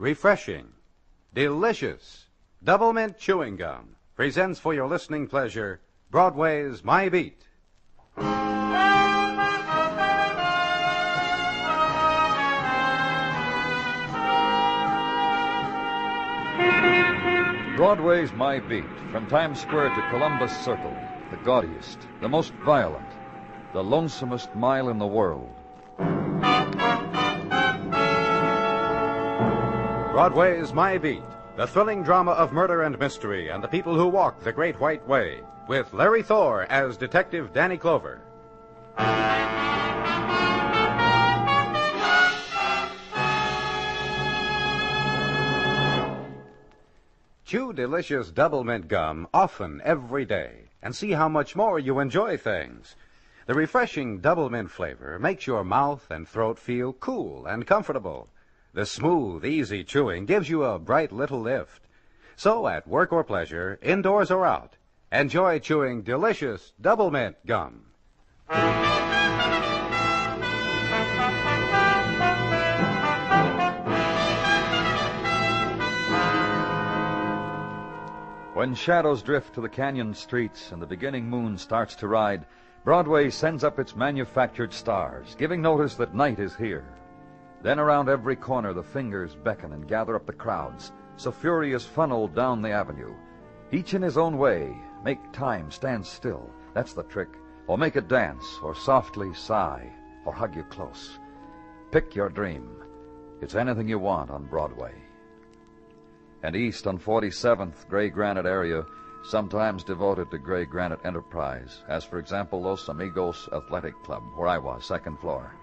refreshing, delicious double mint chewing gum presents for your listening pleasure Broadway's My Beat. Broadway's My Beat, from Times Square to Columbus Circle, the gaudiest, the most violent, the lonesomest mile in the world. Broadway's My Beat, the thrilling drama of murder and mystery and the people who walk the Great White Way, with Larry Thor as Detective Danny Clover. Chew delicious double mint gum often every day and see how much more you enjoy things. The refreshing double mint flavor makes your mouth and throat feel cool and comfortable. The smooth, easy chewing gives you a bright little lift. So at work or pleasure, indoors or out, enjoy chewing delicious double mint gum. When shadows drift to the canyon streets and the beginning moon starts to ride, Broadway sends up its manufactured stars, giving notice that night is here. Then around every corner the fingers beckon and gather up the crowds, so fury is funneled down the avenue. Each in his own way, make time stand still, that's the trick, or make it dance, or softly sigh, or hug you close. Pick your dream. It's anything you want on Broadway. And east on 47th, Gray Granite area, sometimes devoted to Gray Granite Enterprise, as for example Los Amigos Athletic Club, where I was, second floor.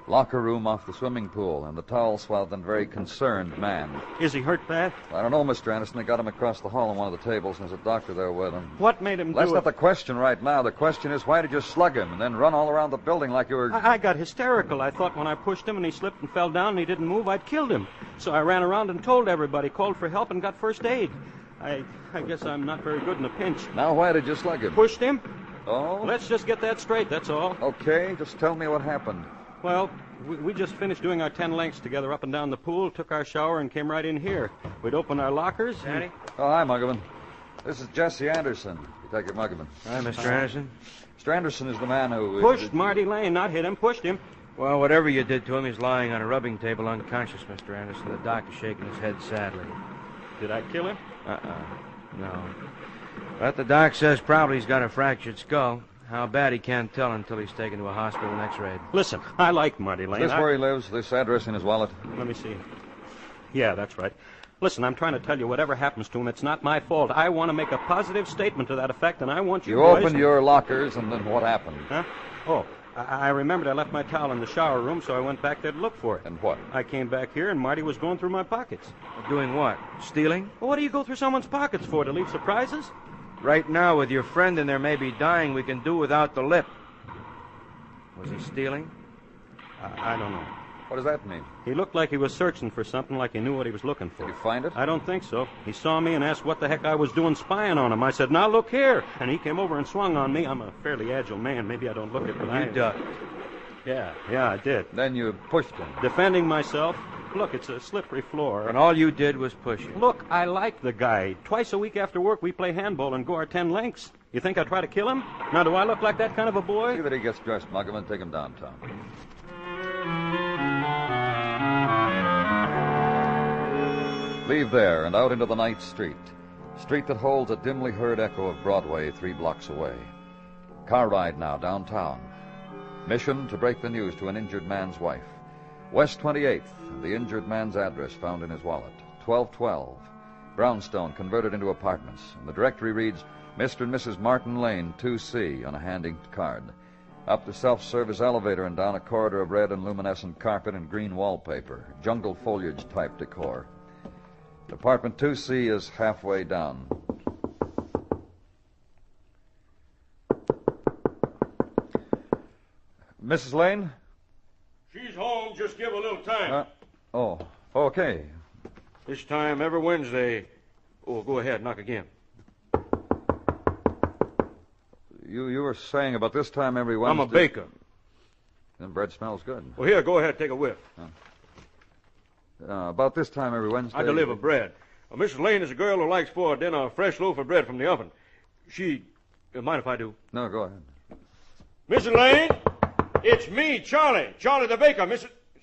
Locker room off the swimming pool, and the towel-swathed and very concerned man. Is he hurt bad? I don't know, Mr. Anderson. They got him across the hall on one of the tables, and there's a doctor there with him. What made him do it? That's not the question right now. The question is, why did you slug him and then run all around the building like you were... I got hysterical. I thought when I pushed him and he slipped and fell down and he didn't move, I'd killed him. So I ran around and told everybody, called for help, and got first aid. I guess I'm not very good in a pinch. Now, why did you slug him? Pushed him? Oh? Let's just get that straight, that's all. Okay, just tell me what happened. Well, we just finished doing our 10 lengths together up and down the pool, took our shower, and came right in here. We'd opened our lockers. Daddy? Oh, hi, Muggavan. This is Jesse Anderson, Detective Muggavan. Hi, Mr. Anderson. Mr. Anderson is the man who... Pushed Marty Lane, not hit him, pushed him. Well, whatever you did to him, he's lying on a rubbing table unconscious, Mr. Anderson. The doctor's shaking his head sadly. Did I kill him? No. But the doc says probably he's got a fractured skull. How bad he can't tell until he's taken to a hospital and x-rayed. Listen, I like Marty Lane. Is this where he lives? This address in his wallet? Let me see. Yeah, that's right. Listen, I'm trying to tell you, whatever happens to him, it's not my fault. I want to make a positive statement to that effect, and I want you boys... You opened your lockers, and then what happened? Huh? Oh, I remembered I left my towel in the shower room, so I went back there to look for it. And what? I came back here, and Marty was going through my pockets. Doing what? Stealing? Well, what do you go through someone's pockets for, to leave surprises? Right now, with your friend in there maybe dying, we can do without the lip. Was he stealing? I don't know. What does that mean? He looked like he was searching for something, like he knew what he was looking for. Did you find it? I don't think so. He saw me and asked what the heck I was doing spying on him. I said, now look here. And he came over and swung on me. I'm a fairly agile man. Maybe I don't look it, but You ducked. Yeah, I did. Then you pushed him. Defending myself. Look, it's a slippery floor. And all you did was push him. Look, I like the guy. Twice a week after work, we play handball and go our 10 lengths. You think I'd try to kill him? Now, do I look like that kind of a boy? See that he gets dressed, Muggavan. Take him downtown. Leave there and out into the night street. Street that holds a dimly heard echo of Broadway 3 blocks away. Car ride now downtown. Mission to break the news to an injured man's wife. West 28th, the injured man's address found in his wallet. 1212. Brownstone converted into apartments. And the directory reads, Mr. and Mrs. Martin Lane, 2C, on a handy card. Up the self-service elevator and down a corridor of red and luminescent carpet and green wallpaper. Jungle foliage type decor. Apartment 2C is halfway down. Mrs. Lane? She's home. Just give a little time. Okay. This time every Wednesday. Oh, go ahead. Knock again. You were saying about this time every Wednesday... I'm a baker. Then bread smells good. Well, here, go ahead. Take a whiff. About this time every Wednesday. I deliver bread. Mrs. Lane is a girl who likes for dinner a fresh loaf of bread from the oven. She... mind if I do? No, go ahead. Mrs. Lane, it's me, Charlie. Charlie the baker.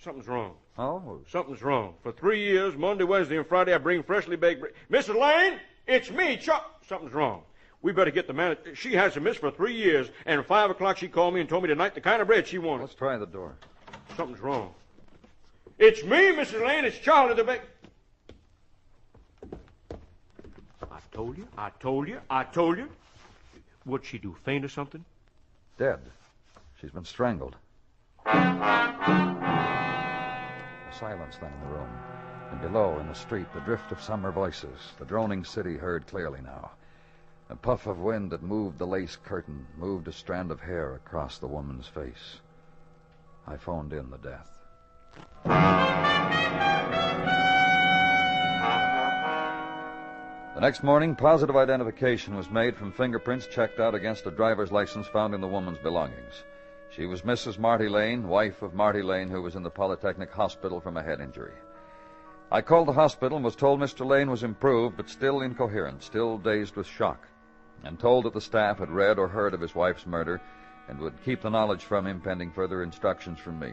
Something's wrong. Oh? Something's wrong. For 3 years, Monday, Wednesday, and Friday, I bring freshly baked bread. Mrs. Lane, it's me, Something's wrong. We better get the manager. She hasn't missed for 3 years, and at 5 o'clock she called me and told me tonight the kind of bread she wanted. Let's try the door. Something's wrong. It's me, Mrs. Lane. It's Charlie the baker. I told you. What'd she do, faint or something? Dead. She's been strangled. A silence then in the room. And below, in the street, the drift of summer voices, the droning city heard clearly now. A puff of wind that moved the lace curtain, moved a strand of hair across the woman's face. I phoned in the death. The next morning, positive identification was made from fingerprints checked out against a driver's license found in the woman's belongings. She was Mrs. Marty Lane, wife of Marty Lane, who was in the Polytechnic Hospital from a head injury. I called the hospital and was told Mr. Lane was improved, but still incoherent, still dazed with shock, and told that the staff had read or heard of his wife's murder and would keep the knowledge from him pending further instructions from me.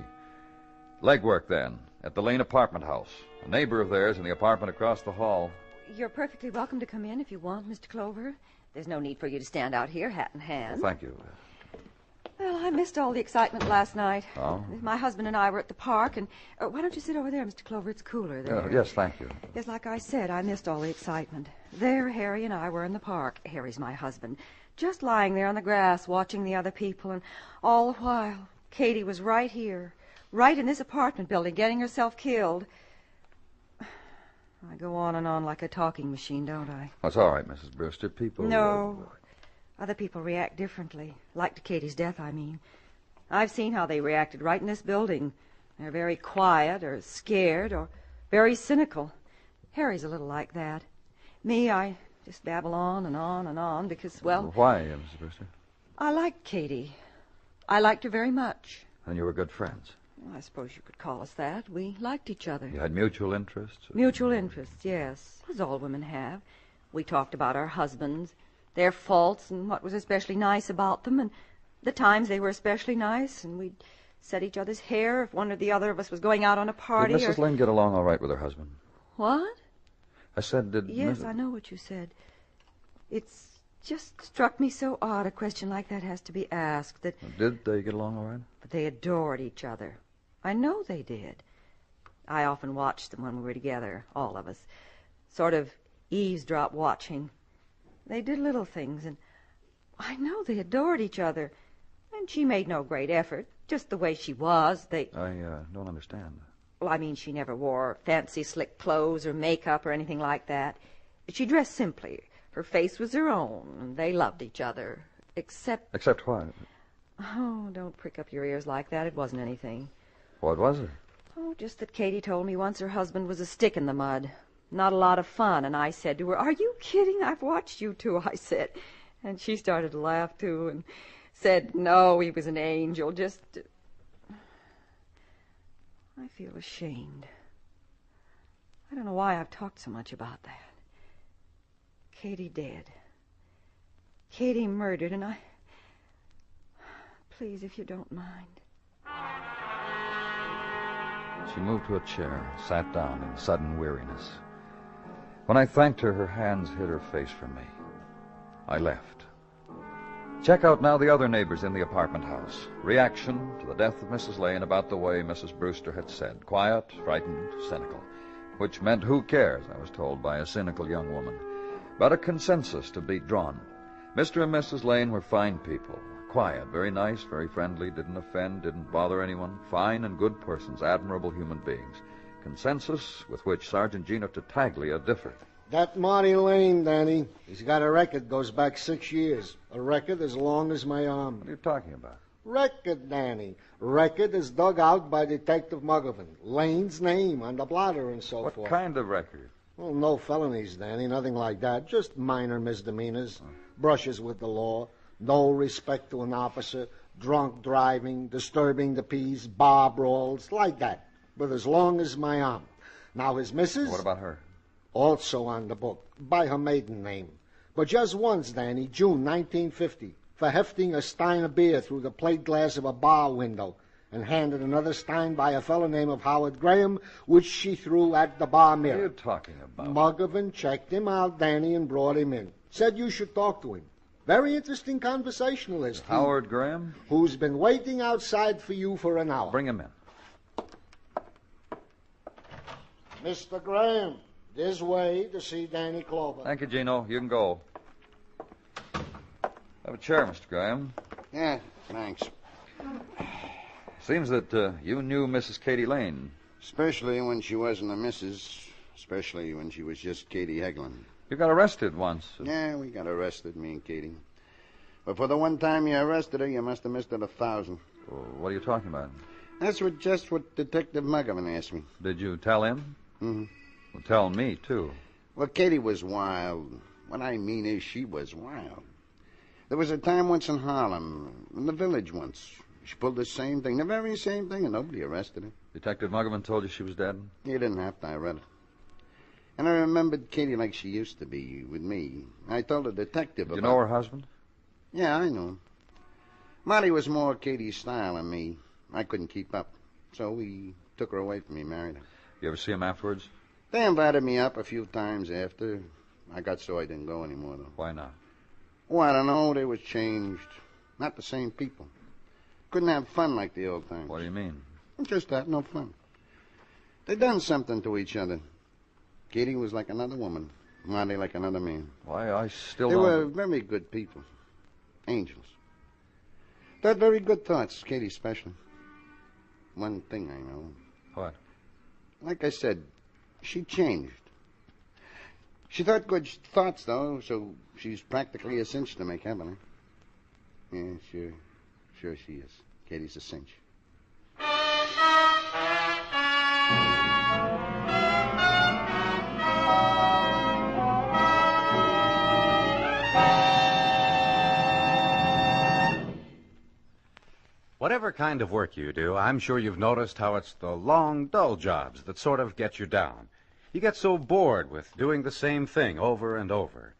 Legwork, then, at the Lane apartment house. A neighbor of theirs in the apartment across the hall. You're perfectly welcome to come in if you want, Mr. Clover. There's no need for you to stand out here, hat in hand. Well, thank you. Well, I missed all the excitement last night. Oh? My husband and I were at the park, and why don't you sit over there, Mr. Clover? It's cooler there. Yes, thank you. Yes, like I said, I missed all the excitement. There, Harry and I were in the park. Harry's my husband. Just lying there on the grass, watching the other people, and all the while, Katie was right here, right in this apartment building, getting herself killed. I go on and on like a talking machine, don't I? That's all right, Mrs. Brewster. People... No. Other people react differently. Like to Katie's death, I mean. I've seen how they reacted right in this building. They're very quiet or scared or very cynical. Harry's a little like that. Me, I just babble on and on and on because, well... Why, Mrs. Brewster? I liked Katie. I liked her very much. And you were good friends? Well, I suppose you could call us that. We liked each other. You had mutual interests? Mutual interests, yes. As all women have. We talked about our husbands, their faults, and what was especially nice about them, and the times they were especially nice, and we'd set each other's hair if one or the other of us was going out on a party. Did Mrs. Lane get along all right with her husband? What? I said, did... Yes, I know what you said. It's just struck me so odd a question like that has to be asked. That Did they get along all right? But they adored each other. I know they did. I often watched them when we were together, all of us. Sort of eavesdrop watching. They did little things, and I know they adored each other. And she made no great effort, just the way she was. I don't understand. Well, I mean, she never wore fancy slick clothes or makeup or anything like that. She dressed simply. Her face was her own, and they loved each other. Except... Except what? Oh, don't prick up your ears like that. It wasn't anything. What was it? Oh, just that Katie told me once her husband was a stick in the mud. Not a lot of fun, and I said to her, "Are you kidding? I've watched you two," I said. And she started to laugh, too, and said, "No, he was an angel, just..." I feel ashamed. I don't know why I've talked so much about that. Katie dead. Katie murdered, and I... Please, if you don't mind. She moved to a chair, sat down in sudden weariness. When I thanked her, her hands hid her face from me. I left. Check out now the other neighbors in the apartment house. Reaction to the death of Mrs. Lane about the way Mrs. Brewster had said. Quiet, frightened, cynical. Which meant who cares, I was told by a cynical young woman. But a consensus to be drawn. Mr. and Mrs. Lane were fine people. Quiet, very nice, very friendly, didn't offend, didn't bother anyone. Fine and good persons, admirable human beings. Consensus with which Sergeant Gino Tattaglia differed. That Marty Lane, Danny, he's got a record goes back 6 years. A record as long as my arm. What are you talking about? Record, Danny. Record is dug out by Detective Muggerman. Lane's name on the blotter and so forth. What kind of record? Well, no felonies, Danny, nothing like that. Just minor misdemeanors. Brushes with the law. No respect to an officer. Drunk driving. Disturbing the peace. Bar brawls. Like that. But as long as my arm. Now his missus, What about her? also on the book, by her maiden name. But just once, Danny, June 1950, for hefting a stein of beer through the plate glass of a bar window and handed another stein by a fellow named Howard Graham, which she threw at the bar What are you mirror. talking about? Muggavan checked him out, Danny, and brought him in. Said you should talk to him. Very interesting conversationalist. Howard Graham? Who's been waiting outside for you for an hour. Bring him in. Mr. Graham, this way to see Danny Clover. Thank you, Gino. You can go. Have a chair, Mr. Graham. Yeah, thanks. Seems that you knew Mrs. Katie Lane. Especially when she wasn't a missus. Especially when she was just Katie Heglin. You got arrested once. Yeah, we got arrested, me and Katie. But for the one time you arrested her, you must have missed it 1,000. What are you talking about? That's just what Detective Muggavan asked me. Did you tell him? Mm-hmm. Well, tell me, too. Well, Katie was wild. What I mean is she was wild. There was a time once in Harlem, in the village once. She pulled the same thing, the very same thing, and nobody arrested her. Detective Muggavan told you she was dead? You didn't have to, I read it. And I remembered Katie like she used to be with me. I told the detective Did you about... know her husband? Yeah, I knew him. Marty was more Katie's style than me. I couldn't keep up. So we took her away from me, married her. You ever see him afterwards? They invited me up a few times after. I got so I didn't go anymore, though. Why not? Oh, I don't know. They was changed. Not the same people. Couldn't have fun like the old times. What do you mean? Just that, no fun. They done something to each other. Katie was like another woman. Marty like another man. Why, I still They don't... were very good people. Angels. They had very good thoughts, Katie especially. One thing I know. What? Like I said, she changed. She thought good thoughts, though, so she's practically a cinch to make heaven, huh? Yeah, sure. Sure she is. Katie's a cinch. Whatever kind of work you do, I'm sure you've noticed how it's the long, dull jobs that sort of get you down. You get so bored with doing the same thing over and over.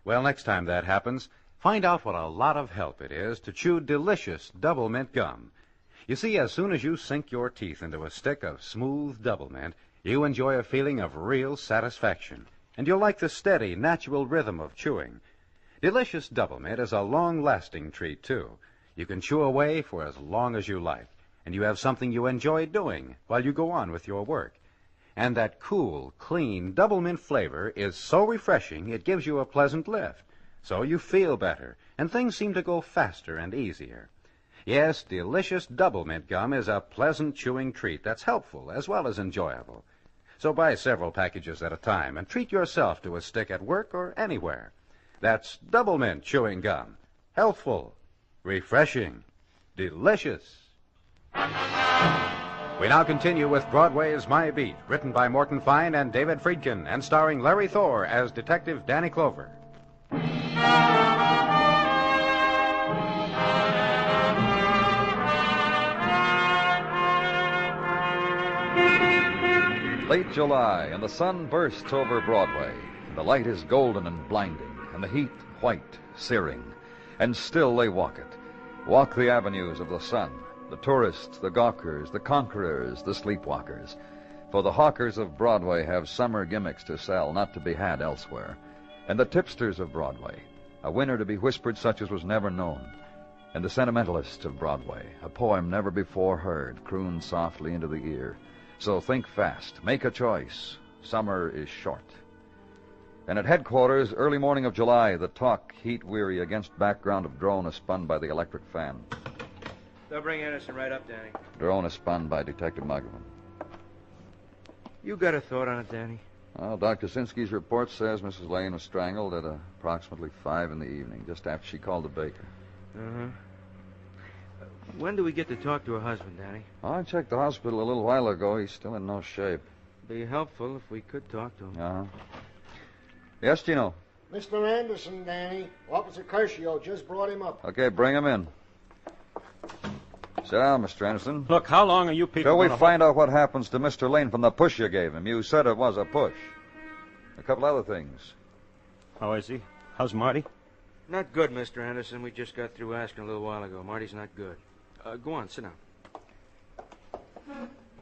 Well, next time that happens, find out what a lot of help it is to chew delicious double mint gum. You see, as soon as you sink your teeth into a stick of smooth double mint, you enjoy a feeling of real satisfaction, and you'll like the steady, natural rhythm of chewing. Delicious double mint is a long-lasting treat, too. You can chew away for as long as you like, and you have something you enjoy doing while you go on with your work. And that cool, clean, double mint flavor is so refreshing it gives you a pleasant lift. So you feel better, and things seem to go faster and easier. Yes, delicious double mint gum is a pleasant chewing treat that's helpful as well as enjoyable. So buy several packages at a time and treat yourself to a stick at work or anywhere. That's double mint chewing gum. Healthful, refreshing, delicious. We now continue with Broadway's My Beat, written by Morton Fine and David Friedkin, and starring Larry Thor as Detective Danny Clover. Late July, and the sun bursts over Broadway. The light is golden and blinding, and the heat white, searing. And still they walk it. Walk the avenues of the sun, the tourists, the gawkers, the conquerors, the sleepwalkers. For the hawkers of Broadway have summer gimmicks to sell, not to be had elsewhere. And the tipsters of Broadway, a winner to be whispered such as was never known. And the sentimentalists of Broadway, a poem never before heard, crooned softly into the ear. So think fast, make a choice. Summer is short. And at headquarters, early morning of July, the talk, heat-weary against background of drone is spun by the electric fan. They'll bring Anderson right up, Danny. Drone is spun by Detective Muggavan. You got a thought on it, Danny? Well, Dr. Sinsky's report says Mrs. Lane was strangled at approximately 5 in the evening, just after she called the baker. Uh-huh. When do we get to talk to her husband, Danny? I checked the hospital a little while ago. He's still in no shape. Be helpful if we could talk to him. Uh-huh. Yes, Gino. Mr. Anderson, Danny. Officer Curcio just brought him up. Okay, bring him in. Sit down, Mr. Anderson. Look, how long are you people Till we gonna find out what happens to Mr. Lane from the push you gave him. You said it was a push. A couple other things. How is he? How's Marty? Not good, Mr. Anderson. We just got through asking a little while ago. Marty's not good. Go on, sit down.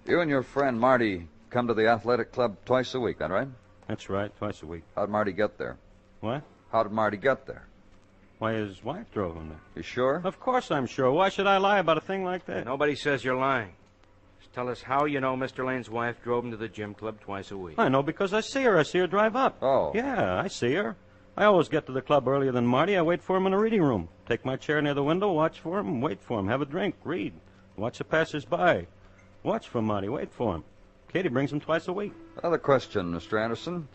You and your friend Marty come to the athletic club twice a week, that right? That's right, twice a week. How'd Marty get there? What? How did Marty get there? Why, his wife drove him there. You sure? Of course I'm sure. Why should I lie about a thing like that? Nobody says you're lying. Just tell us how you know Mr. Lane's wife drove him to the gym club twice a week. I know because I see her. I see her drive up. Oh. Yeah, I see her. I always get to the club earlier than Marty. I wait for him in the reading room. Take my chair near the window, watch for him, wait for him, have a drink, read. Watch the passers-by. Watch for Marty, wait for him. Katie brings him twice a week. Another question, Mr. Anderson.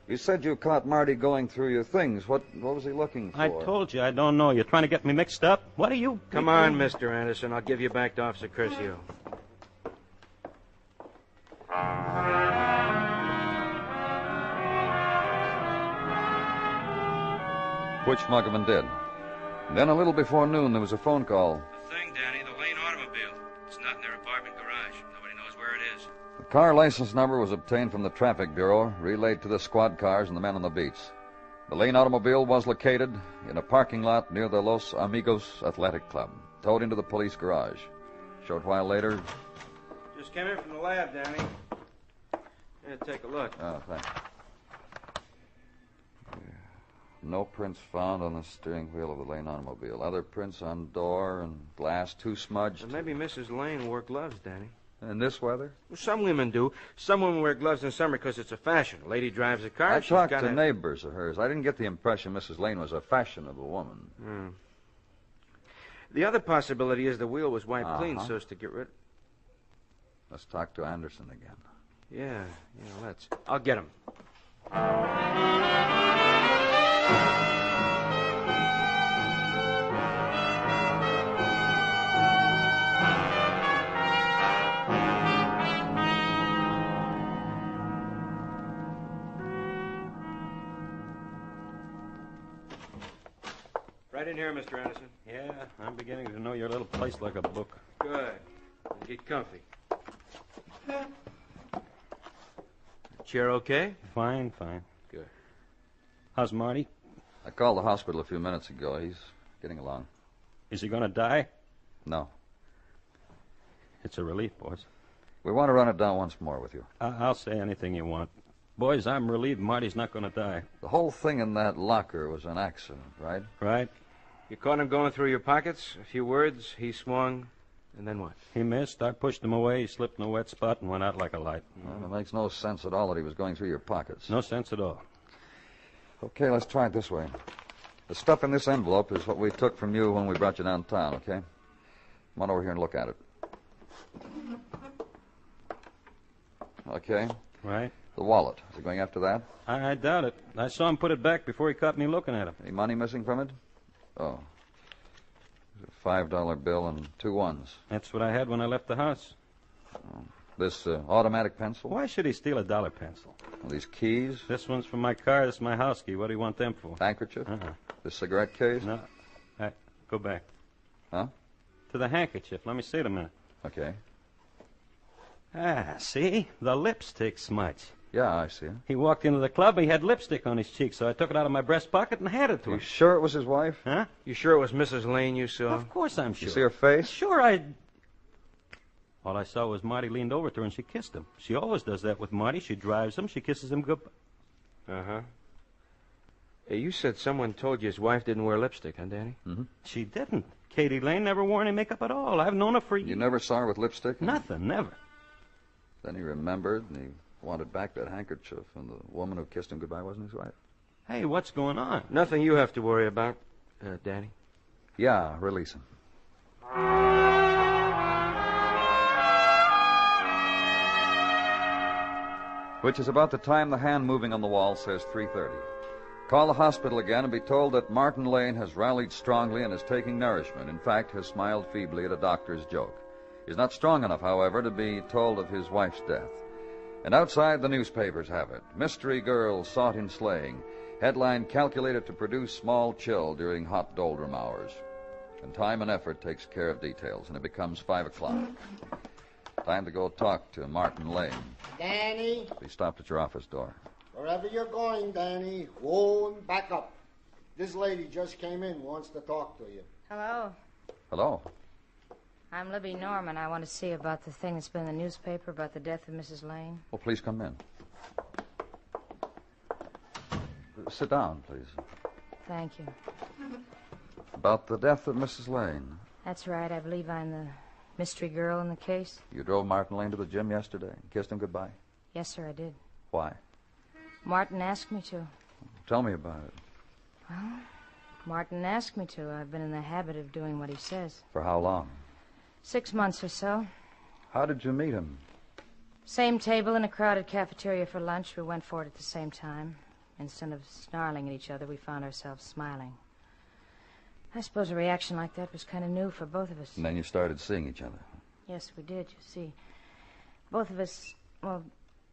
You said you caught Marty going through your things. What was he looking for? I told you, I don't know. You're trying to get me mixed up? What are you... Come on, Mr. Anderson. I'll give you back to Officer Curcio. Which Muggavan did. Then a little before noon, there was a phone call. The thing, Danny, the Lane automobile. It's not in their apartment garage. Nobody knows where it is. The car license number was obtained from the traffic bureau, relayed to the squad cars and the men on the beats. The Lane automobile was located in a parking lot near the Los Amigos Athletic Club, towed into the police garage. Short while later... Just came in from the lab, Danny. Yeah, take a look. Oh, thanks. No prints found on the steering wheel of the Lane automobile. Other prints on door and glass, too smudged. Well, maybe Mrs. Lane wore gloves, Danny. In this weather? Well, some women do. Some women wear gloves in summer because it's a fashion. A lady drives a car. I she's talked gotta... to neighbors of hers. I didn't get the impression Mrs. Lane was a fashionable woman. The other possibility is the wheel was wiped clean so as to get rid... Let's talk to Anderson again. Yeah, let's. I'll get him. Right in here, Mr. Anderson. Yeah, I'm beginning to know your little place like a book. Good. Get comfy. Chair okay? Fine. Good. How's Marty? I called the hospital a few minutes ago. He's getting along. Is he going to die? No. It's a relief, boys. We want to run it down once more with you. I'll say anything you want. Boys, I'm relieved Marty's not going to die. The whole thing in that locker was an accident, right? Right? You caught him going through your pockets, a few words, he swung, and then what? He missed. I pushed him away. He slipped in a wet spot and went out like a light. Well, it makes no sense at all that he was going through your pockets. No sense at all. Okay, let's try it this way. The stuff in this envelope is what we took from you when we brought you downtown, okay? Come on over here and look at it. Okay. Right? The wallet. Is he going after that? I doubt it. I saw him put it back before he caught me looking at him. Any money missing from it? Oh. There's a $5 bill and 2 ones. That's what I had when I left the house. Oh. This automatic pencil? Why should he steal a dollar pencil? Well, these keys? This one's from my car. This is my house key. What do you want them for? Handkerchief? Uh-huh. This cigarette case? No. Go back. Huh? To the handkerchief. Let me see it a minute. Okay. See? The lipstick smudge. Yeah, I see it. He walked into the club. He had lipstick on his cheek, so I took it out of my breast pocket and handed it to You him. sure it was his wife? Huh? You sure it was Mrs. Lane you saw? Of course I'm sure. You see her face? Sure, All I saw was Marty leaned over to her and she kissed him. She always does that with Marty. She drives him. She kisses him goodbye. Uh-huh. Hey, you said someone told you his wife didn't wear lipstick, huh, Danny? Mm-hmm. She didn't. Katie Lane never wore any makeup at all. I've known her for years. You never saw her with lipstick? Nothing, never. Then he remembered, and he wanted back that handkerchief, and the woman who kissed him goodbye wasn't his wife. Hey, what's going on? Nothing you have to worry about, Danny. Yeah, release him. Which is about the time the hand moving on the wall says 3:30. Call the hospital again and be told that Martin Lane has rallied strongly and is taking nourishment. In fact, has smiled feebly at a doctor's joke. He's not strong enough, however, to be told of his wife's death. And outside, the newspapers have it. Mystery girl sought in slaying. Headline calculated to produce small chill during hot doldrum hours. And time and effort takes care of details, and it becomes 5 o'clock. Time to go talk to Martin Lane. Danny, He stopped at your office door. wherever you're going, Danny, whoa and back up. This lady just came in, wants to talk to you. Hello. Hello. I'm Libby Norman. I want to see about the thing that's been in the newspaper about the death of Mrs. Lane. Oh, please come in. Sit down, please. Thank you. About the death of Mrs. Lane. That's right. I believe I'm the mystery girl in the case. You drove Martin Lane to the gym yesterday and kissed him goodbye? Yes, sir, I did. Why? Martin asked me to. Tell me about it. Well, Martin asked me to. I've been in the habit of doing what he says. For how long? 6 months or so. How did you meet him? Same table in a crowded cafeteria for lunch. We went for it at the same time. Instead of snarling at each other, we found ourselves smiling. I suppose a reaction like that was kind of new for both of us. And then you started seeing each other. Yes, we did, you see. Both of us, well,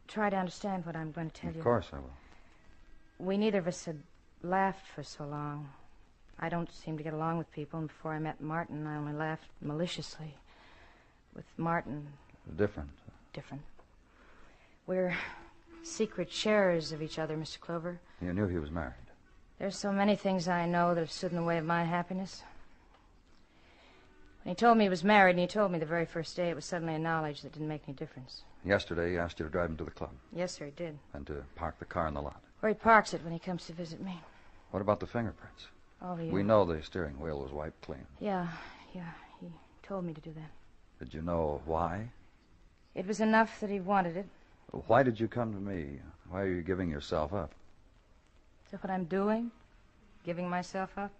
try to understand what I'm going to tell you. Of course I will. We neither of us had laughed for so long. I don't seem to get along with people, and before I met Martin, I only laughed maliciously. With Martin... Different. Different. We're secret sharers of each other, Mr. Clover. You knew he was married. There's so many things I know that have stood in the way of my happiness. When he told me he was married, and he told me the very first day, it was suddenly a knowledge that didn't make any difference. Yesterday, he asked you to drive him to the club. Yes, sir, he did. And to park the car in the lot. Where he parks it when he comes to visit me. What about the fingerprints? Oh, We know the steering wheel was wiped clean. Yeah, he told me to do that. Did you know why? It was enough that he wanted it. Why did you come to me? Why are you giving yourself up? Is that what I'm doing? Giving myself up?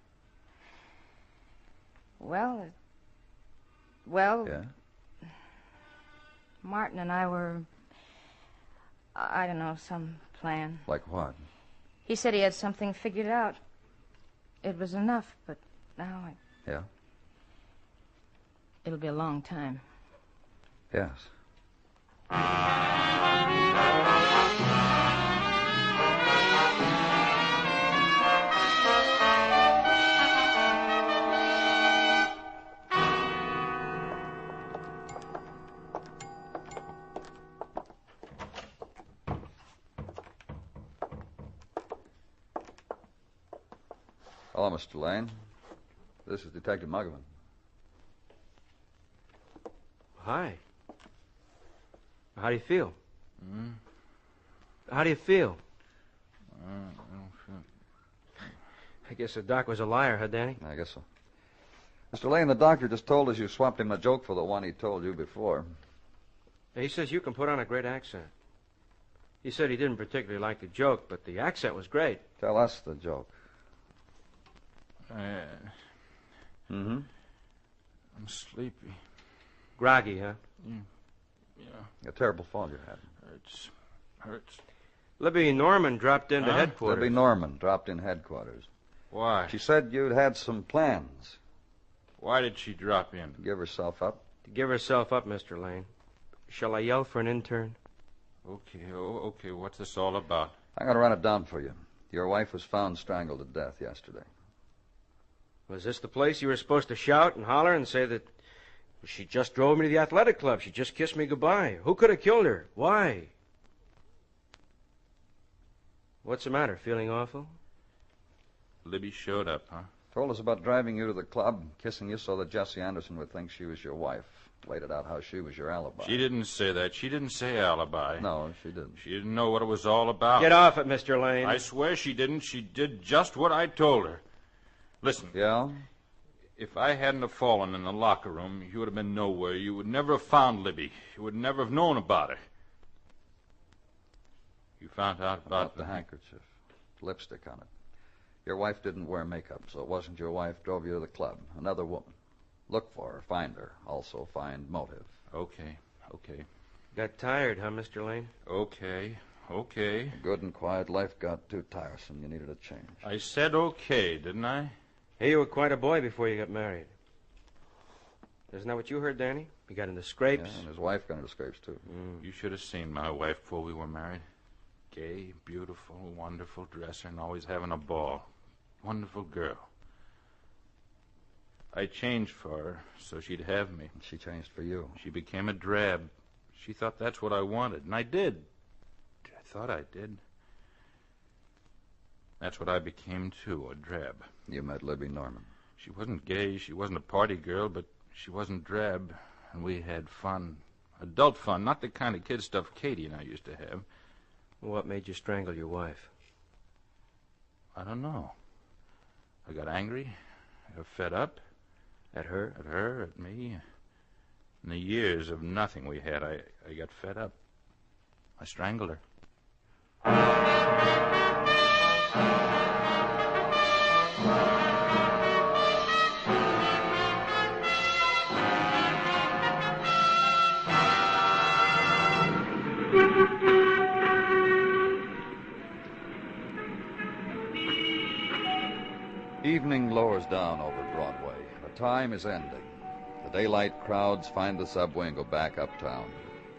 Well... Yeah? Martin and I were... I don't know, some plan. Like what? He said he had something figured out. It was enough, but now Yeah? it'll be a long time. Yes. Hello, Mr. Lane. This is Detective Muggavan. Hi. How do you feel? How do you feel? I guess the doc was a liar, huh, Danny? I guess so. Mr. Lane, the doctor just told us you swapped him a joke for the one he told you before. He says you can put on a great accent. He said he didn't particularly like the joke, but the accent was great. Tell us the joke. I'm sleepy. Groggy, huh? A terrible fall you had. Hurts. Libby Norman dropped into headquarters. Libby Norman dropped in headquarters. Why? She said you'd had some plans. Why did she drop in? To give herself up. To give herself up, Mr. Lane. Shall I yell for an intern? Okay. What's this all about? I'm going to run it down for you. Your wife was found strangled to death yesterday. Was this the place you were supposed to shout and holler and say that she just drove me to the athletic club? She just kissed me goodbye. Who could have killed her? Why? What's the matter? Feeling awful? Libby showed up, huh? Told us about driving you to the club, kissing you so that Jessie Anderson would think she was your wife. Laid it out how she was your alibi. She didn't say that. She didn't say alibi. No, she didn't. She didn't know what it was all about. Get off it, Mr. Lane. I swear she didn't. She did just what I told her. Listen. Yeah? If I hadn't have fallen in the locker room, you would have been nowhere. You would never have found Libby. You would never have known about her. You found out about the handkerchief. Lipstick on it. Your wife didn't wear makeup, so it wasn't your wife drove you to the club. Another woman. Look for her, find her. Also find motive. Okay. Got tired, huh, Mr. Lane? Okay. A good and quiet life got too tiresome. You needed a change. I said okay, didn't I? Hey, you were quite a boy before you got married. Isn't that what you heard, Danny? He got into scrapes. Yeah, and his wife got into scrapes, too. You should have seen my wife before we were married. Gay, beautiful, wonderful dresser, and always having a ball. Wonderful girl. I changed for her so she'd have me. She changed for you. She became a drab. She thought that's what I wanted, and I did. I thought I did. That's what I became, too, a drab. You met Libby Norman. She wasn't gay, she wasn't a party girl, but she wasn't drab, and we had fun. Adult fun, not the kind of kid stuff Katie and I used to have. What made you strangle your wife? I don't know. I got angry. I got fed up. At her? At her, at me. In the years of nothing we had, I got fed up. I strangled her. Evening lowers down over Broadway. The time is ending. The daylight crowds find the subway and go back uptown.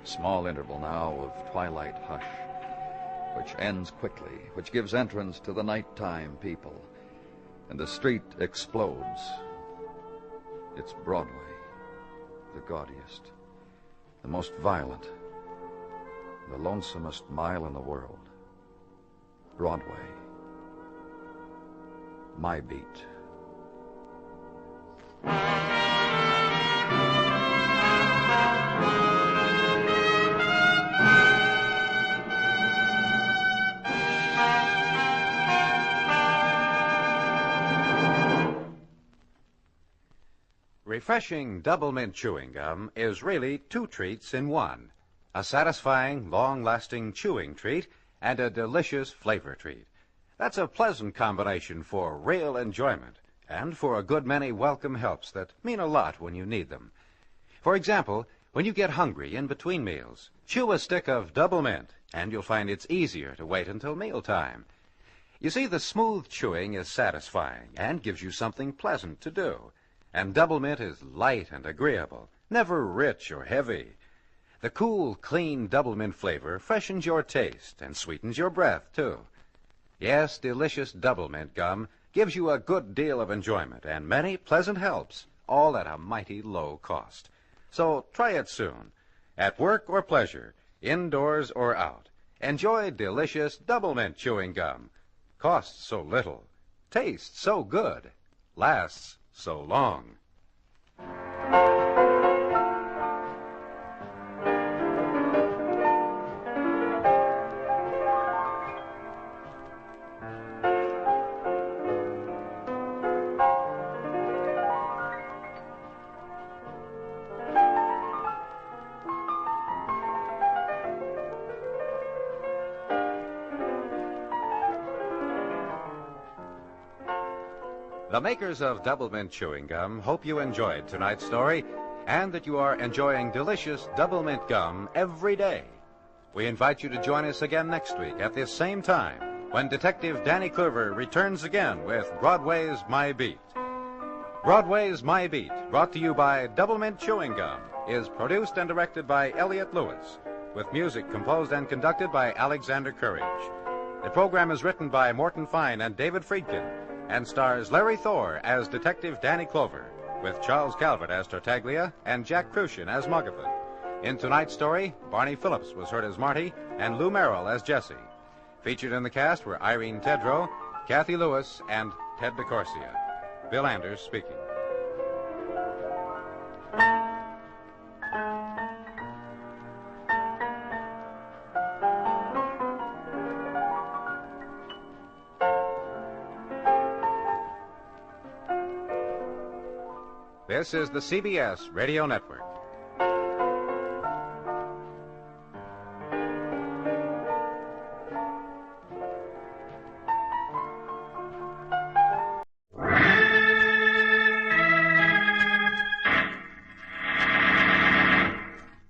Small interval now of twilight hush, which ends quickly, which gives entrance to the nighttime people. And the street explodes. It's Broadway, the gaudiest, the most violent, the lonesomest mile in the world. Broadway. My beat. Refreshing double mint chewing gum is really two treats in one. A satisfying, long-lasting chewing treat and a delicious flavor treat. That's a pleasant combination for real enjoyment and for a good many welcome helps that mean a lot when you need them. For example, when you get hungry in between meals, chew a stick of double mint and you'll find it's easier to wait until mealtime. You see, the smooth chewing is satisfying and gives you something pleasant to do. And double mint is light and agreeable, never rich or heavy. The cool, clean double mint flavor freshens your taste and sweetens your breath, too. Yes, delicious double mint gum gives you a good deal of enjoyment and many pleasant helps, all at a mighty low cost. So try it soon. At work or pleasure, indoors or out, enjoy delicious double mint chewing gum. Costs so little, tastes so good, lasts so long. The makers of Double Mint Chewing Gum hope you enjoyed tonight's story and that you are enjoying delicious Double Mint Gum every day. We invite you to join us again next week at this same time when Detective Danny Clover returns again with Broadway's My Beat. Broadway's My Beat, brought to you by Double Mint Chewing Gum, is produced and directed by Elliott Lewis, with music composed and conducted by Alexander Courage. The program is written by Morton Fine and David Friedkin, and stars Larry Thor as Detective Danny Clover, with Charles Calvert as Tartaglia and Jack Crucian as Muggavan. In tonight's story, Barney Phillips was heard as Marty and Lou Merrill as Jesse. Featured in the cast were Irene Tedrow, Kathy Lewis, and Ted DeCorsia. Bill Anders speaking. This is the CBS Radio Network.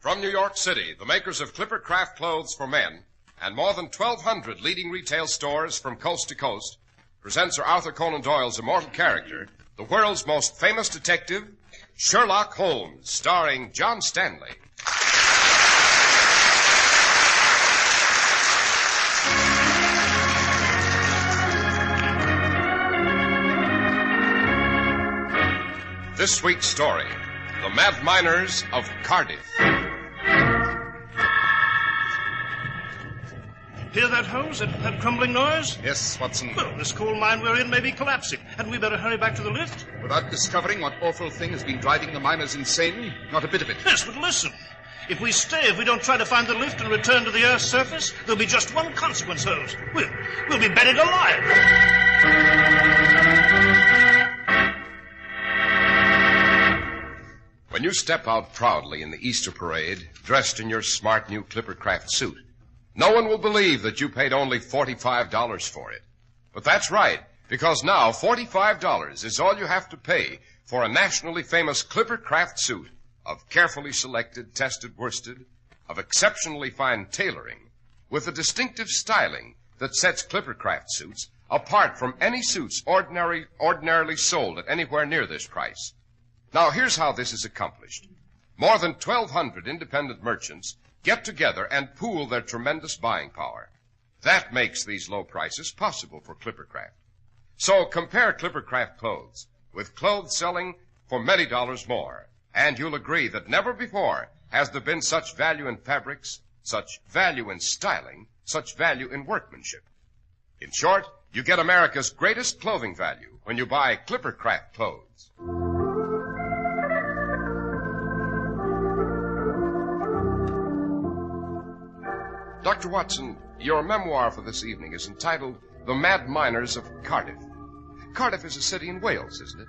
From New York City, the makers of Clipper Craft Clothes for Men and more than 1,200 leading retail stores from coast to coast present Sir Arthur Conan Doyle's immortal character, the world's most famous detective, Sherlock Holmes, starring John Stanley. this week's story, The Mad Miners of Cardiff. Hear that, Holmes? That crumbling noise? Yes, Watson. Well, this coal mine we're in may be collapsing. Hadn't we better hurry back to the lift? Without discovering what awful thing has been driving the miners insane? Not a bit of it. Yes, but listen. If we stay, if we don't try to find the lift and return to the Earth's surface, there'll be just one consequence, Holmes. We'll be buried alive. When you step out proudly in the Easter parade, dressed in your smart new Clippercraft suit, no one will believe that you paid only $45 for it. But that's right, because now $45 is all you have to pay for a nationally famous Clippercraft suit of carefully selected, tested worsted, of exceptionally fine tailoring, with a distinctive styling that sets Clippercraft suits apart from any suits ordinarily sold at anywhere near this price. Now, here's how this is accomplished. More than 1,200 independent merchants get together and pool their tremendous buying power. That makes these low prices possible for Clippercraft. So compare Clippercraft clothes with clothes selling for many dollars more, and you'll agree that never before has there been such value in fabrics, such value in styling, such value in workmanship. In short, you get America's greatest clothing value when you buy Clippercraft clothes. Dr. Watson, your memoir for this evening is entitled The Mad Miners of Cardiff. Cardiff is a city in Wales, isn't it?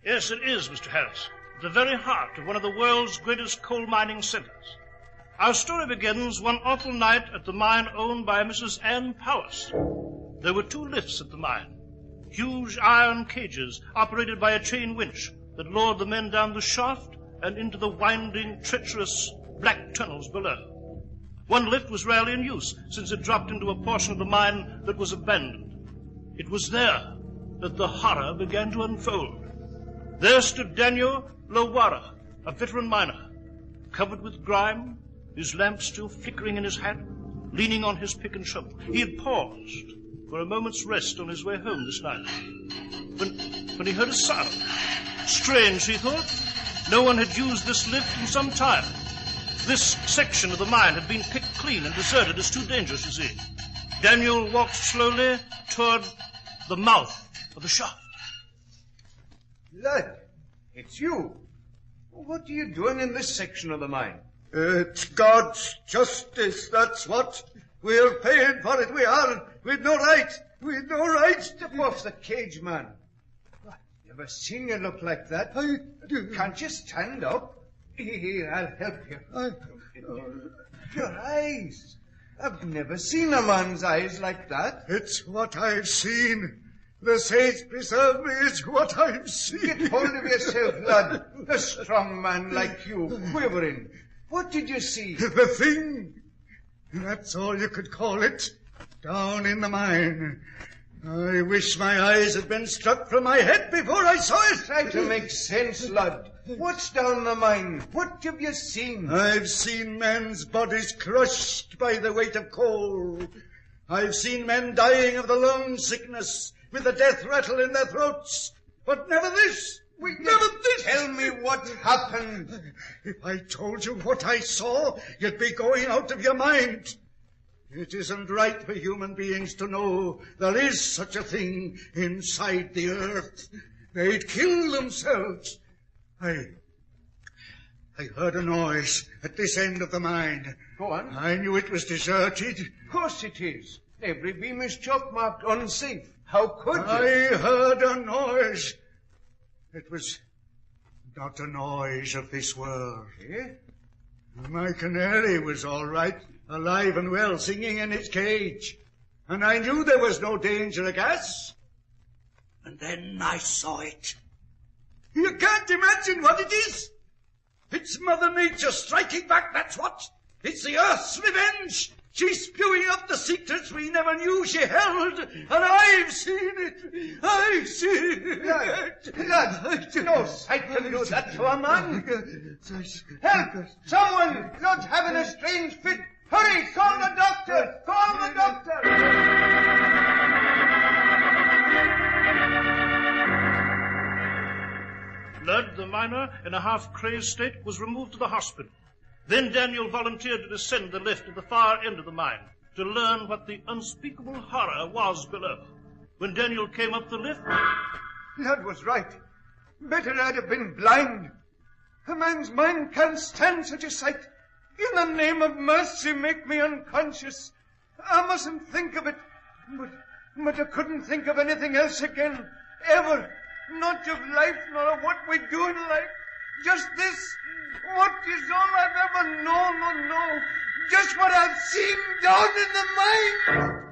Yes, it is, Mr. Harris. At the very heart of one of the world's greatest coal mining centers. Our story begins one awful night at the mine owned by Mrs. Ann Powis. There were 2 lifts at the mine, huge iron cages operated by a chain winch that lowered the men down the shaft and into the winding, treacherous black tunnels below. One lift was rarely in use, since it dropped into a portion of the mine that was abandoned. It was there that the horror began to unfold. There stood Daniel Lowara, a veteran miner, covered with grime, his lamp still flickering in his hat, leaning on his pick and shovel. He had paused for a moment's rest on his way home this night, when he heard a sound. Strange, he thought. No one had used this lift in some time. This section of the mine had been picked clean and deserted as too dangerous, you see. Daniel walked slowly toward the mouth of the shaft. Lad, it's you. What are you doing in this section of the mine? It's God's justice, that's what. We're paying for it, we are. We've no right. We've no right. Step off the cage, man. I've never seen you look like that. Can't you stand up? Here, I'll help you. Your eyes. I've never seen a man's eyes like that. It's what I've seen. The saints preserve me, it's what I've seen. Get hold of yourself, lad. A strong man like you, quivering. What did you see? The thing. That's all you could call it. Down in the mine. I wish my eyes had been struck from my head before I saw it. Try to make sense, lad. What's down the mine? What have you seen? I've seen men's bodies crushed by the weight of coal. I've seen men dying of the lung sickness with the death rattle in their throats. But never this. Never this. Tell me what happened. If I told you what I saw, you'd be going out of your mind. It isn't right for human beings to know there is such a thing inside the earth. They'd kill themselves. I heard a noise at this end of the mine. Go on. I knew it was deserted. Of course it is. Every beam is chalk marked unsafe. How could you? I heard a noise. It was not a noise of this world. Eh? My canary was all right, alive and well, singing in its cage. And I knew there was no danger of gas. And then I saw it. You can't imagine what it is. It's Mother Nature striking back, that's what. It's the Earth's revenge. She's spewing out the secrets we never knew she held. And I've seen it. I've seen it. Lad, no sight can do that to a man. Help! Someone! Lord's having a strange fit. Hurry, call the doctor. Call the doctor. the miner, in a half-crazed state, was removed to the hospital. Then Daniel volunteered to descend the lift at the far end of the mine to learn what the unspeakable horror was below. When Daniel came up the lift... Lad was right. Better I'd have been blind. A man's mind can't stand such a sight. In the name of mercy, make me unconscious. I mustn't think of it. But I couldn't think of anything else again. Ever. Not of life, nor of what we do in life. Just this. What is all I've ever known or know. Just what I've seen down in the mine.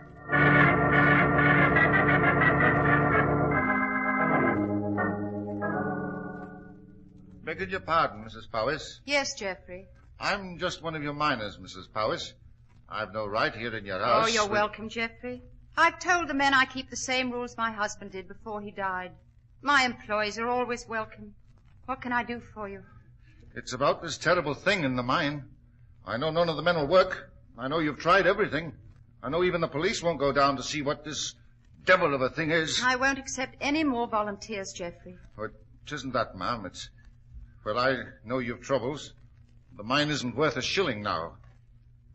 Begging your pardon, Mrs. Powis. Yes, Geoffrey. I'm just one of your miners, Mrs. Powis. I've no right here in your house. Oh, you're welcome, Geoffrey. I've told the men I keep the same rules my husband did before he died. My employees are always welcome. What can I do for you? It's about this terrible thing in the mine. I know none of the men will work. I know you've tried everything. I know even the police won't go down to see what this devil of a thing is. I won't accept any more volunteers, Geoffrey. Oh, it isn't that, ma'am. It's... Well, I know you've troubles. The mine isn't worth a shilling now.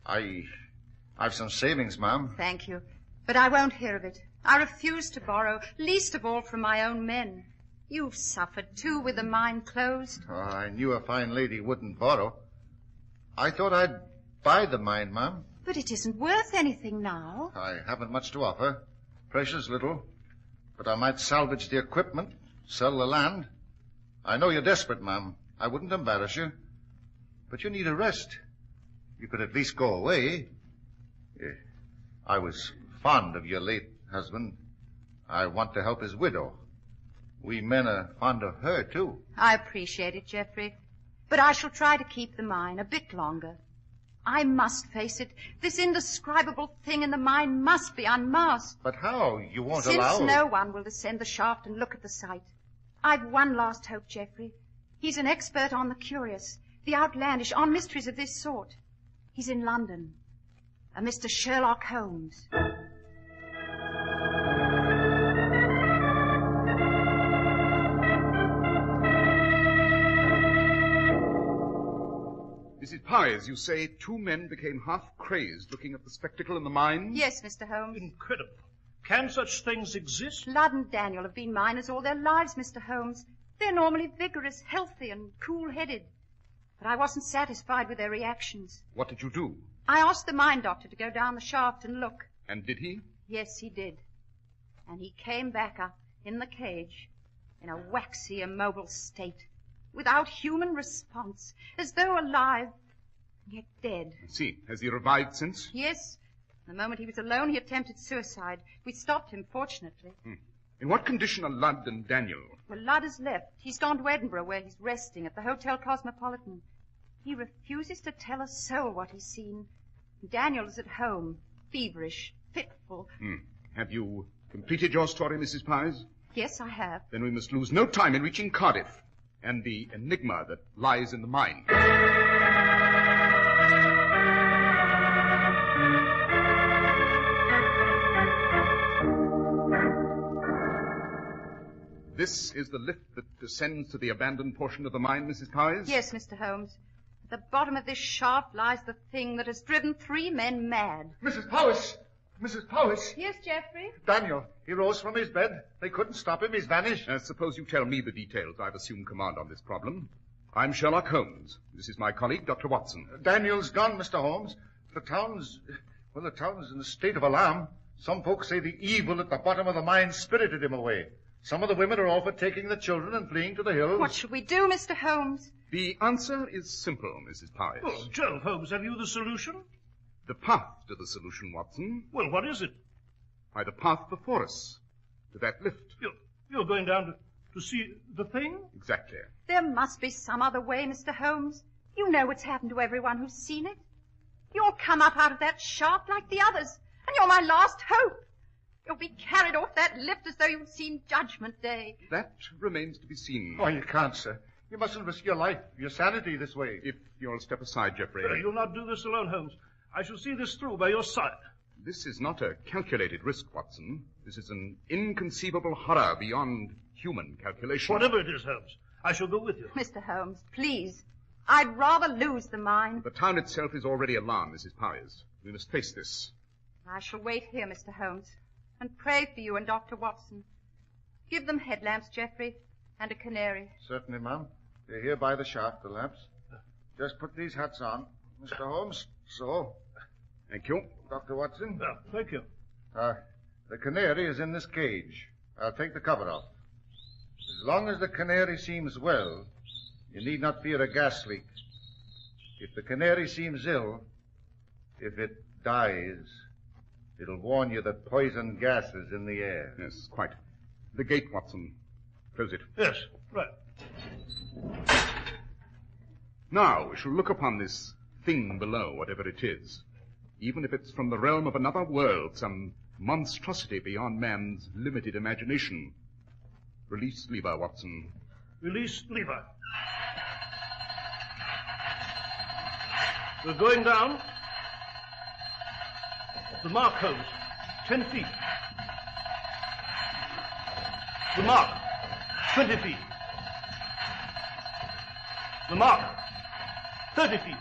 I've some savings, ma'am. Thank you. But I won't hear of it. I refuse to borrow, least of all from my own men. You've suffered, too, with the mine closed. Oh, I knew a fine lady wouldn't borrow. I thought I'd buy the mine, ma'am. But it isn't worth anything now. I haven't much to offer. Precious little. But I might salvage the equipment, sell the land. I know you're desperate, ma'am. I wouldn't embarrass you. But you need a rest. You could at least go away. I was fond of your late husband. I want to help his widow. We men are fond of her, too. I appreciate it, Geoffrey. But I shall try to keep the mine a bit longer. I must face it. This indescribable thing in the mine must be unmasked. But how? You won't Since allow... no one will descend the shaft and look at the site. I've one last hope, Geoffrey. He's an expert on the curious, the outlandish, on mysteries of this sort. He's in London. A Mr. Sherlock Holmes. Mrs. Powis, you say 2 men became half-crazed looking at the spectacle in the mine? Yes, Mr. Holmes. Incredible. Can such things exist? Lud and Daniel have been miners all their lives, Mr. Holmes. They're normally vigorous, healthy, and cool-headed. But I wasn't satisfied with their reactions. What did you do? I asked the mine doctor to go down the shaft and look. And did he? Yes, he did. And he came back up in the cage in a waxy, immobile state, without human response, as though alive, yet dead. I see. Has he revived since? Yes. The moment he was alone, he attempted suicide. We stopped him, fortunately. In what condition are Ludd and Daniel? Well, Ludd has left. He's gone to Edinburgh, where he's resting at the Hotel Cosmopolitan. He refuses to tell a soul what he's seen. Daniel is at home, feverish, fitful. Have you completed your story, Mrs. Powis? Yes, I have. Then we must lose no time in reaching Cardiff and the enigma that lies in the mine. This is the lift that descends to the abandoned portion of the mine, Mrs. Powis? Yes, Mr. Holmes. At the bottom of this shaft lies the thing that has driven 3 men mad. Mrs. Powis! Mrs. Powis! Yes, Geoffrey? Daniel, he rose from his bed. They couldn't stop him. He's vanished. Suppose you tell me the details. I've assumed command on this problem. I'm Sherlock Holmes. This is my colleague, Dr. Watson. Daniel's gone, Mr. Holmes. The town's in a state of alarm. Some folks say the evil at the bottom of the mine spirited him away. Some of the women are all for taking the children and fleeing to the hills. What should we do, Mr. Holmes? The answer is simple, Mrs. Powis. Oh, Joe Holmes, have you the solution? The path to the solution, Watson. Well, what is it? Why, the path before us. To that lift. You're going down to see the thing? Exactly. There must be some other way, Mr. Holmes. You know what's happened to everyone who's seen it. You'll come up out of that shaft like the others, and you're my last hope. You'll be carried off that lift as though you'd seen Judgment Day. That remains to be seen. Oh, you can't, sir. You mustn't risk your life, your sanity this way. If you'll step aside, Geoffrey. You'll not do this alone, Holmes. I shall see this through by your side. This is not a calculated risk, Watson. This is an inconceivable horror beyond human calculation. Whatever it is, Holmes, I shall go with you. Mr. Holmes, please. I'd rather lose the mine. The town itself is already alarmed, Mrs. Powers. We must face this. I shall wait here, Mr. Holmes, and pray for you and Dr. Watson. Give them headlamps, Geoffrey, and a canary. Certainly, ma'am. They're here by the shaft, the lamps. Just put these hats on, Mr. Holmes. So. Thank you. Dr. Watson. Thank you. The canary is in this cage. I'll take the cover off. As long as the canary seems well, you need not fear a gas leak. If the canary seems ill, if it dies, it'll warn you that poison gas is in the air. Yes, quite. The gate, Watson. Close it. Yes, right. Now, we shall look upon this thing below, whatever it is. Even if it's from the realm of another world, some monstrosity beyond man's limited imagination. Release lever, Watson. Release lever. We're going down. The mark, Holmes. 10 feet. The mark. 20 feet. The mark. 30 feet.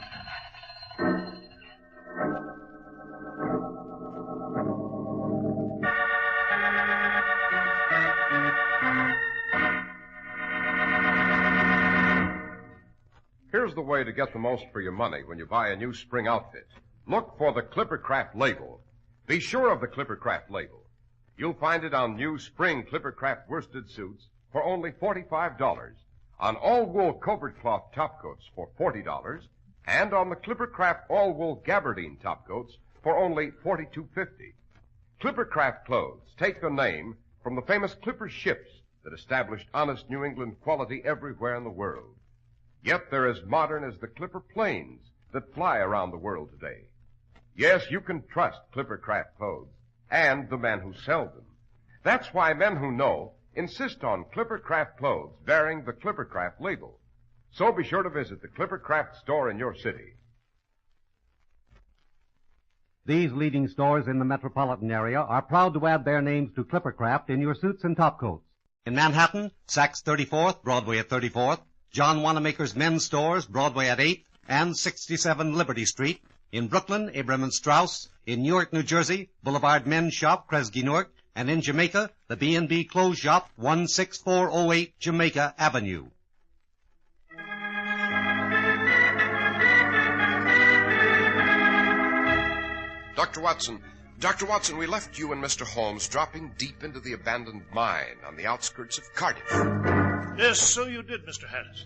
Here's the way to get the most for your money when you buy a new spring outfit. Look for the Clippercraft label. Be sure of the Clippercraft label. You'll find it on new spring Clippercraft worsted suits for only $45, on all-wool covert cloth topcoats for $40, and on the Clippercraft all-wool gabardine topcoats for only $42.50. Clippercraft clothes take their name from the famous Clipper ships that established honest New England quality everywhere in the world. Yet they're as modern as the Clipper planes that fly around the world today. Yes, you can trust Clippercraft clothes and the men who sell them. That's why men who know insist on Clippercraft clothes bearing the Clippercraft label. So be sure to visit the Clippercraft store in your city. These leading stores in the metropolitan area are proud to add their names to Clippercraft in your suits and topcoats. In Manhattan, Saks 34th, Broadway at 34th, John Wanamaker's men's stores, Broadway at 8th, and 67 Liberty Street. In Brooklyn, Abraham and Strauss. In Newark, New Jersey, Boulevard Men's Shop, Kresge Newark. And in Jamaica, the B&B Clothes Shop, 16408 Jamaica Avenue. Dr. Watson, we left you and Mr. Holmes dropping deep into the abandoned mine on the outskirts of Cardiff. Yes, so you did, Mr. Harris.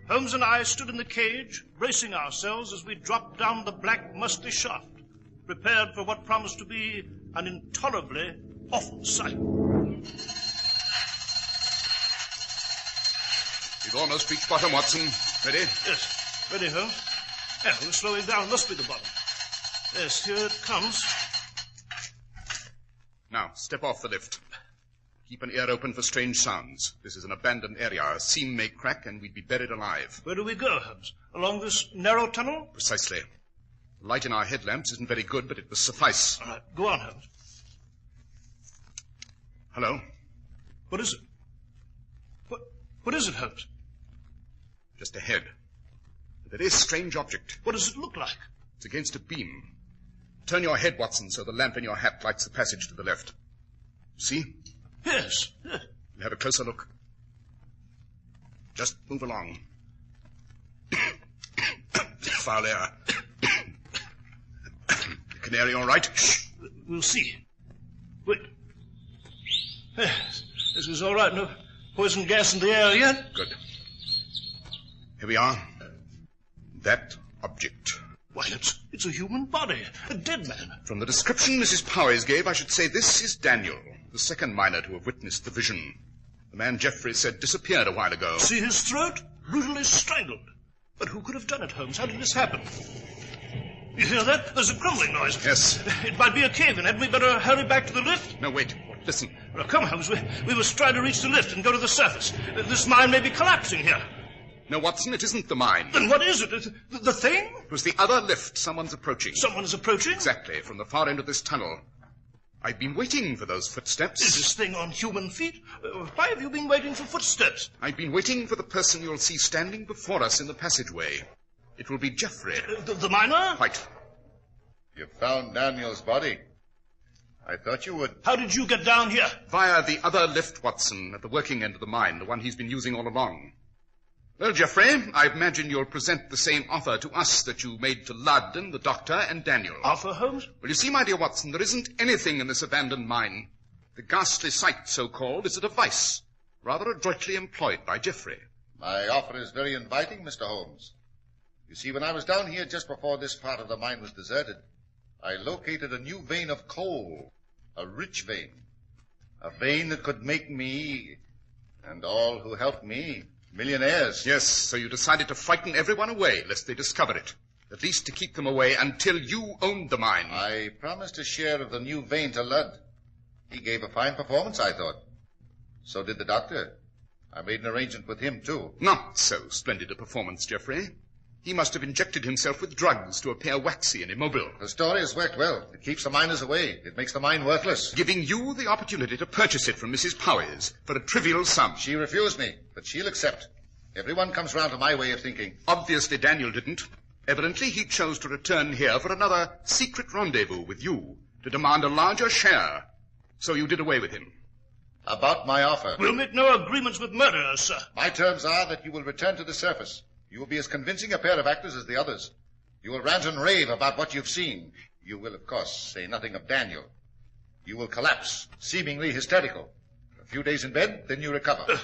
Holmes and I stood in the cage, bracing ourselves as we dropped down the black, musty shaft, prepared for what promised to be an intolerably awful sight. We've almost reached bottom, Watson. Ready? Yes, ready, Holmes. Yeah, we're slowing down. Must be the bottom. Yes, here it comes. Now, step off the lift. Keep an ear open for strange sounds. This is an abandoned area. A seam may crack and we'd be buried alive. Where do we go, Holmes? Along this narrow tunnel? Precisely. The light in our headlamps isn't very good, but it will suffice. All right, go on, Holmes. Hello? What is it? What is it, Holmes? Just ahead. A very strange object. What does it look like? It's against a beam. Turn your head, Watson, so the lamp in your hat lights the passage to the left. See? Yes. We'll have a closer look. Just move along. Foul air. The canary all right? Shh. We'll see. Wait. Yes, this is all right. No poison gas in the air yet. Good. Here we are. That object. Why, it's a human body. A dead man. From the description Mrs. Powers gave, I should say this is Daniel, the second miner to have witnessed the vision. The man Geoffrey said disappeared a while ago. See his throat? Brutally strangled. But who could have done it, Holmes? How did this happen? You hear that? There's a crumbling noise. Yes. It might be a cave-in. Hadn't we better hurry back to the lift? No, wait. Listen. Well, come, Holmes. We must try to reach the lift and go to the surface. This mine may be collapsing here. No, Watson, it isn't the mine. Then what is it? The thing? It was the other lift. Someone's approaching. Someone's approaching? Exactly, from the far end of this tunnel. I've been waiting for those footsteps. Is this thing on human feet? Why have you been waiting for footsteps? I've been waiting for the person you'll see standing before us in the passageway. It will be Geoffrey. The miner? Quite. You found Daniel's body. I thought you would. How did you get down here? Via the other lift, Watson, at the working end of the mine, the one he's been using all along. Well, Geoffrey, I imagine you'll present the same offer to us that you made to Ludd and the doctor and Daniel. Offer, Holmes? Well, you see, my dear Watson, there isn't anything in this abandoned mine. The ghastly sight, so-called, is a device, rather adroitly employed by Geoffrey. My offer is very inviting, Mr. Holmes. You see, when I was down here just before this part of the mine was deserted, I located a new vein of coal, a rich vein, a vein that could make me, and all who helped me, millionaires. Yes, so you decided to frighten everyone away, lest they discover it. At least to keep them away until you owned the mine. I promised a share of the new vein to Ludd. He gave a fine performance, I thought. So did the doctor. I made an arrangement with him, too. Not so splendid a performance, Geoffrey. He must have injected himself with drugs to appear waxy and immobile. The story has worked well. It keeps the miners away. It makes the mine worthless. Giving you the opportunity to purchase it from Mrs. Powys for a trivial sum. She refused me, but she'll accept. Everyone comes round to my way of thinking. Obviously, Daniel didn't. Evidently, he chose to return here for another secret rendezvous with you, to demand a larger share. So you did away with him. About my offer. We'll make no agreements with murderers, sir. My terms are that you will return to the surface. You will be as convincing a pair of actors as the others. You will rant and rave about what you've seen. You will, of course, say nothing of Daniel. You will collapse, seemingly hysterical. A few days in bed, then you recover.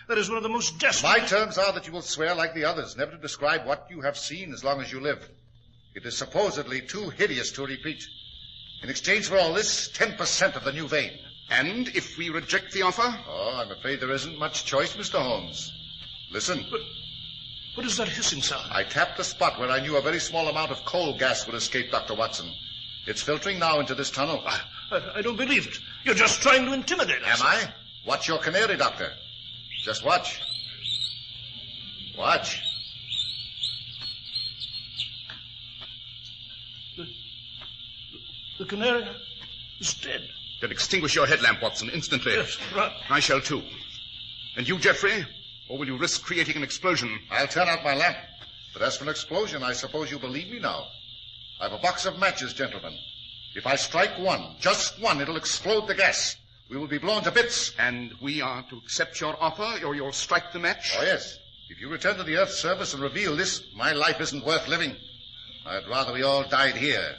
That is one of the most desperate... My terms are that you will swear like the others, never to describe what you have seen as long as you live. It is supposedly too hideous to repeat. In exchange for all this, 10% of the new vein. And if we reject the offer? Oh, I'm afraid there isn't much choice, Mr. Holmes. Listen. But what is that hissing sound? I tapped the spot where I knew a very small amount of coal gas would escape, Dr. Watson. It's filtering now into this tunnel. I don't believe it. You're just trying to intimidate us. Am I? Watch your canary, Doctor. Just watch. Watch. The canary is dead. Then extinguish your headlamp, Watson, instantly. Yes, right. I shall, too. And you, Geoffrey? Or will you risk creating an explosion? I'll turn out my lamp. But as for an explosion, I suppose you believe me now. I've a box of matches, gentlemen. If I strike one, just one, it'll explode the gas. We will be blown to bits. And we are to accept your offer, or you'll strike the match? Oh, yes. If you return to the Earth's surface and reveal this, my life isn't worth living. I'd rather we all died here.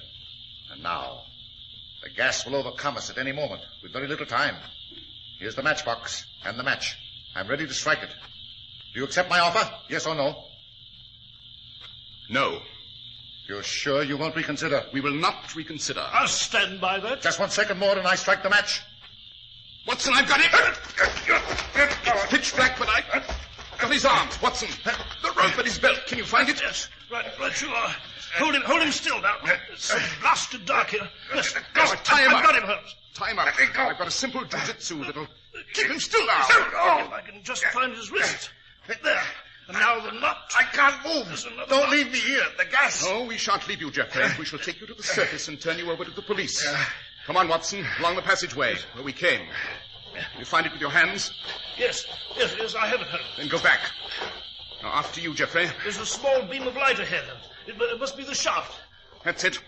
And now, the gas will overcome us at any moment, with very little time. Here's the matchbox and the match. I'm ready to strike it. Do you accept my offer? Yes or no? No. You're sure you won't reconsider? We will not reconsider. I'll stand by that. Just 1 second more and I strike the match. Watson, I've got it. It's pitch black, but I've got his arms. Watson, the rope at his belt. Can you find it? Yes, right you are. Hold him still now. It's so blasted dark here. Yes, tie him up. I've got him, Holmes. Tie him up. I've got a simple jujitsu that'll keep him still now. If I can just find his wrist. There. And now the knot. I can't move. Don't leave me here. The gas. No, we shan't leave you, Geoffrey. We shall take you to the surface and turn you over to the police. Come on, Watson, along the passageway where we came. You find it with your hands? Yes, I have it, Holmes. Then go back. Now, after you, Geoffrey. There's a small beam of light ahead. It must be the shaft. That's it.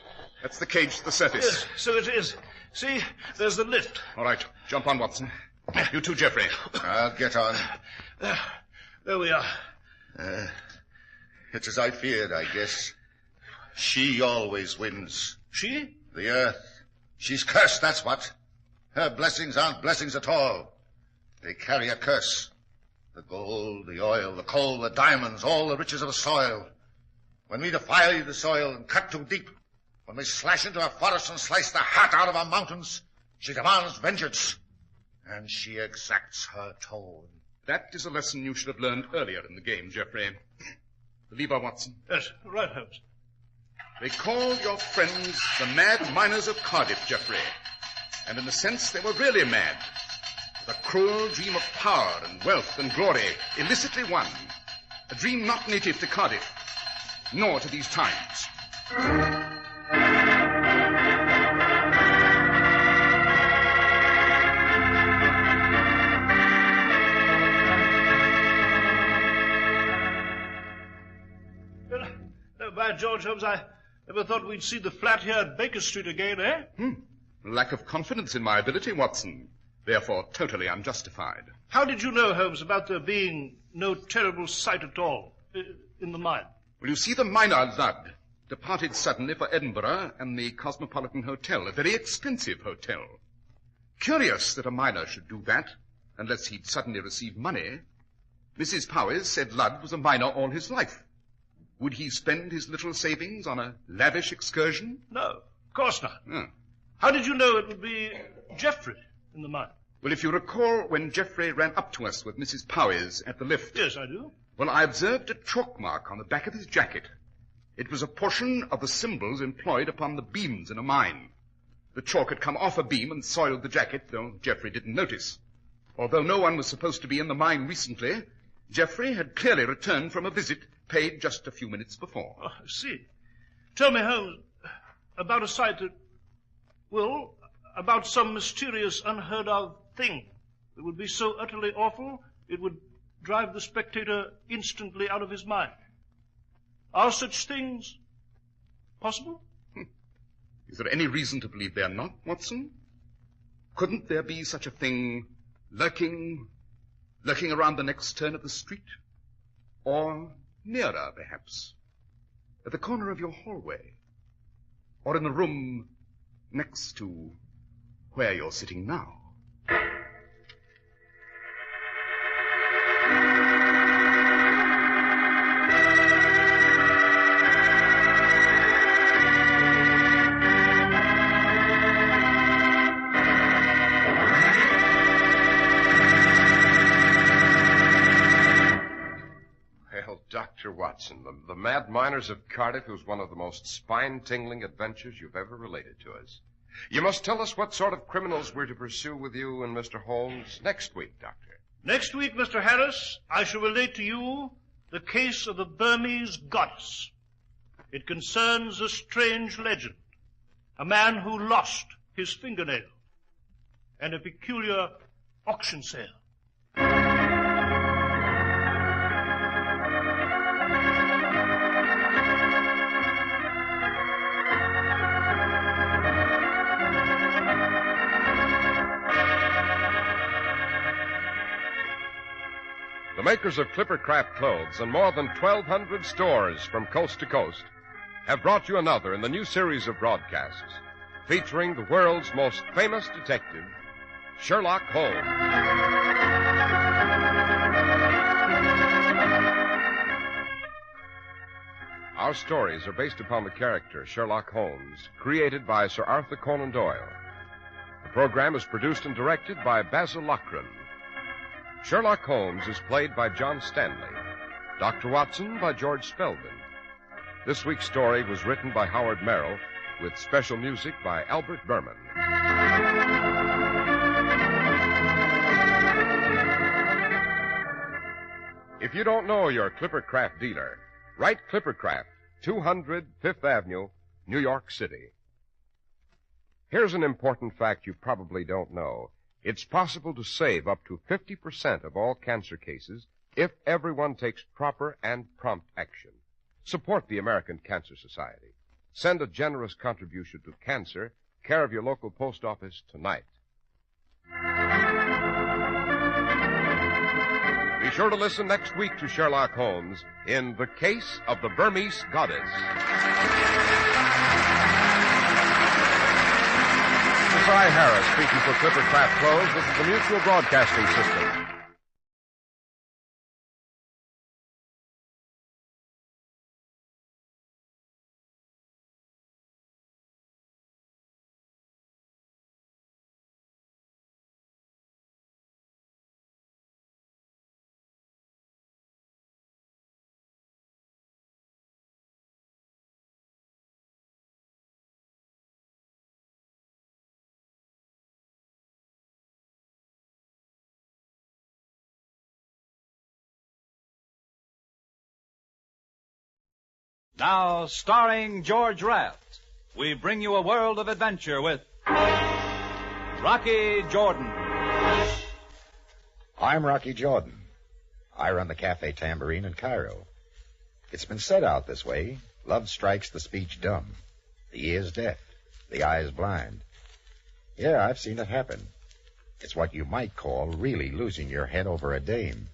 That's the cage to the surface. Yes, so it is. See, there's the lift. All right, jump on, Watson. You too, Geoffrey. I'll get on. There we are. It's as I feared, I guess. She always wins. She? The Earth. She's cursed, that's what. Her blessings aren't blessings at all. They carry a curse. The gold, the oil, the coal, the diamonds, all the riches of the soil. When we defy the soil and cut too deep, when we slash into our forests and slice the heart out of our mountains, she demands vengeance. And she exacts her toll. That is a lesson you should have learned earlier in the game, Geoffrey. The lever, Watson. Yes, right, Holmes. They called your friends the mad miners of Cardiff, Geoffrey. And in a sense, they were really mad. The cruel dream of power and wealth and glory, illicitly won. A dream not native to Cardiff, nor to these times. By George, Holmes, I never thought we'd see the flat here at Baker Street again, eh? Lack of confidence in my ability, Watson. Therefore, totally unjustified. How did you know, Holmes, about there being no terrible sight at all in the mine? Well, you see, the miner, Ludd, departed suddenly for Edinburgh and the Cosmopolitan Hotel, a very expensive hotel. Curious that a miner should do that, unless he'd suddenly received money. Mrs. Powers said Ludd was a miner all his life. Would he spend his little savings on a lavish excursion? No, of course not. How did you know it would be Geoffrey in the mine? Well, if you recall when Geoffrey ran up to us with Mrs. Powers at the lift. Yes, I do. Well, I observed a chalk mark on the back of his jacket. It was a portion of the symbols employed upon the beams in a mine. The chalk had come off a beam and soiled the jacket, though Geoffrey didn't notice. Although no one was supposed to be in the mine recently, Geoffrey had clearly returned from a visit paid just a few minutes before. Oh, I see. Tell me, Holmes, about a sight that... Well, about some mysterious, unheard-of thing that would be so utterly awful it would drive the spectator instantly out of his mind. Are such things possible? Is there any reason to believe they're not, Watson? Couldn't there be such a thing lurking around the next turn of the street? Or nearer, perhaps, at the corner of your hallway? Or in the room next to where you're sitting now? Dr. Watson, the Mad Miners of Cardiff was one of the most spine-tingling adventures you've ever related to us. You must tell us what sort of criminals we're to pursue with you and Mr. Holmes next week, Doctor. Next week, Mr. Harris, I shall relate to you the case of the Burmese goddess. It concerns a strange legend, a man who lost his fingernail, and a peculiar auction sale. The makers of Clippercraft clothes and more than 1,200 stores from coast to coast have brought you another in the new series of broadcasts featuring the world's most famous detective, Sherlock Holmes. Our stories are based upon the character Sherlock Holmes, created by Sir Arthur Conan Doyle. The program is produced and directed by Basil Lochran. Sherlock Holmes is played by John Stanley. Dr. Watson by George Spelman. This week's story was written by Howard Merrill with special music by Albert Berman. If you don't know your Clippercraft dealer, write Clippercraft, 200 Fifth Avenue, New York City. Here's an important fact you probably don't know. It's possible to save up to 50% of all cancer cases if everyone takes proper and prompt action. Support the American Cancer Society. Send a generous contribution to cancer, care of your local post office tonight. Be sure to listen next week to Sherlock Holmes in The Case of the Burmese Goddess. This is I, Harris, speaking for Clippercraft Clothes. This is the Mutual Broadcasting System. Now, starring George Raft, we bring you a world of adventure with Rocky Jordan. I'm Rocky Jordan. I run the Cafe Tambourine in Cairo. It's been set out this way, Love strikes the speech dumb, the ears deaf, the eyes blind. Yeah, I've seen it happen. It's what you might call really losing your head over a dame.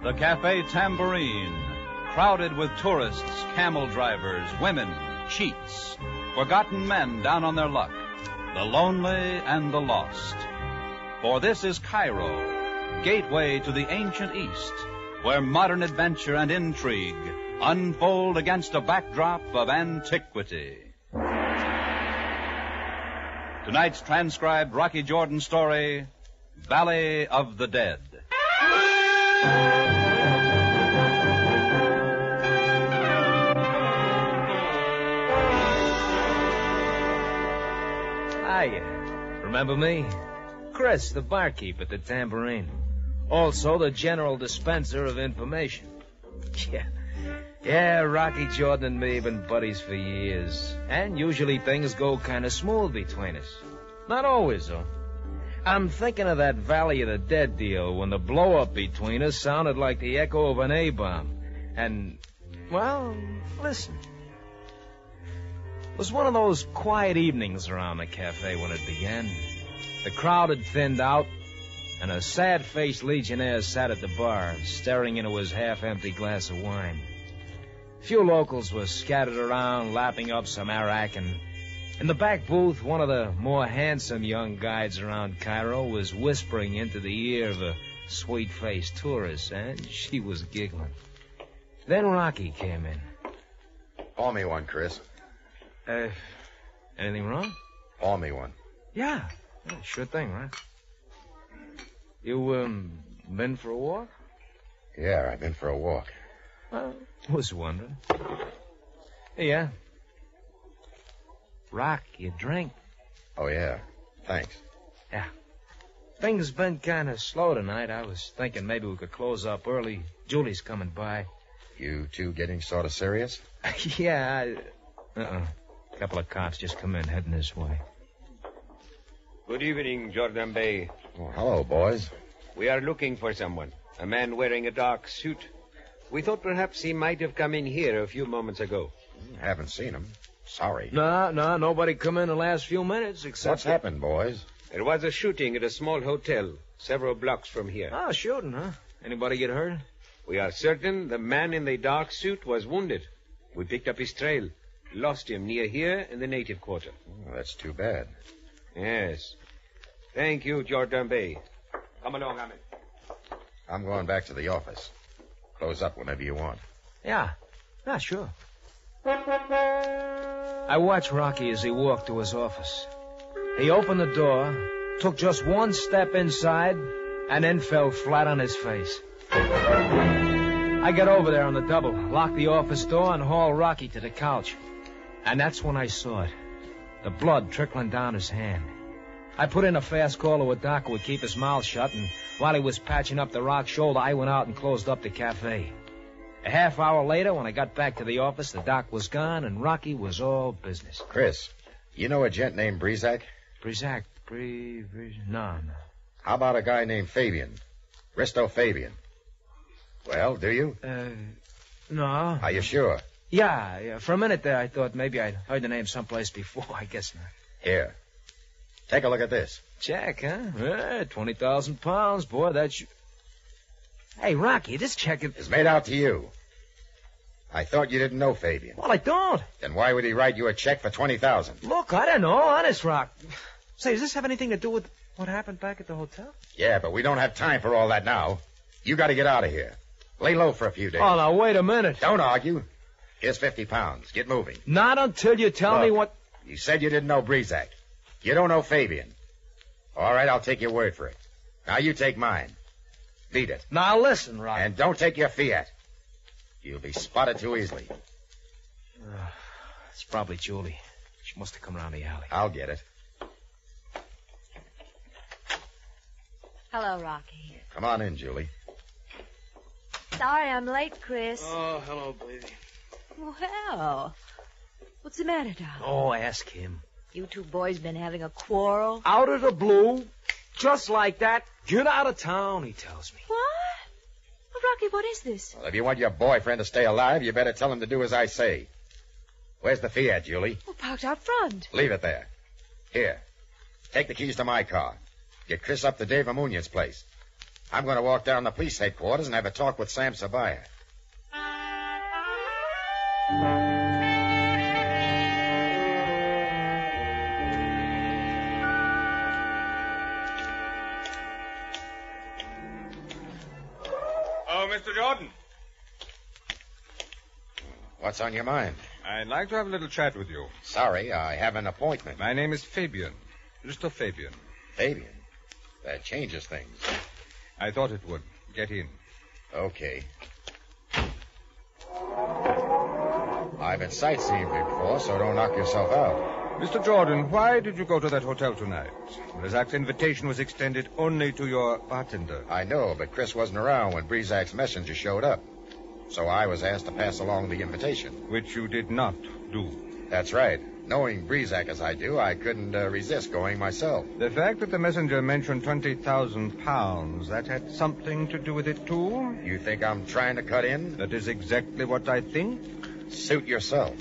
The Cafe Tambourine, crowded with tourists, camel drivers, women, cheats, forgotten men down on their luck, the lonely and the lost. For this is Cairo, gateway to the ancient East, where modern adventure and intrigue unfold against a backdrop of antiquity. Tonight's transcribed Rocky Jordan story, Valley of the Dead. Hiya. Remember me? Chris, the barkeep at the Tambourine. Also the general dispenser of information. Yeah, Rocky Jordan and me have been buddies for years. And usually things go kind of smooth between us. Not always, though. I'm thinking of that Valley of the Dead deal when the blow-up between us sounded like the echo of an A-bomb. And, well, listen. It was one of those quiet evenings around the cafe when it began. The crowd had thinned out, and a sad-faced legionnaire sat at the bar, staring into his half-empty glass of wine. A few locals were scattered around, lapping up some arak, and in the back booth, one of the more handsome young guides around Cairo was whispering into the ear of a sweet-faced tourist, and she was giggling. Then Rocky came in. Pour me one, Chris. Anything wrong? Pour me one. Yeah, sure thing, right? You, been for a walk? Yeah, I've been for a walk. Well, was wondering. Yeah. Rock, you drink? Oh, yeah. Thanks. Yeah. Things been kind of slow tonight. I was thinking maybe we could close up early. Julie's coming by. You two getting sort of serious? Yeah, A couple of cops just come in, heading this way. Good evening, Jordan Bay. Oh, hello, boys. We are looking for someone. A man wearing a dark suit. We thought perhaps he might have come in here a few moments ago. Haven't seen him. Sorry. No, nobody come in the last few minutes except... What's happened, boys? There was a shooting at a small hotel several blocks from here. Oh, shooting, huh? Anybody get hurt? We are certain the man in the dark suit was wounded. We picked up his trail. Lost him near here in the native quarter. Oh, that's too bad. Yes. Thank you, Jordan Bay. Come along, Ahmed. I'm going back to the office. Close up whenever you want. Yeah, sure. I watched Rocky as he walked to his office. He opened the door, took just one step inside, and then fell flat on his face. I got over there on the double, locked the office door, and hauled Rocky to the couch. And that's when I saw it. The blood trickling down his hand. I put in a fast call to a doc who would keep his mouth shut, and while he was patching up the rock shoulder, I went out and closed up the cafe. A half hour later, when I got back to the office, the doc was gone, and Rocky was all business. Chris, you know a gent named Breezak? Breezak? No. How about a guy named Fabian? Risto Fabian. Well, do you? No. Are you sure? Yeah. For a minute there, I thought maybe I'd heard the name someplace before. I guess not. Here. Take a look at this. Check, huh? Yeah, 20,000 pounds, boy. That's... Hey, Rocky, this check is made out to you. I thought you didn't know Fabian. Well, I don't. Then why would he write you a check for 20,000? Look, I don't know. Honest, Rock. Say, does this have anything to do with what happened back at the hotel? Yeah, but we don't have time for all that now. You got to get out of here. Lay low for a few days. Oh, now, wait a minute. Don't argue. Here's 50 pounds. Get moving. Not until you tell me what... You said you didn't know Breezak. You don't know Fabian. All right, I'll take your word for it. Now you take mine. Beat it. Now listen, Rock. And don't take your fiat. You'll be spotted too easily. It's probably Julie. She must have come around the alley. I'll get it. Hello, Rocky. Come on in, Julie. Sorry I'm late, Chris. Oh, hello, baby. Well, What's the matter, Doc? Oh, ask him. You two boys been having a quarrel? Out of the blue, just like that. Get out of town, he tells me. What? Well, Rocky, what is this? Well, if you want your boyfriend to stay alive, you better tell him to do as I say. Where's the Fiat, Julie? Well, parked out front. Leave it there. Here. Take the keys to my car. Get Chris up to Dave Amunion's place. I'm going to walk down to police headquarters and have a talk with Sam Sabaya. Oh, Mr. Jordan. What's on your mind? I'd like to have a little chat with you. Sorry, I have an appointment. My name is Fabian. Mr. Fabian. Fabian? That changes things. I thought it would. Get in. Okay. I've been sightseeing before, so don't knock yourself out. Mr. Jordan, why did you go to that hotel tonight? Brizak's invitation was extended only to your bartender. I know, but Chris wasn't around when Brizak's messenger showed up. So I was asked to pass along the invitation. Which you did not do. That's right. Knowing Brizak as I do, I couldn't resist going myself. The fact that the messenger mentioned 20,000 pounds, that had something to do with it, too? You think I'm trying to cut in? That is exactly what I think. Suit yourself.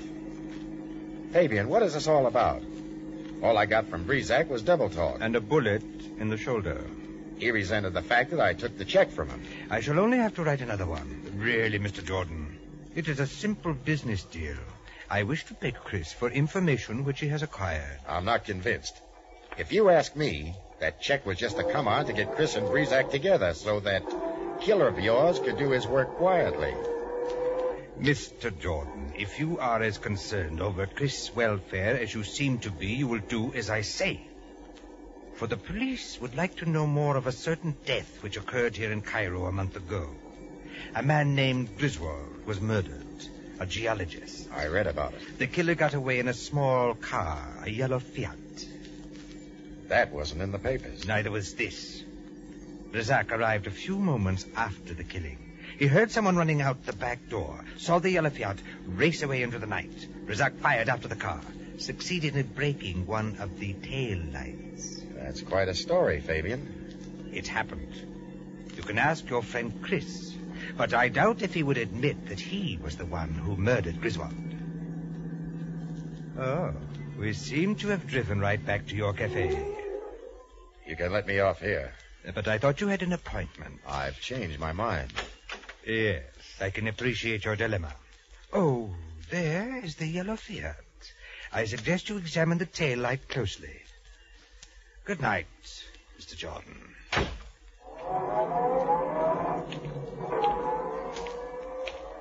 Fabian, what is this all about? All I got from Brizak was double talk. And a bullet in the shoulder. He resented the fact that I took the check from him. I shall only have to write another one. Really, Mr. Jordan. It is a simple business deal. I wish to pay Chris for information which he has acquired. I'm not convinced. If you ask me, that check was just a come-on to get Chris and Brizak together so that killer of yours could do his work quietly. Mr. Jordan, if you are as concerned over Chris' welfare as you seem to be, you will do as I say. For the police would like to know more of a certain death which occurred here in Cairo a month ago. A man named Griswold was murdered, a geologist. I read about it. The killer got away in a small car, a yellow Fiat. That wasn't in the papers. Neither was this. Brizak arrived a few moments after the killing. He heard someone running out the back door, saw the yellow Fiat race away into the night. Brizak fired after the car, succeeded in breaking one of the tail lights. That's quite a story, Fabian. It happened. You can ask your friend Chris. But I doubt if he would admit that he was the one who murdered Griswold. Oh, we seem to have driven right back to your cafe. You can let me off here. But I thought you had an appointment. I've changed my mind. Yes, I can appreciate your dilemma. Oh, there is the yellow Fiat. I suggest you examine the tail light closely. Good night, Mr. Jordan.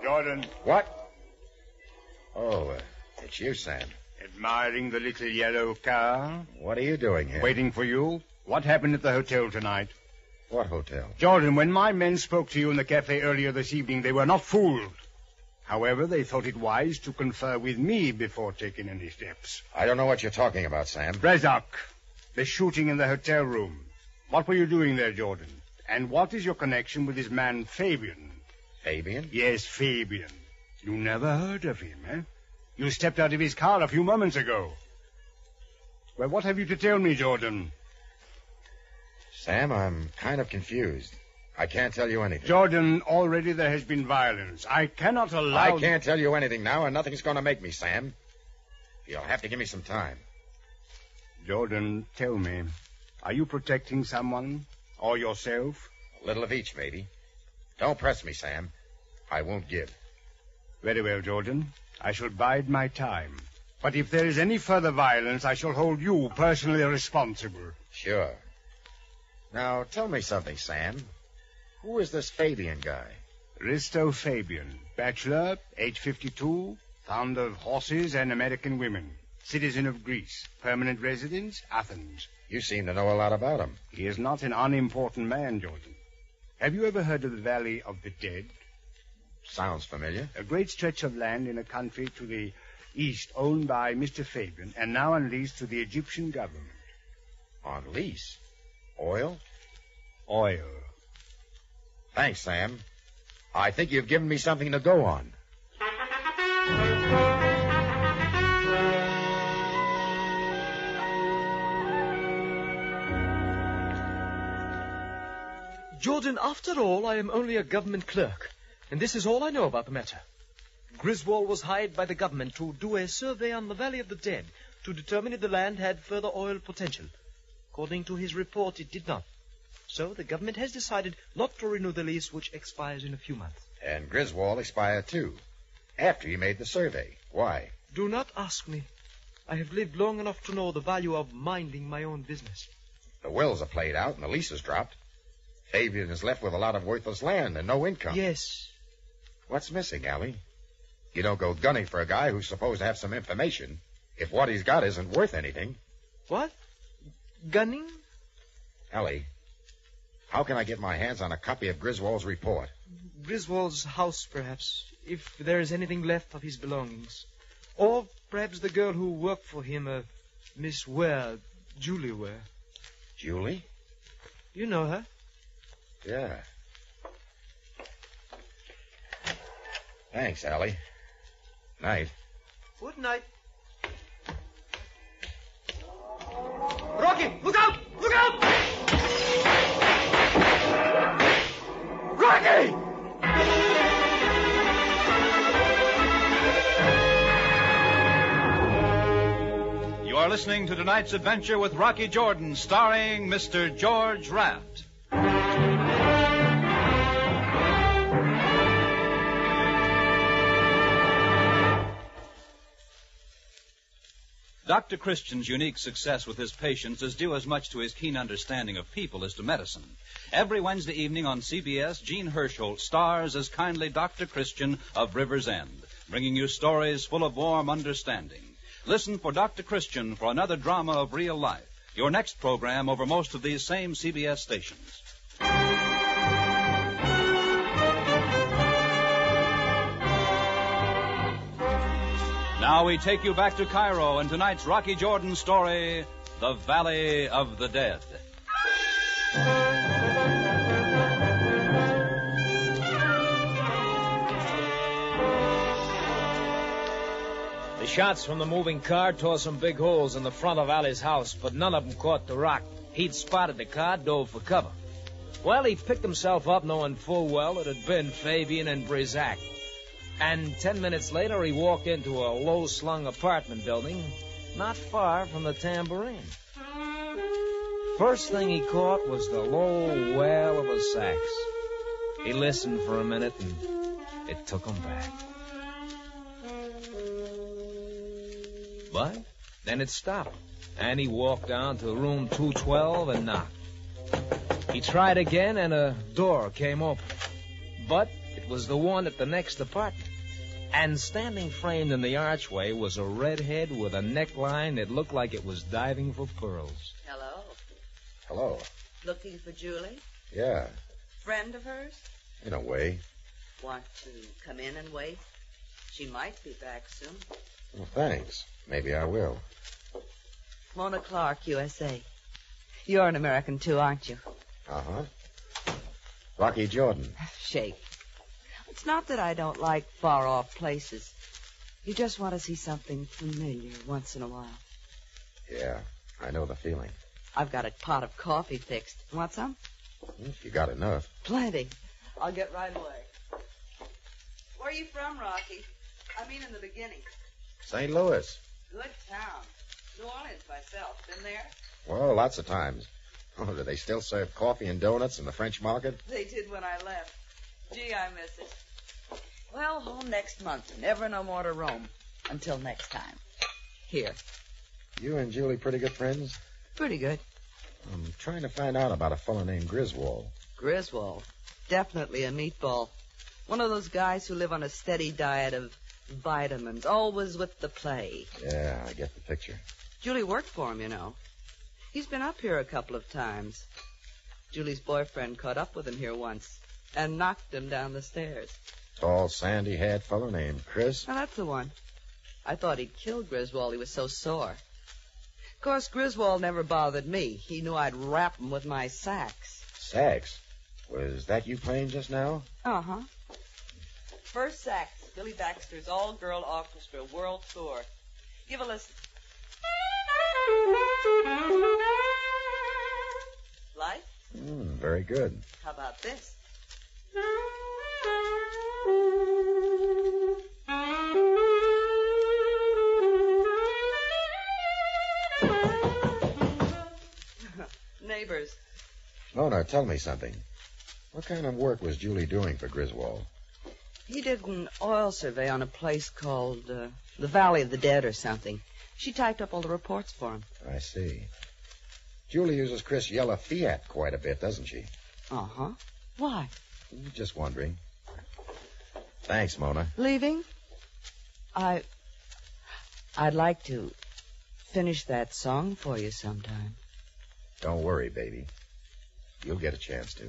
Jordan. What? Oh, it's you, Sam. Admiring the little yellow car? What are you doing here? Waiting for you. What happened at the hotel tonight? What hotel? Jordan, when my men spoke to you in the cafe earlier this evening, they were not fooled. However, they thought it wise to confer with me before taking any steps. I don't know what you're talking about, Sam. Brizak, the shooting in the hotel room. What were you doing there, Jordan? And what is your connection with this man, Fabian? Fabian? Yes, Fabian. You never heard of him, eh? You stepped out of his car a few moments ago. Well, what have you to tell me, Jordan? Sam, I'm kind of confused. I can't tell you anything. Jordan, already there has been violence. I cannot allow... I can't tell you anything now, and nothing's going to make me, Sam. You'll have to give me some time. Jordan, tell me, are you protecting someone or yourself? A little of each, maybe. Don't press me, Sam. I won't give. Very well, Jordan. I shall bide my time. But if there is any further violence, I shall hold you personally responsible. Sure. Now, tell me something, Sam. Who is this Fabian guy? Risto Fabian, bachelor, age 52, fond of horses and American women, citizen of Greece, permanent residence, Athens. You seem to know a lot about him. He is not an unimportant man, Jordan. Have you ever heard of the Valley of the Dead? Sounds familiar. A great stretch of land in a country to the east owned by Mr. Fabian and now on lease to the Egyptian government. On lease? Oil? Oil. Thanks, Sam. I think you've given me something to go on. Jordan, after all, I am only a government clerk, and this is all I know about the matter. Griswold was hired by the government to do a survey on the Valley of the Dead to determine if the land had further oil potential. According to his report, it did not. So the government has decided not to renew the lease, which expires in a few months. And Griswold expired, too, after he made the survey. Why? Do not ask me. I have lived long enough to know the value of minding my own business. The wills are played out and the lease is dropped. Fabian is left with a lot of worthless land and no income. Yes. What's missing, Allie? You don't go gunning for a guy who's supposed to have some information if what he's got isn't worth anything. What? Gunning? Allie, how can I get my hands on a copy of Griswold's report? Griswold's house, perhaps, if there is anything left of his belongings. Or perhaps the girl who worked for him, Miss Ware, Julie Ware. Julie? You know her? Yeah. Thanks, Allie. Night. Good night. Rocky, look out! Look out! Rocky! You are listening to tonight's adventure with Rocky Jordan, starring Mr. George Raft. Dr. Christian's unique success with his patients is due as much to his keen understanding of people as to medicine. Every Wednesday evening on CBS, Gene Herschel stars as kindly Dr. Christian of River's End, bringing you stories full of warm understanding. Listen for Dr. Christian for another drama of real life, your next program over most of these same CBS stations. Now we take you back to Cairo in tonight's Rocky Jordan story, The Valley of the Dead. The shots from the moving car tore some big holes in the front of Ali's house, but none of them caught the rock. He'd spotted the car, dove for cover. Well, he picked himself up knowing full well it had been Fabian and Brizac. And 10 minutes later, he walked into a low-slung apartment building not far from the tambourine. First thing he caught was the low wail of a sax. He listened for a minute, and it took him back. But then it stopped, and he walked down to room 212 and knocked. He tried again, and a door came open. But it was the one at the next apartment. And standing framed in the archway was a redhead with a neckline that looked like it was diving for pearls. Hello. Hello. Looking for Julie? Yeah, Friend of hers? in a way. Want to come in and wait? She might be back soon. Well, thanks. Maybe I will. Mona Clark, USA. You're an American, too, aren't you? Uh-huh. Rocky Jordan. Shake. It's not that I don't like far-off places. You just want to see something familiar once in a while. Yeah, I know the feeling. I've got a pot of coffee fixed. Want some? If you got enough. Plenty. I'll get right away. Where are you from, Rocky? I mean in the beginning. St. Louis. Good town. New Orleans myself. Been there? Well, lots of times. Oh, do they still serve coffee and donuts in the French market? They did when I left. Gee, I miss it. Well, home next month. Never no more to roam. Until next time. Here. You and Julie pretty good friends? Pretty good. I'm trying to find out about a fellow named Griswold. Griswold. Definitely a meatball. One of those guys who live on a steady diet of vitamins, always with the play. Yeah, I get the picture. Julie worked for him, you know. He's been up here a couple of times. Julie's boyfriend caught up with him here once and knocked him down the stairs. Tall, sandy-haired fellow named Chris. Now, that's the one. I thought he'd killed Griswold. He was so sore. Of course, Griswold never bothered me. He knew I'd rap him with my sax. Sax? Was that you playing just now? Uh-huh. First sax, Billy Baxter's all-girl orchestra world tour. Give a listen. Light? Very good. How about this? Neighbors. Mona, tell me something. What kind of work was Julie doing for Griswold? He did an oil survey on a place called the Valley of the Dead or something. She typed up all the reports for him. I see. Julie uses Chris' yellow Fiat quite a bit, doesn't she? Uh-huh. Why? Just wondering. Thanks, Mona. Leaving? I'd like to finish that song for you sometime. Don't worry, baby. You'll get a chance to.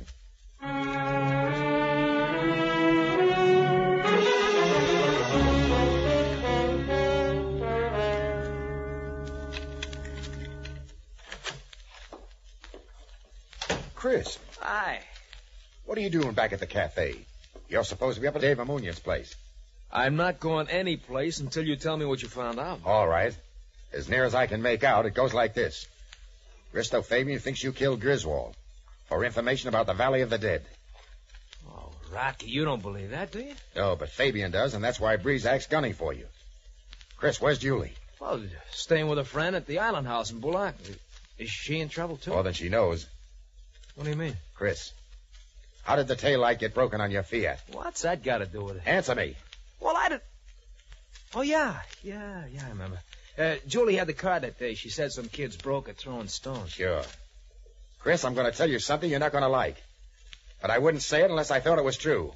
Chris. Hi. What are you doing back at the cafe? You're supposed to be up at Dave Amunion's place. I'm not going any place until you tell me what you found out. All right. As near as I can make out, it goes like this. Risto Fabian thinks you killed Griswold for information about the Valley of the Dead. Oh, Rocky, you don't believe that, do you? No, but Fabian does, and that's why Breezak's gunning for you. Chris, where's Julie? Well, staying with a friend at the Island House in Bullock. Is she in trouble, too? More than she knows. What do you mean? Chris, how did the taillight get broken on your Fiat? What's that got to do with it? Answer me. Well, I didn't... Oh, yeah, I remember. Julie had the car that day. She said some kids broke it throwing stones. Sure. Chris, I'm going to tell you something you're not going to like. But I wouldn't say it unless I thought it was true.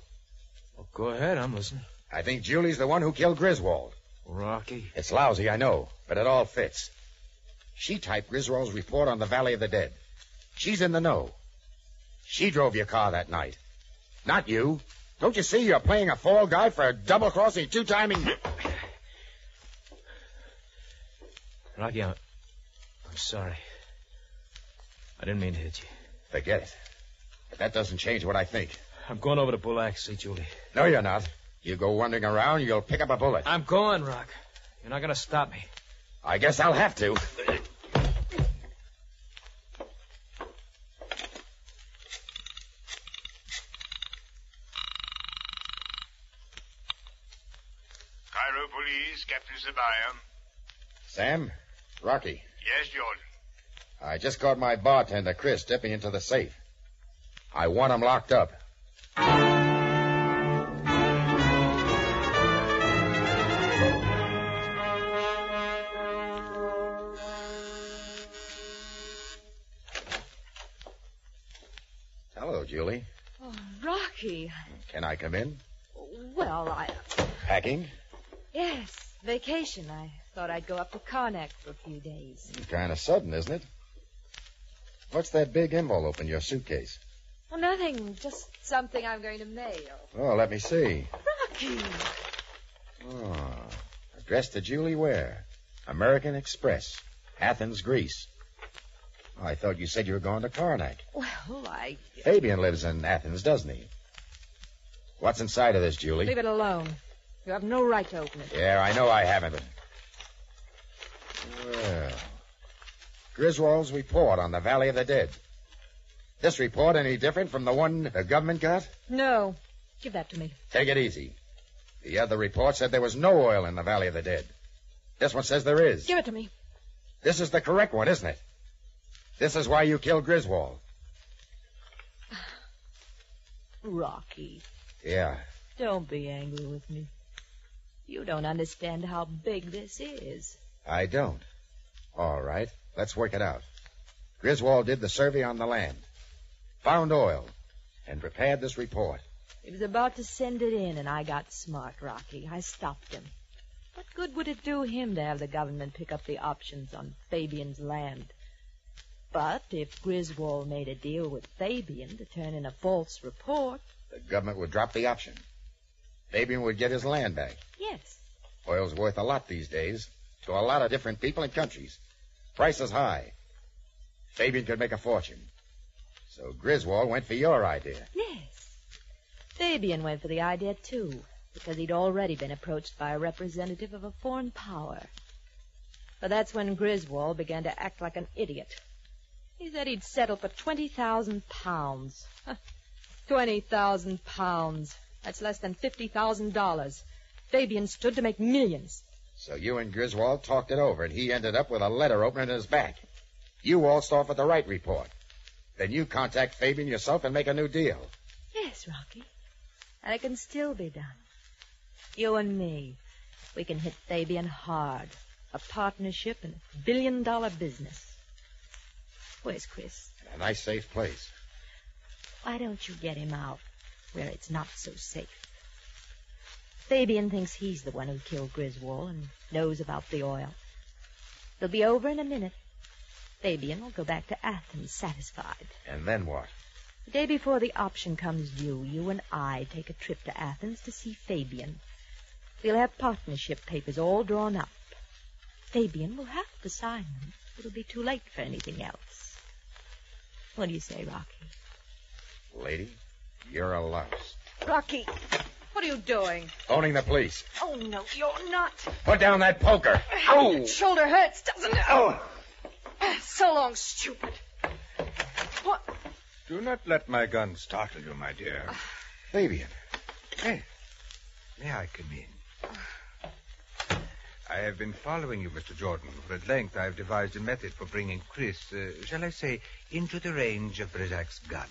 Well, go ahead. I'm listening. I think Julie's the one who killed Griswold. Rocky. It's lousy, I know, but it all fits. She typed Griswold's report on the Valley of the Dead. She's in the know. She drove your car that night. Not you. Don't you see you're playing a fall guy for a double-crossing, two-timing... Rocky, I'm sorry. I didn't mean to hit you. Forget it. But that doesn't change what I think. I'm going over to Bullock to see Julie. No, you're not. You go wandering around, you'll pick up a bullet. I'm going, Rock. You're not going to stop me. I guess I'll have to. Cairo Police, Captain Sabaya. Sam? Rocky. Yes, Jordan. I just caught my bartender, Chris, dipping into the safe. I want him locked up. Hello, Julie. Oh, Rocky. Can I come in? Well, Packing? Yes, vacation. I thought I'd go up to Karnak for a few days. Kind of sudden, isn't it? What's that big envelope in your suitcase? Well, nothing. Just something I'm going to mail. Oh, let me see. Rocky! Oh, addressed to Julie Ware. American Express. Athens, Greece. Oh, I thought you said you were going to Karnak. Well, Fabian lives in Athens, doesn't he? What's inside of this, Julie? Leave it alone. You have no right to open it. Yeah, I know I haven't. Well, Griswold's report on the Valley of the Dead. This report any different from the one the government got? No. Give that to me. Take it easy. The other report said there was no oil in the Valley of the Dead. This one says there is. Give it to me. This is the correct one, isn't it? This is why you killed Griswold. Rocky. Yeah. Don't be angry with me. You don't understand how big this is. I don't. All right. Let's work it out. Griswold did the survey on the land, found oil, and prepared this report. He was about to send it in, and I got smart, Rocky. I stopped him. What good would it do him to have the government pick up the options on Fabian's land? But if Griswold made a deal with Fabian to turn in a false report... The government would drop the option. Fabian would get his land back. Yes. Oil's worth a lot these days to a lot of different people and countries. Price is high. Fabian could make a fortune. So Griswold went for your idea. Yes. Fabian went for the idea, too, because he'd already been approached by a representative of a foreign power. But that's when Griswold began to act like an idiot. He said he'd settle for 20,000 pounds. 20,000 pounds. That's less than $50,000. Fabian stood to make millions. So you and Griswold talked it over, and he ended up with a letter opener in his back. You all start with the right report. Then you contact Fabian yourself and make a new deal. Yes, Rocky. And it can still be done. You and me, we can hit Fabian hard. A partnership in a billion-dollar business. Where's Chris? A nice, safe place. Why don't you get him out where it's not so safe? Fabian thinks he's the one who killed Griswold and knows about the oil. They'll be over in a minute. Fabian will go back to Athens satisfied. And then what? The day before the option comes due, you and I take a trip to Athens to see Fabian. We'll have partnership papers all drawn up. Fabian will have to sign them. It'll be too late for anything else. What do you say, Rocky? Lady, you're a louse. Rocky, what are you doing? Phoning the police. Oh, no, you're not. Put down that poker. Ow! Shoulder hurts, doesn't it? Oh! So long, stupid. What? Do not let my gun startle you, my dear. Fabian. Hey, may I come in? I have been following you, Mr. Jordan, for at length I have devised a method for bringing Chris, shall I say, into the range of Brizak's gun.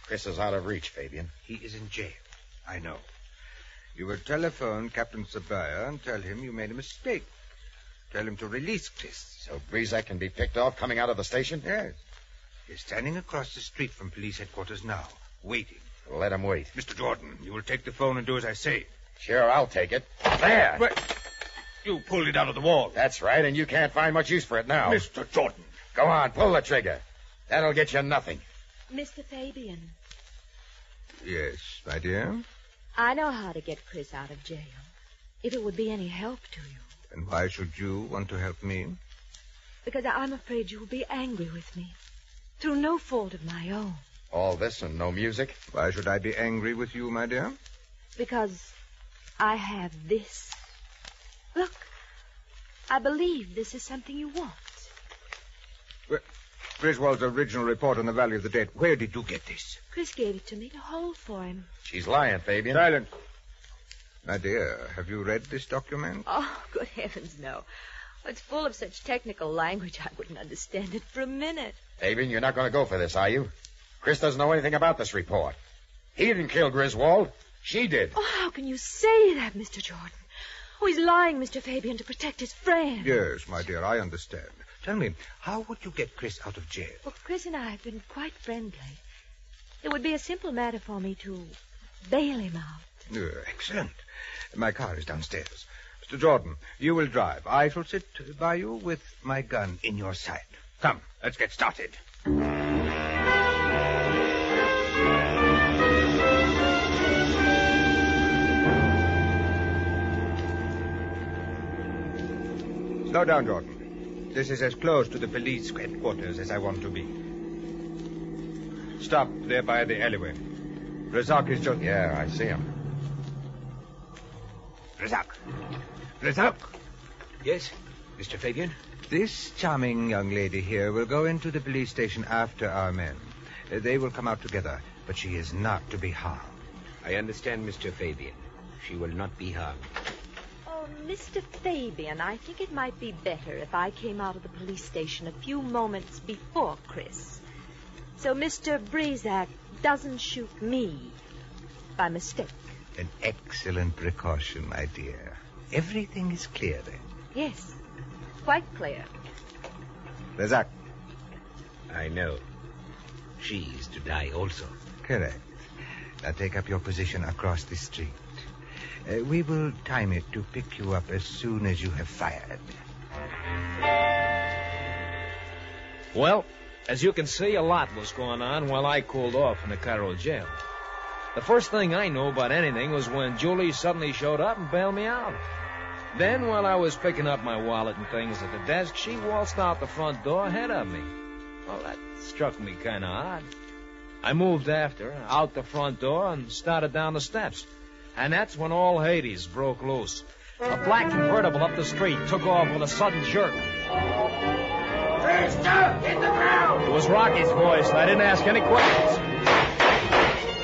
Chris is out of reach, Fabian. He is in jail. I know. You will telephone Captain Sabaya and tell him you made a mistake. Tell him to release Chris. So Brizak can be picked off coming out of the station? Yes. He's standing across the street from police headquarters now, waiting. Let him wait. Mr. Jordan, you will take the phone and do as I say. Sure, I'll take it. There! But you pulled it out of the wall. That's right, and you can't find much use for it now. Mr. Jordan. Go on, pull the trigger. That'll get you nothing. Mr. Fabian, Yes, my dear. I know how to get Chris out of jail. If it would be any help to you. And why should you want to help me? Because I'm afraid you'll be angry with me. Through no fault of my own. All this and no music? Why should I be angry with you, my dear? Because I have this. Look, I believe this is something you want. Griswold's original report on the Valley of the Dead. Where did you get this? Chris gave it to me to hold for him. She's lying, Fabian. Silence. My dear, have you read this document? Oh, good heavens, no. It's full of such technical language I wouldn't understand it for a minute. Fabian, you're not going to go for this, are you? Chris doesn't know anything about this report. He didn't kill Griswold. She did. Oh, how can you say that, Mr. Jordan? Oh, he's lying, Mr. Fabian, to protect his friend. Yes, my dear, I understand. Tell me, how would you get Chris out of jail? Well, Chris and I have been quite friendly. It would be a simple matter for me to bail him out. Excellent. My car is downstairs. Mr. Jordan, you will drive. I shall sit by you with my gun in your side. Come, let's get started. Slow down, Jordan. This is as close to the police headquarters as I want to be. Stop there by the alleyway. Brizak is just... Yeah, I see him. Brizak. Brizak. Yes, Mr. Fabian? This charming young lady here will go into the police station after our men. They will come out together, but she is not to be harmed. I understand, Mr. Fabian. She will not be harmed. Oh, Mr. Fabian, I think it might be better if I came out of the police station a few moments before Chris. So Mr. Brizak doesn't shoot me by mistake. An excellent precaution, my dear. Everything is clear then. Yes, quite clear. Brizak. I know. She is to die also. Correct. Now take up your position across the street. We will time it to pick you up as soon as you have fired. Well, as you can see, a lot was going on while I cooled off in the Cairo jail. The first thing I knew about anything was when Julie suddenly showed up and bailed me out. Then, while I was picking up my wallet and things at the desk, she waltzed out the front door ahead of me. Well, that struck me kind of odd. I moved after her, out the front door, and started down the steps. And that's when all Hades broke loose. A black convertible up the street took off with a sudden jerk. Hey! Mister, hit the ground! It was Rocky's voice, and I didn't ask any questions.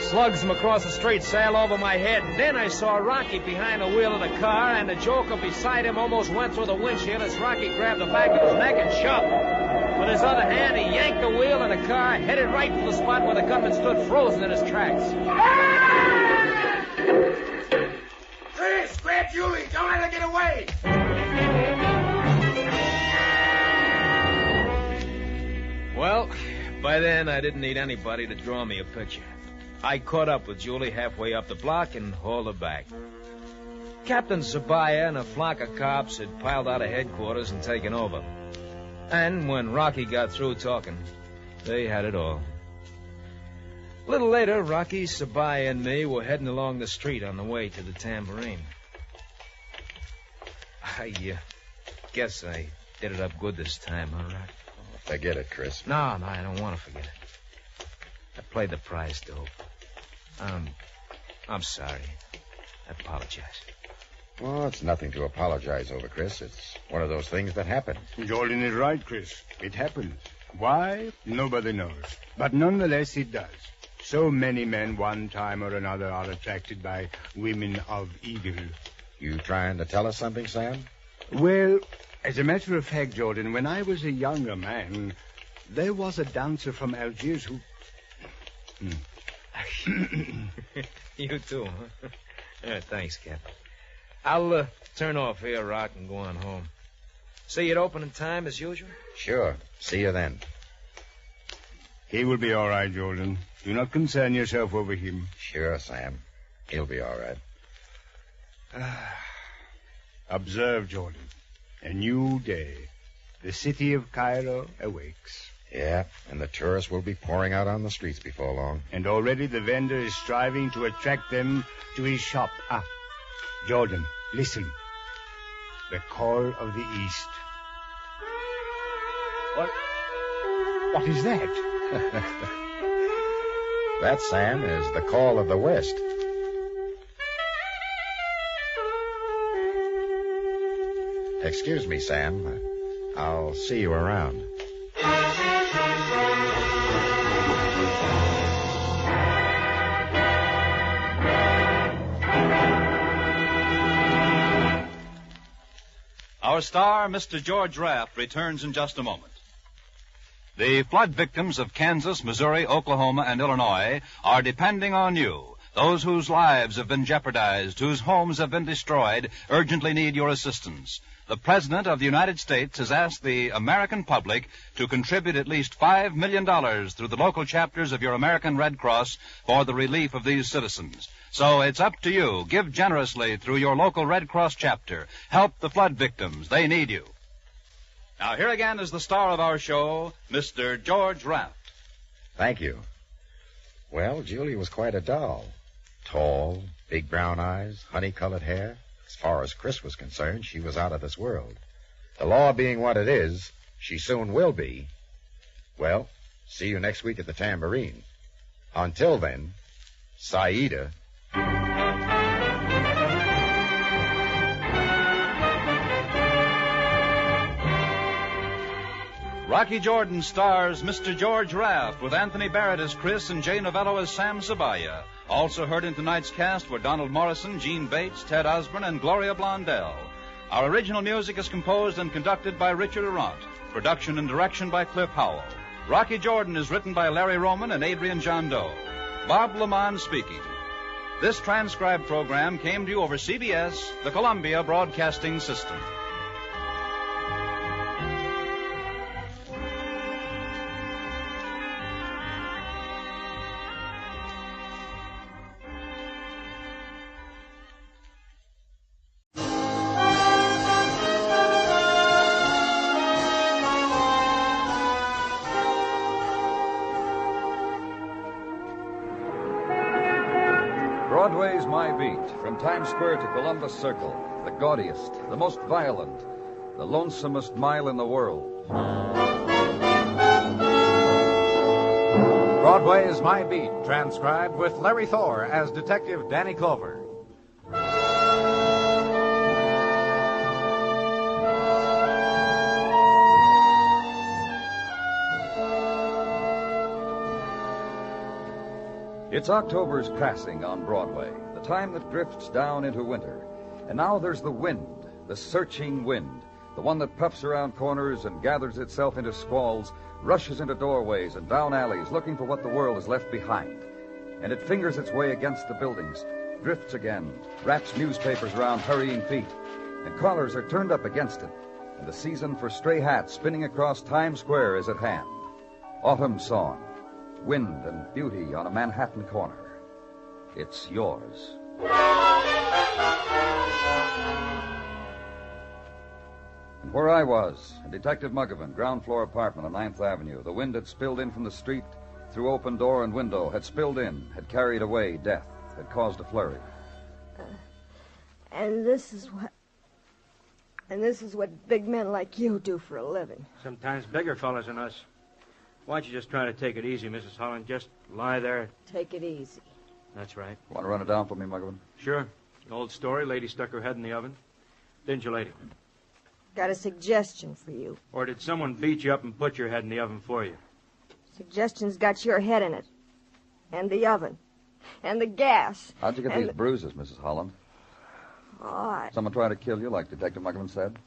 Slugs from across the street sailed over my head, and then I saw Rocky behind the wheel of the car, and the joker beside him almost went through the windshield as Rocky grabbed the back of his neck and shoved. With his other hand, he yanked the wheel, and the car headed right for the spot where the gunman stood frozen in his tracks. Chris, grab Julie. Don't let her get away. Well, by then, I didn't need anybody to draw me a picture. I caught up with Julie halfway up the block and hauled her back. Captain Sabaya and a flock of cops had piled out of headquarters and taken over. And when Rocky got through talking, they had it all. A little later, Rocky, Sabaya, and me were heading along the street on the way to the Tambourine. I guess I did it up good this time, all right? Forget it, Chris. No, I don't want to forget it. I played the prize dope. I'm sorry. I apologize. Well, it's nothing to apologize over, Chris. It's one of those things that happen. Jordan is right, Chris. It happens. Why? Nobody knows. But nonetheless, it does. So many men, one time or another, are attracted by women of evil. You trying to tell us something, Sam? Well, as a matter of fact, Jordan, when I was a younger man, there was a dancer from Algiers who... You too, huh? Yeah, thanks, Captain. I'll turn off here, Rock, and go on home. See you at opening time as usual? Sure. See you then. He will be all right, Jordan. Do not concern yourself over him. Sure, Sam. He'll be all right. Observe, Jordan. A new day. The city of Cairo awakes. Yeah, and the tourists will be pouring out on the streets before long. And already the vendor is striving to attract them to his shop. Jordan, listen. The call of the East. What is that? That, Sam, is the call of the West. Excuse me, Sam. I'll see you around. Our star, Mr. George Raft, returns in just a moment. The flood victims of Kansas, Missouri, Oklahoma, and Illinois are depending on you. Those whose lives have been jeopardized, whose homes have been destroyed, urgently need your assistance. The President of the United States has asked the American public to contribute at least $5 million through the local chapters of your American Red Cross for the relief of these citizens. So it's up to you. Give generously through your local Red Cross chapter. Help the flood victims. They need you. Now, here again is the star of our show, Mr. George Raft. Thank you. Well, Julie was quite a doll. Tall, big brown eyes, honey-colored hair. As far as Chris was concerned, she was out of this world. The law being what it is, she soon will be. Well, see you next week at the Tambourine. Until then, Saida. Rocky Jordan stars Mr. George Raft with Anthony Barrett as Chris and Jay Novello as Sam Sabaya. Also heard in tonight's cast were Donald Morrison, Gene Bates, Ted Osborne, and Gloria Blondell. Our original music is composed and conducted by Richard Arant. Production and direction by Cliff Howell. Rocky Jordan is written by Larry Roman and Adrian Jondeau. Bob Lamont speaking. This transcribed program came to you over CBS, the Columbia Broadcasting System. Broadway's My Beat, from Times Square to Columbus Circle, the gaudiest, the most violent, the lonesomest mile in the world. Broadway's My Beat, transcribed with Larry Thor as Detective Danny Clover. It's October's passing on Broadway, the time that drifts down into winter. And now there's the wind, the searching wind, the one that puffs around corners and gathers itself into squalls, rushes into doorways and down alleys looking for what the world has left behind. And it fingers its way against the buildings, drifts again, wraps newspapers around hurrying feet, and collars are turned up against it, and the season for stray hats spinning across Times Square is at hand. Autumn song, wind and beauty on a Manhattan corner. It's yours. And where I was, in Detective Muggavan, ground floor apartment on 9th Avenue, the wind had spilled in from the street through open door and window, had spilled in, had carried away death, had caused a flurry. And this is what big men like you do for a living. Sometimes bigger fellas than us. Why don't you just try to take it easy, Mrs. Holland? Just lie there. Take it easy. That's right. Want to run it down for me, Muggavan? Sure. Old story. Lady stuck her head in the oven. Didn't you, lady? Got a suggestion for you. Or did someone beat you up and put your head in the oven for you? Suggestion's got your head in it. And the oven. And the gas. How'd you get these bruises, Mrs. Holland? Oh, Someone tried to kill you, like Detective Muggavan said?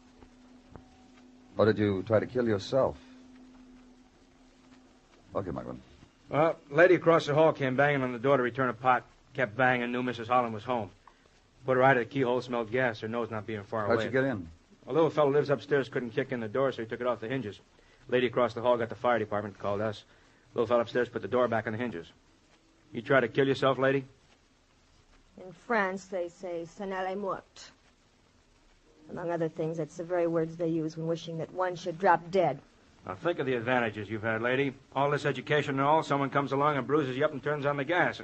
Or did you try to kill yourself? Okay, Muggavan. Well, lady across the hall came banging on the door to return a pot. Kept banging, knew Mrs. Holland was home. Put her eye to the keyhole, smelled gas, her nose not being far away. How'd you get in? A little fellow lives upstairs, couldn't kick in the door, so he took it off the hinges. Lady across the hall got the fire department, called us. Little fellow upstairs put the door back on the hinges. You try to kill yourself, lady? in France they say, "Ça n'allait mort." Among other things, that's the very words they use when wishing that one should drop dead. Now, think of the advantages you've had, lady. All this education and all, someone comes along and bruises you up and turns on the gas.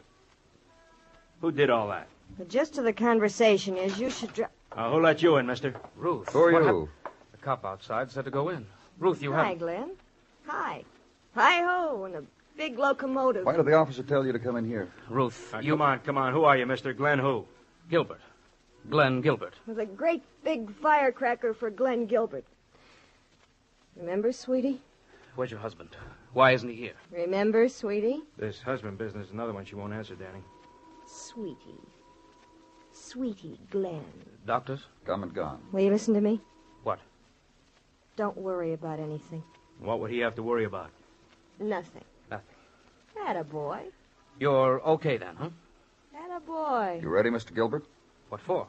Who did all that? The gist of the conversation is you should drop... Who let you in, mister? Ruth. Who are you? The cop outside said to go in. Ruth, you Hi, have... Glenn. Hi. Hi-ho, and a big locomotive. Why did the officer tell you to come in here? Ruth, you... Come on. Who are you, mister? Glenn who? Gilbert. Glenn Gilbert. With a great big firecracker for Glenn Gilbert. Remember, sweetie? Where's your husband? Why isn't he here? Remember, sweetie? This husband business is another one she won't answer, Danny. Sweetie. Sweetie, Glenn. Doctors? Come and gone. Will you listen to me? What? Don't worry about anything. What would he have to worry about? Nothing. Nothing. Attaboy. You're okay then, huh? Attaboy. You ready, Mr. Gilbert? What for?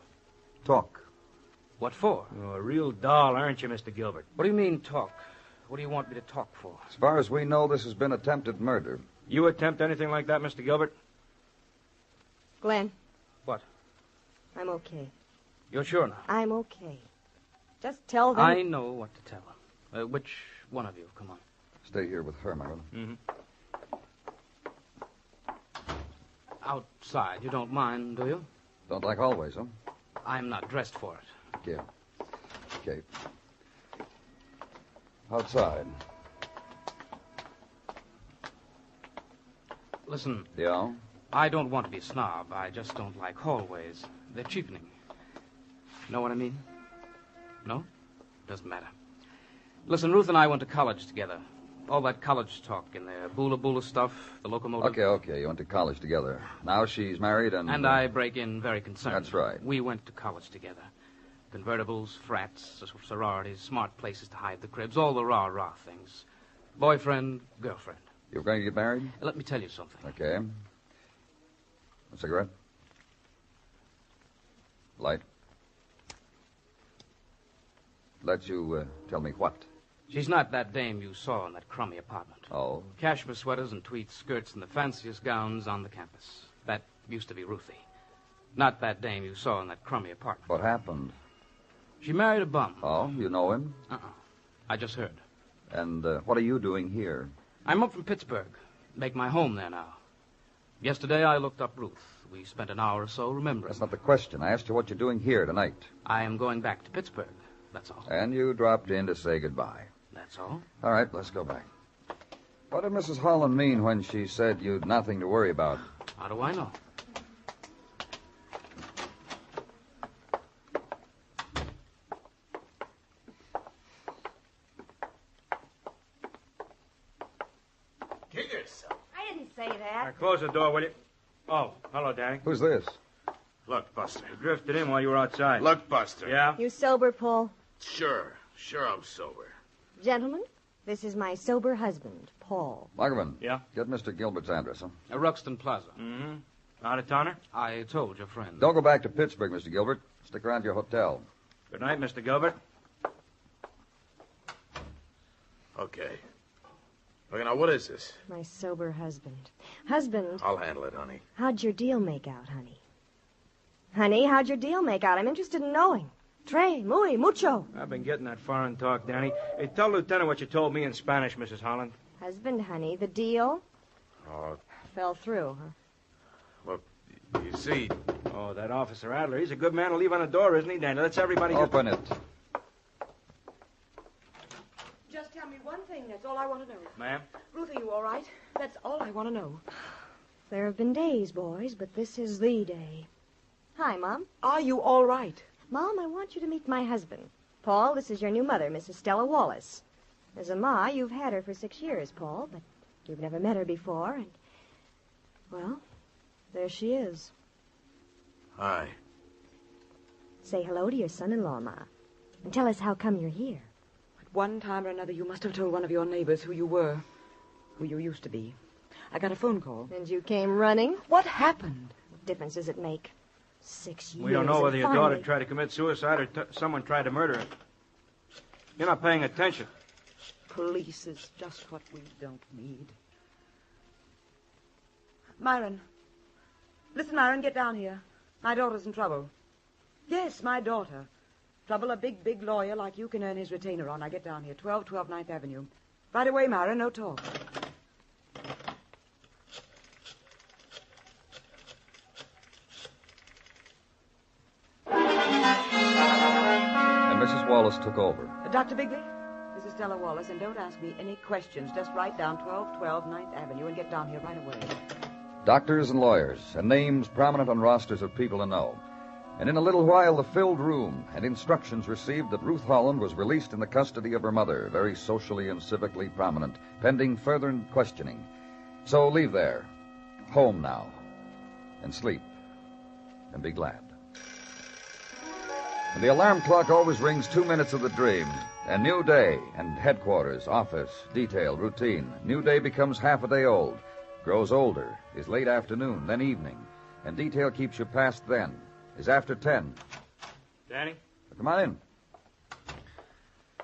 Talk. What for? You're a real doll, aren't you, Mr. Gilbert? What do you mean, talk? What do you want me to talk for? As far as we know, this has been attempted murder. You attempt anything like that, Mr. Gilbert? Glenn. What? I'm okay. You're sure now? I'm okay. Just tell them... I know what to tell them. Which one of you? Come on. Stay here with her, Marilyn. Mm-hmm. Outside, you don't mind, do you? Don't like always, huh? I'm not dressed for it. Yeah. Okay. Outside. Listen. Yeah? I don't want to be a snob. I just don't like hallways. They're cheapening. Know what I mean? No? Doesn't matter. Listen, Ruth and I went to college together. All that college talk in there. Bula stuff, the locomotive. Okay. You went to college together. Now she's married and... And I break in very concerned. That's right. We went to college together. Convertibles, frats, sororities, smart places to hide the cribs, all the rah-rah things. Boyfriend, girlfriend. You're going to get married? Let me tell you something. Okay. A cigarette? Light? Let you tell me what? She's not that dame you saw in that crummy apartment. Oh? Cashmere sweaters and tweed skirts and the fanciest gowns on the campus. That used to be Ruthie. Not that dame you saw in that crummy apartment. What happened? She married a bum. Oh, you know him? I just heard. And what are you doing here? I'm up from Pittsburgh. Make my home there now. Yesterday I looked up Ruth. We spent an hour or so remembering. That's not the question. I asked you what you're doing here tonight. I am going back to Pittsburgh. That's all. And you dropped in to say goodbye. That's all. All right, let's go back. What did Mrs. Holland mean when she said you'd nothing to worry about? How do I know? Kill yourself. I didn't say that. Close the door, will you? Oh, hello, Danny. Who's this? Look, Buster. You drifted in while you were outside. Look, Buster. Yeah? You sober, Paul? Sure I'm sober. Gentlemen, this is my sober husband, Paul. Muggerman. Yeah? Get Mr. Gilbert's address, huh? Ruxton Plaza. Mm-hmm. Out of towner? I told your friend. Don't go back to Pittsburgh, Mr. Gilbert. Stick around your hotel. Good night, Mr. Gilbert. Okay. Look, now, what is this? My sober husband. Husband, I'll handle it, honey. how'd your deal make out, honey? Honey, how'd your deal make out? I'm interested in knowing. Tres, muy, mucho. I've been getting that foreign talk, Danny. Hey, tell Lieutenant what you told me in Spanish, Mrs. Holland. Husband, honey, the deal Oh, fell through, huh? look, you see... Oh, that Officer Adler. He's a good man to leave on the door, isn't he, Danny? Let's everybody... Open it. Just tell me one thing. That's all I want to know. Ma'am? Ruth, are you all right? That's all I want to know. There have been days, boys, but this is the day. Hi, Mom. Are you all right? Mom, I want you to meet my husband. Paul, this is your new mother, Mrs. Stella Wallace. As a ma, you've had her for 6 years, Paul, but you've never met her before, and... well, there she is. Hi. Say hello to your son-in-law, Ma, and tell us how come you're here. At one time or another, you must have told one of your neighbors who you were, who you used to be. I got a phone call. And you came running? What happened? What difference does it make? 6 years. We don't know and whether your finally... daughter tried to commit suicide or someone tried to murder her. You're not paying attention. Police is just what we don't need. Myron. Listen, Myron, get down here. My daughter's in trouble. Yes, my daughter. Trouble a big lawyer like you can earn his retainer on. Now get down here. 1212 9th Avenue. Right away, Myron. No talk. And Mrs. Wallace took over. Dr. Bigley, this is Stella Wallace, and don't ask me any questions. Just write down 1212 9th Avenue and get down here right away. Doctors and lawyers, and names prominent on rosters of people to know. And in a little while, the filled room and instructions received that Ruth Holland was released in the custody of her mother, very socially and civically prominent, pending further questioning. So leave there, home now, and sleep, and be glad. And the alarm clock always rings 2 minutes of the dream. A new day, and headquarters, office, detail, routine. New day becomes half a day old, grows older, is late afternoon, then evening, and detail keeps you past then, is after 10. Danny? Come on in.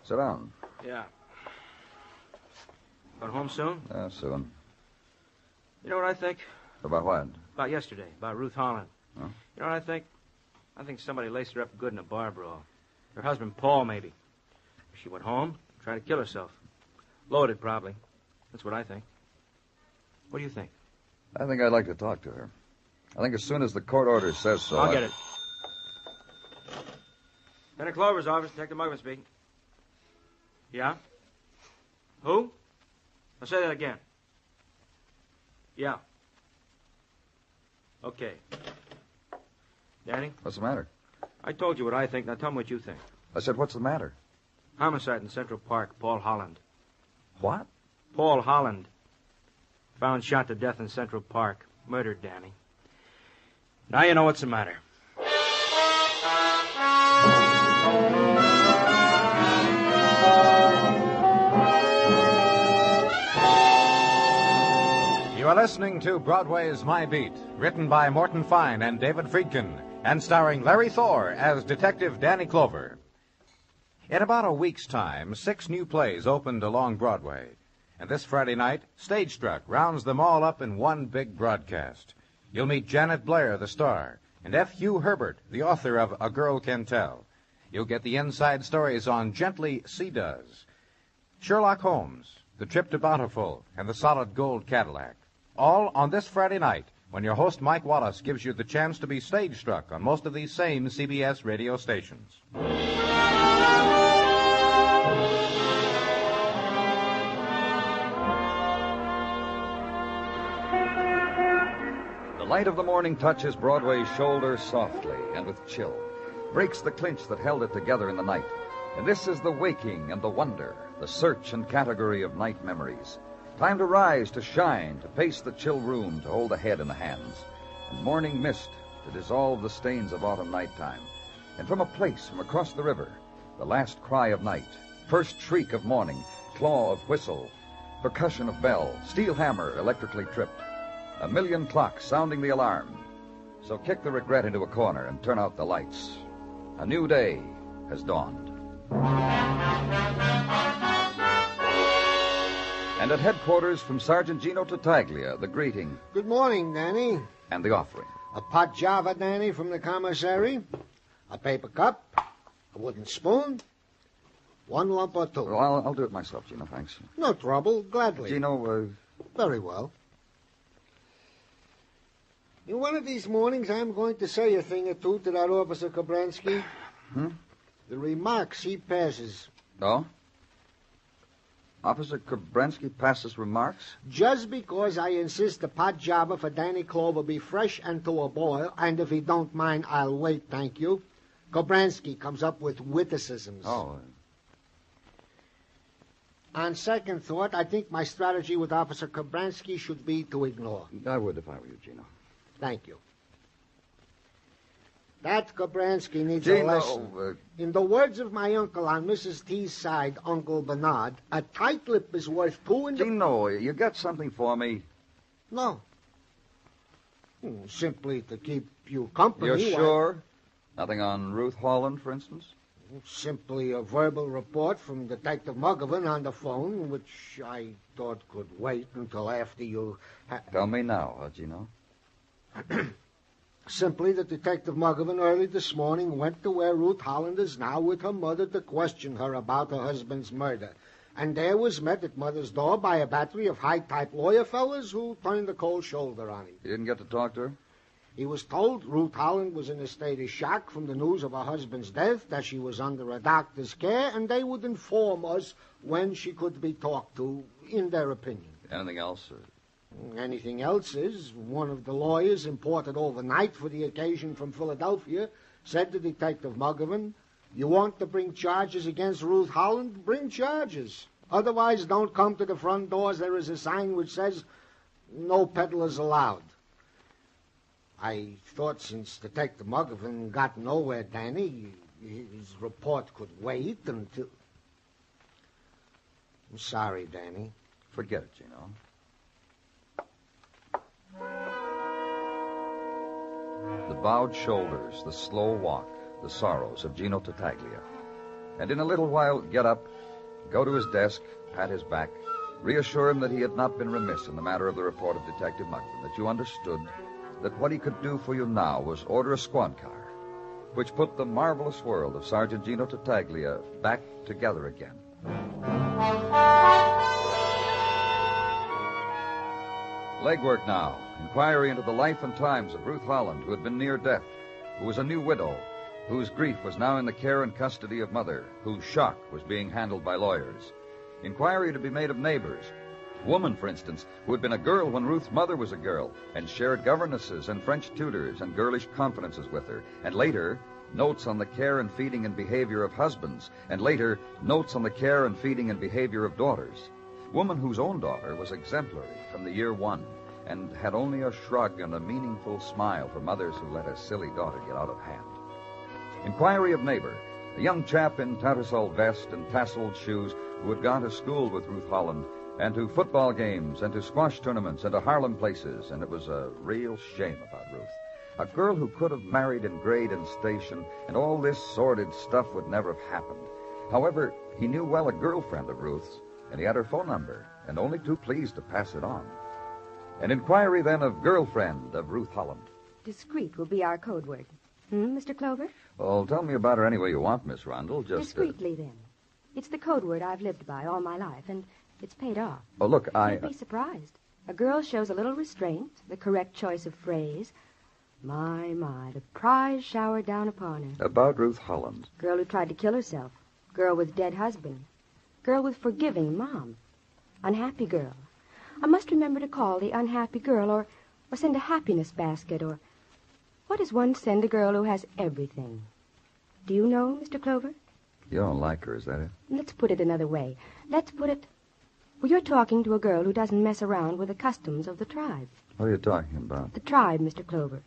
Sit down. Yeah. Going home soon? Soon. You know what I think? About what? About yesterday, about Ruth Holland. Huh? You know what I think? I think somebody laced her up good in a bar brawl. Her husband, Paul, maybe. She went home, tried to kill herself. Loaded, probably. That's what I think. What do you think? I think I'd like to talk to her. I think as soon as the court order says so... I'll get it. Lieutenant Clover's office, Detective Mugman speaking. Yeah? Who? I'll say that again. Yeah. Okay. Danny? What's the matter? I told you what I think. Now tell me what you think. I said, what's the matter? Homicide in Central Park, Paul Holland. What? Paul Holland. Found shot to death in Central Park. Murdered, Danny. Now you know what's the matter. You are listening to Broadway's My Beat, written by Morton Fine and David Friedkin, and starring Larry Thor as Detective Danny Clover. In about a week's time, 6 new plays opened along Broadway. And this Friday night, Stage Struck rounds them all up in one big broadcast. You'll meet Janet Blair, the star, and F. Hugh Herbert, the author of A Girl Can Tell. You'll get the inside stories on Gently Sea Does, Sherlock Holmes, The Trip to Bountiful, and the Solid Gold Cadillac. All on this Friday night, when your host Mike Wallace gives you the chance to be stage struck on most of these same CBS radio stations. The light of the morning touches Broadway's shoulder softly and with chill, breaks the clinch that held it together in the night. And this is the waking and the wonder, the search and category of night memories. Time to rise, to shine, to pace the chill room, to hold the head in the hands. and morning mist to dissolve the stains of autumn nighttime. And from a place from across the river, the last cry of night, first shriek of morning, claw of whistle, percussion of bell, steel hammer electrically tripped, a million clocks sounding the alarm. So kick the regret into a corner and turn out the lights. A new day has dawned. And at headquarters from Sergeant Gino Tartaglia, the greeting. Good morning, Danny. And the offering. A pot java, Danny, from the commissary. A paper cup. A wooden spoon. One lump or two. Well, I'll do it myself, Gino, thanks. No trouble, gladly. Gino, Very well. In one of these mornings, I'm going to say a thing or two to that Officer Kobransky. The remarks he passes. Oh? Officer Kobransky passes remarks? Just because I insist the pot java for Danny Clover be fresh and to a boil, and if he don't mind, I'll wait, thank you. Kobransky comes up with witticisms. Oh. On second thought, I think my strategy with Officer Kobransky should be to ignore. I would if I were you, Gino. Thank you. That Kobransky needs Gino, a lesson. In the words of my uncle on Mrs. T's side, Uncle Bernard, a tight lip is worth two in the... Gino, you got something for me? No. Simply to keep you company. You're sure? Nothing on Ruth Holland, for instance? Simply a verbal report from Detective Muggovan on the phone, which I thought could wait until after you... Tell me now, Gino. Simply that Detective Muggovan early this morning went to where Ruth Holland is now with her mother to question her about her husband's murder. And there was met at Mother's door by a battery of high-type lawyer fellas who turned the cold shoulder on him. You didn't get to talk to her? He was told Ruth Holland was in a state of shock from the news of her husband's death, that she was under a doctor's care, and they would inform us when she could be talked to, in their opinion. Anything else? Anything else is, one of the lawyers imported overnight for the occasion from Philadelphia said to Detective Muggovan, "You want to bring charges against Ruth Holland? Bring charges. Otherwise, don't come to the front doors. There is a sign which says, 'No peddlers allowed.'" I thought since Detective Muggovan got nowhere, Danny, his report could wait until... I'm sorry, Danny. Forget it, Gino. The bowed shoulders, the slow walk, the sorrows of Gino Tartaglia. And in a little while, get up, go to his desk, pat his back, reassure him that he had not been remiss in the matter of the report of Detective Muggovan, that you understood that what he could do for you now was order a squad car, which put the marvelous world of Sergeant Gino Tartaglia back together again. Legwork now. Inquiry into the life and times of Ruth Holland, who had been near death, who was a new widow, whose grief was now in the care and custody of mother, whose shock was being handled by lawyers. Inquiry to be made of neighbors. Woman, for instance, who had been a girl when Ruth's mother was a girl, and shared governesses and French tutors and girlish confidences with her, and later, notes on the care and feeding and behavior of husbands, and later, notes on the care and feeding and behavior of daughters. Woman whose own daughter was exemplary from the year one, and had only a shrug and a meaningful smile for mothers who let a silly daughter get out of hand. Inquiry of neighbor, a young chap in tattersall vest and tasseled shoes who had gone to school with Ruth Holland, and to football games, and to squash tournaments, and to Harlem places, and it was a real shame about Ruth. A girl who could have married in grade and station, and all this sordid stuff would never have happened. However, he knew well a girlfriend of Ruth's, and he had her phone number, and only too pleased to pass it on. An inquiry, then, of girlfriend of Ruth Holland. Discreet will be our code word. Mr. Clover? Well, tell me about her any way you want, Miss Rundle. Just discreetly, then. It's the code word I've lived by all my life, and it's paid off. Oh, look, You'd be surprised. A girl shows a little restraint, the correct choice of phrase. My, the prize showered down upon her. About Ruth Holland. Girl who tried to kill herself. Girl with dead husband. Girl with forgiving mom. Unhappy girl. I must remember to call the unhappy girl, or send a happiness basket, or... What does one send a girl who has everything? Do you know, Mr. Clover? You don't like her, is that it? Let's put it another way. Let's put it... Well, you're talking to a girl who doesn't mess around with the customs of the tribe. What are you talking about? The tribe, Mr. Clover.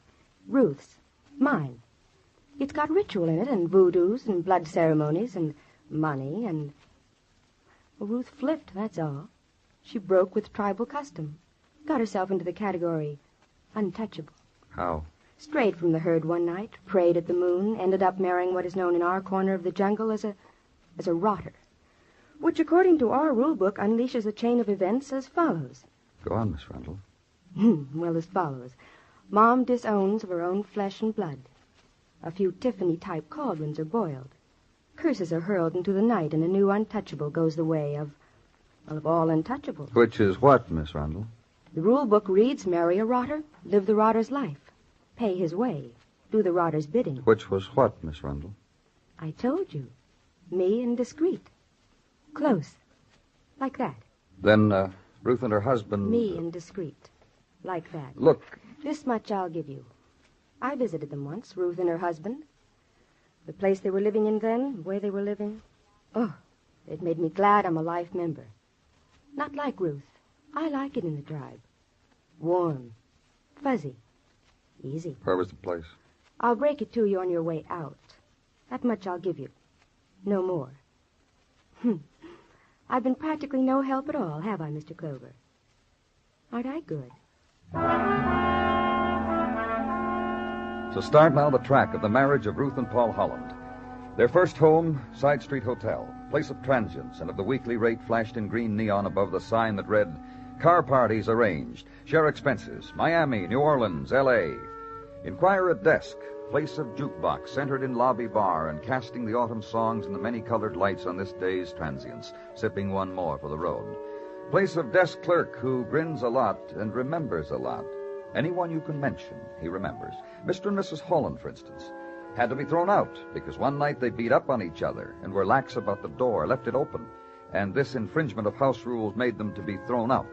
Ruth's. Mine. It's got ritual in it, and voodoos, and blood ceremonies, and money, and... Well, Ruth flipped, that's all. She broke with tribal custom. Got herself into the category untouchable. How? Strayed from the herd one night, prayed at the moon, ended up marrying what is known in our corner of the jungle as a rotter, which, according to our rule book, unleashes a chain of events as follows. Go on, Miss Rundle. Well, as follows. Mom disowns of her own flesh and blood. A few Tiffany-type cauldrons are boiled. Curses are hurled into the night, and a new untouchable goes the way of all untouchables. Which is what, Miss Rundle? The rule book reads, marry a rotter, live the rotter's life, pay his way, do the rotter's bidding. Which was what, Miss Rundle? I told you. Me and discreet. Close. Like that. Then, Ruth and her husband... Me and discreet. Like that. Look. This much I'll give you. I visited them once, Ruth and her husband. The place they were living in then, the way they were living. Oh, it made me glad I'm a life member. Not like Ruth. I like it in the tribe. Warm. Fuzzy. Easy. Where was the place? I'll break it to you on your way out. That much I'll give you. No more. I've been practically no help at all, have I, Mr. Clover? Aren't I good? So start now the track of the marriage of Ruth and Paul Holland. Their first home, Side Street Hotel, place of transients and of the weekly rate flashed in green neon above the sign that read, Car parties arranged, share expenses, Miami, New Orleans, L.A. Inquire at desk, place of jukebox centered in lobby bar and casting the autumn songs and the many-colored lights on this day's transients, sipping one more for the road. Place of desk clerk who grins a lot and remembers a lot. Anyone you can mention, he remembers. Mr. and Mrs. Holland, for instance, had to be thrown out because one night they beat up on each other and were lax about the door, left it open, and this infringement of house rules made them to be thrown out.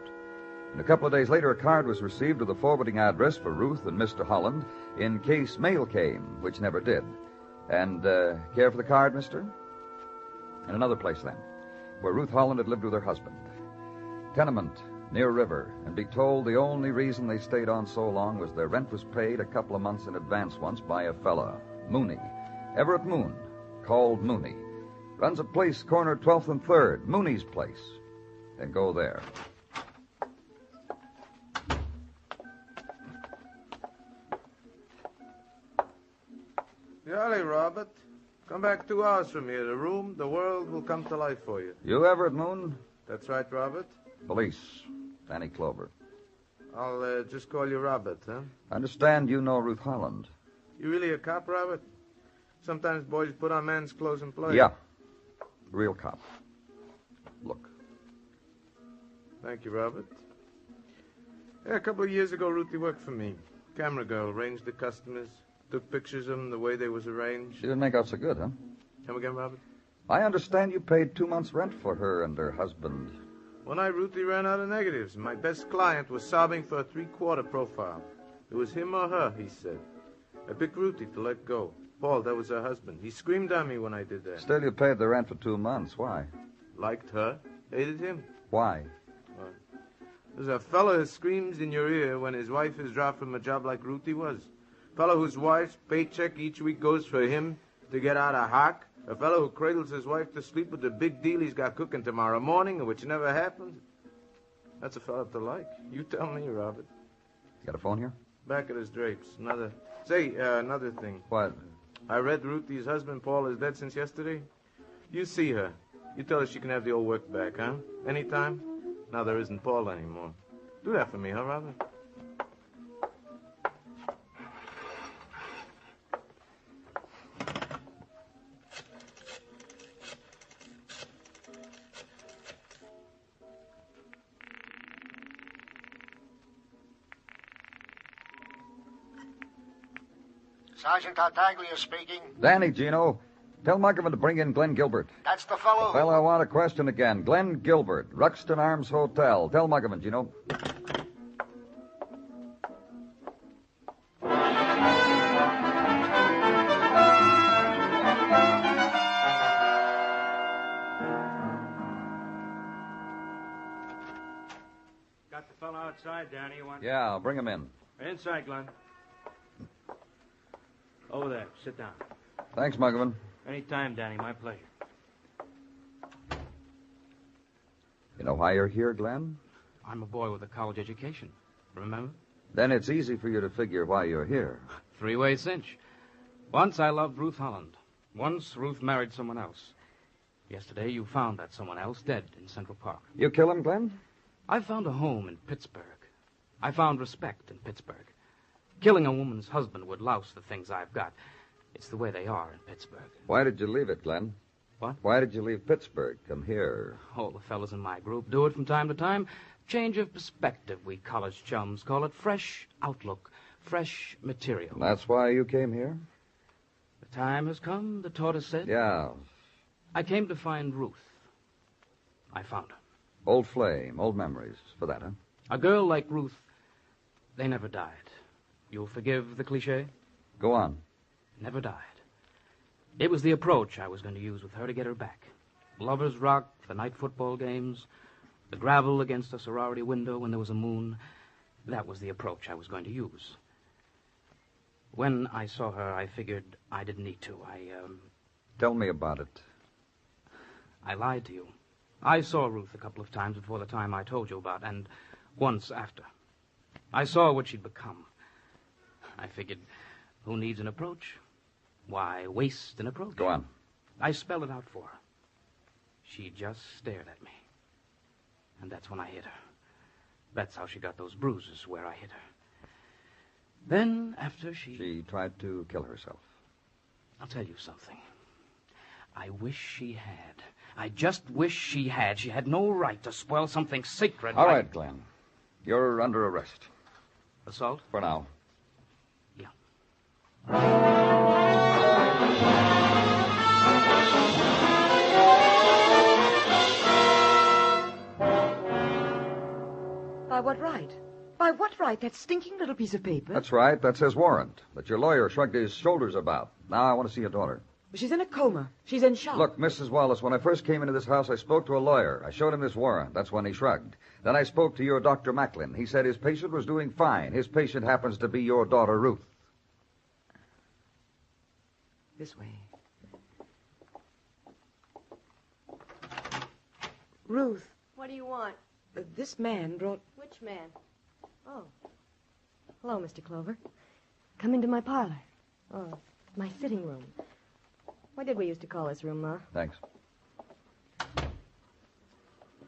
And a couple of days later, a card was received with a forwarding address for Ruth and Mr. Holland in case mail came, which never did. And, care for the card, mister? In another place, then, where Ruth Holland had lived with her husband. Tenement, near river, and be told the only reason they stayed on so long was their rent was paid a couple of months in advance once by a fella, Mooney. Everett Moon, called Mooney. Runs a place corner 12th and 3rd, Mooney's place. Then go there. Golly, Robert. Come back 2 hours from here. The room, the world will come to life for you. You Everett Moon? That's right, Robert. Police. Danny Clover. I'll just call you Robert, huh? I understand you know Ruth Holland. You really a cop, Robert? Sometimes boys put on man's clothes and play. Yeah. Real cop. Look. Thank you, Robert. Yeah, a couple of years ago, Ruthie worked for me. Camera girl, arranged the customers, took pictures of them the way they was arranged. She didn't make out so good, huh? Come again, Robert? I understand you paid 2 months' rent for her and her husband. One night, Ruthie ran out of negatives, and my best client was sobbing for a 3/4 profile. It was him or her, he said. I picked Ruthie to let go. Paul, that was her husband. He screamed at me when I did that. Still, you paid the rent for 2 months. Why? Liked her, hated him. Why? There's a fellow who screams in your ear when his wife is dropped from a job like Ruthie was. Fellow whose wife's paycheck each week goes for him to get out of hock. A fellow who cradles his wife to sleep with the big deal he's got cooking tomorrow morning, which never happens. That's a fellow to like. You tell me, Robert. You got a phone here? Back at his drapes. Another thing. What? I read Ruthie's husband, Paul, is dead since yesterday. You see her. You tell her she can have the old work back, huh? Anytime? Now there isn't Paul anymore. Do that for me, huh, Robert? Sergeant Tartaglia speaking. Danny, Gino. Tell Muggerman to bring in Glenn Gilbert. That's the fellow. The fellow I want to question again. Glenn Gilbert, Ruxton Arms Hotel. Tell Muggerman, Gino. Got the fellow outside, Danny. You want... Yeah, I'll bring him in. Inside, Glenn. Over there. Sit down. Thanks, Muggavan. Any time, Danny. My pleasure. You know why you're here, Glenn? I'm a boy with a college education. Remember? Then it's easy for you to figure why you're here. Three-way cinch. Once I loved Ruth Holland. Once Ruth married someone else. Yesterday you found that someone else dead in Central Park. You kill him, Glenn? I found a home in Pittsburgh. I found respect in Pittsburgh. Killing a woman's husband would louse the things I've got. It's the way they are in Pittsburgh. Why did you leave it, Glenn? What? Why did you leave Pittsburgh? Come here. All the fellas in my group do it from time to time. Change of perspective, we college chums call it. Fresh outlook, fresh material. That's why you came here? The time has come, the tortoise said. Yeah. I came to find Ruth. I found her. Old flame, old memories. For that, huh? A girl like Ruth, they never died. You'll forgive the cliche? Go on. Never died. It was the approach I was going to use with her to get her back. Lovers' rock, the night football games, the gravel against a sorority window when there was a moon. That was the approach I was going to use. When I saw her, I figured I didn't need to. Tell me about it. I lied to you. I saw Ruth a couple of times before the time I told you about, and once after. I saw what she'd become. I figured, who needs an approach? Why waste an approach? Go on. I spelled it out for her. She just stared at me. And that's when I hit her. That's how she got those bruises where I hit her. Then, after She tried to kill herself. I'll tell you something. I wish she had. I just wish she had. She had no right to spoil something sacred. All right, Glenn. You're under arrest. Assault? For now. Yeah. By what right? By what right? That stinking little piece of paper? That's right. That's his warrant that your lawyer shrugged his shoulders about. Now I want to see your daughter. She's in a coma. She's in shock. Look, Mrs. Wallace, when I first came into this house, I spoke to a lawyer. I showed him this warrant. That's when he shrugged. Then I spoke to your Dr. Macklin. He said his patient was doing fine. His patient happens to be your daughter, Ruth. This way. Ruth. What do you want? This man brought... Which man? Oh. Hello, Mr. Clover. Come into my parlor. Oh, my sitting room. What did we used to call this room, Ma? Thanks.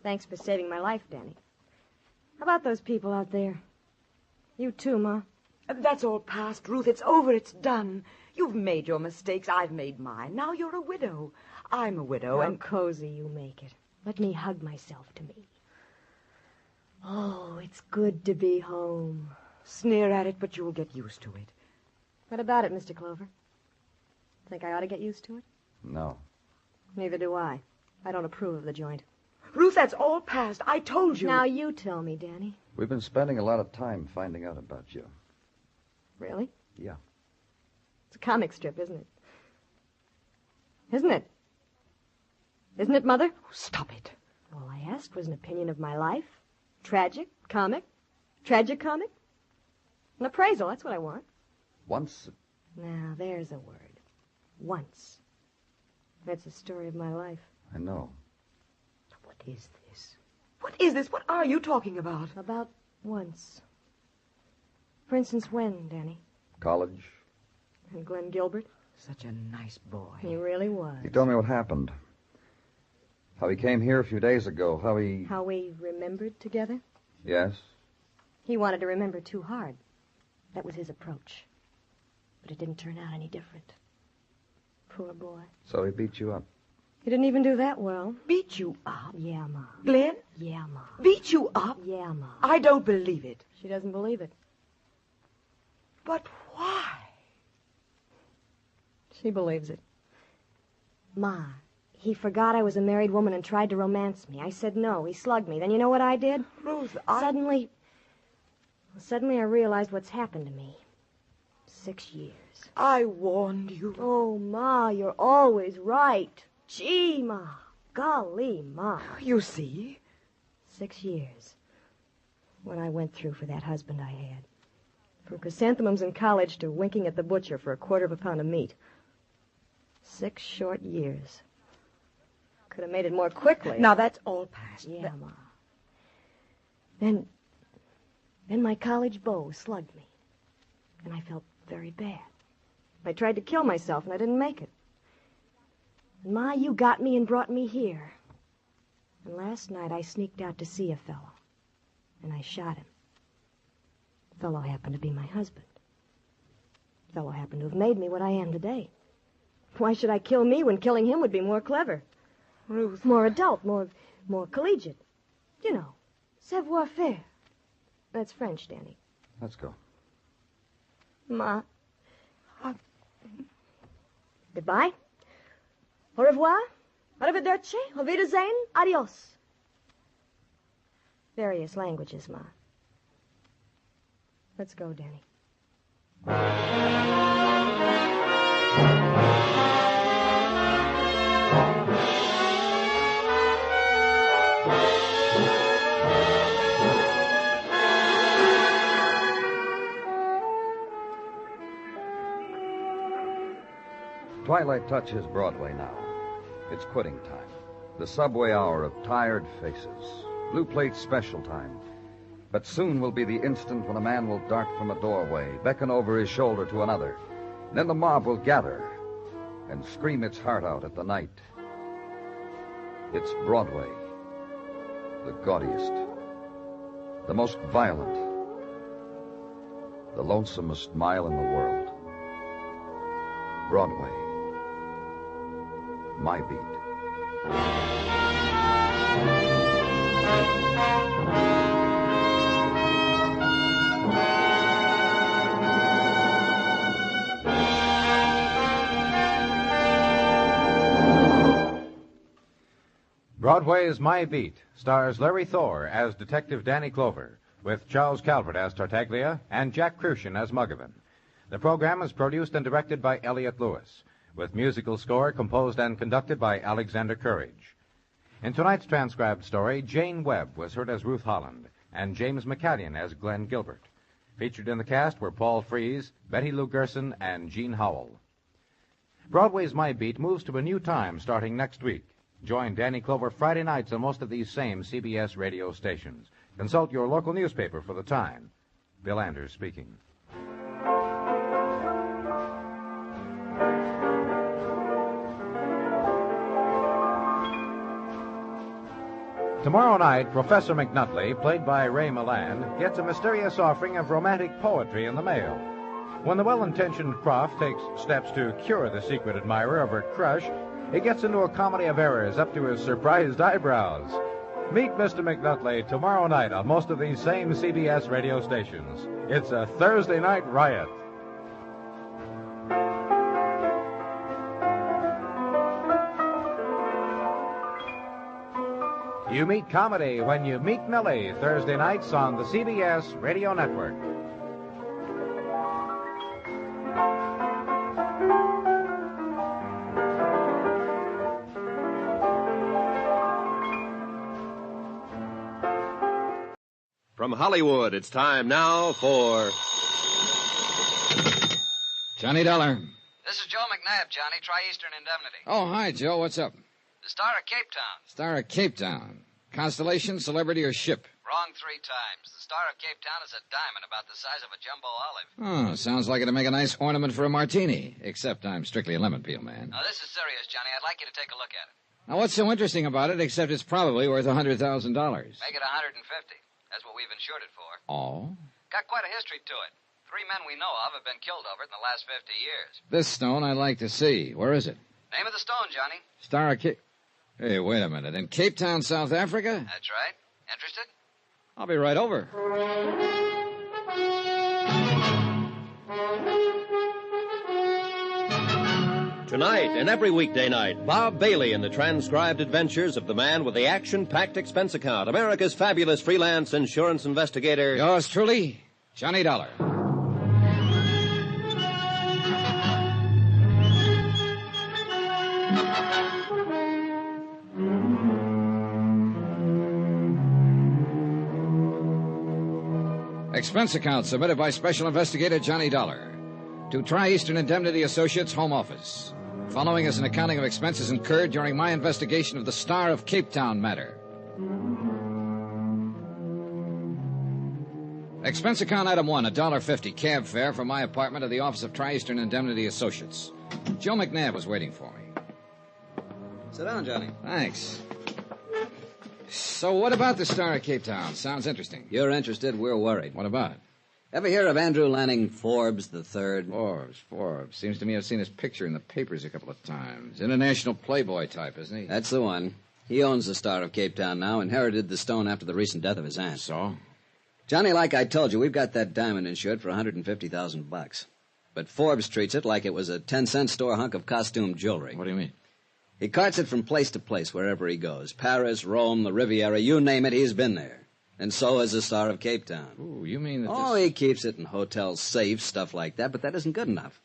Thanks for saving my life, Danny. How about those people out there? You too, Ma. That's all past, Ruth. It's over. It's done. You've made your mistakes. I've made mine. Now you're a widow. I'm a widow, How and... cozy you make it. Let me hug myself to me. Oh, it's good to be home. Sneer at it, but you'll get used to it. What about it, Mr. Clover? Think I ought to get used to it? No. Neither do I. I don't approve of the joint. Ruth, that's all past. I told you. Now you tell me, Danny. We've been spending a lot of time finding out about you. Really? Yeah. It's a comic strip, isn't it? Isn't it? Isn't it, Mother? Oh, stop it. All I asked was an opinion of my life. Tragic, comic, tragicomic. An appraisal, that's what I want. Once... Now, there's a word. Once. That's the story of my life. I know. What is this? What is this? What are you talking about? About once. For instance, when, Danny? College. And Glenn Gilbert? Such a nice boy. He really was. He told me what happened. How he came here a few days ago. How we remembered together? Yes. He wanted to remember too hard. That was his approach. But it didn't turn out any different. Poor boy. So he beat you up. He didn't even do that well. Beat you up? Yeah, Ma. Glenn? Yeah, Ma. Beat you up? Yeah, Ma. I don't believe it. She doesn't believe it. But why? She believes it. Ma, he forgot I was a married woman and tried to romance me. I said no. He slugged me. Then you know what I did? Ruth, Suddenly I realized what's happened to me. 6 years. I warned you. Oh, Ma, you're always right. Gee, Ma. Golly, Ma. You see? 6 years. what I went through for that husband I had. From chrysanthemums in college to winking at the butcher for a quarter of a pound of meat. 6 short years. Could have made it more quickly. Now, that's all past. Yeah, Ma. Then my college beau slugged me. And I felt very bad. I tried to kill myself, and I didn't make it. And Ma, you got me and brought me here. And last night I sneaked out to see a fellow. And I shot him. The fellow happened to be my husband. The fellow happened to have made me what I am today. Why should I kill me when killing him would be more clever? Ruth. More adult, more collegiate. You know, savoir-faire. That's French, Danny. Let's go. Ma. Goodbye. Au revoir. Arrivederci. Auf Wiedersehen. Adios. Various languages, Ma. Let's go, Danny. Twilight touches Broadway now. It's quitting time. The subway hour of tired faces. Blue plate special time. But soon will be the instant when a man will dart from a doorway, beckon over his shoulder to another. Then the mob will gather and scream its heart out at the night. It's Broadway. The gaudiest. The most violent. The lonesomest mile in the world. Broadway. My beat. Broadway's My Beat stars Larry Thor as Detective Danny Clover, with Charles Calvert as Tartaglia and Jack Crucian as Muggavan. The program is produced and directed by Elliott Lewis, with musical score composed and conducted by Alexander Courage. In tonight's transcribed story, Jane Webb was heard as Ruth Holland, and James McCallion as Glenn Gilbert. Featured in the cast were Paul Frees, Betty Lou Gerson, and Jean Howell. Broadway's My Beat moves to a new time starting next week. Join Danny Clover Friday nights on most of these same CBS radio stations. Consult your local newspaper for the time. Bill Anders speaking. Tomorrow night, Professor McNutley, played by Ray Milland, gets a mysterious offering of romantic poetry in the mail. When the well-intentioned prof takes steps to cure the secret admirer of her crush, he gets into a comedy of errors up to his surprised eyebrows. Meet Mr. McNutley tomorrow night on most of these same CBS radio stations. It's a Thursday night riot. You meet comedy when you meet Millie, Thursday nights on the CBS Radio Network. From Hollywood, it's time now for Johnny Dollar. This is Joe McNabb, Johnny. Try Eastern Indemnity. Oh, hi, Joe. What's up? The Star of Cape Town. Star of Cape Town. Constellation, celebrity, or ship? Wrong 3 times. The Star of Cape Town is a diamond about the size of a jumbo olive. Oh, sounds like it'd make a nice ornament for a martini. Except I'm strictly a lemon peel man. Now, this is serious, Johnny. I'd like you to take a look at it. Now, what's so interesting about it except it's probably worth $100,000? Make it $150. That's what we've insured it for. Oh? Got quite a history to it. 3 men we know of have been killed over it in the last 50 years. This stone I'd like to see. Where is it? Name of the stone, Johnny. Star of Cape... Hey, wait a minute. In Cape Town, South Africa? That's right. Interested? I'll be right over. Tonight and every weekday night, Bob Bailey in the transcribed adventures of the man with the action-packed expense account, America's fabulous freelance insurance investigator. Yours truly, Johnny Dollar. Expense account submitted by Special Investigator Johnny Dollar to Tri-Eastern Indemnity Associates, Home Office. Following is an accounting of expenses incurred during my investigation of the Star of Cape Town matter. Expense account item 1, $1.50 cab fare from my apartment to the office of Tri-Eastern Indemnity Associates. Joe McNabb was waiting for me. Sit down, Johnny. Thanks. So what about the Star of Cape Town? Sounds interesting. You're interested, we're worried. What about it? Ever hear of Andrew Lanning Forbes III? Forbes. Seems to me I've seen his picture in the papers a couple of times. International playboy type, isn't he? That's the one. He owns the Star of Cape Town now, inherited the stone after the recent death of his aunt. So? Johnny, like I told you, we've got that diamond insured for $150,000. But Forbes treats it like it was a 10-cent store hunk of costume jewelry. What do you mean? He carts it from place to place wherever he goes. Paris, Rome, the Riviera, you name it, he's been there. And so has the Star of Cape Town. Ooh, you mean that Oh, he keeps it in hotel safes, stuff like that, but that isn't good enough.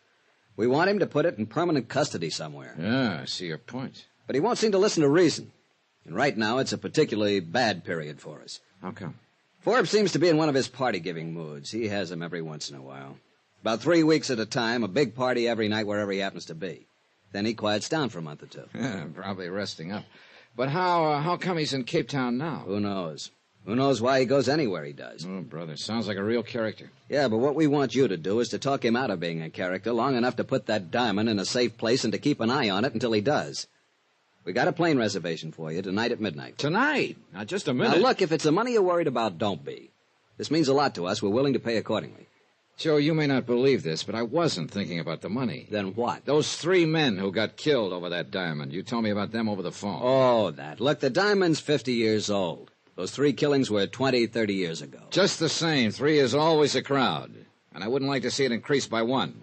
We want him to put it in permanent custody somewhere. Yeah, I see your point. But he won't seem to listen to reason. And right now, it's a particularly bad period for us. How come? Forbes seems to be in one of his party-giving moods. He has them every once in a while. About 3 weeks at a time, a big party every night wherever he happens to be. Then he quiets down for a month or two. Yeah, probably resting up. But how come he's in Cape Town now? Who knows? Who knows why he goes anywhere he does? Oh, brother, sounds like a real character. Yeah, but what we want you to do is to talk him out of being a character long enough to put that diamond in a safe place and to keep an eye on it until he does. We got a plane reservation for you tonight at midnight. Tonight? Not just a minute. Now, look, if it's the money you're worried about, don't be. This means a lot to us. We're willing to pay accordingly. Joe, you may not believe this, but I wasn't thinking about the money. Then what? Those 3 men who got killed over that diamond. You told me about them over the phone. Oh, that. Look, the diamond's 50 years old. Those 3 killings were 20, 30 years ago. Just the same, 3 is always a crowd. And I wouldn't like to see it increase by 1.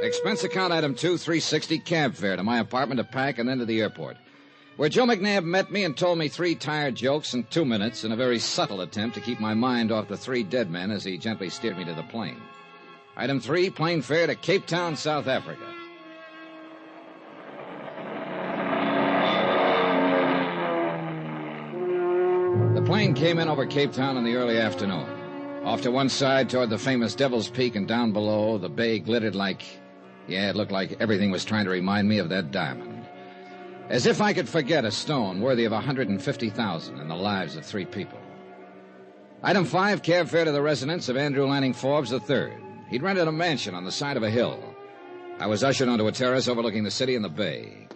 Expense account item 2, $3.60 cab fare to my apartment to pack and then to the airport, where Joe McNabb met me and told me 3 tired jokes in 2 minutes in a very subtle attempt to keep my mind off the 3 dead men as he gently steered me to the plane. Item 3, plane fare to Cape Town, South Africa. The plane came in over Cape Town in the early afternoon. Off to one side toward the famous Devil's Peak and down below, the bay glittered like... Yeah, it looked like everything was trying to remind me of that diamond. As if I could forget a stone worthy of $150,000 in the lives of 3 people. Item 5, cab fare to the residence of Andrew Lanning Forbes III. He'd rented a mansion on the side of a hill. I was ushered onto a terrace overlooking the city and the bay.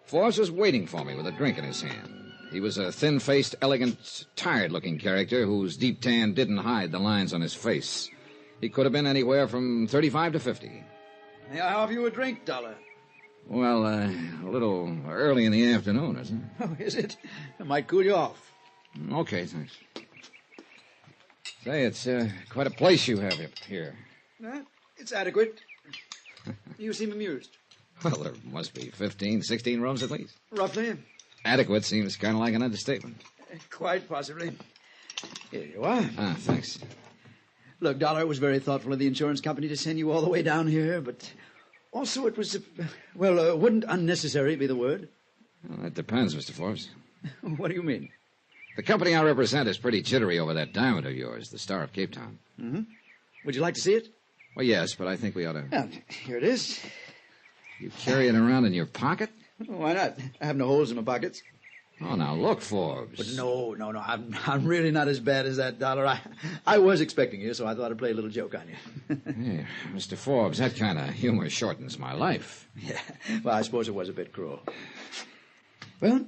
Forbes was waiting for me with a drink in his hand. He was a thin-faced, elegant, tired-looking character whose deep tan didn't hide the lines on his face. He could have been anywhere from 35 to 50. May I have you a drink, Dollar? Well, a little early in the afternoon, isn't it? Oh, is it? It might cool you off. Okay, thanks. Say, it's quite a place you have up here. It's adequate. You seem amused. Well, there must be 15, 16 rooms at least. Roughly. Adequate seems kind of like an understatement. Quite possibly. Here you are. Ah, thanks. Look, Dollar, it was very thoughtful of the insurance company to send you all the way down here, but also it was, wouldn't unnecessary be the word? Well, that depends, Mr. Forbes. What do you mean? The company I represent is pretty jittery over that diamond of yours, the Star of Cape Town. Mm-hmm. Would you like to see it? Well, yes, but I think we ought to... Well, here it is. You carry it around in your pocket? Why not? I have no holes in my pockets. Oh, now look, Forbes. But no. I'm really not as bad as that, Dollar. I was expecting you, so I thought I'd play a little joke on you. Hey, Mr. Forbes, that kind of humor shortens my life. Yeah, well, I suppose it was a bit cruel. Well,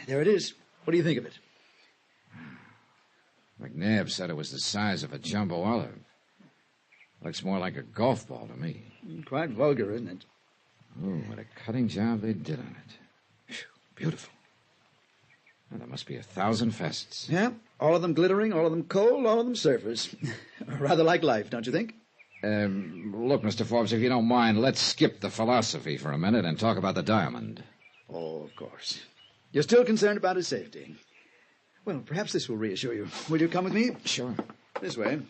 there it is. What do you think of it? McNabb said it was the size of a jumbo olive. Looks more like a golf ball to me. Quite vulgar, isn't it? Oh, what a cutting job they did on it. Whew, beautiful. Well, there must be 1,000 facets. Yeah, all of them glittering, all of them cold, all of them surfers. Rather like life, don't you think? Look, Mr. Forbes, if you don't mind, let's skip the philosophy for a minute and talk about the diamond. Oh, of course. You're still concerned about his safety. Well, perhaps this will reassure you. Will you come with me? Sure. This way.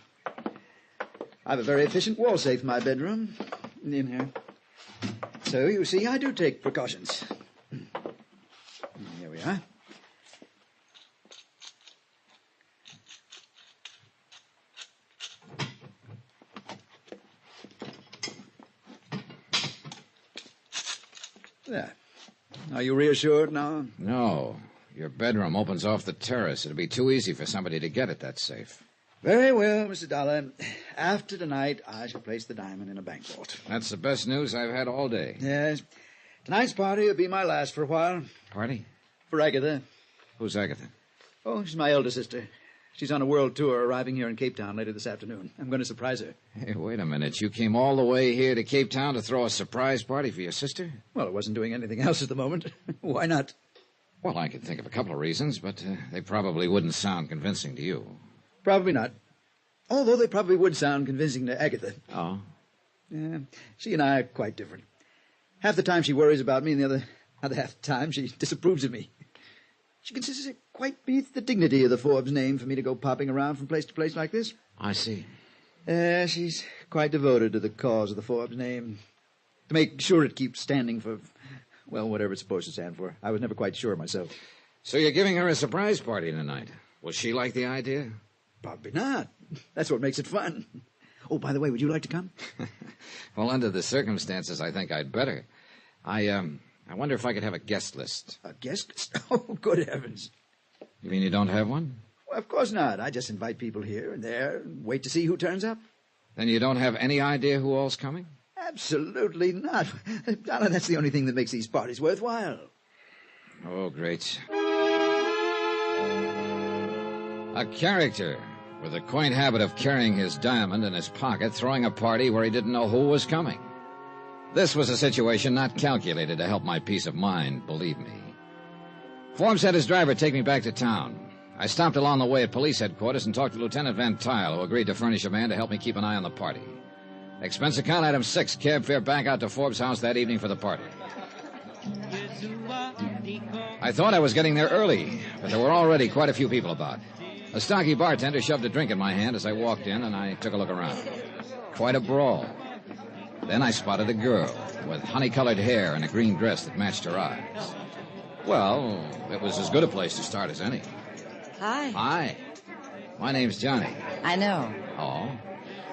I have a very efficient wall safe in my bedroom. In here. So, you see, I do take precautions. Here we are. Yeah. Are you reassured now? No. Your bedroom opens off the terrace. It'd be too easy for somebody to get at that safe. Very well, Mr. Dollar. After tonight, I shall place the diamond in a bank vault. That's the best news I've had all day. Yes. Tonight's party will be my last for a while. Party? For Agatha. Who's Agatha? Oh, she's my elder sister. She's on a world tour, arriving here in Cape Town later this afternoon. I'm going to surprise her. Hey, wait a minute. You came all the way here to Cape Town to throw a surprise party for your sister? Well, I wasn't doing anything else at the moment. Why not? Well, I could think of a couple of reasons, but they probably wouldn't sound convincing to you. Probably not. Although they probably would sound convincing to Agatha. Oh? Yeah, she and I are quite different. Half the time she worries about me, and the other half the time she disapproves of me. She considers it quite beneath the dignity of the Forbes name for me to go popping around from place to place like this. I see. She's quite devoted to the cause of the Forbes name. To make sure it keeps standing for, well, whatever it's supposed to stand for. I was never quite sure myself. So you're giving her a surprise party tonight. Will she like the idea? Probably not. That's what makes it fun. Oh, by the way, would you like to come? Well, under the circumstances, I think I'd better. I wonder if I could have a guest list. A guest list? Oh, good heavens. You mean you don't have one? Well, of course not. I just invite people here and there and wait to see who turns up. Then you don't have any idea who all's coming? Absolutely not. Donna, that's the only thing that makes these parties worthwhile. Oh, great. A character with a quaint habit of carrying his diamond in his pocket, throwing a party where he didn't know who was coming. This was a situation not calculated to help my peace of mind, believe me. Forbes had his driver take me back to town. I stopped along the way at police headquarters and talked to Lieutenant Van Tile, who agreed to furnish a man to help me keep an eye on the party. Expense account item 6, cab fare back out to Forbes' house that evening for the party. I thought I was getting there early, but there were already quite a few people about. A stocky bartender shoved a drink in my hand as I walked in, and I took a look around. Quite a brawl. Then I spotted a girl with honey-colored hair and a green dress that matched her eyes. Well, it was as good a place to start as any. Hi. Hi. My name's Johnny. I know. Oh?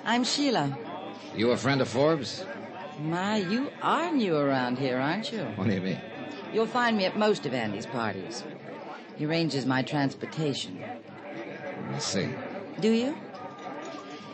I'm Sheila. You a friend of Forbes? My, you are new around here, aren't you? What do you mean? You'll find me at most of Andy's parties. He arranges my transportation. I see. Do you?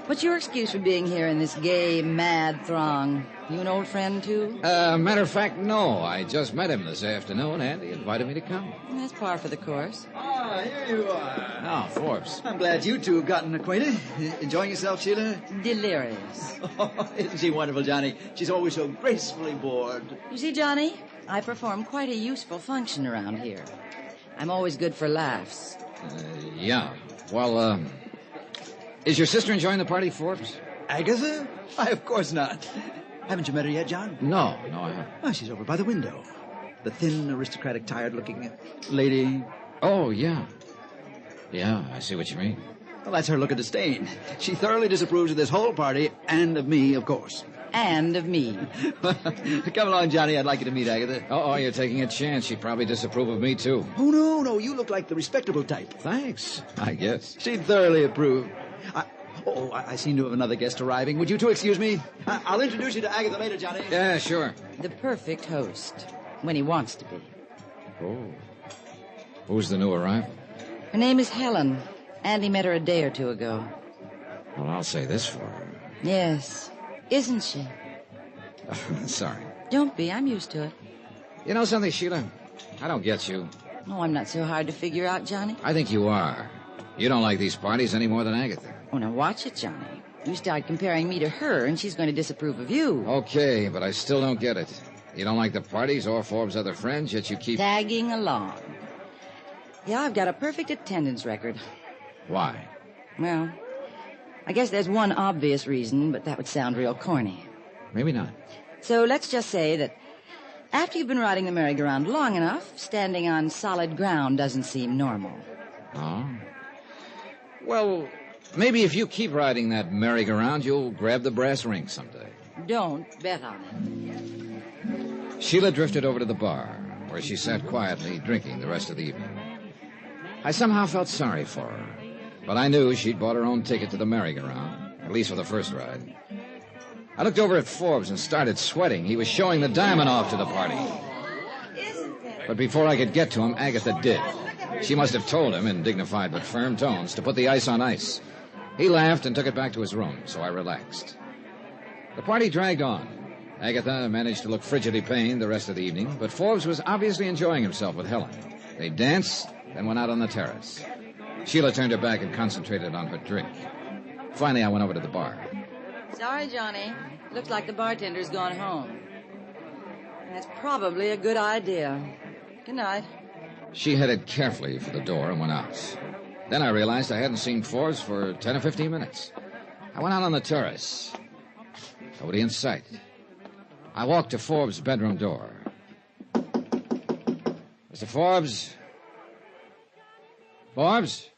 What's your excuse for being here in this gay, mad throng? You an old friend, too? Matter of fact, no. I just met him this afternoon, and he invited me to come. That's par for the course. Ah, here you are. Oh, Forbes. I'm glad you two have gotten acquainted. Enjoying yourself, Sheila? Delirious. Oh, isn't she wonderful, Johnny? She's always so gracefully bored. You see, Johnny, I perform quite a useful function around here. I'm always good for laughs. Yeah. Well, is your sister enjoying the party, Forbes? Agatha? Why, of course not. Haven't you met her yet, John? No, I haven't. Oh, she's over by the window. The thin, aristocratic, tired-looking lady. Oh, yeah. Yeah, I see what you mean. Well, that's her look of disdain. She thoroughly disapproves of this whole party, and of me, of course. And of me. Come along, Johnny. I'd like you to meet Agatha. Oh, you're taking a chance. She'd probably disapprove of me, too. Oh, no. You look like the respectable type. Thanks, I guess. She'd thoroughly approve. I seem to have another guest arriving. Would you two excuse me? I'll introduce you to Agatha later, Johnny. Yeah, sure. The perfect host. When he wants to be. Oh. Who's the new arrival? Her name is Helen. Andy met her a day or two ago. Well, I'll say this for her. Yes. Isn't she? Sorry. Don't be. I'm used to it. You know something, Sheila? I don't get you. Oh, I'm not so hard to figure out, Johnny. I think you are. You don't like these parties any more than Agatha. Oh, now watch it, Johnny. You start comparing me to her, and she's going to disapprove of you. Okay, but I still don't get it. You don't like the parties or Forbes' other friends, yet you keep... tagging along. Yeah, I've got a perfect attendance record. Why? Well, I guess there's one obvious reason, but that would sound real corny. Maybe not. So let's just say that after you've been riding the merry-go-round long enough, standing on solid ground doesn't seem normal. Oh? Well, maybe if you keep riding that merry-go-round, you'll grab the brass ring someday. Don't bet on it. Sheila drifted over to the bar, where she sat quietly drinking the rest of the evening. I somehow felt sorry for her, but I knew she'd bought her own ticket to the merry-go-round, at least for the first ride. I looked over at Forbes and started sweating. He was showing the diamond off to the party. But before I could get to him, Agatha did. She must have told him in dignified but firm tones to put the ice on ice. He laughed and took it back to his room, so I relaxed. The party dragged on. Agatha managed to look frigidly pained the rest of the evening, but Forbes was obviously enjoying himself with Helen. They danced, then went out on the terrace. Sheila turned her back and concentrated on her drink. Finally, I went over to the bar. Sorry, Johnny. Looks like the bartender's gone home. That's probably a good idea. Good night. She headed carefully for the door and went out. Then I realized I hadn't seen Forbes for 10 or 15 minutes. I went out on the terrace. Nobody in sight. I walked to Forbes' bedroom door. Mr. Forbes? Forbes?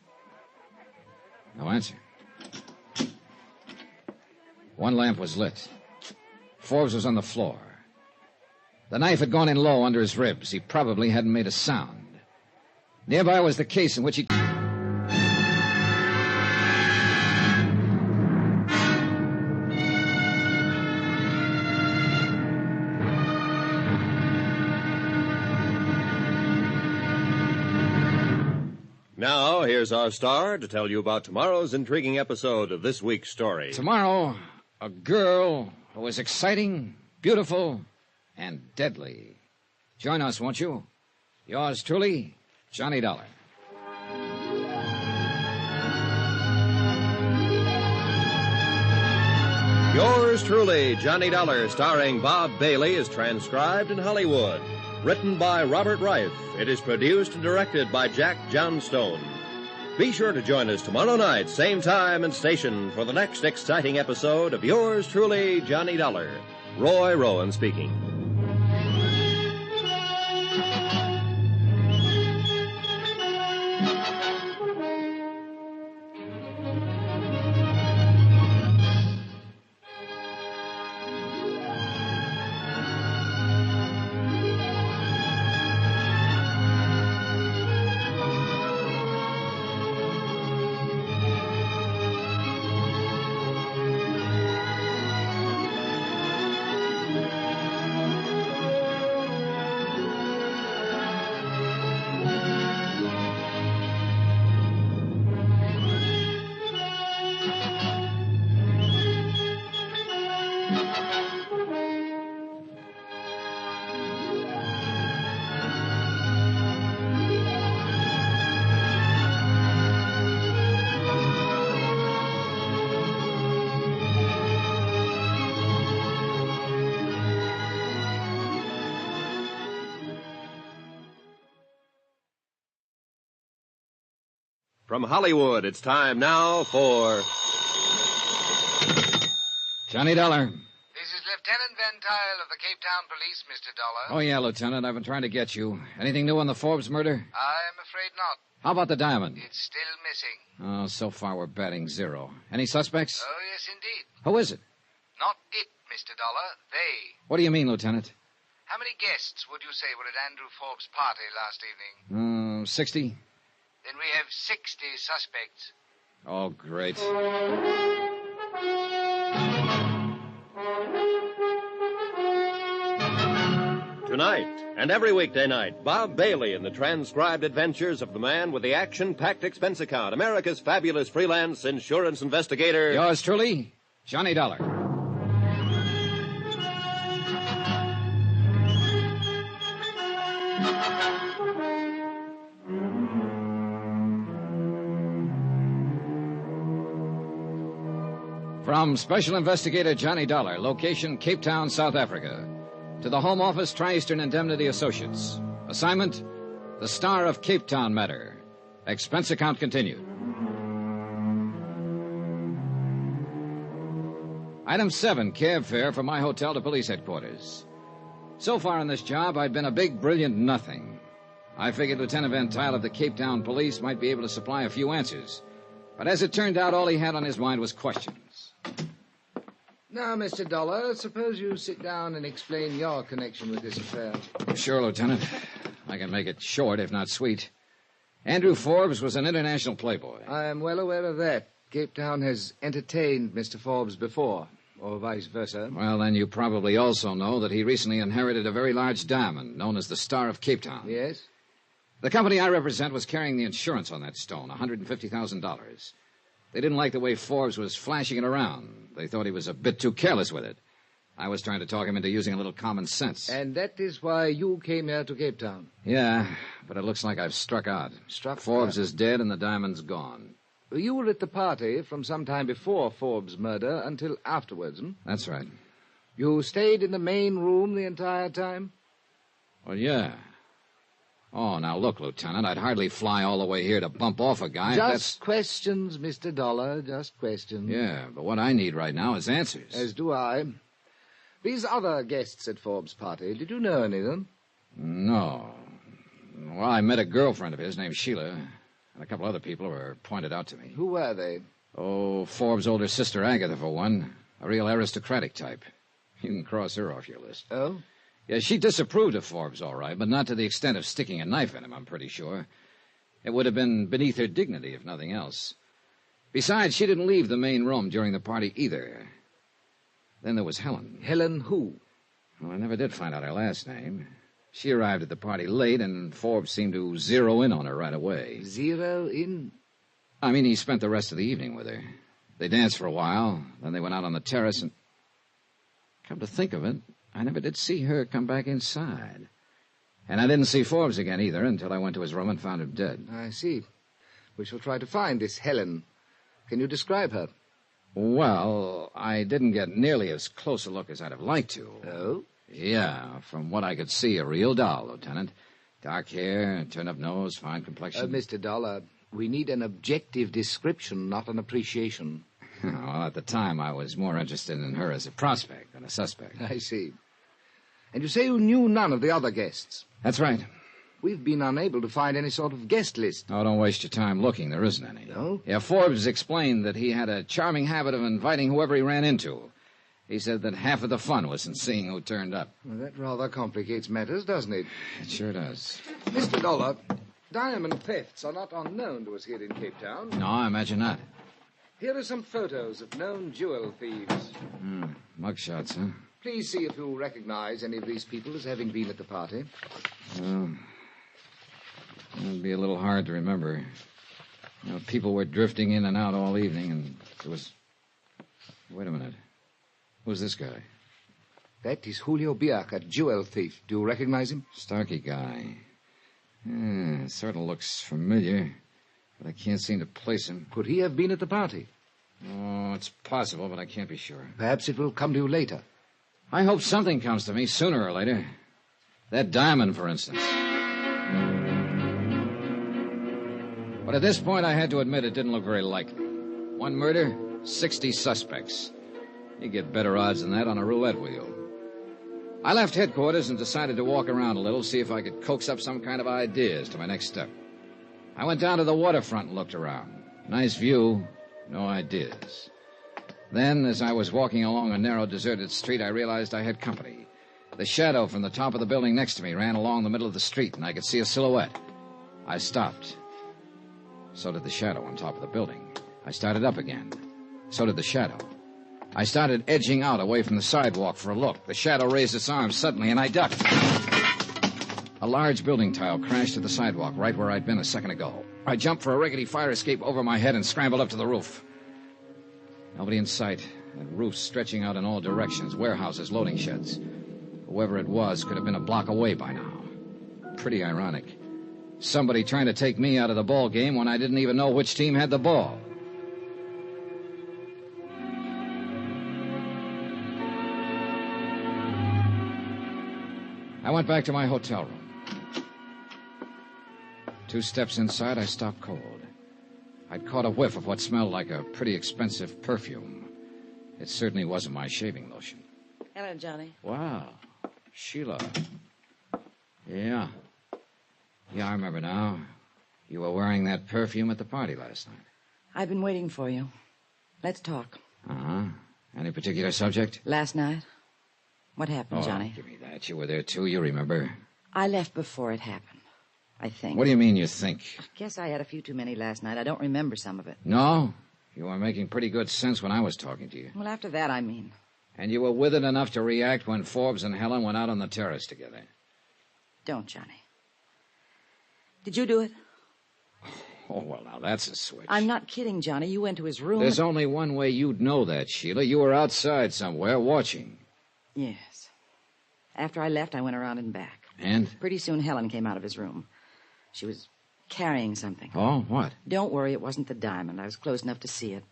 No answer. One lamp was lit. Forbes was on the floor. The knife had gone in low under his ribs. He probably hadn't made a sound. Nearby was the case in which he... Now, here's our star to tell you about tomorrow's intriguing episode of this week's story. Tomorrow, a girl who is exciting, beautiful, and deadly. Join us, won't you? Yours truly, Johnny Dollar. Yours truly, Johnny Dollar, starring Bob Bailey, is transcribed in Hollywood. Written by Robert Reif. It is produced and directed by Jack Johnstone. Be sure to join us tomorrow night, same time and station, for the next exciting episode of Yours truly, Johnny Dollar. Roy Rowan speaking. From Hollywood, it's time now for... Johnny Dollar. This is Lieutenant Van Tile of the Cape Town Police, Mr. Dollar. Oh, yeah, Lieutenant. I've been trying to get you. Anything new on the Forbes murder? I'm afraid not. How about the diamond? It's still missing. Oh, so far we're batting 0. Any suspects? Oh, yes, indeed. Who is it? Not it, Mr. Dollar. They. What do you mean, Lieutenant? How many guests would you say were at Andrew Forbes' party last evening? 60? Then we have 60 suspects. Oh, great. Tonight, and every weekday night, Bob Bailey in the transcribed adventures of the man with the action-packed expense account, America's fabulous freelance insurance investigator. Yours truly, Johnny Dollar. From Special Investigator Johnny Dollar, location Cape Town, South Africa, to the Home Office, Tri-Eastern Indemnity Associates. Assignment, the star of Cape Town matter. Expense account continued. Item 7, cab fare from my hotel to police headquarters. So far in this job, I'd been a big, brilliant nothing. I figured Lieutenant Van Tile of the Cape Town Police might be able to supply a few answers. But as it turned out, all he had on his mind was questions. Now, Mr. Dollar, suppose you sit down and explain your connection with this affair. Sure, Lieutenant. I can make it short, if not sweet. Andrew Forbes was an international playboy. I am well aware of that. Cape Town has entertained Mr. Forbes before. or vice versa. Well, then you probably also know that he recently inherited a very large diamond known as the Star of Cape Town. Yes? The company I represent was carrying the insurance on that stone, $150,000. They didn't like the way Forbes was flashing it around. They thought he was a bit too careless with it. I was trying to talk him into using a little common sense. And that is why you came here to Cape Town? Yeah, but it looks like I've struck out. Forbes is dead and the diamond's gone. You were at the party from some time before Forbes' murder until afterwards, hmm? That's right. You stayed in the main room the entire time? Well, yeah. Oh, now look, Lieutenant, I'd hardly fly all the way here to bump off a guy. Just questions, Mr. Dollar, just questions. Yeah, but what I need right now is answers. As do I. These other guests at Forbes' party, did you know any of them? No. Well, I met a girlfriend of his named Sheila, and a couple other people who were pointed out to me. Who were they? Oh, Forbes' older sister, Agatha, for one. A real aristocratic type. You can cross her off your list. Oh? Yeah, she disapproved of Forbes, all right, but not to the extent of sticking a knife in him, I'm pretty sure. It would have been beneath her dignity, if nothing else. Besides, she didn't leave the main room during the party either. Then there was Helen. Helen who? Well, I never did find out her last name. She arrived at the party late, and Forbes seemed to zero in on her right away. Zero in? I mean, he spent the rest of the evening with her. They danced for a while, then they went out on the terrace, and... Come to think of it, I never did see her come back inside. And I didn't see Forbes again either until I went to his room and found him dead. I see. We shall try to find this Helen. Can you describe her? Well, I didn't get nearly as close a look as I'd have liked to. Oh? Yeah, from what I could see, a real doll, Lieutenant. Dark hair, turned-up nose, fine complexion. Mr. Dollar, we need an objective description, not an appreciation. Well, at the time, I was more interested in her as a prospect than a suspect. I see. And you say you knew none of the other guests? That's right. We've been unable to find any sort of guest list. Oh, don't waste your time looking. There isn't any. No? Yeah, Forbes explained that he had a charming habit of inviting whoever he ran into. He said that half of the fun was in seeing who turned up. Well, that rather complicates matters, doesn't it? It sure does. Mr. Dollar, diamond thefts are not unknown to us here in Cape Town. No, I imagine not. Here are some photos of known jewel thieves. Mugshots, huh? Please see if you recognize any of these people as having been at the party. Well, it'd be a little hard to remember. You know, people were drifting in and out all evening, and there was... Wait a minute. Who's this guy? That is Julio Biak, a jewel thief. Do you recognize him? Starkey guy. Sort of looks familiar, but I can't seem to place him. Could he have been at the party? Oh, it's possible, but I can't be sure. Perhaps it will come to you later. I hope something comes to me sooner or later. That diamond, for instance. But at this point, I had to admit it didn't look very likely. One murder, 60 suspects. You get better odds than that on a roulette wheel. I left headquarters and decided to walk around a little, see if I could coax up some kind of ideas to my next step. I went down to the waterfront and looked around. Nice view, no ideas. Then, as I was walking along a narrow, deserted street, I realized I had company. The shadow from the top of the building next to me ran along the middle of the street, and I could see a silhouette. I stopped. So did the shadow on top of the building. I started up again. So did the shadow. I started edging out away from the sidewalk for a look. The shadow raised its arms suddenly, and I ducked. A large building tile crashed to the sidewalk right where I'd been a second ago. I jumped for a rickety fire escape over my head and scrambled up to the roof. Nobody in sight, and roofs stretching out in all directions, warehouses, loading sheds. Whoever it was could have been a block away by now. Pretty ironic. Somebody trying to take me out of the ball game when I didn't even know which team had the ball. I went back to my hotel room. 2 steps inside, I stopped cold. I'd caught a whiff of what smelled like a pretty expensive perfume. It certainly wasn't my shaving lotion. Hello, Johnny. Wow. Sheila. Yeah. Yeah, I remember now. You were wearing that perfume at the party last night. I've been waiting for you. Let's talk. Uh-huh. Any particular subject? Last night? What happened, Johnny? Give me that. You were there, too. You remember. I left before it happened, I think. What do you mean you think? I guess I had a few too many last night. I don't remember some of it. No? You were making pretty good sense when I was talking to you. Well, after that, I mean. And you were with it enough to react when Forbes and Helen went out on the terrace together. Don't, Johnny. Did you do it? Oh, well, now that's a switch. I'm not kidding, Johnny. You went to his room. There's only one way you'd know that, Sheila. You were outside somewhere watching. Yes. After I left, I went around and back. And? Pretty soon, Helen came out of his room. She was carrying something. Oh, what? Don't worry, it wasn't the diamond. I was close enough to see it.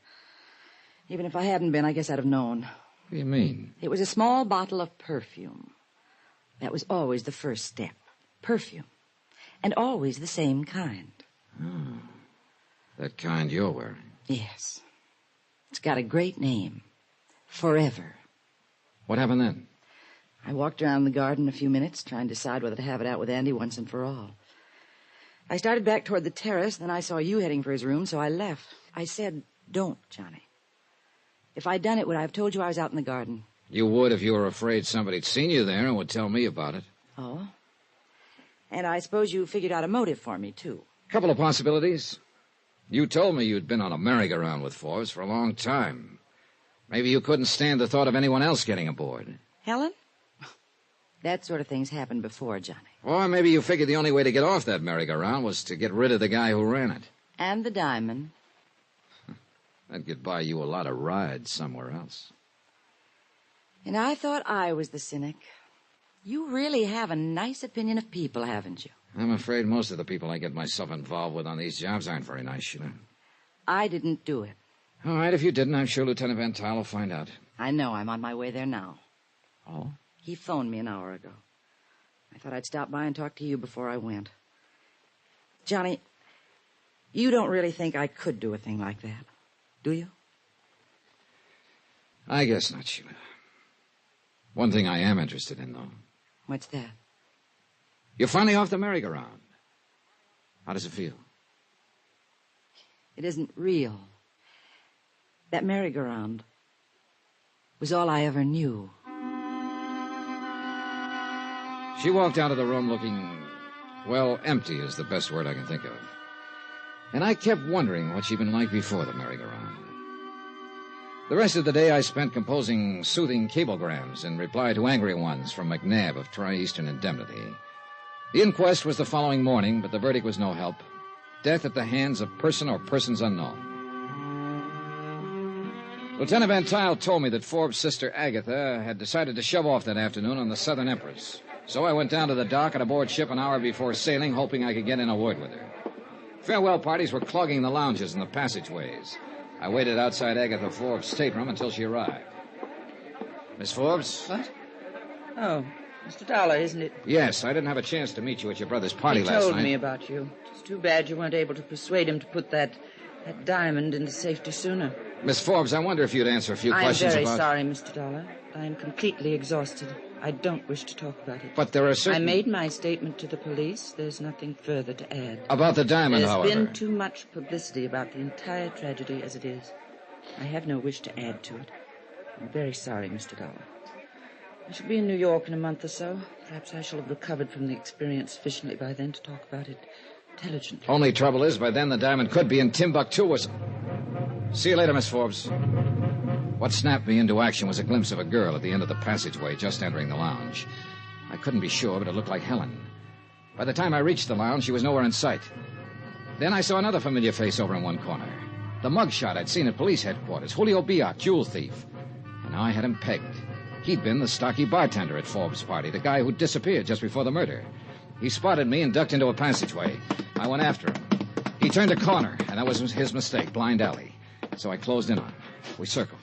Even if I hadn't been, I guess I'd have known. What do you mean? It was a small bottle of perfume. That was always the first step. Perfume. And always the same kind. Oh, that kind you're wearing. Yes. It's got a great name. Forever. What happened then? I walked around the garden a few minutes, trying to decide whether to have it out with Andy once and for all. I started back toward the terrace, then I saw you heading for his room, so I left. I said, don't, Johnny. If I'd done it, would I have told you I was out in the garden? You would if you were afraid somebody'd seen you there and would tell me about it. Oh? And I suppose you figured out a motive for me, too. Couple of possibilities. You told me you'd been on a merry-go-round with Forbes for a long time. Maybe you couldn't stand the thought of anyone else getting aboard. Helen? That sort of thing's happened before, Johnny. Or maybe you figured the only way to get off that merry-go-round was to get rid of the guy who ran it. And the diamond. That could buy you a lot of rides somewhere else. And I thought I was the cynic. You really have a nice opinion of people, haven't you? I'm afraid most of the people I get myself involved with on these jobs aren't very nice, Sheila. I didn't do it. All right, if you didn't, I'm sure Lieutenant Van Tuyl will find out. I know. I'm on my way there now. Oh? He phoned me an hour ago. I thought I'd stop by and talk to you before I went. Johnny, you don't really think I could do a thing like that, do you? I guess not, Sheila. One thing I am interested in, though. What's that? You're finally off the merry-go-round. How does it feel? It isn't real. That merry-go-round was all I ever knew. She walked out of the room looking, well, empty is the best word I can think of. And I kept wondering what she'd been like before the merry-go-round. The rest of the day I spent composing soothing cablegrams in reply to angry ones from McNabb of Tri-Eastern Indemnity. The inquest was the following morning, but the verdict was no help. Death at the hands of person or persons unknown. Lieutenant Van Tuyl told me that Forbes' sister Agatha had decided to shove off that afternoon on the Southern Empress. So I went down to the dock and aboard ship an hour before sailing, hoping I could get in a word with her. Farewell parties were clogging the lounges and the passageways. I waited outside Agatha Forbes' stateroom until she arrived. Miss Forbes? What? Oh, Mr. Dollar, isn't it? Yes, I didn't have a chance to meet you at your brother's party last night. He told me about you. It's too bad you weren't able to persuade him to put that diamond into safety sooner. Miss Forbes, I wonder if you'd answer a few questions about... I'm very sorry, Mr. Dollar. I am completely exhausted. I don't wish to talk about it. But there are certain... I made my statement to the police. There's nothing further to add. About the diamond, however... There's been too much publicity about the entire tragedy as it is. I have no wish to add to it. I'm very sorry, Mr. Dollar. I shall be in New York in a month or so. Perhaps I shall have recovered from the experience sufficiently by then to talk about it intelligently. Only trouble is, by then the diamond could be in Timbuktu or... See you later, Miss Forbes. What snapped me into action was a glimpse of a girl at the end of the passageway just entering the lounge. I couldn't be sure, but it looked like Helen. By the time I reached the lounge, she was nowhere in sight. Then I saw another familiar face over in one corner. The mugshot I'd seen at police headquarters, Julio Biak, jewel thief. And now I had him pegged. He'd been the stocky bartender at Forbes' party, the guy who disappeared just before the murder. He spotted me and ducked into a passageway. I went after him. He turned a corner, and that was his mistake, blind alley. So I closed in on him. We circled.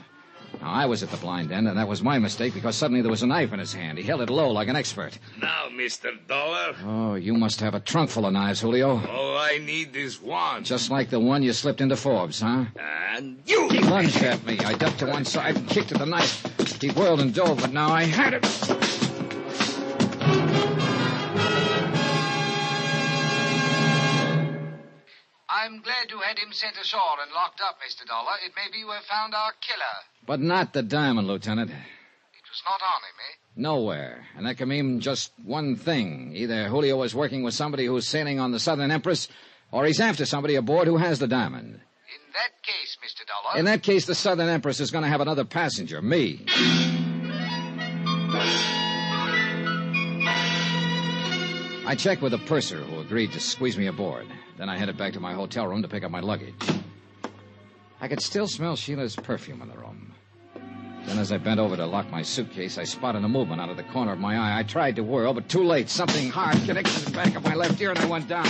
Now, I was at the blind end, and that was my mistake because suddenly there was a knife in his hand. He held it low like an expert. Now, Mr. Dollar. Oh, you must have a trunk full of knives, Julio. All I need is one. Just like the one you slipped into Forbes, huh? And you... He lunged at me. I ducked to one side and kicked at the knife. He whirled and dove, but now I had it. I'm glad you had him sent ashore and locked up, Mr. Dollar. It may be you have found our killer. But not the diamond, Lieutenant. It was not on him, eh? Nowhere. And that can mean just one thing. Either Julio is working with somebody who's sailing on the Southern Empress, or he's after somebody aboard who has the diamond. In that case, Mr. Dollar... In that case, the Southern Empress is going to have another passenger, me. I checked with the purser, who agreed to squeeze me aboard. Then I headed back to my hotel room to pick up my luggage. I could still smell Sheila's perfume in the room. Then as I bent over to lock my suitcase, I spotted a movement out of the corner of my eye. I tried to whirl, but too late. Something hard connected to the back of my left ear, and I went down.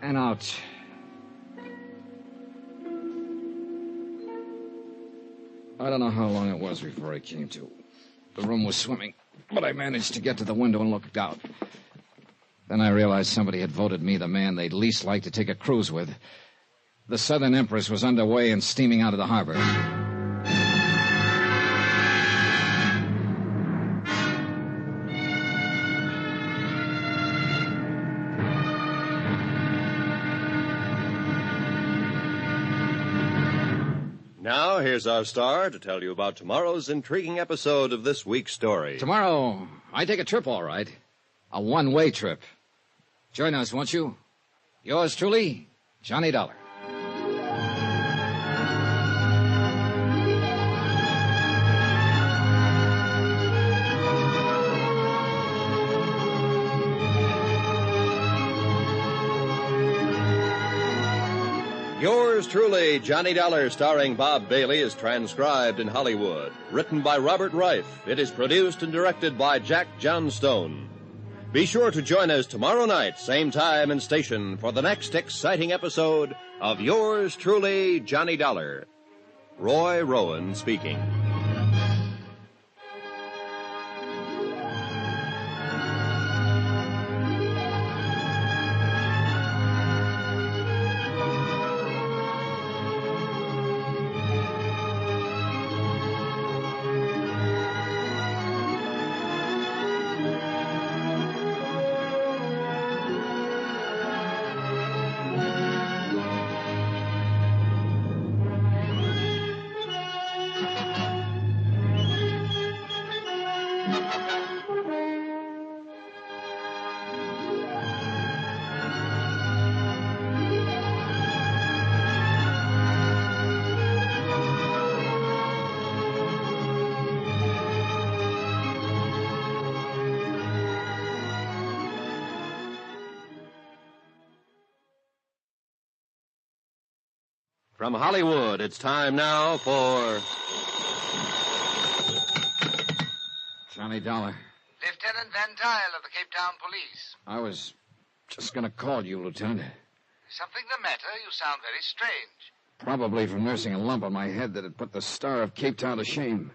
And out. I don't know how long it was before I came to. The room was swimming, but I managed to get to the window and looked out. Then I realized somebody had voted me the man they'd least like to take a cruise with. The Southern Empress was underway and steaming out of the harbor. Now, here's our star to tell you about tomorrow's intriguing episode of this week's story. Tomorrow, I take a trip, all right. A one-way trip. Join us, won't you? Yours truly, Johnny Dollar. Yours truly, Johnny Dollar, starring Bob Bailey, is transcribed in Hollywood. Written by Robert Reif. It is produced and directed by Jack Johnstone. Be sure to join us tomorrow night, same time and station, for the next exciting episode of Yours truly, Johnny Dollar. Roy Rowan speaking. From Hollywood, it's time now for... Johnny Dollar. Lieutenant Van Tile of the Cape Town Police. I was just going to call you, Lieutenant. Something the matter? You sound very strange. Probably from nursing a lump on my head that had put the Star of Cape Town to shame.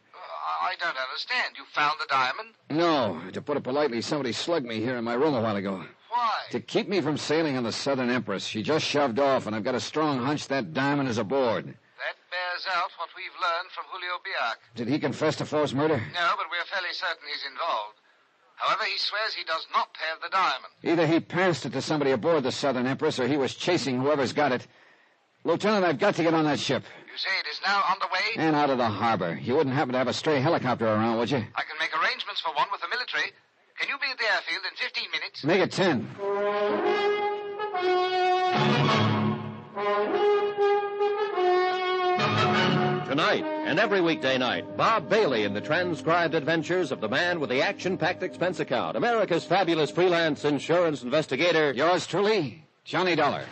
I don't understand. You found the diamond? No. To put it politely, somebody slugged me here in my room a while ago. Why? To keep me from sailing on the Southern Empress. She just shoved off, and I've got a strong hunch that diamond is aboard. That bears out what we've learned from Julio Biak. Did he confess to Forbes' murder? No, but we're fairly certain he's involved. However, he swears he does not have the diamond. Either he passed it to somebody aboard the Southern Empress, or he was chasing whoever's got it. Lieutenant, I've got to get on that ship. You say it is now on the way? And out of the harbor. You wouldn't happen to have a stray helicopter around, would you? I can make arrangements for one with the military. Can you be at the airfield in 15 minutes? Make it 10. Tonight and every weekday night, Bob Bailey in the transcribed adventures of the man with the action-packed expense account, America's fabulous freelance insurance investigator. Yours truly, Johnny Dollar.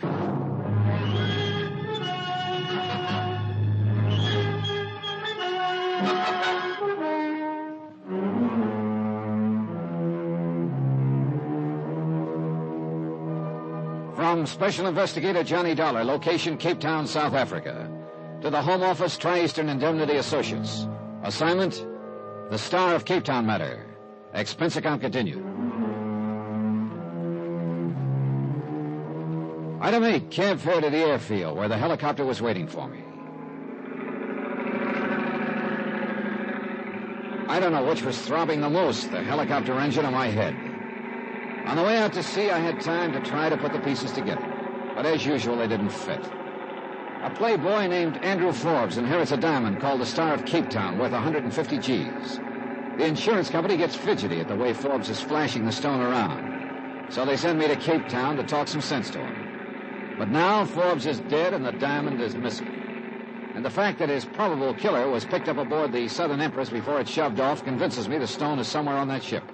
From Special Investigator Johnny Dollar, location Cape Town, South Africa, to the Home Office, Tri-Eastern Indemnity Associates. Assignment, the Star of Cape Town matter. Expense account continued. Item 8, cab fare to the airfield, where the helicopter was waiting for me. I don't know which was throbbing the most, the helicopter engine or my head. On the way out to sea, I had time to try to put the pieces together. But as usual, they didn't fit. A playboy named Andrew Forbes inherits a diamond called the Star of Cape Town, worth 150 G's. The insurance company gets fidgety at the way Forbes is flashing the stone around. So they send me to Cape Town to talk some sense to him. But now Forbes is dead and the diamond is missing. And the fact that his probable killer was picked up aboard the Southern Empress before it shoved off convinces me the stone is somewhere on that ship.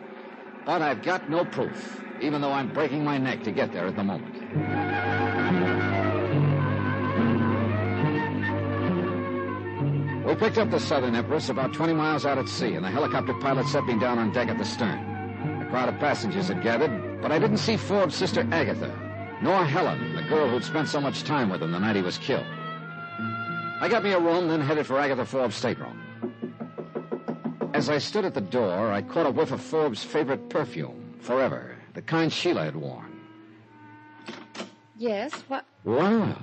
But I've got no proof, even though I'm breaking my neck to get there at the moment. We picked up the Southern Empress about 20 miles out at sea, and the helicopter pilot set me down on deck at the stern. A crowd of passengers had gathered, but I didn't see Forbes' sister Agatha, nor Helen, the girl who'd spent so much time with him the night he was killed. I got me a room, then headed for Agatha Forbes' stateroom. As I stood at the door, I caught a whiff of Forbes' favorite perfume, Forever, the kind Sheila had worn. Yes, what? Wow.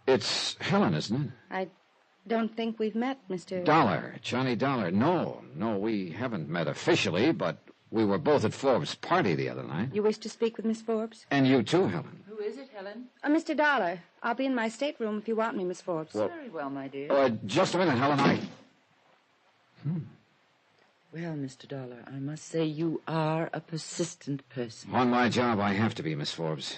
It's Helen, isn't it? I don't think we've met, Mr. Dollar, Johnny Dollar. No, we haven't met officially, but we were both at Forbes' party the other night. You wish to speak with Miss Forbes? And you too, Helen. Who is it, Helen? Mr. Dollar. I'll be in my stateroom if you want me, Miss Forbes. Well, Very well, my dear. Just a minute, Helen. Well, Mr. Dollar, I must say you are a persistent person. On my job, I have to be, Miss Forbes.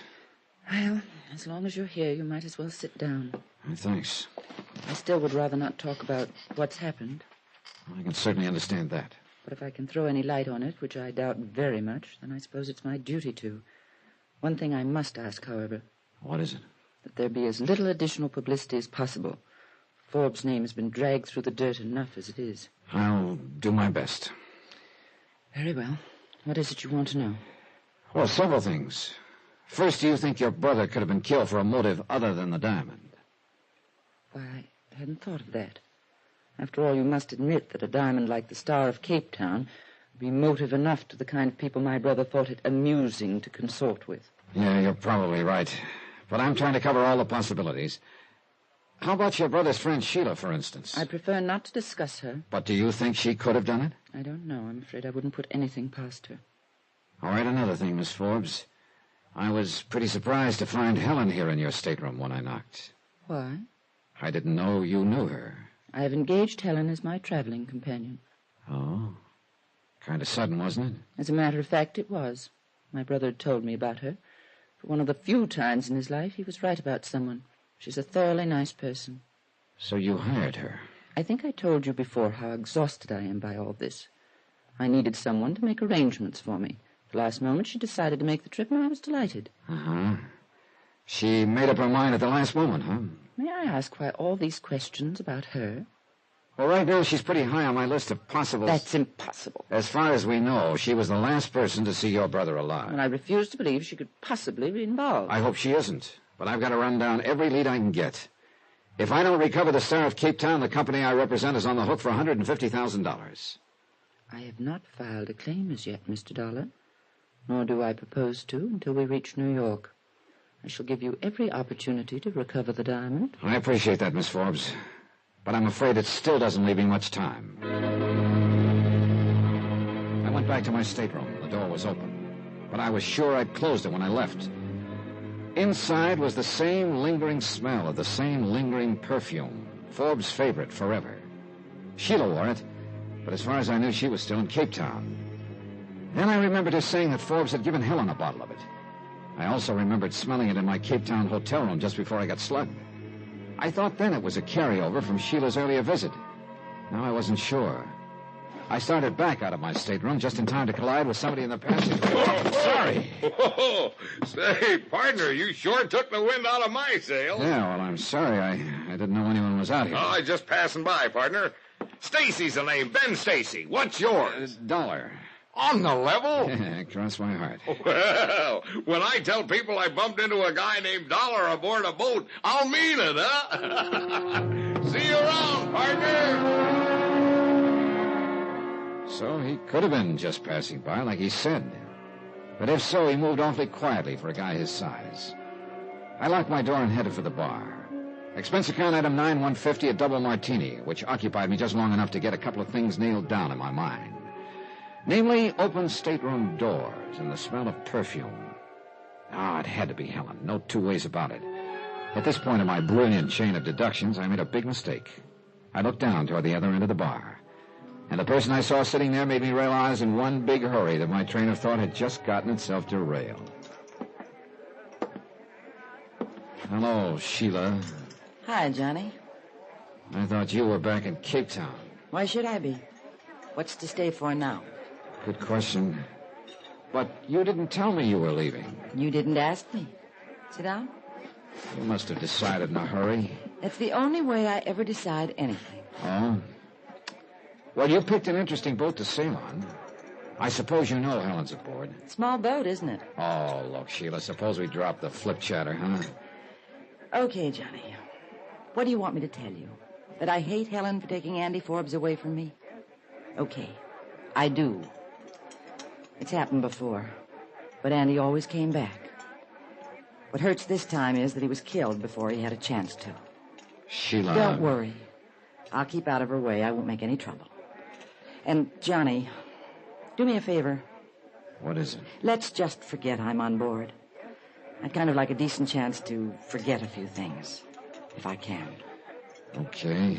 Well, as long as you're here, you might as well sit down. Thanks. I still would rather not talk about what's happened. I can certainly understand that. But if I can throw any light on it, which I doubt very much, then I suppose it's my duty to. One thing I must ask, however. What is it? That there be as little additional publicity as possible. Forbes' name has been dragged through the dirt enough as it is. I'll do my best. Very well. What is it you want to know? Well, several things. First, do you think your brother could have been killed for a motive other than the diamond? Why, I hadn't thought of that. After all, you must admit that a diamond like the Star of Cape Town would be motive enough to the kind of people my brother thought it amusing to consort with. Yeah, you're probably right. But I'm trying to cover all the possibilities. How about your brother's friend Sheila, for instance? I prefer not to discuss her. But do you think she could have done it? I don't know. I'm afraid I wouldn't put anything past her. All right, another thing, Miss Forbes. I was pretty surprised to find Helen here in your stateroom when I knocked. Why? I didn't know you knew her. I have engaged Helen as my traveling companion. Oh. Kind of sudden, wasn't it? As a matter of fact, it was. My brother had told me about her. For one of the few times in his life, he was right about someone. She's a thoroughly nice person. So you hired her? I think I told you before how exhausted I am by all this. I needed someone to make arrangements for me. At the last moment, she decided to make the trip, and I was delighted. Uh-huh. She made up her mind at the last moment, huh? May I ask why all these questions about her? Well, right now, she's pretty high on my list of possible... That's impossible. As far as we know, she was the last person to see your brother alive. And I refuse to believe she could possibly be involved. I hope she isn't. But I've got to run down every lead I can get. If I don't recover the Star of Cape Town, the company I represent is on the hook for $150,000. I have not filed a claim as yet, Mr. Dollar. Nor do I propose to until we reach New York. I shall give you every opportunity to recover the diamond. I appreciate that, Miss Forbes. But I'm afraid it still doesn't leave me much time. I went back to my stateroom. The door was open. But I was sure I'd closed it when I left. Inside was the same lingering smell of the same lingering perfume. Forbes' favorite, Forever. Sheila wore it, but as far as I knew, she was still in Cape Town. Then I remembered her saying that Forbes had given Helen a bottle of it. I also remembered smelling it in my Cape Town hotel room just before I got slugged. I thought then it was a carryover from Sheila's earlier visit. Now I wasn't sure. I started back out of my stateroom just in time to collide with somebody in the passageway. Sorry. Whoa. Say, partner, you sure took the wind out of my sails. Yeah, well, I'm sorry. I didn't know anyone was out here. Oh, I was just passing by, partner. Stacy's the name. Ben Stacy. What's yours? Dollar. On the level? Cross my heart. Well, when I tell people I bumped into a guy named Dollar aboard a boat, I'll mean it, huh? See you around, partner. So he could have been just passing by, like he said. But if so, he moved awfully quietly for a guy his size. I locked my door and headed for the bar. Expense account item 9150, a double martini, which occupied me just long enough to get a couple of things nailed down in my mind. Namely, open stateroom doors and the smell of perfume. It had to be Helen. No two ways about it. At this point in my brilliant chain of deductions, I made a big mistake. I looked down toward the other end of the bar. And the person I saw sitting there made me realize in one big hurry that my train of thought had just gotten itself derailed. Hello, Sheila. Hi, Johnny. I thought you were back in Cape Town. Why should I be? What's to stay for now? Good question. But you didn't tell me you were leaving. You didn't ask me. Sit down. You must have decided in a hurry. That's the only way I ever decide anything. Oh? Well, you picked an interesting boat to sail on. I suppose you know Helen's aboard. Small boat, isn't it? Oh, look, Sheila, suppose we drop the flip chatter, huh? Okay, Johnny. What do you want me to tell you? That I hate Helen for taking Andy Forbes away from me? Okay, I do. It's happened before. But Andy always came back. What hurts this time is that he was killed before he had a chance to. Sheila... Don't worry. I'll keep out of her way. I won't make any trouble. And, Johnny, do me a favor. What is it? Let's just forget I'm on board. I'd kind of like a decent chance to forget a few things, if I can. Okay.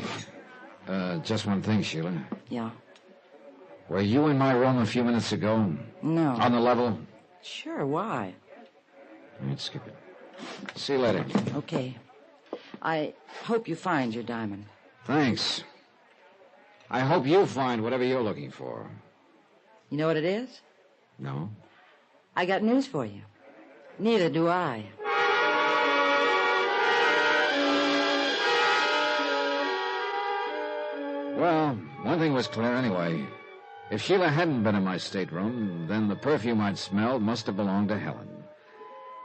Just one thing, Sheila. Yeah? Were you in my room a few minutes ago? No. On the level? Sure, why? All right, skip it. See you later. Okay. I hope you find your diamond. Thanks. I hope you find whatever you're looking for. You know what it is? No? I got news for you. Neither do I. Well, one thing was clear anyway. If Sheila hadn't been in my stateroom, then the perfume I'd smelled must have belonged to Helen.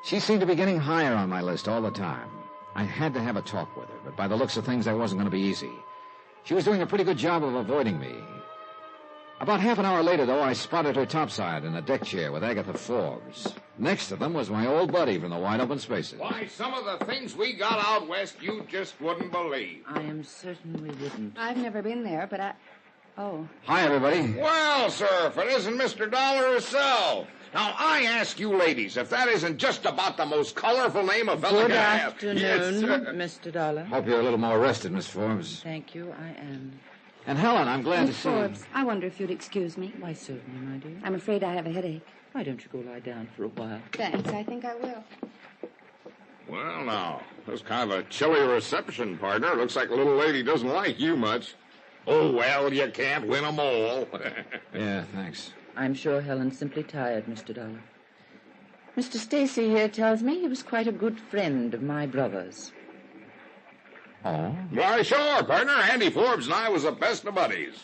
She seemed to be getting higher on my list all the time. I had to have a talk with her, but by the looks of things, that wasn't going to be easy. She was doing a pretty good job of avoiding me. About half an hour later, though, I spotted her topside in a deck chair with Agatha Forbes. Next to them was my old buddy from the wide open spaces. Why, some of the things we got out west you just wouldn't believe. I am certain we wouldn't. I've never been there, but Oh. Hi, everybody. Well, sir, if it isn't Mr. Dollar himself. Now, I ask you ladies, if that isn't just about the most colorful name a fella Good can have. afternoon, Yes, sir. Mr. Dollar. Hope you're a little more rested, Miss Forbes. Thank you, I am. And Helen, I'm glad Miss to see you. Forbes, I wonder if you'd excuse me. Why, certainly, my dear. I'm afraid I have a headache. Why don't you go lie down for a while? Thanks, I think I will. Well, now, that's kind of a chilly reception, partner. Looks like the little lady doesn't like you much. Oh, well, you can't win 'em all. Yeah, thanks. I'm sure Helen's simply tired, Mr. Dollar. Mr. Stacy here tells me he was quite a good friend of my brother's. Oh? Why, sure, partner. Andy Forbes and I was the best of buddies.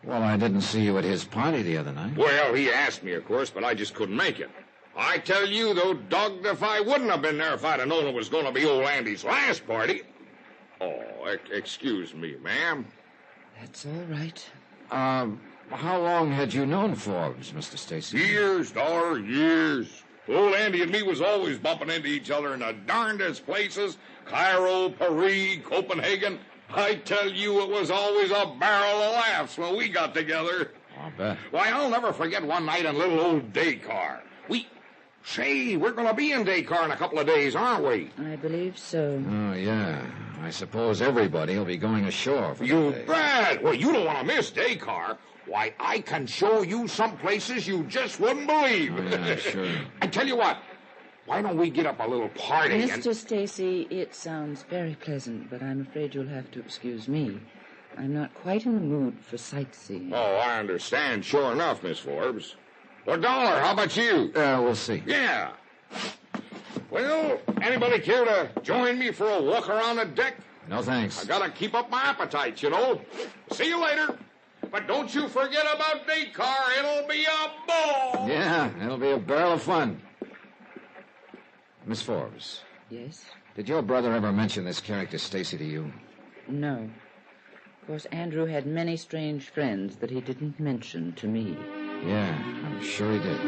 Well, I didn't see you at his party the other night. Well, he asked me, of course, but I just couldn't make it. I tell you, though, dogged if I wouldn't have been there if I'd have known it was going to be old Andy's last party. Oh, excuse me, ma'am. That's all right. How long had you known Forbes, Mr. Stacy? Years, Dollar, years. Old Andy and me was always bumping into each other in the darndest places. Cairo, Paris, Copenhagen. I tell you, it was always a barrel of laughs when we got together. I'll bet. Why, I'll never forget one night in little old Dakar. We're going to be in Dakar in a couple of days, aren't we? I believe so. Oh, yeah. I suppose everybody will be going ashore for You the day. bet. Well, you don't want to miss Dakar. Why, I can show you some places you just wouldn't believe. Oh, yeah, sure. I tell you what, why don't we get up a little party and... Mr. Stacy, it sounds very pleasant, but I'm afraid you'll have to excuse me. I'm not quite in the mood for sightseeing. Oh, I understand. Sure enough, Miss Forbes. Well, Dollar, how about you? We'll see. Yeah. Well, anybody care to join me for a walk around the deck? No, thanks. I gotta keep up my appetite, you know. See you later. But don't you forget about Dakar. It'll be a ball. Yeah, it'll be a barrel of fun. Miss Forbes. Yes? Did your brother ever mention this character Stacy to you? No. Of course, Andrew had many strange friends that he didn't mention to me. Yeah, I'm sure he did.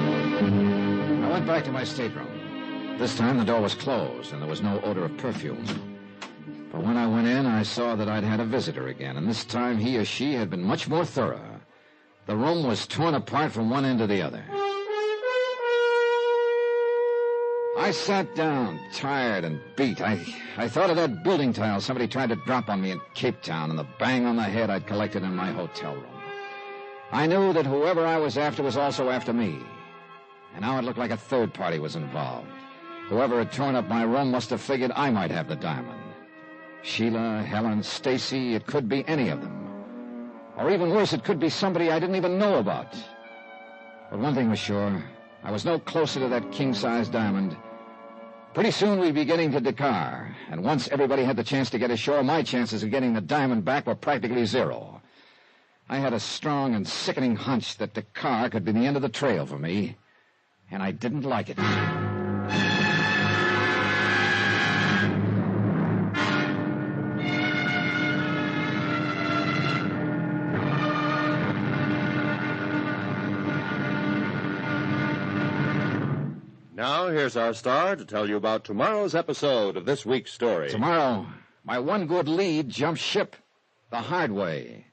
I went back to my stateroom. This time the door was closed and there was no odor of perfume. But when I went in, I saw that I'd had a visitor again, and this time he or she had been much more thorough. The room was torn apart from one end to the other. I sat down, tired and beat. I thought of that building tile somebody tried to drop on me in Cape Town and the bang on the head I'd collected in my hotel room. I knew that whoever I was after was also after me. And now it looked like a third party was involved. Whoever had torn up my room must have figured I might have the diamond. Sheila, Helen, Stacy, it could be any of them. Or even worse, it could be somebody I didn't even know about. But one thing was sure, I was no closer to that king-size diamond. Pretty soon we'd be getting to Dakar, and once everybody had the chance to get ashore, my chances of getting the diamond back were practically zero. I had a strong and sickening hunch that Dakar could be the end of the trail for me, and I didn't like it. Now, here's our star to tell you about tomorrow's episode of this week's story. Tomorrow, my one good lead jumps ship the hard way.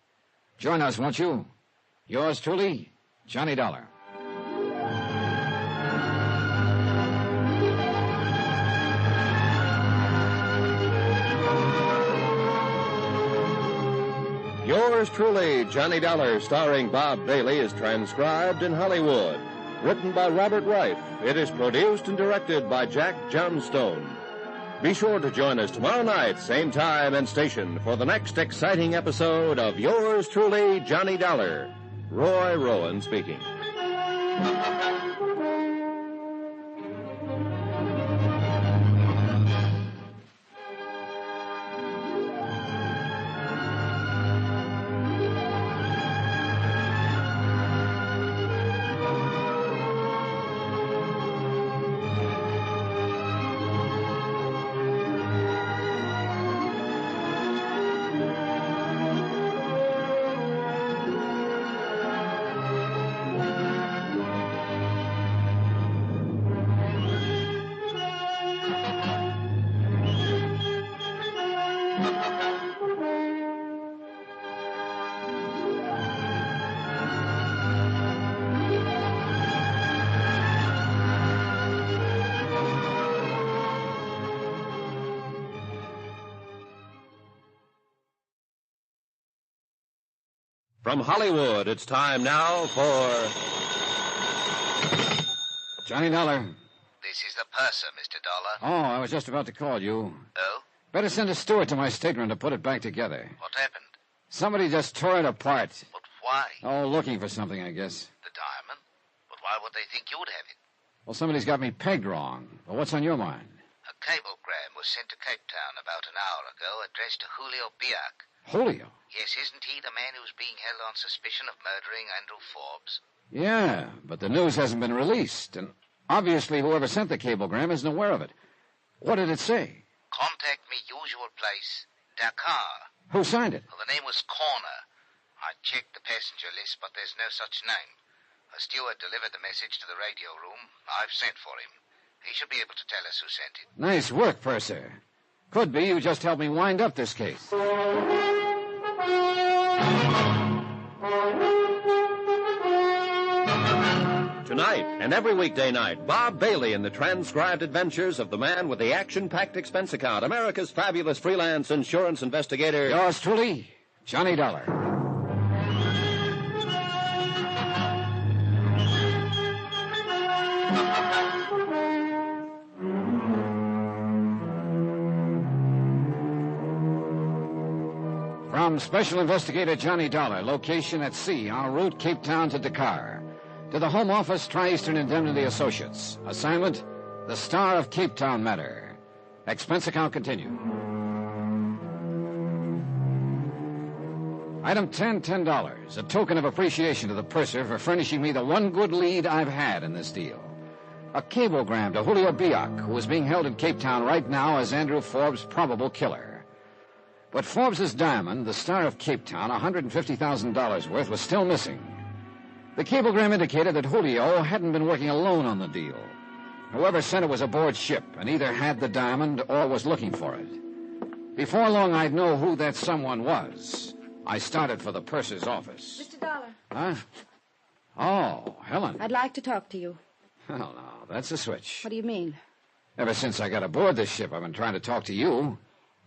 Join us, won't you? Yours truly, Johnny Dollar. Yours truly, Johnny Dollar, starring Bob Bailey, is transcribed in Hollywood. Written by Robert Reif. It is produced and directed by Jack Johnstone. Be sure to join us tomorrow night, same time and station, for the next exciting episode of Yours truly, Johnny Dollar. Roy Rowan speaking. From Hollywood, it's time now for Johnny Dollar. This is the purser, Mr. Dollar. Oh, I was just about to call you. Oh? Better send a steward to my stateroom to put it back together. What happened? Somebody just tore it apart. But why? Oh, looking for something, I guess. The diamond? But why would they think you'd have it? Well, somebody's got me pegged wrong. Well, what's on your mind? A cablegram was sent to Cape Town about an hour ago, addressed to Julio Biak. Julio? Yes, isn't he the man who's being held on suspicion of murdering Andrew Forbes? Yeah, but the news hasn't been released, and obviously whoever sent the cablegram isn't aware of it. What did it say? Contact me, usual place, Dakar. Who signed it? Well, the name was Corner. I checked the passenger list, but there's no such name. A steward delivered the message to the radio room. I've sent for him. He should be able to tell us who sent it. Nice work, Purser. Could be you just helped me wind up this case. Tonight and every weekday night, Bob Bailey in the transcribed adventures of the man with the action-packed expense account, America's fabulous freelance insurance investigator. Yours truly, Johnny Dollar. From Special Investigator Johnny Dollar, location at sea, en route Cape Town to Dakar. To the Home Office, Tri-Eastern Indemnity Associates. Assignment, the Star of Cape Town matter. Expense account continued. Item 10, $10. A token of appreciation to the purser for furnishing me the one good lead I've had in this deal. A cablegram to Julio Biak, who is being held in Cape Town right now as Andrew Forbes' probable killer. But Forbes' diamond, the Star of Cape Town, $150,000 worth, was still missing. The cablegram indicated that Julio hadn't been working alone on the deal. Whoever sent it was aboard ship and either had the diamond or was looking for it. Before long, I'd know who that someone was. I started for the purser's office. Mr. Dollar. Huh? Oh, Helen. I'd like to talk to you. Well, now, that's a switch. What do you mean? Ever since I got aboard this ship, I've been trying to talk to you,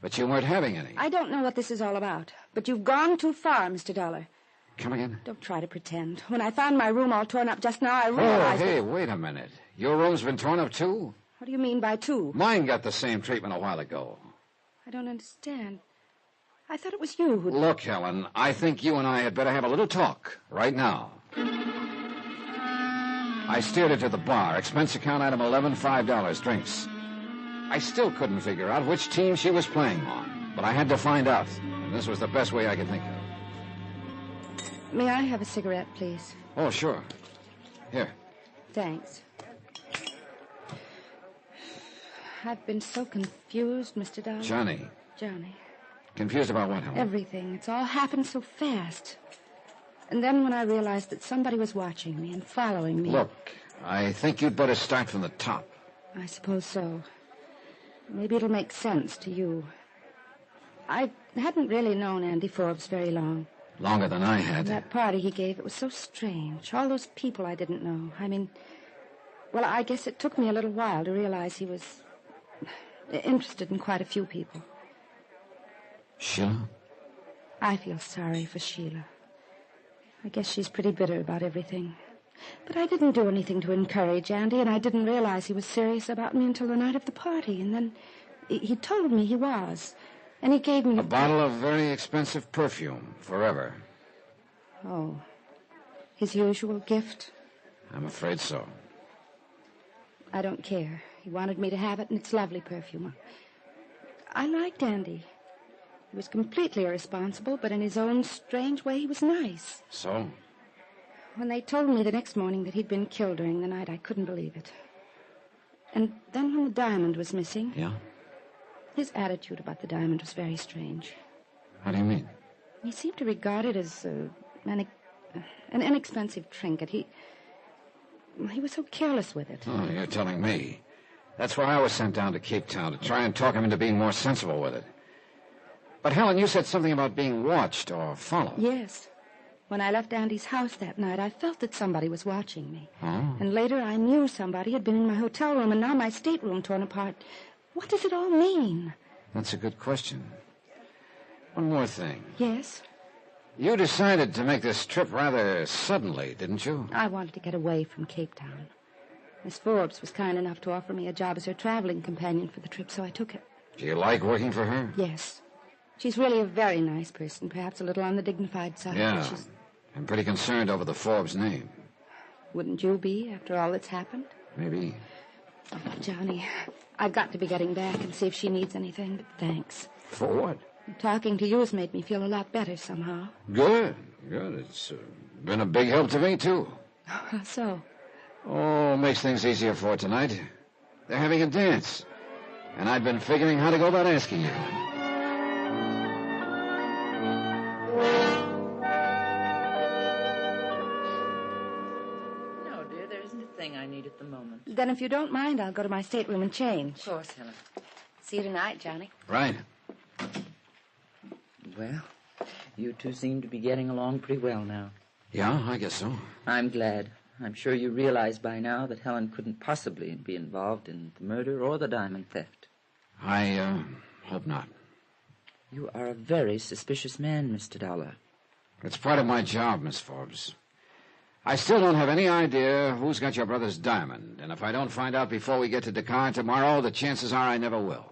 but you weren't having any. I don't know what this is all about, but you've gone too far, Mr. Dollar. Come again? Don't try to pretend. When I found my room all torn up just now, I realized... Oh, hey, wait a minute. Your room's been torn up, too? What do you mean by two? Mine got the same treatment a while ago. I don't understand. I thought it was you who... Look, Helen, I think you and I had better have a little talk right now. I steered her to the bar. Expense account item 11, $5, drinks. I still couldn't figure out which team she was playing on, but I had to find out, and this was the best way I could think of. May I have a cigarette, please? Oh, sure. Here. Thanks. I've been so confused, Mr. Dollar. Johnny. Johnny. Confused about what, Helen? Everything. It's all happened so fast. And then when I realized that somebody was watching me and following me... Look, I think you'd better start from the top. I suppose so. Maybe it'll make sense to you. I hadn't really known Andy Forbes very long. Longer than I had. That party he gave, it was so strange. All those people I didn't know. I mean, well, I guess it took me a little while to realize he was interested in quite a few people. Sheila? I feel sorry for Sheila. I guess she's pretty bitter about everything. But I didn't do anything to encourage Andy, and I didn't realize he was serious about me until the night of the party. And then he told me he was. And he gave me... A bottle of very expensive perfume, forever. Oh. His usual gift? I'm afraid so. I don't care. He wanted me to have it, and it's lovely perfume. I liked Andy. He was completely irresponsible, but in his own strange way, he was nice. So? When they told me the next morning that he'd been killed during the night, I couldn't believe it. And then when the diamond was missing... Yeah? His attitude about the diamond was very strange. How do you mean? He seemed to regard it as an inexpensive trinket. He was so careless with it. Oh, you're telling me. That's why I was sent down to Cape Town, to try and talk him into being more sensible with it. But, Helen, you said something about being watched or followed. Yes. When I left Andy's house that night, I felt that somebody was watching me. Oh. And later I knew somebody had been in my hotel room, and now my stateroom torn apart. What does it all mean? That's a good question. One more thing. Yes? You decided to make this trip rather suddenly, didn't you? I wanted to get away from Cape Town. Miss Forbes was kind enough to offer me a job as her traveling companion for the trip, so I took it. Do you like working for her? Yes. She's really a very nice person, perhaps a little on the dignified side. Yeah. I'm pretty concerned over the Forbes name. Wouldn't you be, after all that's happened? Maybe. Oh, Johnny, I've got to be getting back and see if she needs anything, but thanks. For what? Talking to you has made me feel a lot better somehow. Good. It's been a big help to me, too. How so? Oh, makes things easier for tonight. They're having a dance. And I've been figuring how to go about asking you. No, dear, there isn't a thing I need at the moment. Then if you don't mind, I'll go to my stateroom and change. Of course, Helen. See you tonight, Johnny. Right. Well, you two seem to be getting along pretty well now. Yeah, I guess so. I'm glad. I'm sure you realize by now that Helen couldn't possibly be involved in the murder or the diamond theft. I hope not. You are a very suspicious man, Mr. Dollar. It's part of my job, Miss Forbes. I still don't have any idea who's got your brother's diamond, and if I don't find out before we get to Dakar tomorrow, the chances are I never will.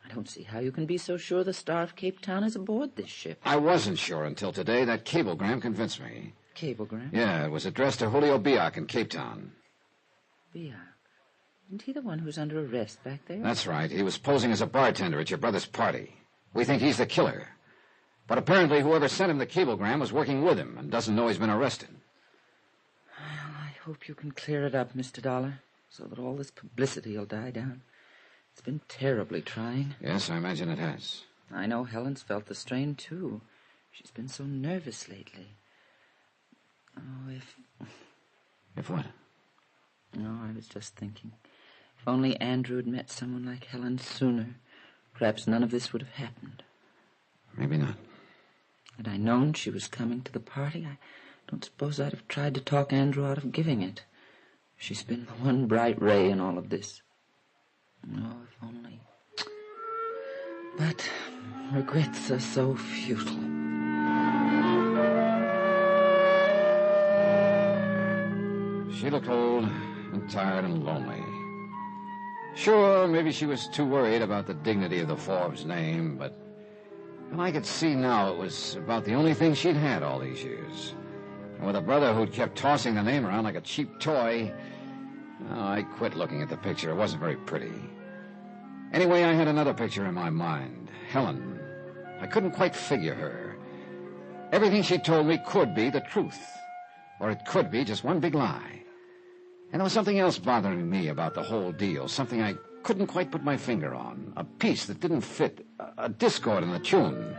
I don't see how you can be so sure the Star of Cape Town is aboard this ship. I wasn't sure until today. That cablegram convinced me. Cablegram? Yeah, it was addressed to Julio Biak in Cape Town. Biak? Isn't he the one who's under arrest back there? That's right. He was posing as a bartender at your brother's party. We think he's the killer. But apparently whoever sent him the cablegram was working with him and doesn't know he's been arrested. Well, I hope you can clear it up, Mr. Dollar, so that all this publicity will die down. It's been terribly trying. Yes, I imagine it has. I know Helen's felt the strain, too. She's been so nervous lately. Oh, If what? No, I was just thinking. If only Andrew had met someone like Helen sooner, perhaps none of this would have happened. Maybe not. Had I known she was coming to the party, I don't suppose I'd have tried to talk Andrew out of giving it. She's been the one bright ray in all of this. Oh, if only. But regrets are so futile. She looked old and tired and lonely. Sure, maybe she was too worried about the dignity of the Forbes name, but I could see now it was about the only thing she'd had all these years. And with a brother who'd kept tossing the name around like a cheap toy, I quit looking at the picture. It wasn't very pretty. Anyway, I had another picture in my mind. Helen. I couldn't quite figure her. Everything she told me could be the truth. Or it could be just one big lie. And there was something else bothering me about the whole deal. Something I couldn't quite put my finger on. A piece that didn't fit. A discord in the tune.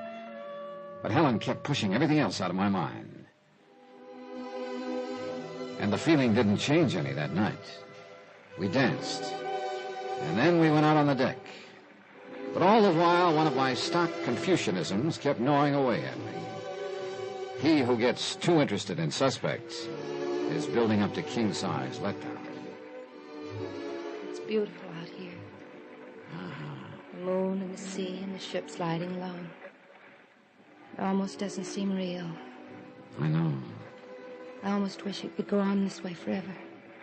But Helen kept pushing everything else out of my mind. And the feeling didn't change any that night. We danced. And then we went out on the deck. But all the while, one of my stock Confucianisms kept gnawing away at me. He who gets too interested in suspects is building up to king-size letdown. It's beautiful out here. The moon and the sea and the ship sliding along. It almost doesn't seem real. I know. I almost wish it could go on this way forever.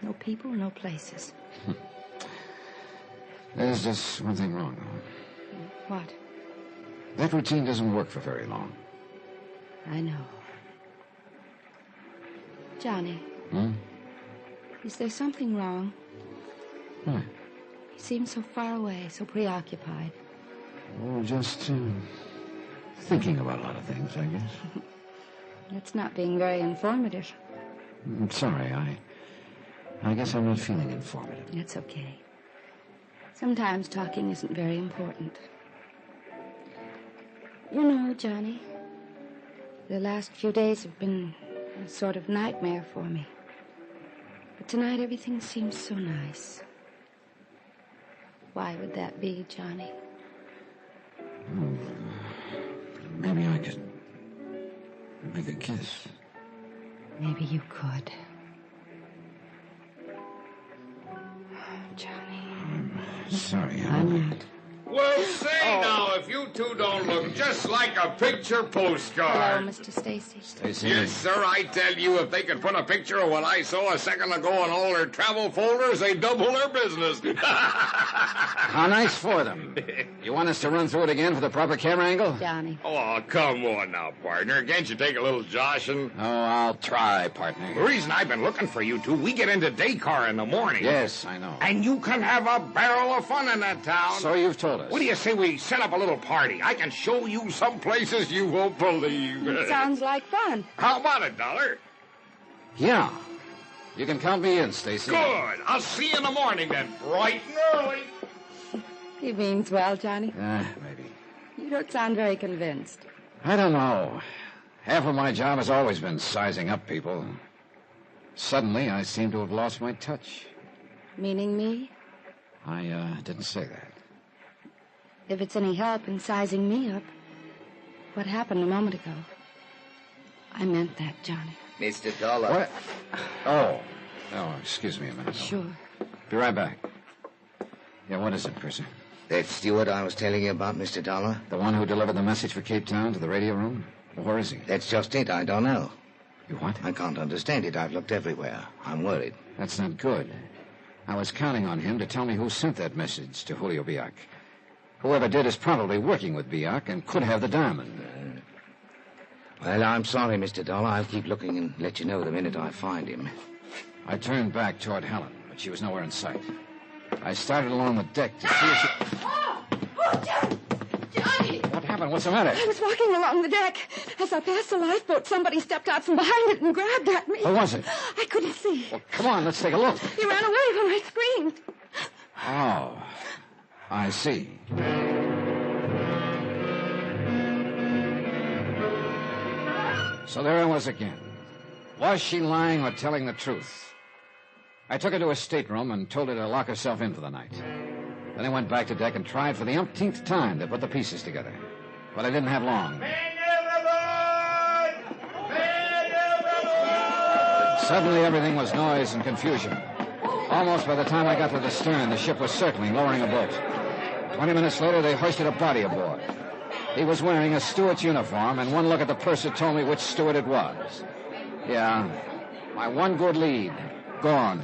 No people, no places. There's just one thing wrong, though. What? That routine doesn't work for very long. I know. Johnny. Hmm? Is there something wrong? What? You seem so far away, so preoccupied. Oh, just thinking about a lot of things, I guess. That's not being very informative. I'm sorry, I guess I'm not feeling informative. It's okay. Sometimes talking isn't very important. You know, Johnny, the last few days have been a sort of nightmare for me. But tonight everything seems so nice. Why would that be, Johnny? Oh, maybe I could make a kiss. Maybe you could. Johnny. Sorry, I'm not. Well, say now, if you two don't look just like a picture postcard. Hello, Mr. Stacy. Stacy? Yes, sir, I tell you, if they could put a picture of what I saw a second ago in all their travel folders, they'd double their business. How nice for them. You want us to run through it again for the proper camera angle? Johnny. Oh, come on now, partner. Can't you take a little joshing? Oh, I'll try, partner. The reason I've been looking for you two, we get into day car in the morning. Yes, I know. And you can have a barrel of fun in that town. So you've told us. What do you say we set up a little party? I can show you some places you won't believe. It sounds like fun. How about it, $1? Yeah. You can count me in, Stacy. Good. I'll see you in the morning then, bright and early. He means well, Johnny. Maybe. You don't sound very convinced. I don't know. Half of my job has always been sizing up people. Suddenly, I seem to have lost my touch. Meaning me? I didn't say that. If it's any help in sizing me up, what happened a moment ago? I meant that, Johnny. Mr. Dollar. What? Oh, excuse me a minute. Sure. Be right back. Yeah, what is it, Percy? That steward I was telling you about, Mr. Dollar? The one who delivered the message for Cape Town to the radio room? Well, where is he? That's just it. I don't know. You what? I can't understand it. I've looked everywhere. I'm worried. That's not good. I was counting on him to tell me who sent that message to Julio Biak. Whoever did is probably working with Biak and could have the diamond. Well, I'm sorry, Mr. Dollar. I'll keep looking and let you know the minute I find him. I turned back toward Helen, but she was nowhere in sight. I started along the deck to see if she... Johnny! What happened? What's the matter? I was walking along the deck. As I passed the lifeboat, somebody stepped out from behind it and grabbed at me. Who was it? I couldn't see. Well, come on, let's take a look. He ran away when I screamed. Oh, I see. So there I was again. Was she lying or telling the truth? I took her to her stateroom and told her to lock herself in for the night. Then I went back to deck and tried for the umpteenth time to put the pieces together. But I didn't have long. Suddenly everything was noise and confusion. Almost by the time I got to the stern, the ship was circling, lowering a boat. 20 minutes later, they hoisted a body aboard. He was wearing a steward's uniform, and one look at the purser told me which steward it was. Yeah, my one good lead, gone.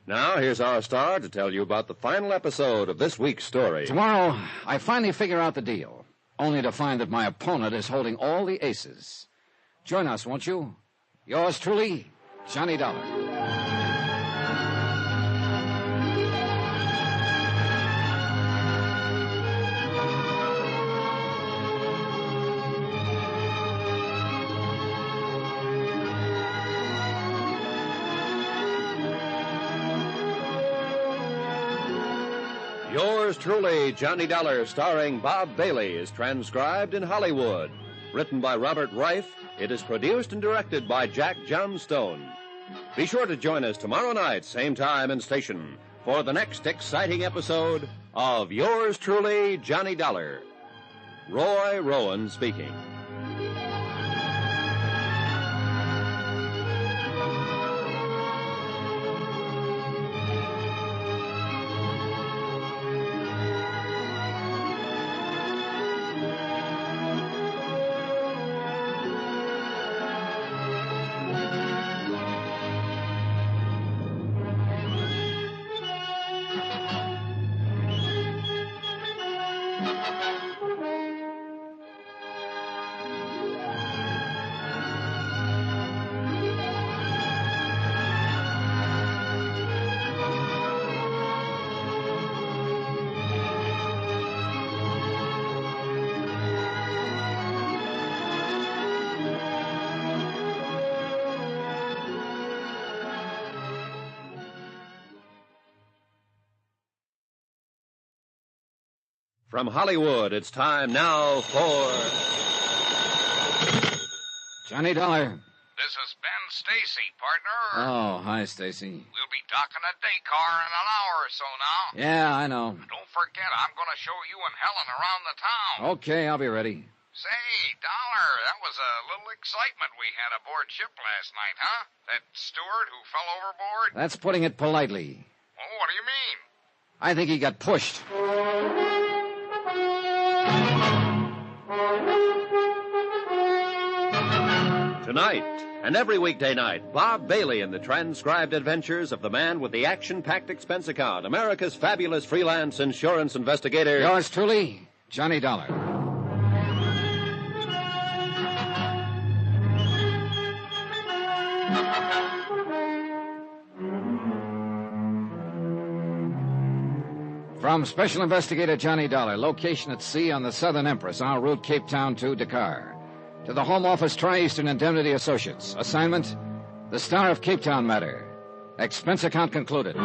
Now, here's our star to tell you about the final episode of this week's story. Tomorrow, I finally figure out the deal, only to find that my opponent is holding all the aces. Join us, won't you? Yours truly, Johnny Dollar. Yours truly, Johnny Dollar, starring Bob Bailey, is transcribed in Hollywood. Written by Robert Reif, it is produced and directed by Jack Johnstone. Be sure to join us tomorrow night, same time and station, for the next exciting episode of Yours truly, Johnny Dollar. Roy Rowan speaking. From Hollywood, it's time now for Johnny Dollar. This is Ben Stacy, partner. Oh, hi, Stacy. We'll be docking a day car in an hour or so now. Yeah, I know. Don't forget, I'm going to show you and Helen around the town. Okay, I'll be ready. Say, Dollar, that was a little excitement we had aboard ship last night, huh? That steward who fell overboard? That's putting it politely. Oh, what do you mean? I think he got pushed. Tonight, and every weekday night, Bob Bailey in the transcribed adventures of the man with the action-packed expense account, America's fabulous freelance insurance investigator. Yours truly, Johnny Dollar. From Special Investigator Johnny Dollar, location at sea on the Southern Empress, en route Cape Town to Dakar. To the Home Office, Tri-Eastern Indemnity Associates. Assignment, the Star of Cape Town matter. Expense account concluded.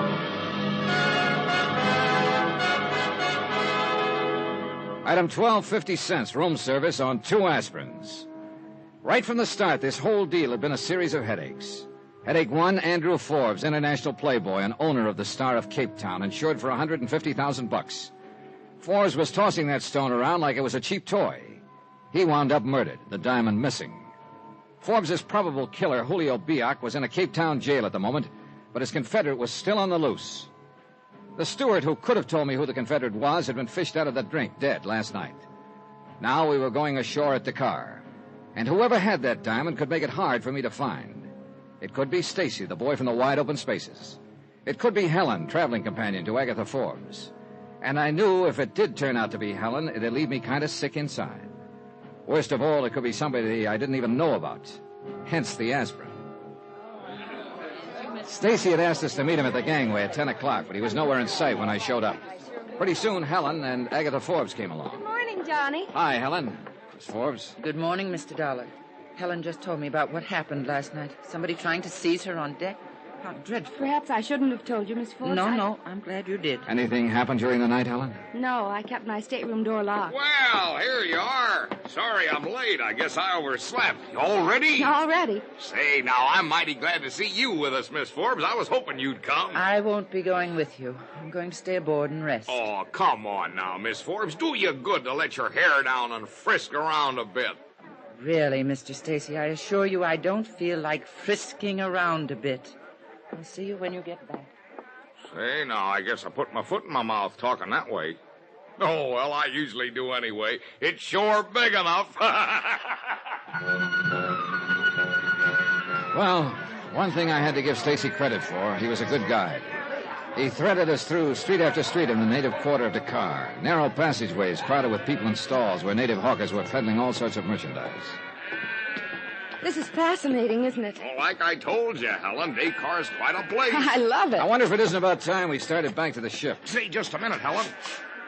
Item 12, 50 cents, room service on 2 aspirins. Right from the start, this whole deal had been a series of headaches. Headache 1, Andrew Forbes, international playboy and owner of the Star of Cape Town, insured for $150,000. Forbes was tossing that stone around like it was a cheap toy. He wound up murdered, the diamond missing. Forbes' probable killer, Julio Biak, was in a Cape Town jail at the moment, but his Confederate was still on the loose. The steward who could have told me who the Confederate was had been fished out of the drink, dead, last night. Now we were going ashore at Dakar, and whoever had that diamond could make it hard for me to find. It could be Stacy, the boy from the wide open spaces. It could be Helen, traveling companion to Agatha Forbes. And I knew if it did turn out to be Helen, it'd leave me kind of sick inside. Worst of all, it could be somebody I didn't even know about. Hence the aspirin. Stacy had asked us to meet him at the gangway at 10 o'clock, but he was nowhere in sight when I showed up. Pretty soon, Helen and Agatha Forbes came along. Good morning, Johnny. Hi, Helen. Miss Forbes. Good morning, Mr. Dollar. Helen just told me about what happened last night. Somebody trying to seize her on deck. How dreadful. Perhaps I shouldn't have told you, Miss Forbes. No, I'm glad you did. Anything happened during the night, Helen? No, I kept my stateroom door locked. Well, here you are. Sorry I'm late. I guess I overslept. You all ready? All ready. Say, now, I'm mighty glad to see you with us, Miss Forbes. I was hoping you'd come. I won't be going with you. I'm going to stay aboard and rest. Oh, come on now, Miss Forbes. Do you good to let your hair down and frisk around a bit. Really, Mr. Stacy, I assure you I don't feel like frisking around a bit. I'll see you when you get back. Say, now, I guess I put my foot in my mouth talking that way. Oh, well, I usually do anyway. It's sure big enough. Well, one thing I had to give Stacy credit for, he was a good guide. He threaded us through street after street in the native quarter of Dakar. Narrow passageways crowded with people in stalls where native hawkers were peddling all sorts of merchandise. This is fascinating, isn't it? Well, like I told you, Helen, Dakar's quite a place. I love it. I wonder if it isn't about time we started back to the ship. Say, just a minute, Helen.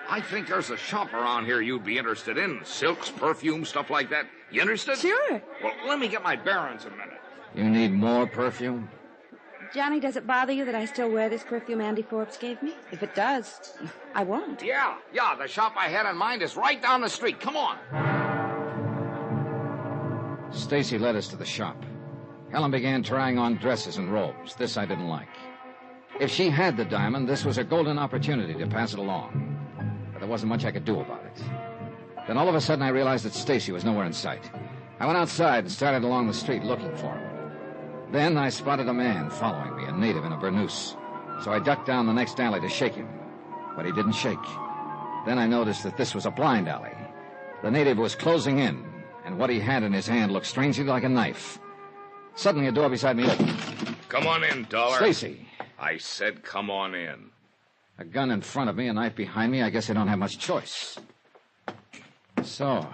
I think there's a shop around here you'd be interested in. Silks, perfume, stuff like that. You interested? Sure. Well, let me get my bearings a minute. You need more perfume? Johnny, does it bother you that I still wear this perfume Andy Forbes gave me? If it does, I won't. Yeah, the shop I had in mind is right down the street. Come on. Stacy led us to the shop. Helen began trying on dresses and robes. This I didn't like. If she had the diamond, this was a golden opportunity to pass it along. But there wasn't much I could do about it. Then all of a sudden I realized that Stacy was nowhere in sight. I went outside and started along the street looking for him. Then I spotted a man following me, a native in a burnous. So I ducked down the next alley to shake him. But he didn't shake. Then I noticed that this was a blind alley. The native was closing in, and what he had in his hand looked strangely like a knife. Suddenly a door beside me opened. Come on in, Dollar. Stacy. I said come on in. A gun in front of me, a knife behind me. I guess I don't have much choice. So,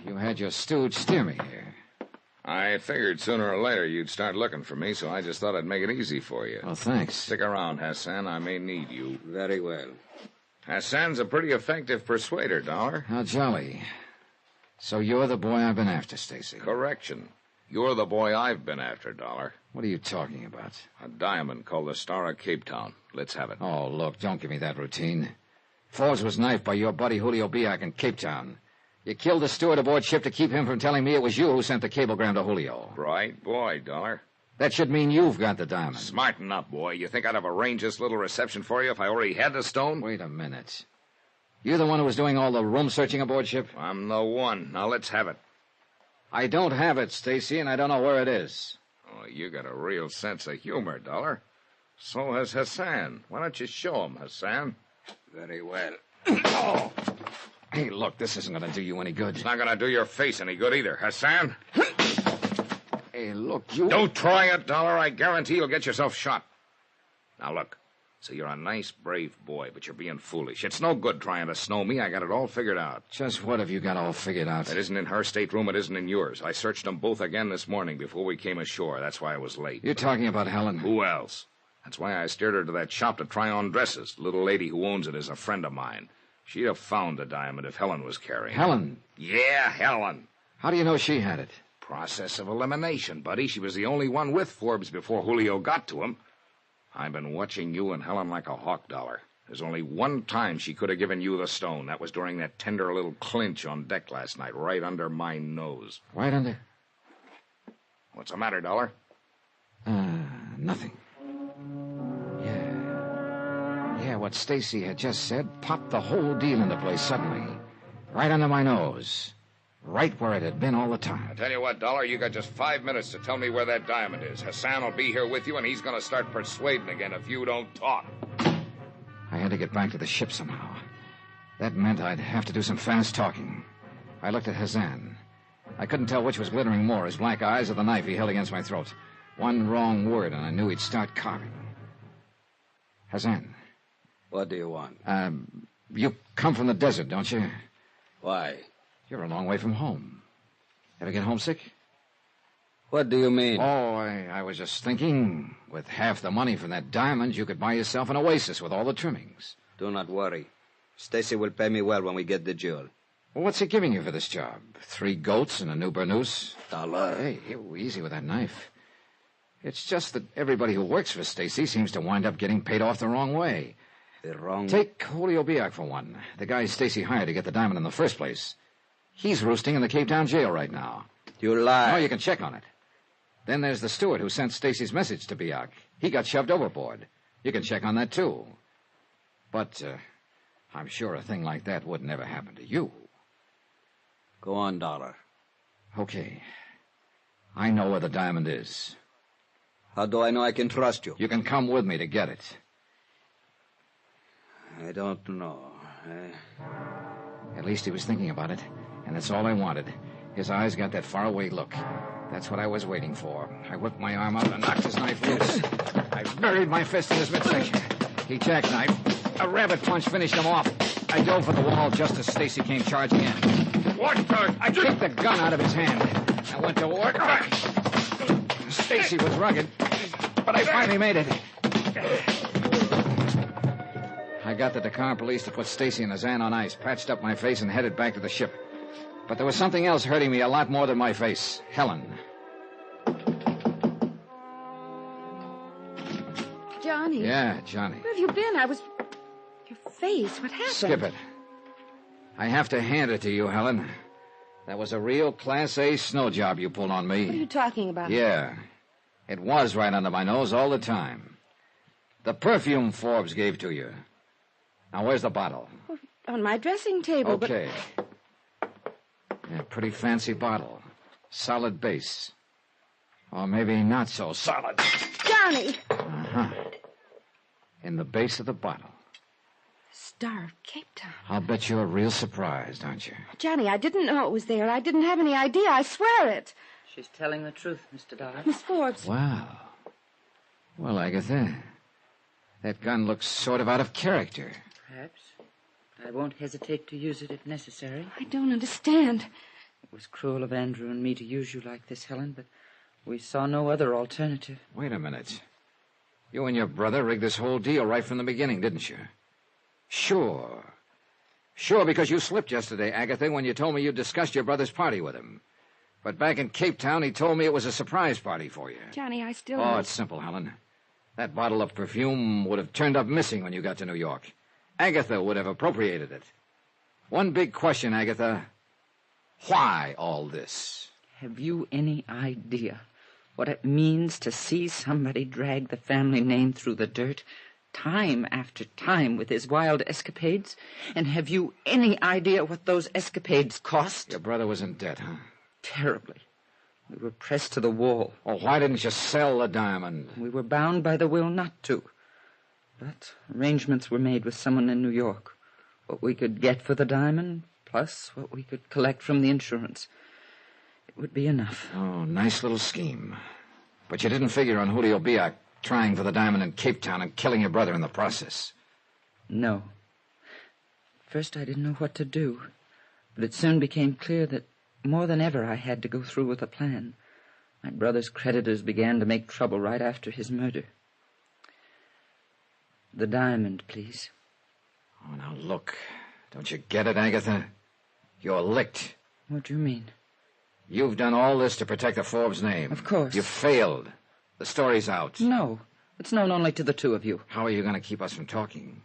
you had your stooge steer me here. I figured sooner or later you'd start looking for me, so I just thought I'd make it easy for you. Oh, thanks. Stick around, Hassan. I may need you. Very well. Hassan's a pretty effective persuader, Dollar. How jolly. So you're the boy I've been after, Stacy. Correction. You're the boy I've been after, Dollar. What are you talking about? A diamond called the Star of Cape Town. Let's have it. Oh, look, don't give me that routine. Forbes was knifed by your buddy Julio Biak in Cape Town. You killed the steward aboard ship to keep him from telling me it was you who sent the cablegram to Julio. Right, boy, Dollar. That should mean you've got the diamond. Smarten up, boy. You think I'd have arranged this little reception for you if I already had the stone? Wait a minute. You're the one who was doing all the room searching aboard ship? I'm the one. Now let's have it. I don't have it, Stacy, and I don't know where it is. Oh, you got a real sense of humor, Dollar. So has Hassan. Why don't you show him, Hassan? Very well. Oh! Hey, look, this isn't going to do you any good. It's not going to do your face any good either, Hassan. Hey, look, you... Don't try it, Dollar. I guarantee you'll get yourself shot. Now, look. So you're a nice, brave boy, but you're being foolish. It's no good trying to snow me. I got it all figured out. Just what have you got all figured out? It isn't in her stateroom. It isn't in yours. I searched them both again this morning before we came ashore. That's why I was late. You're talking about Helen? Who else? That's why I steered her to that shop to try on dresses. The little lady who owns it is a friend of mine. She'd have found the diamond if Helen was carrying it. Helen? Yeah, Helen. How do you know she had it? Process of elimination, buddy. She was the only one with Forbes before Julio got to him. I've been watching you and Helen like a hawk, Dollar. There's only one time she could have given you the stone. That was during that tender little clinch on deck last night, right under my nose. Right under? What's the matter, Dollar? Nothing. Yeah, what Stacy had just said popped the whole deal into place suddenly. Right under my nose. Right where it had been all the time. I tell you what, Dollar, you got just 5 minutes to tell me where that diamond is. Hassan will be here with you, and he's going to start persuading again if you don't talk. I had to get back to the ship somehow. That meant I'd have to do some fast talking. I looked at Hassan. I couldn't tell which was glittering more, his black eyes or the knife he held against my throat. One wrong word, and I knew he'd start carving. Hassan. What do you want? You come from the desert, don't you? Why? You're a long way from home. Ever get homesick? What do you mean? Oh, I was just thinking, with half the money from that diamond, you could buy yourself an oasis with all the trimmings. Do not worry. Stacy will pay me well when we get the jewel. Well, what's he giving you for this job? 3 goats and a new burnous? $1. Hey, easy with that knife. It's just that everybody who works for Stacy seems to wind up getting paid off the wrong way. The wrong... Take Julio Biak for one, the guy Stacy hired to get the diamond in the first place. He's roosting in the Cape Town jail right now. You lie. No, you can check on it. Then there's the steward who sent Stacy's message to Biak. He got shoved overboard. You can check on that, too. But I'm sure a thing like that would never happen to you. Go on, Dollar. Okay. I know where the diamond is. How do I know I can trust you? You can come with me to get it. I don't know. At least he was thinking about it, and that's all I wanted. His eyes got that faraway look. That's what I was waiting for. I whipped my arm out and knocked his knife loose. I buried my fist in his midsection. He jackknifed. A rabbit punch finished him off. I dove for the wall just as Stacy came charging in. What the... I kicked the gun out of his hand. I went to work. Stacy was rugged, but I finally made it. I got the Dakar police to put Stacy and his aunt on ice, patched up my face, and headed back to the ship. But there was something else hurting me a lot more than my face. Helen. Johnny. Yeah, Johnny. Where have you been? Your face. What happened? Skip it. I have to hand it to you, Helen. That was a real Class A snow job you pulled on me. What are you talking about? Yeah. It was right under my nose all the time. The perfume Forbes gave to you. Now, where's the bottle? On my dressing table. Okay. Yeah, pretty fancy bottle. Solid base. Or maybe not so solid. Johnny! Uh-huh. In the base of the bottle. Star of Cape Town. I'll bet you're real surprised, aren't you? Johnny, I didn't know it was there. I didn't have any idea. I swear it. She's telling the truth, Mr. Dollar. Miss Forbes. Wow. Well, Agatha, that gun looks sort of out of character. Perhaps. I won't hesitate to use it if necessary. I don't understand. It was cruel of Andrew and me to use you like this, Helen, but we saw no other alternative. Wait a minute. You and your brother rigged this whole deal right from the beginning, didn't you? Sure. Sure, because you slipped yesterday, Agatha, when you told me you discussed your brother's party with him. But back in Cape Town, he told me it was a surprise party for you. Johnny, I still... Oh, it's simple, Helen. That bottle of perfume would have turned up missing when you got to New York. Agatha would have appropriated it. One big question, Agatha. Why all this? Have you any idea what it means to see somebody drag the family name through the dirt time after time with his wild escapades? And have you any idea what those escapades cost? Your brother was in debt, huh? Terribly. We were pressed to the wall. Oh, why didn't you sell the diamond? We were bound by the will not to. But arrangements were made with someone in New York. What we could get for the diamond, plus what we could collect from the insurance. It would be enough. Oh, nice little scheme. But you didn't figure on Julio Biak trying for the diamond in Cape Town and killing your brother in the process. No. First, I didn't know what to do. But it soon became clear that more than ever I had to go through with a plan. My brother's creditors began to make trouble right after his murder. The diamond, please. Oh, now look. Don't you get it, Agatha? You're licked. What do you mean? You've done all this to protect the Forbes name. Of course. You failed. The story's out. No. It's known only to the two of you. How are you going to keep us from talking?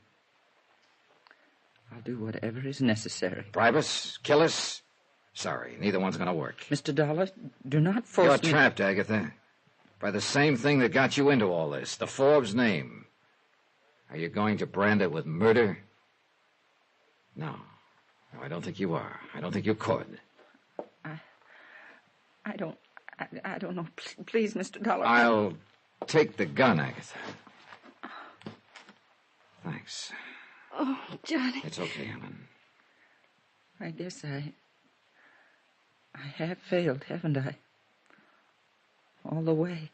I'll do whatever is necessary. Bribe us? Kill us? Sorry, neither one's going to work. Mr. Dollar, do not force me... You're trapped, Agatha. By the same thing that got you into all this, the Forbes name. Are you going to brand it with murder? No. No, I don't think you are. I don't think you could. I don't know. Please, Mr. Dollar. I'll take the gun, Agatha. Thanks. Oh, Johnny. It's okay, Helen. I guess I have failed, haven't I? All the way.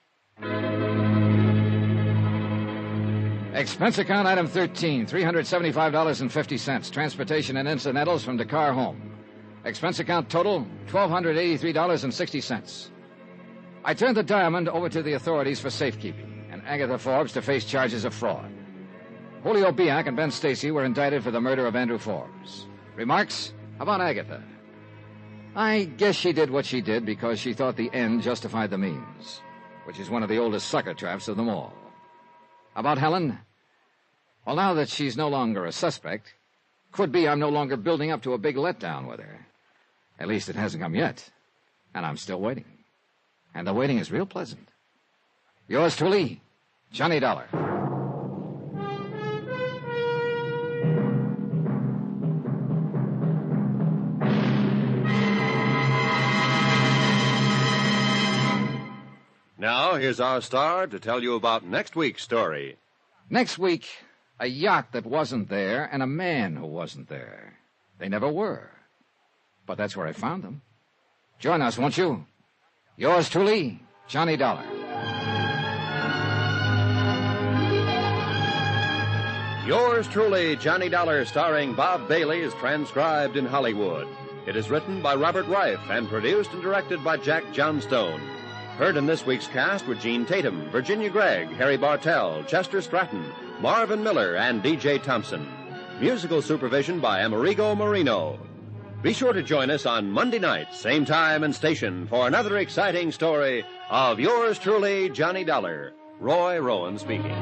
Expense account item 13, $375.50. Transportation and incidentals from Dakar home. Expense account total, $1,283.60. I turned the diamond over to the authorities for safekeeping, and Agatha Forbes to face charges of fraud. Julio Biak and Ben Stacy were indicted for the murder of Andrew Forbes. Remarks about Agatha. I guess she did what she did because she thought the end justified the means, which is one of the oldest sucker traps of them all. About Helen? Well, now that she's no longer a suspect, could be I'm no longer building up to a big letdown with her. At least it hasn't come yet, and I'm still waiting. And the waiting is real pleasant. Yours truly, Johnny Dollar. Now, here's our star to tell you about next week's story. Next week, a yacht that wasn't there and a man who wasn't there. They never were. But that's where I found them. Join us, won't you? Yours truly, Johnny Dollar. Yours truly, Johnny Dollar, starring Bob Bailey, is transcribed in Hollywood. It is written by Robert Reif and produced and directed by Jack Johnstone. Heard in this week's cast were Gene Tatum, Virginia Gregg, Harry Bartell, Chester Stratton, Marvin Miller, and D.J. Thompson. Musical supervision by Amerigo Marino. Be sure to join us on Monday night, same time and station, for another exciting story of yours truly, Johnny Dollar. Roy Rowan speaking.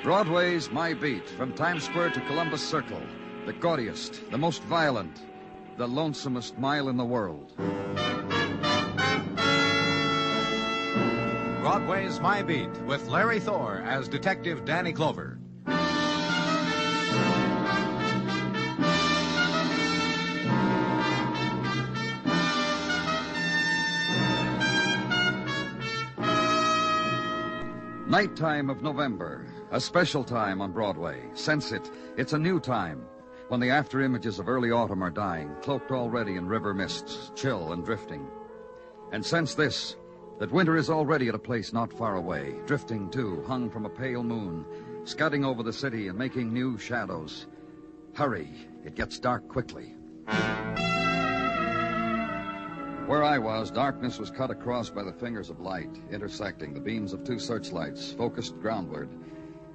Broadway's My Beat, from Times Square to Columbus Circle. The gaudiest, the most violent, the lonesomest mile in the world. Broadway's My Beat, with Larry Thor as Detective Danny Clover. Nighttime of November, a special time on Broadway. Sense it. It's a new time, when the after images of early autumn are dying, cloaked already in river mists, chill and drifting. And sense this, that winter is already at a place not far away, drifting too, hung from a pale moon, scudding over the city and making new shadows. Hurry, it gets dark quickly. Where I was, darkness was cut across by the fingers of light, intersecting the beams of two searchlights, focused groundward.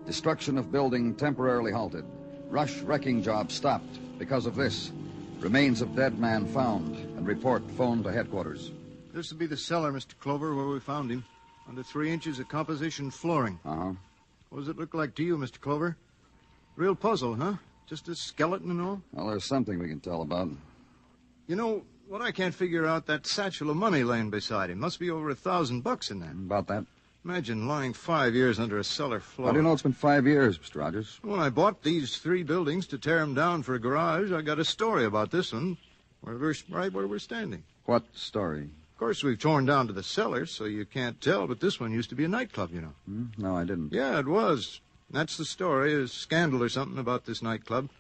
Destruction of building temporarily halted. Rush wrecking job stopped because of this. Remains of dead man found, and report phoned to headquarters. This would be the cellar, Mr. Clover, where we found him. Under 3 inches of composition flooring. Uh-huh. What does it look like to you, Mr. Clover? Real puzzle, huh? Just a skeleton and all? Well, there's something we can tell about. You know, what I can't figure out, that satchel of money laying beside him. Must be over $1,000 in there. About that. Imagine lying 5 years under a cellar floor. How do you know it's been 5 years, Mr. Rogers? When I bought these 3 buildings to tear them down for a garage, I got a story about this one, right where we're standing. What story? Of course, we've torn down to the cellar, so you can't tell, but this one used to be a nightclub, you know. No, I didn't. Yeah, it was. That's the story, a scandal or something about this nightclub.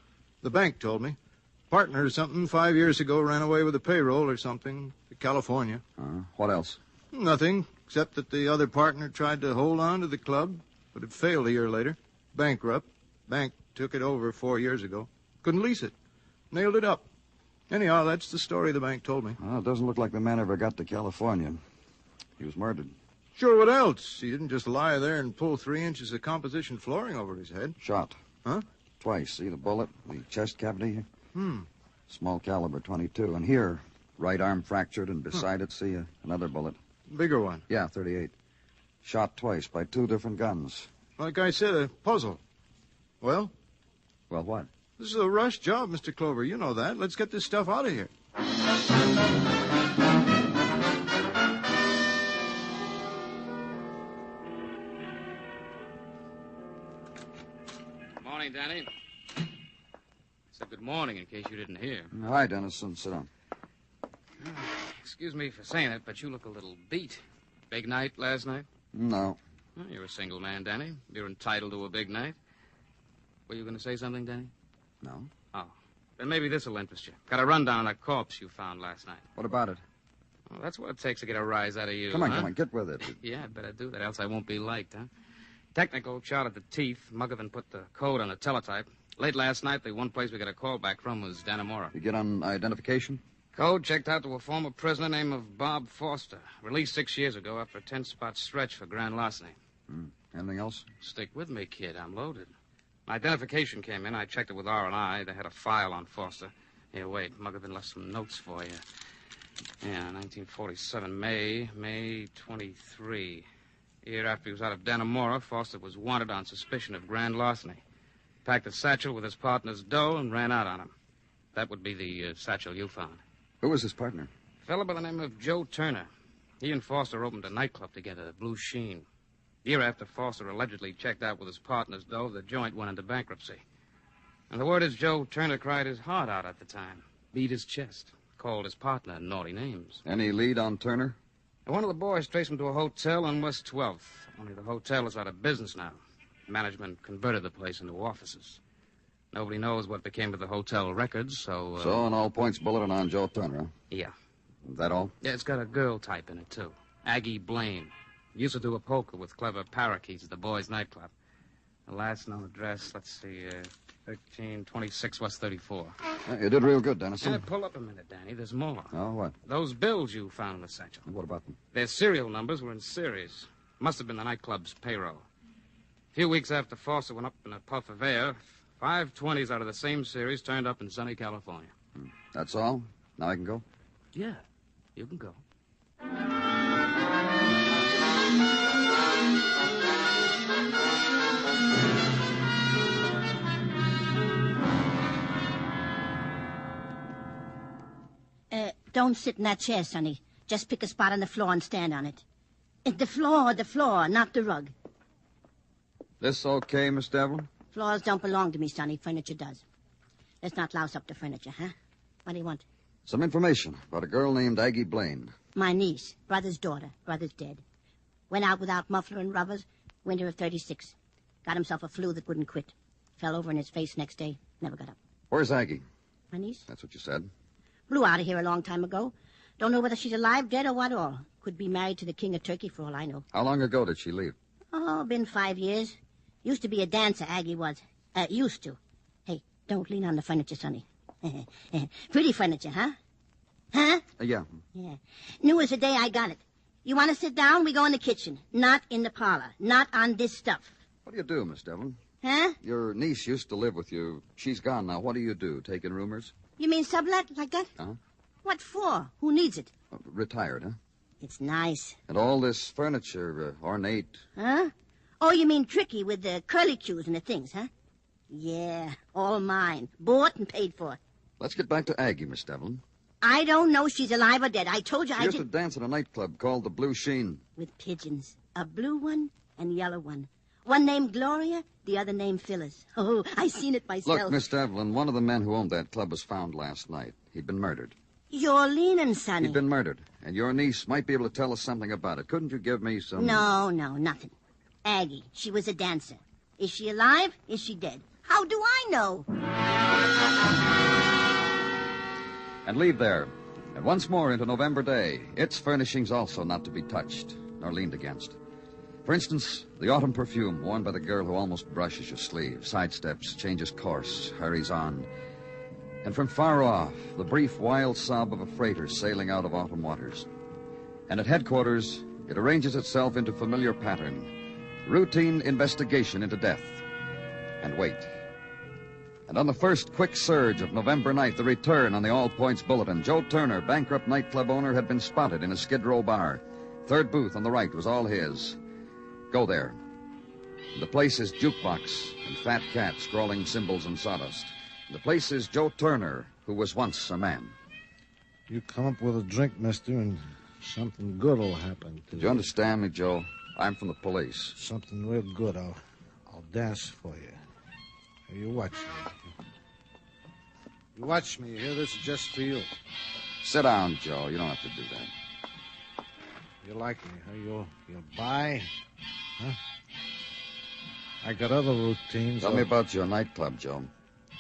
The bank told me. Partner or something 5 years ago ran away with a payroll or something to California. What else? Nothing, except that the other partner tried to hold on to the club, but it failed a year later. Bankrupt. Bank took it over 4 years ago. Couldn't lease it. Nailed it up. Anyhow, that's the story the bank told me. Well, it doesn't look like the man ever got to California. He was murdered. Sure, what else? He didn't just lie there and pull 3 inches of composition flooring over his head. Shot. Huh? Twice. See the bullet? The chest cavity here? Small caliber 22. And here, right arm fractured, and beside it, see, another bullet. Bigger one? Yeah, 38. Shot twice by 2 different guns. Like I said, a puzzle. Well? Well, what? This is a rush job, Mr. Clover. You know that. Let's get this stuff out of here. Good morning, Danny. Said good morning in case you didn't hear. Hi, Dennison. Sit down. Excuse me for saying it, but you look a little beat. Big night last night? No. Well, you're a single man, Danny. You're entitled to a big night. Were you going to say something, Danny? No. Oh. Then maybe this will interest you. Got a rundown on a corpse you found last night. What about it? Well, that's what it takes to get a rise out of you, Come on, huh? get with it. Yeah, I'd better do that, else I won't be liked, huh? Technical, shot at the teeth. Muggavan put the code on the teletype. Late last night, the one place we got a call back from was Dannemora. You get on identification? Code checked out to a former prisoner named Bob Foster. Released 6 years ago after a 10-spot stretch for grand larceny. Anything else? Stick with me, kid. I'm loaded. My identification came in. I checked it with R&I. They had a file on Foster. Here, wait. Muggervin left some notes for you. Yeah, 1947, May 23. A year after he was out of Dannemora, Foster was wanted on suspicion of grand larceny. Packed a satchel with his partner's dough and ran out on him. That would be the satchel you found. Who was his partner? A fellow by the name of Joe Turner. He and Foster opened a nightclub together, Blue Sheen. A year after Foster allegedly checked out with his partner's dough, the joint went into bankruptcy. And the word is Joe Turner cried his heart out at the time, beat his chest, called his partner naughty names. Any lead on Turner? And one of the boys traced him to a hotel on West 12th. Only the hotel is out of business now. Management converted the place into offices. Nobody knows what became of the hotel records, so... So an all-points bulletin on Joe Turner, huh? Yeah. Is that all? Yeah, it's got a girl type in it, too. Aggie Blaine. Used to do a poker with clever parakeets at the boys' nightclub. The last known address, let's see, 1326 West 34. You did real good, Dennison. Pull up a minute, Danny. There's more. Oh, what? Those bills you found in the satchel. What about them? Their serial numbers were in series. Must have been the nightclub's payroll. A few weeks after Foster went up in a puff of air, 5 20s out of the same series turned up in sunny California. That's all? Now I can go? Yeah, you can go. Don't sit in that chair, Sonny. Just pick a spot on the floor and stand on it. The floor, not the rug. This okay, Miss Devlin? Floors don't belong to me, Sonny. Furniture does. Let's not louse up the furniture, huh? What do you want? Some information about a girl named Aggie Blaine. My niece, brother's daughter. Brother's dead. Went out without muffler and rubbers, winter of 36. Got himself a flu that wouldn't quit. Fell over in his face next day. Never got up. Where's Aggie? My niece? That's what you said. Blew out of here a long time ago. Don't know whether she's alive, dead, or what all. Could be married to the king of Turkey for all I know. How long ago did she leave? Oh, been 5 years. Used to be a dancer, Aggie was. Used to. Hey, don't lean on the furniture, Sonny. Pretty furniture, huh? Huh? Yeah. Yeah. New as the day I got it. You want to sit down? We go in the kitchen. Not in the parlor. Not on this stuff. What do you do, Miss Devlin? Huh? Your niece used to live with you. She's gone now. What do you do? Take in roomers? You mean sublet like that? Huh? What for? Who needs it? Retired, huh? It's nice. And all this furniture, ornate. Huh? Oh, you mean tricky with the curly cues and the things, huh? Yeah, all mine. Bought and paid for. Let's get back to Aggie, Miss Devlin. I don't know if she's alive or dead. I told you she used to dance at a nightclub called the Blue Sheen. With pigeons. A blue one and yellow one. One named Gloria, the other named Phyllis. Oh, I seen it myself. Look, Miss Devlin, one of the men who owned that club was found last night. He'd been murdered. You're leaning, Sonny. He'd been murdered, and your niece might be able to tell us something about it. Couldn't you give me some... No, nothing. Aggie, she was a dancer. Is she alive? Is she dead? How do I know? And leave there. And once more into November Day, its furnishings also not to be touched, nor leaned against. For instance, the autumn perfume worn by the girl who almost brushes your sleeve, sidesteps, changes course, hurries on. And from far off, the brief, wild sob of a freighter sailing out of autumn waters. And at headquarters, it arranges itself into familiar pattern, routine investigation into death, and wait. And on the first quick surge of November night, the return on the All Points Bulletin, Joe Turner, bankrupt nightclub owner, had been spotted in a Skid Row bar. Third booth on the right was all his. Go there. The place is jukebox and fat cat scrawling symbols in sawdust. The place is Joe Turner, who was once a man. You come up with a drink, mister, and something good will happen to you. Do you understand me, Joe? I'm from the police. Something real good. I'll dance for you. You watch me. You watch me, you hear? This is just for you. Sit down, Joe. You don't have to do that. You like me, huh? You'll buy? Huh? I got other routines. Tell me about your nightclub, Joe.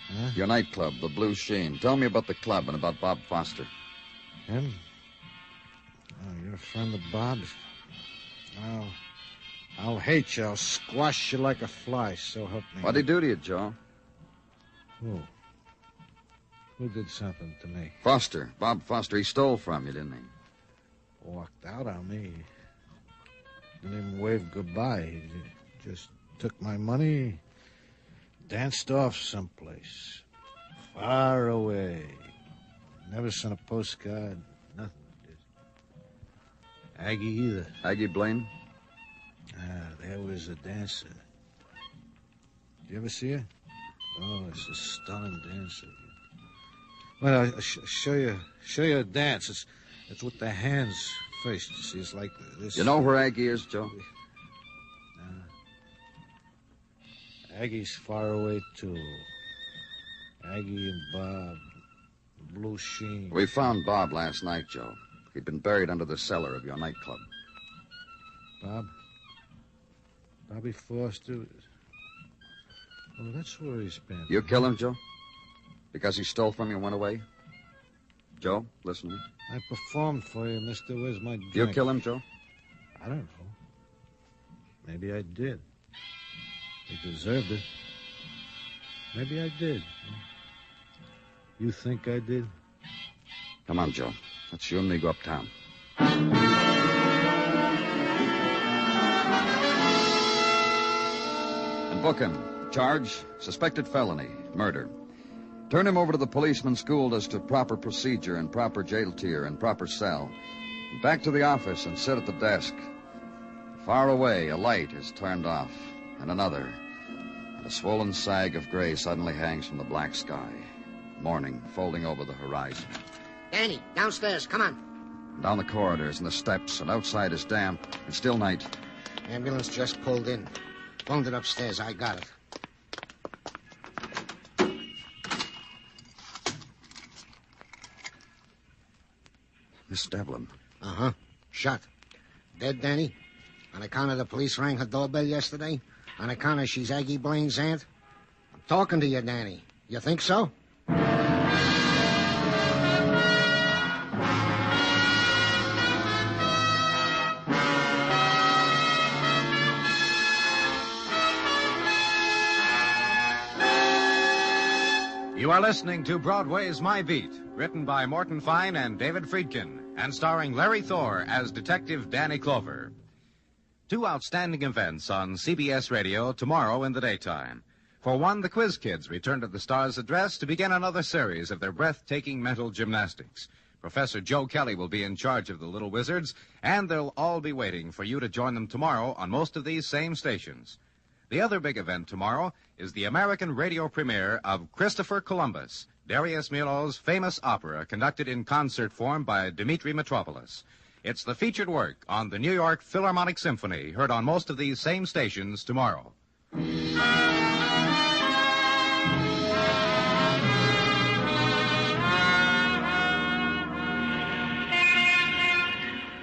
Huh? Your nightclub, the Blue Sheen. Tell me about the club and about Bob Foster. Him? Oh, you're a friend of Bob's? I'll hate you. I'll squash you like a fly, so help me. What'd he do to you, Joe? Who? Who did something to me? Foster. Bob Foster. He stole from you, didn't he? Walked out on me. Didn't even wave goodbye. He Just took my money, danced off someplace. Far away. Never sent a postcard. Nothing. Aggie either. Aggie Blaine? There was a dancer. Did you ever see her? Oh, it's a stunning dancer. Well, I'll show you a dance. It's with the hands first. You see, it's like this. You know where Aggie is, Joe? Aggie's far away, too. Aggie and Bob. Blue sheen. We found Bob last night, Joe. He'd been buried under the cellar of your nightclub. Bob? Bobby Foster? Oh, that's where he's been. You kill him, Joe? Because he stole from you and went away? Joe, listen to me. I performed for you, mister. Where's my drink? You kill him, Joe? I don't know. Maybe I did. He deserved it. Maybe I did. You think I did? Come on, Joe. Let's you and me go uptown. And book him. Charge, suspected felony, murder. Turn him over to the policeman schooled as to proper procedure and proper jail tier and proper cell. And back to the office and sit at the desk. Far away, a light is turned off, and another. And a swollen sag of gray suddenly hangs from the black sky. Morning folding over the horizon. Danny, downstairs, come on. Down the corridors and the steps, and outside is damp and still night. Ambulance just pulled in. Phoned it upstairs. I got it. Miss Devlin. Uh-huh. Shot. Dead, Danny? On account of the police rang her doorbell yesterday? On account of she's Aggie Blaine's aunt? I'm talking to you, Danny. You think so? You are listening to Broadway's My Beat, written by Morton Fine and David Friedkin, and starring Larry Thor as Detective Danny Clover. Two outstanding events on CBS Radio tomorrow in the daytime. For one, the Quiz Kids return to the Star's Address to begin another series of their breathtaking mental gymnastics. Professor Joe Kelly will be in charge of the Little Wizards, and they'll all be waiting for you to join them tomorrow on most of these same stations. The other big event tomorrow is the American radio premiere of Christopher Columbus, Darius Milhaud's famous opera conducted in concert form by Dmitri Mitropoulos. It's the featured work on the New York Philharmonic Symphony, heard on most of these same stations tomorrow.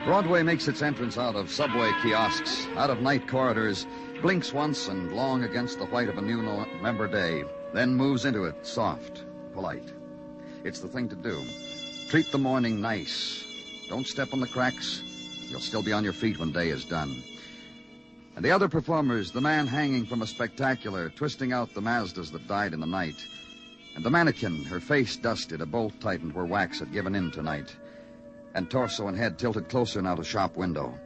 Broadway makes its entrance out of subway kiosks, out of night corridors, blinks once and long against the white of a new November day, then moves into it, soft, polite. It's the thing to do. Treat the morning nice. Don't step on the cracks. You'll still be on your feet when day is done. And the other performers, the man hanging from a spectacular, twisting out the Mazdas that died in the night. And the mannequin, her face dusted, a bolt tightened where wax had given in tonight. And torso and head tilted closer now to shop window.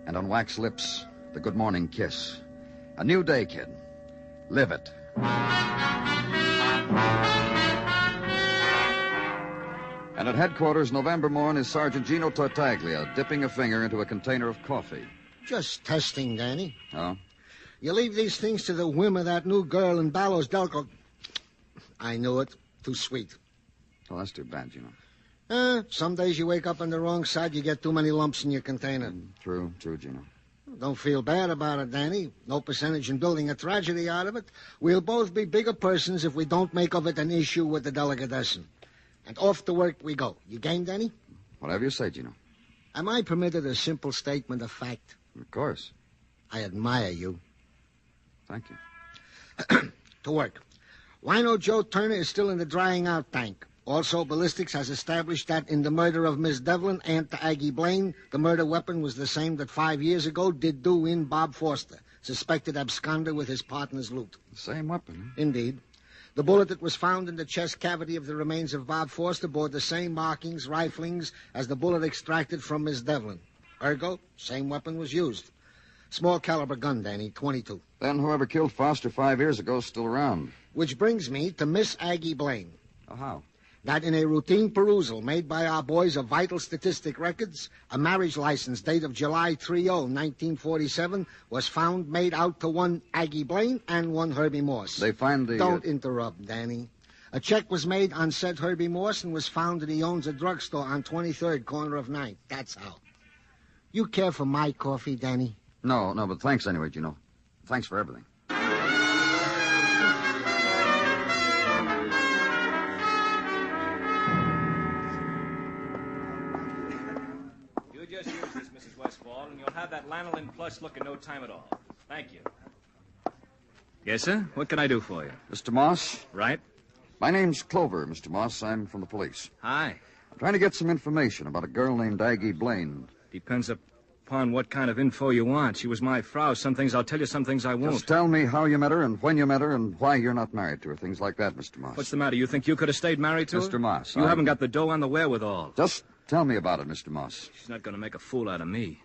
And on wax lips, the good morning kiss. A new day, kid. Live it. And at headquarters, November morn, is Sergeant Gino Tartaglia dipping a finger into a container of coffee. Just testing, Danny. Oh? You leave these things to the whim of that new girl in Ballos Delco. I knew it. Too sweet. Well, that's too bad, Gino. Some days you wake up on the wrong side, you get too many lumps in your container. True, Gino. Don't feel bad about it, Danny. No percentage in building a tragedy out of it. We'll both be bigger persons if we don't make of it an issue with the delicatessen. And off to work we go. You game, Danny? Whatever you say, Gino. Am I permitted a simple statement of fact? Of course. I admire you. Thank you. To work. Wino Joe Turner is still in the drying out tank. Also, ballistics has established that in the murder of Miss Devlin, aunt to Aggie Blaine, the murder weapon was the same that 5 years ago did do in Bob Foster, suspected absconder with his partner's loot. The same weapon, huh? Indeed. The bullet that was found in the chest cavity of the remains of Bob Foster bore the same markings, riflings, as the bullet extracted from Miss Devlin. Ergo, same weapon was used. Small caliber gun, Danny, 22. Then whoever killed Foster 5 years ago is still around. Which brings me to Miss Aggie Blaine. Oh, how? That in a routine perusal made by our boys of vital statistic records, a marriage license date of July 30, 1947, was found made out to one Aggie Blaine and one Herbie Morse. They find the... Don't interrupt, Danny. A check was made on said Herbie Morse and was found that he owns a drugstore on 23rd, corner of 9th. That's how. You care for my coffee, Danny? No, but thanks anyway, Gino. Thanks for everything. You just use this, Mrs. Westfall, and you'll have that lanolin plush look in no time at all. Thank you. Yes, sir? What can I do for you? Mr. Moss? Right. My name's Clover, Mr. Moss. I'm from the police. Hi. I'm trying to get some information about a girl named Aggie Blaine. Depends upon what kind of info you want. She was my Frau. Some things I'll tell you, some things I won't. Just tell me how you met her and when you met her and why you're not married to her. Things like that, Mr. Moss. What's the matter? You think you could have stayed married to her? Mr. Moss. You haven't got the dough on the wherewithal. Just tell me about it, Mr. Moss. She's not going to make a fool out of me.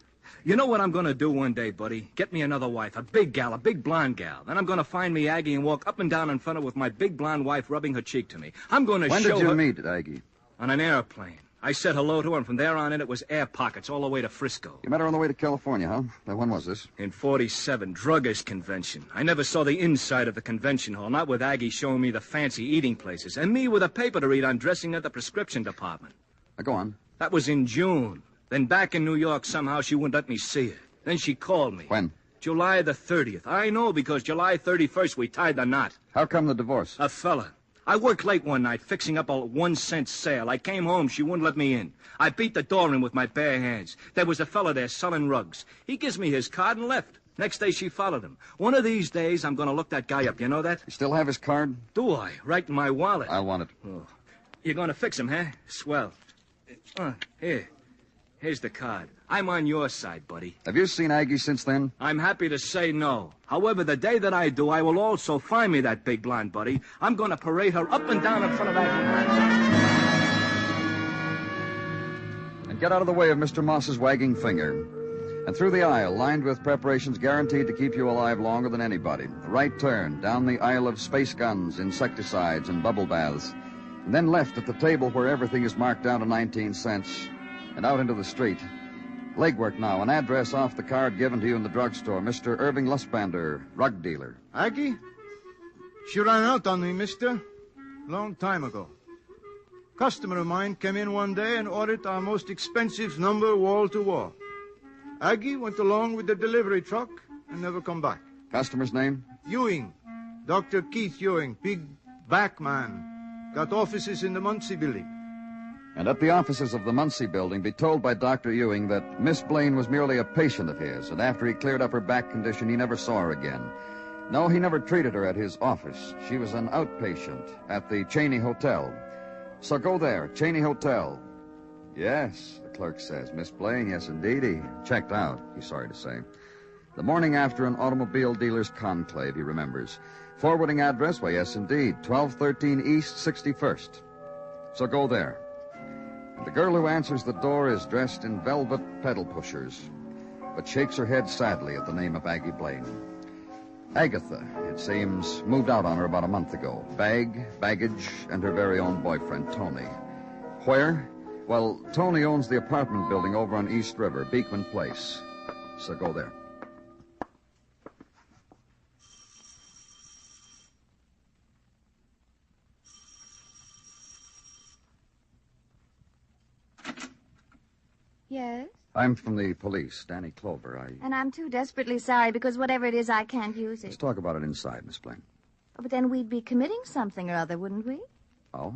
You know what I'm going to do one day, buddy? Get me another wife, a big gal, a big blonde gal. Then I'm going to find me Aggie and walk up and down in front of her with my big blonde wife rubbing her cheek to me. I'm going to show her... When did you meet Aggie? On an airplane. I said hello to her, and from there on in, it was air pockets all the way to Frisco. You met her on the way to California, huh? Now, when was this? In 47, druggist convention. I never saw the inside of the convention hall, not with Aggie showing me the fancy eating places, and me with a paper to read on dressing at the prescription department. Now, go on. That was in June. Then back in New York, somehow she wouldn't let me see her. Then she called me. When? July the 30th. I know, because July 31st we tied the knot. How come the divorce? A fella. I worked late one night fixing up a 1-cent sale. I came home. She wouldn't let me in. I beat the door in with my bare hands. There was a fella there selling rugs. He gives me his card and left. Next day, she followed him. One of these days, I'm going to look that guy up. You know that? You still have his card? Do I? Right in my wallet. I want it. Oh. You're going to fix him, huh? Swell. Here. Here's the card. I'm on your side, buddy. Have you seen Aggie since then? I'm happy to say no. However, the day that I do, I will also find me that big blonde buddy. I'm going to parade her up and down in front of Aggie. And get out of the way of Mr. Moss's wagging finger. And through the aisle, lined with preparations guaranteed to keep you alive longer than anybody. A right turn, down the aisle of space guns, insecticides, and bubble baths. And then left at the table where everything is marked down to 19 cents. And out into the street. Legwork now, an address off the card given to you in the drugstore. Mr. Irving Lustbander, rug dealer. Aggie? She ran out on me, mister. Long time ago. Customer of mine came in one day and ordered our most expensive number wall to wall. Aggie went along with the delivery truck and never come back. Customer's name? Ewing. Dr. Keith Ewing, big back man. Got offices in the Muncie building. And at the offices of the Muncie building, be told by Dr. Ewing that Miss Blaine was merely a patient of his, and after he cleared up her back condition, he never saw her again. No, he never treated her at his office. She was an outpatient at the Cheney Hotel. So go there, Cheney Hotel. Yes, the clerk says. Miss Blaine, yes, indeed. He checked out, he's sorry to say. The morning after an automobile dealer's conclave, he remembers. Forwarding address, well, yes, indeed. 1213 East 61st. So go there. The girl who answers the door is dressed in velvet pedal pushers, but shakes her head sadly at the name of Aggie Blaine. Agatha, it seems, moved out on her about a month ago. Baggage, and her very own boyfriend, Tony. Where? Well, Tony owns the apartment building over on East River, Beekman Place. So go there. Yes? I'm from the police, Danny Clover. And I'm too desperately sorry because whatever it is, I can't use it. Let's talk about it inside, Miss Blaine. Oh, but then we'd be committing something or other, wouldn't we? Oh?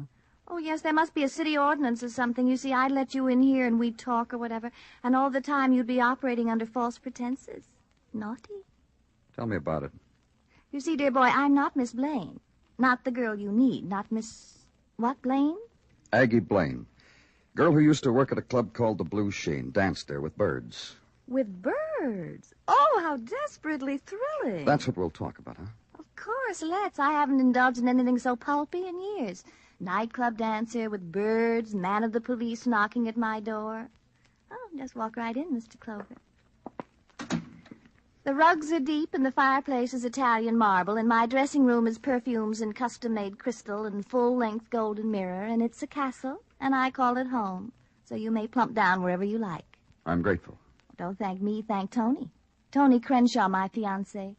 Oh, yes, there must be a city ordinance or something. You see, I'd let you in here and we'd talk or whatever, and all the time you'd be operating under false pretenses. Naughty. Tell me about it. You see, dear boy, I'm not Miss Blaine. Not the girl you need. Not Miss... What, Blaine? Aggie Blaine. Girl who used to work at a club called the Blue Sheen. Danced there with birds. With birds? Oh, how desperately thrilling. That's what we'll talk about, huh? Of course, let's. I haven't indulged in anything so pulpy in years. Nightclub dancer with birds, man of the police knocking at my door. Oh, just walk right in, Mr. Clover. The rugs are deep and the fireplace is Italian marble, and my dressing room is perfumes and custom-made crystal and full-length golden mirror, and it's a castle, and I call it home. So you may plump down wherever you like. I'm grateful. Don't thank me, thank Tony. Tony Crenshaw, my fiancé.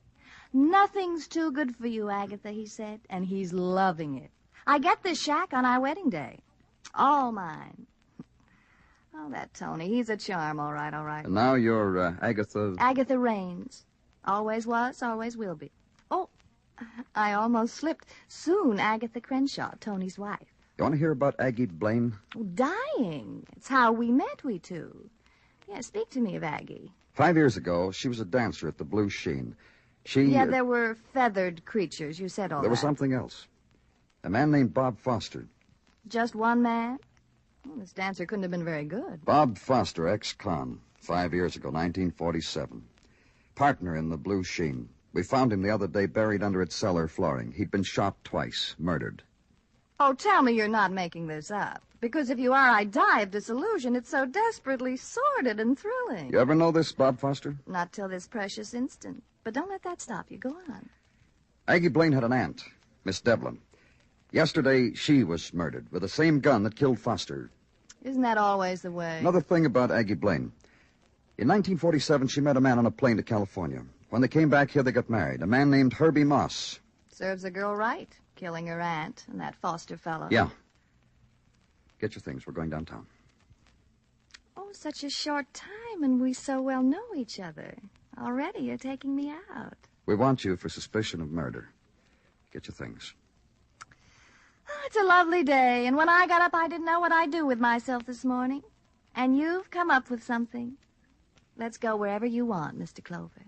Nothing's too good for you, Agatha, he said, and he's loving it. I get this shack on our wedding day. All mine. Oh, that Tony, he's a charm, all right, all right. And now you're Agatha... Agatha Raines. Always was, always will be. Oh, I almost slipped. Soon, Agatha Crenshaw, Tony's wife. You want to hear about Aggie Blaine? Oh, dying. It's how we met, we two. Yeah, speak to me of Aggie. 5 years ago, she was a dancer at the Blue Sheen. Yeah, there were feathered creatures. You said all There that. was something else. A man named Bob Foster. Just one man? Well, this dancer couldn't have been very good. Bob Foster, ex-con, 5 years ago, 1947. Partner in the Blue Sheen. We found him the other day buried under its cellar flooring. He'd been shot twice, murdered. Oh, tell me you're not making this up. Because if you are, I die of disillusion. It's so desperately sordid and thrilling. You ever know this Bob Foster? Not till this precious instant. But don't let that stop you. Go on. Aggie Blaine had an aunt, Miss Devlin. Yesterday, she was murdered with the same gun that killed Foster. Isn't that always the way? Another thing about Aggie Blaine. In 1947, she met a man on a plane to California. When they came back here, they got married. A man named Herbie Moss. Serves the girl right, killing her aunt and that Foster fellow. Yeah. Get your things. We're going downtown. Oh, such a short time, and we so well know each other. Already you're taking me out. We want you for suspicion of murder. Get your things. Oh, it's a lovely day, and when I got up, I didn't know what I'd do with myself this morning. And you've come up with something. Let's go wherever you want, Mr. Clover.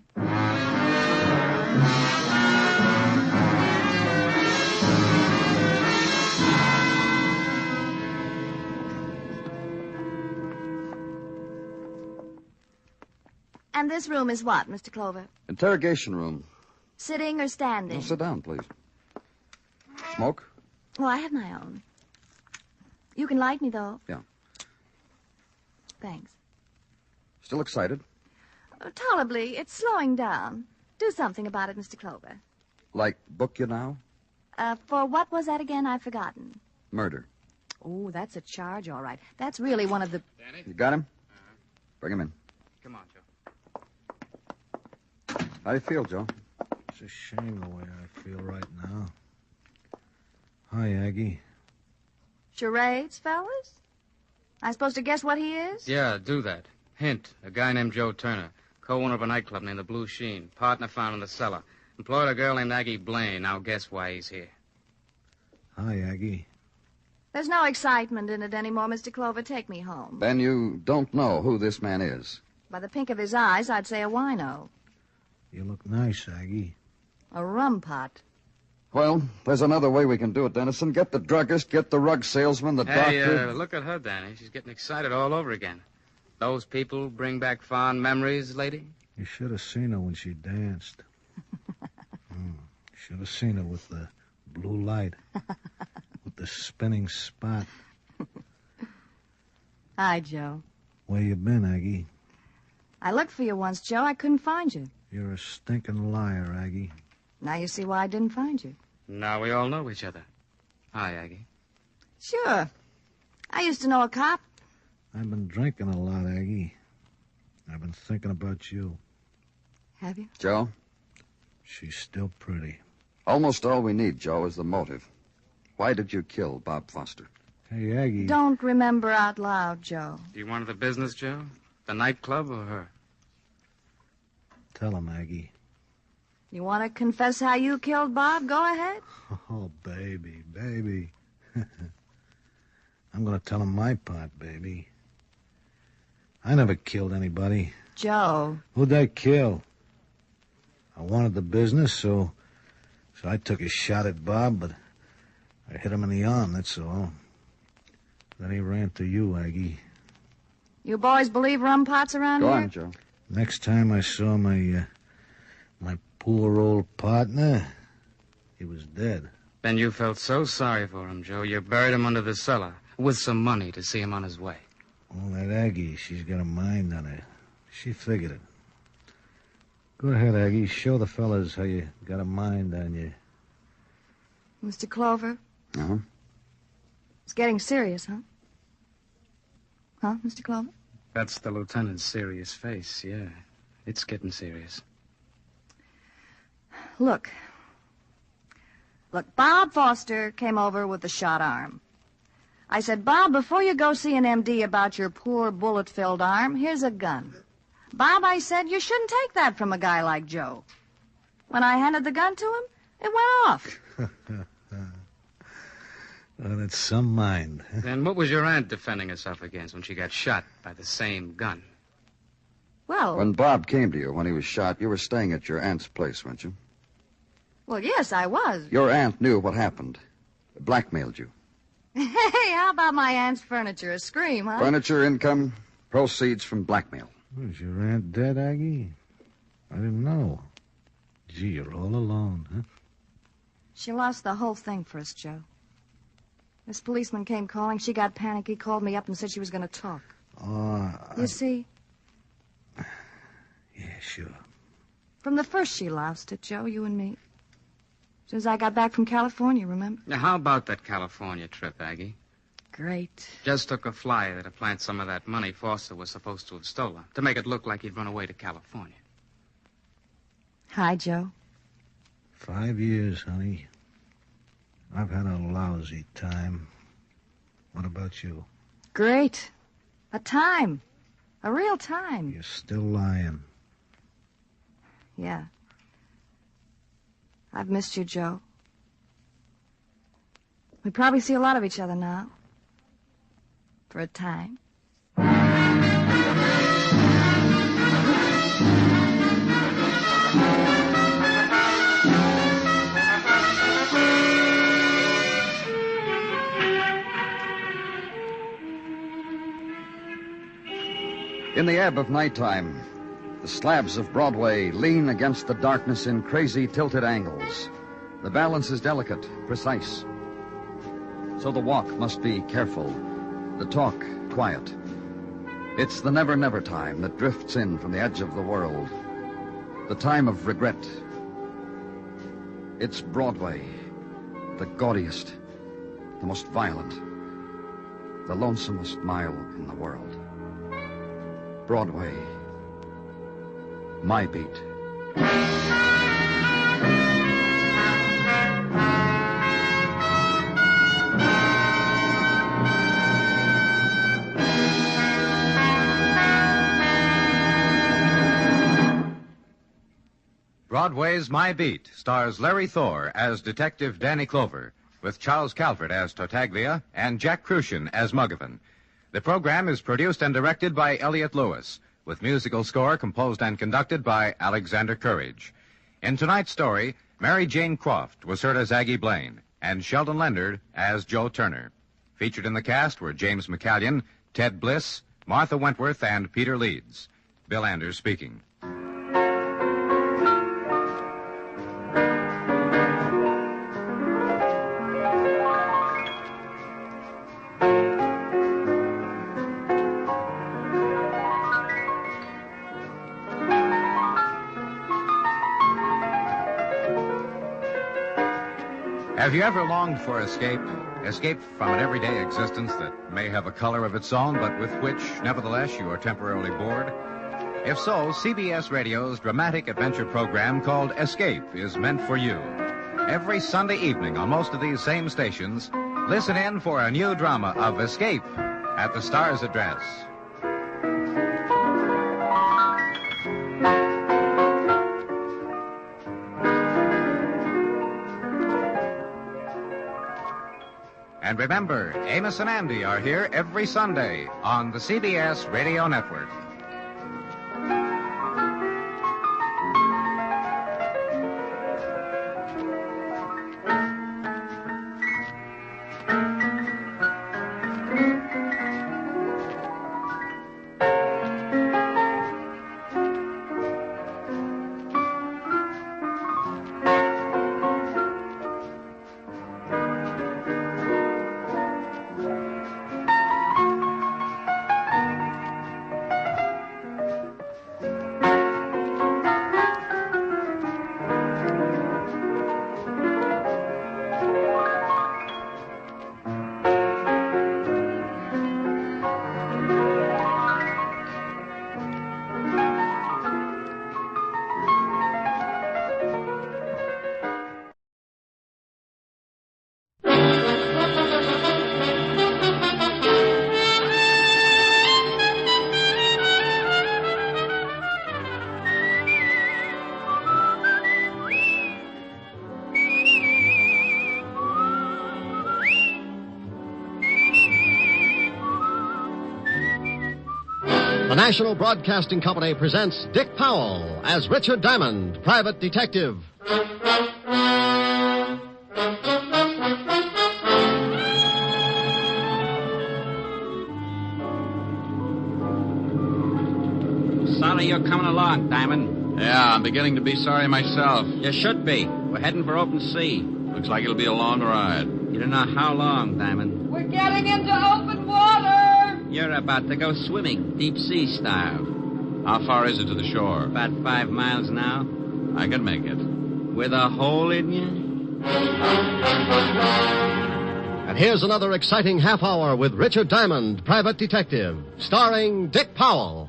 And this room is what, Mr. Clover? Interrogation room. Sitting or standing? Sit down, please. Smoke? Oh, I have my own. You can light me, though. Yeah. Thanks. Still excited? Tolerably. It's slowing down. Do something about it, Mr. Clover. Like book you now? For what was that again? I've forgotten. Murder. Oh, that's a charge, all right. That's really one of the... Danny? You got him? Bring him in. Come on, Joe. How do you feel, Joe? It's a shame the way I feel right now. Hi, Aggie. Charades, fellas? I supposed to guess what he is? Yeah, do that. Hint, a guy named Joe Turner, co-owner of a nightclub named the Blue Sheen, partner found in the cellar. Employed a girl named Aggie Blaine. Now guess why he's here. Hi, Aggie. There's no excitement in it anymore, Mr. Clover. Take me home. Then you don't know who this man is. By the pink of his eyes, I'd say a wino. You look nice, Aggie. A rum pot. Well, there's another way we can do it, Dennison. Get the druggist, get the rug salesman, the doctor. Look at her, Danny. She's getting excited all over again. Those people bring back fond memories, lady? You should have seen her when she danced. Should have seen her with the blue light. With the spinning spot. Hi, Joe. Where you been, Aggie? I looked for you once, Joe. I couldn't find you. You're a stinking liar, Aggie. Now you see why I didn't find you. Now we all know each other. Hi, Aggie. Sure. I used to know a cop. I've been drinking a lot, Aggie. I've been thinking about you. Have you? Joe? She's still pretty. Almost all we need, Joe, is the motive. Why did you kill Bob Foster? Hey, Aggie. Don't remember out loud, Joe. Do you want the business, Joe? The nightclub or her? Tell him, Aggie. You want to confess how you killed Bob? Go ahead. Oh, baby, baby. I'm going to tell him my part, baby. I never killed anybody. Joe. Who'd I kill? I wanted the business, so I took a shot at Bob, but I hit him in the arm, that's all. Then he ran to you, Aggie. You boys believe rum pots around Go here? on, Joe. Next time I saw my poor old partner, he was dead. Then you felt so sorry for him, Joe, you buried him under the cellar with some money to see him on his way. Oh, that Aggie, she's got a mind on her. She figured it. Go ahead, Aggie. Show the fellas how you got a mind on you. Mr. Clover? Uh-huh. It's getting serious, huh? Huh, Mr. Clover? That's the lieutenant's serious face, yeah. It's getting serious. Look, Bob Foster came over with a shot arm. I said, Bob, before you go see an MD about your poor bullet-filled arm, here's a gun. Bob, I said, you shouldn't take that from a guy like Joe. When I handed the gun to him, it went off. Well, it's some mind. Then what was your aunt defending herself against when she got shot by the same gun? Well... When Bob came to you when he was shot, you were staying at your aunt's place, weren't you? Well, yes, I was. Your aunt knew what happened. Blackmailed you. Hey, how about my aunt's furniture? A scream, huh? Furniture, income, proceeds from blackmail. Was your aunt dead, Aggie? I didn't know. Gee, you're all alone, huh? She lost the whole thing for us, Joe. This policeman came calling. She got panicky, called me up and said she was going to talk. You see? Yeah, sure. From the first she lost it, Joe, you and me. As soon as I got back from California, remember? Now, how about that California trip, Aggie? Great. Just took a flyer to plant some of that money Foster was supposed to have stolen, to make it look like he'd run away to California. Hi, Joe. 5 years, honey. I've had a lousy time. What about you? Great. A time. A real time. You're still lying. Yeah. I've missed you, Joe. We probably see a lot of each other now. For a time. In the ebb of nighttime, the slabs of Broadway lean against the darkness in crazy tilted angles. The balance is delicate, precise. So the walk must be careful, the talk quiet. It's the never-never time that drifts in from the edge of the world. The time of regret. It's Broadway, the gaudiest, the most violent, the lonesomest mile in the world. Broadway, my beat. Broadway's My Beat stars Larry Thor as Detective Danny Clover, with Charles Calvert as Tartaglia and Jack Crucian as Muggavan. The program is produced and directed by Elliott Lewis, with musical score composed and conducted by Alexander Courage. In tonight's story, Mary Jane Croft was heard as Aggie Blaine, and Sheldon Leonard as Joe Turner. Featured in the cast were James McCallion, Ted Bliss, Martha Wentworth, and Peter Leeds. Bill Anders speaking. Have you ever longed for escape? Escape from an everyday existence that may have a color of its own, but with which, nevertheless, you are temporarily bored? If so, CBS Radio's dramatic adventure program called Escape is meant for you. Every Sunday evening on most of these same stations, listen in for a new drama of Escape at the Star's address. And remember, Amos and Andy are here every Sunday on the CBS Radio Network. The National Broadcasting Company presents Dick Powell as Richard Diamond, private detective. Sorry you're coming along, Diamond. Yeah, I'm beginning to be sorry myself. You should be. We're heading for open sea. Looks like it'll be a long ride. You don't know how long, Diamond. We're getting into open water. You're about to go swimming, deep sea style. How far is it to the shore? About 5 miles now. I can make it. With a hole in you? And here's another exciting half hour with Richard Diamond, private detective, starring Dick Powell.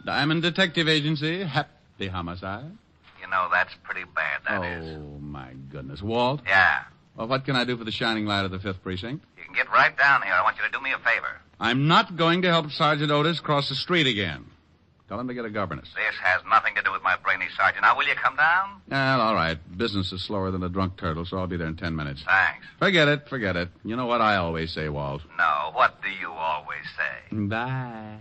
Diamond Detective Agency, happy homicide. You know, that's pretty bad, that is. Oh, my goodness. Walt? Yeah. Well, what can I do for the shining light of the 5th Precinct? You can get right down here. I want you to do me a favor. I'm not going to help Sergeant Otis cross the street again. Tell him to get a governess. This has nothing to do with my brainy sergeant. Now, will you come down? Well, all right. Business is slower than a drunk turtle, so I'll be there in 10 minutes. Thanks. Forget it. You know what I always say, Walt. No, what do you always say? Bye.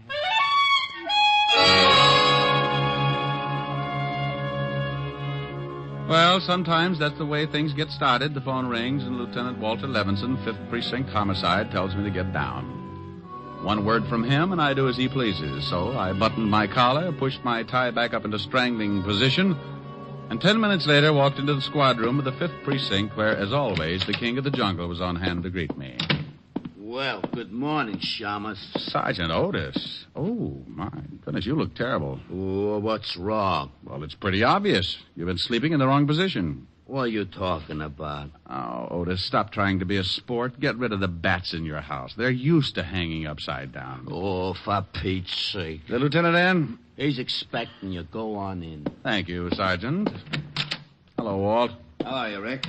Well, sometimes that's the way things get started. The phone rings, and Lieutenant Walter Levinson, 5th Precinct Homicide, tells me to get down. One word from him, and I do as he pleases. So I buttoned my collar, pushed my tie back up into strangling position, and 10 minutes later walked into the squad room of the 5th Precinct, where, as always, the king of the jungle was on hand to greet me. Well, good morning, Shamus. Sergeant Otis. Oh, my goodness, you look terrible. Oh, what's wrong? Well, it's pretty obvious. You've been sleeping in the wrong position. What are you talking about? Oh, Otis, stop trying to be a sport. Get rid of the bats in your house. They're used to hanging upside down. Oh, for Pete's sake. The lieutenant in? He's expecting you. Go on in. Thank you, Sergeant. Hello, Walt. How are you, Rick?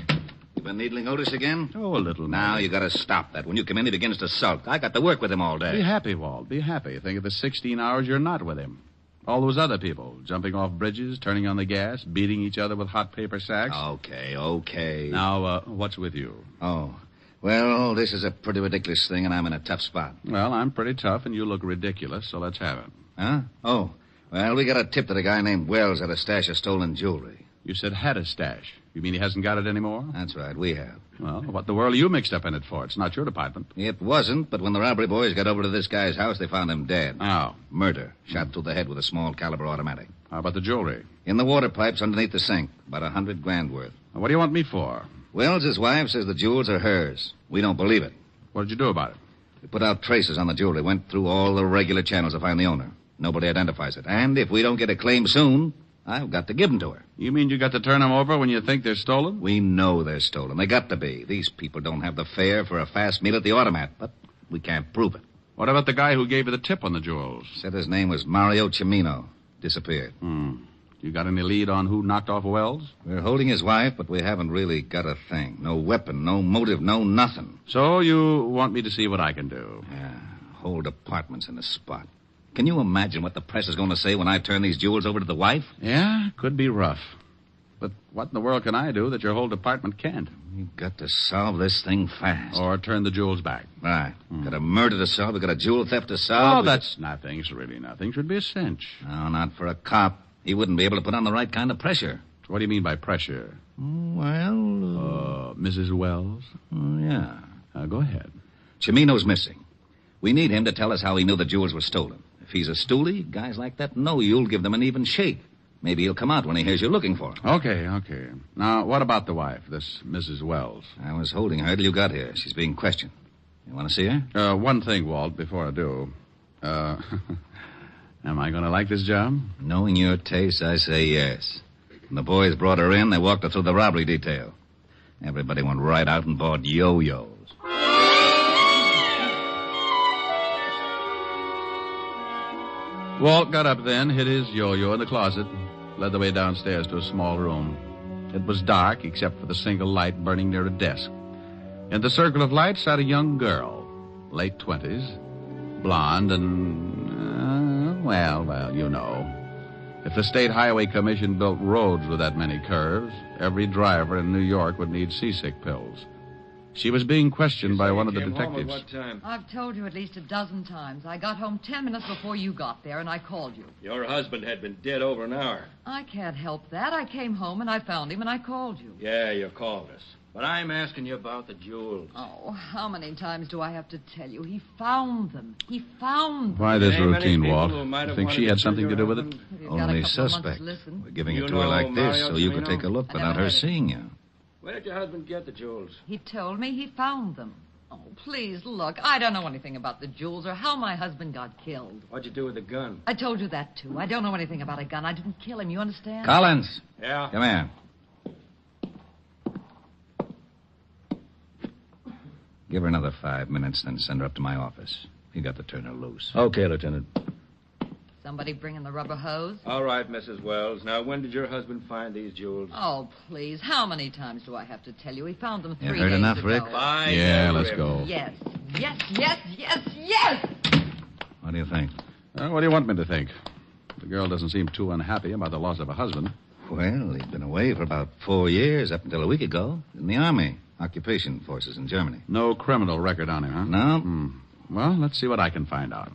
You been needling Otis again? Oh, a little. Now, you gotta stop that. When you come in, he begins to sulk. I got to work with him all day. Be happy, Walt. Be happy. Think of the 16 hours you're not with him. All those other people, jumping off bridges, turning on the gas, beating each other with hot paper sacks. Okay. Now, what's with you? Oh, well, this is a pretty ridiculous thing, and I'm in a tough spot. Well, I'm pretty tough, and you look ridiculous, so let's have it. Huh? Oh, well, we got a tip that a guy named Wells had a stash of stolen jewelry. You said had a stash. You mean he hasn't got it anymore? That's right, we have. Well, what in the world are you mixed up in it for? It's not your department. It wasn't, but when the robbery boys got over to this guy's house, they found him dead. Oh. Murder. Shot through the head with a small caliber automatic. How about the jewelry? In the water pipes underneath the sink. About $100,000 worth. What do you want me for? Wells' wife says the jewels are hers. We don't believe it. What did you do about it? We put out traces on the jewelry, went through all the regular channels to find the owner. Nobody identifies it. And if we don't get a claim soon, I've got to give them to her. You mean you got to turn them over when you think they're stolen? We know they're stolen. They got to be. These people don't have the fare for a fast meal at the automat, but we can't prove it. What about the guy who gave you the tip on the jewels? Said his name was Mario Cimino. Disappeared. You got any lead on who knocked off Wells? We're holding his wife, but we haven't really got a thing. No weapon, no motive, no nothing. So you want me to see what I can do? Yeah, whole department's in the spot. Can you imagine what the press is going to say when I turn these jewels over to the wife? Yeah, could be rough. But what in the world can I do that your whole department can't? We've got to solve this thing fast. Or turn the jewels back. Right. Got a murder to solve. We got a jewel theft to solve. Oh, that's nothing. It's really nothing. Should be a cinch. No, not for a cop. He wouldn't be able to put on the right kind of pressure. What do you mean by pressure? Well... Mrs. Wells? Yeah. Go ahead. Cimino's missing. We need him to tell us how he knew the jewels were stolen. If he's a stoolie, guys like that know you'll give them an even shake. Maybe he'll come out when he hears you're looking for him. Okay. Now, what about the wife, this Mrs. Wells? I was holding her till you got here. She's being questioned. You want to see her? One thing, Walt, before I do. Am I going to like this job? Knowing your taste, I say yes. When the boys brought her in, they walked her through the robbery detail. Everybody went right out and bought yo-yos. Walt got up then, hid his yo-yo in the closet, led the way downstairs to a small room. It was dark, except for the single light burning near a desk. In the circle of light sat a young girl, late 20s, blonde and, well, you know. If the State Highway Commission built roads with that many curves, every driver in New York would need seasick pills. She was being questioned by one of the detectives. What time? I've told you at least a dozen times. I got home 10 minutes before you got there, and I called you. Your husband had been dead over an hour. I can't help that. I came home, and I found him, and I called you. Yeah, you called us. But I'm asking you about the jewels. Oh, how many times do I have to tell you? He found them. He found them. Why this routine, Walt? You think she had something to do with it? Only suspect. We're giving it to her like this so you could take a look without her seeing you. Where did your husband get the jewels? He told me he found them. Oh, please, look. I don't know anything about the jewels or how my husband got killed. What'd you do with the gun? I told you that, too. I don't know anything about a gun. I didn't kill him. You understand? Collins. Yeah? Come here. Give her another 5 minutes, then send her up to my office. You got to turn her loose. Okay, Lieutenant. Somebody bringing the rubber hose? All right, Mrs. Wells. Now, when did your husband find these jewels? Oh, please. How many times do I have to tell you? He found them 3 You days heard enough, ago. Rick? Yeah, let's go. Yes. Yes, yes, yes, yes! What do you think? What do you want me to think? The girl doesn't seem too unhappy about the loss of a husband. Well, he'd been away for about 4 years, up until a week ago, in the Army. Occupation forces in Germany. No criminal record on him, huh? No. Well, let's see what I can find out.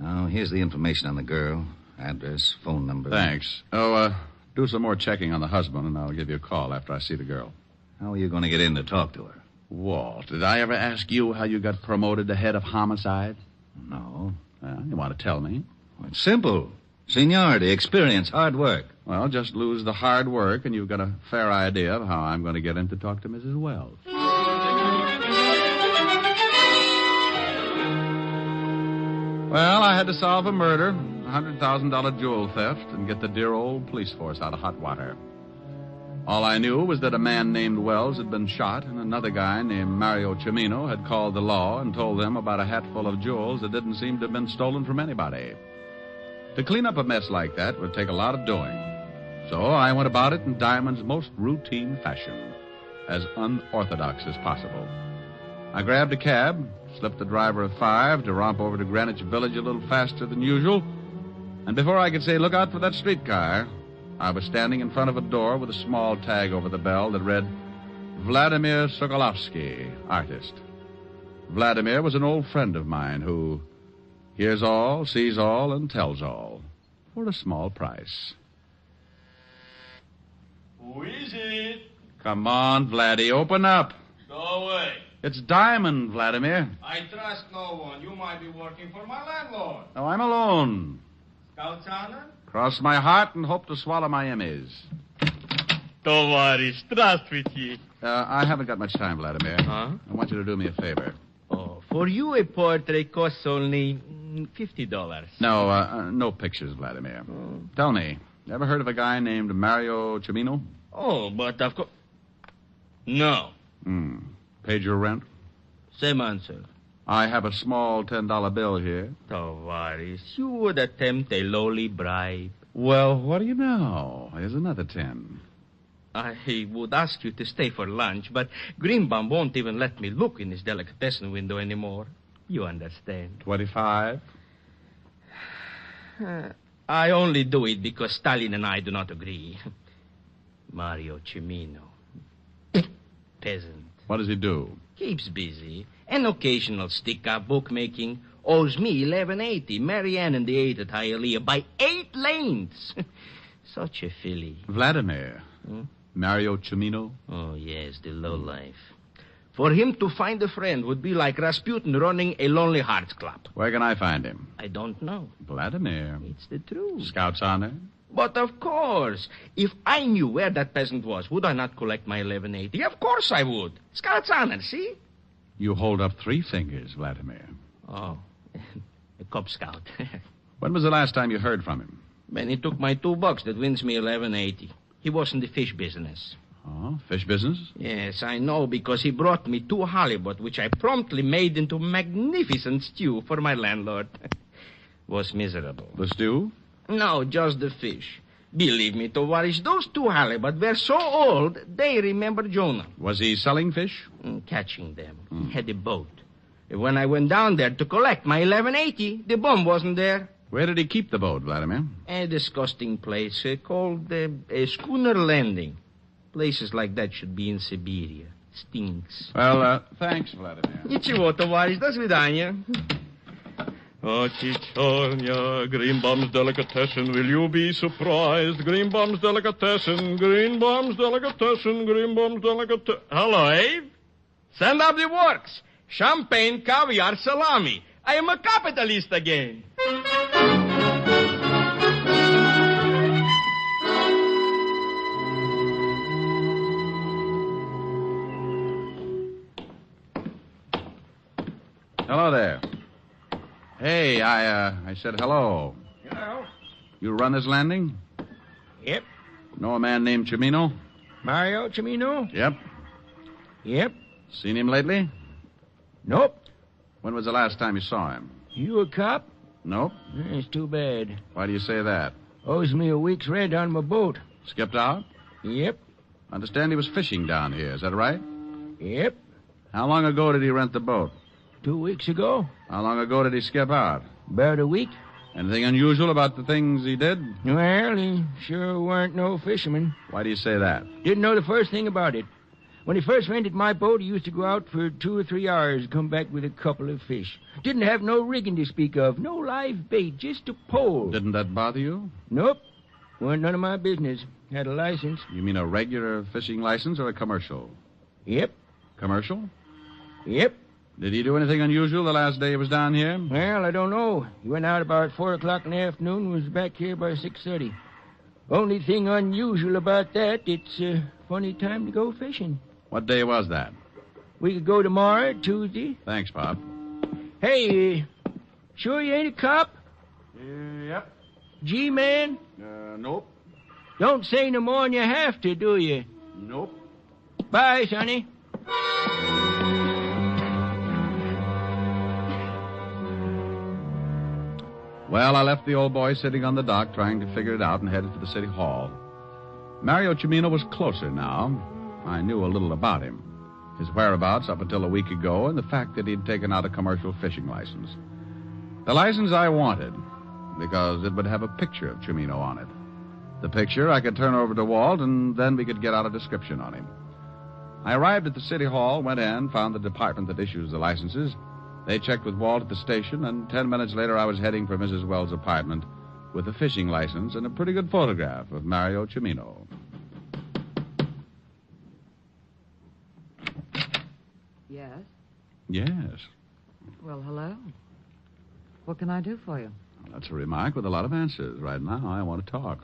Oh, here's the information on the girl. Address, phone number. Thanks. Oh, do some more checking on the husband, and I'll give you a call after I see the girl. How are you going to get in to talk to her? Walt, did I ever ask you how you got promoted to head of homicide? No. You want to tell me? Well, it's simple. Seniority, experience, hard work. Well, just lose the hard work, and you've got a fair idea of how I'm going to get in to talk to Mrs. Wells. Well, I had to solve a murder, a $100,000 jewel theft, and get the dear old police force out of hot water. All I knew was that a man named Wells had been shot, and another guy named Mario Cimino had called the law and told them about a hatful of jewels that didn't seem to have been stolen from anybody. To clean up a mess like that would take a lot of doing. So I went about it in Diamond's most routine fashion, as unorthodox as possible. I grabbed a cab, slipped the driver a $5 to romp over to Greenwich Village a little faster than usual, and before I could say, look out for that streetcar, I was standing in front of a door with a small tag over the bell that read, Vladimir Sokolovsky, artist. Vladimir was an old friend of mine who hears all, sees all, and tells all for a small price. Who is it? Come on, Vladdy, open up. Go away. It's Diamond, Vladimir. I trust no one. You might be working for my landlord. No, I'm alone. Scout's honor? Cross my heart and hope to swallow my Emmys. Товарищ, здравствуйте. I haven't got much time, Vladimir. Huh? I want you to do me a favor. Oh, for you a portrait costs only $50. No, no pictures, Vladimir. Tell me, ever heard of a guy named Mario Cimino? Oh, but of course... No. Paid your rent? Same answer. I have a small $10 bill here. Tavares, you would attempt a lowly bribe. Well, what do you know? Here's another 10. I would ask you to stay for lunch, but Greenbaum won't even let me look in his delicatessen window anymore. You understand. 25? I only do it because Stalin and I do not agree. Mario Cimino. Peasant. What does he do? Keeps busy. An occasional stick-up bookmaking. Owes me $11.80. Marianne and the 8 at Hialeah by 8 lanes. Such a filly. Vladimir. Mario Cimino? Oh, yes, the lowlife. For him to find a friend would be like Rasputin running a Lonely Hearts Club. Where can I find him? I don't know. Vladimir. It's the truth. Scout's honor? But of course, if I knew where that peasant was, would I not collect my $11.80? Of course I would. Scout's honor, see? You hold up 3 fingers, Vladimir. Oh, a Cub Scout. When was the last time you heard from him? When he took my $2 that wins me $11.80. He was in the fish business. Oh, fish business? Yes, I know, because he brought me 2 halibut, which I promptly made into magnificent stew for my landlord. Was miserable. The stew? No, just the fish. Believe me, Tovarish, those 2 halibut were so old, they remember Jonah. Was he selling fish? Catching them. He had a boat. When I went down there to collect my $11.80, the bum wasn't there. Where did he keep the boat, Vladimir? A disgusting place called Schooner Landing. Places like that should be in Siberia. Stinks. Well, thanks, Vladimir. Ничего, товарищ. До свидания. Oh, Chichornia, Greenbaum's delicatessen, will you be surprised? Greenbaum's delicatessen, Greenbaum's delicatessen, Greenbaum's delicatessen. Hello, Abe. Send up the works. Champagne, caviar, salami. I am a capitalist again. Hello there. Hey, I said hello. Hello. You run this landing? Yep. Know a man named Cimino? Mario Cimino? Yep. Yep. Seen him lately? Nope. When was the last time you saw him? You a cop? Nope. It's too bad. Why do you say that? Owes me a week's rent on my boat. Skipped out? Yep. Understand he was fishing down here, is that right? Yep. How long ago did he rent the boat? 2 weeks ago. How long ago did he skip out? About a week. Anything unusual about the things he did? Well, he sure weren't no fisherman. Why do you say that? Didn't know the first thing about it. When he first rented my boat, he used to go out for 2 or 3 hours and come back with a couple of fish. Didn't have no rigging to speak of, no live bait, just a pole. Didn't that bother you? Nope. Wasn't none of my business. Had a license. You mean a regular fishing license or a commercial? Yep. Commercial? Yep. Did he do anything unusual the last day he was down here? Well, I don't know. He went out about 4 o'clock in the afternoon and was back here by 6:30. Only thing unusual about that, it's a funny time to go fishing. What day was that? We could go tomorrow, Tuesday. Thanks, Bob. Hey, sure you ain't a cop? Yep. G-man? Nope. Don't say no more than you have to, do you? Nope. Bye, Sonny. Well, I left the old boy sitting on the dock trying to figure it out and headed for the city hall. Mario Cimino was closer now. I knew a little about him. His whereabouts up until a week ago and the fact that he'd taken out a commercial fishing license. The license I wanted because it would have a picture of Cimino on it. The picture I could turn over to Walt and then we could get out a description on him. I arrived at the city hall, went in, found the department that issues the licenses. They checked with Walt at the station, and 10 minutes later I was heading for Mrs. Wells' apartment with a fishing license and a pretty good photograph of Mario Cimino. Yes? Yes. Well, hello. What can I do for you? That's a remark with a lot of answers. Right now, I want to talk.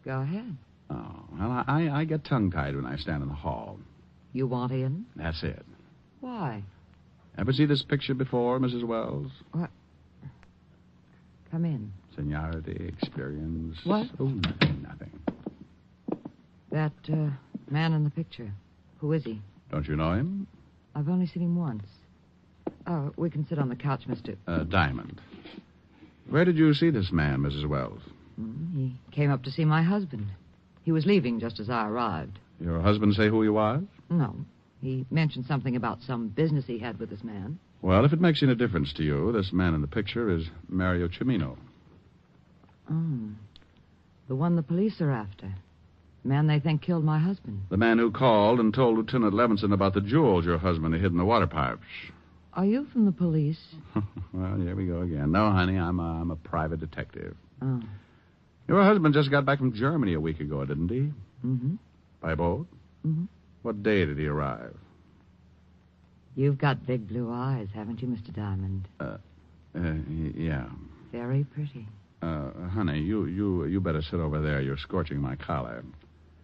Go ahead. Oh, well, I get tongue-tied when I stand in the hall. You want in? That's it. Why? Ever see this picture before, Mrs. Wells? What? Come in. Seniority, experience. What? Oh, nothing. That man in the picture. Who is he? Don't you know him? I've only seen him once. Oh, we can sit on the couch, Mr. Diamond. Where did you see this man, Mrs. Wells? He came up to see my husband. He was leaving just as I arrived. Your husband say who he was? No. He mentioned something about some business he had with this man. Well, if it makes any difference to you, this man in the picture is Mario Cimino. Oh. The one the police are after. The man they think killed my husband. The man who called and told Lieutenant Levinson about the jewels your husband had hid in the water pipes. Are you from the police? Well, here we go again. No, honey, I'm a private detective. Oh. Your husband just got back from Germany a week ago, didn't he? Mm-hmm. By boat? Mm-hmm. What day did he arrive? You've got big blue eyes, haven't you, Mr. Diamond? Yeah. Very pretty. Honey, you better sit over there. You're scorching my collar.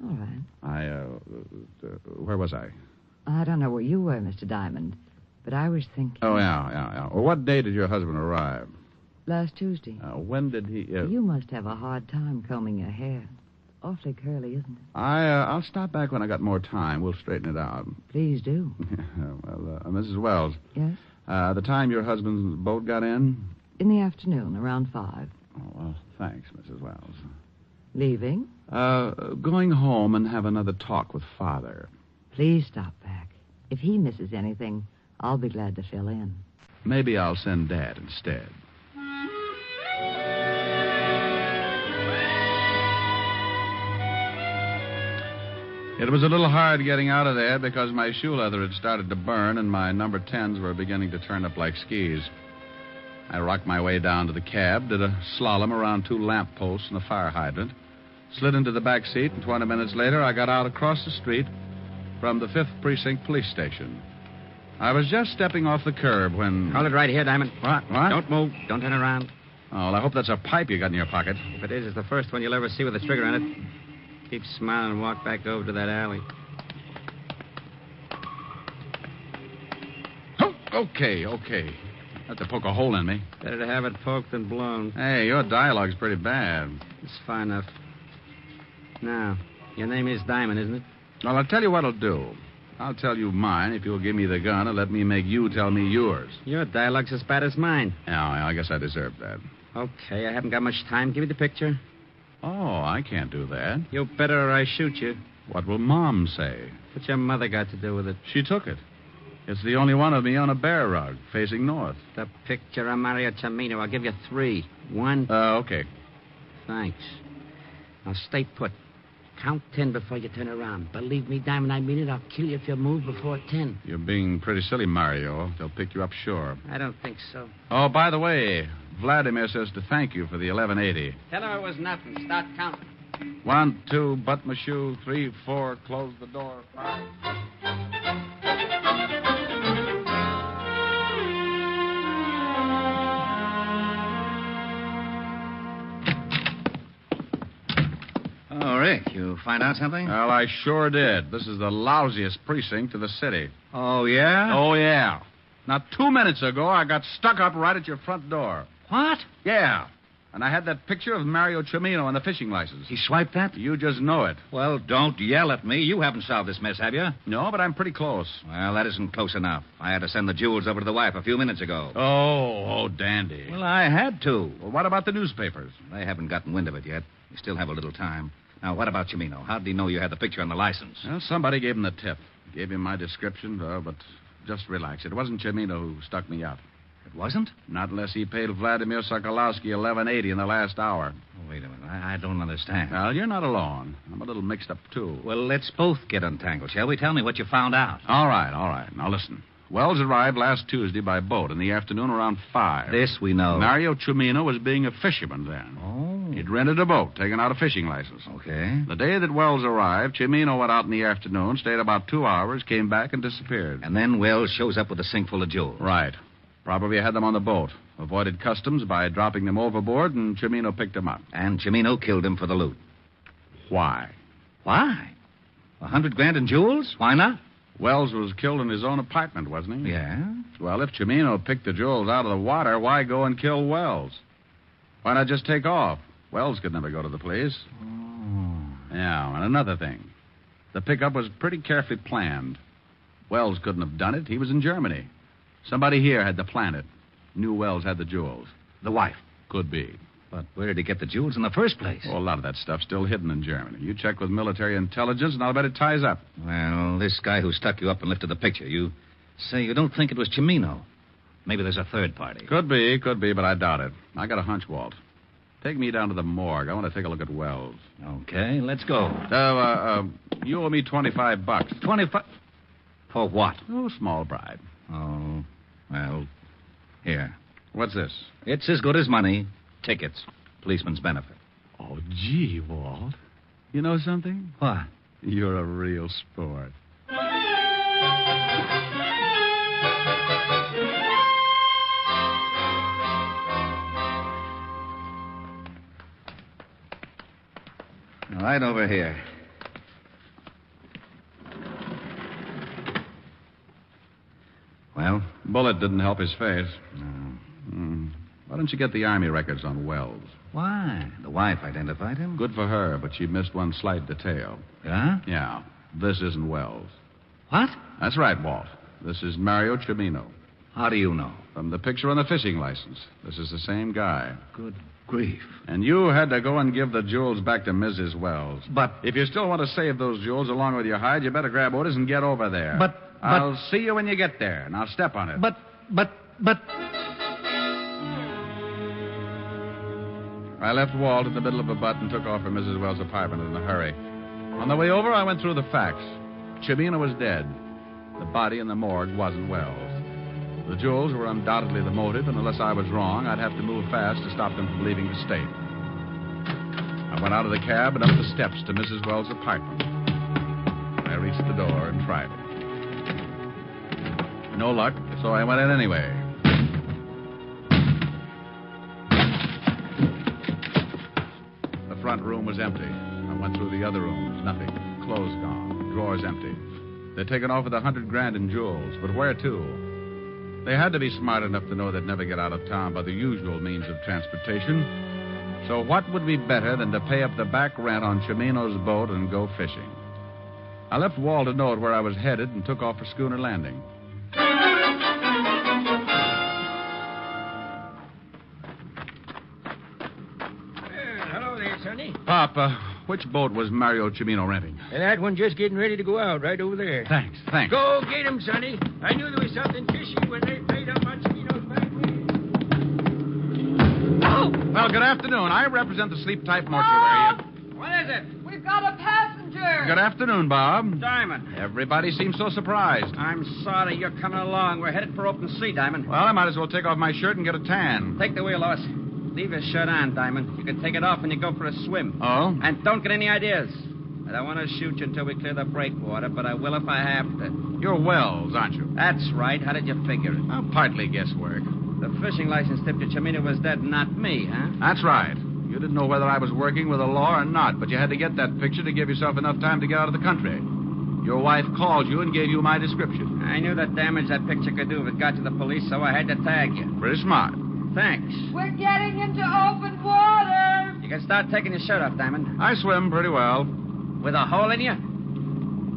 All right. Where was I? I don't know where you were, Mr. Diamond, but I was thinking... Oh, yeah. Well, what day did your husband arrive? Last Tuesday. When did he... You must have a hard time combing your hair. Awfully curly, isn't it? I'll stop back when I got more time. We'll straighten it out. Please do. Well, Mrs. Wells. Yes? The time your husband's boat got in? In the afternoon, around 5. Oh, well, thanks, Mrs. Wells. Leaving? Going home and have another talk with Father. Please stop back. If he misses anything, I'll be glad to fill in. Maybe I'll send Dad instead. It was a little hard getting out of there because my shoe leather had started to burn and my number 10s were beginning to turn up like skis. I rocked my way down to the cab, did a slalom around 2 lamp posts and a fire hydrant, slid into the back seat, and 20 minutes later I got out across the street from the 5th Precinct Police Station. I was just stepping off the curb when... Hold it right here, Diamond. What? Don't move. Don't turn around. Oh, well, I hope that's a pipe you got in your pocket. If it is, it's the first one you'll ever see with a trigger on it. Keep smiling and walk back over to that alley. Oh, okay. Have to poke a hole in me. Better to have it poked than blown. Hey, your dialogue's pretty bad. It's fine enough. Now, your name is Diamond, isn't it? Well, I'll tell you what I'll do. I'll tell you mine if you'll give me the gun and let me make you tell me yours. Your dialogue's as bad as mine. Yeah, I guess I deserve that. Okay, I haven't got much time. Give me the picture. Oh, I can't do that. You better or I shoot you. What will Mom say? What's your mother got to do with it? She took it. It's the only one of me on a bear rug, facing north. The picture of Mario Cimino. I'll give you 3. 1. Okay. Thanks. Now stay put. Count 10 before you turn around. Believe me, Diamond, I mean it. I'll kill you if you move before 10. You're being pretty silly, Mario. They'll pick you up sure. I don't think so. Oh, by the way, Vladimir says to thank you for the 1180. Tell her it was nothing. Start counting. 1, 2, butt my shoe. 3, 4, close the door. 5. Oh, Rick, you find out something? Well, I sure did. This is the lousiest precinct of the city. Oh, yeah? Oh, yeah. Now, 2 minutes ago, I got stuck up right at your front door. What? Yeah. And I had that picture of Mario Cimino on the fishing license. He swiped that? You just know it. Well, don't yell at me. You haven't solved this mess, have you? No, but I'm pretty close. Well, that isn't close enough. I had to send the jewels over to the wife a few minutes ago. Oh, dandy. Well, I had to. Well, what about the newspapers? They haven't gotten wind of it yet. We still have a little time. Now, what about Cimino? How did he know you had the picture on the license? Well, somebody gave him the tip. Gave him my description, but just relax. It wasn't Cimino who stuck me up. It wasn't? Not unless he paid Vladimir Sokolowski $11.80 in the last hour. Oh, wait a minute. I don't understand. Well, you're not alone. I'm a little mixed up, too. Well, let's both get untangled, shall we? Tell me what you found out. All right. Now, listen. Wells arrived last Tuesday by boat in the afternoon around 5. This we know. Mario Cimino was being a fisherman then. Oh. He'd rented a boat, taken out a fishing license. Okay. The day that Wells arrived, Cimino went out in the afternoon, stayed about 2 hours, came back, and disappeared. And then Wells shows up with a sink full of jewels. Right. Probably had them on the boat. Avoided customs by dropping them overboard, and Cimino picked them up. And Cimino killed him for the loot. Why? Why? $100,000 in jewels? Why not? Wells was killed in his own apartment, wasn't he? Yeah. Well, if Cimino picked the jewels out of the water, why go and kill Wells? Why not just take off? Wells could never go to the police. Oh. Yeah, and another thing. The pickup was pretty carefully planned. Wells couldn't have done it. He was in Germany. Somebody here had to plan it. Knew Wells had the jewels. The wife? Could be. But where did he get the jewels in the first place? Well, a lot of that stuff's still hidden in Germany. You check with military intelligence, and I'll bet it ties up. Well, this guy who stuck you up and lifted the picture, you say you don't think it was Cimino. Maybe there's a third party. Could be, but I doubt it. I got a hunch, Walt. Take me down to the morgue. I want to take a look at Wells. Okay, let's go. You owe me $25. 25? For what? Oh, small bribe. Oh, well, here. What's this? It's as good as money. Tickets. Policeman's benefit. Oh, gee, Walt. You know something? What? You're a real sport. Right over here. Well? Bullet didn't help his face. No. Why don't you get the Army records on Wells? Why? The wife identified him? Good for her, but she missed one slight detail. Yeah? Yeah. This isn't Wells. What? That's right, Walt. This is Mario Cimino. How do you know? From the picture on the fishing license. This is the same guy. Good grief. And you had to go and give the jewels back to Mrs. Wells. But... if you still want to save those jewels along with your hide, you better grab orders and get over there. But... I'll see you when you get there. Now step on it. But... I left Walt in the middle of a butt and took off for Mrs. Wells' apartment in a hurry. On the way over, I went through the facts. Chimino was dead. The body in the morgue wasn't Wells. The jewels were undoubtedly the motive, and unless I was wrong, I'd have to move fast to stop them from leaving the state. I went out of the cab and up the steps to Mrs. Wells' apartment. I reached the door and tried it. No luck, so I went in anyway. The front room was empty. I went through the other rooms. Nothing. Clothes gone. Drawers empty. They'd taken off with $100,000 in jewels, but where to? They had to be smart enough to know they'd never get out of town by the usual means of transportation. So what would be better than to pay up the back rent on Chimino's boat and go fishing? I left Walt a note where I was headed and took off for Schooner Landing. Hello there, Sonny. Papa, which boat was Mario Chimino renting? That one just getting ready to go out right over there. Thanks. Go get him, Sonny. I knew there was something fishy when they paid up on Chimino's back. Oh! Well, good afternoon. I represent the sleep-type mortuary. What is it? We've got a passenger. Good afternoon, Bob. Diamond. Everybody seems so surprised. I'm sorry you're coming along. We're headed for open sea, Diamond. Well, I might as well take off my shirt and get a tan. Take the wheel, Lois. Leave your shirt on, Diamond. You can take it off when you go for a swim. Oh? And don't get any ideas. I don't want to shoot you until we clear the breakwater, but I will if I have to. You're Wells, aren't you? That's right. How did you figure it? Well, partly guesswork. The fishing license tipped you Chimino was dead, not me, huh? That's right. You didn't know whether I was working with the law or not, but you had to get that picture to give yourself enough time to get out of the country. Your wife called you and gave you my description. I knew the damage that picture could do if it got to the police, so I had to tag you. Pretty smart. Thanks. We're getting into open water. You can start taking your shirt off, Diamond. I swim pretty well. With a hole in you?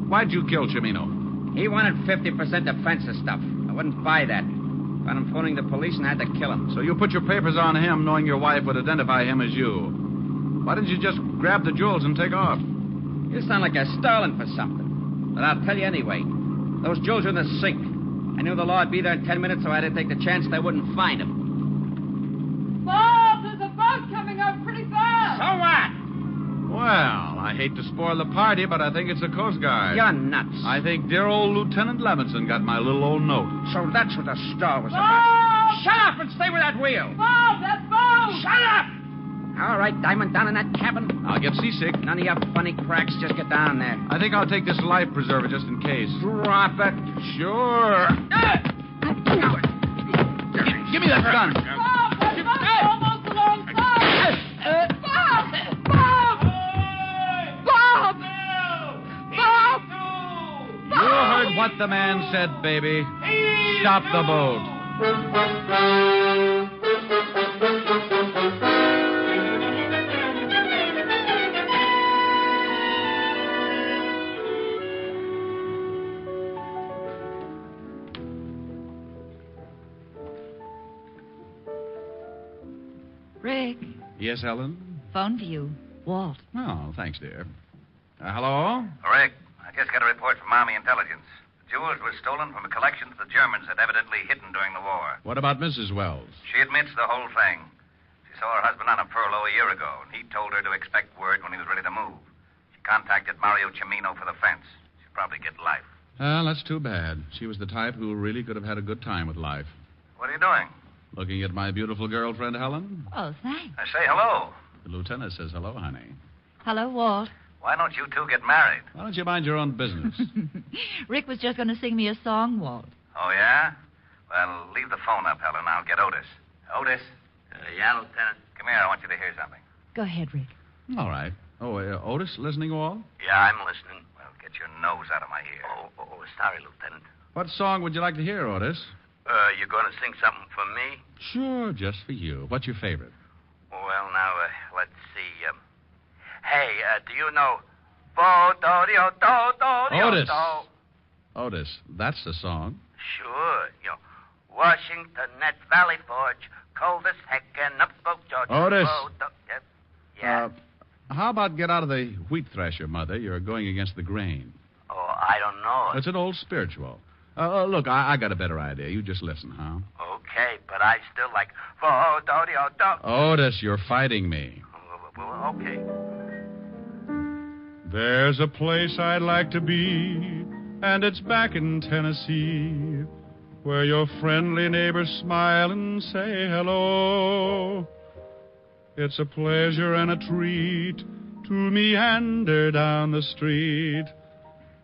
Why'd you kill Chimino? He wanted 50% defensive stuff. I wouldn't buy that. Found him phoning the police and had to kill him. So you put your papers on him knowing your wife would identify him as you. Why didn't you just grab the jewels and take off? You sound like you're stalling for something. But I'll tell you anyway. Those jewels are in the sink. I knew the law would be there in 10 minutes, so I had to take the chance they wouldn't find him. Bob, there's a boat coming up pretty fast. So what? Well, I hate to spoil the party, but I think it's the Coast Guard. You're nuts. I think dear old Lieutenant Levinson got my little old note. So that's what the star was Bob! about. Shut up and stay with that wheel. Bob, that boat. Shut up! All right, Diamond, down in that cabin. I'll get seasick. None of your funny cracks. Just get down there. I think I'll take this life preserver just in case. Drop it. Sure. Give me that gun. Bob, that boat's almost alongside. Bob! Bob! Bob! Bob! You heard what the man said, baby. Stop the boat. Rick, Yes, Helen? phone for you. Walt. Oh, thanks, dear. Hello? Rick, I just got a report from Army Intelligence. The jewels were stolen from a collection the Germans had evidently hidden during the war. What about Mrs. Wells? She admits the whole thing. She saw her husband on a furlough a year ago, and he told her to expect word when he was ready to move. She contacted Mario Chimino for the fence. She'll probably get life. Well, that's too bad. She was the type who really could have had a good time with life. What are you doing? Looking at my beautiful girlfriend, Helen? Oh, thanks. I say hello. The lieutenant says hello, honey. Hello, Walt. Why don't you two get married? Why don't you mind your own business? Rick was just going to sing me a song, Walt. Oh, yeah? Well, leave the phone up, Helen. I'll get Otis. Otis? Yeah, Lieutenant. Come here. I want you to hear something. Go ahead, Rick. All right. Oh, Otis, listening all? Yeah, I'm listening. Well, get your nose out of my ear. Sorry, Lieutenant. What song would you like to hear, Otis? You going to sing something for me? Sure, just for you. What's your favorite? Well, now, let's see. Hey, do you know... Otis. Otis, that's the song. Sure. Washington at Valley Forge, cold as heck, and up spoke George. Otis. Yeah. How about get out of the wheat thresher, Mother? You're going against the grain. Oh, I don't know. It's an old spiritual. Look, I got a better idea. You just listen, huh? Okay, but I still like... Otis, you're fighting me. Well, okay. There's a place I'd like to be, and it's back in Tennessee, where your friendly neighbors smile and say hello. It's a pleasure and a treat to meander down the street.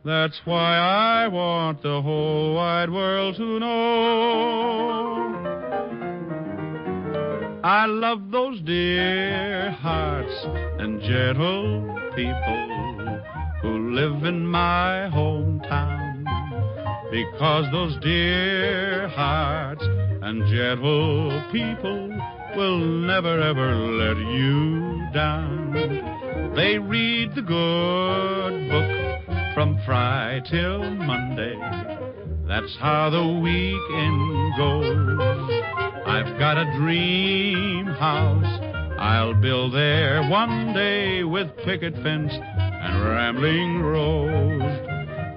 That's why I want the whole wide world to know. I love those dear hearts and gentle people who live in my hometown, because those dear hearts and gentle people will never ever let you down. They read the good book from Friday till Monday. That's how the weekend goes. I've got a dream house I'll build there one day, with picket fence and rambling rose.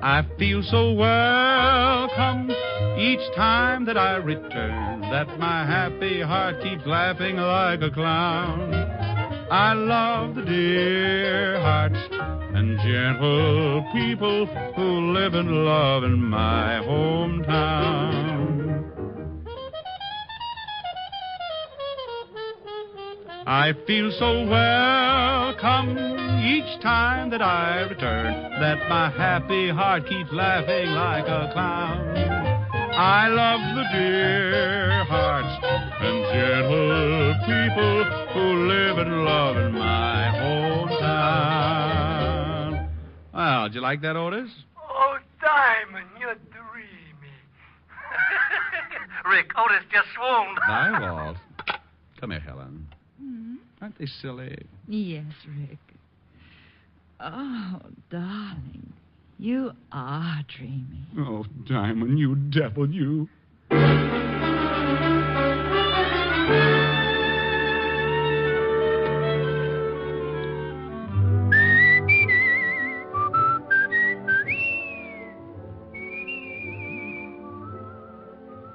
I feel so welcome each time that I return, that my happy heart keeps laughing like a clown. I love the dear hearts and gentle people who live and love in my hometown. I feel so welcome each time that I return, that my happy heart keeps laughing like a clown. I love the dear hearts and gentle people who live and love in my hometown. Well, did you like that, Otis? Oh, Diamond, you're dreamy. Rick, Otis just swooned. Bye, Walt. Come here, Helen. Aren't they silly? Yes, Rick. Oh, darling, you are dreamy. Oh, Diamond, you devil, you.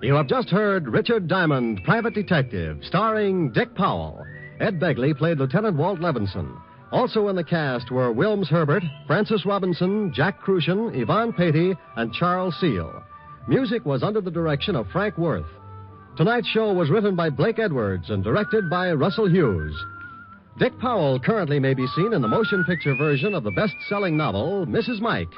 You have just heard Richard Diamond, Private Detective, starring Dick Powell. Ed Begley played Lieutenant Walt Levinson. Also in the cast were Wilms Herbert, Francis Robinson, Jack Crucian, Yvonne Patey, and Charles Seal. Music was under the direction of Frank Worth. Tonight's show was written by Blake Edwards and directed by Russell Hughes. Dick Powell currently may be seen in the motion picture version of the best-selling novel, Mrs. Mike.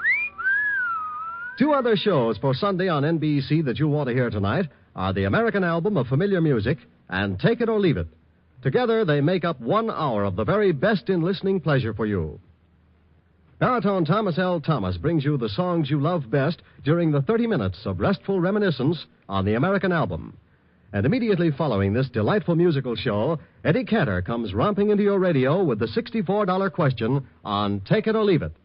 Two other shows for Sunday on NBC that you'll want to hear tonight are the American Album of Familiar Music and Take It or Leave It. Together, they make up 1 hour of the very best in listening pleasure for you. Baritone Thomas L. Thomas brings you the songs you love best during the 30 minutes of restful reminiscence on the American Album. And immediately following this delightful musical show, Eddie Cantor comes romping into your radio with the $64 question on Take It or Leave It.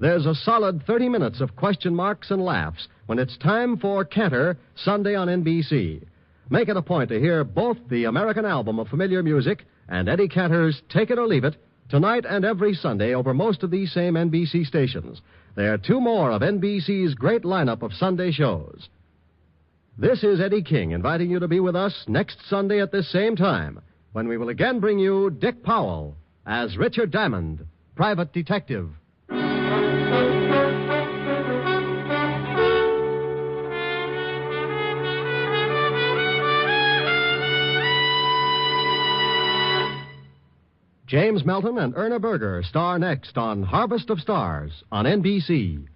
There's a solid 30 minutes of question marks and laughs when it's time for Cantor, Sunday on NBC. Make it a point to hear both the American Album of Familiar Music and Eddie Cantor's Take It or Leave It tonight and every Sunday over most of these same NBC stations. There are 2 more of NBC's great lineup of Sunday shows. This is Eddie King inviting you to be with us next Sunday at this same time, when we will again bring you Dick Powell as Richard Diamond, Private Detective. James Melton and Erna Berger star next on Harvest of Stars on NBC.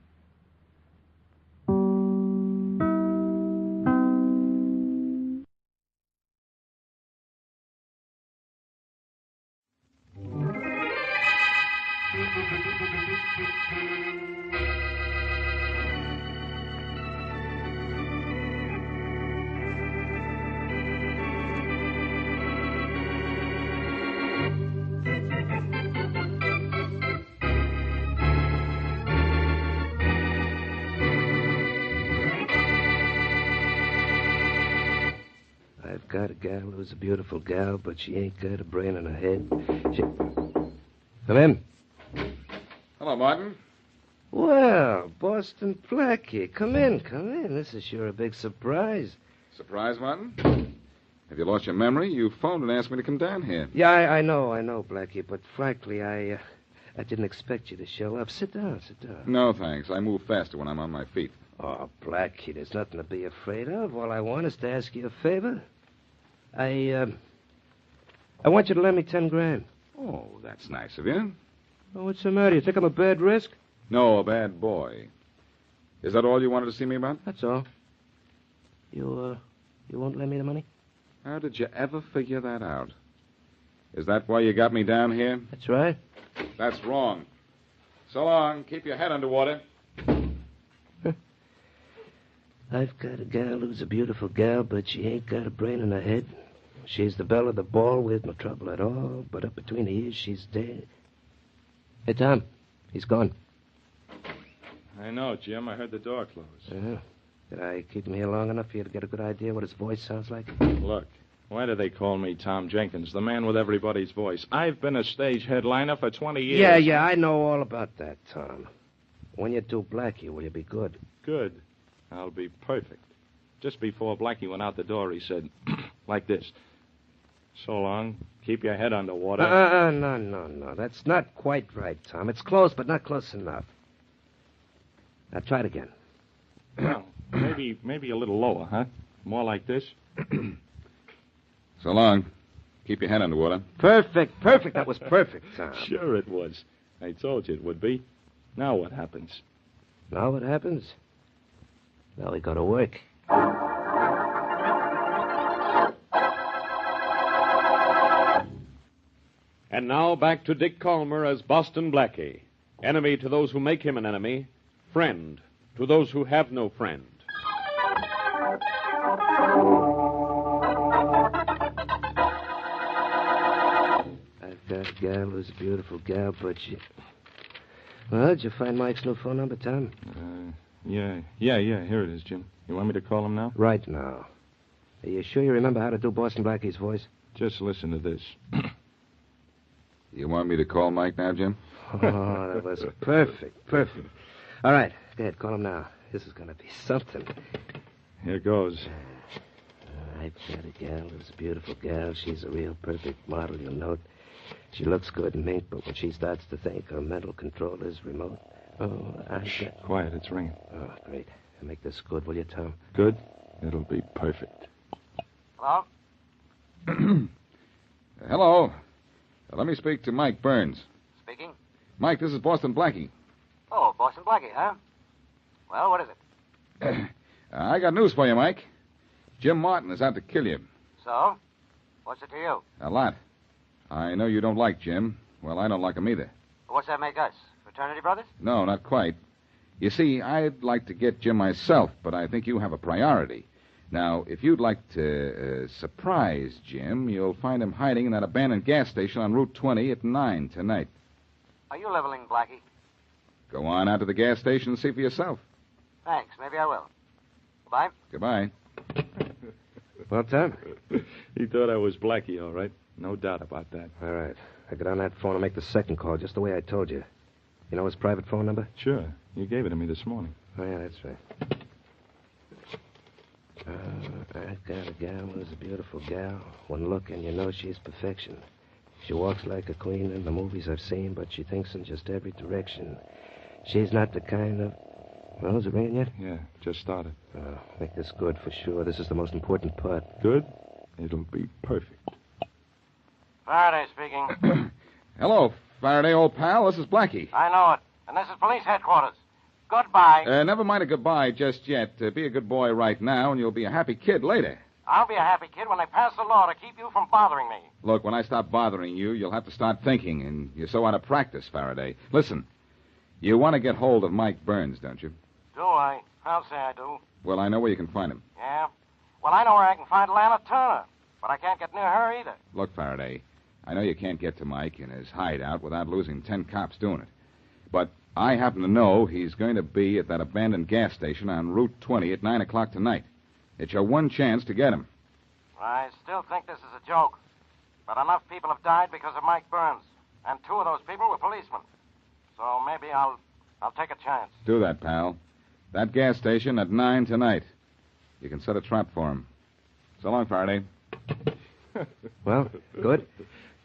I've got a gal who's a beautiful gal, but she ain't got a brain in her head. Come in. Hello, Martin. Well, Boston Blackie. Come in, come in. This is sure a big surprise. Surprise, Martin? Have you lost your memory? You phoned and asked me to come down here. Yeah, I know, Blackie, but frankly, I didn't expect you to show up. Sit down, sit down. No, thanks. I move faster when I'm on my feet. Oh, Blackie, there's nothing to be afraid of. All I want is to ask you a favor. I want you to lend me 10 grand. Oh, that's nice of you. Oh, what's the matter? You think I'm a bad risk? No, a bad boy. Is that all you wanted to see me about? That's all. You won't lend me the money? How did you ever figure that out? Is that why you got me down here? That's right. That's wrong. So long. Keep your head underwater. I've got a gal who's a beautiful gal, but she ain't got a brain in her head. She's the belle of the ball with no trouble at all, but up between the ears, she's dead. Hey, Tom, he's gone. I know, Jim. I heard the door close. Did I keep him here long enough for you to get a good idea what his voice sounds like? Look, why do they call me Tom Jenkins, the man with everybody's voice? I've been a stage headliner for 20 years. Yeah, I know all about that, Tom. When you do Blackie, will you be good? Good. I'll be perfect. Just before Blackie went out the door, he said, like this. So long. Keep your head underwater. No. That's not quite right, Tom. It's close, but not close enough. Now, try it again. Well, maybe a little lower, huh? More like this. So long. Keep your head underwater. Perfect. That was perfect, Tom. Sure it was. I told you it would be. Now what happens? Now what happens? Now we go to work. And now back to Dick Calmer as Boston Blackie. Enemy to those who make him an enemy. Friend to those who have no friend. I've got a gal who's a beautiful gal, but she... Well, did you find Mike's new phone number, Tom? Yeah. Here it is, Jim. You want me to call him now? Right now. Are you sure you remember how to do Boston Blackie's voice? Just listen to this. You want me to call Mike now, Jim? Oh, that was perfect. All right, go ahead, call him now. This is going to be something. Here goes. I've got a gal who's a beautiful gal. She's a real perfect model, you'll note. She looks good in mink, but when she starts to think, her mental control is remote. Quiet, it's ringing. Oh, great. Make this good, will you, Tom? Good? It'll be perfect. Hello? Hello. Let me speak to Mike Burns. Speaking. Mike, this is Boston Blackie. Oh, Boston Blackie, huh? Well, what is it? I got news for you, Mike. Jim Martin is out to kill you. So? What's it to you? A lot. I know you don't like Jim. Well, I don't like him either. What's that make us? Fraternity brothers? No, not quite. You see, I'd like to get Jim myself, but I think you have a priority. Now, if you'd like to surprise Jim, you'll find him hiding in that abandoned gas station on Route 20 at 9 tonight. Are you leveling, Blackie? Go on out to the gas station and see for yourself. Thanks. Maybe I will. Goodbye. Goodbye. Well, Tom? He thought I was Blackie, all right. No doubt about that. All right. I get on that phone and make the second call just the way I told you. You know his private phone number? Sure. You gave it to me this morning. Oh, yeah, that's right. I've got a gal who's a beautiful gal. One look and you know she's perfection. She walks like a queen in the movies I've seen, but she thinks in just every direction. She's not the kind of... Well, is it ringing yet? Yeah, just started. Make this good for sure. This is the most important part. Good? It'll be perfect. Faraday speaking. Hello, Faraday, old pal. This is Blackie. I know it. And this is police headquarters. Goodbye. Never mind a goodbye just yet. Be a good boy right now, and you'll be a happy kid later. I'll be a happy kid when they pass a law to keep you from bothering me. Look, when I stop bothering you, you'll have to start thinking, and you're so out of practice, Faraday. Listen, you want to get hold of Mike Burns, don't you? Do I? I'll say I do. Well, I know where you can find him. Yeah? Well, I know where I can find Lana Turner, but I can't get near her either. Look, Faraday, I know you can't get to Mike in his hideout without losing 10 cops doing it. But I happen to know he's going to be at that abandoned gas station on Route 20 at 9 o'clock tonight. It's your one chance to get him. I still think this is a joke. But enough people have died because of Mike Burns. And 2 of those people were policemen. So maybe I'll take a chance. Do that, pal. That gas station at 9 tonight. You can set a trap for him. So long, Faraday. Well, good?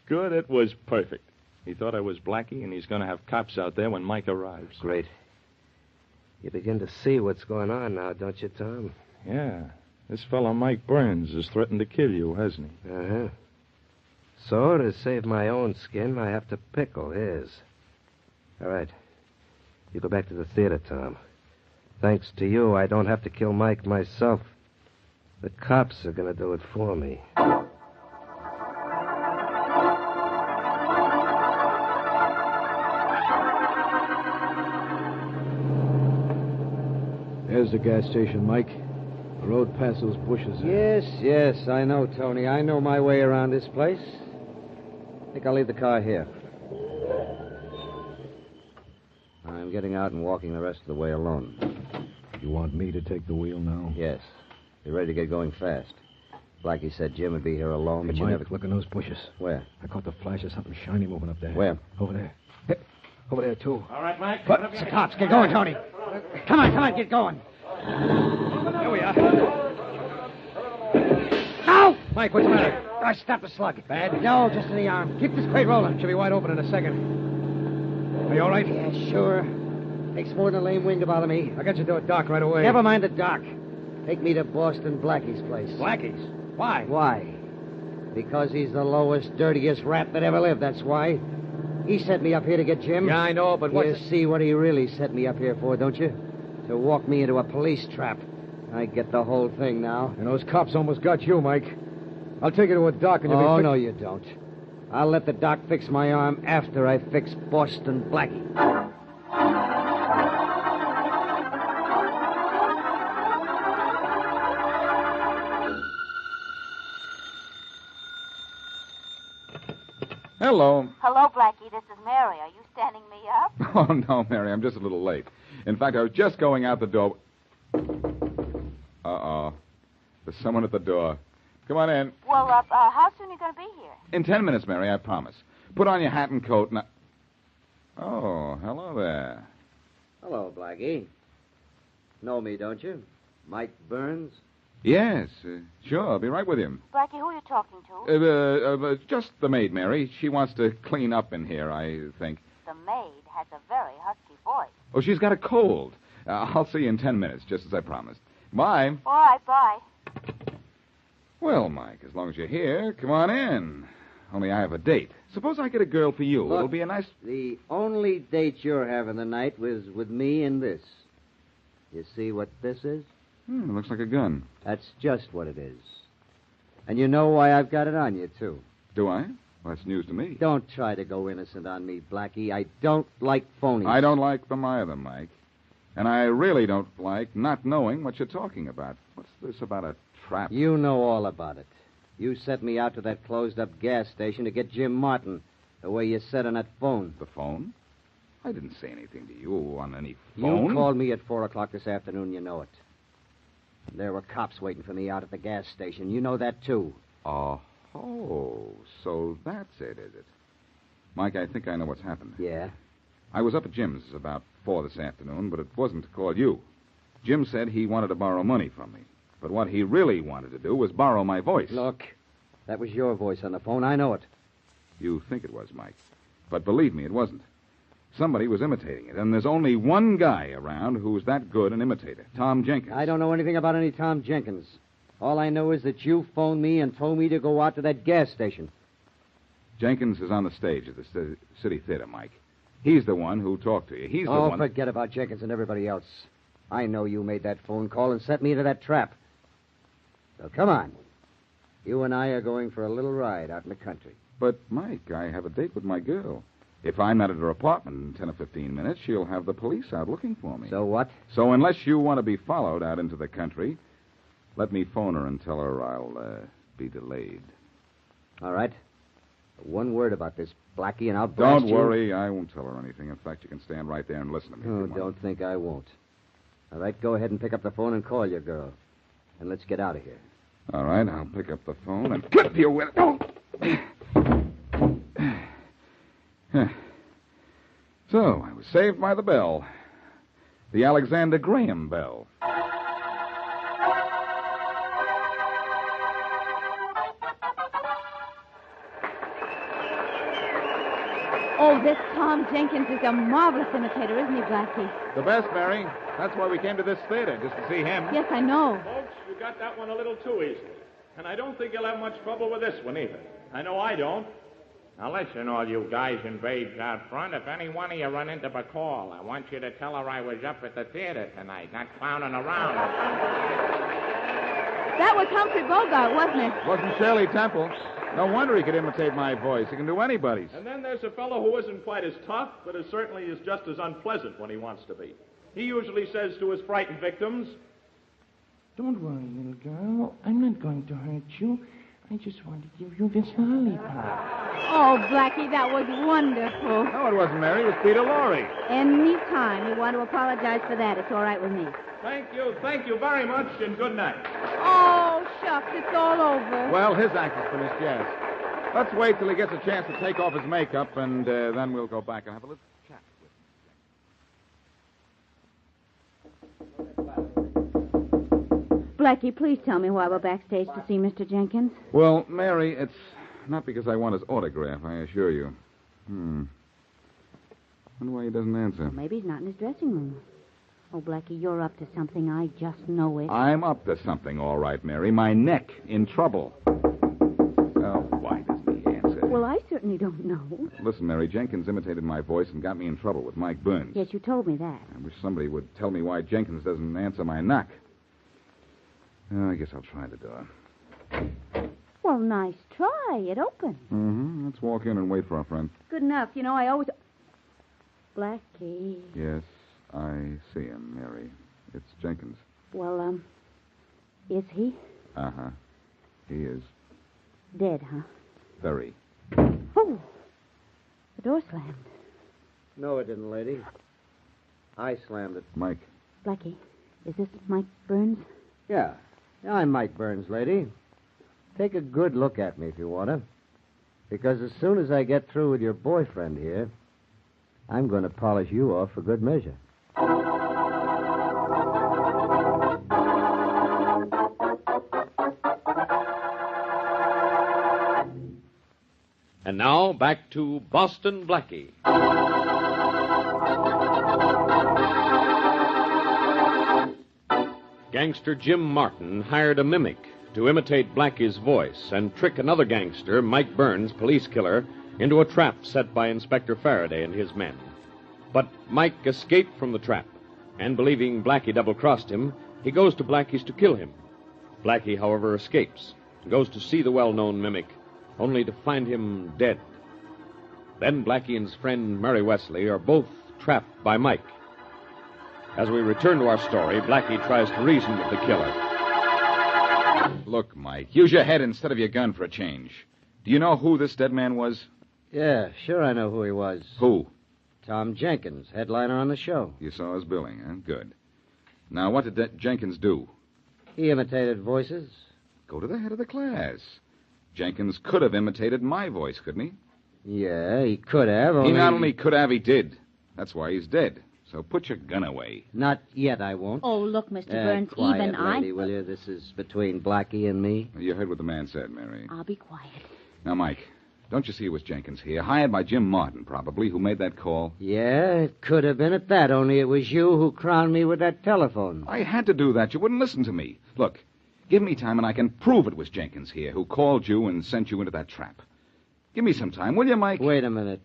Good, it was perfect. He thought I was Blackie, and he's going to have cops out there when Mike arrives. Great. You begin to see what's going on now, don't you, Tom? Yeah. This fellow Mike Burns has threatened to kill you, hasn't he? Uh-huh. So, to save my own skin, I have to pickle his. All right. You go back to the theater, Tom. Thanks to you, I don't have to kill Mike myself. The cops are going to do it for me. There's the gas station, Mike. The road past those bushes. Yes, I know, Tony. I know my way around this place. I think I'll leave the car here. I'm getting out and walking the rest of the way alone. You want me to take the wheel now? Yes. You're ready to get going fast. Blackie said Jim would be here alone, but Hey, you Mike, never... look in those bushes. Where? I caught the flash of something shiny moving up there. Where? Over there. Hey, over there, too. All right, Mike. What? It's the cops. Get going, Tony. Come on, get going. There we are. No! Mike, what's the matter? I stopped a slug. Bad? No, just in the arm. Keep this crate rolling. Should be wide open in a second. Are you all right? Yeah, sure. Takes more than a lame wing to bother me. I'll get you to a dock right away. Never mind the dock. Take me to Boston Blackie's place. Blackie's? Why? Why? Because he's the lowest, dirtiest rat that ever lived, that's why. He set me up here to get Jim. Yeah, I know, but You see what he really set me up here for, don't you? To walk me into a police trap. I get the whole thing now. And those cops almost got you, Mike. I'll take you to a dock and you'll Oh, be... no, you don't. I'll let the doc fix my arm after I fix Boston Blackie. Hello. Hello, Blackie. This is Mary. Are you standing me up? Oh, no, Mary, I'm just a little late. In fact, I was just going out the door. Uh-oh. There's someone at the door. Come on in. Well, how soon are you going to be here? In 10 minutes, Mary, I promise. Put on your hat and coat and... Oh, hello there. Hello, Blackie. Know me, don't you? Mike Burns? Yes, sure, I'll be right with you. Blackie, who are you talking to? Just the maid, Mary. She wants to clean up in here, I think. The maid has a very husky voice. Oh, she's got a cold. I'll see you in 10 minutes, just as I promised. Bye. All right, bye. Well, Mike, as long as you're here, come on in. Only I have a date. Suppose I get a girl for you. Look, It'll be a nice... The only date you're having tonight was with me and this. You see what this is? It looks like a gun. That's just what it is. And you know why I've got it on you, too. Do I? Well, that's news to me. Don't try to go innocent on me, Blackie. I don't like phonies. I don't like them either, Mike. And I really don't like not knowing what you're talking about. What's this about a trap? You know all about it. You sent me out to that closed-up gas station to get Jim Martin, the way you said on that phone. The phone? I didn't say anything to you on any phone. You called me at 4 o'clock this afternoon, you know it. There were cops waiting for me out at the gas station. You know that, too. Oh, so that's it, is it? Mike, I think I know what's happened. Yeah? I was up at Jim's about 4 this afternoon, but it wasn't to call you. Jim said he wanted to borrow money from me. But what he really wanted to do was borrow my voice. Look, that was your voice on the phone. I know it. You think it was, Mike. But believe me, it wasn't. Somebody was imitating it, and there's only one guy around who's that good an imitator, Tom Jenkins. I don't know anything about any Tom Jenkins. All I know is that you phoned me and told me to go out to that gas station. Jenkins is on the stage at the City Theater, Mike. He's the one who talked to you. He's the one... Oh, forget about Jenkins and everybody else. I know you made that phone call and set me into that trap. So come on. You and I are going for a little ride out in the country. But, Mike, I have a date with my girl. If I'm not at her apartment in 10 or 15 minutes, she'll have the police out looking for me. So what? So unless you want to be followed out into the country, let me phone her and tell her I'll be delayed. All right. One word about this, Blackie, and I'll blast Don't you. worry, I won't tell her anything. In fact, you can stand right there and listen to me. Oh, don't think I won't. All right, go ahead and pick up the phone and call your girl. And let's get out of here. All right, I'll pick up the phone and clip you with it. Oh! So, I was saved by the bell. The Alexander Graham bell. Oh, this Tom Jenkins is a marvelous imitator, isn't he, Blackie? The best, Mary. That's why we came to this theater, just to see him. Yes, I know. Folks, you got that one a little too easily. And I don't think you'll have much trouble with this one either. I know I don't. Now listen, all you guys and babes out front. If any one of you run into Bacall, I want you to tell her I was up at the theater tonight, not clowning around. That was Humphrey Bogart, wasn't it? Wasn't Shirley Temple. No wonder he could imitate my voice. He can do anybody's. And then there's a fellow who isn't quite as tough, but is certainly is just as unpleasant when he wants to be. He usually says to his frightened victims, Don't worry, little girl. I'm not going to hurt you. I just want to give you this lollipop. Oh, Blackie, that was wonderful. No, it wasn't Mary. It was Peter Lorre. Any time you want to apologize for that, it's all right with me. Thank you very much, and good night. Oh, shucks, it's all over. Well, his act is finished, yes. Let's wait till he gets a chance to take off his makeup, and then we'll go back and have a little chat with him. Blackie, please tell me why we're backstage to see Mr. Jenkins. Well, Mary, it's not because I want his autograph, I assure you. Wonder why he doesn't answer. Well, maybe he's not in his dressing room. Oh, Blackie, you're up to something. I just know it. I'm up to something, all right, Mary. My neck in trouble. Oh, why doesn't he answer? Well, I certainly don't know. Listen, Mary, Jenkins imitated my voice and got me in trouble with Mike Burns. Yes, you told me that. I wish somebody would tell me why Jenkins doesn't answer my knock. I guess I'll try the door. Well, nice try. It opened. Mm-hmm. Let's walk in and wait for our friend. Good enough. You know, I always... Blackie. Yes, I see him, Mary. It's Jenkins. Well, is he? Uh-huh. He is. Dead, huh? Very. Oh! The door slammed. No, it didn't, lady. I slammed it. Mike. Blackie, is this Mike Burns? Yeah. I'm Mike Burns, lady. Take a good look at me if you want to. Because as soon as I get through with your boyfriend here, I'm going to polish you off for good measure. And now, back to Boston Blackie. Gangster Jim Martin hired a mimic to imitate Blackie's voice and trick another gangster, Mike Burns, police killer, into a trap set by Inspector Faraday and his men. But Mike escaped from the trap, and believing Blackie double-crossed him, he goes to Blackie's to kill him. Blackie, however, escapes and goes to see the well-known mimic, only to find him dead. Then Blackie and his friend Mary Wesley are both trapped by Mike. As we return to our story, Blackie tries to reason with the killer. Look, Mike, use your head instead of your gun for a change. Do you know who this dead man was? Yeah, sure I know who he was. Who? Tom Jenkins, headliner on the show. You saw his billing, huh? Good. Now, what did Jenkins do? He imitated voices. Go to the head of the class. Jenkins could have imitated my voice, couldn't he? Yeah, he could have. He not only could have, he did. That's why he's dead. So put your gun away. Not yet, I won't. Oh, look, Mr. Burns, quiet, even lady, will you? This is between Blackie and me. You heard what the man said, Mary. I'll be quiet. Now, Mike, don't you see it was Jenkins here, hired by Jim Martin, probably, who made that call? Yeah, it could have been at that, only it was you who crowned me with that telephone. I had to do that. You wouldn't listen to me. Look, give me time and I can prove it was Jenkins here who called you and sent you into that trap. Give me some time, will you, Mike? Wait a minute.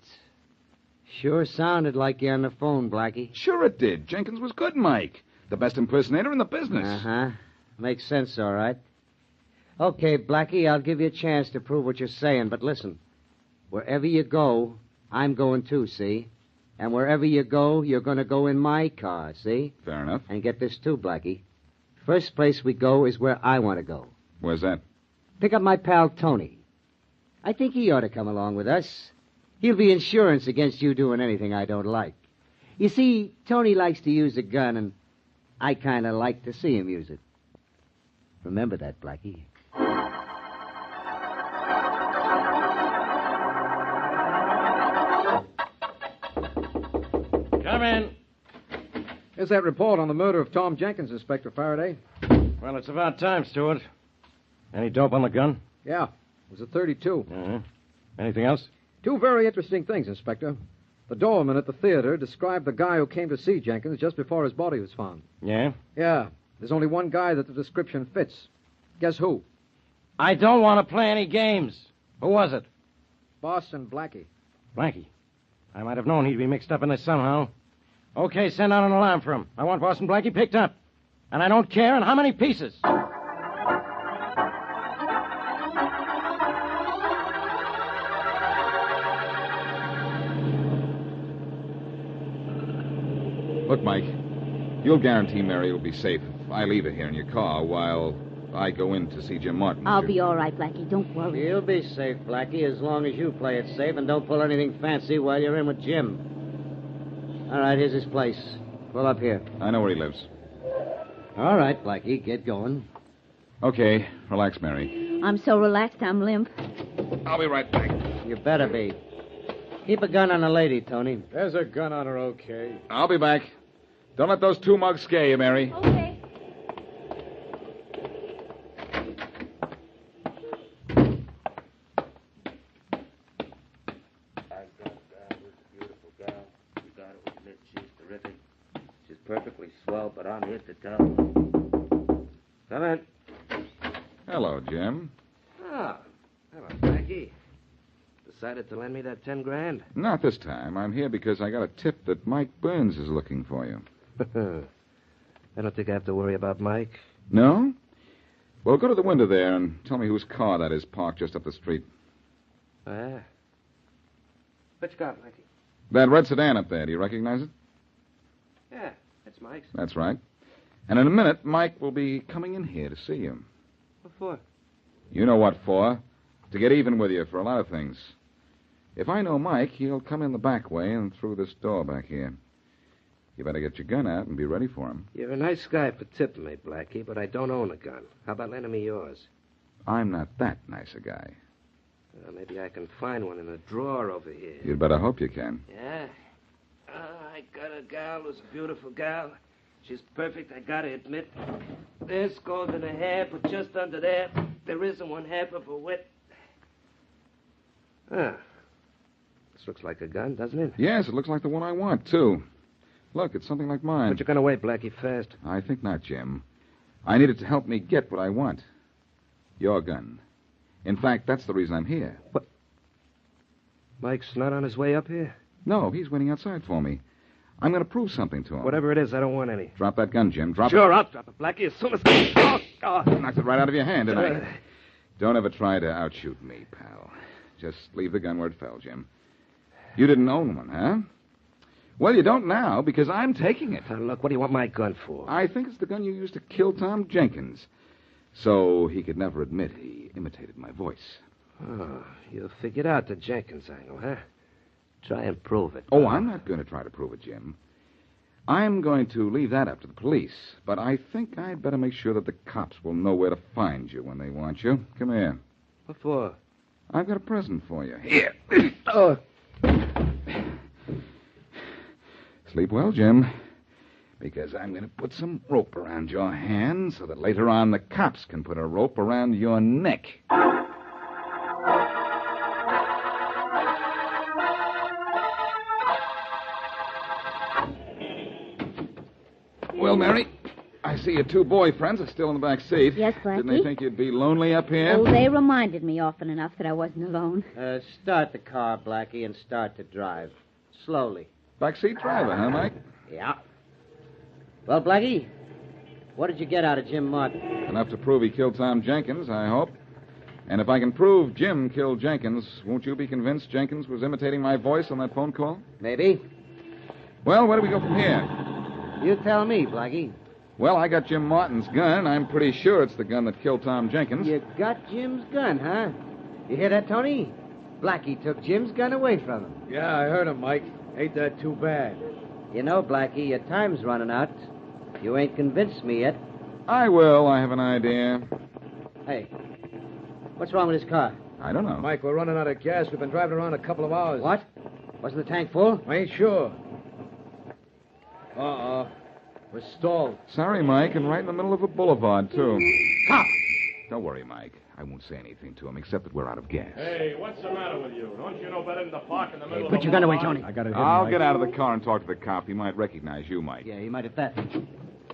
Sure sounded like you on the phone, Blackie. Sure it did. Jenkins was good, Mike. The best impersonator in the business. Uh-huh. Makes sense, all right. Okay, Blackie, I'll give you a chance to prove what you're saying, but listen. Wherever you go, I'm going too, see? And wherever you go, you're going to go in my car, see? Fair enough. And get this too, Blackie. First place we go is where I want to go. Where's that? Pick up my pal Tony. I think he ought to come along with us. He'll be insurance against you doing anything I don't like. You see, Tony likes to use a gun, and I kind of like to see him use it. Remember that, Blackie. Come in. Here's that report on the murder of Tom Jenkins, Inspector Faraday. Well, it's about time, Stewart. Any dope on the gun? Yeah, it was a .32. Uh-huh. Anything else? Two very interesting things, Inspector. The doorman at the theater described the guy who came to see Jenkins just before his body was found. Yeah? Yeah. There's only one guy that the description fits. Guess who? I don't want to play any games. Who was it? Boston Blackie. Blackie. I might have known he'd be mixed up in this somehow. Okay, send out an alarm for him. I want Boston Blackie picked up. And I don't care in how many pieces. Look, Mike, you'll guarantee Mary will be safe if I leave her here in your car while I go in to see Jim Martin. I'll be all right, Blackie. Don't worry. You'll be safe, Blackie, as long as you play it safe and don't pull anything fancy while you're in with Jim. All right, here's his place. Pull up here. I know where he lives. All right, Blackie, get going. Okay, relax, Mary. I'm so relaxed, I'm limp. I'll be right back. You better be. Keep a gun on the lady, Tony. There's a gun on her, okay. I'll be back. Don't let those two mugs scare you, Mary. Okay. Perfectly swell, but I'm here to tell. Come in. Hello, Jim. Oh, hello, Blackie. Decided to lend me that 10 grand? Not this time. I'm here because I got a tip that Mike Burns is looking for you. I don't think I have to worry about Mike. No? Well, go to the window there and tell me whose car that is parked just up the street. Ah. What you got, Blackie? That red sedan up there. Do you recognize it? Yeah, that's Mike's. That's right. And in a minute, Mike will be coming in here to see you. What for? You know what for. To get even with you for a lot of things. If I know Mike, he'll come in the back way and through this door back here. You better get your gun out and be ready for him. You're a nice guy for tipping me, Blackie, but I don't own a gun. How about lending me yours? I'm not that nice a guy. Maybe I can find one in a drawer over here. You'd better hope you can. Yeah? I got a gal who's a beautiful gal. She's perfect, I gotta admit. There's gold in her hair, but just under there, there isn't one half of a whip. Ah. This looks like a gun, doesn't it? Yes, it looks like the one I want, too. Look, it's something like mine. Put your gun away, Blackie, fast. I think not, Jim. I need it to help me get what I want. Your gun. In fact, that's the reason I'm here. What? Mike's not on his way up here? No, he's waiting outside for me. I'm going to prove something to him. Whatever it is, I don't want any. Drop that gun, Jim. Drop it. Sure, I'll drop it, Blackie, as soon as... Oh. Knocked it right out of your hand, didn't I? Don't ever try to outshoot me, pal. Just leave the gun where it fell, Jim. You didn't own one, huh? Well, you don't now, because I'm taking it. Look, what do you want my gun for? I think it's the gun you used to kill Tom Jenkins. So he could never admit he imitated my voice. Oh, you figured out the Jenkins angle, huh? Try and prove it. Oh, I'm not going to try to prove it, Jim. I'm going to leave that up to the police. But I think I'd better make sure that the cops will know where to find you when they want you. Come here. What for? I've got a present for you. Here. Oh. Sleep well, Jim. Because I'm going to put some rope around your hand so that later on the cops can put a rope around your neck. Well, Mary, I see your two boyfriends are still in the back seat. Yes, Blackie? Didn't they think you'd be lonely up here? Oh, they reminded me often enough that I wasn't alone. Start the car, Blackie, and start to drive. Slowly. Backseat driver, huh, Mike? Yeah. Well, Blackie, what did you get out of Jim Martin? Enough to prove he killed Tom Jenkins, I hope. And if I can prove Jim killed Jenkins, won't you be convinced Jenkins was imitating my voice on that phone call? Maybe. Well, where do we go from here? You tell me, Blackie. Well, I got Jim Martin's gun. I'm pretty sure it's the gun that killed Tom Jenkins. You got Jim's gun, huh? You hear that, Tony? Blackie took Jim's gun away from him. Yeah, I heard him, Mike. Ain't that too bad? You know, Blackie, your time's running out. You ain't convinced me yet. I will. I have an idea. Hey, what's wrong with his car? I don't know. Mike, we're running out of gas. We've been driving around a couple of hours. What? Wasn't the tank full? I ain't sure. Uh-oh. We're stalled. Sorry, Mike, and right in the middle of a boulevard, too. Cop! Don't worry, Mike. I won't say anything to him, except that we're out of gas. Hey, what's the matter with you? Don't you know better than to park in the middle of put the your gun away, boulevard? Tony. I got it hidden, I'll Mike. get out of the car and talk to the cop. He might recognize you, Mike. Yeah, he might at that.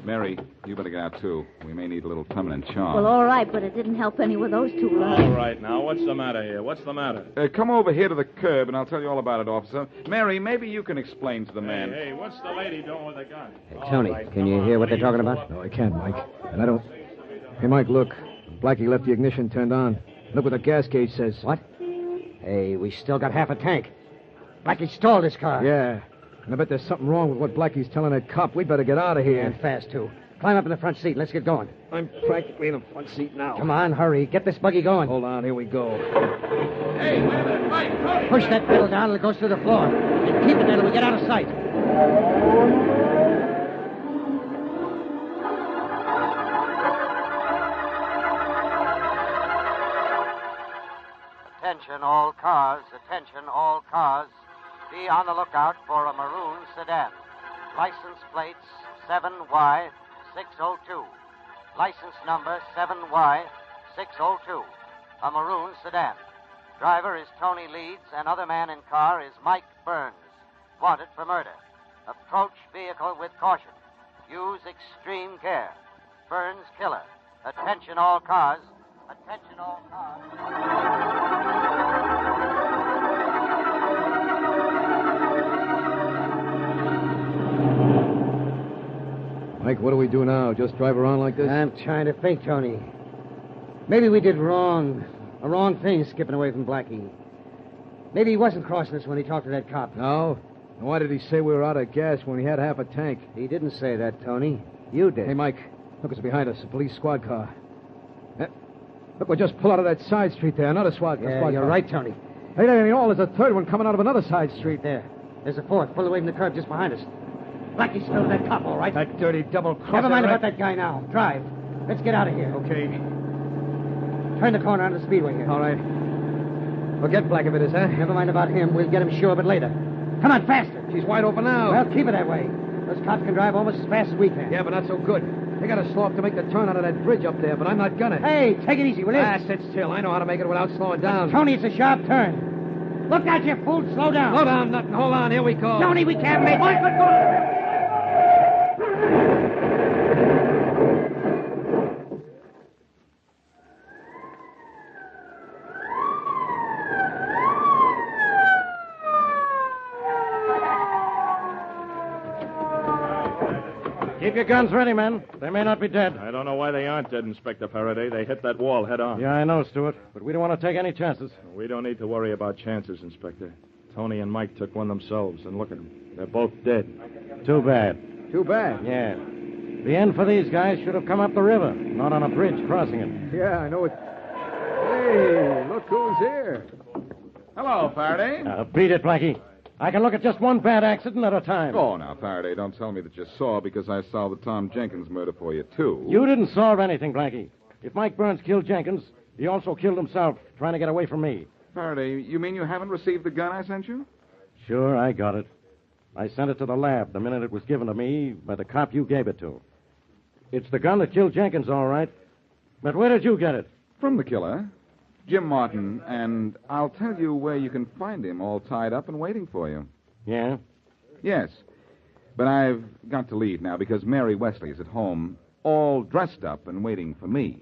Mary, you better get out, too. We may need a little feminine charm. Well, all right, but it didn't help any with those two lads. All right, now, what's the matter here? What's the matter? Come over here to the curb, and I'll tell you all about it, officer. Mary, maybe you can explain to the man. Hey, what's the lady doing with the gun? Tony, can you hear what they're talking about? No, I can't, Mike. And I don't... Hey, Mike, look. Blackie left the ignition turned on. Look what the gas gauge says. What? Hey, we still got half a tank. Blackie stalled his car. Yeah. And I bet there's something wrong with what Blackie's telling that cop. We'd better get out of here. And fast, too. Climb up in the front seat. Let's get going. I'm practically in the front seat now. Come on, hurry. Get this buggy going. Hold on, here we go. Hey, wait a minute, Mike! Tony! Push that pedal down and it goes through the floor. And keep it there till we get out of sight. Attention all cars, attention all cars. Be on the lookout for a maroon sedan. License plates 7Y602. License number 7Y602. A maroon sedan. Driver is Tony Leeds, and other man in car is Mike Burns, wanted for murder. Approach vehicle with caution. Use extreme care. Burns killer. Attention all cars. Attention all cars. Mike, what do we do now? Just drive around like this? I'm trying to think, Tony. Maybe we did wrong. A wrong thing skipping away from Blackie. Maybe he wasn't crossing us when he talked to that cop. No? And why did he say we were out of gas when he had half a tank? He didn't say that, Tony. You did. Hey, Mike, look what's behind us. A police squad car. Look, we'll just pull out of that side street there. Another squad Yeah, car. you're right, Tony. Hey, there ain't all. There's a third one coming out of another side street. There. There's a fourth, pulled away from the curb just behind us. Blackie's still that cop, all right? That dirty double-crosser. Never mind about that guy now. Drive. Let's get out of here. Okay. Turn the corner onto the speedway here. All right. Forget Black if it is, huh? Never mind about him. We'll get him sure, but later. Come on, faster. She's wide open now. Well, keep it that way. Those cops can drive almost as fast as we can. Yeah, but not so good. They got to slow up to make the turn out of that bridge up there, but I'm not gonna. Hey, take it easy, will you? Sit still. I know how to make it without slowing down. Tony, it's a sharp turn. Look out, you fool. Slow down. Slow down, nothing. Hold on. Here we go. Tony, we can't make it. Let go. Keep your guns ready, men. They may not be dead. I don't know why they aren't dead, Inspector Faraday. They hit that wall head on. Yeah, I know, Stuart. But we don't want to take any chances. We don't need to worry about chances, Inspector. Tony and Mike took one themselves, and look at them. They're both dead. Too bad. Too bad. Yeah. The end for these guys should have come up the river, not on a bridge crossing it. Yeah, I know it. Hey, look who's here. Hello, Faraday. Beat it, Blackie. I can look at just one bad accident at a time. Oh, now, Faraday, don't tell me that you saw because I solved the Tom Jenkins murder for you, too. You didn't solve anything, Blackie. If Mike Burns killed Jenkins, he also killed himself trying to get away from me. Faraday, you mean you haven't received the gun I sent you? Sure, I got it. I sent it to the lab the minute it was given to me by the cop you gave it to. It's the gun that killed Jenkins, all right. But where did you get it? From the killer, Jim Martin, and I'll tell you where you can find him all tied up and waiting for you. Yeah? Yes. But I've got to leave now because Mary Wesley is at home, all dressed up and waiting for me.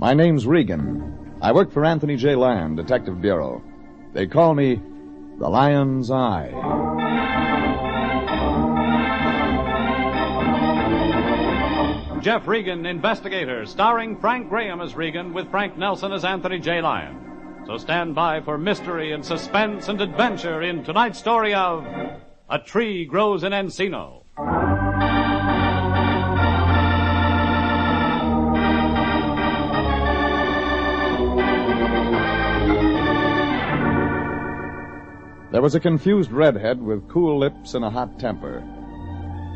My name's Regan. I work for Anthony J. Lyon, Detective Bureau. They call me the Lion's Eye. Jeff Regan, Investigator, starring Frank Graham as Regan with Frank Nelson as Anthony J. Lyon. So stand by for mystery and suspense and adventure in tonight's story of A Tree Grows in Encino. There was a confused redhead with cool lips and a hot temper,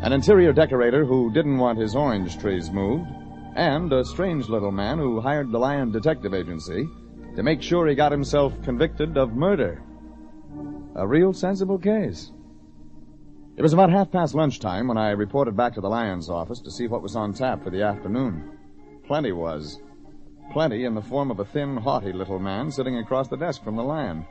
an interior decorator who didn't want his orange trees moved, and a strange little man who hired the Lyon Detective Agency to make sure he got himself convicted of murder. A real sensible case. It was about 5:30 lunchtime when I reported back to the Lyons office to see what was on tap for the afternoon. Plenty was. Plenty in the form of a thin, haughty little man sitting across the desk from the Lyon.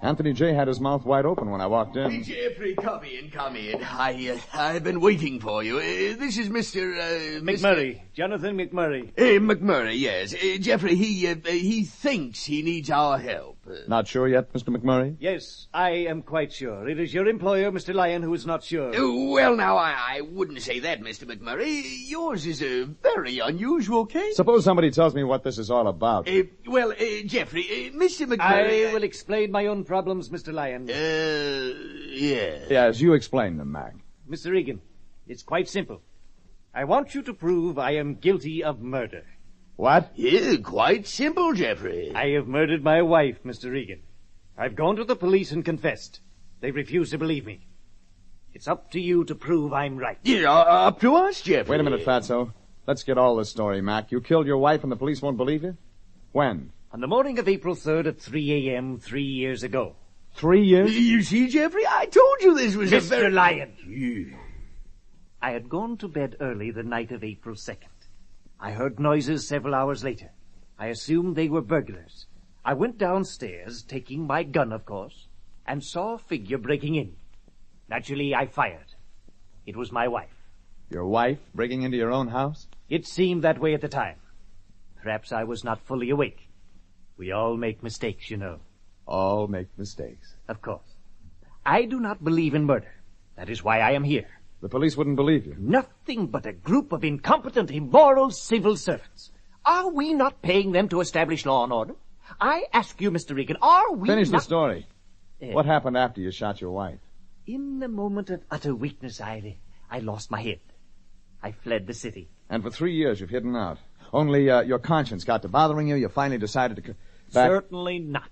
Anthony J. had his mouth wide open when I walked in. Jeffrey, come in, come in. I've been waiting for you. This is Mr. McMurray. Jonathan McMurray. McMurray, yes. Jeffrey, he thinks he needs our help. Not sure yet, Mr. McMurray? Yes, I am quite sure. It is your employer, Mr. Lyon, who is not sure. Well, now, I wouldn't say that, Mr. McMurray. Yours is a very unusual case. Suppose somebody tells me what this is all about. Jeffrey, Mr. McMurray... I will explain my own problems, Mr. Lyon. Yes. Yes, you explain them, Mac. Mr. Regan, it's quite simple. I want you to prove I am guilty of murder. What? Yeah, quite simple, Jeffrey. I have murdered my wife, Mr. Regan. I've gone to the police and confessed. They refuse to believe me. It's up to you to prove I'm right. Yeah, up to us, Jeffrey. Wait a minute, Fatso. Let's get all the story, Mac. You killed your wife and the police won't believe you? When? On the morning of April 3rd at 3 a.m. 3 years ago. 3 years? You see, Jeffrey, I told you this was Mr. Lyon. Yeah. I had gone to bed early the night of April 2nd. I heard noises several hours later. I assumed they were burglars. I went downstairs, taking my gun, of course, and saw a figure breaking in. Naturally, I fired. It was my wife. Your wife breaking into your own house? It seemed that way at the time. Perhaps I was not fully awake. We all make mistakes, you know. All make mistakes. Of course. I do not believe in murder. That is why I am here. The police wouldn't believe you. Nothing but a group of incompetent, immoral civil servants. Are we not paying them to establish law and order? I ask you, Mr. Regan, are we Finish not... the story. What happened after you shot your wife? In a moment of utter weakness, I lost my head. I fled the city. And for 3 years you've hidden out. Only your conscience got to bothering you. You finally decided to... Certainly not.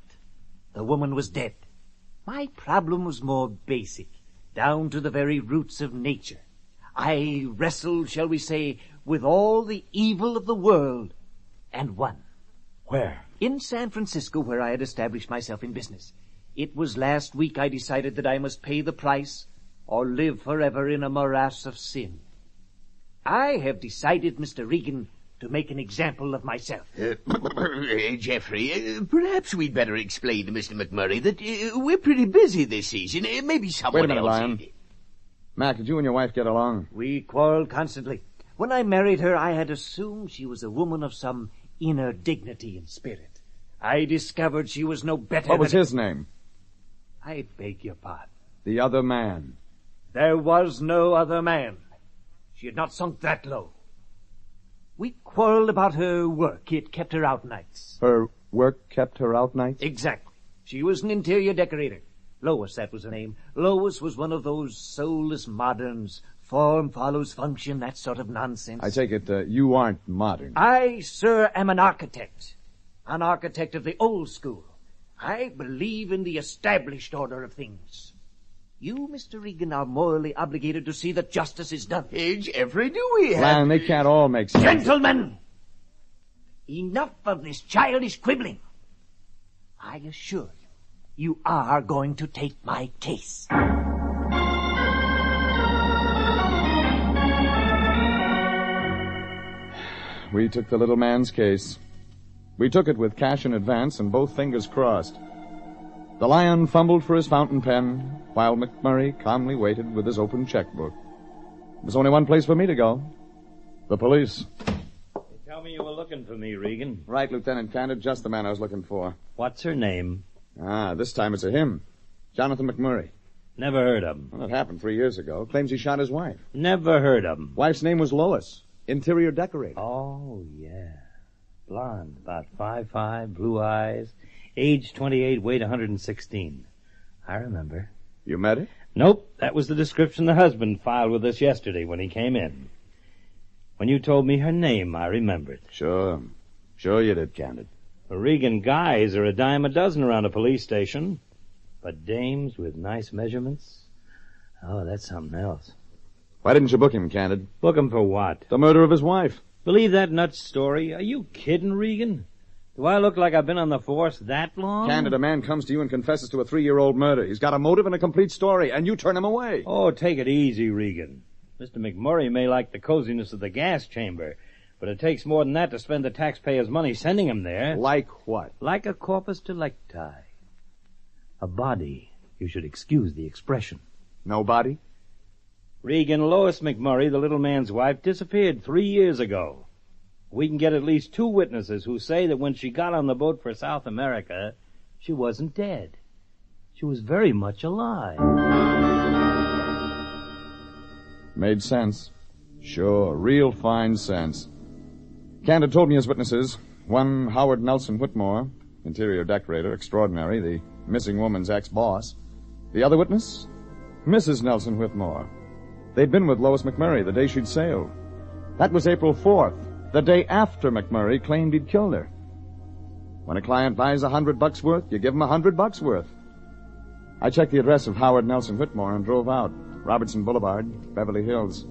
The woman was dead. My problem was more basic, down to the very roots of nature. I wrestled, shall we say, with all the evil of the world, and won. Where? In San Francisco, where I had established myself in business. It was last week I decided that I must pay the price or live forever in a morass of sin. I have decided, Mr. Regan, to make an example of myself. Jeffrey, perhaps we'd better explain to Mr. McMurray that we're pretty busy this season. Maybe someone Wait a minute, else... Lyon. Mac, did you and your wife get along? We quarreled constantly. When I married her, I had assumed she was a woman of some inner dignity and spirit. I discovered she was no better What was than... his name? I beg your pardon. The other man. There was no other man. She had not sunk that low. We quarreled about her work. It kept her out nights. Her work kept her out nights? Exactly. She was an interior decorator. Lois, that was her name. Lois was one of those soulless moderns. Form follows function, that sort of nonsense. I take it you aren't modern. I, sir, am an architect. An architect of the old school. I believe in the established order of things. You, Mr. Regan, are morally obligated to see that justice is done. Jeffrey, do we have... Lyon, they can't all make sense. Gentlemen! Enough of this childish quibbling. I assure you, you are going to take my case. We took the little man's case. We took it with cash in advance and both fingers crossed. The Lyon fumbled for his fountain pen, while McMurray calmly waited with his open checkbook. There was only one place for me to go. The police. They tell Tell me you were looking for me, Regan. Right, Lieutenant Candid, just the man I was looking for. What's her name? This time it's a him. Jonathan McMurray. Never heard of him. Well, it happened 3 years ago. Claims he shot his wife. Never heard of him. Wife's name was Lois. Interior decorator. Oh, yeah. Blonde, about 5'5", blue eyes. Age 28, weight 116. I remember. You met her? Nope, that was the description the husband filed with us yesterday when he came in. When you told me her name, I remembered. Sure. Sure you did, Candid. Regan guys are a dime a dozen around a police station. But dames with nice measurements? Oh, that's something else. Why didn't you book him, Candid? Book him for what? The murder of his wife. Believe that nut story? Are you kidding, Regan? Do I look like I've been on the force that long? Candid, a man comes to you and confesses to a 3-year-old murder. He's got a motive and a complete story, and you turn him away. Oh, take it easy, Regan. Mr. McMurray may like the coziness of the gas chamber, but it takes more than that to spend the taxpayers' money sending him there. Like what? Like a corpus delicti. A body. You should excuse the expression. No body? Regan, Lois McMurray, the little man's wife, disappeared 3 years ago. We can get at least 2 witnesses who say that when she got on the boat for South America, she wasn't dead. She was very much alive. Made sense. Sure, real fine sense. Candid told me his witnesses. One, Howard Nelson Whitmore, interior decorator, extraordinary, the missing woman's ex-boss. The other witness, Mrs. Nelson Whitmore. They'd been with Lois McMurray the day she'd sailed. That was April 4th, the day after McMurray claimed he'd killed her. When a client buys $100 worth, you give him $100 worth. I checked the address of Howard Nelson Whitmore and drove out. Robertson Boulevard, Beverly Hills.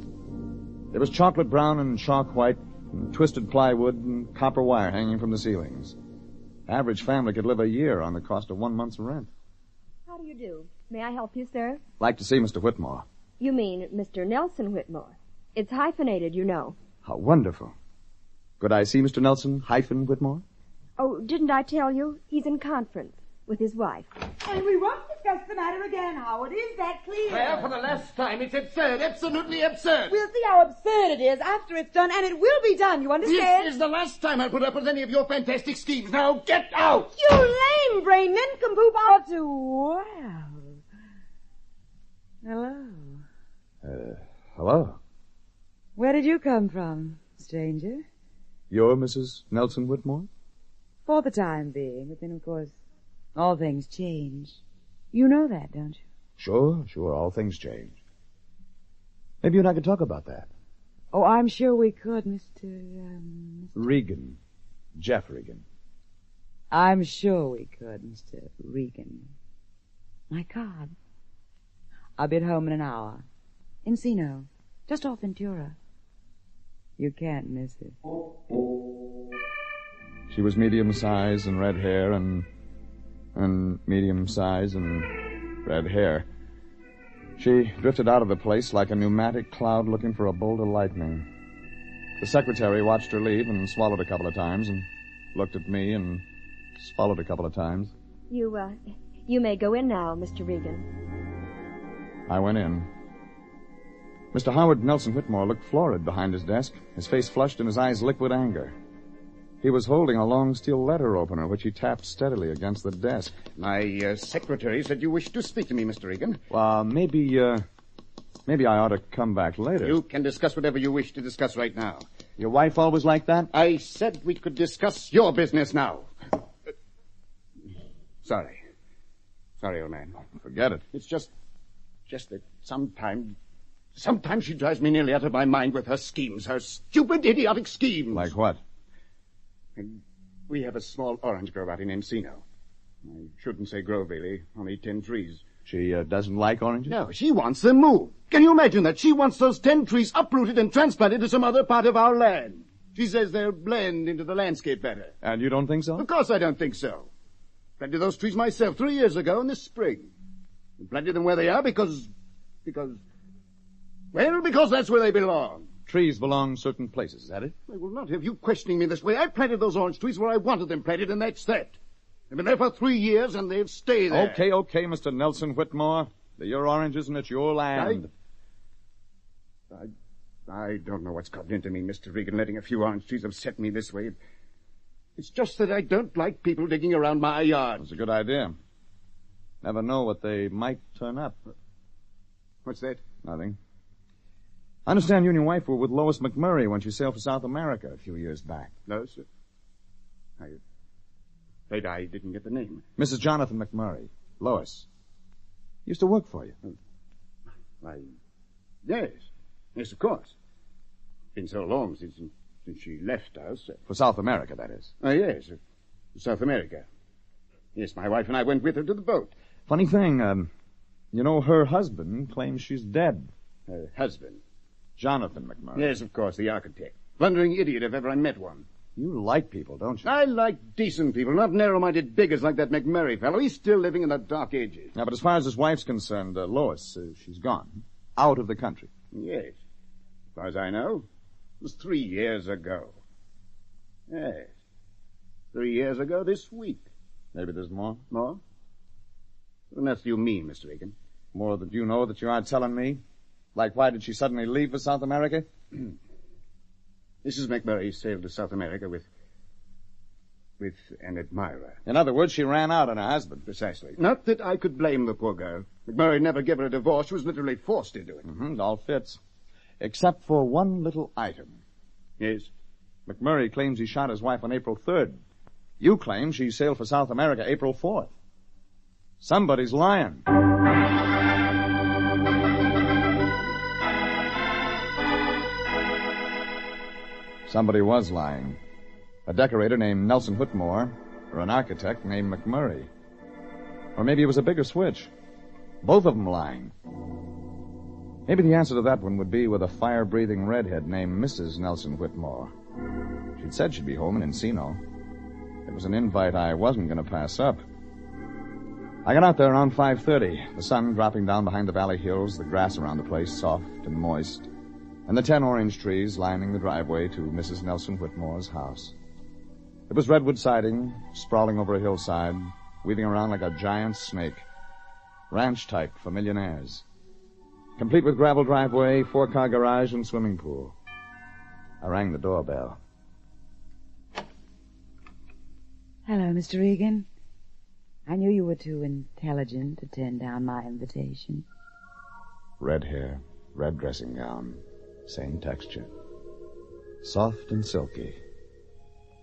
It was chocolate brown and chalk white, and twisted plywood and copper wire hanging from the ceilings. Average family could live a year on the cost of 1 month's rent. How do you do? May I help you, sir? Like to see Mr. Whitmore. You mean Mr. Nelson Whitmore. It's hyphenated, you know. How wonderful. Could I see Mr. Nelson Whitmore? Oh, didn't I tell you? He's in conference with his wife. And we won't discuss the matter again, Howard. Is that clear? Well, for the last time, it's absurd. Absolutely absurd. We'll see how absurd it is after it's done, and it will be done, you understand? This is the last time I'll put up with any of your fantastic schemes. Now, get out! You lame brain nincompoop ought to... Well... Hello. Hello. Where did you come from, stranger? You're Mrs. Nelson Whitmore? For the time being, but then, of course, all things change. You know that, don't you? Sure. All things change. Maybe you and I could talk about that. Oh, I'm sure we could, Mr. Regan. Jeff Regan. I'm sure we could, Mr. Regan. My card. I'll be at home in an hour. Encino. Just off Ventura. You can't miss it. She was medium size and red hair and medium size and red hair. She drifted out of the place like a pneumatic cloud looking for a bolt of lightning. The secretary watched her leave and swallowed a couple of times and looked at me and swallowed a couple of times. You may go in now, Mr. Regan. I went in. Mr. Howard Nelson Whitmore looked florid behind his desk, his face flushed and his eyes liquid anger. He was holding a long steel letter opener, which he tapped steadily against the desk. My secretary said you wished to speak to me, Mr. Regan. Maybe I ought to come back later. You can discuss whatever you wish to discuss right now. Your wife always like that? I said we could discuss your business now. Sorry, old man. Forget it. It's just that sometimes she drives me nearly out of my mind with her schemes, her stupid, idiotic schemes. Like what? And we have a small orange grove out in Encino. I shouldn't say grove, really. Only 10 trees. She doesn't like oranges? No, she wants them moved. Can you imagine that? She wants those 10 trees uprooted and transplanted to some other part of our land. She says they'll blend into the landscape better. And you don't think so? Of course I don't think so. Planted those trees myself 3 years ago in the spring. And planted them where they are because that's where they belong. Trees belong certain places, is that it? I will not have you questioning me this way. I planted those orange trees where I wanted them planted, and that's that. They've been there for 3 years, and they've stayed there. Okay, Mr. Nelson Whitmore. They're your oranges, and it's your land. I don't know what's gotten into me, Mr. Regan, letting a few orange trees upset me this way. It's just that I don't like people digging around my yard. It's a good idea. Never know what they might turn up. What's that? Nothing. I understand you and your wife were with Lois McMurray when she sailed for South America a few years back. No, sir. I didn't get the name. Mrs. Jonathan McMurray. Lois. Used to work for you. Yes. Yes, of course. Been so long since she left us. For South America, that is. Yes. South America. Yes, my wife and I went with her to the boat. Funny thing, you know, her husband claims she's dead. Her husband? Jonathan McMurray. Yes, of course, the architect. Blundering idiot if ever I met one. You like people, don't you? I like decent people, not narrow-minded bigots like that McMurray fellow. He's still living in the dark ages. Yeah, but as far as his wife's concerned, Lois, she's gone. Out of the country. Yes. As far as I know, it was 3 years ago. Yes. 3 years ago this week. Maybe there's more. More? What else do you mean, Mr. Regan? More that you know that you aren't telling me? Like, why did she suddenly leave for South America? Mrs. McMurray sailed to South America with an admirer. In other words, she ran out on her husband. Precisely. Not that I could blame the poor girl. McMurray never gave her a divorce. She was literally forced into it. It all fits. Except for one little item. Yes? McMurray claims he shot his wife on April 3rd. You claim she sailed for South America April 4th. Somebody's lying. Somebody was lying. A decorator named Nelson Whitmore, or an architect named McMurray. Or maybe it was a bigger switch. Both of them lying. Maybe the answer to that one would be with a fire-breathing redhead named Mrs. Nelson Whitmore. She'd said she'd be home in Encino. It was an invite I wasn't going to pass up. I got out there around 5:30, the sun dropping down behind the valley hills, the grass around the place soft and moist, and the 10 orange trees lining the driveway to Mrs. Nelson Whitmore's house. It was redwood siding, sprawling over a hillside, weaving around like a giant snake. Ranch type for millionaires. Complete with gravel driveway, 4-car garage, and swimming pool. I rang the doorbell. Hello, Mr. Regan. I knew you were too intelligent to turn down my invitation. Red hair, red dressing gown, same texture. Soft and silky.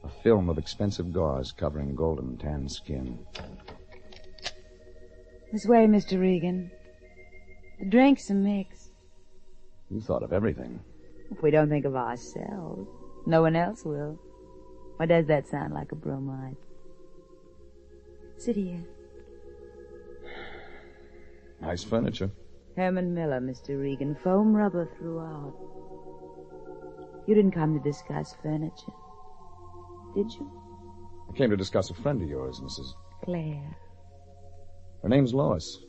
A film of expensive gauze covering golden tan skin. This way, Mr. Regan. The drinks are mixed. You thought of everything. If we don't think of ourselves, no one else will. Or does that sound like a bromide? Sit here. Nice furniture. Herman Miller, Mr. Regan. Foam rubber throughout. You didn't come to discuss furniture, did you? I came to discuss a friend of yours, Mrs. Claire. Her name's Lois.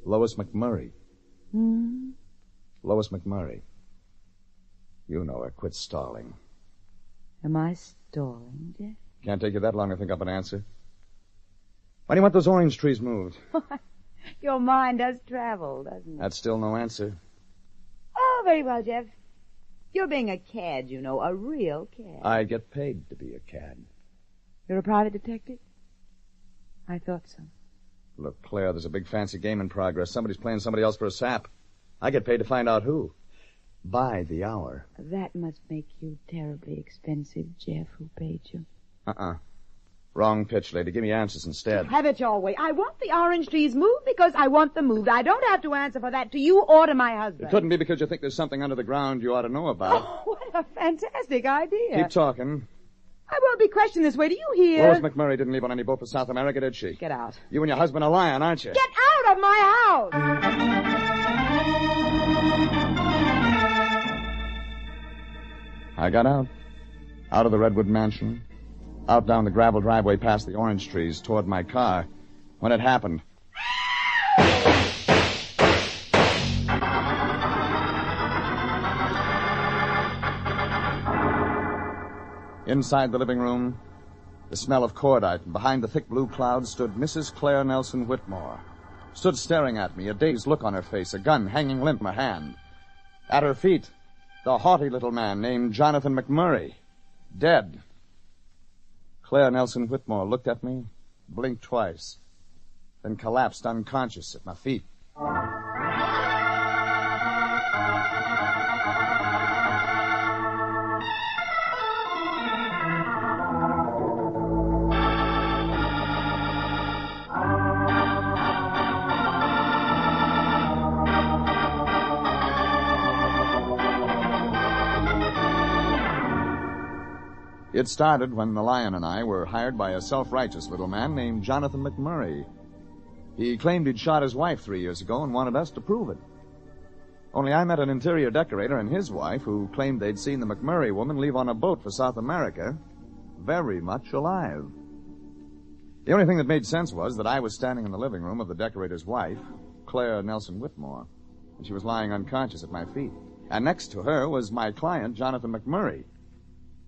Lois McMurray. Hmm? Lois McMurray. You know her. Quit stalling. Am I stalling, Jeff? Can't take you that long to think up an answer. Why do you want those orange trees moved? Your mind does travel, doesn't it? That's still no answer. Oh, very well, Jeff. You're being a cad, you know, a real cad. I get paid to be a cad. You're a private detective? I thought so. Look, Claire, there's a big fancy game in progress. Somebody's playing somebody else for a sap. I get paid to find out who. By the hour. That must make you terribly expensive, Jeff, who paid you. Wrong pitch, lady. Give me answers instead. Have it your way. I want the orange trees moved because I want them moved. I don't have to answer for that to you or to my husband. It couldn't be because you think there's something under the ground you ought to know about. Oh, what a fantastic idea. Keep talking. I won't be questioned this way. Do you hear? Lois McMurray didn't leave on any boat for South America, did she? Get out. You and your husband are lying, aren't you? Get out of my house! I got out. Out of the Redwood mansion. Out down the gravel driveway past the orange trees toward my car. When it happened. Inside the living room, the smell of cordite, and behind the thick blue clouds stood Mrs. Claire Nelson Whitmore. Stood staring at me, a dazed look on her face, a gun hanging limp in her hand. At her feet, The haughty little man named Jonathan McMurray. Dead. Claire Nelson Whitmore looked at me, blinked twice, then collapsed unconscious at my feet. It started when the Lion and I were hired by a self-righteous little man named Jonathan McMurray. He claimed he'd shot his wife 3 years ago and wanted us to prove it. Only I met an interior decorator and his wife who claimed they'd seen the McMurray woman leave on a boat for South America, very much alive. The only thing that made sense was that I was standing in the living room of the decorator's wife, Claire Nelson Whitmore, and she was lying unconscious at my feet. And next to her was my client, Jonathan McMurray.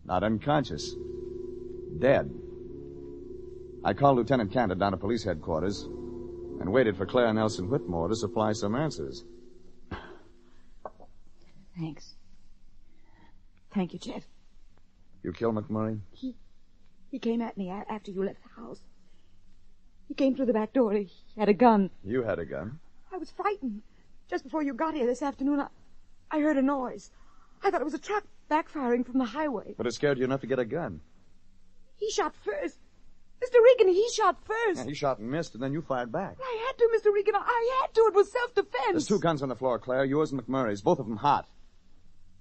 Not unconscious. Dead. I called Lieutenant Candid down to police headquarters and waited for Claire Nelson Whitmore to supply some answers. Thanks. Thank you, Jeff. You killed McMurray? He came at me after you left the house. He came through the back door. He had a gun. You had a gun? I was frightened. Just before you got here this afternoon, I heard a noise. I thought it was a truck backfiring from the highway. But it scared you enough to get a gun? He shot first. Mr. Regan, he shot first. Yeah, he shot and missed, and then you fired back. I had to, Mr. Regan. I had to. It was self-defense. There's 2 guns on the floor, Claire. Yours and McMurray's. Both of them hot.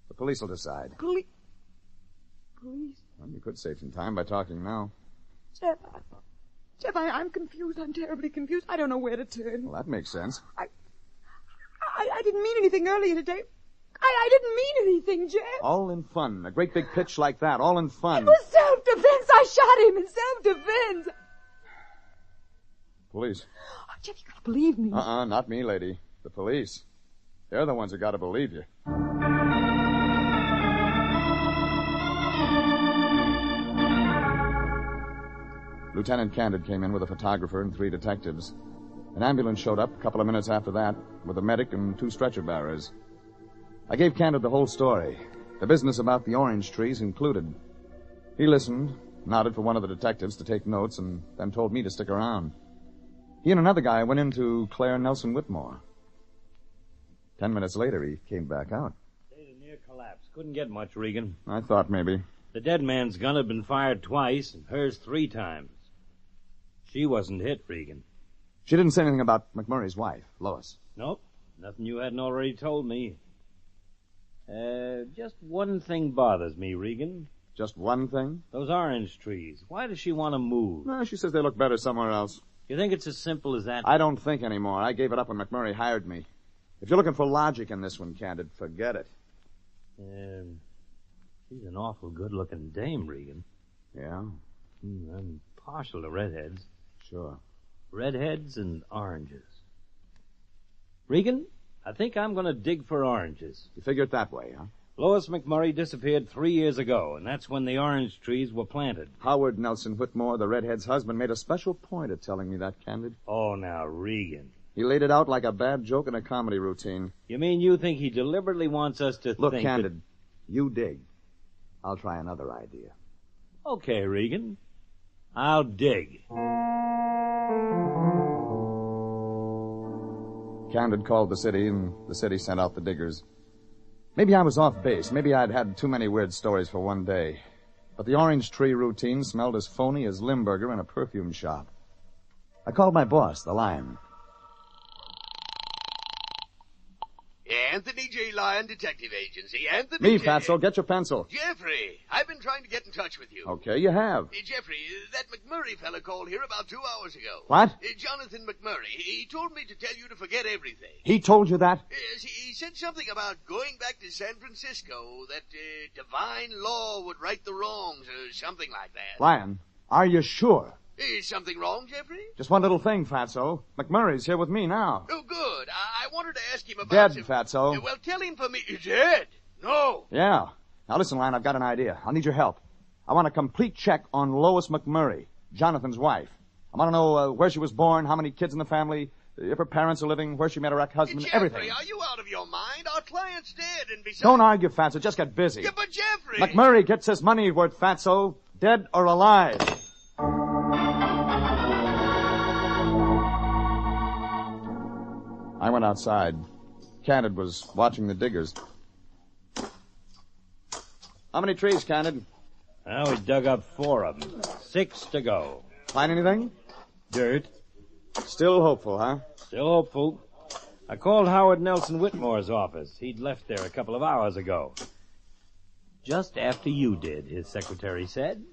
The police will decide. Police? Well, you could save some time by talking now. Jeff, I'm confused. I'm terribly confused. I don't know where to turn. Well, that makes sense. I didn't mean anything earlier today. I didn't mean anything, Jeff. All in fun. A great big pitch like that. All in fun. It was self-defense. I shot him in self-defense. Police. Oh, Jeff, you gotta believe me. Not me, lady. The police. They're the ones who gotta believe you. Lieutenant Candid came in with a photographer and 3 detectives. An ambulance showed up a couple of minutes after that with a medic and 2 stretcher bearers. I gave Candid the whole story, the business about the orange trees included. He listened, nodded for one of the detectives to take notes, and then told me to stick around. He and another guy went into Claire Nelson Whitmore. 10 minutes later, he came back out. Stayed a near collapse. Couldn't get much, Regan. I thought maybe. The dead man's gun had been fired twice, and hers 3 times. She wasn't hit, Regan. She didn't say anything about McMurray's wife, Lois. Nope. Nothing you hadn't already told me. Just one thing bothers me, Regan. Just one thing? Those orange trees. Why does she want to move? No, she says they look better somewhere else. You think it's as simple as that? I don't think anymore. I gave it up when McMurray hired me. If you're looking for logic in this one, Candid, forget it. She's an awful good-looking dame, Regan. Yeah? I'm partial to redheads. Sure. Redheads and oranges. Regan, I think I'm going to dig for oranges. You figure it that way, huh? Lois McMurray disappeared 3 years ago, and that's when the orange trees were planted. Howard Nelson Whitmore, the redhead's husband, made a special point of telling me that, Candid. Oh, now, Regan. He laid it out like a bad joke in a comedy routine. You mean you think he deliberately wants us to Look, think Candid, you dig. I'll try another idea. Okay, Regan. I'll dig. Candid called the city, and the city sent out the diggers. Maybe I was off base. Maybe I'd had too many weird stories for one day. But the orange tree routine smelled as phony as Limburger in a perfume shop. I called my boss, the Lion. Anthony J. Lyon Detective Agency. Anthony Me, J. Fatso, get your pencil. Jeffrey, I've been trying to get in touch with you. Okay, you have. Jeffrey, that McMurray fella called here about 2 hours ago. What? Jonathan McMurray. He told me to tell you to forget everything. He told you that? Yes, he said something about going back to San Francisco, that divine law would right the wrongs, or something like that. Lion, are you sure? Is something wrong, Jeffrey? Just one little thing, Fatso. McMurray's here with me now. Oh, good. I wanted to ask him about... Dead, Fatso. Well, tell him for me. Dead? No. Yeah. Now listen, Lion, I've got an idea. I'll need your help. I want a complete check on Lois McMurray, Jonathan's wife. I want to know where she was born, how many kids in the family, If her parents are living, where she met her ex-husband, Jeffrey, everything. are you out of your mind? Our client's dead, and besides... Don't argue, Fatso. Just get busy. Yeah, but Jeffrey... McMurray gets his money's worth, Fatso. Dead or alive. I went outside. Candid was watching the diggers. How many trees, Candid? Well, we dug up 4 of them. 6 to go. Find anything? Dirt. Still hopeful, huh? Still hopeful. I called Howard Nelson Whitmore's office. He'd left there a couple of hours ago. Just after you did, his secretary said.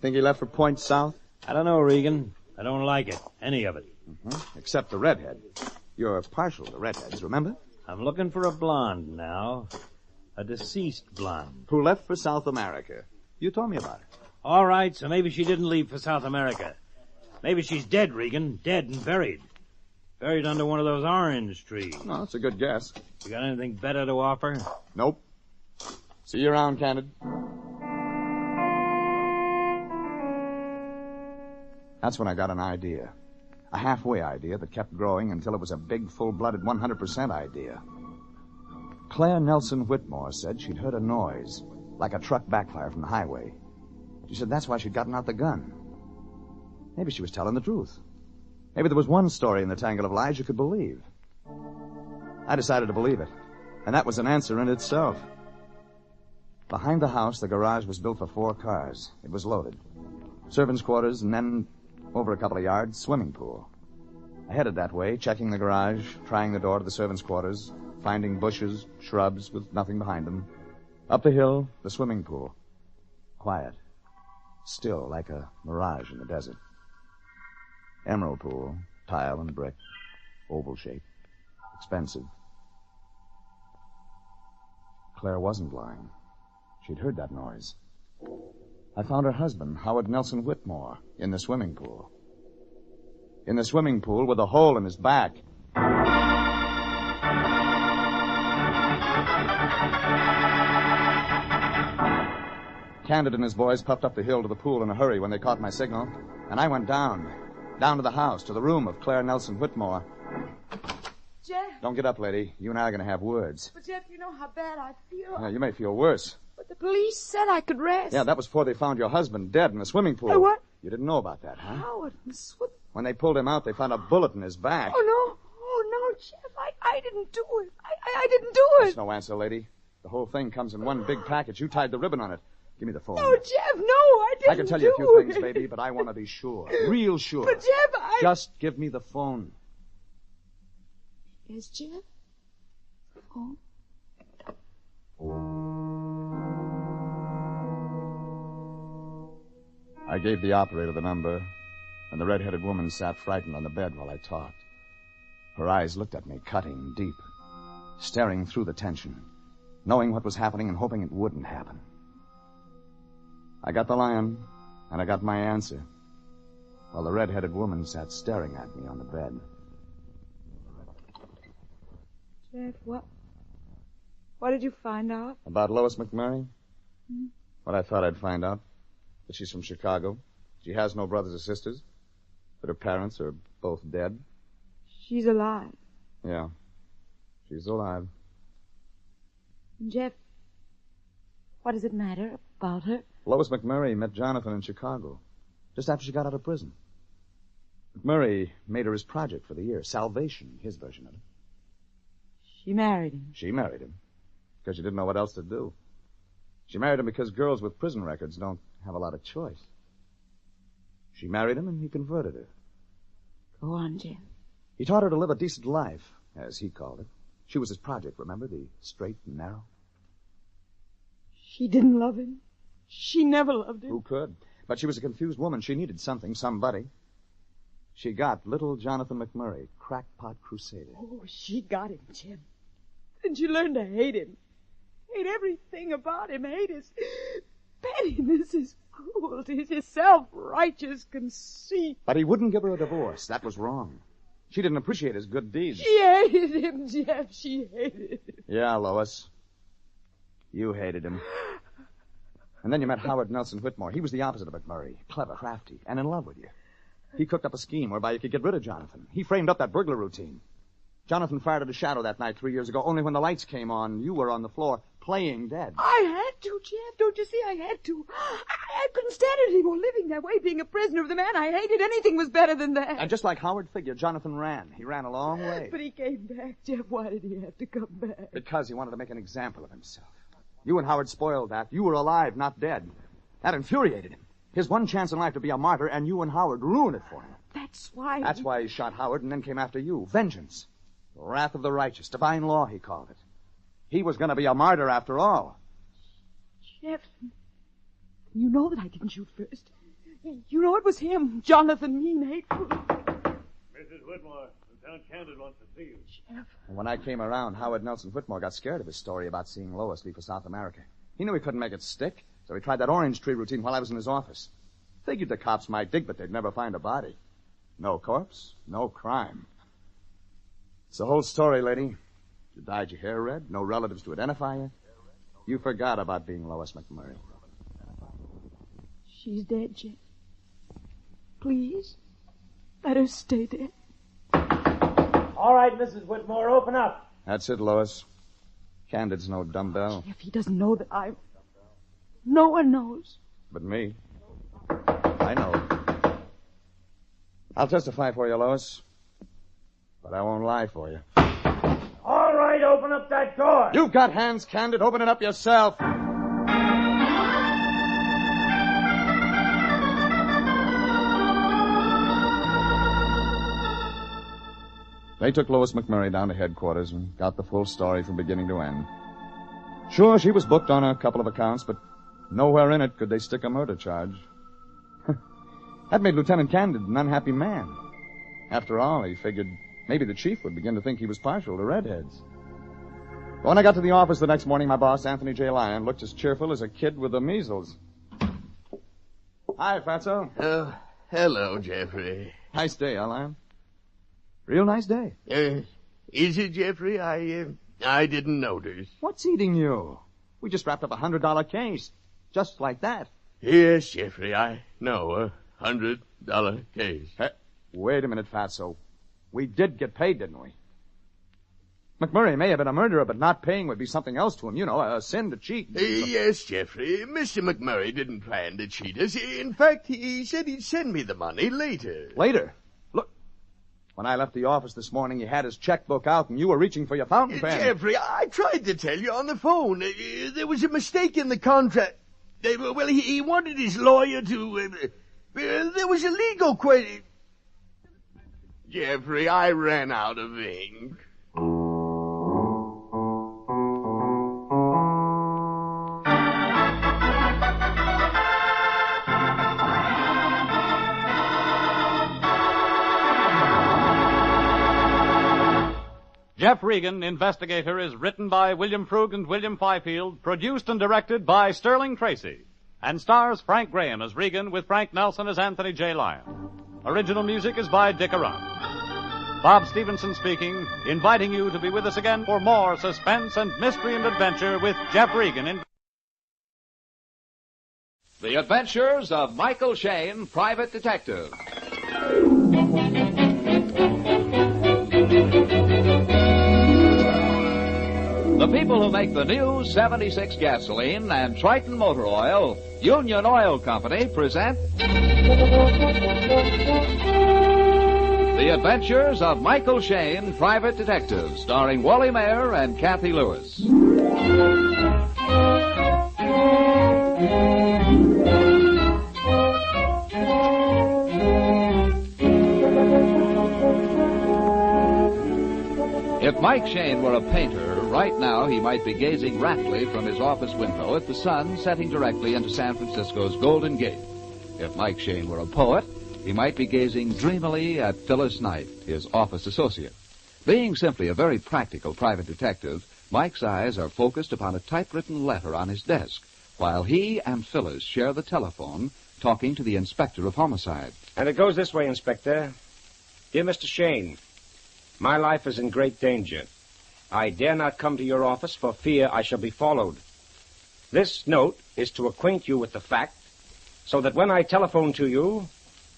Think he left for Point South? I don't know, Regan. I don't like it. Any of it. Mm-hmm. Except the redhead. You're partial to redheads, remember? I'm looking for a blonde now. A deceased blonde. Who left for South America. You told me about it. All right, so maybe she didn't leave for South America. Maybe she's dead, Regan. Dead and buried. Buried under one of those orange trees. No, that's a good guess. You got anything better to offer? Nope. See you around, Candid. That's when I got an idea. A halfway idea that kept growing until it was a big, full-blooded 100% idea. Claire Nelson Whitmore said she'd heard a noise, like a truck backfire from the highway. She said that's why she'd gotten out the gun. Maybe she was telling the truth. Maybe there was one story in the tangle of lies you could believe. I decided to believe it, and that was an answer in itself. Behind the house, the garage was built for 4 cars. It was loaded. Servants' quarters, and then, over a couple of yards, swimming pool. I headed that way, checking the garage, trying the door to the servants' quarters, finding bushes, shrubs with nothing behind them. Up the hill, the swimming pool. Quiet. Still, like a mirage in the desert. Emerald pool, tile and brick, oval shape, expensive. Claire wasn't lying. She'd heard that noise. I found her husband, Howard Nelson Whitmore, in the swimming pool. In the swimming pool with a hole in his back. Candid and his boys puffed up the hill to the pool in a hurry when they caught my signal, and I went down to the house, to the room of Claire Nelson Whitmore. Jeff. Don't get up, lady. You and I are going to have words. But, Jeff, you know how bad I feel. Yeah, you may feel worse. But the police said I could rest. Yeah, that was before they found your husband dead in the swimming pool. Hey, what? You didn't know about that, huh? Howard, When they pulled him out, they found a bullet in his back. Oh, no, Jeff. I didn't do it. I didn't do it. That's no answer, lady. The whole thing comes in one big package. You tied the ribbon on it. Give me the phone. No, Jeff, no, I didn't I can tell you a few things, baby, but I want to be sure. Real sure. But, Jeff, Just give me the phone. Yes, Jeff? Oh. I gave the operator the number, and the red-headed woman sat frightened on the bed while I talked. Her eyes looked at me, cutting, deep, staring through the tension, knowing what was happening and hoping it wouldn't happen. I got the line, and I got my answer, while the red-headed woman sat staring at me on the bed. Jeff, what did you find out? About Lois McMurray? What I thought I'd find out. That she's from Chicago. She has no brothers or sisters. That her parents are both dead. She's alive. Yeah. She's alive. Jeff, what does it matter about her? Lois McMurray met Jonathan in Chicago, just after she got out of prison. McMurray made her his project for the year, Salvation, his version of it. She married him. She married him, because she didn't know what else to do. She married him because girls with prison records don't have a lot of choice. She married him, and he converted her. Go on, Jim. He taught her to live a decent life, as he called it. She was his project, remember? The straight and narrow. She didn't love him. She never loved him. Who could? But she was a confused woman. She needed something, somebody. She got little Jonathan McMurray, crackpot crusader. Oh, she got him, Jim. And she learned to hate him. Hate everything about him. Hate his pettiness, his cruelty, his self-righteous conceit. But he wouldn't give her a divorce. That was wrong. She didn't appreciate his good deeds. She hated him, Jeff. She hated him. Yeah, Lois. You hated him. And then you met Howard Nelson Whitmore. He was the opposite of McMurray. Clever, crafty, and in love with you. He cooked up a scheme whereby you could get rid of Jonathan. He framed up that burglar routine. Jonathan fired at a shadow that night 3 years ago, only when the lights came on, you were on the floor playing dead. I had to, Jeff. Don't you see? I had to. I couldn't stand it anymore, living that way, being a prisoner of the man I hated. Anything was better than that. And just like Howard figured, Jonathan ran. He ran a long way. But he came back, Jeff. Why did he have to come back? Because he wanted to make an example of himself. You and Howard spoiled that. You were alive, not dead. That infuriated him. His one chance in life to be a martyr, and you and Howard ruined it for him. That's why... That's why he shot Howard and then came after you. Vengeance. The wrath of the righteous. Divine law, he called it. He was going to be a martyr after all. Jeff, you know that I didn't shoot first. You know it was him, Jonathan, mean, hateful. Mrs. Whitmore, Lieutenant Candid wants to see you. Jeff. And when I came around, Howard Nelson Whitmore got scared of his story about seeing Lois leave for South America. He knew he couldn't make it stick, so he tried that orange tree routine while I was in his office. Figured the cops might dig, but they'd never find a body. No corpse, no crime. It's the whole story, lady. You dyed your hair red, no relatives to identify you. You forgot about being Lois McMurray. She's dead, Jeff. Please, let her stay dead. All right, Mrs. Whitmore, open up. That's it, Lois. Candid's no dumbbell. Jeff, he doesn't know that I'm... No one knows. But me. I know. I'll testify for you, Lois. But I won't lie for you. All right, open up that door. You've got hands, Candid. Open it up yourself. They took Lois McMurray down to headquarters and got the full story from beginning to end. Sure, she was booked on a couple of accounts, but nowhere in it could they stick a murder charge. That made Lieutenant Candid an unhappy man. After all, he figured maybe the chief would begin to think he was partial to redheads. But when I got to the office the next morning, my boss, Anthony J. Lyon, looked as cheerful as a kid with the measles. Hi, Fatso. Oh, hello, Jeffrey. Nice day, huh, Lyon? Real nice day. Is it, Jeffrey? I didn't notice. What's eating you? We just wrapped up a $100 case. Just like that. Yes, Jeffrey, I know. $100 case. Hey, wait a minute, Fatso. We did get paid, didn't we? McMurray may have been a murderer, but not paying would be something else to him. You know, a sin to cheat. Yes, Jeffrey. Mr. McMurray didn't plan to cheat us. In fact, he said he'd send me the money later. Later? Look, when I left the office this morning, he had his checkbook out and you were reaching for your fountain pen. Jeffrey, I tried to tell you on the phone. There was a mistake in the contract. Well, he wanted his lawyer to... there was a legal question. Jeffrey, I ran out of ink. Jeff Regan, Investigator, is written by William Frug and William Fifield, produced and directed by Sterling Tracy, and stars Frank Graham as Regan with Frank Nelson as Anthony J. Lyon. Original music is by Dick Arant. Bob Stevenson speaking, inviting you to be with us again for more suspense and mystery and adventure with Jeff Regan in... The Adventures of Michael Shayne, Private Detective. The people who make the new 76 gasoline and Triton motor oil, Union Oil Company, present The Adventures of Michael Shayne, Private Detective, starring Wally Mayer and Kathy Lewis. If Mike Shayne were a painter, right now he might be gazing raptly from his office window at the sun setting directly into San Francisco's Golden Gate. If Mike Shayne were a poet, he might be gazing dreamily at Phyllis Knight, his office associate. Being simply a very practical private detective, Mike's eyes are focused upon a typewritten letter on his desk, while he and Phyllis share the telephone, talking to the inspector of homicide. And it goes this way, Inspector. Dear Mr. Shayne, my life is in great danger. I dare not come to your office for fear I shall be followed. This note is to acquaint you with the fact, so that when I telephone to you,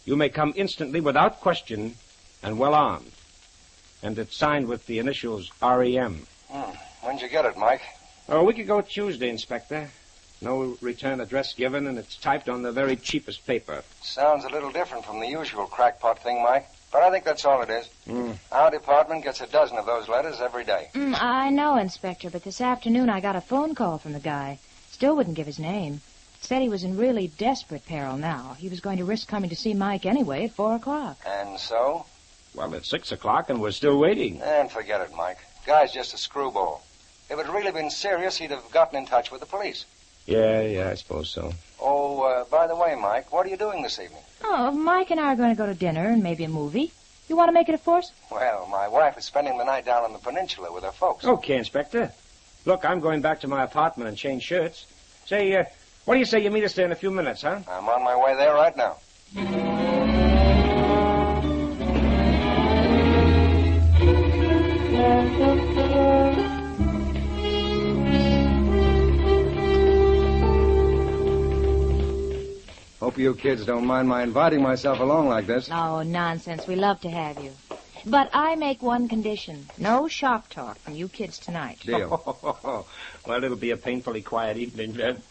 You may come instantly without question and well armed. And it's signed with the initials REM. When'd you get it, Mike? Oh, a week ago Tuesday, Inspector. No return address given, and it's typed on the very cheapest paper. Sounds a little different from the usual crackpot thing, Mike. But I think that's all it is. Our department gets a dozen of those letters every day. I know, Inspector, but this afternoon I got a phone call from the guy. Still wouldn't give his name. Said he was in really desperate peril now. He was going to risk coming to see Mike anyway at 4 o'clock. And so? Well, it's 6 o'clock, and we're still waiting. And forget it, Mike. Guy's just a screwball. If it had really been serious, he'd have gotten in touch with the police. Yeah, I suppose so. Oh, by the way, Mike, what are you doing this evening? Oh, Mike and I are going to go to dinner and maybe a movie. You want to make it a foursome? Well, my wife is spending the night down on the peninsula with her folks. Okay, Inspector. Look, I'm going back to my apartment and change shirts. Say, what do you say you meet us there in a few minutes, huh? I'm on my way there right now. Hope you kids don't mind my inviting myself along like this. Oh, nonsense. We love to have you. But I make one condition. No shop talk from you kids tonight. Deal. Well, it'll be a painfully quiet evening, then.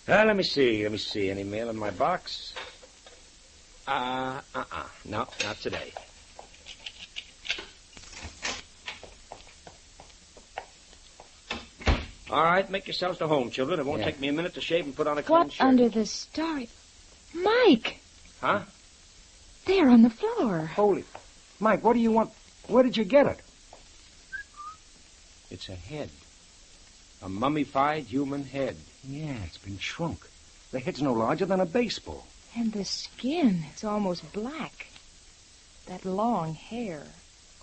Let me see. Any mail in my box? No, not today. All right, make yourselves to home, children. It won't take me a minute to shave and put on a clean What shirt. under the stars? Mike! Huh? There on the floor. Holy... Mike, what do you want? Where did you get it? It's a head. A mummified human head. Yeah, it's been shrunk. The head's no larger than a baseball. And the skin, it's almost black. That long hair.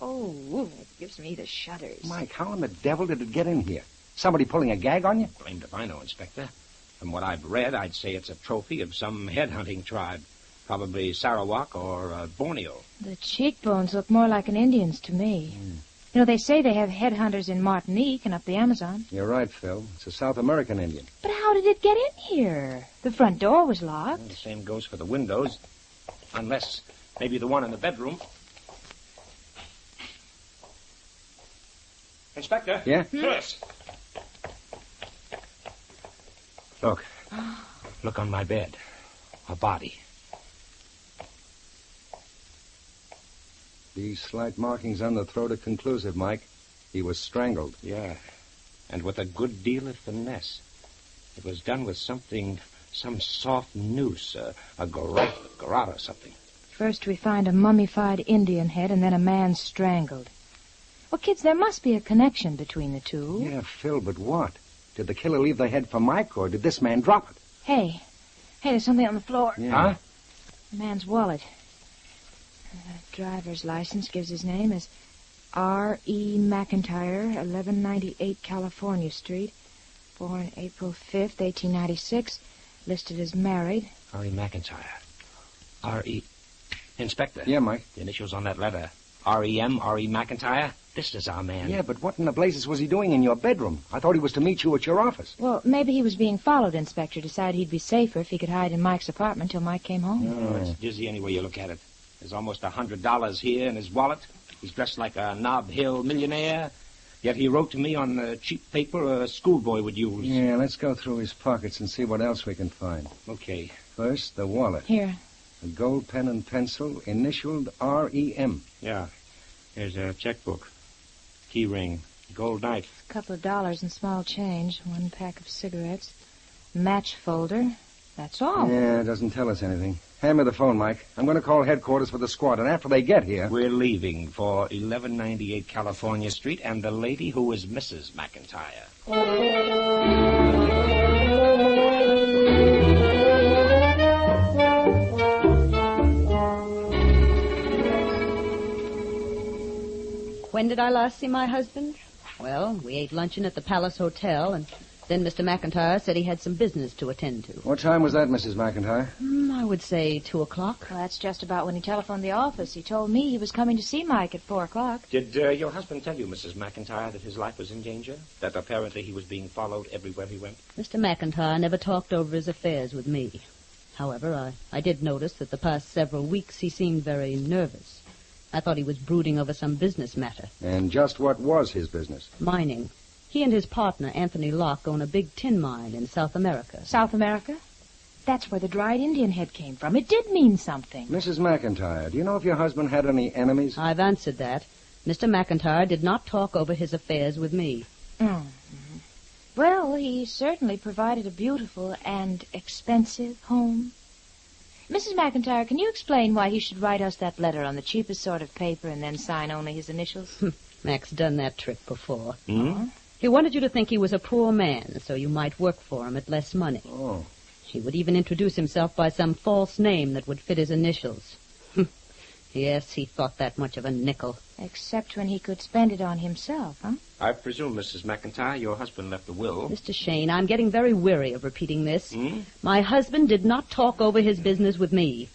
Oh, it gives me the shudders. Mike, how in the devil did it get in here? Somebody pulling a gag on you? Blamed if I know, Inspector. From what I've read, I'd say it's a trophy of some head-hunting tribe. Probably Sarawak or Borneo. The cheekbones look more like an Indian's to me. You know, they say they have headhunters in Martinique and up the Amazon. You're right, Phil. It's a South American Indian. But how did it get in here? The front door was locked. Well, the same goes for the windows. Unless maybe the one in the bedroom. Inspector? Yeah? Yes. Look. Look on my bed. A body. These slight markings on the throat are conclusive, Mike. He was strangled. Yeah. And with a good deal of finesse. It was done with something, some soft noose, a garrote or something. First we find a mummified Indian head and then a man strangled. Well, kids, there must be a connection between the two. Yeah, Phil, but what? Did the killer leave the head for Mike, or did this man drop it? Hey, there's something on the floor. Yeah. Huh? The man's wallet. The driver's license gives his name as R.E. McIntyre, 1198 California Street. Born April 5th, 1896. Listed as married. R.E. McIntyre. R.E. Inspector. Yeah, Mike? The initials on that letter. R.E.M., R.E. McIntyre. This is our man. Yeah, but what in the blazes was he doing in your bedroom? I thought he was to meet you at your office. Well, maybe he was being followed, Inspector. Decided he'd be safer if he could hide in Mike's apartment till Mike came home. Oh, it's dizzy any way you look at it. There's almost $100 here in his wallet. He's dressed like a Nob Hill millionaire. Yet he wrote to me on the cheap paper a schoolboy would use. Yeah, let's go through his pockets and see what else we can find. Okay. First, the wallet. Here. A gold pen and pencil, initialed R.E.M. Yeah. Here's a checkbook. Key ring. Gold knife. A couple of dollars in small change. One pack of cigarettes. Match folder. That's all. Yeah, it doesn't tell us anything. Hand me the phone, Mike. I'm going to call headquarters for the squad, and after they get here... We're leaving for 1198 California Street and the lady who is Mrs. McIntyre. When did I last see my husband? Well, we ate luncheon at the Palace Hotel, and then Mr. McIntyre said he had some business to attend to. What time was that, Mrs. McIntyre? I would say 2 o'clock. Well, that's just about when he telephoned the office. He told me he was coming to see Mike at 4 o'clock. Did your husband tell you, Mrs. McIntyre, that his life was in danger? That apparently he was being followed everywhere he went? Mr. McIntyre never talked over his affairs with me. However, I did notice that the past several weeks he seemed very nervous. I thought he was brooding over some business matter. And just what was his business? Mining. He and his partner, Anthony Locke, own a big tin mine in South America. South America? That's where the dried Indian head came from. It did mean something. Mrs. McIntyre, do you know if your husband had any enemies? I've answered that. Mr. McIntyre did not talk over his affairs with me. Mm-hmm. Well, he certainly provided a beautiful and expensive home. Mrs. McIntyre, can you explain why he should write us that letter on the cheapest sort of paper and then sign only his initials? Mac's done that trick before. Hmm? He wanted you to think he was a poor man, so you might work for him at less money. Oh. He would even introduce himself by some false name that would fit his initials. Yes, he thought that much of a nickel. Except when he could spend it on himself, huh? I presume, Mrs. McIntyre, your husband left a will. Mr. Shane, I'm getting very weary of repeating this. My husband did not talk over his business with me.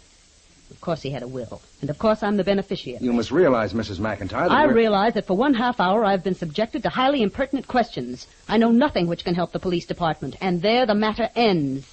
Of course he had a will. And of course I'm the beneficiary. You must realize, Mrs. McIntyre, that I realize that for 1/2 hour I've been subjected to highly impertinent questions. I know nothing which can help the police department. And there the matter ends.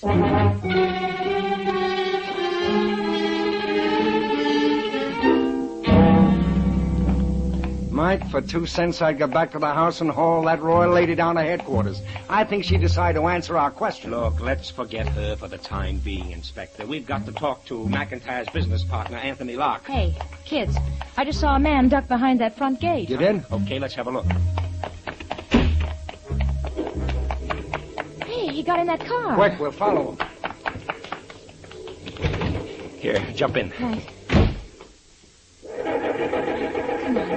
Mike, for 2 cents I'd go back to the house and haul that royal lady down to headquarters. I think she'd decide to answer our question. Look, let's forget her for the time being, Inspector. We've got to talk to McIntyre's business partner, Anthony Locke. Hey, kids, I just saw a man duck behind that front gate. You did? Okay, let's have a look. Hey, he got in that car. Quick, we'll follow him. Here, jump in. Right.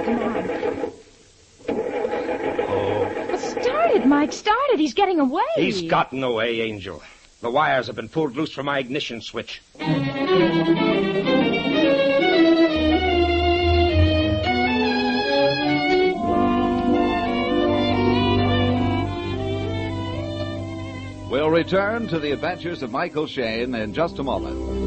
Come on. Well, start it, Mike. Start it. He's getting away. He's gotten away, Angel. The wires have been pulled loose from my ignition switch. We'll return to the adventures of Michael Shane in just a moment.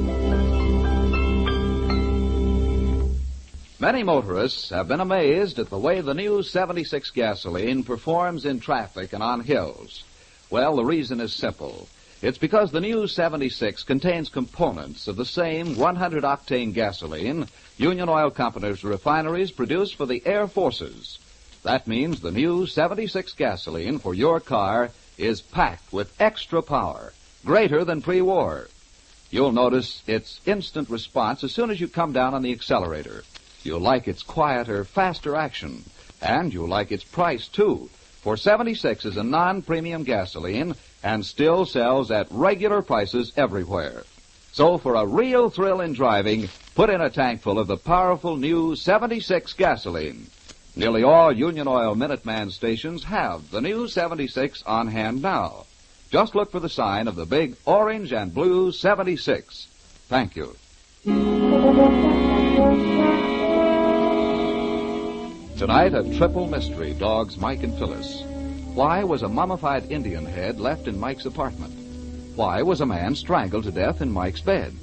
Many motorists have been amazed at the way the new 76 gasoline performs in traffic and on hills. Well, the reason is simple. It's because the new 76 contains components of the same 100-octane gasoline Union Oil Company's refineries produce for the Air Forces. That means the new 76 gasoline for your car is packed with extra power, greater than pre-war. You'll notice its instant response as soon as you come down on the accelerator. You'll like its quieter, faster action. And you'll like its price, too. For 76 is a non-premium gasoline and still sells at regular prices everywhere. So for a real thrill in driving, put in a tank full of the powerful new 76 gasoline. Nearly all Union Oil Minuteman stations have the new 76 on hand now. Just look for the sign of the big orange and blue 76. Thank you. Tonight, a triple mystery dogs Mike and Phyllis. Why was a mummified Indian head left in Mike's apartment? Why was a man strangled to death in Mike's bed?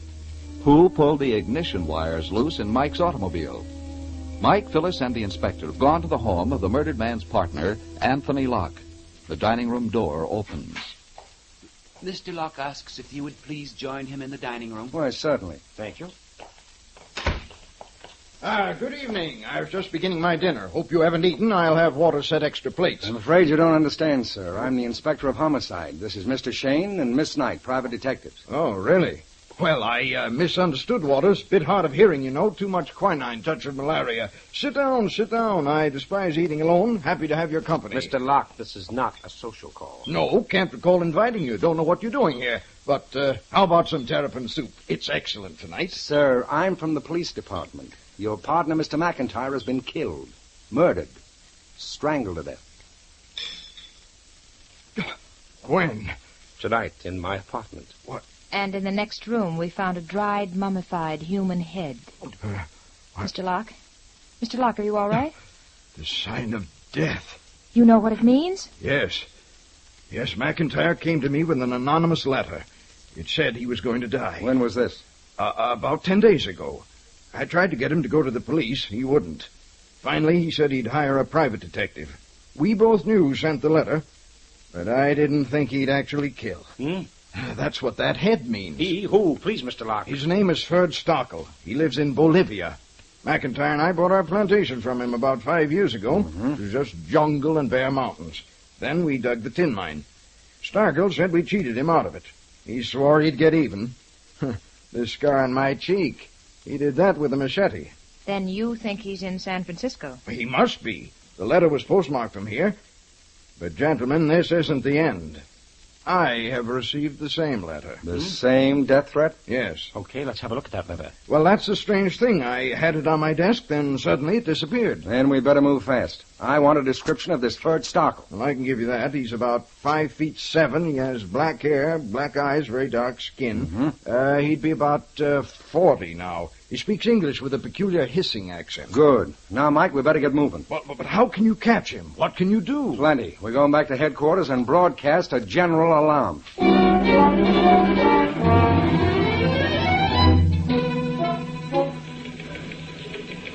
Who pulled the ignition wires loose in Mike's automobile? Mike, Phyllis, and the inspector have gone to the home of the murdered man's partner, Anthony Locke. The dining room door opens. Mr. Locke asks if you would please join him in the dining room. Why, certainly. Thank you. Good evening. I was just beginning my dinner. Hope you haven't eaten. I'll have water set extra plates. I'm afraid you don't understand, sir. I'm the inspector of homicide. This is Mr. Shane and Miss Knight, private detectives. Oh, really? Well, I misunderstood, Waters. Bit hard of hearing, you know. Too much quinine, touch of malaria. Sit down, sit down. I despise eating alone. Happy to have your company. Mr. Locke, this is not a social call. No, can't recall inviting you. Don't know what you're doing here. But how about some terrapin soup? It's excellent tonight. Sir, I'm from the police department. Your partner, Mr. McIntyre, has been killed, murdered, strangled to death. When? Tonight, in my apartment. What? And in the next room, we found a dried, mummified human head. Mr. Locke? Mr. Locke, are you all right? The sign of death. You know what it means? Yes. Yes, McIntyre came to me with an anonymous letter. It said he was going to die. When was this? About 10 days ago. I tried to get him to go to the police. He wouldn't. Finally, he said he'd hire a private detective. We both knew who sent the letter, but I didn't think he'd actually kill. That's what that head means. He? Who? Please, Mr. Locke. His name is Ferd Stockel. He lives in Bolivia. McIntyre and I bought our plantation from him about 5 years ago. It was just jungle and bare mountains. Then we dug the tin mine. Starkle said we cheated him out of it. He swore he'd get even. The scar on my cheek. He did that with a machete. Then you think he's in San Francisco? He must be. The letter was postmarked from here. But, gentlemen, this isn't the end. I have received the same letter. The same death threat? Yes. Okay, let's have a look at that letter. Well, that's the strange thing. I had it on my desk, then suddenly it disappeared. Then we better move fast. I want a description of this Ferd Stockel. Well, I can give you that. He's about 5'7". He has black hair, black eyes, very dark skin. He'd be about 40 now. He speaks English with a peculiar hissing accent. Good. Now, Mike, we better get moving. But how can you catch him? What can you do? Plenty. We're going back to headquarters and broadcast a general alarm.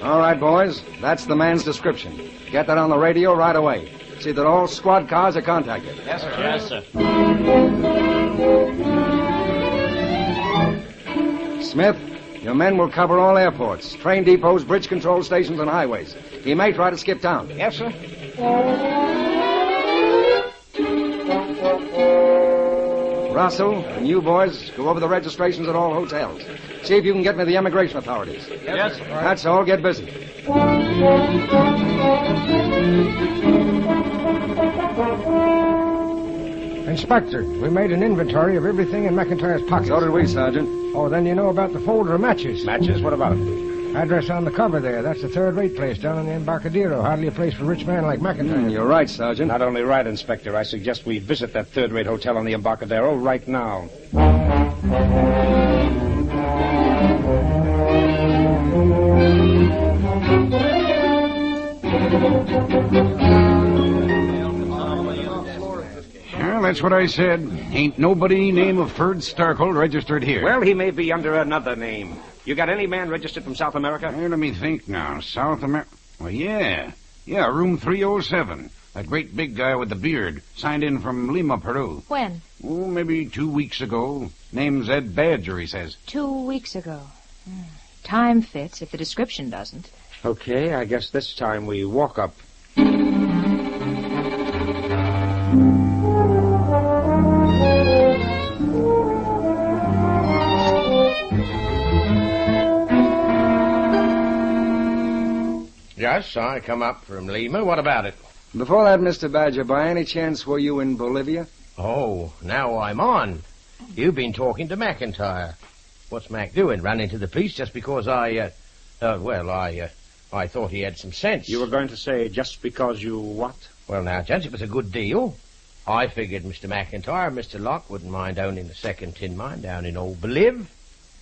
All right, boys. That's the man's description. Get that on the radio right away. See that all squad cars are contacted. Yes, sir. Yes, sir. Smith, your men will cover all airports, train depots, bridge control stations, and highways. He may try to skip town. Yes, sir. Russell and you boys go over the registrations at all hotels. See if you can get me the immigration authorities. Yes, sir. That's all. Get busy. Inspector, we made an inventory of everything in McIntyre's pockets. So did we, Sergeant. Oh, then you know about the folder of matches. Matches? What about it? Address on the cover there. That's the third-rate place down in the Embarcadero. Hardly a place for a rich man like McIntyre. You're right, Sergeant. Not only right, Inspector. I suggest we visit that third-rate hotel on the Embarcadero right now. Well, that's what I said. Ain't nobody name of Ferd Starkle registered here. Well, he may be under another name. You got any man registered from South America? Hey, let me think now. South America. Well, yeah. Yeah, room 307. That great big guy with the beard. Signed in from Lima, Peru. When? Oh, maybe 2 weeks ago. Name's Ed Badger, he says. 2 weeks ago. Time fits if the description doesn't. Okay, I guess this time we walk up. Yes, I come up from Lima. What about it? Before that, Mr. Badger, by any chance were you in Bolivia? Oh, now I'm on. You've been talking to McIntyre. What's Mac doing? Running to the police just because I thought he had some sense. You were going to say just because you what? Well, now, gents, it was a good deal. I figured Mr. McIntyre and Mr. Locke wouldn't mind owning the second tin mine down in old Boliv.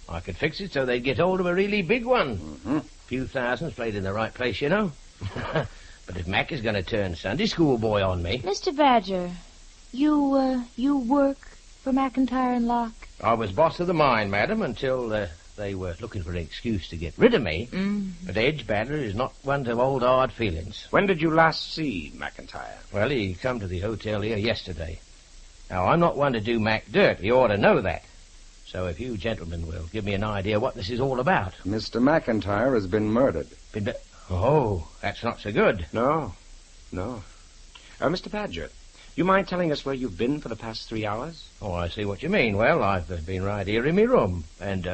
I could fix it so they'd get hold of a really big one. Few thousands played in the right place, you know. But if Mac is going to turn Sunday school boy on me... Mr. Badger, you work for McIntyre and Locke? I was boss of the mine, madam, until they were looking for an excuse to get rid of me. But Edge Badger is not one to hold hard feelings. When did you last see McIntyre? Well, he come to the hotel here yesterday. Now, I'm not one to do Mac dirt. You ought to know that. So if you gentlemen will give me an idea what this is all about. Mr. McIntyre has been murdered. Oh, that's not so good. No. Mr. Badger, you mind telling us where you've been for the past 3 hours? Oh, I see what you mean. Well, I've been right here in my room. And,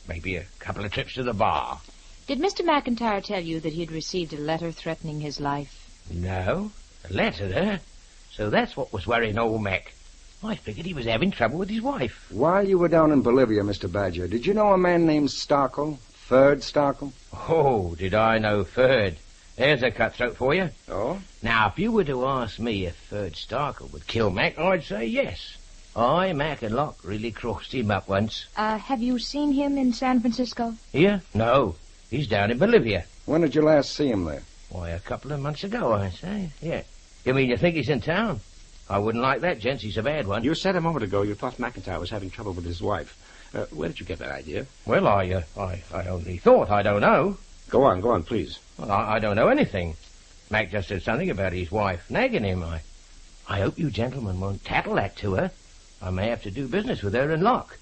maybe a couple of trips to the bar. Did Mr. McIntyre tell you that he'd received a letter threatening his life? No. A letter, eh? So that's what was worrying old Mac. I figured he was having trouble with his wife. While you were down in Bolivia, Mr. Badger, did you know a man named Starkle? Ferd Starkle? Oh, did I know Ferd? There's a cutthroat for you. Oh? Now, if you were to ask me if Ferd Starkle would kill Mac, I'd say yes. Mac and Locke really crossed him up once. Have you seen him in San Francisco? Here? No. He's down in Bolivia. When did you last see him there? Why, a couple of months ago, I say. Yeah. You mean you think he's in town? I wouldn't like that, gents. He's a bad one. You said a moment ago you thought McIntyre was having trouble with his wife. Where did you get that idea? Well, I only thought. I don't know. Go on, please. Well, I don't know anything. Mac just said something about his wife nagging him. I hope you gentlemen won't tattle that to her. I may have to do business with her and Locke.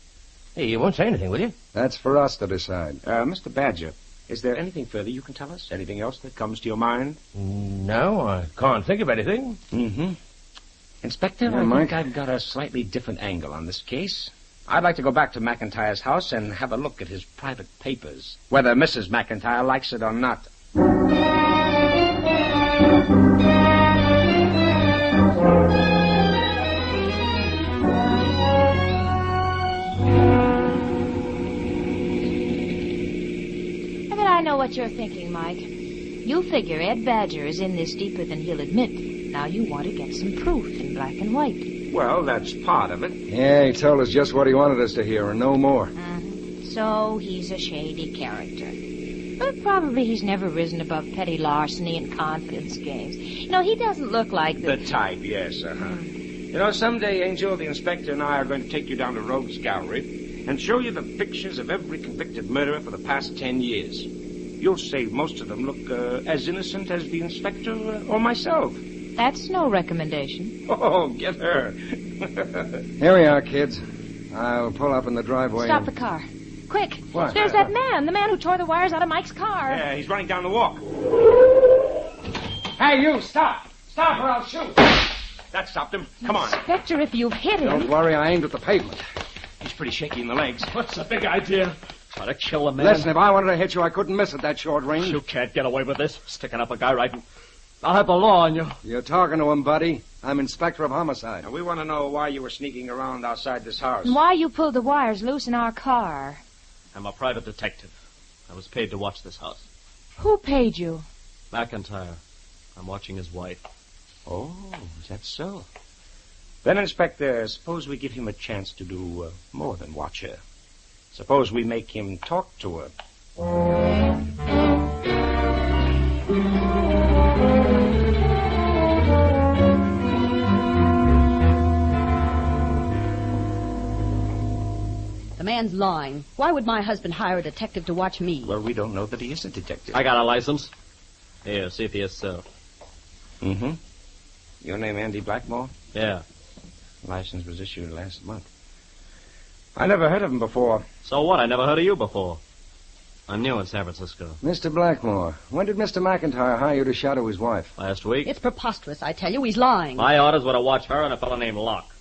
Hey, you won't say anything, will you? That's for us to decide. Mr. Badger, is there anything further you can tell us? Anything else that comes to your mind? No, I can't think of anything. Mm-hmm. Inspector, Yeah, I Mike? think I've got a slightly different angle on this case. I'd like to go back to McIntyre's house and have a look at his private papers, whether Mrs. McIntyre likes it or not. But I know what you're thinking, Mike. You figure Ed Badger is in this deeper than he'll admit. Now you want to get some proof in black and white. Well, that's part of it. Yeah, he told us just what he wanted us to hear and no more. So he's a shady character. But probably he's never risen above petty larceny and confidence games. You know, he doesn't look like The type, yes, You know, someday, Angel, the inspector and I are going to take you down to Rogues Gallery and show you the pictures of every convicted murderer for the past 10 years. You'll say most of them look as innocent as the inspector or myself. That's no recommendation. Oh, get her. Here we are, kids. I'll pull up in the driveway. Stop the car. Quick. What? There's that man, the man who tore the wires out of Mike's car. Yeah, he's running down the walk. Hey, you, stop. Stop or I'll shoot. That stopped him. Come on. Inspector, if you've hit him... Don't worry, I aimed at the pavement. He's pretty shaky in the legs. What's the big idea? Try to kill a man. Listen, if I wanted to hit you, I couldn't miss at that short range. You can't get away with this. Sticking up a guy right in... I'll have the law on you. You're talking to him, buddy. I'm Inspector of Homicide. Now, we want to know why you were sneaking around outside this house. And why you pulled the wires loose in our car. I'm a private detective. I was paid to watch this house. Who paid you? McIntyre. I'm watching his wife. Oh, is that so? Then, Inspector, suppose we give him a chance to do more than watch her. Suppose we make him talk to her. The man's lying. Why would my husband hire a detective to watch me? Well, we don't know that he is a detective. I got a license. Here, see if he is so. Mm-hmm. Your name Andy Blackmore? Yeah. License was issued last month. I never heard of him before. So what? I never heard of you before. I'm new in San Francisco. Mr. Blackmore, when did Mr. McIntyre hire you to shadow his wife? Last week. It's preposterous, I tell you. He's lying. My orders were to watch her and a fellow named Locke.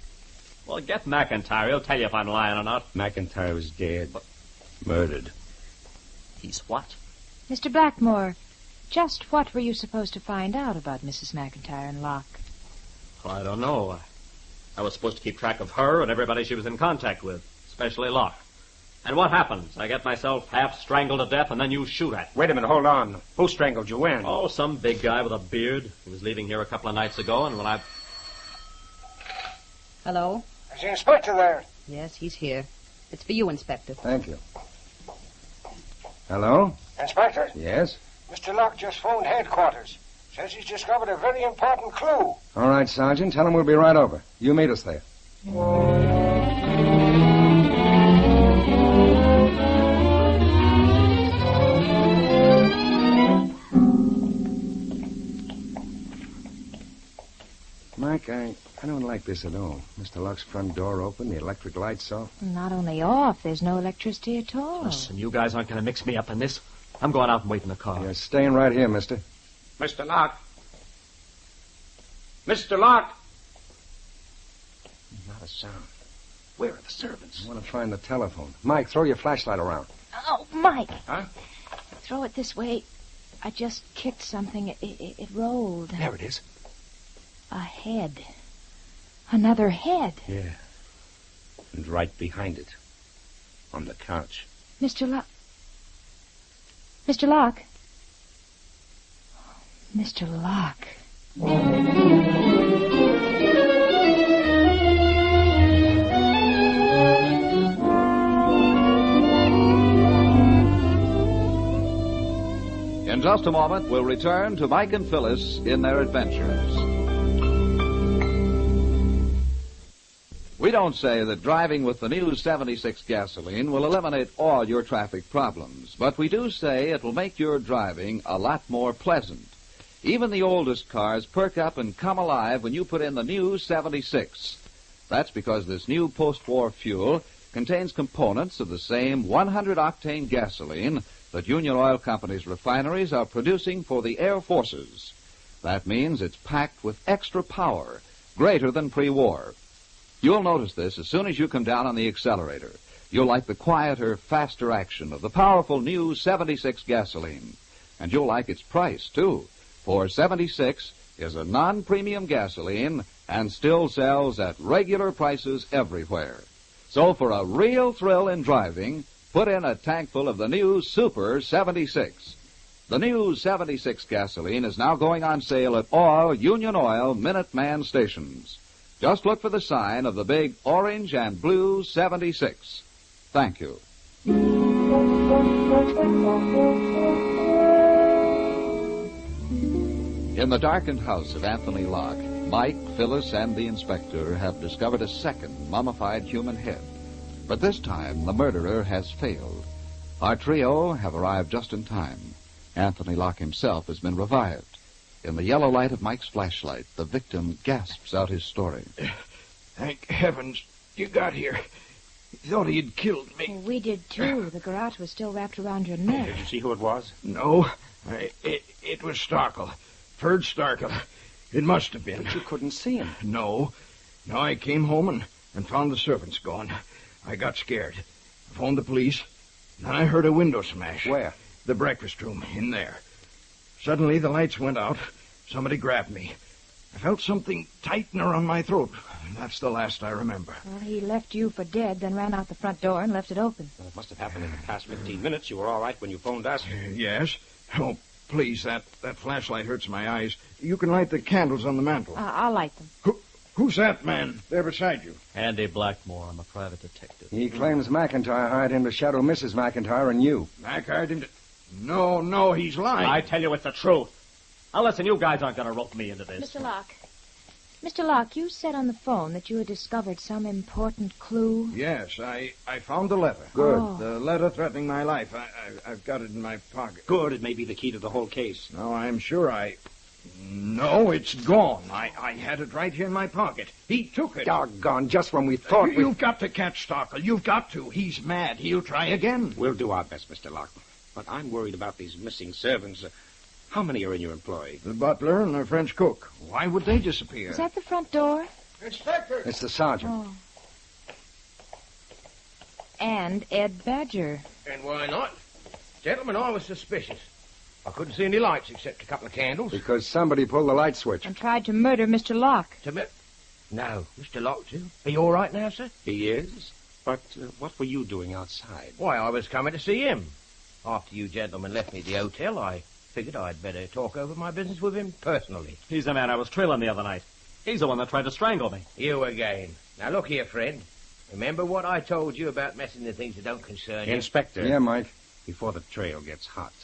Well, get McIntyre. He'll tell you if I'm lying or not. McIntyre was dead. Murdered. He's what? Mr. Blackmore, just what were you supposed to find out about Mrs. McIntyre and Locke? Well, I don't know. I was supposed to keep track of her and everybody she was in contact with, especially Locke. And what happens? I get myself half strangled to death, and then you shoot at me. Wait a minute, hold on. Who strangled you when? Oh, some big guy with a beard. He was leaving here a couple of nights ago, and when I... Hello? Is the inspector there? Yes, he's here. It's for you, Inspector. Thank you. Hello? Inspector? Yes? Mr. Locke just phoned headquarters. Says he's discovered a very important clue. All right, Sergeant. Tell him we'll be right over. You meet us there. Mike, I don't like this at all. Mr. Locke's front door open, the electric lights off. Not only off, there's no electricity at all. Listen, you guys aren't going to mix me up in this. I'm going out and wait in the car. You're staying right here, mister. Mr. Locke. Mr. Locke. Not a sound. Where are the servants? I want to find the telephone. Mike, throw your flashlight around. Oh, Mike. Huh? Throw it this way. I just kicked something. It rolled. There it is. A head. Another head. Yeah. And right behind it. On the couch. Mr. Locke. Mr. Locke. Mr. Locke. In just a moment, we'll return to Mike and Phyllis in their adventures. We don't say that driving with the new 76 gasoline will eliminate all your traffic problems, but we do say it will make your driving a lot more pleasant. Even the oldest cars perk up and come alive when you put in the new 76. That's because this new post-war fuel contains components of the same 100-octane gasoline that Union Oil Company's refineries are producing for the air forces. That means it's packed with extra power, greater than pre-war. You'll notice this as soon as you come down on the accelerator. You'll like the quieter, faster action of the powerful new 76 gasoline. And you'll like its price, too, for 76 is a non-premium gasoline and still sells at regular prices everywhere. So for a real thrill in driving, put in a tank full of the new Super 76. The new 76 gasoline is now going on sale at all Union Oil Minuteman stations. Just look for the sign of the big orange and blue 76. Thank you. In the darkened house of Anthony Locke, Mike, Phyllis, and the inspector have discovered a second mummified human head. But this time, the murderer has failed. Our trio have arrived just in time. Anthony Locke himself has been revived. In the yellow light of Mike's flashlight, the victim gasps out his story. Thank heavens you got here. He thought he had killed me. Well, we did, too. The garrote was still wrapped around your neck. Did you see who it was? No. It was Starkle. Ferd Starkle. It must have been. But you couldn't see him. No. No, I came home and found the servants gone. I got scared. I phoned the police. Then I heard a window smash. Where? The breakfast room, in there. Suddenly the lights went out. Somebody grabbed me. I felt something tighten around my throat. That's the last I remember. Well, he left you for dead, then ran out the front door and left it open. Well, it must have happened in the past 15 minutes. You were all right when you phoned us. Yes. Oh, please, that flashlight hurts my eyes. You can light the candles on the mantel. I'll light them. Who's that man there beside you? Andy Blackmore. I'm a private detective. He claims McIntyre hired him to shadow Mrs. McIntyre and you. Mac hired him to... No, he's lying. I tell you it's the truth. Now, listen, you guys aren't going to rope me into this. Mr. Locke. Mr. Locke, you said on the phone that you had discovered some important clue. Yes, I found the letter. Good. Oh. The letter threatening my life. I've got it in my pocket. Good. It may be the key to the whole case. No, I'm sure No, it's gone. I had it right here in my pocket. He took it. Doggone, just when we thought You've got to catch Starkle. You've got to. He's mad. He'll try again. We'll do our best, Mr. Locke. But I'm worried about these missing servants. How many are in your employ? The butler and the French cook. Why would they disappear? Is that the front door? Inspector! It's the sergeant. Oh. And Ed Badger. And why not? Gentlemen, I was suspicious. I couldn't see any lights except a couple of candles. Because somebody pulled the light switch. And tried to murder Mr. Locke. No, Mr. Locke, too. Are you all right now, sir? He is. But what were you doing outside? Why, I was coming to see him. After you gentlemen left me at the hotel, I figured I'd better talk over my business with him personally. He's the man I was trailing the other night. He's the one that tried to strangle me. You again. Now, look here, friend. Remember what I told you about messing with things that don't concern you? Inspector. Yeah, Mike. Before the trail gets hot,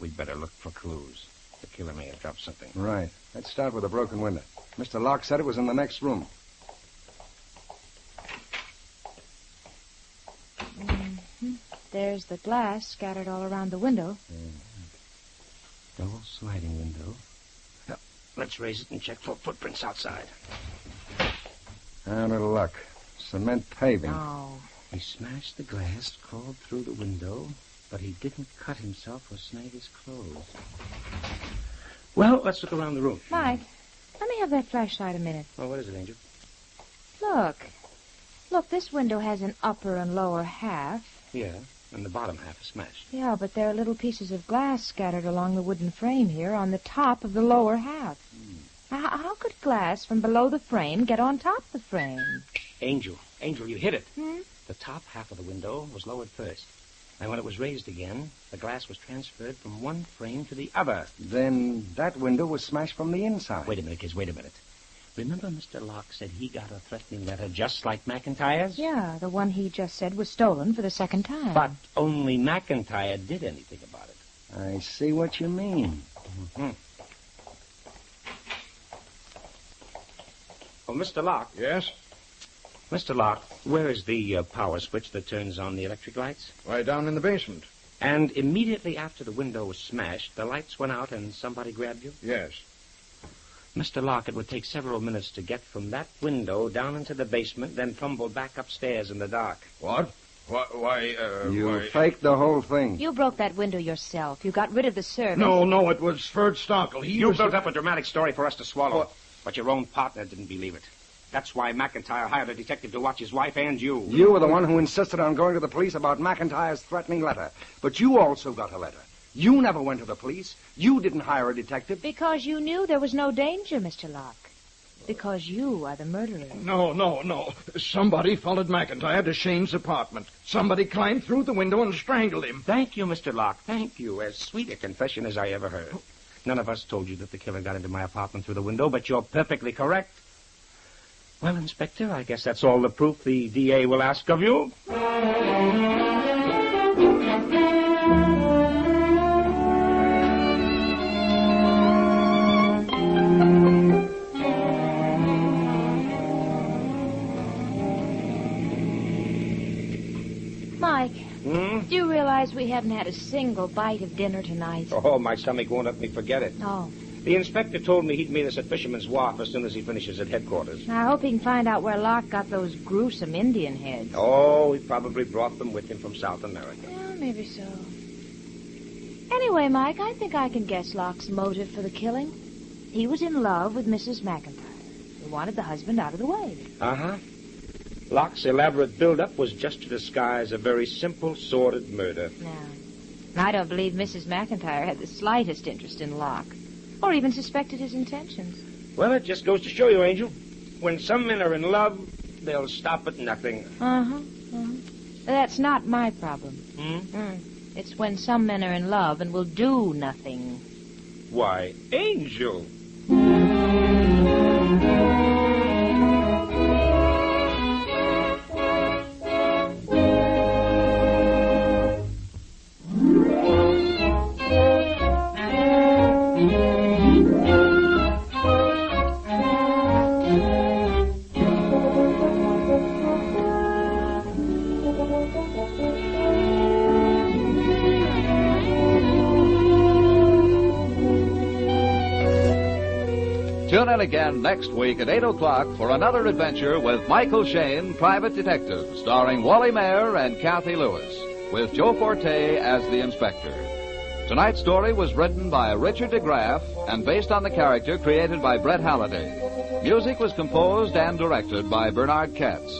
we'd better look for clues. The killer may have dropped something. Right. Let's start with a broken window. Mr. Locke said it was in the next room. Mm-hmm. There's the glass scattered all around the window. Double sliding window. Now, let's raise it and check for footprints outside. A little luck. Cement paving. Oh. He smashed the glass, crawled through the window, but he didn't cut himself or snag his clothes. Well, let's look around the room. Mike, let me have that flashlight a minute. Oh, what is it, Angel? Look. Look, this window has an upper and lower half. Yeah, and the bottom half is smashed. Yeah, but there are little pieces of glass scattered along the wooden frame here on the top of the lower half. Now, how could glass from below the frame get on top of the frame? Angel, you hit it. Hmm? The top half of the window was lowered first. And when it was raised again, the glass was transferred from one frame to the other. Then that window was smashed from the inside. Wait a minute, kids, wait a minute. Remember Mr. Locke said he got a threatening letter just like McIntyre's? Yeah, the one he just said was stolen for the second time. But only McIntyre did anything about it. I see what you mean. Mm-hmm. Oh, Mr. Locke. Yes? Mr. Locke, where is the power switch that turns on the electric lights? Right down in the basement. And immediately after the window was smashed, the lights went out and somebody grabbed you? Yes. Mr. Locke, it would take several minutes to get from that window down into the basement, then tumble back upstairs in the dark. What? Why, You faked the whole thing. You broke that window yourself. You got rid of the servant. No, it was Ferd Stockel. You built up a dramatic story for us to swallow, but your own partner didn't believe it. That's why McIntyre hired a detective to watch his wife and you. You were the one who insisted on going to the police about McIntyre's threatening letter. But you also got a letter. You never went to the police. You didn't hire a detective. Because you knew there was no danger, Mr. Locke. Because you are the murderer. No. Somebody followed McIntyre to Shane's apartment. Somebody climbed through the window and strangled him. Thank you, Mr. Locke. Thank you. As sweet a confession as I ever heard. None of us told you that the killer got into my apartment through the window, but you're perfectly correct. Well, Inspector, I guess that's all the proof the DA will ask of you. Mike, do you realize we haven't had a single bite of dinner tonight? Oh, my stomach won't let me forget it. Oh. The inspector told me he'd meet us at Fisherman's Wharf as soon as he finishes at headquarters. I hope he can find out where Locke got those gruesome Indian heads. Oh, he probably brought them with him from South America. Well, maybe so. Anyway, Mike, I think I can guess Locke's motive for the killing. He was in love with Mrs. McIntyre. He wanted the husband out of the way. Uh-huh. Locke's elaborate build-up was just to disguise a very simple, sordid murder. No. I don't believe Mrs. McIntyre had the slightest interest in Locke, or even suspected his intentions. Well, it just goes to show you, Angel. When some men are in love, they'll stop at nothing. That's not my problem. It's when some men are in love and will do nothing. Why, Angel. Tune in again next week at 8 o'clock for another adventure with Michael Shane, Private Detective, starring Wally Mayer and Kathy Lewis, with Joe Forte as the inspector. Tonight's story was written by Richard DeGraff and based on the character created by Brett Halliday. Music was composed and directed by Bernard Katz.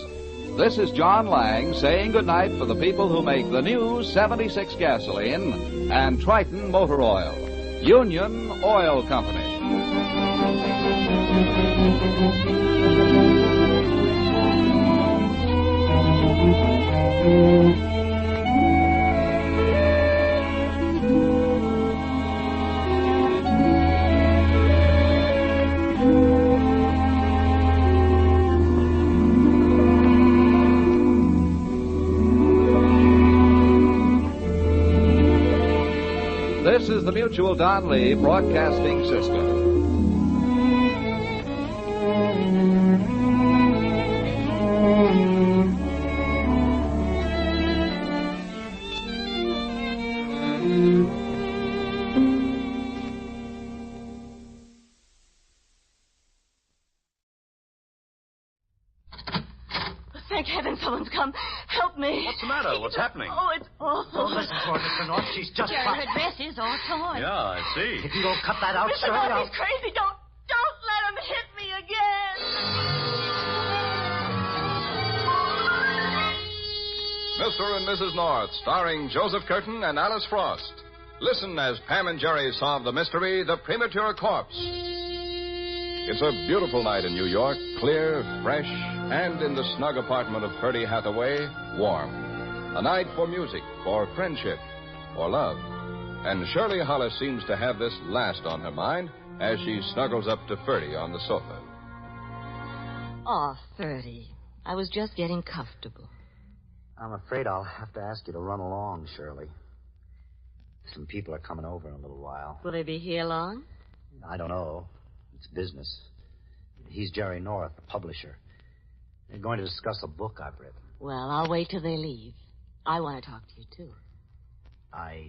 This is John Lang saying goodnight for the people who make the new 76 gasoline and Triton Motor Oil. Union Oil Company. This is the Mutual Don Lee Broadcasting System. Thank heaven someone's come. Help me. What's the matter? What's happening? Oh, it's awful. Oh, listen to her, Mr. North. She's just Jerry, fine. her dress is all torn. Yeah, I see. If you don't cut that out, Mr. Shirley, North, he's crazy. Don't let him hit me again. Mr. and Mrs. North, starring Joseph Curtin and Alice Frost. Listen as Pam and Jerry solve the mystery, The Premature Corpse. It's a beautiful night in New York, clear, fresh, and in the snug apartment of Ferdy Hathaway, warm. A night for music, for friendship, for love. And Shirley Hollis seems to have this last on her mind as she snuggles up to Ferdy on the sofa. Oh, 30. I was just getting comfortable. I'm afraid I'll have to ask you to run along, Shirley. Some people are coming over in a little while. Will they be here long? I don't know. It's business. He's Jerry North, the publisher. They're going to discuss a book I've written. Well, I'll wait till they leave. I want to talk to you, too. I,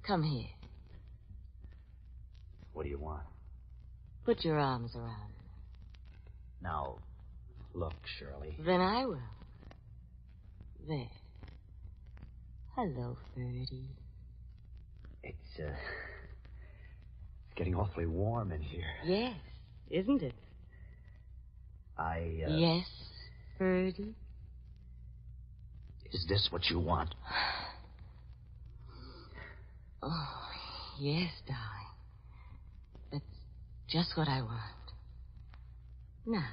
Come here. What do you want? Put your arms around her. Now, look, Shirley. Then I will. There. Hello, Ferdy. It's getting awfully warm in here. Yes, isn't it? Yes, Ferdy? Is this what you want? Oh, yes, darling. That's just what I want. Now,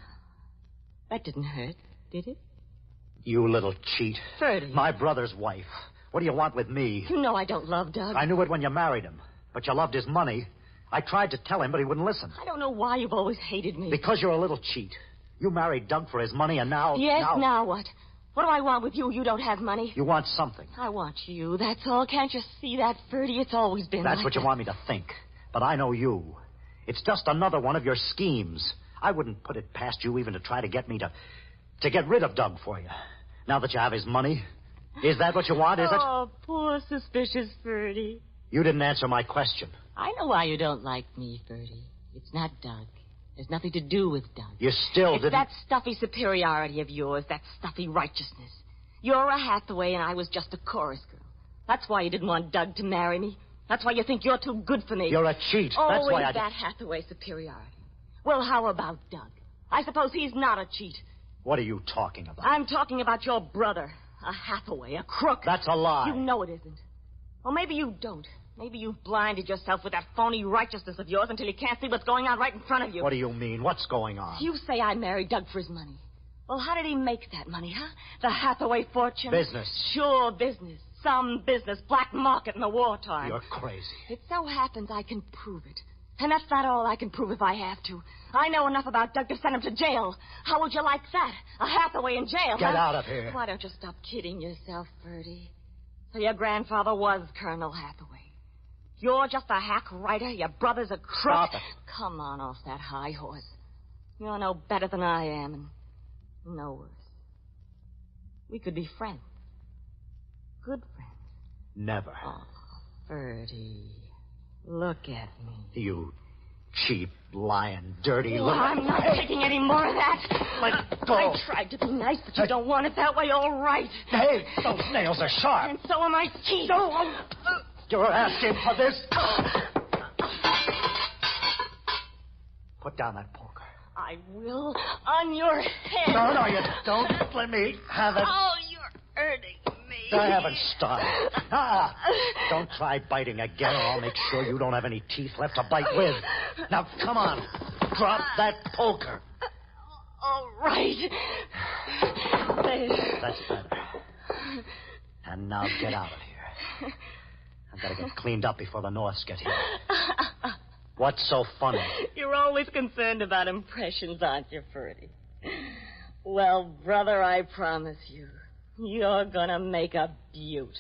that didn't hurt, did it? You little cheat. Ferdy. My brother's wife. What do you want with me? You know I don't love Doug. I knew it when you married him, but you loved his money. I tried to tell him, but he wouldn't listen. I don't know why you've always hated me. Because you're a little cheat. You married Doug for his money, and now... Yes, now what? What do I want with you? You don't have money. You want something. I want you, that's all. Can't you see that, Ferdy? It's always been That's like what you that. want me to think. But I know you. It's just another one of your schemes. I wouldn't put it past you even to try to get me to get rid of Doug for you. Now that you have his money. Is that what you want, is it? Oh, poor suspicious Ferdy. You didn't answer my question. I know why you don't like me, Ferdy. It's not Doug. There's nothing to do with Doug. You still It's didn't... that stuffy superiority of yours, that stuffy righteousness. You're a Hathaway and I was just a chorus girl. That's why you didn't want Doug to marry me. That's why you think you're too good for me. You're a cheat. Always That's why I... that Hathaway superiority. Well, how about Doug? I suppose he's not a cheat. What are you talking about? I'm talking about your brother, a Hathaway, a crook. That's a lie. You know it isn't. Or maybe you don't. Maybe you've blinded yourself with that phony righteousness of yours until you can't see what's going on right in front of you. What do you mean? What's going on? You say I married Doug for his money. Well, how did he make that money, huh? The Hathaway fortune? Business. Sure, business. Some business. Black market in the wartime. You're crazy. It so happens I can prove it. And that's not all I can prove if I have to. I know enough about Doug to send him to jail. How would you like that? A Hathaway in jail, Get huh? out of here. Why don't you stop kidding yourself, Ferdy? So your grandfather was Colonel Hathaway. You're just a hack writer. Your brother's a crook. Stop it. Come on off that high horse. You're no better than I am, and no worse. We could be friends. Good friends. Never. Oh, Ferdy, look at me. You cheap, lying, dirty Well, little... I'm not taking any more of that. Let go. I tried to be nice, but you don't want it that way. All right. Hey, those nails are sharp. And so are my teeth. You're asking for this. Put down that poker. I will on your head. No, you don't. Let me have it. Oh, you're hurting me. I haven't started. Don't try biting again, or I'll make sure you don't have any teeth left to bite with. Now, come on. Drop that poker. All right. There. That's better. And now get out of here. I've got to get cleaned up before the Norths get here. What's so funny? You're always concerned about impressions, aren't you, Ferdy? Well, brother, I promise you, you're gonna make a beaut.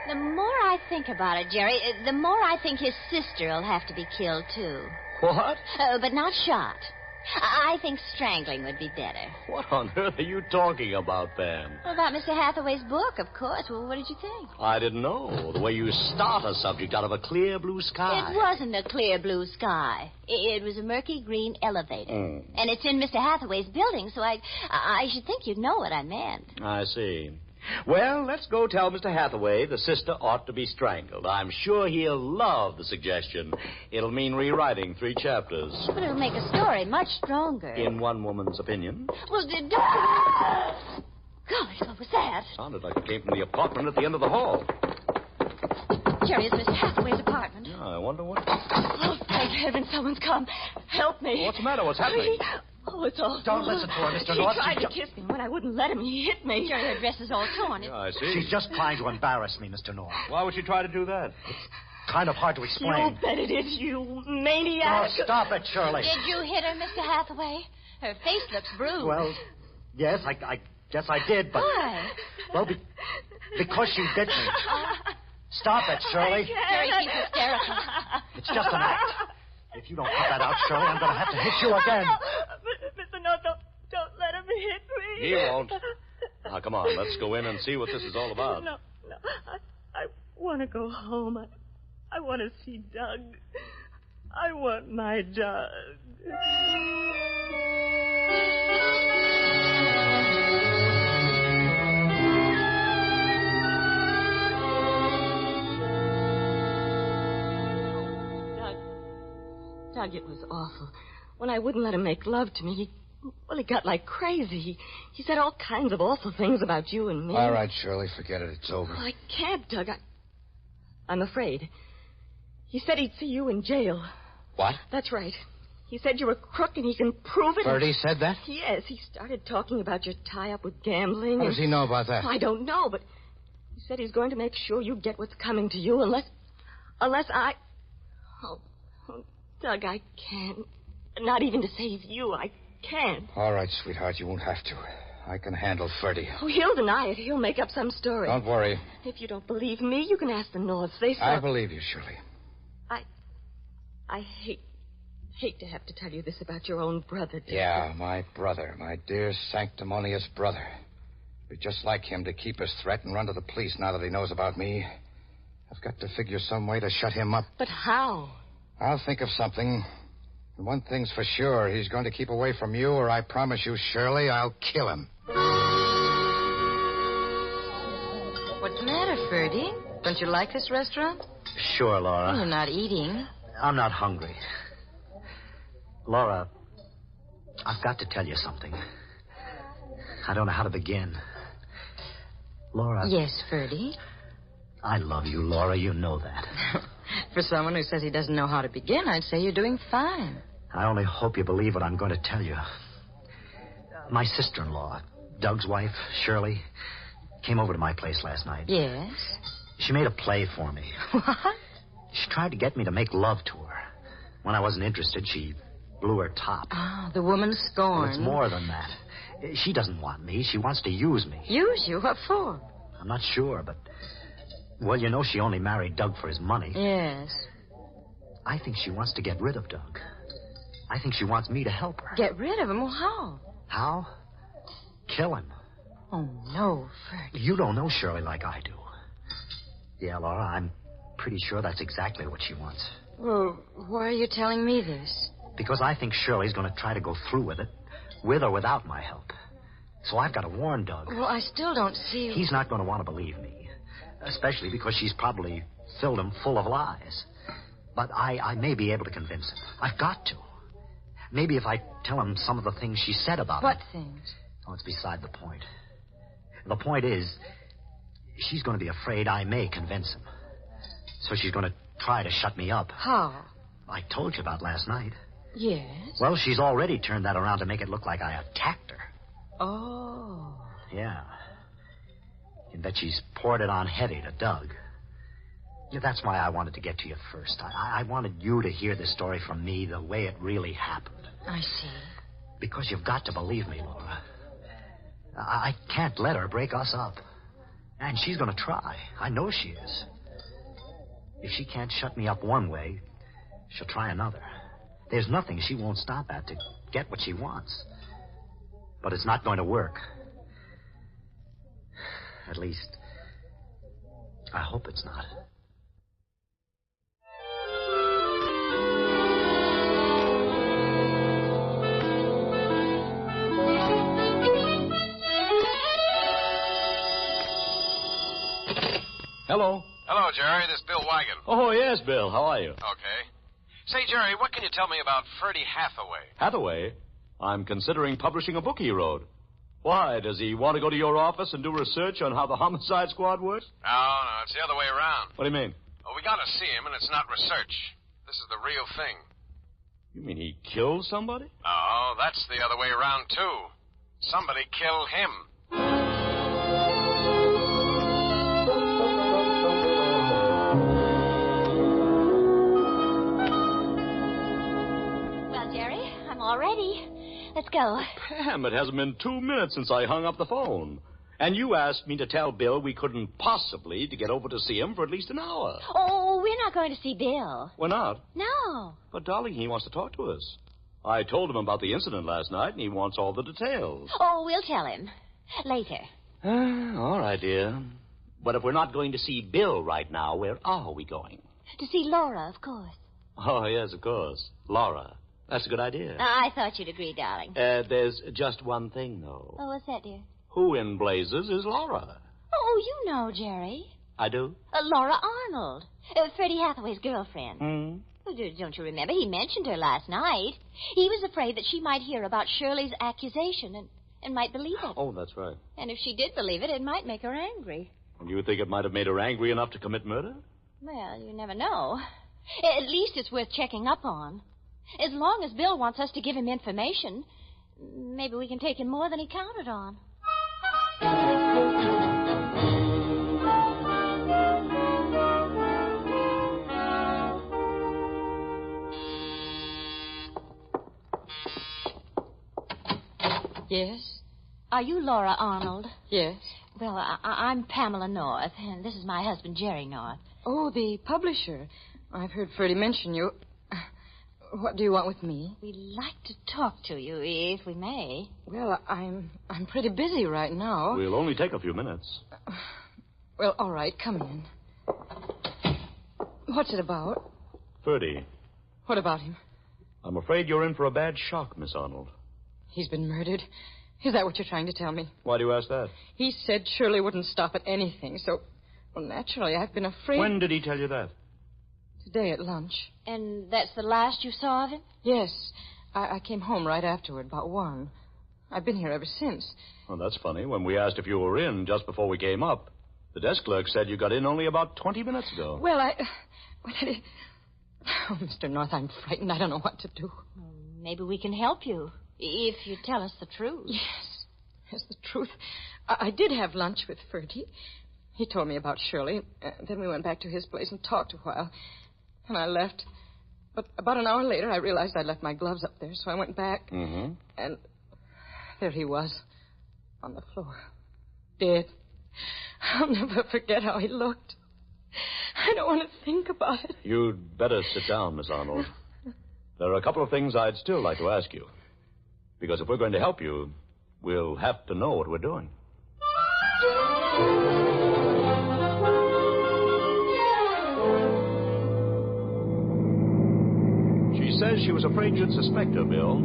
The more I think about it, Jerry, the more I think his sister will have to be killed, too. What? But not shot. I think strangling would be better. What on earth are you talking about, Pam? About Mr. Hathaway's book, of course. Well, what did you think? I didn't know. The way you start a subject out of a clear blue sky. It wasn't a clear blue sky. It was a murky green elevator. And it's in Mr. Hathaway's building, so I should think you'd know what I meant. I see. Well, let's go tell Mr. Hathaway the sister ought to be strangled. I'm sure he'll love the suggestion. It'll mean rewriting 3 chapters. But it'll make a story much stronger. In one woman's opinion. Well, don't... Gosh, what was that? Sounded like it came from the apartment at the end of the hall. Jerry, it's Mr. Hathaway's apartment. Yeah, I wonder what... Oh, thank heaven someone's come. Help me. What's the matter? What's happening? Oh, it's all... Don't listen to her, Mr. North. He tried to kiss me. When I wouldn't let him, he hit me. Jerry, her dress is all torn. Yeah, I see. She's just trying to embarrass me, Mr. North. Why would she try to do that? Kind of hard to explain. You bet it is, you maniac. Oh, stop it, Shirley. Did you hit her, Mr. Hathaway? Her face looks bruised. Well, yes, I guess I did, but... Why? Well, because she bit me. Stop it, Shirley. Jerry, she's hysterical. It's just an act. If you don't cut that out, Shirley, I'm going to have to hit you again. Mr. No, don't let him hit me. He won't. Now, come on. Let's go in and see what this is all about. No. I want to go home. I want to see Doug. I want my Doug. Doug, it was awful. When I wouldn't let him make love to me, he got like crazy. He said all kinds of awful things about you and me. All right, Shirley, forget it. It's over. Oh, I can't, Doug. I'm afraid. He said he'd see you in jail. What? That's right. He said you were a crook and he can prove it. Ferdy said that? Yes, he started talking about your tie-up with gambling. How does he know about that? I don't know, but he said he's going to make sure you get what's coming to you unless I... Oh, Doug, I can't. Not even to save you, I can't. All right, sweetheart, you won't have to. I can handle Ferdy. Oh, he'll deny it. He'll make up some story. Don't worry. If you don't believe me, you can ask the Norths. They saw... I believe you, Shirley. I hate to have to tell you this about your own brother, Doug. Yeah, my brother, my dear sanctimonious brother. It'd be just like him to keep his threat and run to the police now that he knows about me. I've got to figure some way to shut him up. But how? I'll think of something. And one thing's for sure. He's going to keep away from you, or I promise you, Shirley, I'll kill him. What's the matter, Ferdy? Don't you like this restaurant? Sure, Laura. You're not eating. I'm not hungry. Laura, I've got to tell you something. I don't know how to begin. Laura. Yes, Ferdy? I love you, Laura. You know that. For someone who says he doesn't know how to begin, I'd say you're doing fine. I only hope you believe what I'm going to tell you. My sister-in-law, Doug's wife, Shirley, came over to my place last night. Yes? She made a play for me. What? She tried to get me to make love to her. When I wasn't interested, she blew her top. Oh, the woman scorned. Well, it's more than that. She doesn't want me. She wants to use me. Use you? What for? I'm not sure, but... Well, you know she only married Doug for his money. Yes. I think she wants to get rid of Doug. I think she wants me to help her. Get rid of him? Well, how? How? Kill him. Oh, no, Ferdy. You don't know Shirley like I do. Yeah, Laura, I'm pretty sure that's exactly what she wants. Well, why are you telling me this? Because I think Shirley's going to try to go through with it, with or without my help. So I've got to warn Doug. Well, I still don't see... He's not going to want to believe me, especially because she's probably filled him full of lies. But I may be able to convince him. I've got to. Maybe if I tell him some of the things she said about him. What things? Oh, it's beside the point. The point is, she's going to be afraid I may convince him. So she's going to try to shut me up. How? I told you about last night. Yes? Well, she's already turned that around to make it look like I attacked her. Oh. Yeah. And that she's poured it on heavy to Doug. Yeah, that's why I wanted to get to you first. I wanted you to hear the story from me the way it really happened. I see. Because you've got to believe me, Laura. I can't let her break us up. And she's going to try. I know she is. If she can't shut me up one way, she'll try another. There's nothing she won't stop at to get what she wants. But it's not going to work. At least, I hope it's not. Hello. Hello, Jerry. This is Bill Wagon. Oh, yes, Bill. How are you? Okay. Say, Jerry, what can you tell me about Ferdy Hathaway? Hathaway? I'm considering publishing a book he wrote. Why? Does he want to go to your office and do research on how the homicide squad works? No, it's the other way around. What do you mean? Well, we got to see him, and it's not research. This is the real thing. You mean he killed somebody? No, that's the other way around, too. Somebody killed him. Well, Jerry, I'm all ready. Let's go. Pam, it hasn't been 2 minutes since I hung up the phone. And you asked me to tell Bill we couldn't possibly to get over to see him for at least an hour. Oh, we're not going to see Bill. We're not? No. But, darling, he wants to talk to us. I told him about the incident last night, and he wants all the details. Oh, we'll tell him. Later. All right, dear. But if we're not going to see Bill right now, where are we going? To see Laura, of course. Oh, yes, of course. Laura. That's a good idea. I thought you'd agree, darling. There's just one thing, though. Oh, what's that, dear? Who in blazes is Laura? Oh, you know, Jerry. I do? Laura Arnold. Freddie Hathaway's girlfriend. Hmm? Well, don't you remember? He mentioned her last night. He was afraid that she might hear about Shirley's accusation and might believe it. Oh, that's right. And if she did believe it, it might make her angry. And you think it might have made her angry enough to commit murder? Well, you never know. At least it's worth checking up on. As long as Bill wants us to give him information, maybe we can take him more than he counted on. Yes? Are you Laura Arnold? Yes. Well, I'm Pamela North, and this is my husband, Jerry North. Oh, the publisher. I've heard Freddie mention you. What do you want with me? We'd like to talk to you, if we may. Well, I'm pretty busy right now. We'll only take a few minutes. Well, all right, come in. What's it about? Ferdy, What about him? I'm afraid you're in for a bad shock, Miss Arnold. He's been murdered. Is that what you're trying to tell me? Why do you ask that? He said Shirley wouldn't stop at anything, so... Well, naturally, I've been afraid... When did he tell you that? Today at lunch. And that's the last you saw of him? Yes. I came home right afterward, about 1. I've been here ever since. Well, that's funny. When we asked if you were in just before we came up, the desk clerk said you got in only about 20 minutes ago. Well, Oh, Mr. North, I'm frightened. I don't know what to do. Maybe we can help you, if you tell us the truth. Yes, the truth. I did have lunch with Ferdy. He told me about Shirley. Then we went back to his place and talked a while. And I left. But about an hour later, I realized I'd left my gloves up there, so I went back. Mm-hmm. And there he was, on the floor, dead. I'll never forget how he looked. I don't want to think about it. You'd better sit down, Miss Arnold. There are a couple of things I'd still like to ask you. Because if we're going to help you, we'll have to know what we're doing. She says she was afraid you'd suspect her, Bill.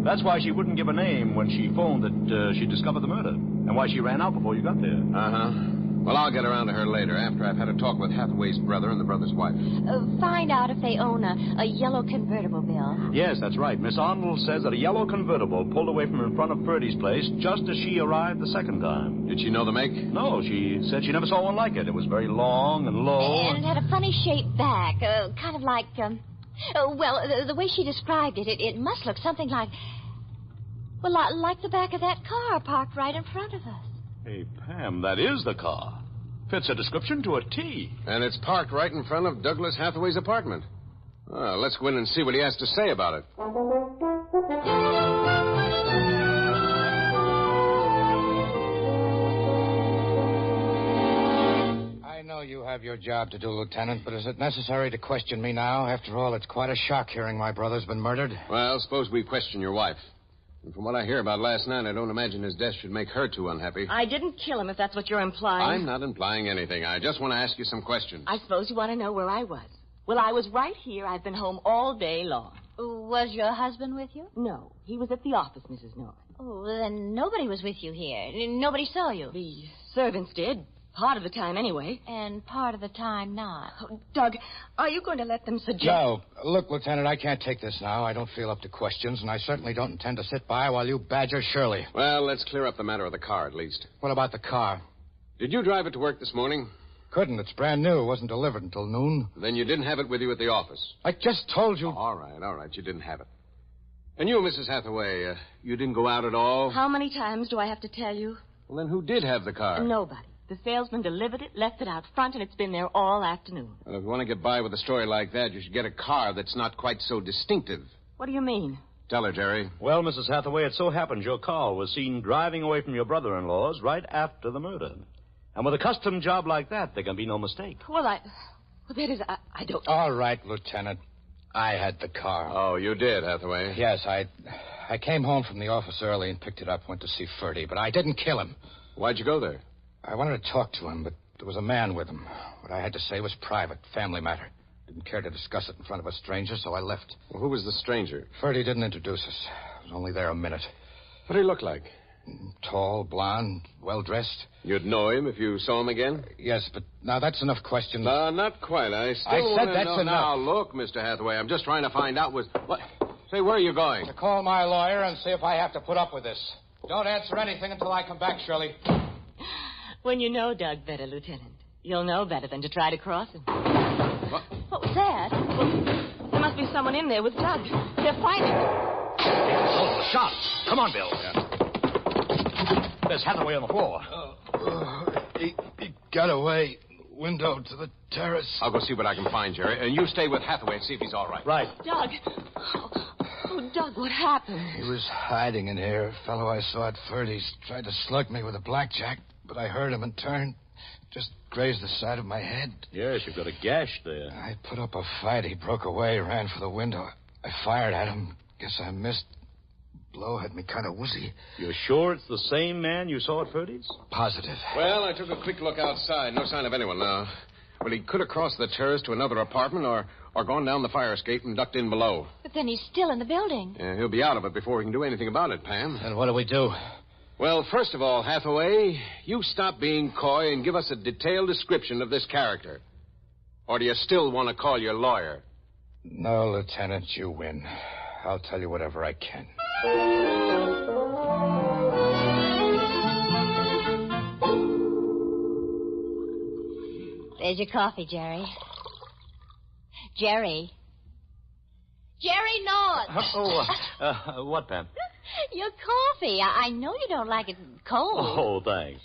That's why she wouldn't give a name when she phoned that she discovered the murder. And why she ran out before you got there. Uh-huh. Well, I'll get around to her later, after I've had a talk with Hathaway's brother and the brother's wife. Find out if they own a yellow convertible, Bill. Yes, that's right. Miss Arnold says that a yellow convertible pulled away from in front of Ferdy's place just as she arrived the second time. Did she know the make? No, she said she never saw one like it. It was very long and low. And it had a funny shaped back, kind of like, the way she described it, it must look something like, well, like the back of that car parked right in front of us. Hey, Pam, that is the car. Fits a description to a T. And it's parked right in front of Douglas Hathaway's apartment. Let's go in and see what he has to say about it. I know you have your job to do, Lieutenant, but is it necessary to question me now? After all, it's quite a shock hearing my brother's been murdered. Well, suppose we question your wife. And from what I hear about last night, I don't imagine his death should make her too unhappy. I didn't kill him, if that's what you're implying. I'm not implying anything. I just want to ask you some questions. I suppose you want to know where I was. Well, I was right here. I've been home all day long. Was your husband with you? No, he was at the office, Mrs. North. Oh, then nobody was with you here. Nobody saw you. The servants did. Part of the time, anyway. And part of the time not. Oh, Doug, are you going to let them suggest... No. Look, Lieutenant, I can't take this now. I don't feel up to questions, and I certainly don't intend to sit by while you badger Shirley. Well, let's clear up the matter of the car, at least. What about the car? Did you drive it to work this morning? Couldn't. It's brand new. It wasn't delivered until noon. Then you didn't have it with you at the office. I just told you. All right. You didn't have it. And you, Mrs. Hathaway, you didn't go out at all? How many times do I have to tell you? Well, then who did have the car? Nobody. The salesman delivered it, left it out front, and it's been there all afternoon. Well, if you want to get by with a story like that, you should get a car that's not quite so distinctive. What do you mean? Tell her, Jerry. Well, Mrs. Hathaway, it so happens your car was seen driving away from your brother-in-law's right after the murder. And with a custom job like that, there can be no mistake. Well, that is, I don't... All right, Lieutenant. I had the car. Oh, you did, Hathaway? Yes, I came home from the office early and picked it up, went to see Ferdy, but I didn't kill him. Why'd you go there? I wanted to talk to him, but there was a man with him. What I had to say was private, family matter. Didn't care to discuss it in front of a stranger, so I left. Well, who was the stranger? Ferdy didn't introduce us. I was only there a minute. What did he look like? Tall, blonde, well-dressed. You'd know him if you saw him again? Yes, but now that's enough questions. Not quite. I still said wanna that's know. enough. Now, look, Mr. Hathaway, I'm just trying to find out what... Say, where are you going? To call my lawyer and see if I have to put up with this. Don't answer anything until I come back, Shirley. When you know Doug better, Lieutenant, you'll know better than to try to cross him. What was that? Well, there must be someone in there with Doug. They're fighting. Oh, the shot. Come on, Bill. There's Hathaway on the floor. He got away. Window to the terrace. I'll go see what I can find, Jerry. And you stay with Hathaway and see if he's all right. Right. Doug. Oh, Doug, what happened? He was hiding in here. A fellow I saw at Ferdy's tried to slug me with a blackjack, but I heard him and turned. Just grazed the side of my head. Yes, you've got a gash there. I put up a fight. He broke away, ran for the window. I fired at him. Guess I missed. Blow had me kind of woozy. You're sure it's the same man you saw at Ferdy's? Positive. Well, I took a quick look outside. No sign of anyone now. Well, he could have crossed the terrace to another apartment or gone down the fire escape and ducked in below. But then he's still in the building. Yeah, he'll be out of it before we can do anything about it, Pam. And what do we do? Well, first of all, Hathaway, you stop being coy and give us a detailed description of this character. Or do you still want to call your lawyer? No, Lieutenant, you win. I'll tell you whatever I can. There's your coffee, Jerry. Jerry. Jerry North. What, Pam? Your coffee. I know you don't like it cold. Oh, thanks.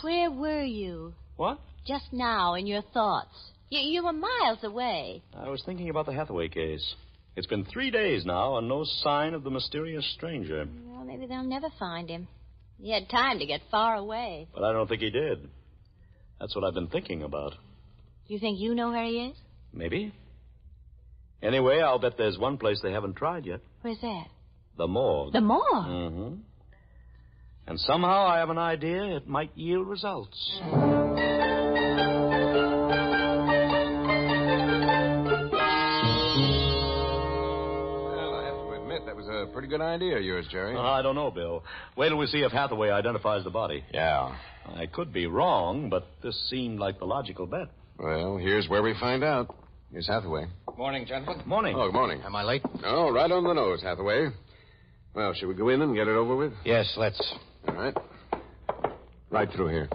Where were you? What? Just now, in your thoughts. You were miles away. I was thinking about the Hathaway case. It's been 3 days now, and no sign of the mysterious stranger. Well, maybe they'll never find him. He had time to get far away. But I don't think he did. That's what I've been thinking about. You think you know where he is? Maybe. Anyway, I'll bet there's one place they haven't tried yet. Where's that? The morgue. The morgue? Mm-hmm. And somehow I have an idea it might yield results. That was a pretty good idea of yours, Jerry. I don't know, Bill. Wait till we see if Hathaway identifies the body. Yeah. I could be wrong, but this seemed like the logical bet. Well, here's where we find out. Here's Hathaway. Morning, gentlemen. Morning. Oh, good morning. Am I late? Oh, right on the nose, Hathaway. Well, should we go in and get it over with? Yes, let's. All right. Right through here.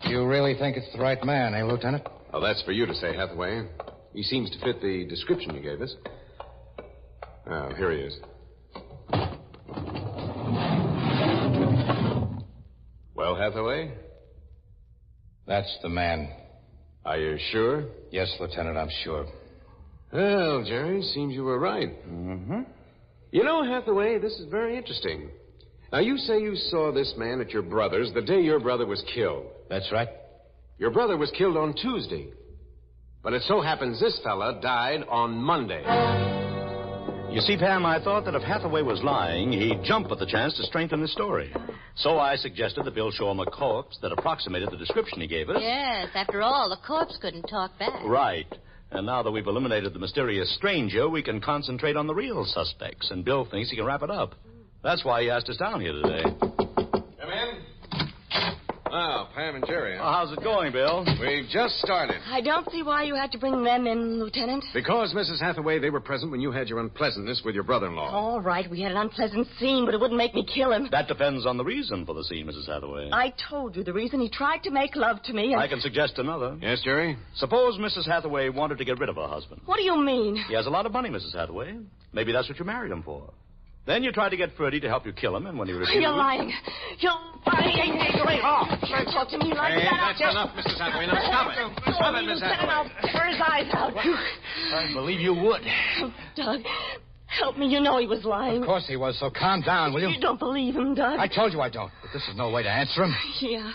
You really think it's the right man, eh, Lieutenant? Well, that's for you to say, Hathaway. He seems to fit the description you gave us. Oh, here he is. Well, Hathaway? That's the man. Are you sure? Yes, Lieutenant, I'm sure. Well, Jerry, seems you were right. Mm-hmm. You know, Hathaway, this is very interesting. Now, you say you saw this man at your brother's the day your brother was killed. That's right. Your brother was killed on Tuesday. But it so happens this fella died on Monday. You see, Pam, I thought that if Hathaway was lying, he'd jump at the chance to strengthen his story. So I suggested that Bill show him a corpse that approximated the description he gave us. Yes, after all, the corpse couldn't talk back. Right. And now that we've eliminated the mysterious stranger, we can concentrate on the real suspects, and Bill thinks he can wrap it up. That's why he asked us down here today. Come in. Well, Pam and Jerry. Well, how's it going, Bill? We've just started. I don't see why you had to bring them in, Lieutenant. Because, Mrs. Hathaway, they were present when you had your unpleasantness with your brother-in-law. All right, we had an unpleasant scene, but it wouldn't make me kill him. That depends on the reason for the scene, Mrs. Hathaway. I told you the reason. He tried to make love to me. And... I can suggest another. Yes, Jerry? Suppose Mrs. Hathaway wanted to get rid of her husband. What do you mean? He has a lot of money, Mrs. Hathaway. Maybe that's what you married him for. Then you tried to get Ferdy to help you kill him, and when he refused... You're lying. You're lying. Hey, off. Don't talk to me like Hey, that. that's enough, Mrs. Hathaway. Now, stop it. Stop it, Miss Hathaway. I'll tear his eyes out. I believe you would. Oh, Doug, help me. You know he was lying. Of course he was, so calm down, will you? You don't believe him, Doug. I told you I don't, but this is no way to answer him. Yeah.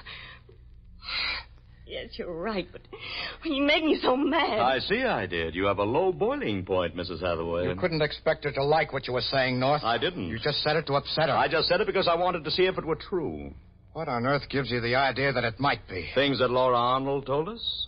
Yes, you're right, but you make me so mad. I see I did. You have a low boiling point, Mrs. Hathaway. You couldn't expect her to like what you were saying, North. I didn't. You just said it to upset her. I just said it because I wanted to see if it were true. What on earth gives you the idea that it might be? Things that Laura Arnold told us?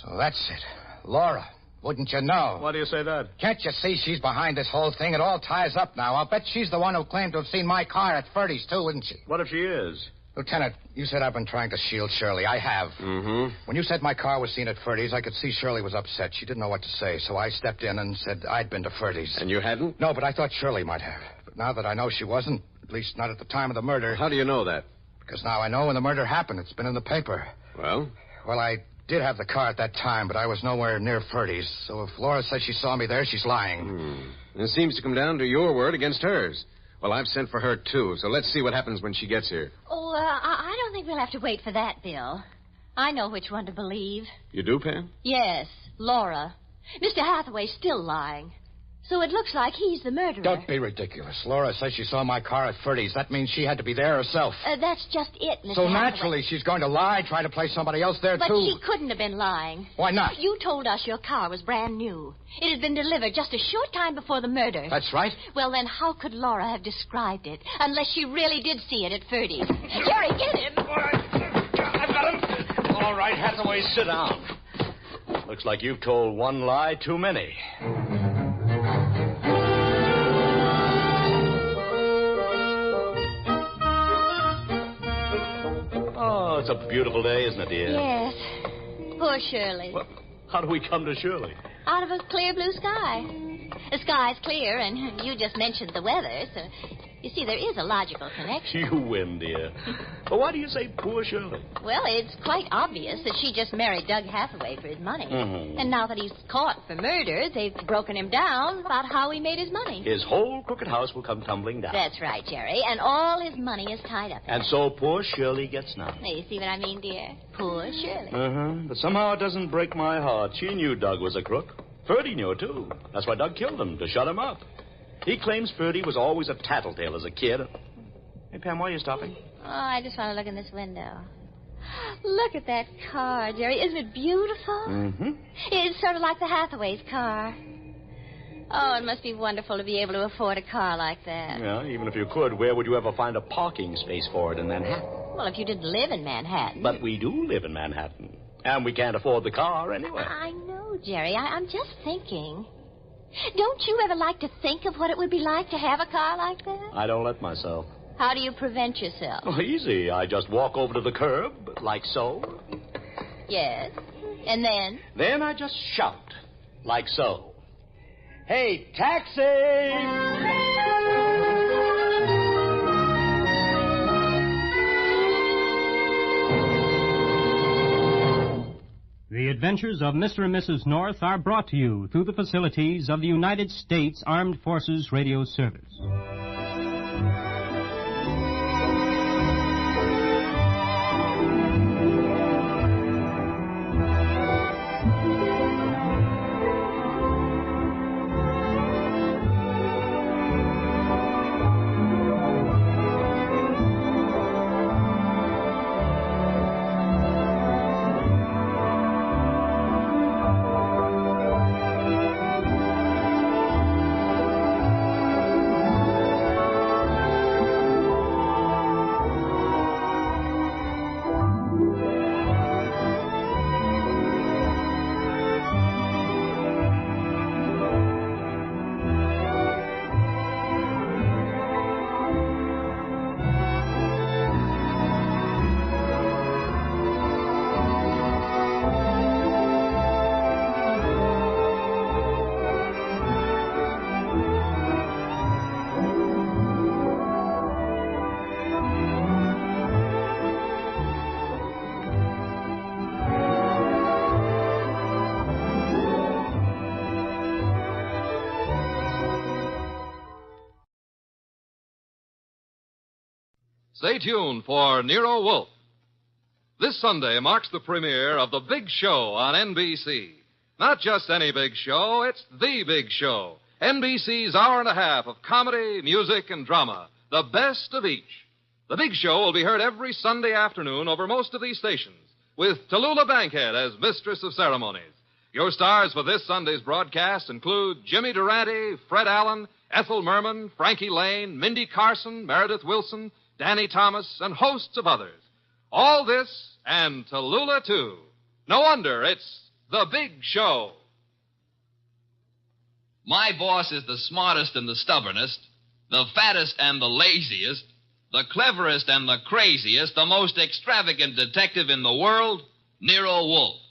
So that's it. Laura. Wouldn't you know? Why do you say that? Can't you see she's behind this whole thing? It all ties up now. I'll bet she's the one who claimed to have seen my car at Ferdy's, too, isn't she? What if she is? Lieutenant, you said I've been trying to shield Shirley. I have. Mm-hmm. When you said my car was seen at Ferdy's, I could see Shirley was upset. She didn't know what to say, so I stepped in and said I'd been to Ferdy's. And you hadn't? No, but I thought Shirley might have. But now that I know she wasn't, at least not at the time of the murder... How do you know that? Because now I know when the murder happened. It's been in the paper. Well? Well, I did have the car at that time, but I was nowhere near Ferdy's. So if Laura says she saw me there, she's lying. It seems to come down to your word against hers. Well, I've sent for her, too, so let's see what happens when she gets here. Oh, I don't think we'll have to wait for that, Bill. I know which one to believe. You do, Pam? Yes, Laura. Mr. Hathaway's still lying. So it looks like he's the murderer. Don't be ridiculous. Laura says she saw my car at Ferdy's. That means she had to be there herself. That's just it, Mr. So Hathaway. naturally, she's going to lie, try to place somebody else there, but too. But she couldn't have been lying. Why not? You told us your car was brand new. It had been delivered just a short time before the murder. That's right. Well, then how could Laura have described it, unless she really did see it at Ferdy's? Jerry, get him! I've got him. All right, Hathaway, sit down. Looks like you've told one lie too many. Oh, it's a beautiful day, isn't it, dear? Yes. Poor Shirley. Well, how do we come to Shirley? Out of a clear blue sky. The sky's clear, and you just mentioned the weather, so you see, there is a logical connection. You win, dear. But why do you say poor Shirley? Well, it's quite obvious that she just married Doug Hathaway for his money. Mm-hmm. And now that he's caught for murder, they've broken him down about how he made his money. His whole crooked house will come tumbling down. That's right, Jerry. And all his money is tied up in And that. so poor Shirley gets none. Now, you see what I mean, dear? Poor Shirley. Uh-huh. But somehow it doesn't break my heart. She knew Doug was a crook. Ferdy knew it, too. That's why Doug killed him, to shut him up. He claims Ferdy was always a tattletale as a kid. Hey, Pam, why are you stopping? Oh, I just want to look in this window. Look at that car, Jerry. Isn't it beautiful? Mm-hmm. It's sort of like the Hathaway's car. Oh, it must be wonderful to be able to afford a car like that. Yeah, even if you could, where would you ever find a parking space for it in Manhattan? Well, if you didn't live in Manhattan. But we do live in Manhattan. And we can't afford the car anyway. I know, Jerry. I'm just thinking. Don't you ever like to think of what it would be like to have a car like that? I don't let myself. How do you prevent yourself? Oh, easy. I just walk over to the curb, like so. Yes. And then? Then I just shout, like so. Hey, taxi! The adventures of Mr. and Mrs. North are brought to you through the facilities of the United States Armed Forces Radio Service. Stay tuned for Nero Wolfe. This Sunday marks the premiere of The Big Show on NBC. Not just any big show, it's The Big Show. NBC's hour and a half of comedy, music, and drama. The best of each. The Big Show will be heard every Sunday afternoon over most of these stations. with Tallulah Bankhead as Mistress of Ceremonies. Your stars for this Sunday's broadcast include Jimmy Durante, Fred Allen, Ethel Merman, Frankie Lane, Mindy Carson, Meredith Wilson, Danny Thomas, and hosts of others. All this and Tallulah, too. No wonder it's the Big Show. My boss is the smartest and the stubbornest, the fattest and the laziest, the cleverest and the craziest, the most extravagant detective in the world, Nero Wolfe.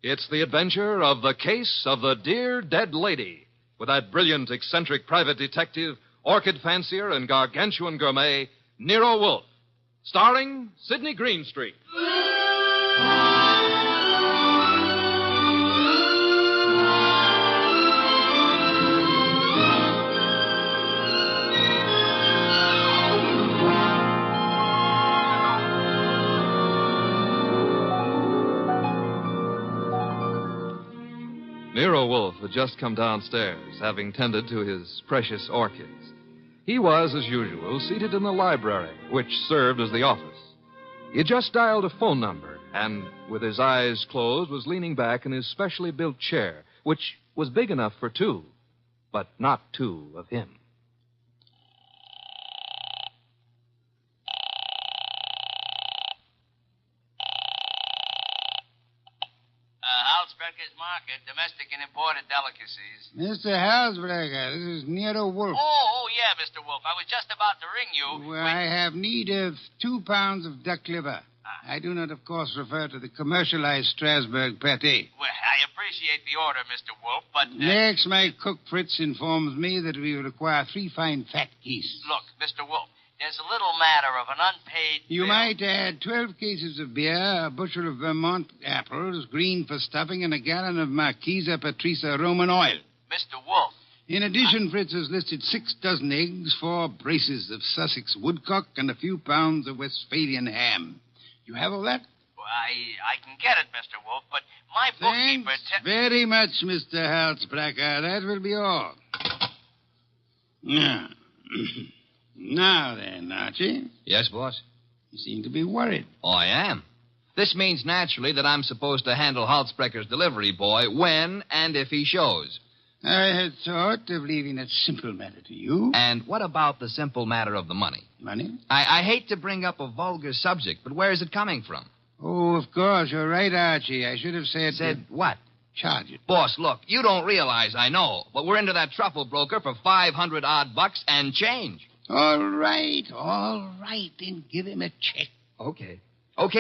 It's the adventure of the case of the Dear Dead Lady, with that brilliant, eccentric private detective, orchid fancier, and gargantuan gourmet, Nero Wolfe. Starring Sidney Greenstreet. Nero Wolfe had just come downstairs, having tended to his precious orchids. He was, as usual, seated in the library, which served as the office. He had just dialed a phone number, and, with his eyes closed, was leaning back in his specially built chair, which was big enough for two, but not two of him. Halsbrecher's Market, domestic and imported delicacies. Mr. Halsbrecher, this is Nero Wolfe. Oh, yeah, Mr. Wolfe. I was just about to ring you. Well, I have need of 2 pounds of duck liver. I do not, of course, refer to the commercialized Strasbourg pate. Well, I appreciate the order, Mr. Wolfe, but... Next, my cook Fritz informs me that we require 3 fine fat geese. Look, Mr. Wolfe, there's a little matter of an unpaid You bill. might add 12 cases of beer, a bushel of Vermont apples, green for stuffing, and a gallon of Marquesa Patricia Roman oil. Mr. Wolfe. In addition, Fritz has listed 6 dozen eggs, 4 braces of Sussex woodcock, and a few pounds of Westphalian ham. You have all that? Well, I can get it, Mr. Wolfe, but my bookkeeper... Thanks very much, Mr. Halsbrecher. That will be all. Now, now then, Archie. Yes, boss? You seem to be worried. Oh, I am. This means naturally that I'm supposed to handle Halsbrecher's delivery boy when and if he shows. I had thought of leaving that simple matter to you. And what about the simple matter of the money? Money? I hate to bring up a vulgar subject, but where is it coming from? Oh, of course. You're right, Archie. I should have said... Said what? Charge it. Boss, look, you don't realize I know, but we're into that truffle broker for $500 bucks and change. All right. Then give him a check. Okay,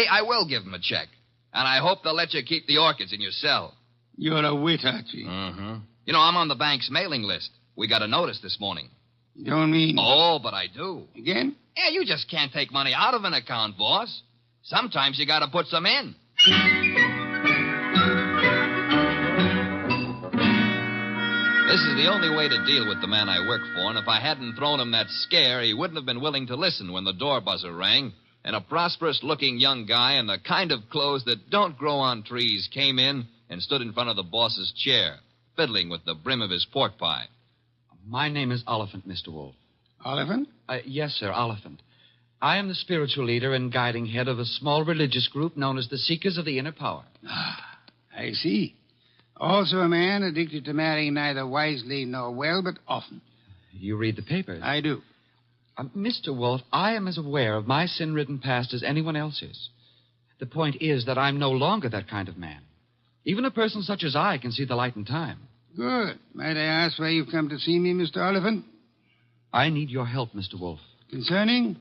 I will give him a check. And I hope they'll let you keep the orchids in your cell. You're a wit, Archie. Mm-hmm. You know, I'm on the bank's mailing list. We got a notice this morning. You don't mean... Oh, but I do. Again? Yeah, you just can't take money out of an account, boss. Sometimes you got to put some in. This is the only way to deal with the man I work for, and if I hadn't thrown him that scare, he wouldn't have been willing to listen when the door buzzer rang, and a prosperous-looking young guy in the kind of clothes that don't grow on trees came in and stood in front of the boss's chair, fiddling with the brim of his pork pie. My name is Oliphant, Mr. Wolfe. Oliphant? Yes, sir, Oliphant. I am the spiritual leader and guiding head of a small religious group known as the Seekers of the Inner Power. I see. Also a man addicted to marrying neither wisely nor well, but often. You read the papers? I do. Mr. Wolfe, I am as aware of my sin-ridden past as anyone else is. The point is that I'm no longer that kind of man. Even a person such as I can see the light in time. Good. Might I ask why you've come to see me, Mr. Oliphant? I need your help, Mr. Wolfe. Concerning?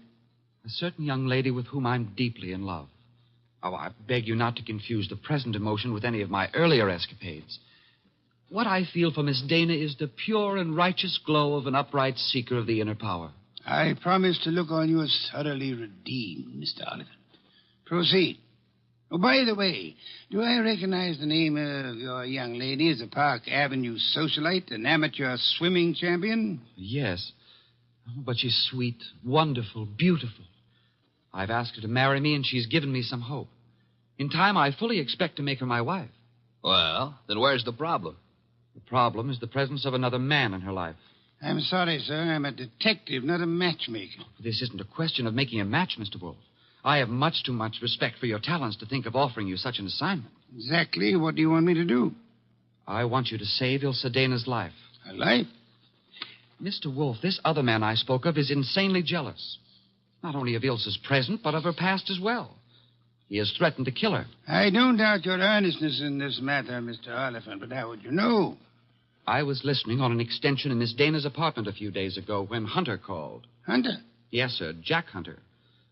A certain young lady with whom I'm deeply in love. Oh, I beg you not to confuse the present emotion with any of my earlier escapades. What I feel for Miss Dana is the pure and righteous glow of an upright seeker of the inner power. I promise to look on you as thoroughly redeemed, Mr. Oliphant. Proceed. Oh, by the way, do I recognize the name of your young lady as a Park Avenue socialite, an amateur swimming champion? Yes. But she's sweet, wonderful, beautiful. I've asked her to marry me, and she's given me some hope. In time, I fully expect to make her my wife. Well, then where's the problem? The problem is the presence of another man in her life. I'm sorry, sir. I'm a detective, not a matchmaker. This isn't a question of making a match, Mr. Wolf. I have much too much respect for your talents to think of offering you such an assignment. Exactly. What do you want me to do? I want you to save Ilse Dana's life. Her life? Mr. Wolf, this other man I spoke of is insanely jealous. Not only of Ilse's present, but of her past as well. He has threatened to kill her. I don't doubt your earnestness in this matter, Mr. Oliphant, but how would you know? I was listening on an extension in Miss Dana's apartment a few days ago when Hunter called. Hunter? Yes, sir, Jack Hunter,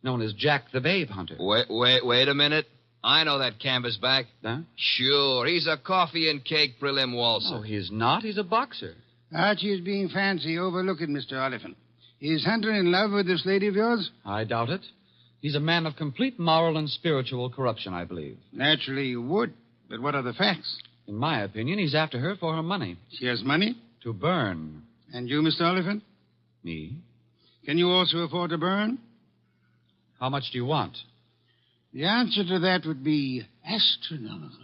known as Jack the Babe Hunter. Wait a minute. I know that canvasback. Huh? Sure, he's a coffee and cake prelim waltzer. Oh, he's not. He's a boxer. Archie is being fancy. Overlook it, Mr. Oliphant. Is Hunter in love with this lady of yours? I doubt it. He's a man of complete moral and spiritual corruption, I believe. Naturally you would. But what are the facts? In my opinion, he's after her for her money. She has money? To burn. And you, Mr. Oliphant? Me? Can you also afford to burn? How much do you want? The answer to that would be astronomical.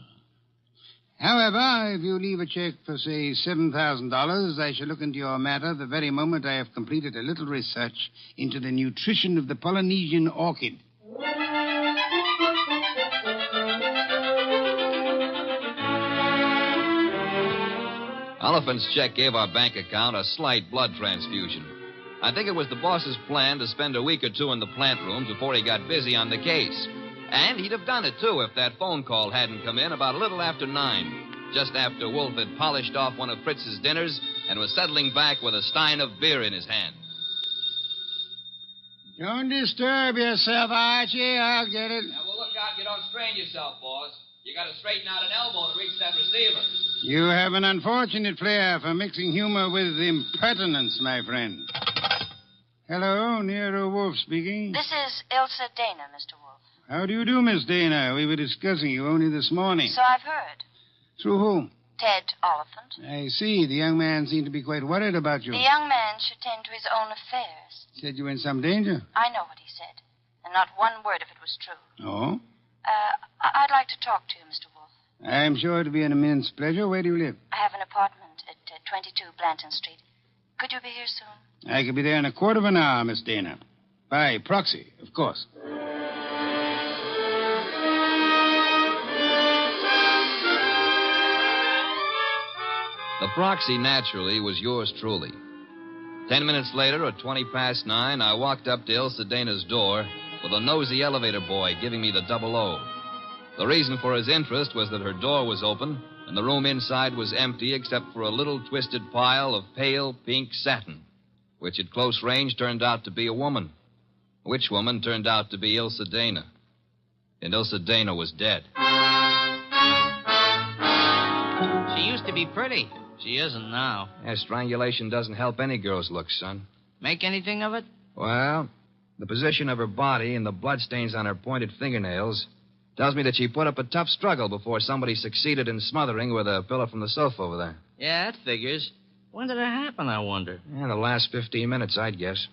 However, if you leave a check for, say, $7,000, I shall look into your matter the very moment I have completed a little research into the nutrition of the Polynesian orchid. Oliphant's check gave our bank account a slight blood transfusion. I think it was the boss's plan to spend a week or two in the plant rooms before he got busy on the case. And he'd have done it, too, if that phone call hadn't come in about a little after 9, just after Wolf had polished off one of Fritz's dinners and was settling back with a stein of beer in his hand. Don't disturb yourself, Archie. I'll get it. Now, well, look out you don't strain yourself, boss. You got to straighten out an elbow to reach that receiver. You have an unfortunate flair for mixing humor with impertinence, my friend. Hello, Nero Wolf speaking. This is Ilse Dana, Mr. Wolf. How do you do, Miss Dana? We were discussing you only this morning. So I've heard. Through whom? Ted Oliphant. I see. The young man seemed to be quite worried about you. The young man should tend to his own affairs. Said you were in some danger. I know what he said, and not one word of it was true. Oh? I'd like to talk to you, Mr. Wolf. I'm sure it'll be an immense pleasure. Where do you live? I have an apartment at 22 Blanton Street. Could you be here soon? I could be there in a quarter of an hour, Miss Dana. By proxy, of course. The proxy, naturally, was yours truly. 10 minutes later, at 20 past 9, I walked up to Ilse Dana's door with a nosy elevator boy giving me the 00. The reason for his interest was that her door was open and the room inside was empty except for a little twisted pile of pale pink satin, which at close range turned out to be a woman. Which woman turned out to be Ilse Dana. And Ilse Dana was dead. She used to be pretty. She isn't now. Yeah, strangulation doesn't help any girl's looks, son. Make anything of it? Well, the position of her body and the bloodstains on her pointed fingernails tells me that she put up a tough struggle before somebody succeeded in smothering with a pillow from the sofa over there. Yeah, that figures. When did it happen, I wonder? Yeah, the last 15 minutes, I'd guess.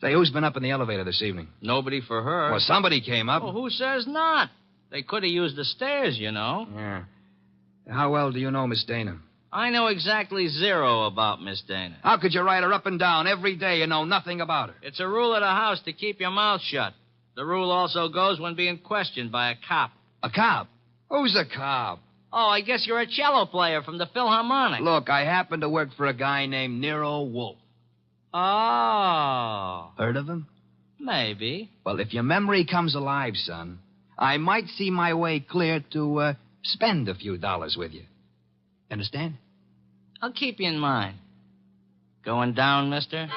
Say, who's been up in the elevator this evening? Nobody for her. Well, somebody came up. Well, who says not? They could have used the stairs, you know. Yeah. How well do you know Miss Dana? I know exactly zero about Miss Dana. How could you write her up and down every day and know nothing about her? It's a rule of the house to keep your mouth shut. The rule also goes when being questioned by a cop. A cop? Who's a cop? Oh, I guess you're a cello player from the Philharmonic. Look, I happen to work for a guy named Nero Wolf. Oh. Heard of him? Maybe. Well, if your memory comes alive, son, I might see my way clear to spend a few dollars with you. Understand? I'll keep you in mind. Going down, mister?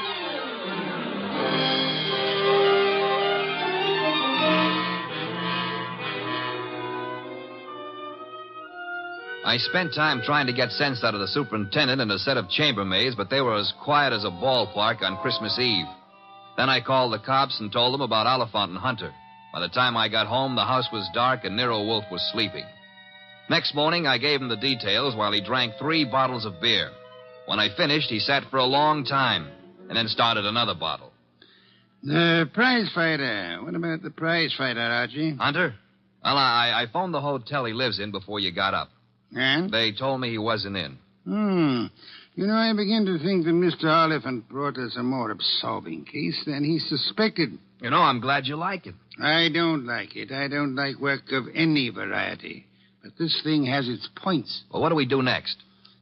I spent time trying to get sense out of the superintendent and a set of chambermaids, but they were as quiet as a ballpark on Christmas Eve. Then I called the cops and told them about Oliphant and Hunter. By the time I got home, the house was dark and Nero Wolf was sleeping. Next morning, I gave him the details while he drank 3 bottles of beer. When I finished, he sat for a long time and then started another bottle. The prize fighter. What about the prize fighter, Archie? Hunter? Well, I phoned the hotel he lives in before you got up. And? They told me he wasn't in. You know, I begin to think that Mr. Oliphant brought us a more absorbing case than he suspected. You know, I'm glad you like it. I don't like it. I don't like work of any variety. But this thing has its points. Well, what do we do next?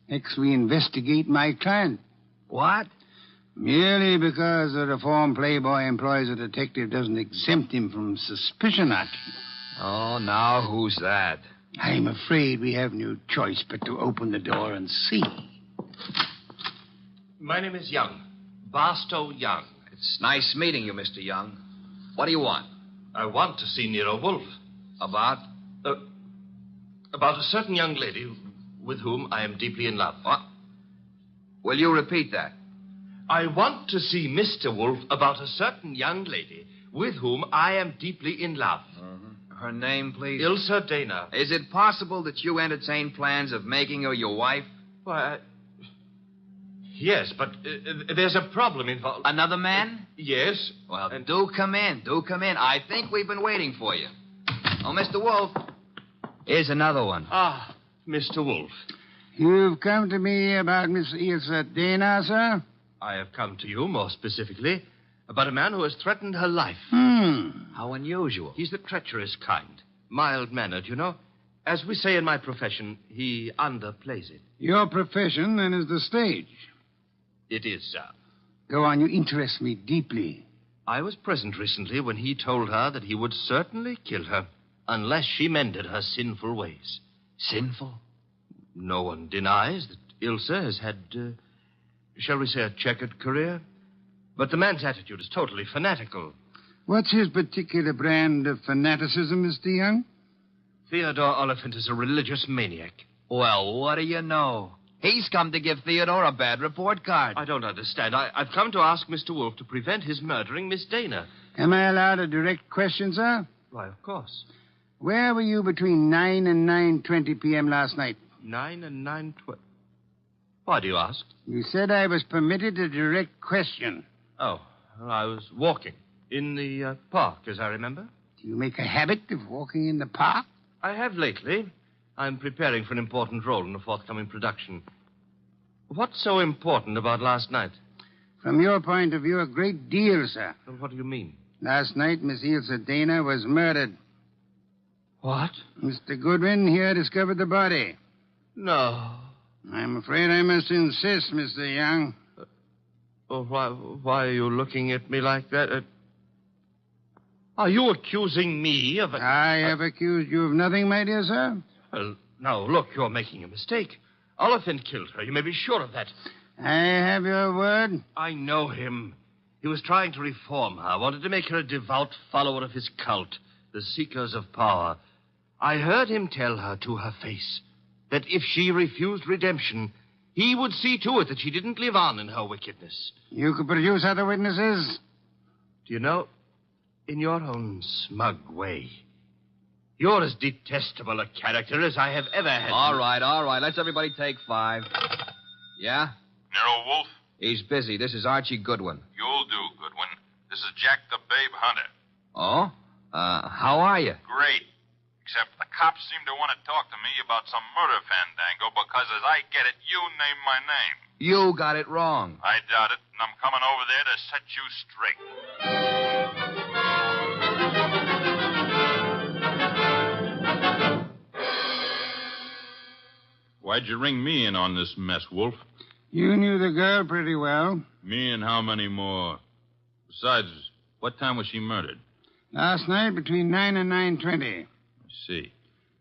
Next, we investigate my client. What? Merely because a reformed playboy employs a detective doesn't exempt him from suspicion, Archie. Oh, now who's that? I'm afraid we have no choice but to open the door and see. My name is Young. Barstow Young. It's nice meeting you, Mr. Young. What do you want? I want to see Nero Wolf. About? About a certain young lady with whom I am deeply in love. What? Will you repeat that? I want to see Mr. Wolf about a certain young lady with whom I am deeply in love. Her name, please? Ilsa Dana. Is it possible that you entertain plans of making her your wife? Why, yes, but there's a problem involved. Another man? Yes. Well, do come in. Do come in. I think we've been waiting for you. Oh, Mr. Wolf. Here's another one. Ah, Mr. Wolf. You've come to me about Miss Ilsa Dana, sir? I have come to you, more specifically, about a man who has threatened her life. How unusual. He's the treacherous kind. Mild-mannered, you know. As we say in my profession, he underplays it. Your profession, then, is the stage. It is, sir. Go on, you interest me deeply. I was present recently when he told her that he would certainly kill her unless she mended her sinful ways. Sinful? No one denies that Ilsa has had, shall we say, a checkered career. But the man's attitude is totally fanatical. What's his particular brand of fanaticism, Mr. Young? Theodore Oliphant is a religious maniac. Well, what do you know? He's come to give Theodore a bad report card. I don't understand. I've come to ask Mr. Wolf to prevent his murdering Miss Dana. Am I allowed a direct question, sir? Why, of course. Where were you between 9 and 9:20 p.m. last night? 9 and 9:20. Why do you ask? You said I was permitted a direct question. Oh, well, I was walking in the park, as I remember. Do you make a habit of walking in the park? I have lately. I'm preparing for an important role in a forthcoming production. What's so important about last night? From your point of view, a great deal, sir. Well, what do you mean? Last night, Miss Ilsa Dana was murdered. What? Mr. Goodwin here discovered the body. No. I'm afraid I must insist, Mr. Young. Why are you looking at me like that? Are you accusing me of... I have accused you of nothing, my dear sir. Well, now, look, you're making a mistake. Oliphant killed her. You may be sure of that. I have your word. I know him. He was trying to reform her, wanted to make her a devout follower of his cult, the Seekers of Power. I heard him tell her to her face that if she refused redemption, he would see to it that she didn't live on in her wickedness. You could produce other witnesses? Do you know, in your own smug way, you're as detestable a character as I have ever had. All right. Let's everybody take 5. Yeah? Nero Wolf? He's busy. This is Archie Goodwin. You'll do, Goodwin. This is Jack the Babe Hunter. Oh? How are you? Great. Except the cops seem to want to talk to me about some murder fandango because, as I get it, you named my name. You got it wrong. I doubt it, and I'm coming over there to set you straight. Why'd you ring me in on this mess, Wolf? You knew the girl pretty well. Me and how many more? Besides, what time was she murdered? Last night between 9 and 9:20. I see.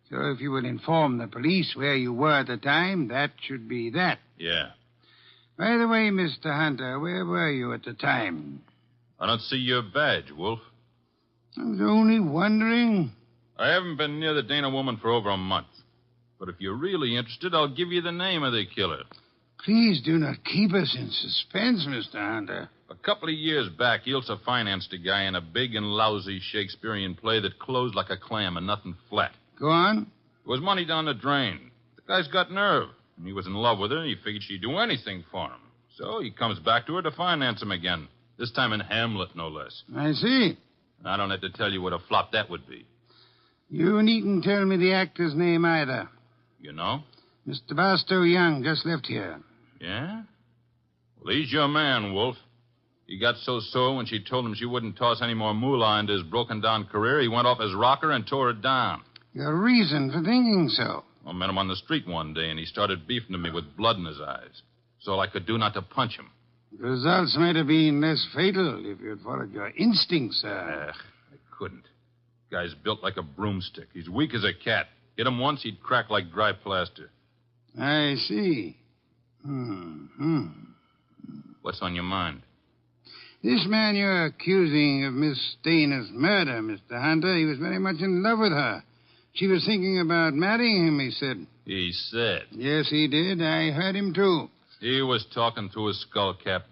So if you would inform the police where you were at the time, that should be that. Yeah. By the way, Mr. Hunter, where were you at the time? I don't see your badge, Wolf. I was only wondering. I haven't been near the Dana woman for over a month. But if you're really interested, I'll give you the name of the killer. Please do not keep us in suspense, Mr. Hunter. A couple of years back, Ilsa financed a guy in a big and lousy Shakespearean play that closed like a clam and nothing flat. Go on. It was money down the drain. The guy's got nerve. And he was in love with her, and he figured she'd do anything for him. So he comes back to her to finance him again. This time in Hamlet, no less. I see. I don't have to tell you what a flop that would be. You needn't tell me the actor's name either. You know? Mr. Barstow Young just left here. Yeah? Well, he's your man, Wolf. He got so sore when she told him she wouldn't toss any more moolah into his broken-down career, he went off his rocker and tore it down. Your reason for thinking so? I met him on the street one day, and he started beefing to me with blood in his eyes. It's all I could do not to punch him. The results might have been less fatal if you'd followed your instincts, sir. I couldn't. Guy's built like a broomstick. He's weak as a cat. Hit him once, he'd crack like dry plaster. I see. What's on your mind? This man you're accusing of Miss Dana's murder, Mr. Hunter, he was very much in love with her. She was thinking about marrying him, he said. He said. Yes, he did. I heard him, too. He was talking through his skull cap.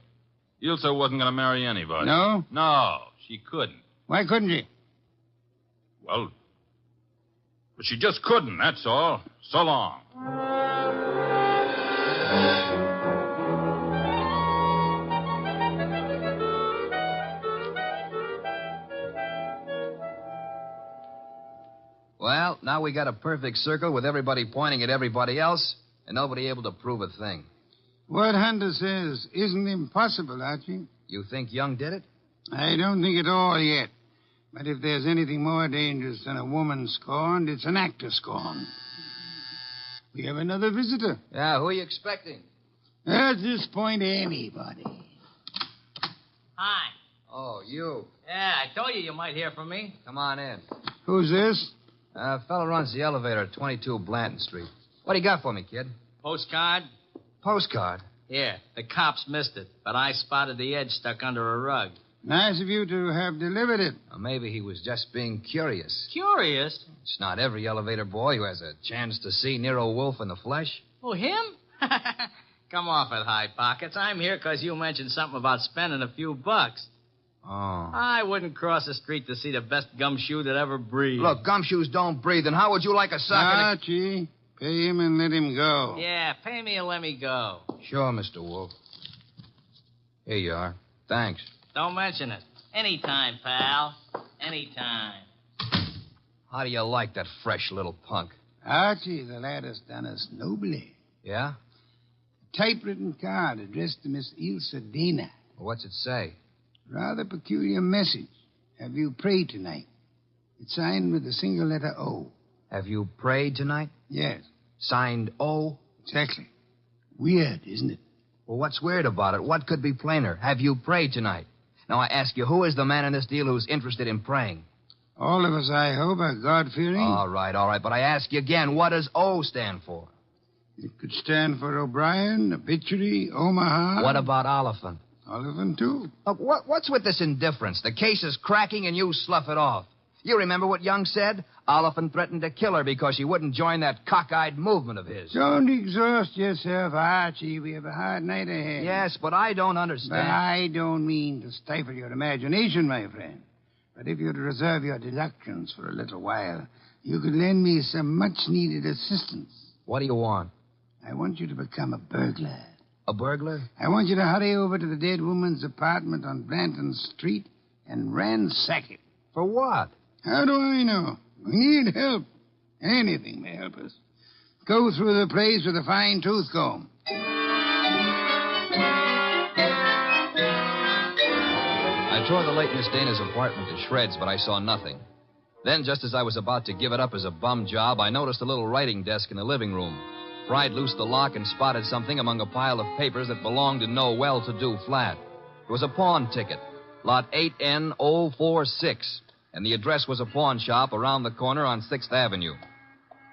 Ilsa wasn't going to marry anybody. No? No, she couldn't. Why couldn't she? Well, but she just couldn't, that's all. So long. Well, now we got a perfect circle with everybody pointing at everybody else and nobody able to prove a thing. What Hunter says isn't impossible, Archie. You think Young did it? I don't think at all yet. But if there's anything more dangerous than a woman scorned, it's an actor scorned. We have another visitor. Yeah, who are you expecting? At this point, anybody. Hi. Oh, you. Yeah, I told you might hear from me. Come on in. Who's this? Fellow runs the elevator at 22 Blanton Street. What do you got for me, kid? Postcard? Postcard? Yeah, the cops missed it, but I spotted the edge stuck under a rug. Nice of you to have delivered it. Or maybe he was just being curious. Curious? It's not every elevator boy who has a chance to see Nero Wolfe in the flesh. Oh, him? Come off it, High Pockets. I'm here because you mentioned something about spending a few bucks. Oh. I wouldn't cross the street to see the best gumshoe that ever breathed. Look, gumshoes don't breathe, and how would you like a sock? Archie, pay him and let him go. Yeah, pay me and let me go. Sure, Mr. Wolfe. Here you are. Thanks. Don't mention it. Anytime, pal. Anytime. How do you like that fresh little punk? Archie, the lad has done us nobly. Yeah? A typewritten card addressed to Miss Ilsa Dana. Well, what's it say? Rather peculiar message. Have you prayed tonight? It's signed with a single letter O. Have you prayed tonight? Yes. Signed O? Exactly. Weird, isn't it? Well, what's weird about it? What could be plainer? Have you prayed tonight? Now, I ask you, who is the man in this deal who's interested in praying? All of us, I hope, are God-fearing. All right. But I ask you again, what does O stand for? It could stand for O'Brien, Obituary, Omaha. What about Oliphant? Oliphant, too. Look, what's with this indifference? The case is cracking and you slough it off. You remember what Young said? Oliphant threatened to kill her because she wouldn't join that cockeyed movement of his. Don't exhaust yourself, Archie. We have a hard night ahead. Yes, but I don't understand. But I don't mean to stifle your imagination, my friend. But if you'd reserve your deductions for a little while, you could lend me some much-needed assistance. What do you want? I want you to become a burglar. A burglar? I want you to hurry over to the dead woman's apartment on Blanton Street and ransack it. For what? How do I know? We need help. Anything may help us. Go through the place with a fine-tooth comb. I tore the late Miss Dana's apartment to shreds, but I saw nothing. Then, just as I was about to give it up as a bum job, I noticed a little writing desk in the living room. Pried loose the lock and spotted something among a pile of papers that belonged to no well-to-do flat. It was a pawn ticket, lot 8N046, and the address was a pawn shop around the corner on 6th Avenue.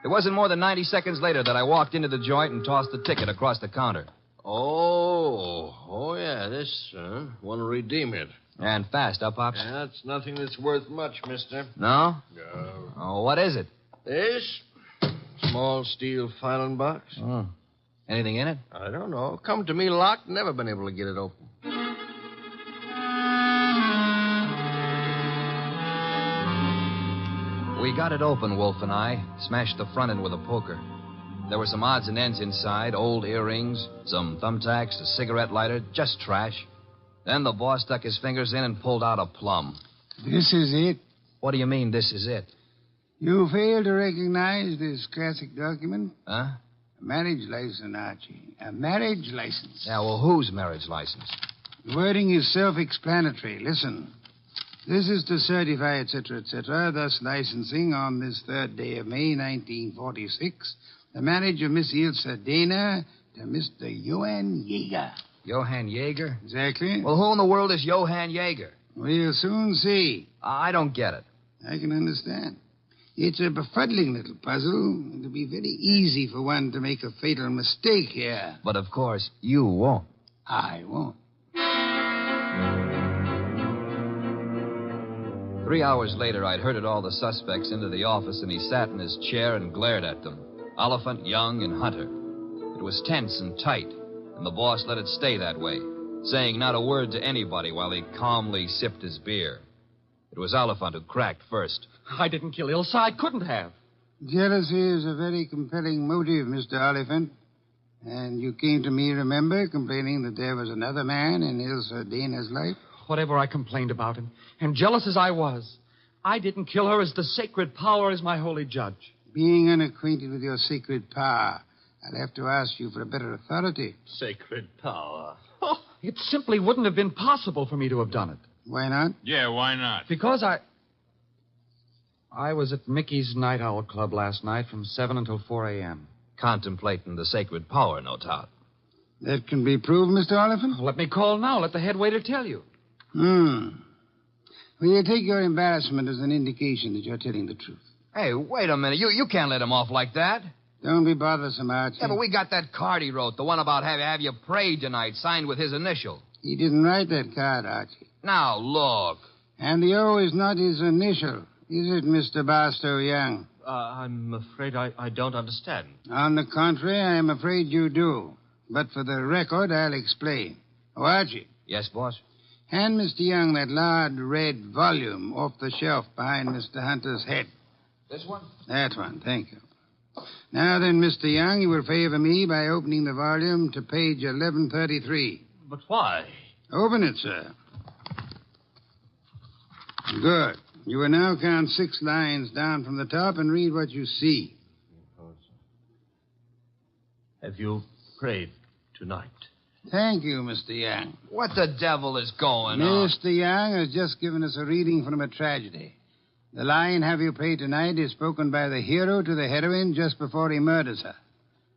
It wasn't more than 90 seconds later that I walked into the joint and tossed the ticket across the counter. Oh, yeah, this, want to redeem it. And fast, huh, Pops? Yeah, it's nothing that's worth much, mister. No? No. Oh, what is it? This? Small steel filing box. Oh. Anything in it? I don't know. Come to me locked, never been able to get it open. We got it open, Wolf and I. Smashed the front end with a poker. There were some odds and ends inside, old earrings, some thumbtacks, a cigarette lighter, just trash. Then the boss stuck his fingers in and pulled out a plum. This is it? What do you mean, this is it? You fail to recognize this classic document? Huh? A A marriage license, Archie. A marriage license. Yeah, well, whose marriage license? The wording is self-explanatory. Listen. This is to certify, etc., thus licensing on this 3rd day of May, 1946, the marriage of Miss Ilse Dana to Mr. Johann Jaeger. Johann Jaeger? Exactly. Well, who in the world is Johann Jaeger? We'll soon see. I don't get it. I can understand. It's a befuddling little puzzle. It'll be very easy for one to make a fatal mistake here. But, of course, you won't. I won't. 3 hours later, I'd herded all the suspects into the office, and he sat in his chair and glared at them. Oliphant, Young, and Hunter. It was tense and tight, and the boss let it stay that way, saying not a word to anybody while he calmly sipped his beer. It was Oliphant who cracked first. I didn't kill Ilsa. I couldn't have. Jealousy is a very compelling motive, Mr. Oliphant. And you came to me, remember, complaining that there was another man in Ilse Dana's life? Whatever I complained about him, and jealous as I was, I didn't kill her as the sacred power is my holy judge. Being unacquainted with your sacred power, I'll have to ask you for a better authority. Sacred power. Oh, it simply wouldn't have been possible for me to have done it. Why not? Yeah, why not? Because I was at Mickey's Night Owl Club last night from 7 until 4 a.m. Contemplating the sacred power, no doubt. That can be proved, Mr. Oliphant? Let me call now. Let the head waiter tell you. Well, you take your embarrassment as an indication that you're telling the truth. Hey, wait a minute. You can't let him off like that. Don't be bothersome, Archie. Yeah, but we got that card he wrote, the one about have you prayed tonight, signed with his initial. He didn't write that card, Archie. Now, look. And the O is not his initial, is it, Mr. Barstow Young? I'm afraid I don't understand. On the contrary, I am afraid you do. But for the record, I'll explain. Oh, Archie. Yes, boss? Hand Mr. Young that large red volume off the shelf behind Mr. Hunter's head. This one? That one, thank you. Now then, Mr. Young, you will favor me by opening the volume to page 1133. But why? Open it, sir. Good. You will now count 6 lines down from the top and read what you see. Have you prayed tonight? Thank you, Mr. Young. What the devil is going on? Mr. Young has just given us a reading from a tragedy. The line, have you prayed tonight, is spoken by the hero to the heroine just before he murders her.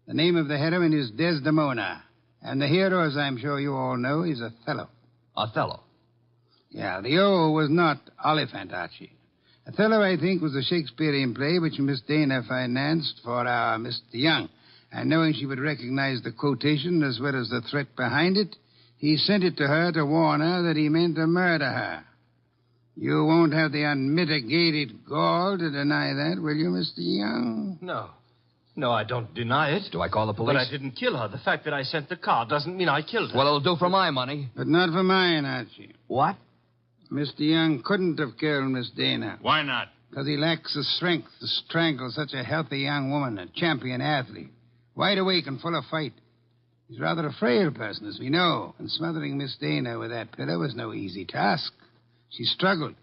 The name of the heroine is Desdemona. And the hero, as I'm sure you all know, is Othello. Othello? Yeah, the O was not Oliphant, Archie. Othello, I think, was a Shakespearean play which Miss Dana financed for our Mr. Young. And knowing she would recognize the quotation as well as the threat behind it, he sent it to her to warn her that he meant to murder her. You won't have the unmitigated gall to deny that, will you, Mr. Young? No. No, I don't deny it. Do I call the police? But I didn't kill her. The fact that I sent the card doesn't mean I killed her. Well, it'll do for my money. But not for mine, Archie. What? Mr. Young couldn't have killed Miss Dana. Why not? Because he lacks the strength to strangle such a healthy young woman, a champion athlete. Wide awake and full of fight. He's rather a frail person, as we know, and smothering Miss Dana with that pillow was no easy task. She struggled.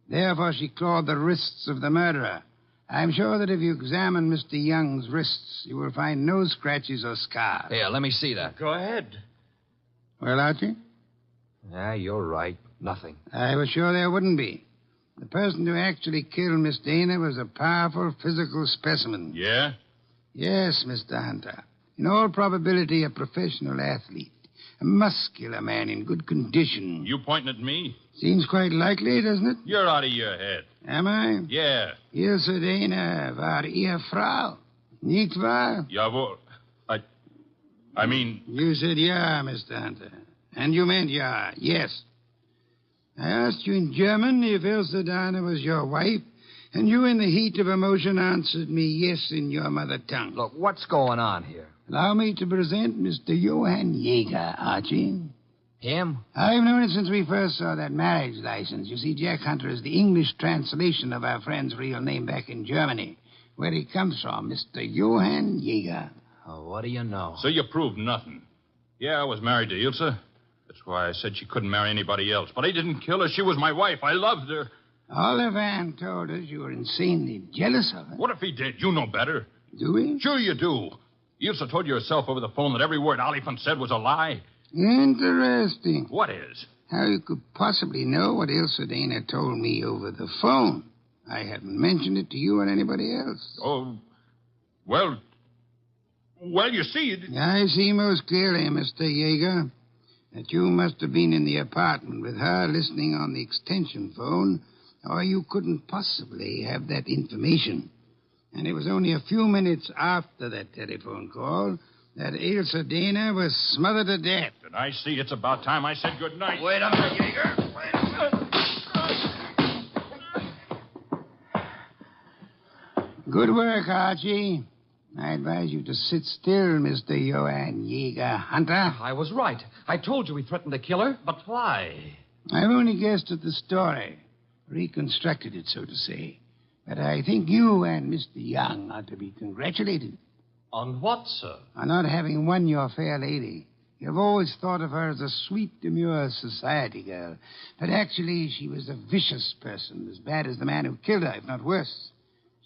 Therefore, she clawed the wrists of the murderer. I'm sure that if you examine Mr. Young's wrists, you will find no scratches or scars. Here, let me see that. Go ahead. Well, Archie? Yeah, you're right. Nothing. I was sure there wouldn't be. The person who actually killed Miss Dana was a powerful physical specimen. Yeah? Yes, Mr. Hunter. In all probability, a professional athlete. A muscular man in good condition. You pointing at me? Seems quite likely, doesn't it? You're out of your head. Am I? Yeah. Ilse Dana war Ehefrau. Nicht wahr? Jawohl. I mean... You said yeah, Mr. Hunter. And you meant yeah, yes. I asked you in German if Ilse Dana was your wife, and you, in the heat of emotion, answered me yes in your mother tongue. Look, what's going on here? Allow me to present Mr. Johann Jaeger, Archie. Him? I've known it since we first saw that marriage license. You see, Jack Hunter is the English translation of our friend's real name back in Germany, where he comes from, Mr. Johann Jaeger. Oh, what do you know? So you proved nothing. Yeah, I was married to Ilse. That's why I said she couldn't marry anybody else. But I didn't kill her. She was my wife. I loved her. Oliphant told us you were insanely jealous of her. What if he did? You know better. Do we? Sure you do. Ilsa told you herself over the phone that every word Oliphant said was a lie. Interesting. What is? How you could possibly know what Ilsa Dana told me over the phone. I haven't mentioned it to you or anybody else. Oh, well, you see... I see most clearly, Mr. Yeager, that you must have been in the apartment with her listening on the extension phone, or you couldn't possibly have that information. And it was only a few minutes after that telephone call that Ilsa Dana was smothered to death. Then I see it's about time I said good night. Wait a minute, Yeager. Wait a minute. Good work, Archie. I advise you to sit still, Mr. Johann Yeager Hunter. I was right. I told you he threatened to kill her. But why? I've only guessed at the story, reconstructed it, so to say. But I think you and Mr. Young ought to be congratulated. On what, sir? On not having won your fair lady. You've always thought of her as a sweet, demure society girl. But actually, she was a vicious person, as bad as the man who killed her, if not worse.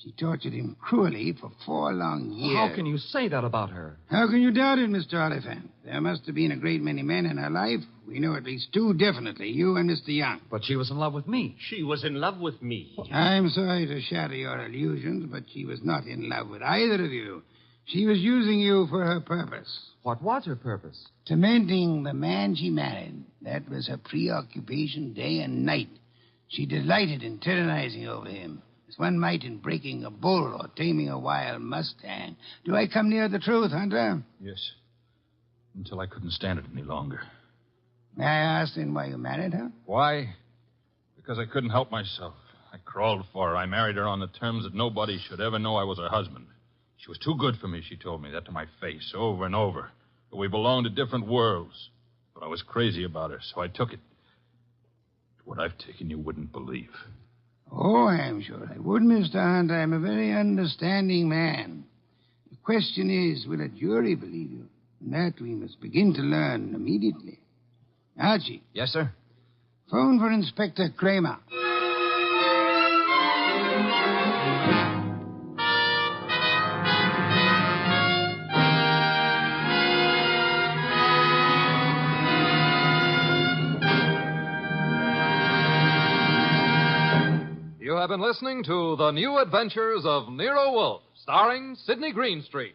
She tortured him cruelly for 4 long years. How can you say that about her? How can you doubt it, Mr. Oliphant? There must have been a great many men in her life. We know at least 2 definitely, you and Mr. Young. But she was in love with me. She was in love with me. I'm sorry to shatter your illusions, but she was not in love with either of you. She was using you for her purpose. What was her purpose? Tormenting the man she married. That was her preoccupation day and night. She delighted in tyrannizing over him, as one might in breaking a bull or taming a wild mustang. Do I come near the truth, Hunter? Yes. Until I couldn't stand it any longer. May I ask then why you married her? Why? Because I couldn't help myself. I crawled for her. I married her on the terms that nobody should ever know I was her husband. She was too good for me, she told me that to my face over and over. But we belonged to different worlds. But I was crazy about her, so I took it. What I've taken you wouldn't believe. Oh, I'm sure I would, Mr. Hunt. I'm a very understanding man. The question is, will a jury believe you? And that we must begin to learn immediately. Archie. Yes, sir? Phone for Inspector Kramer. You have been listening to The New Adventures of Nero Wolfe, starring Sidney Greenstreet.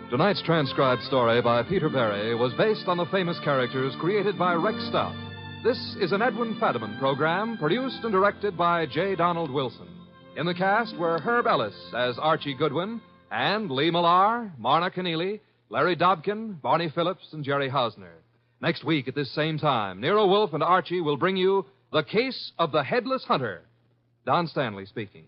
Tonight's transcribed story by Peter Berry was based on the famous characters created by Rex Stout. This is an Edwin Fadiman program produced and directed by J. Donald Wilson. In the cast were Herb Ellis as Archie Goodwin and Lee Millar, Marna Keneally, Larry Dobkin, Barney Phillips, and Jerry Hausner. Next week at this same time, Nero Wolfe and Archie will bring you The Case of the Headless Hunter. Don Stanley speaking.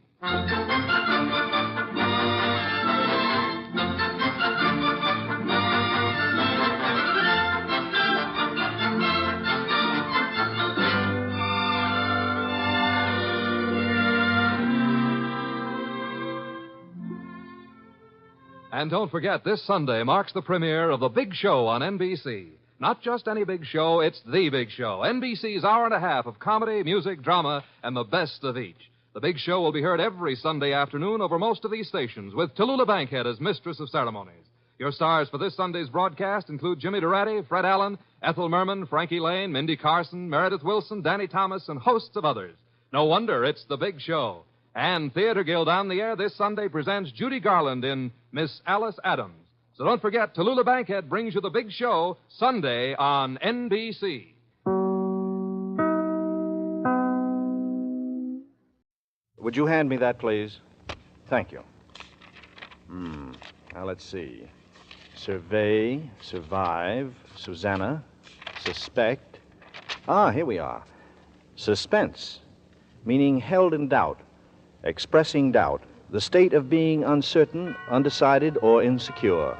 And don't forget, this Sunday marks the premiere of The Big Show on NBC. Not just any big show, it's The Big Show. NBC's hour and a half of comedy, music, drama, and the best of each. The Big Show will be heard every Sunday afternoon over most of these stations, with Tallulah Bankhead as mistress of ceremonies. Your stars for this Sunday's broadcast include Jimmy Durante, Fred Allen, Ethel Merman, Frankie Lane, Mindy Carson, Meredith Wilson, Danny Thomas, and hosts of others. No wonder it's The Big Show. And Theater Guild on the Air this Sunday presents Judy Garland in Miss Alice Adams. So don't forget, Tallulah Bankhead brings you The Big Show Sunday on NBC. Would you hand me that, please? Thank you. Now, let's see. Survey, survive, Susanna, suspect. Here we are. Suspense, meaning held in doubt, expressing doubt, the state of being uncertain, undecided, or insecure,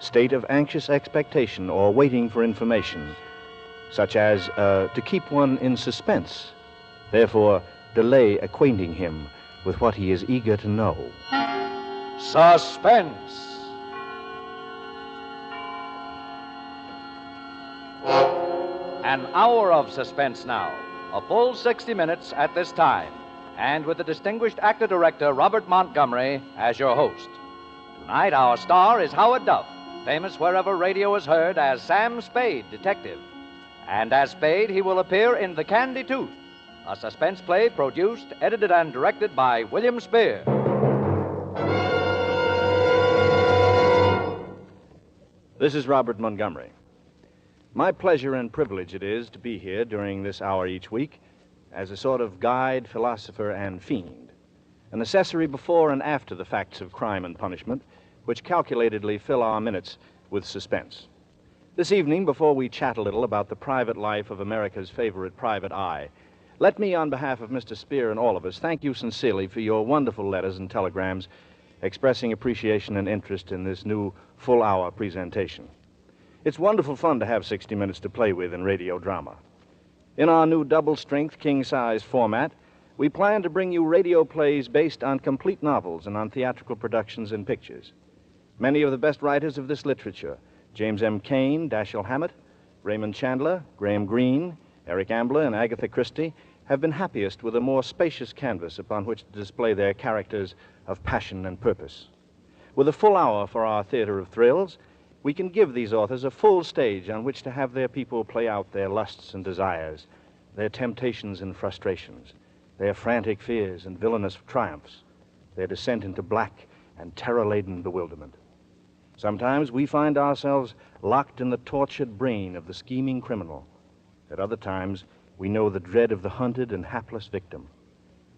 state of anxious expectation or waiting for information, such as to keep one in suspense, therefore delay acquainting him with what he is eager to know. Suspense. An hour of suspense now. A full 60 minutes at this time. And with the distinguished actor-director Robert Montgomery as your host. Tonight, our star is Howard Duff, famous wherever radio is heard as Sam Spade, detective. And as Spade, he will appear in The Candy Tooth, a suspense play produced, edited, and directed by William Spear. This is Robert Montgomery. My pleasure and privilege it is to be here during this hour each week as a sort of guide, philosopher, and fiend, an accessory before and after the facts of crime and punishment, which calculatedly fill our minutes with suspense. This evening, before we chat a little about the private life of America's favorite private eye, let me, on behalf of Mr. Spear and all of us, thank you sincerely for your wonderful letters and telegrams expressing appreciation and interest in this new full-hour presentation. It's wonderful fun to have 60 minutes to play with in radio drama. In our new double-strength, king-size format, we plan to bring you radio plays based on complete novels and on theatrical productions and pictures. Many of the best writers of this literature, James M. Cain, Dashiell Hammett, Raymond Chandler, Graham Greene, Eric Ambler, and Agatha Christie, have been happiest with a more spacious canvas upon which to display their characters of passion and purpose. With a full hour for our theater of thrills, we can give these authors a full stage on which to have their people play out their lusts and desires, their temptations and frustrations, their frantic fears and villainous triumphs, their descent into black and terror-laden bewilderment. Sometimes we find ourselves locked in the tortured brain of the scheming criminal. At other times, we know the dread of the hunted and hapless victim.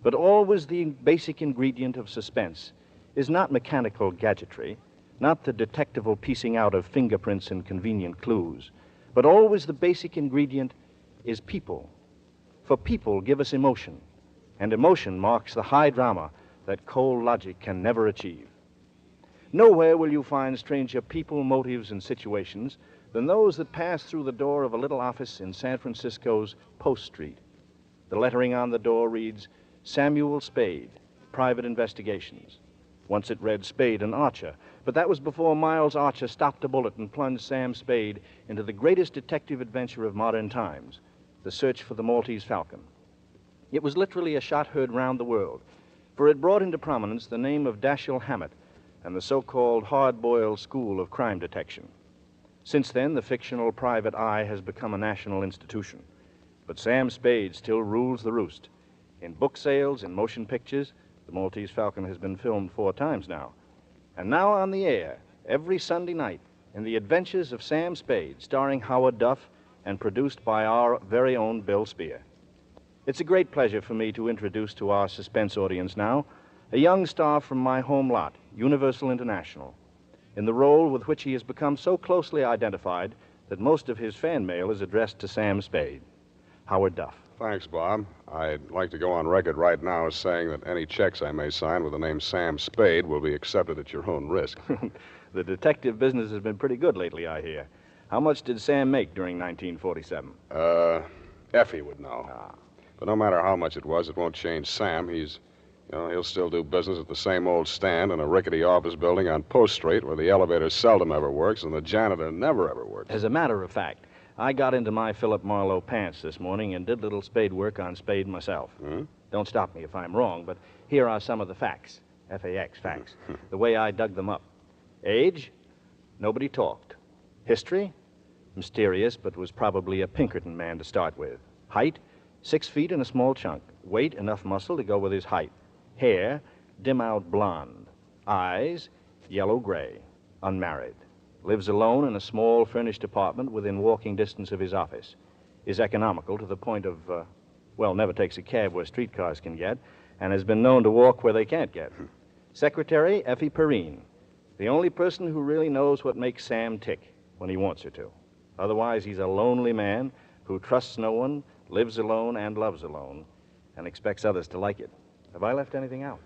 But always the basic ingredient of suspense is not mechanical gadgetry, not the detectival piecing out of fingerprints and convenient clues, but always the basic ingredient is people. For people give us emotion, and emotion marks the high drama that cold logic can never achieve. Nowhere will you find stranger people, motives, and situations than those that pass through the door of a little office in San Francisco's Post Street. The lettering on the door reads, Samuel Spade, Private Investigations. Once it read Spade and Archer, but that was before Miles Archer stopped a bullet and plunged Sam Spade into the greatest detective adventure of modern times, the search for the Maltese Falcon. It was literally a shot heard round the world, for it brought into prominence the name of Dashiell Hammett and the so-called hard-boiled school of crime detection. Since then, the fictional private eye has become a national institution, but Sam Spade still rules the roost. In book sales, in motion pictures, the Maltese Falcon has been filmed 4 times now. And now on the air, every Sunday night, in The Adventures of Sam Spade, starring Howard Duff and produced by our very own Bill Spear. It's a great pleasure for me to introduce to our suspense audience now a young star from my home lot, Universal International, in the role with which he has become so closely identified that most of his fan mail is addressed to Sam Spade. Howard Duff. Thanks, Bob. I'd like to go on record right now as saying that any checks I may sign with the name Sam Spade will be accepted at your own risk. The detective business has been pretty good lately, I hear. How much did Sam make during 1947? Effie would know. But no matter how much it was, it won't change Sam. He'll still do business at the same old stand in a rickety office building on Post Street where the elevator seldom ever works and the janitor never ever works. As a matter of fact, I got into my Philip Marlowe pants this morning and did little Spade work on Spade myself. Don't stop me if I'm wrong, but here are some of the facts. F-A-X, facts. The way I dug them up. Age? Nobody talked. History? Mysterious, but was probably a Pinkerton man to start with. Height? 6 feet and a small chunk. Weight? Enough muscle to go with his height. Hair? Dim-out blonde. Eyes? Yellow-gray. Unmarried. Lives alone in a small furnished apartment within walking distance of his office. Is economical to the point of, never takes a cab where streetcars can get, and has been known to walk where they can't get. Secretary, Effie Perrine. The only person who really knows what makes Sam tick when he wants her to. Otherwise, he's a lonely man who trusts no one, lives alone and loves alone, and expects others to like it. Have I left anything out?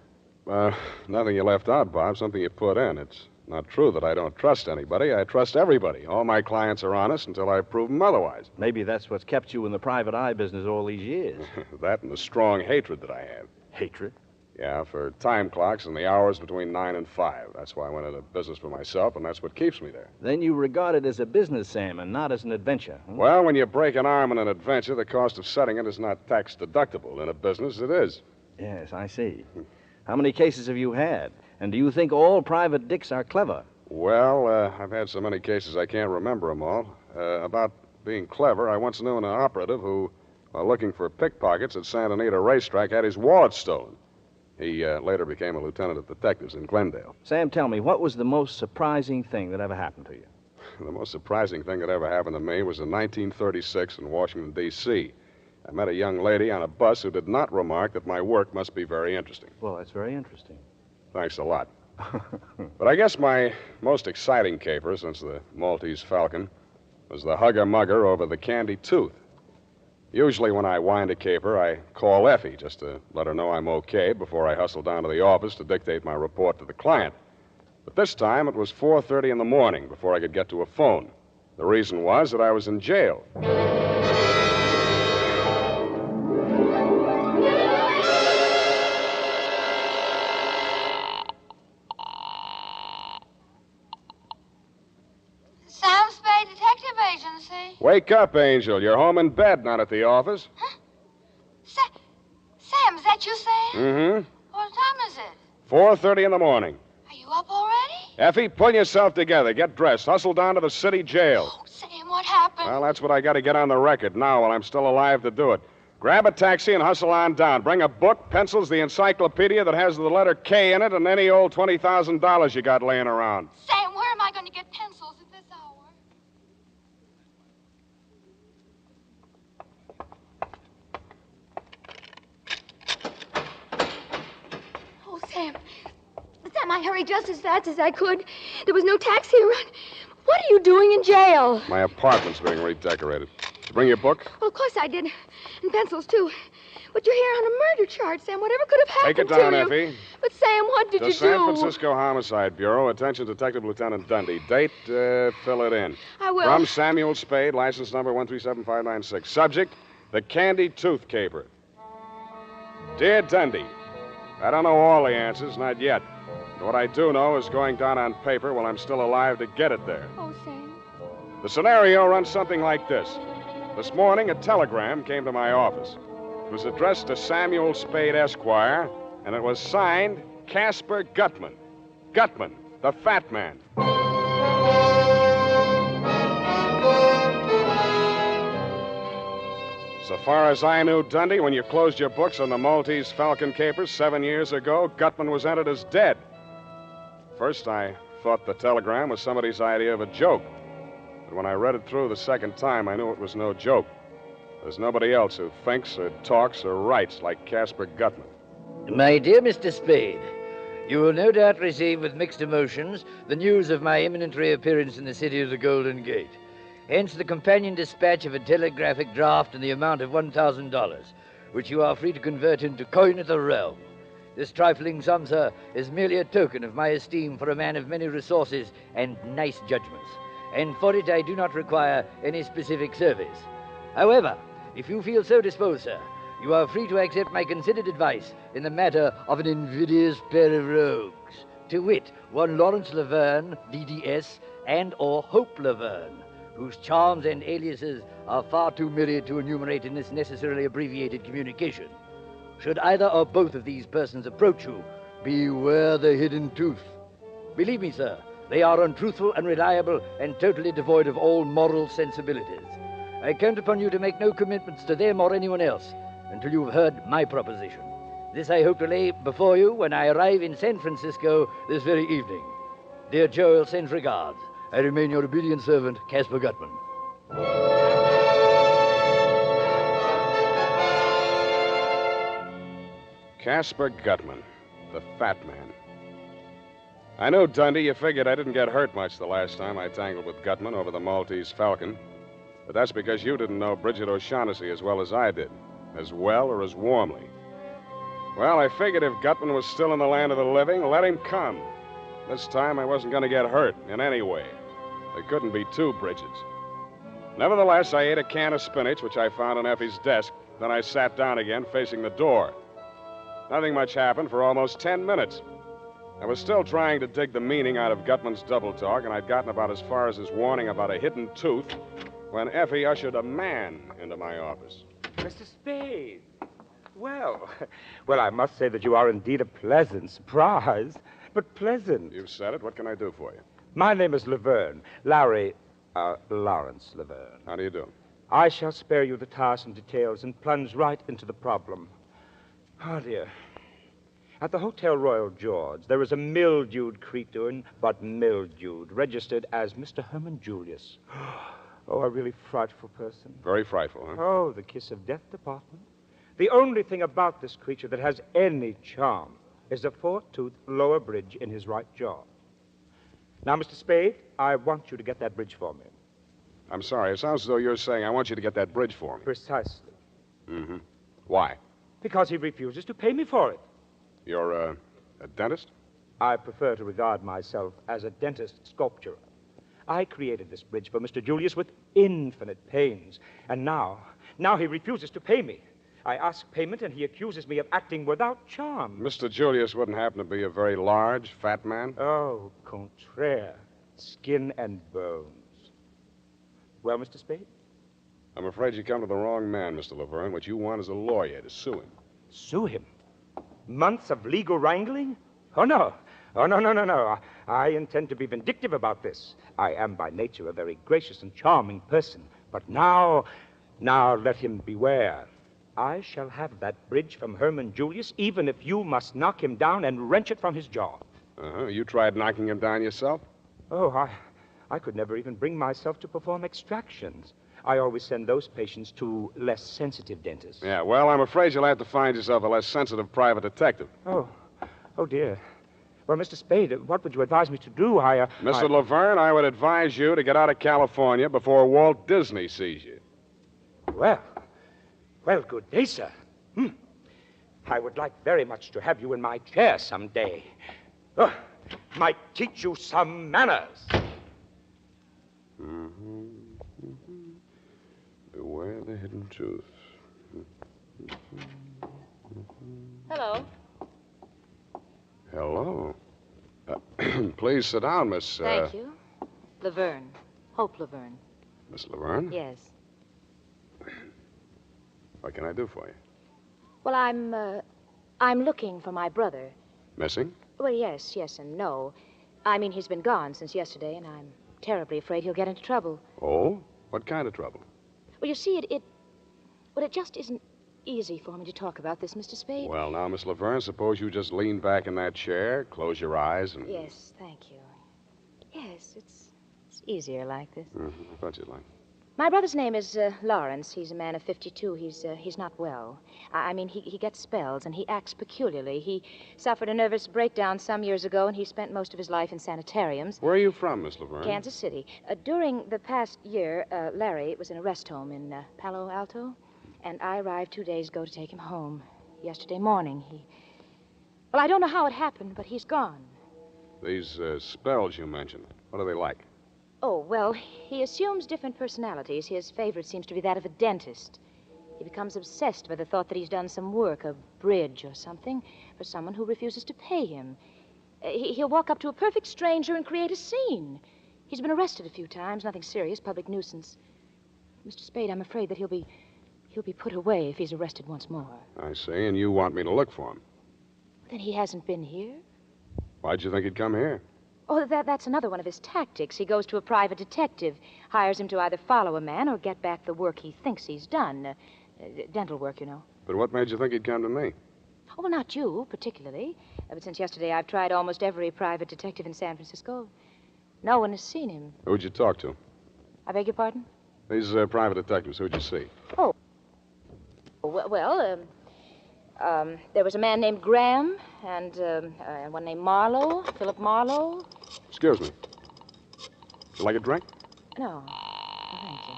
Nothing you left out, Bob. Something you put in. It's not true that I don't trust anybody. I trust everybody. All my clients are honest until I prove them otherwise. Maybe that's what's kept you in the private eye business all these years. That and the strong hatred that I have. Hatred? Yeah, for time clocks and the hours between 9 and 5. That's why I went into business for myself, and that's what keeps me there. Then you regard it as a business, Sam, and not as an adventure. Huh? Well, when you break an arm in an adventure, the cost of setting it is not tax deductible. In a business, it is. Yes, I see. How many cases have you had? And do you think all private dicks are clever? Well, I've had so many cases I can't remember them all. About being clever, I once knew an operative who, while looking for pickpockets at Santa Anita Racetrack, had his wallet stolen. He later became a lieutenant of detectives in Glendale. Sam, tell me, what was the most surprising thing that ever happened to you? The most surprising thing that ever happened to me was in 1936 in Washington, D.C. I met a young lady on a bus who did not remark that my work must be very interesting. Well, that's very interesting. Thanks a lot. But I guess my most exciting caper since the Maltese Falcon was the hugger-mugger over the Candy Tooth. Usually when I wind a caper, I call Effie just to let her know I'm okay before I hustle down to the office to dictate my report to the client. But this time it was 4:30 in the morning before I could get to a phone. The reason was that I was in jail. Wake up, Angel. You're home in bed, not at the office. Huh? Sam, is that you, Sam? Mm-hmm. What time is it? 4:30 in the morning. Are you up already? Effie, pull yourself together. Get dressed. Hustle down to the city jail. Oh, Sam, what happened? Well, that's what I got to get on the record now while I'm still alive to do it. Grab a taxi and hustle on down. Bring a book, pencils, the encyclopedia that has the letter K in it, and any old $20,000 you got laying around. Sam, where am I going to get pencils at this hour? Oh, Sam, I hurried just as fast as I could. There was no taxi around. What are you doing in jail? My apartment's being redecorated. Did you bring your book? Well, of course I did. And pencils, too. But you're here on a murder charge, Sam. Whatever could have happened Take it down, to you. Effie. But, Sam, what did The you San do? Francisco Homicide Bureau. Attention, Detective Lieutenant Dundee. Date, fill it in. I will. From Samuel Spade, license number 1375596. Subject, the Candy Tooth Caper. Dear Dundee, I don't know all the answers, not yet. But what I do know is going down on paper while I'm still alive to get it there. Oh, Sam. The scenario runs something like this. This morning, a telegram came to my office. It was addressed to Samuel Spade, Esquire, and it was signed Casper Gutman. Gutman, the fat man. So far as I knew, Dundee, when you closed your books on the Maltese Falcon capers 7 years ago, Gutman was entered as dead. First, I thought the telegram was somebody's idea of a joke. But when I read it through the second time, I knew it was no joke. There's nobody else who thinks or talks or writes like Casper Gutman. My dear Mr. Spade, you will no doubt receive with mixed emotions the news of my imminent reappearance in the city of the Golden Gate. Hence the companion dispatch of a telegraphic draft in the amount of $1,000, which you are free to convert into coin of the realm. This trifling sum, sir, is merely a token of my esteem for a man of many resources and nice judgments, and for it I do not require any specific service. However, if you feel so disposed, sir, you are free to accept my considered advice in the matter of an invidious pair of rogues, to wit, one Lawrence Laverne, DDS, and or Hope Laverne, whose charms and aliases are far too myriad to enumerate in this necessarily abbreviated communication. Should either or both of these persons approach you, beware the hidden tooth. Believe me, sir, they are untruthful, unreliable, and totally devoid of all moral sensibilities. I count upon you to make no commitments to them or anyone else until you have heard my proposition. This I hope to lay before you when I arrive in San Francisco this very evening. Dear Joel sends regards. I remain your obedient servant, Casper Gutman. Casper Gutman, the fat man. I know, Dundee, you figured I didn't get hurt much the last time I tangled with Gutman over the Maltese Falcon. But that's because you didn't know Bridget O'Shaughnessy as well as I did. As well or as warmly. Well, I figured if Gutman was still in the land of the living, let him come. This time I wasn't going to get hurt in any way. There couldn't be two Bridgets. Nevertheless, I ate a can of spinach, which I found on Effie's desk. Then I sat down again, facing the door. Nothing much happened for almost 10 minutes. I was still trying to dig the meaning out of Gutman's double talk, and I'd gotten about as far as his warning about a hidden tooth when Effie ushered a man into my office. Mr. Spade. Well, I must say that you are indeed a pleasant surprise, but pleasant. You've said it. What can I do for you? My name is Laverne. Lawrence Laverne. How do you do? I shall spare you the tiresome details and plunge right into the problem. Oh, dear. At the Hotel Royal George, there is a mildewed cretin, but mildewed, registered as Mr. Herman Julius. Oh, a really frightful person. Very frightful, huh? Oh, the kiss of death department. The only thing about this creature that has any charm is a 4-tooth lower bridge in his right jaw. Now, Mr. Spade, I want you to get that bridge for me. I'm sorry. It sounds as though you're saying I want you to get that bridge for me. Precisely. Mm-hmm. Why? Because he refuses to pay me for it. You're a dentist? I prefer to regard myself as a dentist sculptor. I created this bridge for Mr. Julius with infinite pains. And now he refuses to pay me. I ask payment, and he accuses me of acting without charm. Mr. Julius wouldn't happen to be a very large, fat man? Oh, contraire. Skin and bones. Well, Mr. Spade? I'm afraid you come to the wrong man, Mr. Laverne. What you want is a lawyer to sue him. Sue him? Months of legal wrangling? Oh, no. Oh, no. I intend to be vindictive about this. I am by nature a very gracious and charming person. But now let him beware. I shall have that bridge from Herman Julius, even if you must knock him down and wrench it from his jaw. Uh-huh. You tried knocking him down yourself? Oh, I could never even bring myself to perform extractions. I always send those patients to less sensitive dentists. Yeah, well, I'm afraid you'll have to find yourself a less sensitive private detective. Oh, dear. Well, Mr. Spade, what would you advise me to do? Mr. Laverne, I would advise you to get out of California before Walt Disney sees you. Well, good day, sir. I would like very much to have you in my chair someday. Might teach you some manners. Mm-hmm. Beware the hidden truth. Hello. Hello. Please sit down, Miss... Thank you. Laverne. Hope Laverne. Miss Laverne? Yes. What can I do for you? Well, I'm looking for my brother. Missing? Well, yes and no. I mean, he's been gone since yesterday, and I'm terribly afraid he'll get into trouble. Oh? What kind of trouble? Well, you see, it just isn't easy for me to talk about this, Mr. Spade. Well, now, Miss Laverne, suppose you just lean back in that chair, close your eyes, and... Yes, thank you. Yes, it's easier like this. Mm-hmm. I thought you'd like. My brother's name is Lawrence. He's a man of 52. He's not well. I mean, he gets spells, and he acts peculiarly. He suffered a nervous breakdown some years ago, and he spent most of his life in sanitariums. Where are you from, Miss Laverne? Kansas City. During the past year, Larry was in a rest home in Palo Alto, and I arrived 2 days ago to take him home. Yesterday morning, Well, I don't know how it happened, but he's gone. These spells you mentioned, what are they like? Oh, well, he assumes different personalities. His favorite seems to be that of a dentist. He becomes obsessed by the thought that he's done some work, a bridge or something, for someone who refuses to pay him. He'll walk up to a perfect stranger and create a scene. He's been arrested a few times, nothing serious, public nuisance. Mr. Spade, I'm afraid that he'll be put away if he's arrested once more. I see, and you want me to look for him. Then he hasn't been here? Why'd you think he'd come here? Oh, that's another one of his tactics. He goes to a private detective, hires him to either follow a man or get back the work he thinks he's done. Dental work, you know. But what made you think he'd come to me? Oh, well, not you, particularly. But since yesterday, I've tried almost every private detective in San Francisco. No one has seen him. Who'd you talk to? I beg your pardon? These private detectives, who'd you see? Oh. Well, there was a man named Graham and one named Marlowe, Philip Marlowe. Excuse me. Would you like a drink? No. Thank you.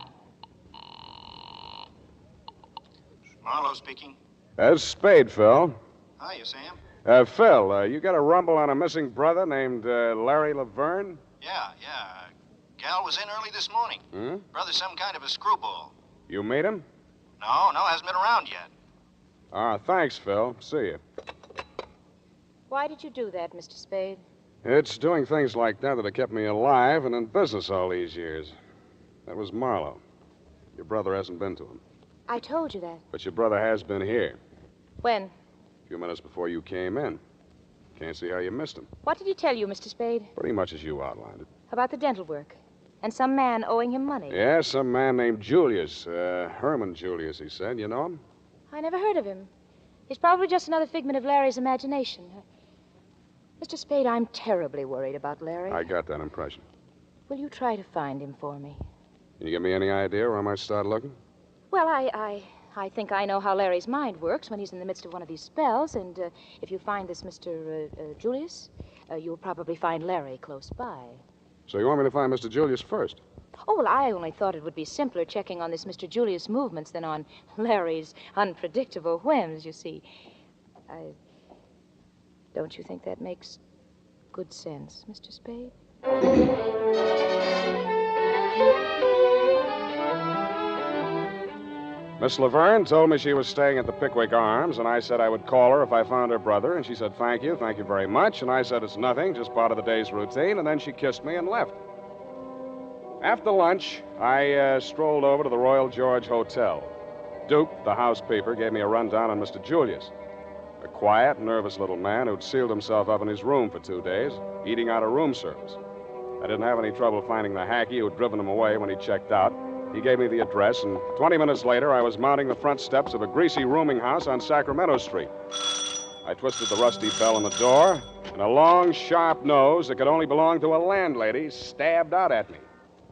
Marlowe speaking. Spade, Phil. Hiya, Sam. Phil, you got a rumble on a missing brother named Larry Laverne? Yeah. Gal was in early this morning. Hmm? Brother's some kind of a screwball. You meet him? No, hasn't been around yet. Thanks, Phil. See you. Why did you do that, Mr. Spade? It's doing things like that that have kept me alive and in business all these years. That was Marlowe. Your brother hasn't been to him. I told you that. But your brother has been here. When? A few minutes before you came in. Can't see how you missed him. What did he tell you, Mr. Spade? Pretty much as you outlined it. About the dental work. And some man owing him money. Yeah, some man named Julius. Herman Julius, he said. You know him? I never heard of him. He's probably just another figment of Larry's imagination. Mr. Spade, I'm terribly worried about Larry. I got that impression. Will you try to find him for me? Can you give me any idea where I might start looking? Well, I think I know how Larry's mind works when he's in the midst of one of these spells, and if you find this Mr. Julius, you'll probably find Larry close by. So you want me to find Mr. Julius first? Oh, well, I only thought it would be simpler checking on this Mr. Julius' movements than on Larry's unpredictable whims, you see. Don't you think that makes good sense, Mr. Spade? Miss Laverne told me she was staying at the Pickwick Arms, and I said I would call her if I found her brother, and she said, thank you very much, and I said, it's nothing, just part of the day's routine, and then she kissed me and left. After lunch, I strolled over to the Royal George Hotel. Duke, the housekeeper, gave me a rundown on Mr. Julius. A quiet, nervous little man who'd sealed himself up in his room for 2 days, eating out of room service. I didn't have any trouble finding the hacky who'd driven him away when he checked out. He gave me the address, and 20 minutes later, I was mounting the front steps of a greasy rooming house on Sacramento Street. I twisted the rusty bell on the door, and a long, sharp nose that could only belong to a landlady stabbed out at me.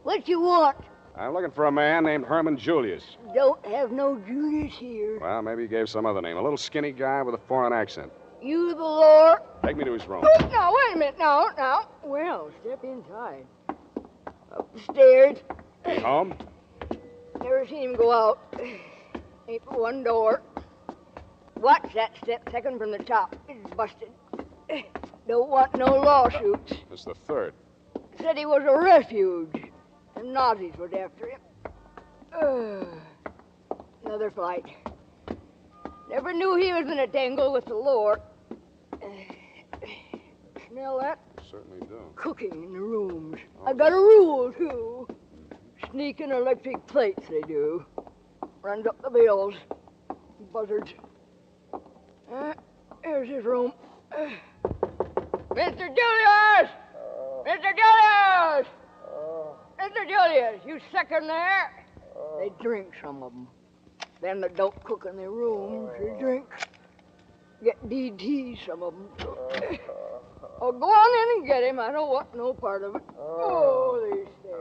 What you want? I'm looking for a man named Herman Julius. Don't have no Julius here. Well, maybe he gave some other name. A little skinny guy with a foreign accent. You the Lord? Take me to his room. Oh, now, wait a minute. Now. Well, step inside. Up the stairs. He home? Never seen him go out. Ain't but one door. Watch that step second from the top. It's busted. Don't want no lawsuits. It's the third. Said he was a refuge. The Nazis was after him. Another flight. Never knew he was in a tangle with the Lord. Smell that? Certainly do. Cooking in the rooms. I got a rule, too. Sneaking electric plates, they do. Runs up the bills. Buzzards. Here's his room. Mr. Julius! Mr. Julius! Mr. Julius, you second there? They drink, some of them. Then they don't cook in their rooms. They drink. Get DT, some of them. Oh, go on in and get him. I don't want no part of it. Oh, they stay.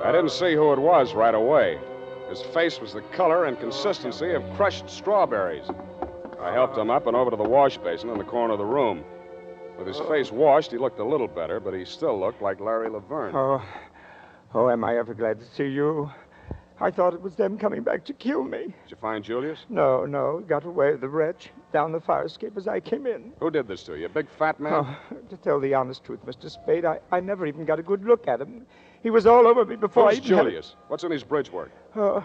I didn't see who it was right away. His face was the color and consistency of crushed strawberries. I helped him up and over to the wash basin in the corner of the room. With his face washed, he looked a little better, but he still looked like Larry Laverne. Oh, am I ever glad to see you? I thought it was them coming back to kill me. Did you find Julius? No. Got away, the wretch, down the fire escape as I came in. Who did this to you, a big fat man? Oh, to tell the honest truth, Mr. Spade, I never even got a good look at him. He was all over me before Who's I even Julius? What's in his bridge work? Oh,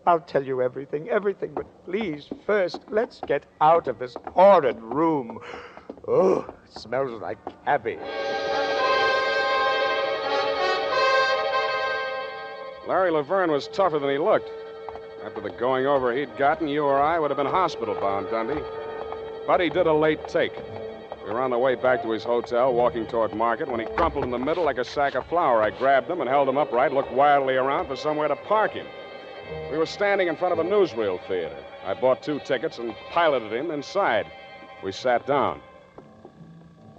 I'll tell you everything, but please, first, let's get out of this horrid room. Oh, it smells like cabbage. Larry Laverne was tougher than he looked. After the going over he'd gotten, you or I would have been hospital-bound, Dundee. But he did a late take. We were on the way back to his hotel, walking toward Market, when he crumpled in the middle like a sack of flour. I grabbed him and held him upright, looked wildly around for somewhere to park him. We were standing in front of a newsreel theater. I bought 2 tickets and piloted him inside. We sat down.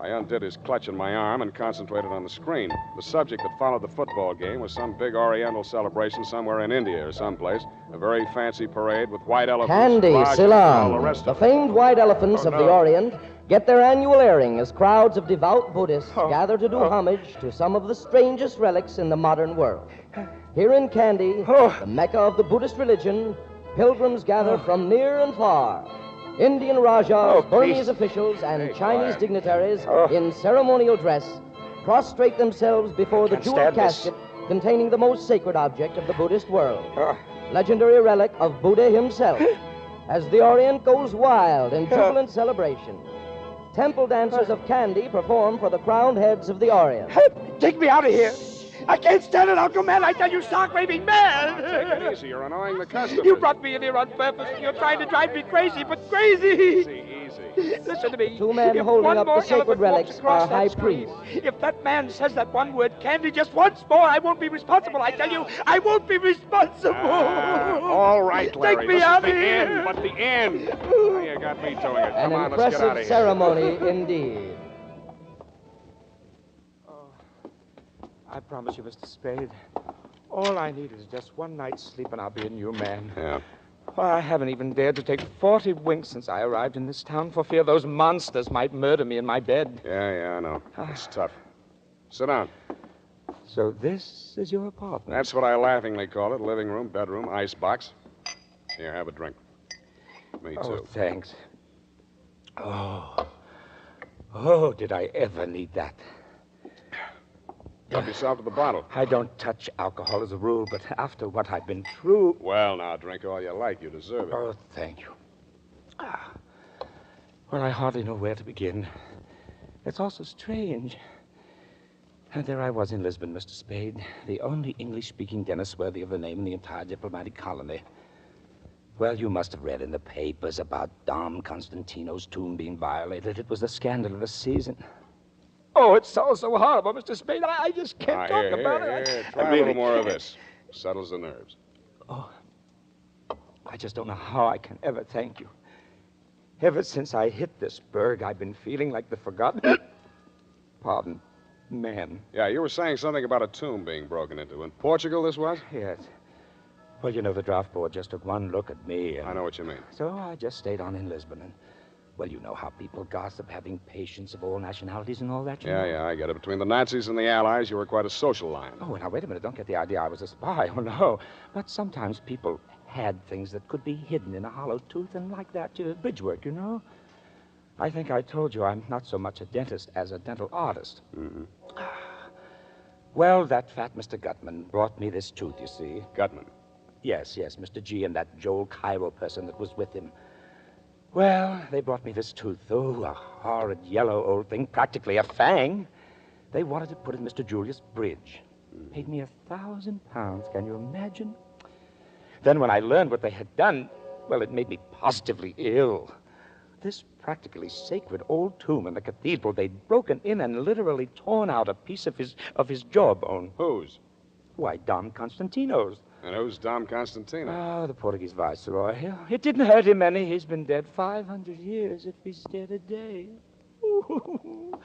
I undid his clutch in my arm and concentrated on the screen. The subject that followed the football game was some big Oriental celebration somewhere in India or someplace. A very fancy parade with white elephants. Candy, Raj, and all the Ceylon, rest the of it. famed white elephants of the Orient get their annual airing as crowds of devout Buddhists gather to do homage to some of the strangest relics in the modern world. Here in Kandy, the Mecca of the Buddhist religion, pilgrims gather from near and far. Indian Rajas, Burmese officials, and Chinese dignitaries in ceremonial dress prostrate themselves before the jeweled casket containing the most sacred object of the Buddhist world, legendary relic of Buddha himself, as the Orient goes wild in jubilant celebration. Temple dancers of Candy perform for the crowned heads of the Orient. Take me out of here. I can't stand it, Uncle Man. I tell you, stark-raving man. Take it easy. You're annoying the customers. You brought me in here on purpose. You're trying to drive me crazy, but crazy. Easy. Listen to me. Two men If holding one up more the sacred elephant walks relics across are that high street, priests. If that man says that one word, Candy, just once more, I won't be responsible. I tell you, I won't be responsible. All right, Larry. Take me this out is of the here. end, but the end. Now you got me doing it. An Come on, let's get out of impressive here. ceremony indeed. I promise you, Mr. Spade, all I need is just one night's sleep and I'll be a new man. Yeah. Well, I haven't even dared to take 40 winks since I arrived in this town for fear those monsters might murder me in my bed. Yeah, I know. It's tough. Sit down. So this is your apartment? That's what I laughingly call it. Living room, bedroom, icebox. Here, have a drink. Me too. Oh, thanks. Oh, did I ever need that? Help yourself to the bottle. I don't touch alcohol as a rule, but after what I've been through... Well, now, drink all you like. You deserve it. Oh, thank you. Well, I hardly know where to begin. It's all so strange. And there I was in Lisbon, Mr. Spade, the only English-speaking dentist worthy of the name in the entire diplomatic colony. Well, you must have read in the papers about Dom Constantino's tomb being violated. It was the scandal of the season. Oh, it's so horrible, Mr. Spade. I just can't talk about it. Here. Try a little more of this. Settles the nerves. Oh, I just don't know how I can ever thank you. Ever since I hit this burg, I've been feeling like the forgotten... Pardon, man. Yeah, you were saying something about a tomb being broken into. In Portugal, this was? Yes. Well, you know, the draft board just took one look at me. I know what you mean. So I just stayed on in Lisbon. And, well, you know how people gossip, having patients of all nationalities and all that, you know? Yeah, I get it. Between the Nazis and the Allies, you were quite a social line. Oh, now, wait a minute. Don't get the idea I was a spy. Oh, no. But sometimes people had things that could be hidden in a hollow tooth, and like that, bridge work, you know? I think I told you I'm not so much a dentist as a dental artist. Mm-hmm. Well, that fat Mr. Gutman brought me this tooth, you see. Gutman? Yes, Mr. G and that Joel Cairo person that was with him. Well, they brought me this tooth. Oh, a horrid yellow old thing, practically a fang. They wanted to put in Mr. Julius Bridge. Paid me £1,000, can you imagine? Then when I learned what they had done, well, it made me positively ill. This practically sacred old tomb in the cathedral, they'd broken in and literally torn out a piece of his jawbone. Whose? Why, Dom Constantino's. And who's Dom Constantino? Oh, the Portuguese viceroy. It didn't hurt him any. He's been dead 500 years if he's dead a day. Ooh.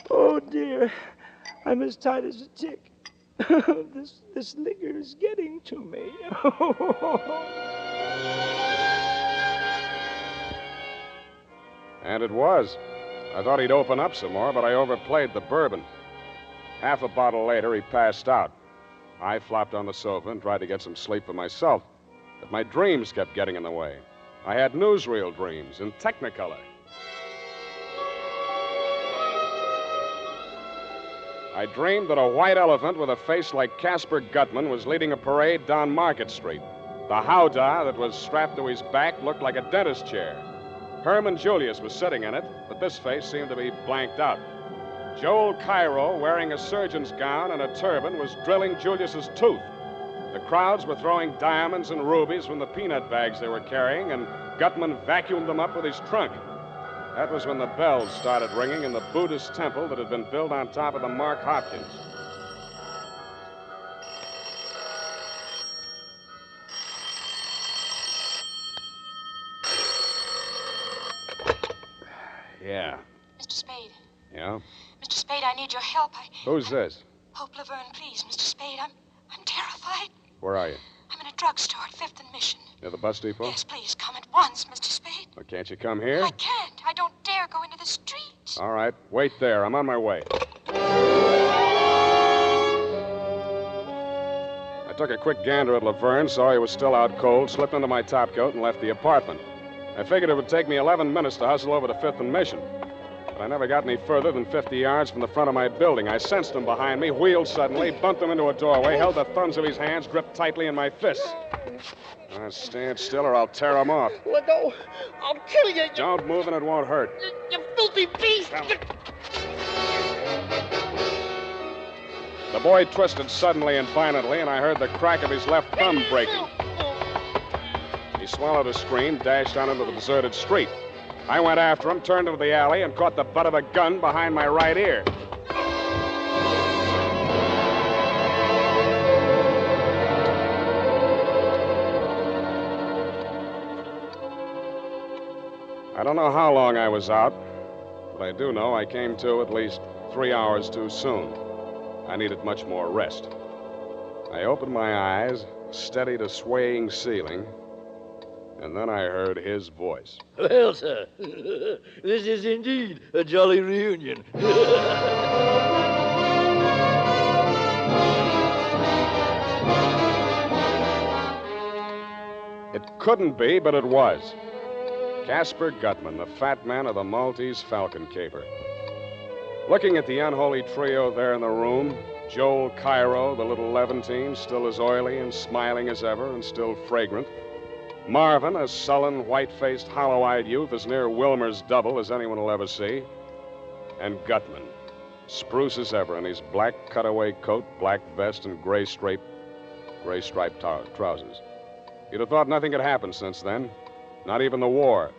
Oh, dear. I'm as tight as a tick. This liquor is getting to me. And it was. I thought he'd open up some more, but I overplayed the bourbon. Half a bottle later, he passed out. I flopped on the sofa and tried to get some sleep for myself, but my dreams kept getting in the way. I had newsreel dreams in Technicolor. I dreamed that a white elephant with a face like Caspar Gutman was leading a parade down Market Street. The howdah that was strapped to his back looked like a dentist chair. Herman Julius was sitting in it, but this face seemed to be blanked out. Joel Cairo, wearing a surgeon's gown and a turban, was drilling Julius's tooth. The crowds were throwing diamonds and rubies from the peanut bags they were carrying, and Gutman vacuumed them up with his trunk. That was when the bells started ringing in the Buddhist temple that had been built on top of the Mark Hopkins. Yeah. Mr. Spade. Yeah? Mr. Spade, I need your help. Who's this? Hope Laverne, please, Mr. Spade. I'm terrified. Where are you? I'm in a drugstore at 5th and Mission. Near the bus depot? Yes, please, come at once, Mr. Spade. Well, can't you come here? I can't. I don't dare go into the street. All right. Wait there. I'm on my way. I took a quick gander at Laverne, saw he was still out cold, slipped into my topcoat, and left the apartment. I figured it would take me 11 minutes to hustle over to 5th and Mission. But I never got any further than 50 yards from the front of my building. I sensed him behind me, wheeled suddenly, bumped him into a doorway, held the thumbs of his hands gripped tightly in my fists. Stand still or I'll tear him off. Let go. I'll kill you. Don't move and it won't hurt. You filthy beast. The boy twisted suddenly and violently, and I heard the crack of his left thumb breaking. He swallowed a scream, dashed out into the deserted street. I went after him, turned into the alley, and caught the butt of the gun behind my right ear. I don't know how long I was out, but I do know I came to at least 3 hours too soon. I needed much more rest. I opened my eyes, steadied a swaying ceiling, and then I heard his voice. Well, sir, this is indeed a jolly reunion. It couldn't be, but it was. Casper Gutman, the fat man of the Maltese Falcon caper. Looking at the unholy trio there in the room, Joel Cairo, the little Levantine, still as oily and smiling as ever and still fragrant. Marvin, a sullen, white-faced, hollow-eyed youth as near Wilmer's double as anyone will ever see. And Gutman, spruce as ever in his black cutaway coat, black vest, and gray striped trousers. You'd have thought nothing had happened since then, not even the war.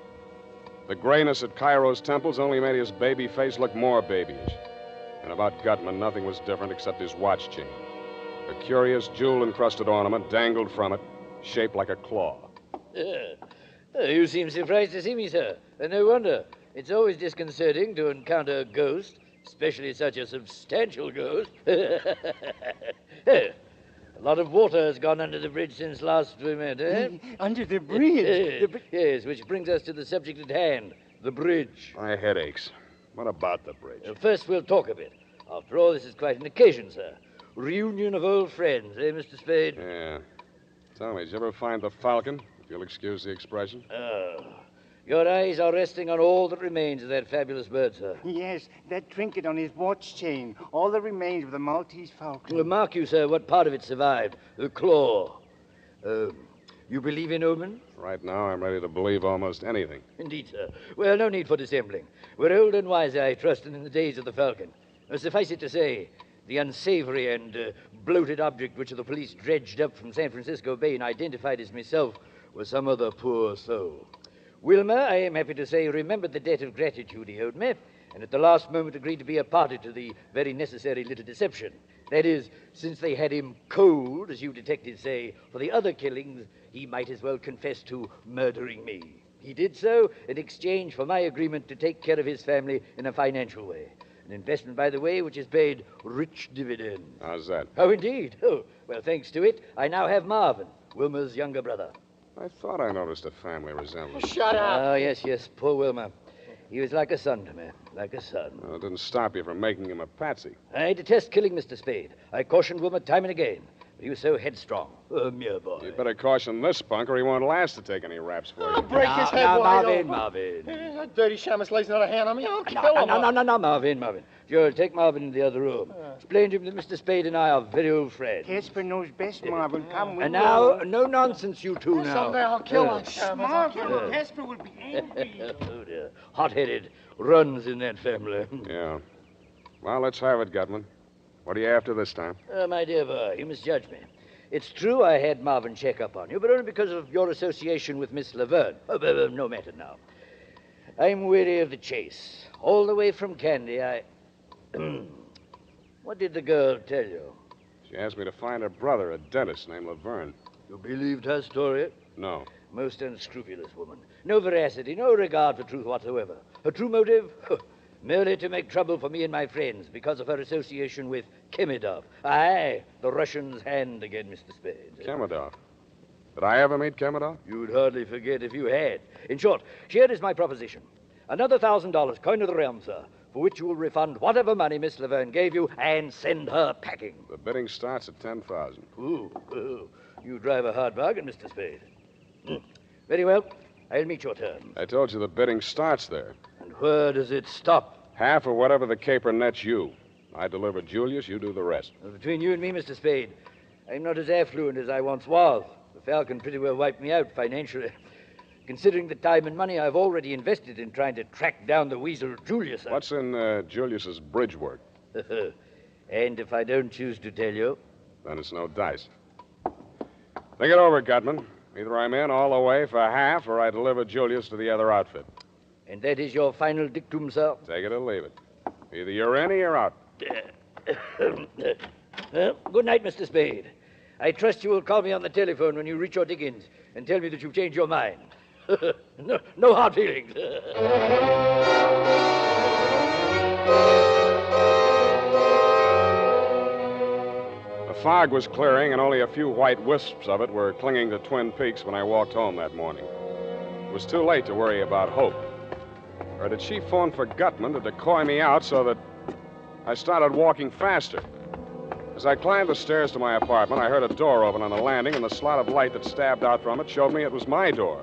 The grayness at Cairo's temples only made his baby face look more babyish. And about Gutman, nothing was different except his watch chain. A curious jewel-encrusted ornament dangled from it, shaped like a claw. You seem surprised to see me, sir. And no wonder. It's always disconcerting to encounter a ghost, especially such a substantial ghost. A lot of water has gone under the bridge since last we met, eh? Under the bridge? Yes, which brings us to the subject at hand, the bridge. My head aches. What about the bridge? First, we'll talk of it. After all, this is quite an occasion, sir. Reunion of old friends, eh, Mr. Spade? Yeah. Tell me, did you ever find the Falcon? If you'll excuse the expression. Oh. Your eyes are resting on all that remains of that fabulous bird, sir. Yes, that trinket on his watch chain. All that remains of the Maltese Falcon. Well, mark you, sir, what part of it survived. The claw. You believe in omens? Right now, I'm ready to believe almost anything. Indeed, sir. Well, no need for dissembling. We're old and wiser, I trust, than in the days of the Falcon. Suffice it to say, the unsavory and bloated object which the police dredged up from San Francisco Bay and identified as myself was some other poor soul. Wilmer, I am happy to say, remembered the debt of gratitude he owed me, and at the last moment agreed to be a party to the very necessary little deception. That is, since they had him cold, as you detectives say, for the other killings, he might as well confess to murdering me. He did so in exchange for my agreement to take care of his family in a financial way. An investment, by the way, which has paid rich dividends. How's that? Oh, indeed? Oh, well, thanks to it, I now have Marvin, Wilmer's younger brother. I thought I noticed a family resemblance. Shut up. Oh, yes, poor Wilmer. He was like a son to me, like a son. Well, it didn't stop you from making him a patsy. I detest killing Mr. Spade. I cautioned Wilmer time and again, but he was so headstrong. A mere boy. You'd better caution this punk or he won't last to take any raps for you. Break his head wide open. Marvin. That dirty shamus lays another hand on me. I'll kill him. No, Marvin. Joel, take Marvin in the other room. Explain to him that Mr. Spade and I are very old friends. Casper knows best, Marvin. Come with And me. now, no nonsense, you two now. Someday I'll kill him. Marvin, Casper will be angry. Oh, dear. Hot-headed. Runs in that family. Yeah. Well, let's have it, Gutman. What are you after this time? My dear boy, you must judge me. It's true I had Marvin check up on you, but only because of your association with Miss Laverne. No matter now. I'm weary of the chase. All the way from Candy, What did the girl tell you? She asked me to find her brother, a dentist named Laverne. You believed her story? No. Most unscrupulous woman. No veracity, no regard for truth whatsoever. Her true motive? Merely to make trouble for me and my friends because of her association with Kemidov. Aye, the Russian's hand again, Mr. Spade. Kemidov? Did I ever meet Kemidov? You'd hardly forget if you had. In short, here is my proposition. Another $1,000, coin of the realm, sir, for which you will refund whatever money Miss Laverne gave you and send her packing. The bidding starts at $10,000. Ooh. You drive a hard bargain, Mr. Spade. Very well. I'll meet your terms. I told you the bidding starts there. And where does it stop? Half of whatever the caper nets you. I deliver Julius, you do the rest. Well, between you and me, Mr. Spade, I'm not as affluent as I once was. The Falcon pretty well wiped me out financially. Considering the time and money I've already invested in trying to track down the weasel Julius. What's in Julius's bridge work? And if I don't choose to tell you? Then it's no dice. Think it over, Gutman. Either I'm in all the way for half, or I deliver Julius to the other outfit. And that is your final dictum, sir? Take it or leave it. Either you're in or you're out. Good night, Mr. Spade. I trust you will call me on the telephone when you reach your diggings and tell me that you've changed your mind. No hard feelings. The fog was clearing, and only a few white wisps of it were clinging to Twin Peaks when I walked home that morning. It was too late to worry about Hope. Or did she phone for Gutman to decoy me out so that I started walking faster? As I climbed the stairs to my apartment, I heard a door open on the landing, and the slot of light that stabbed out from it showed me it was my door.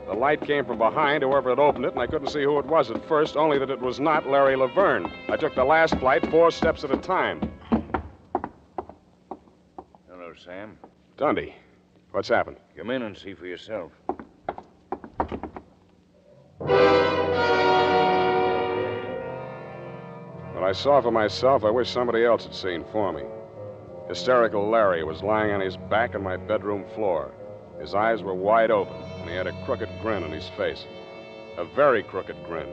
The light came from behind, whoever had opened it, and I couldn't see who it was at first, only that it was not Larry Laverne. I took the last flight 4 steps at a time. Hello, Sam. Dundee, what's happened? Come in and see for yourself. What I saw for myself, I wish somebody else had seen for me. Hysterical Larry was lying on his back on my bedroom floor. His eyes were wide open, and he had a crooked grin on his face. A very crooked grin.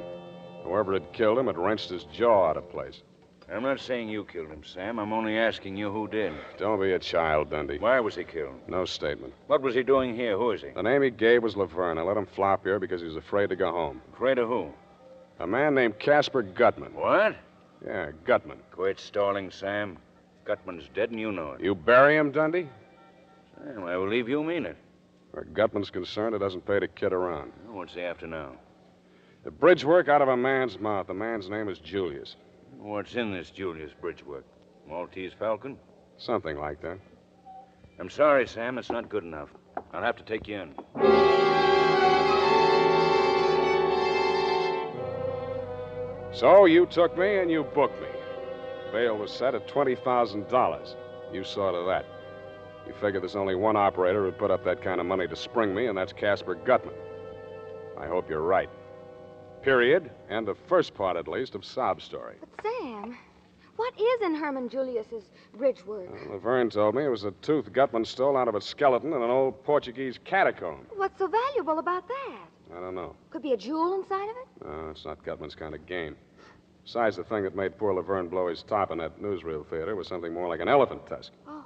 Whoever had killed him had wrenched his jaw out of place. I'm not saying you killed him, Sam. I'm only asking you who did. Don't be a child, Dundee. Why was he killed? No statement. What was he doing here? Who is he? The name he gave was Laverne. I let him flop here because he was afraid to go home. Afraid of who? A man named Casper Gutman. What? Yeah, Gutman. Quit stalling, Sam. Gutman's dead and you know it. You bury him, Dundee? Sam, I believe you mean it. Where Gutman's concerned, it doesn't pay to kid around. What's he after now? The bridge work out of a man's mouth. The man's name is Julius. What's in this Julius bridge work? Maltese Falcon? Something like that. I'm sorry, Sam. It's not good enough. I'll have to take you in. So you took me and you booked me. Bail was set at $20,000. You saw to that. You figure there's only one operator who'd put up that kind of money to spring me, and that's Casper Gutman. I hope you're right. Period. And the first part, at least, of Sob Story. But, Sam, what is in Herman Julius's bridge work? Laverne told me it was a tooth Gutman stole out of a skeleton in an old Portuguese catacomb. What's so valuable about that? I don't know. Could be a jewel inside of it? No, it's not Gutman's kind of game. Besides, the thing that made poor Laverne blow his top in that newsreel theater was something more like an elephant tusk. Oh.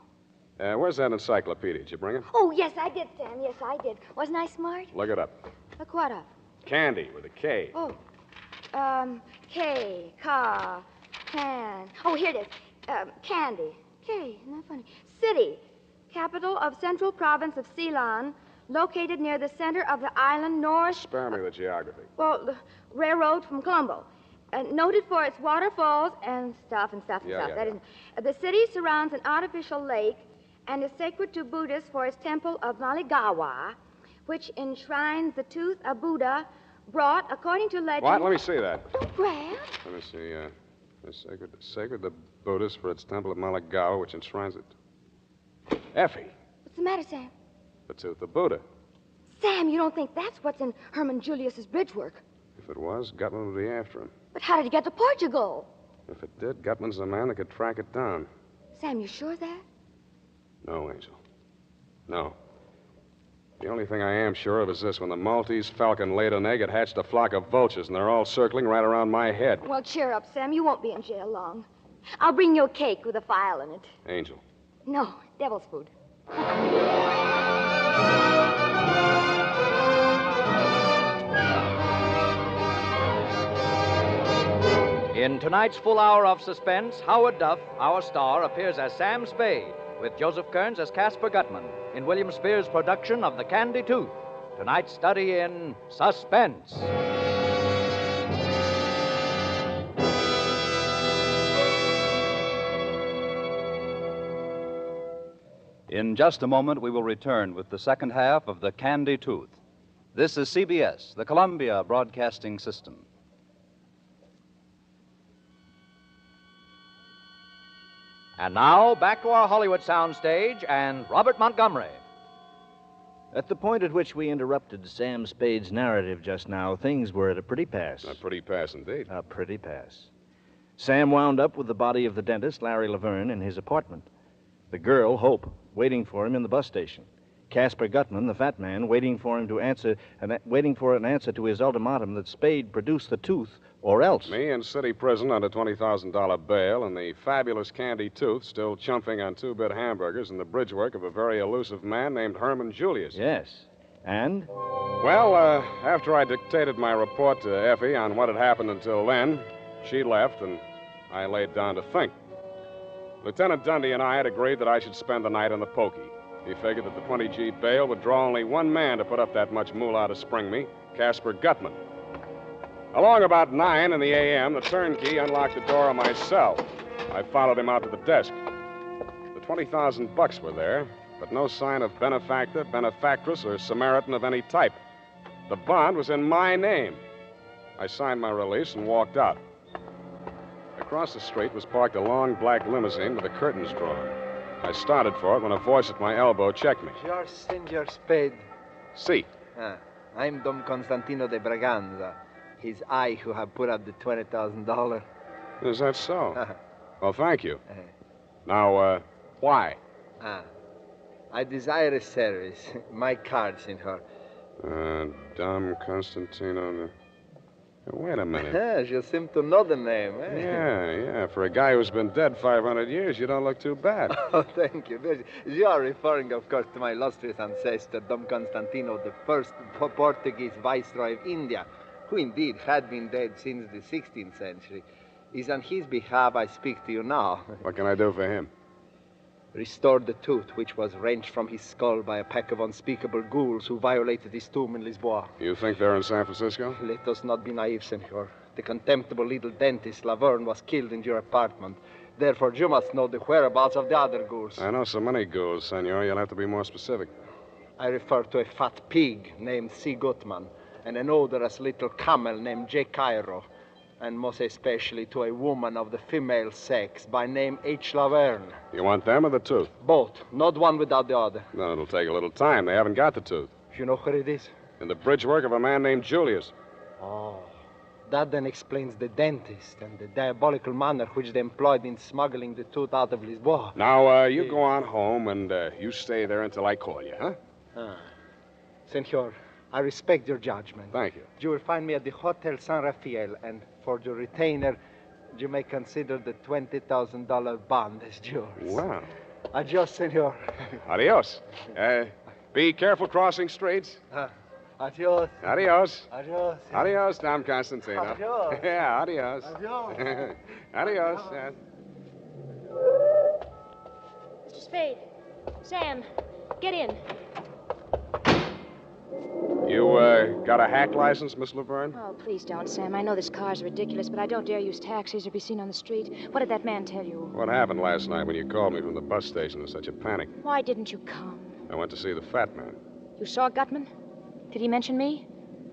Where's that encyclopedia? Did you bring it? Oh, yes, I did, Sam. Yes, I did. Wasn't I smart? Look it up. Look what up? Candy with a K. Oh. K, car, can. Oh, here it is. Candy. K, isn't that funny? City, capital of Central Province of Ceylon, located near the center of the island north. Spare me the geography. Well, the railroad from Colombo. Noted for its waterfalls and stuff. Yeah. That isn't. The city surrounds an artificial lake and is sacred to Buddhists for its temple of Maligawa, which enshrines the tooth of Buddha brought, according to legend... What? Let me see that. Don't grab. Let me see. It's sacred to Buddhists for its temple of Maligawa, which enshrines it. Effie. What's the matter, Sam? The tooth of Buddha. Sam, you don't think that's what's in Herman Julius's bridge work? If it was, Gutman would be after him. But how did he get to Portugal? If it did, Gutman's the man that could track it down. Sam, you sure of that? No, Angel. No. The only thing I am sure of is this. When the Maltese Falcon laid an egg, it hatched a flock of vultures, and they're all circling right around my head. Well, cheer up, Sam. You won't be in jail long. I'll bring you a cake with a file in it. Angel. No, devil's food. In tonight's full hour of suspense, Howard Duff, our star, appears as Sam Spade, with Joseph Kearns as Casper Gutman, in William Spear's production of The Candy Tooth. Tonight's study in suspense. In just a moment, we will return with the second half of The Candy Tooth. This is CBS, the Columbia Broadcasting System. And now, back to our Hollywood soundstage and Robert Montgomery. At the point at which we interrupted Sam Spade's narrative just now, things were at a pretty pass. A pretty pass indeed. A pretty pass. Sam wound up with the body of the dentist, Larry Laverne, in his apartment. The girl, Hope, waiting for him in the bus station. Casper Gutman, the fat man, waiting for an answer to his ultimatum that Spade produce the tooth or else. Me in city prison under $20,000 bail, and the fabulous Candy Tooth still chumphing on two-bit hamburgers in the bridge work of a very elusive man named Herman Julius. Yes. And? Well, after I dictated my report to Effie on what had happened until then, she left, and I laid down to think. Lieutenant Dundee and I had agreed that I should spend the night in the pokey. He figured that the 20-G bail would draw only one man to put up that much moolah to spring me, Casper Gutman. Along about 9 in the a.m., the turnkey unlocked the door of my cell. I followed him out to the desk. The $20,000 were there, but no sign of benefactor, benefactress, or Samaritan of any type. The bond was in my name. I signed my release and walked out. Across the street was parked a long black limousine with the curtains drawn. I started for it when a voice at my elbow checked me. George Senor Spade. Si. I'm Dom Constantino de Braganza. His I who have put up the $20,000. Is that so? Well, thank you. Now, why? I desire a service. My card, senor. Dom Constantino. Wait a minute. You seem to know the name, eh? Yeah. For a guy who's been dead 500 years, you don't look too bad. Oh, thank you. You are referring, of course, to my illustrious ancestor, Dom Constantino, the first Portuguese viceroy of India, who indeed had been dead since the 16th century. It's on his behalf I speak to you now. What can I do for him? Restore the tooth which was wrenched from his skull by a pack of unspeakable ghouls who violated his tomb in Lisboa. You think they're in San Francisco? Let us not be naive, senor. The contemptible little dentist, Laverne, was killed in your apartment. Therefore, you must know the whereabouts of the other ghouls. I know so many ghouls, senor. You'll have to be more specific. I refer to a fat pig named C. Gutman and an odorous little camel named J. Cairo, and most especially to a woman of the female sex by name H. Laverne. You want them or the tooth? Both. Not one without the other. No, it'll take a little time. They haven't got the tooth. You know where it is? In the bridge work of a man named Julius. Oh. That then explains the dentist and the diabolical manner which they employed in smuggling the tooth out of Lisboa. Now, you go on home and you stay there until I call you, huh? Senor, I respect your judgment. Thank you. You will find me at the Hotel San Rafael, and for your retainer, you may consider the $20,000 bond as yours. Wow. Adios, senor. Adios. Be careful crossing streets. Adios. Adios. Adios. Adios, Dom Constantino. Adios. Yeah, adios. Adios. Adios. Mr. Spade. Sam, get in. You, got a hack license, Miss Laverne? Oh, please don't, Sam. I know this car's ridiculous, but I don't dare use taxis or be seen on the street. What did that man tell you? What happened last night when you called me from the bus station in such a panic? Why didn't you come? I went to see the fat man. You saw Gutman? Did he mention me?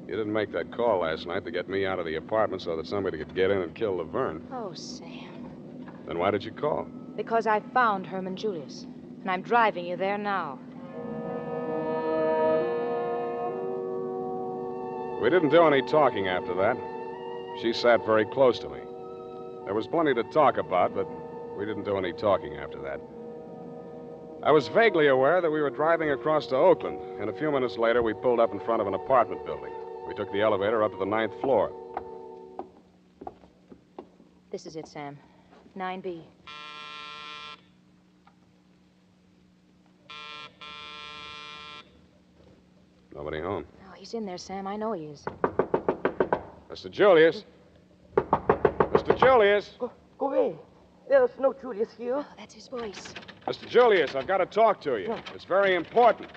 You didn't make that call last night to get me out of the apartment so that somebody could get in and kill Laverne. Oh, Sam. Then why did you call? Because I found Herman Julius, and I'm driving you there now. We didn't do any talking after that. She sat very close to me. There was plenty to talk about, but we didn't do any talking after that. I was vaguely aware that we were driving across to Oakland, and a few minutes later we pulled up in front of an apartment building. We took the elevator up to the 9th floor. This is it, Sam. 9B. Nobody home. Oh, he's in there, Sam. I know he is. Mr. Julius? Mr. Julius? Go away. There's no Julius here. Oh, that's his voice. Mr. Julius, I've got to talk to you. It's very important.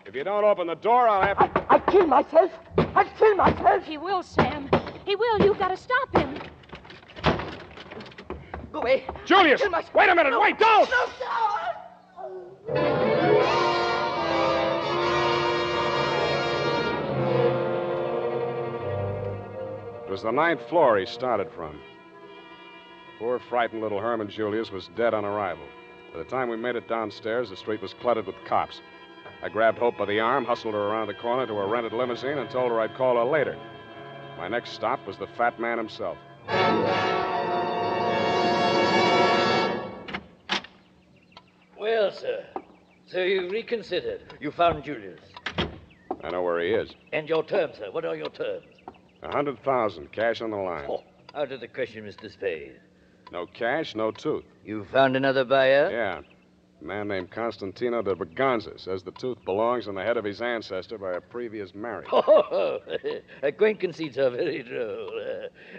If you don't open the door, I'll have to... I'll kill myself. I'll kill myself. He will, Sam. He will. You've got to stop him. Go away. Julius! Wait a minute! No. Wait! Don't! No. It was the 9th floor he started from. Poor, frightened little Herman Julius was dead on arrival. By the time we made it downstairs, the street was cluttered with cops. I grabbed Hope by the arm, hustled her around the corner to a rented limousine, and told her I'd call her later. My next stop was the fat man himself. Well, sir. So you reconsidered. You found Julius. I know where he is. And your terms, sir. What are your terms? 100,000, cash on the line. Oh, out of the question, Mr. Spade. No cash, no tooth. You found another buyer? Yeah. A man named Constantino de Braganza says the tooth belongs on the head of his ancestor by a previous marriage. Oh, a quaint conceit, sir. Very droll.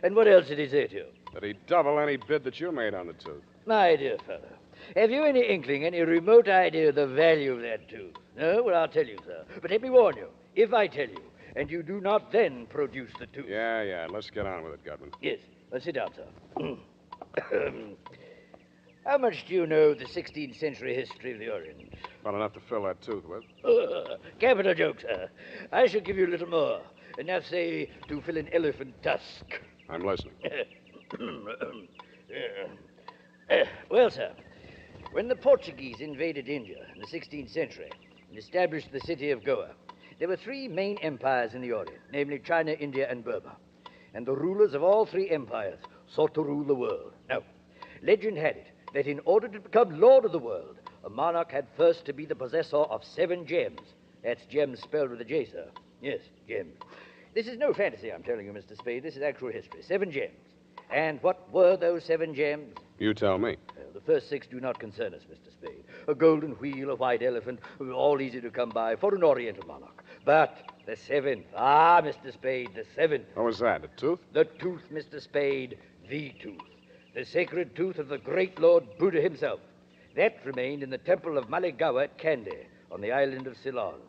And what else did he say to you? That he'd double any bid that you made on the tooth. My dear fellow, have you any inkling, any remote idea of the value of that tooth? No? Well, I'll tell you, sir. But let me warn you. If I tell you, and you do not then produce the tooth... Yeah. Let's get on with it, Gutman. Yes. Well, sit down, sir. How much do you know of the 16th century history of the Orient? About enough to fill that tooth with. Capital joke, sir. I shall give you a little more. Enough, say, to fill an elephant tusk. I'm listening. Well, sir, when the Portuguese invaded India in the 16th century and established the city of Goa, there were three main empires in the Orient, namely China, India, and Burma. And the rulers of all three empires sought to rule the world. Now, legend had it that in order to become lord of the world, a monarch had first to be the possessor of 7 gems. That's gems spelled with a J, sir. Yes, gems. This is no fantasy, I'm telling you, Mr. Spade. This is actual history. 7 gems. And what were those 7 gems? You tell me. The first 6 do not concern us, Mr. Spade. A golden wheel, a white elephant, all easy to come by for an Oriental monarch. But the 7th, Mr. Spade, the 7th. What was that, a tooth? The tooth, Mr. Spade, the tooth. The sacred tooth of the great Lord Buddha himself. That remained in the temple of Maligawa at Kandy, on the island of Ceylon.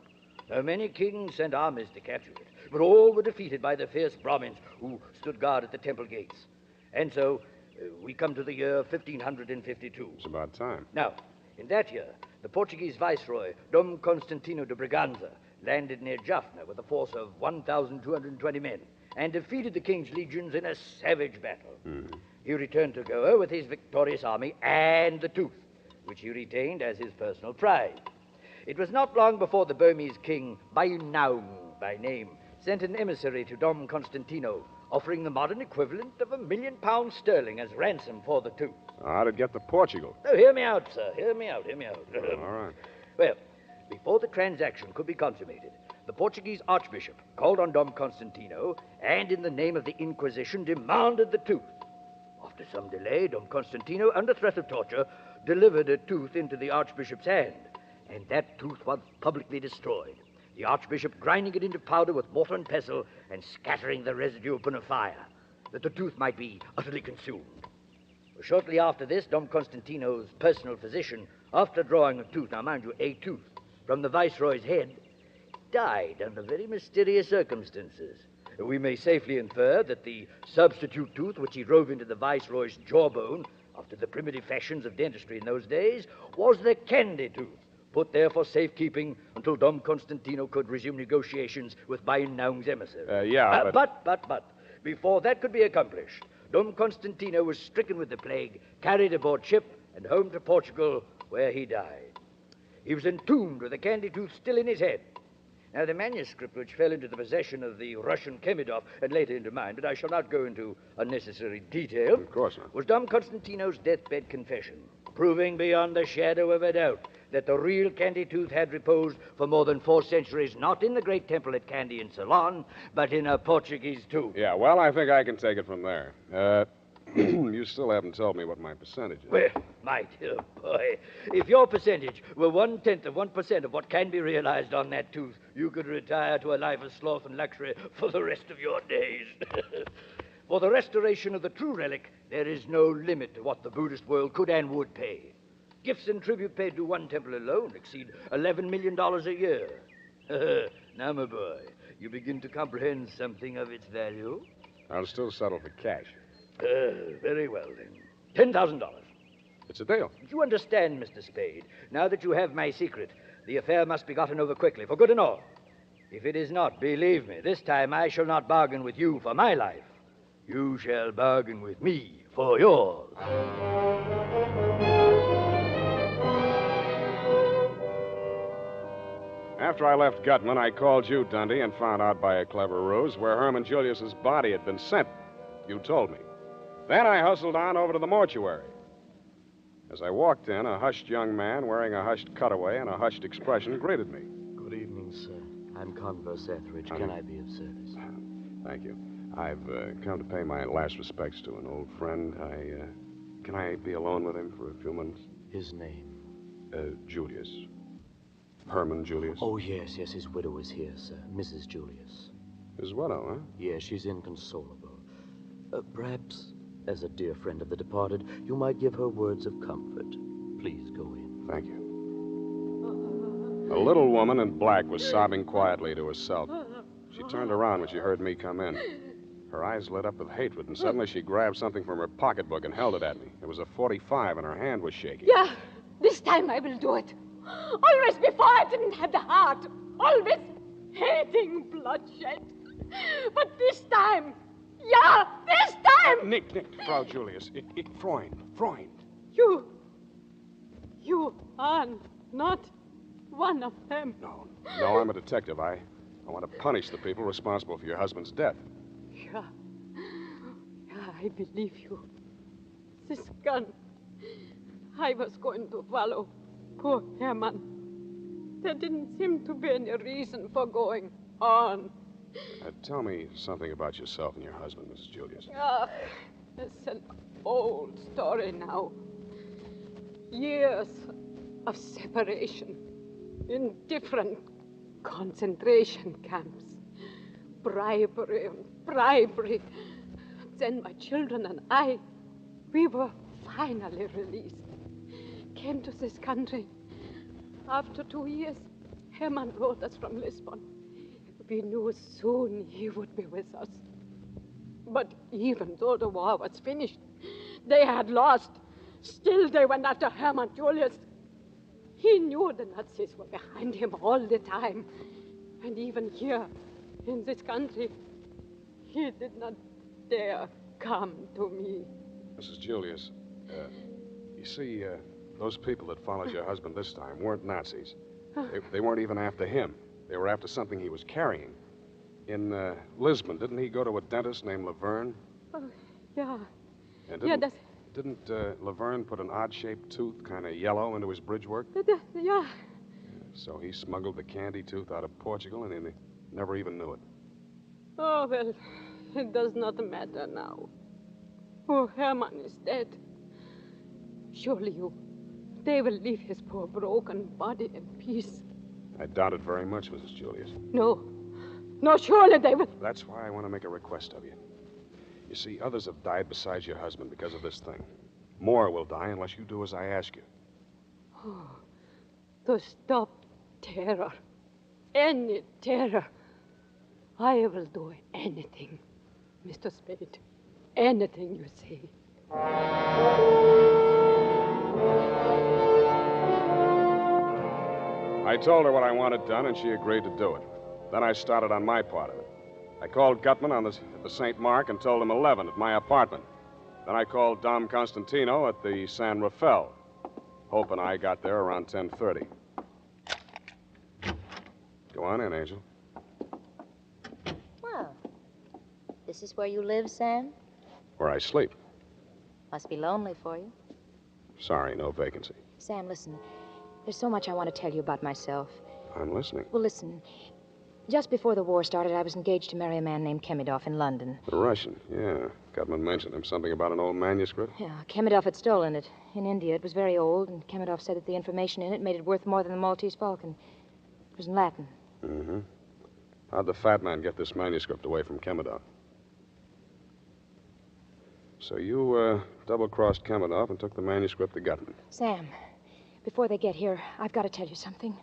Now, many kings sent armies to capture it, but all were defeated by the fierce Brahmins who stood guard at the temple gates. And so, we come to the year 1552. It's about time. Now, in that year, the Portuguese viceroy, Dom Constantino de Braganza, landed near Jaffna with a force of 1,220 men and defeated the king's legions in a savage battle. Mm-hmm. He returned to Goa with his victorious army and the tooth, which he retained as his personal pride. It was not long before the Burmese king, Bainaung by name, sent an emissary to Dom Constantino, offering the modern equivalent of £1 million sterling as ransom for the tooth. How'd it get to Portugal? Oh, hear me out, sir. Hear me out. All right. Well, before the transaction could be consummated, the Portuguese archbishop called on Dom Constantino and, in the name of the Inquisition, demanded the tooth. After some delay, Dom Constantino, under threat of torture, delivered a tooth into the archbishop's hand, and that tooth was publicly destroyed. The archbishop grinding it into powder with mortar and pestle and scattering the residue upon a fire, that the tooth might be utterly consumed. Shortly after this, Dom Constantino's personal physician, after drawing a tooth, now mind you, a tooth, from the viceroy's head, died under very mysterious circumstances. We may safely infer that the substitute tooth which he drove into the viceroy's jawbone, after the primitive fashions of dentistry in those days, was the Kandy tooth, put there for safekeeping until Dom Constantino could resume negotiations with Bainaung's emissary. But before that could be accomplished, Dom Constantino was stricken with the plague, carried aboard ship, and home to Portugal, where he died. He was entombed with the Kandy tooth still in his head. Now, the manuscript which fell into the possession of the Russian Kemidov, and later into mine, but I shall not go into unnecessary detail, Of course not. was Dom Constantino's deathbed confession, proving beyond a shadow of a doubt that the real Kandy tooth had reposed for more than 4 centuries, not in the great temple at Kandy in Ceylon, but in a Portuguese tooth. Yeah, well, I think I can take it from there. You still haven't told me what my percentage is. Well, my dear boy, if your percentage were 1/10 of 1% of what can be realized on that tooth, you could retire to a life of sloth and luxury for the rest of your days. For the restoration of the true relic, there is no limit to what the Buddhist world could and would pay. Gifts and tribute paid to one temple alone exceed $11 million a year. Now, my boy, you begin to comprehend something of its value? I'll still settle for cash. Very well, then. $10,000. It's a deal. You understand, Mr. Spade. Now that you have my secret, the affair must be gotten over quickly, for good and all. If it is not, believe me, this time I shall not bargain with you for my life. You shall bargain with me for yours. After I left Gutman, I called you, Dundee, and found out by a clever ruse where Herman Julius's body had been sent. You told me. Then I hustled on over to the mortuary. As I walked in, a hushed young man wearing a hushed cutaway and a hushed expression greeted me. Good evening, sir. I'm Converse Etheridge. Can I be of service? Thank you. I've come to pay my last respects to an old friend. Can I be alone with him for a few minutes? His name? Julius. Herman Julius. Oh, yes. His widow is here, sir. Mrs. Julius. His widow, huh? Yes, she's inconsolable. Perhaps, as a dear friend of the departed, you might give her words of comfort. Please go in. Thank you. A little woman in black was sobbing quietly to herself. She turned around when she heard me come in. Her eyes lit up with hatred, and suddenly she grabbed something from her pocketbook and held it at me. It was a .45, and her hand was shaking. Yeah, this time I will do it. Always before I didn't have the heart. Always hating bloodshed. But this time, yeah, this time! Nick, Frau Julius, Freund. You are not one of them. No, I'm a detective. I want to punish the people responsible for your husband's death. Yeah, I believe you. This gun, I was going to follow poor Herman. There didn't seem to be any reason for going on. Tell me something about yourself and your husband, Mrs. Julius. It's an old story now. Years of separation in different concentration camps. Bribery. Then my children and I, we were finally released. Came to this country. After 2 years, Herman wrote us from Lisbon. We knew soon he would be with us. But even though the war was finished, they had lost. Still, they went after Herman Julius. He knew the Nazis were behind him all the time. And even here, in this country, he did not dare come to me. Mrs. Julius, you see, those people that followed your husband this time weren't Nazis. They weren't even after him. They were after something he was carrying. In Lisbon, didn't he go to a dentist named Laverne? Oh, yeah. And didn't Laverne put an odd-shaped tooth, kind of yellow, into his bridge work? Yeah. So he smuggled the candy tooth out of Portugal, and he never even knew it. Oh, well, it does not matter now. Oh, Herman is dead. Surely they will leave his poor broken body in peace. I doubt it very much, Mrs. Julius. No, surely they will. That's why I want to make a request of you. You see, others have died besides your husband because of this thing. More will die unless you do as I ask you. Oh, to stop terror, any terror, I will do anything, Mr. Spade. Anything you say. I told her what I wanted done, and she agreed to do it. Then I started on my part of it. I called Gutman at the St. Mark and told him 11 at my apartment. Then I called Dom Constantino at the San Rafael. Hope and I got there around 10:30. Go on in, Angel. Well, this is where you live, Sam? Where I sleep. Must be lonely for you. Sorry, no vacancy. Sam, listen. There's so much I want to tell you about myself. I'm listening. Well, listen. Just before the war started, I was engaged to marry a man named Kemidov in London. The Russian, yeah. Gutman mentioned him. Something about an old manuscript? Yeah, Kemidov had stolen it. In India, it was very old, and Kemidov said that the information in it made it worth more than the Maltese Falcon. It was in Latin. Mm-hmm. How'd the fat man get this manuscript away from Kemidov? So you double-crossed Kemidov and took the manuscript to Gutman. Sam, before they get here, I've got to tell you something.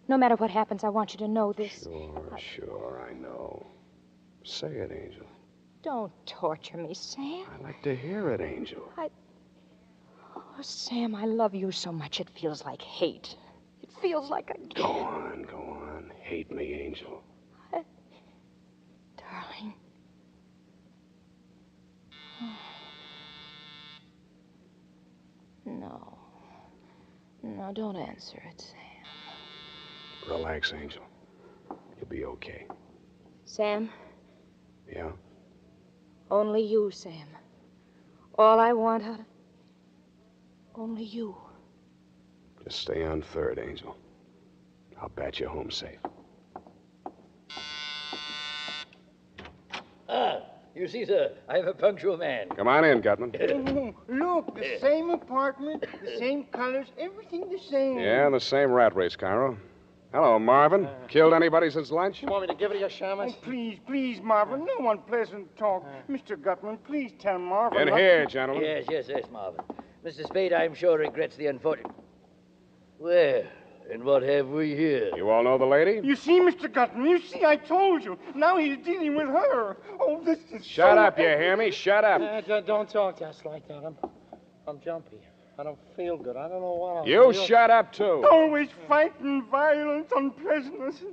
No matter what happens, I want you to know this. Sure, I know. Say it, Angel. Don't torture me, Sam. I like to hear it, Angel. Oh, Sam, I love you so much it feels like hate. It feels like Go on. Hate me, Angel. Darling. No, don't answer it, Sam. Relax, Angel. You'll be okay. Sam, Yeah? only you, Sam. All I want out of... Only you. Just stay on third, Angel. I'll bat you home safe. Ah, you see, sir, I have a punctual man. Come on in, Gutman. Oh, look, the same apartment, the same colors, everything the same. Yeah, the same rat race, Cairo. Hello, Marvin. Killed anybody since lunch? You want me to give it you, Shamus? Oh, please, Marvin. No unpleasant talk. Mr. Gutman, please tell Marvin. In here, gentlemen. Yes, Marvin. Mr. Spade, I'm sure, regrets the unfortunate... Well, and what have we here? You all know the lady? You see, Mr. Gutman, you see, I told you. Now he's dealing with her. Oh, this is Shut up, you hear me? Shut up. Don't talk just like that. I'm jumpy. I don't feel good. I don't know what I'm You shut up, too. Always fighting, violence, unpleasantness.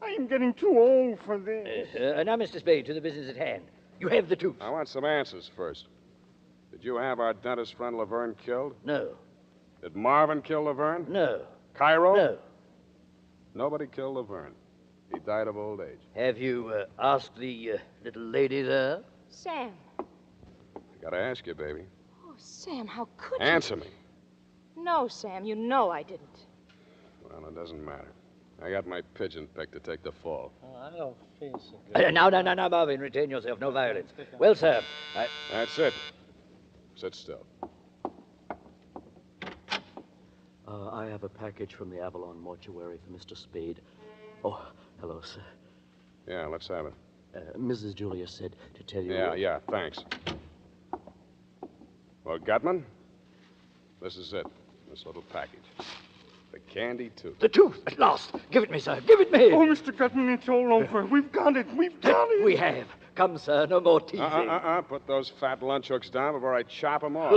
I am getting too old for this. Now, Mr. Spade, to the business at hand. You have the tooth. I want some answers first. Did you have our dentist friend Laverne killed? No. Did Marvin kill Laverne? No. Cairo? No. Nobody killed Laverne. He died of old age. Have you asked the little lady there? Sam. I gotta ask you, baby. Oh, Sam, how could you? Answer me. No, Sam, you know I didn't. Well, it doesn't matter. I got my pigeon picked to take the fall. Oh, I don't feel so good. Now, Marvin, retain yourself. No violence. Well, sir, That's it. Sit still. I have a package from the Avalon mortuary for Mr. Spade. Oh, hello, sir. Yeah, let's have it. Mrs. Julius said to tell you... Yeah, thanks. Well, Gutman, this is it. This little package. The candy tooth. The tooth, at last. Give it me, sir. Give it me. Oh, Mr. Gutman, it's all over. We've got it. We've got it. We have. Come, sir, no more teasing. Put those fat lunch hooks down before I chop them off.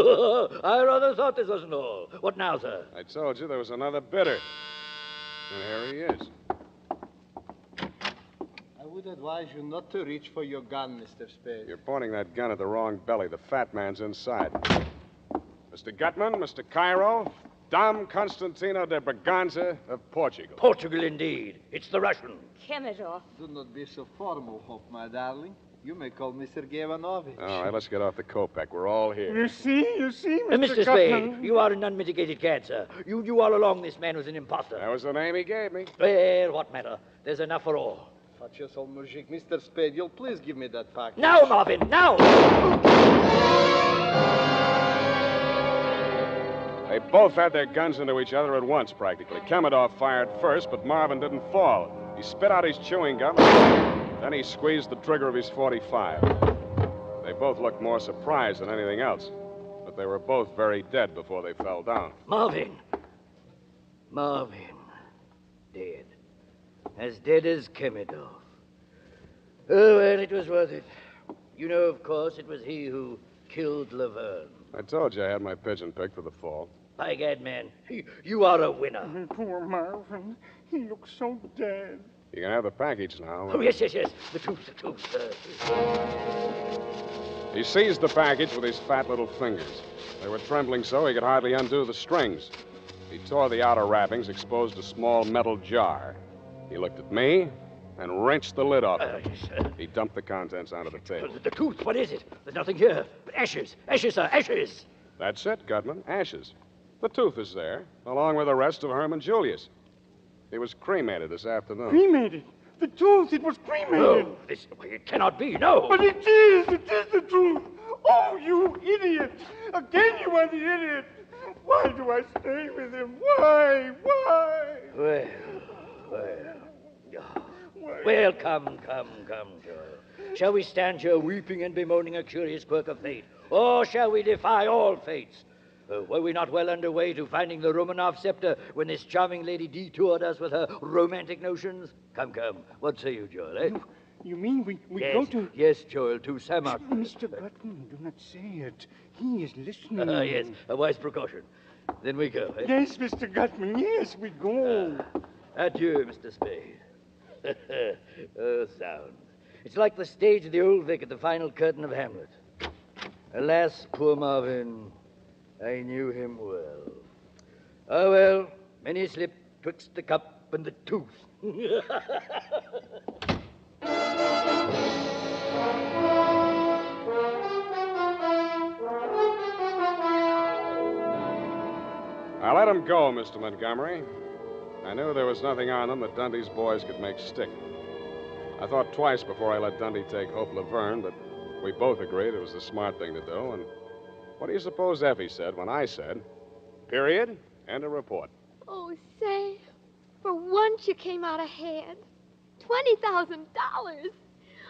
I rather thought this wasn't all. What now, sir? I told you there was another bidder. And here he is. I would advise you not to reach for your gun, Mr. Spade. You're pointing that gun at the wrong belly. The fat man's inside. Mr. Gutman, Mr. Cairo, Dom Constantino de Braganza of Portugal. Portugal, indeed. It's the Russian. Kemidov. Do not be so formal, Hope, my darling. You may call me Sergei Ivanovich. All right, let's get off the Kopeck. We're all here. You see, Mr. Mr. Gutman. Spade, you are an unmitigated cad, sir. You all along this man was an imposter. That was the name he gave me. Well, what matter? There's enough for all. Fatches old mujik. Mr. Spade, you'll please give me that package. Now, Marvin, now! They both had their guns into each other at once, practically. Kemidov fired first, but Marvin didn't fall. He spit out his chewing gum, then he squeezed the trigger of his .45. They both looked more surprised than anything else, but they were both very dead before they fell down. Marvin. Dead. As dead as Kemidov. Oh, well, it was worth it. You know, of course, it was he who killed Laverne. I told you I had my pigeon picked for the fall. By gad, man, you are a winner. Poor Marvin. He looks so dead. You can have the package now. Oh, yes. The tooth. He seized the package with his fat little fingers. They were trembling so he could hardly undo the strings. He tore the outer wrappings, exposed a small metal jar. He looked at me and wrenched the lid off it. He dumped the contents onto the table. The tooth, what is it? There's nothing here but ashes. Ashes, sir, ashes. That's it, Gutman. Ashes. The tooth is there, along with the rest of Herman Julius. He was cremated this afternoon. Cremated? The tooth, it was cremated. No, it cannot be, no. But it is the truth. Oh, you idiot. Again you are the idiot. Why do I stay with him? Why? Well, come, Joe. Shall we stand here weeping and bemoaning a curious quirk of fate? Or shall we defy all fates? Were we not well underway to finding the Romanov scepter when this charming lady detoured us with her romantic notions? Come. What say you, Joel, eh? You mean we yes, go to... Yes, Joel, to Samarkand. Mr. Gutman, do not say it. He is listening. Yes, a wise precaution. Then we go, eh? Yes, Mr. Gutman, yes, we go. Adieu, Mr. Spade. Oh, sound. It's like the stage of the Old Vic at the final curtain of Hamlet. Alas, poor Marvin, I knew him well. Oh, well, many a slip twixt the cup up in the tooth. I let him go, Mr. Montgomery. I knew there was nothing on them that Dundee's boys could make stick. I thought twice before I let Dundee take Hope Laverne, but we both agreed it was the smart thing to do. And what do you suppose Effie said when I said, period, and a report? Oh, Sam, for once you came out ahead. $20,000.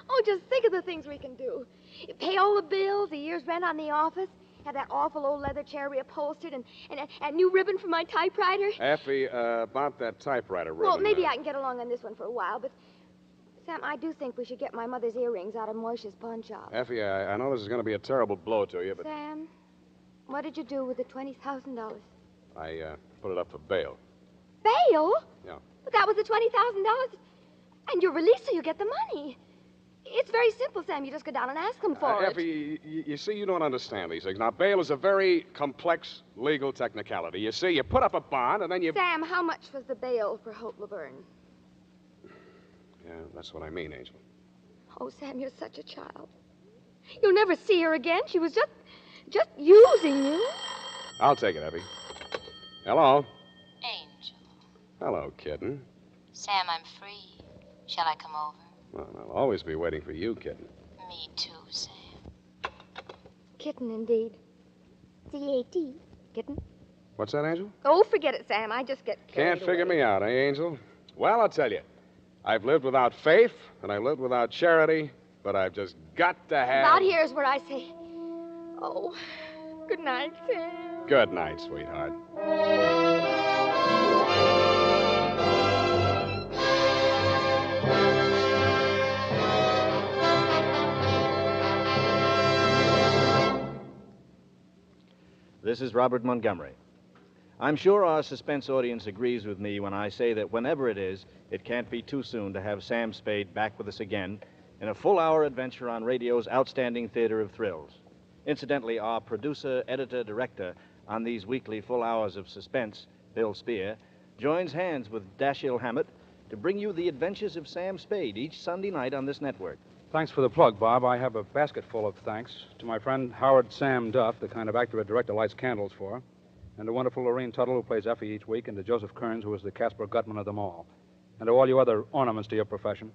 Oh, just think of the things we can do. You pay all the bills, a year's rent on the office, have that awful old leather chair reupholstered, and new ribbon for my typewriter. Effie, about that typewriter ribbon. Well, maybe I can get along on this one for a while, but, Sam, I do think we should get my mother's earrings out of Moisha's pawn shop. Effie, I know this is going to be a terrible blow to you, but Sam, what did you do with the $20,000? I put it up for bail. Bail? Yeah. But that was the $20,000. And you're released so you get the money. It's very simple, Sam. You just go down and ask them for it. Effie, you see, you don't understand these things. Now, bail is a very complex legal technicality. You see, you put up a bond, and then you... Sam, how much was the bail for Hope Laverne? Yeah, that's what I mean, Angel. Oh, Sam, you're such a child. You'll never see her again. She was just using you. I'll take it, Effie. Hello? Angel. Hello, kitten. Sam, I'm free. Shall I come over? Well, I'll always be waiting for you, kitten. Me too, Sam. Kitten, indeed. C-A-T. Kitten. What's that, Angel? Oh, forget it, Sam. I just get Can't carried figure away. me out, eh, Angel? Well, I'll tell you. I've lived without faith, and I've lived without charity, but I've just got to have... About here is where I say, oh, good night, Sam. Good night, sweetheart. This is Robert Montgomery. I'm sure our suspense audience agrees with me when I say that whenever it is, it can't be too soon to have Sam Spade back with us again in a full-hour adventure on radio's outstanding theater of thrills. Incidentally, our producer, editor, director on these weekly full hours of suspense, Bill Spear, joins hands with Dashiell Hammett to bring you the adventures of Sam Spade each Sunday night on this network. Thanks for the plug, Bob. I have a basket full of thanks to my friend Howard Sam Duff, the kind of actor a director lights candles for, and to wonderful Lorene Tuttle, who plays Effie each week, and to Joseph Kearns, who is the Caspar Gutman of them all, and to all you other ornaments to your profession,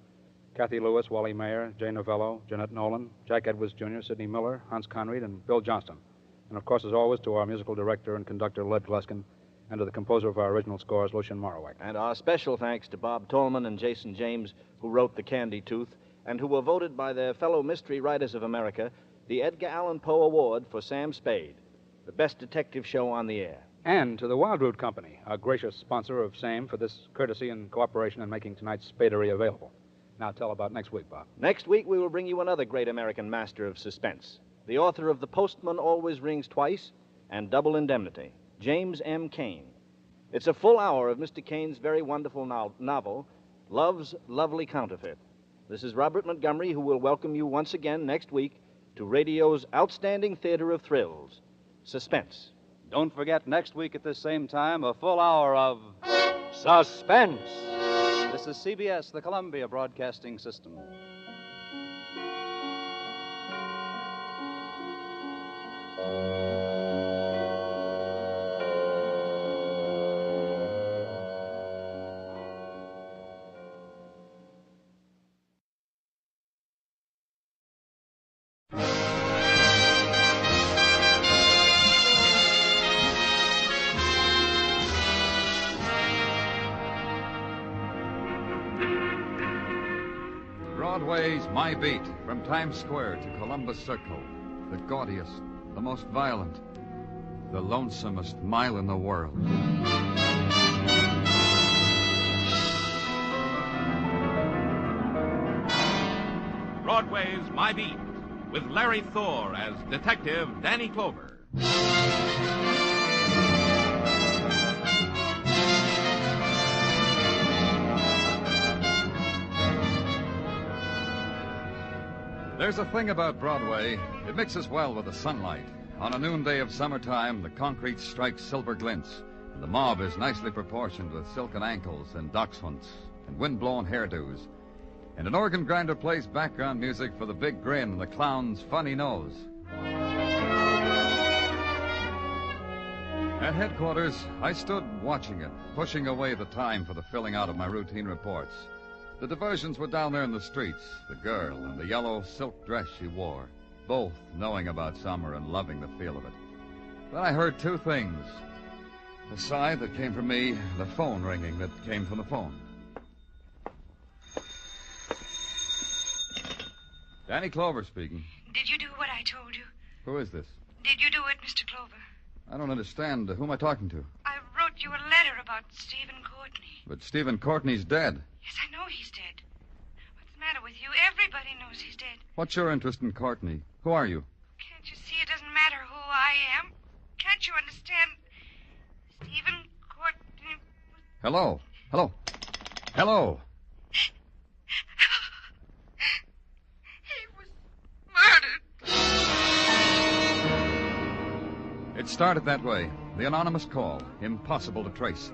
Kathy Lewis, Wally Mayer, Jay Novello, Jeanette Nolan, Jack Edwards Jr., Sidney Miller, Hans Conried, and Bill Johnston. And, of course, as always, to our musical director and conductor, Led Gluskin, and to the composer of our original scores, Lucien Morawek. And our special thanks to Bob Tolman and Jason James, who wrote The Candy Tooth, and who were voted by their fellow mystery writers of America the Edgar Allan Poe Award for Sam Spade, the best detective show on the air. And to the Wildroot Company, our gracious sponsor of SAME, for this courtesy and cooperation in making tonight's Spadery available. Now tell about next week, Bob. Next week, we will bring you another great American master of suspense, the author of The Postman Always Rings Twice and Double Indemnity, James M. Cain. It's a full hour of Mr. Cain's very wonderful novel, Love's Lovely Counterfeit. This is Robert Montgomery, who will welcome you once again next week to radio's outstanding theater of thrills, Suspense. Don't forget, next week at this same time, a full hour of Suspense. This is CBS, the Columbia Broadcasting System. Broadway's My Beat, from Times Square to Columbus Circle. The gaudiest, the most violent, the lonesomest mile in the world. Broadway's My Beat, with Larry Thor as Detective Danny Clover. There's a thing about Broadway. It mixes well with the sunlight. On a noonday of summertime, the concrete strikes silver glints, The mob is nicely proportioned with silken ankles and dachshunds and wind-blown hairdos. And an organ grinder plays background music for the big grin and the clown's funny nose. At headquarters, I stood watching it, pushing away the time for the filling out of my routine reports. The diversions were down there in the streets, the girl and the yellow silk dress she wore, both knowing about summer and loving the feel of it. Then I heard two things. The sigh that came from me, the phone ringing that came from the phone. Danny Clover speaking. Did you do what I told you? Who is this? Did you do it, Mr. Clover? I don't understand. Who am I talking to? I wrote you a letter about Stephen Courtney. But Stephen Courtney's dead. Yes, I know he's dead. What's the matter with you? Everybody knows he's dead. What's your interest in Courtney? Who are you? Can't you see it doesn't matter who I am? Can't you understand? Stephen Courtney... Hello. Hello. Hello. It started that way. The anonymous call, impossible to trace.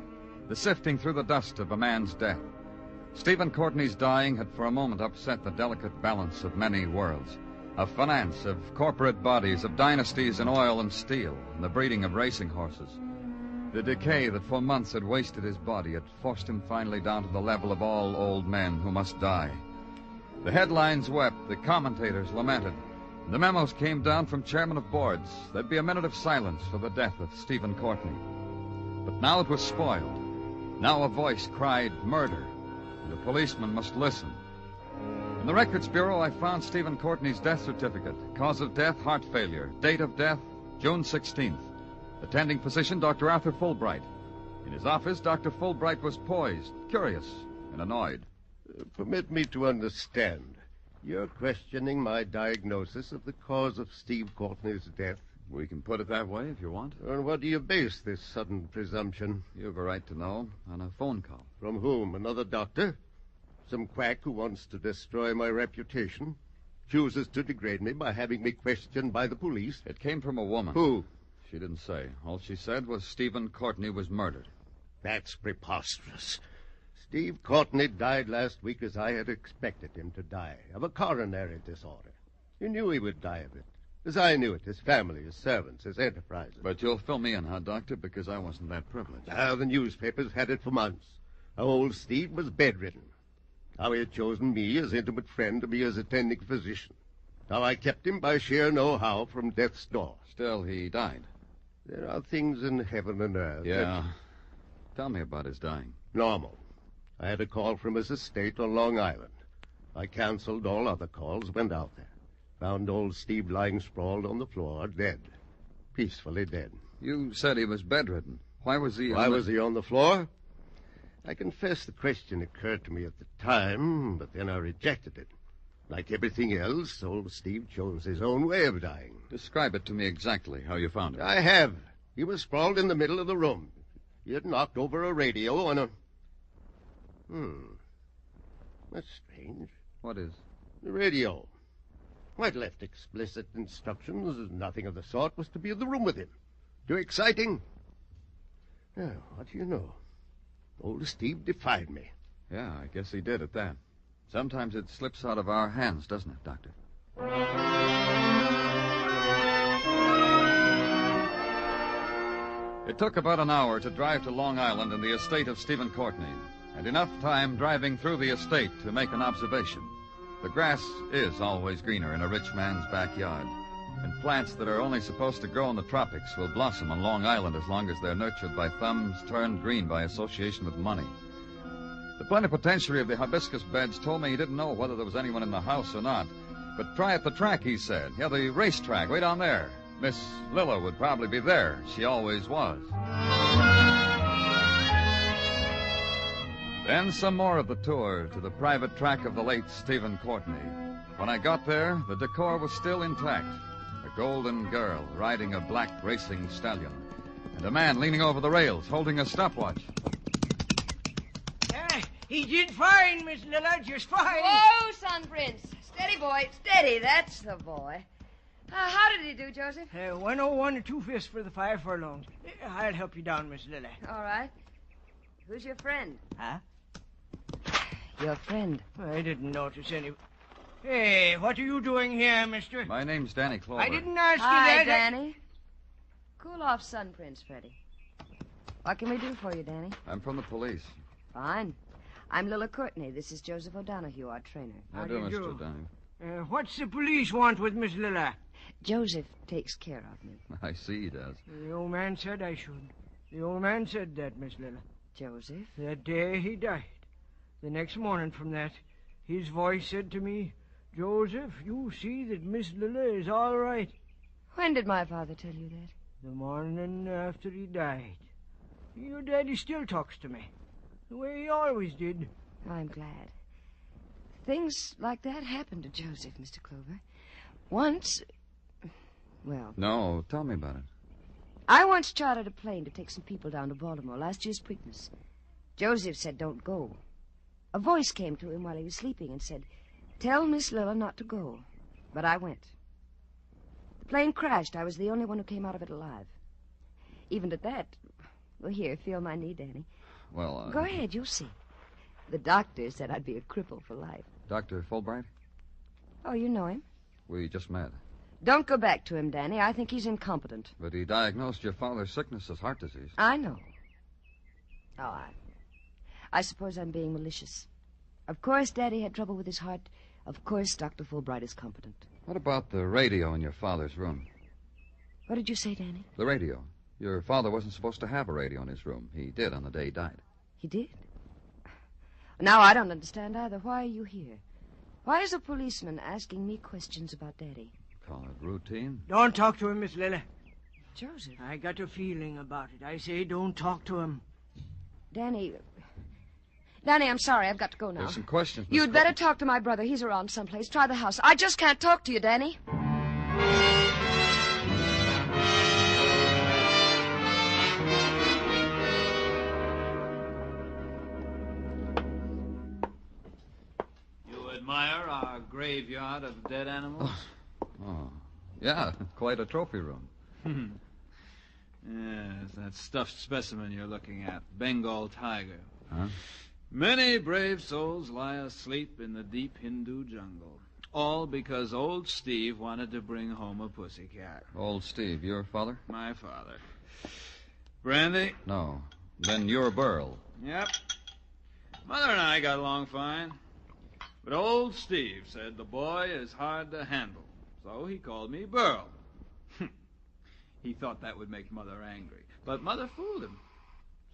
The sifting through the dust of a man's death. Stephen Courtney's dying had for a moment upset the delicate balance of many worlds. Of finance, of corporate bodies, of dynasties in oil and steel, and the breeding of racing horses. The decay that for months had wasted his body had forced him finally down to the level of all old men who must die. The headlines wept, the commentators lamented. The memos came down from chairmen of boards. There'd be a minute of silence for the death of Stephen Courtney. But now it was spoiled. Now a voice cried murder. And the policeman must listen. In the Records Bureau, I found Stephen Courtney's death certificate. Cause of death, heart failure. Date of death, June 16th. Attending physician, Dr. Arthur Fulbright. In his office, Dr. Fulbright was poised, curious, and annoyed. Permit me to understand. You're questioning my diagnosis of the cause of Steve Courtney's death? We can put it that way if you want. On what do you base this sudden presumption? You have a right to know. On a phone call. From whom? Another doctor? Some quack who wants to destroy my reputation? Chooses to degrade me by having me questioned by the police? It came from a woman. Who? She didn't say. All she said was Stephen Courtney was murdered. That's preposterous. Steve Courtney died last week as I had expected him to die, of a coronary disorder. You knew he would die of it, as I knew it, his family, his servants, his enterprises. But you'll fill me in, huh, Doctor, because I wasn't that privileged. Now, the newspapers had it for months. How old Steve was bedridden. How he had chosen me as intimate friend to be his attending physician. How I kept him by sheer know-how from death's door. Still, he died. There are things in heaven and earth. Yeah. Tell me about his dying. Normal. I had a call from his estate on Long Island. I canceled all other calls, went out there. Found old Steve lying sprawled on the floor, dead. Peacefully dead. You said he was bedridden. Why was he was he on the floor? I confess the question occurred to me at the time, but then I rejected it. Like everything else, old Steve chose his own way of dying. Describe it to me exactly, how you found it. I have. He was sprawled in the middle of the room. He had knocked over a radio on a... That's strange. What is? The radio. I'd left explicit instructions. Nothing of the sort was to be in the room with him. Too exciting? Now, what do you know? Old Steve defied me. Yeah, I guess he did at that. Sometimes it slips out of our hands, doesn't it, Doctor? It took about an hour to drive to Long Island and the estate of Stephen Courtney, and enough time driving through the estate to make an observation. The grass is always greener in a rich man's backyard, and plants that are only supposed to grow in the tropics will blossom on Long Island as long as they're nurtured by thumbs turned green by association with money. The plenipotentiary of the hibiscus beds told me he didn't know whether there was anyone in the house or not. But try at the track, he said. Yeah, the racetrack, way down there. Miss Lilla would probably be there. She always was. Then some more of the tour to the private track of the late Stephen Courtney. When I got there, the decor was still intact. A golden girl riding a black racing stallion, and a man leaning over the rails holding a stopwatch. He did fine, Miss Lilla, just fine. Whoa, Sun Prince. Steady, boy, steady. That's the boy. How did he do, Joseph? 101 and 2/5 for the 5 furlongs. I'll help you down, Miss Lily. All right. Who's your friend? Huh? Your friend. I didn't notice any. Hey, what are you doing here, mister? My name's Danny Clover. I didn't ask you Hi, that. Danny. Cool off, Sun Prince, Freddie. What can we do for you, Danny? I'm from the police. Fine. I'm Lilla Courtney. This is Joseph O'Donoghue, our trainer. How do, Mr. O'Donoghue? What's the police want with Miss Lilla? Joseph takes care of me. I see he does. The old man said I should. The old man said that, Miss Lilla. Joseph? That day he died. The next morning from that, his voice said to me, Joseph, you see that Miss Lilla is all right. When did my father tell you that? The morning after he died. Your daddy still talks to me, the way he always did. I'm glad. Things like that happen to Joseph, Mr. Clover. Once, well... No, tell me about it. I once chartered a plane to take some people down to Baltimore last year's Christmas. Joseph said don't go. A voice came to him while he was sleeping and said, tell Miss Lilla not to go. But I went. The plane crashed. I was the only one who came out of it alive. Even at that... Well, here, feel my knee, Danny. Well, Go ahead, you'll see. The doctor said I'd be a cripple for life. Dr. Fulbright? Oh, you know him? We just met. Don't go back to him, Danny. I think he's incompetent. But he diagnosed your father's sickness as heart disease. I know. Oh, I suppose I'm being malicious. Of course, Daddy had trouble with his heart. Of course, Dr. Fulbright is competent. What about the radio in your father's room? What did you say, Danny? The radio. Your father wasn't supposed to have a radio in his room. He did on the day he died. He did? Now, I don't understand either. Why are you here? Why is a policeman asking me questions about Daddy? Call it routine. Don't talk to him, Miss Lily. Joseph. I got a feeling about it. I say don't talk to him. Danny, I'm sorry. I've got to go now. There's some questions, Miss You'd better talk to my brother. He's around someplace. Try the house. I just can't talk to you, Danny. Admire our graveyard of dead animals? Oh, yeah, quite a trophy room. Yes, that stuffed specimen you're looking at, Bengal tiger. Huh? Many brave souls lie asleep in the deep Hindu jungle, all because old Steve wanted to bring home a pussycat. Old Steve, your father? My father. Brandy? No. Then you're Burl. Yep. Mother and I got along fine. But old Steve said the boy is hard to handle, so he called me Burl. He thought that would make Mother angry, but Mother fooled him.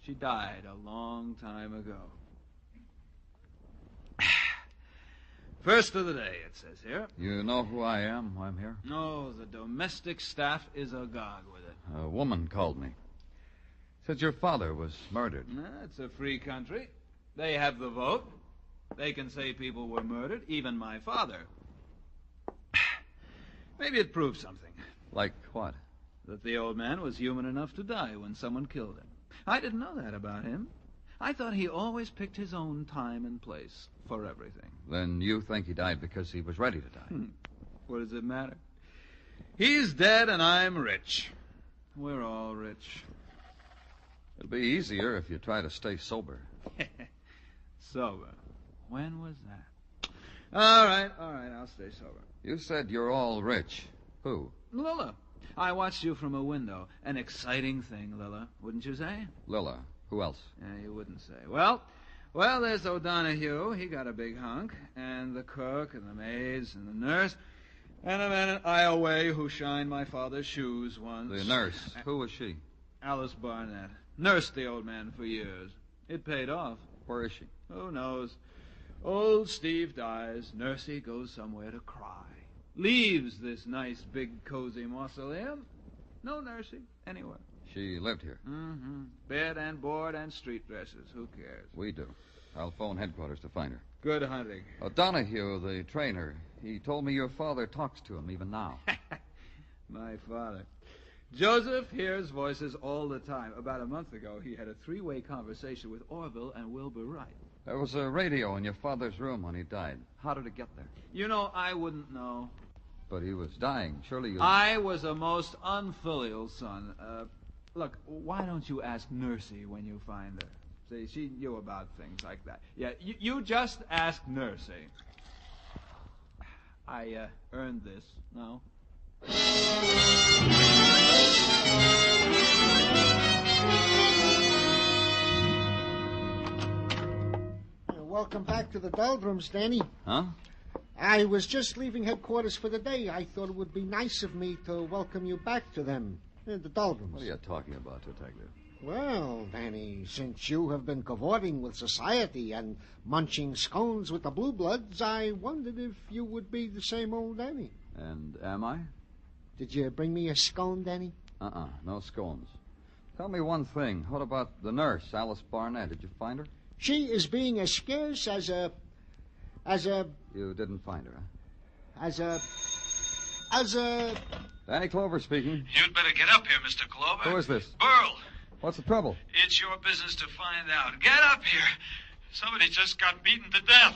She died a long time ago. First of the day, it says here. You know who I am, why I'm here? No, the domestic staff is agog with it. A woman called me. Said your father was murdered. It's a free country. They have the vote. They can say people were murdered, even my father. Maybe it proves something. Like what? That the old man was human enough to die when someone killed him. I didn't know that about him. I thought he always picked his own time and place for everything. Then you think he died because he was ready to die? What does it matter? He's dead and I'm rich. We're all rich. It'll be easier if you try to stay sober. Sober? When was that? All right, I'll stay sober. You said you're all rich. Who? Lilla. I watched you from a window. An exciting thing, Lilla, wouldn't you say? Lilla. Who else? Yeah, you wouldn't say. Well, there's O'Donoghue. He got a big hunk. And the cook and the maids and the nurse. And a man in Iowa who shined my father's shoes once. The nurse. Who was she? Alice Barnett. Nursed the old man for years. It paid off. Where is she? Who knows? Old Steve dies. Nursey goes somewhere to cry. Leaves this nice, big, cozy mausoleum. No Nursey anywhere. She lived here. Mm-hmm. Bed and board and street dresses. Who cares? We do. I'll phone headquarters to find her. Good hunting. O'Donoghue, the trainer, he told me your father talks to him even now. My father. Joseph hears voices all the time. About a month ago, he had a three-way conversation with Orville and Wilbur Wright. There was a radio in your father's room when he died. How did it get there? You know, I wouldn't know. But he was dying. Surely you... I was a most unfilial son. Look, why don't you ask Nursey when you find her? See, she knew about things like that. Yeah, you just ask Nursey. I earned this, no? Welcome back to the doldrums, Danny. Huh? I was just leaving headquarters for the day. I thought it would be nice of me to welcome you back to them, the doldrums. What are you talking about, Detective? Well, Danny, since you have been cavorting with society and munching scones with the Blue Bloods, I wondered if you would be the same old Danny. And am I? Did you bring me a scone, Danny? No scones. Tell me one thing. What about the nurse, Alice Barnett? Did you find her? She is being as scarce as a... You didn't find her, huh? As a... Danny Clover speaking. You'd better get up here, Mr. Clover. Who is this? Burl. What's the trouble? It's your business to find out. Get up here. Somebody just got beaten to death.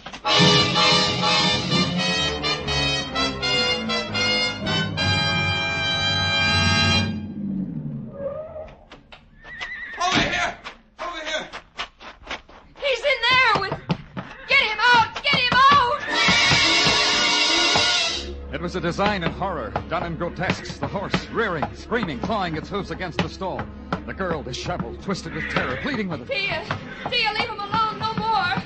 Over here! Over here! He's in there with... Get him out! Get him out! It was a design in horror, done in grotesques. The horse, rearing, screaming, clawing its hoofs against the stall. The girl, disheveled, twisted with terror, pleading with it. Tia, leave him alone, no more.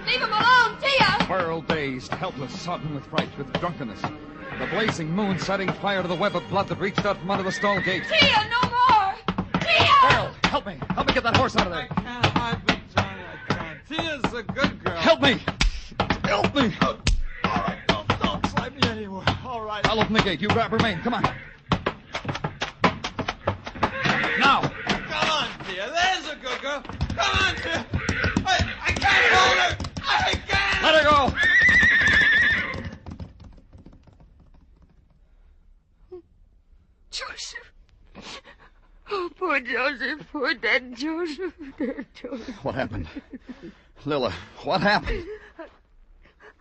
Leave him alone, Tia! Burl, dazed, helpless, sodden with fright, with drunkenness. The blazing moon setting fire to the web of blood that reached out from under the stall gate. Tia, no more! Tia! Burl, help me. Help me get that horse out of there. I can't. I've been trying. I can't. Tia's a good girl. Help me. Help me. All right, don't slide me anywhere. All right. I'll open the gate. You grab her mane. Come on. Now. Come on, Tia. There's a good girl. Come on, Tia. I can't hold her. I can't. Let her go. Joseph. Oh, poor Joseph. Poor dead Joseph. Dead Joseph. What happened? Lilla, what happened?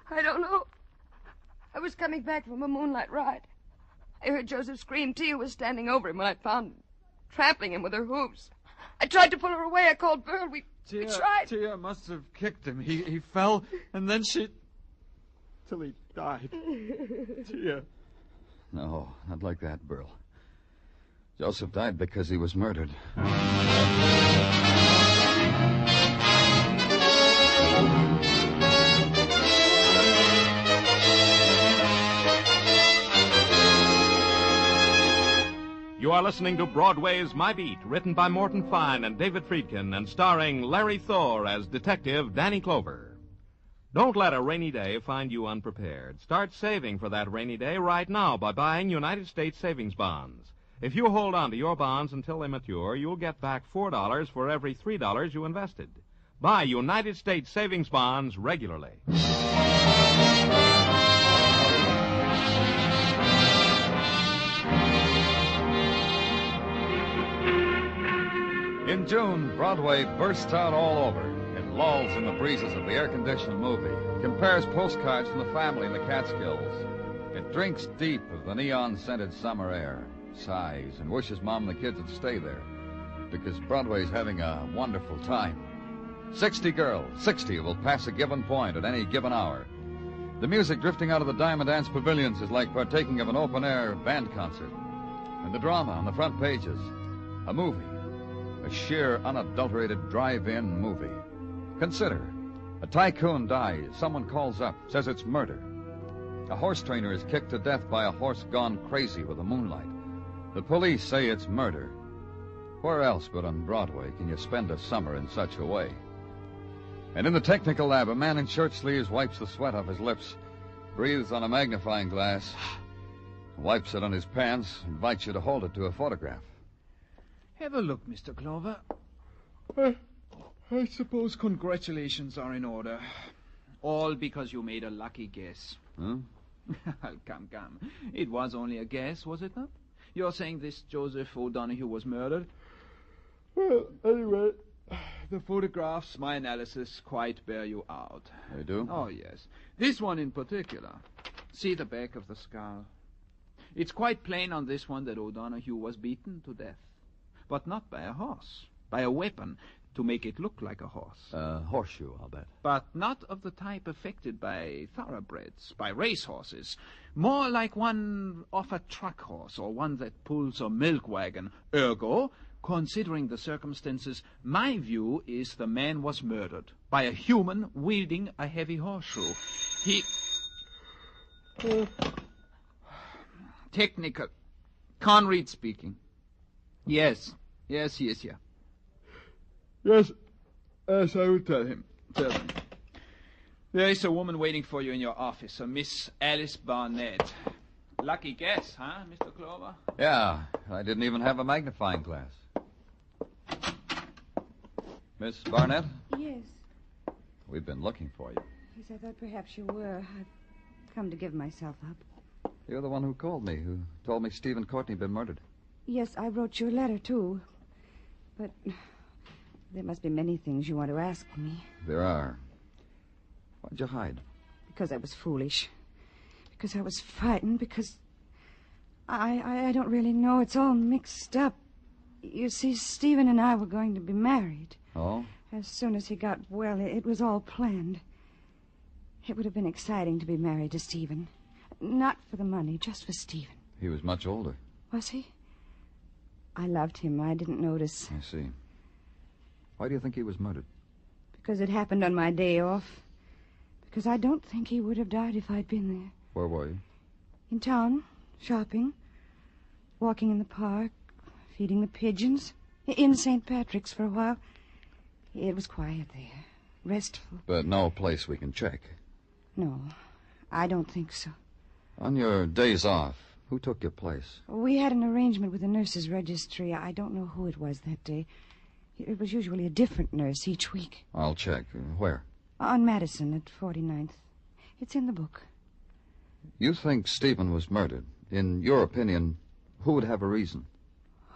I don't know. I was coming back from a moonlight ride. I heard Joseph scream. Tia was standing over him when I found him, trampling him with her hooves. I tried to pull her away. I called Burl. We tried. Tia must have kicked him. He fell, and then she... till he died. Tia. No, not like that, Burl. Joseph died because he was murdered. You are listening to Broadway's My Beat, written by Morton Fine and David Friedkin, and starring Larry Thor as Detective Danny Clover. Don't let a rainy day find you unprepared. Start saving for that rainy day right now by buying United States savings bonds. If you hold on to your bonds until they mature, you'll get back $4 for every $3 you invested. Buy United States savings bonds regularly. In June, Broadway bursts out all over. It lolls in the breezes of the air-conditioned movie. It compares postcards from the family in the Catskills. It drinks deep of the neon-scented summer air, sighs, and wishes Mom and the kids would stay there, because Broadway's having a wonderful time. 60 girls, 60 will pass a given point at any given hour. The music drifting out of the Diamond Dance pavilions is like partaking of an open-air band concert. And the drama on the front pages, a movie. A sheer, unadulterated drive-in movie. Consider, a tycoon dies, someone calls up, says it's murder. A horse trainer is kicked to death by a horse gone crazy with the moonlight. The police say it's murder. Where else but on Broadway can you spend a summer in such a way? And in the technical lab, a man in shirt sleeves wipes the sweat off his lips, breathes on a magnifying glass, wipes it on his pants, invites you to hold it to a photograph. Have a look, Mr. Clover. I suppose congratulations are in order. All because you made a lucky guess. Huh? Come. It was only a guess, was it not? You're saying this Joseph O'Donoghue was murdered? Well, anyway, the photographs, my analysis, quite bear you out. They do? Oh, yes. This one in particular. See the back of the skull. It's quite plain on this one that O'Donoghue was beaten to death. But not by a horse, by a weapon to make it look like a horse. Horseshoe, I'll bet. But not of the type affected by thoroughbreds, by racehorses. More like one off a truck horse, or one that pulls a milk wagon. Ergo, considering the circumstances, my view is the man was murdered by a human wielding a heavy horseshoe. He... Technical. Conrad speaking. Yes, he is here. Yes, I will tell him. There is a woman waiting for you in your office, a Miss Alice Barnett. Lucky guess, huh, Mr. Clover? Yeah, I didn't even have a magnifying glass. Miss Barnett, Yes. we've been looking for you. Yes, I thought perhaps you were. I've come to give myself up. You're the one who called me, who told me Stephen Courtney had been murdered. Yes, I wrote you a letter, too. But there must be many things you want to ask me. There are. Why'd you hide? Because I was foolish. Because I was frightened. Because I don't really know. It's all mixed up. You see, Stephen and I were going to be married. Oh? As soon as he got well, it was all planned. It would have been exciting to be married to Stephen. Not for the money, just for Stephen. He was much older. Was he? I loved him. I didn't notice. I see. Why do you think he was murdered? Because it happened on my day off. Because I don't think he would have died if I'd been there. Where were you? In town, shopping, walking in the park, feeding the pigeons. In St. Patrick's for a while. It was quiet there, restful. But no place we can check. No, I don't think so. On your days off, who took your place? We had an arrangement with the nurses' registry. I don't know who it was that day. It was usually a different nurse each week. I'll check. Where? On Madison at 49th. It's in the book. You think Stephen was murdered. In your opinion, who would have a reason?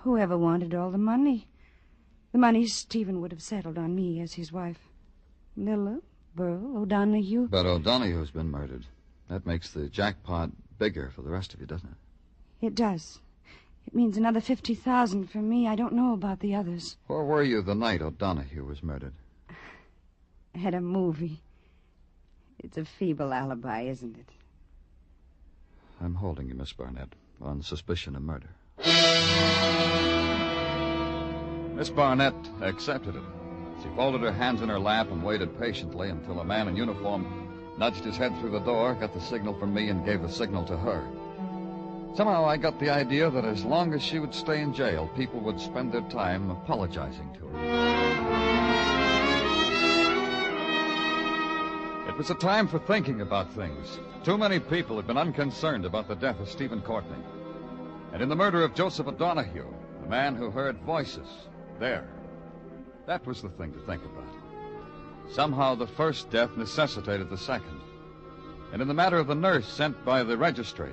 Whoever wanted all the money. The money Stephen would have settled on me as his wife. Lilla, Burl, O'Donoghue. But O'Donoghue's been murdered. That makes the jackpot bigger for the rest of you, doesn't it? It does. It means another $50,000 for me. I don't know about the others. Where were you the night O'Donoghue was murdered? At a movie. It's a feeble alibi, isn't it? I'm holding you, Miss Barnett, on suspicion of murder. Miss Barnett accepted it. She folded her hands in her lap and waited patiently until a man in uniform nudged his head through the door, got the signal from me, and gave the signal to her. Somehow I got the idea that as long as she would stay in jail, people would spend their time apologizing to her. It was a time for thinking about things. Too many people had been unconcerned about the death of Stephen Courtney. And in the murder of Joseph O'Donoghue, the man who heard voices, there, that was the thing to think about. Somehow the first death necessitated the second. And in the matter of the nurse sent by the registry,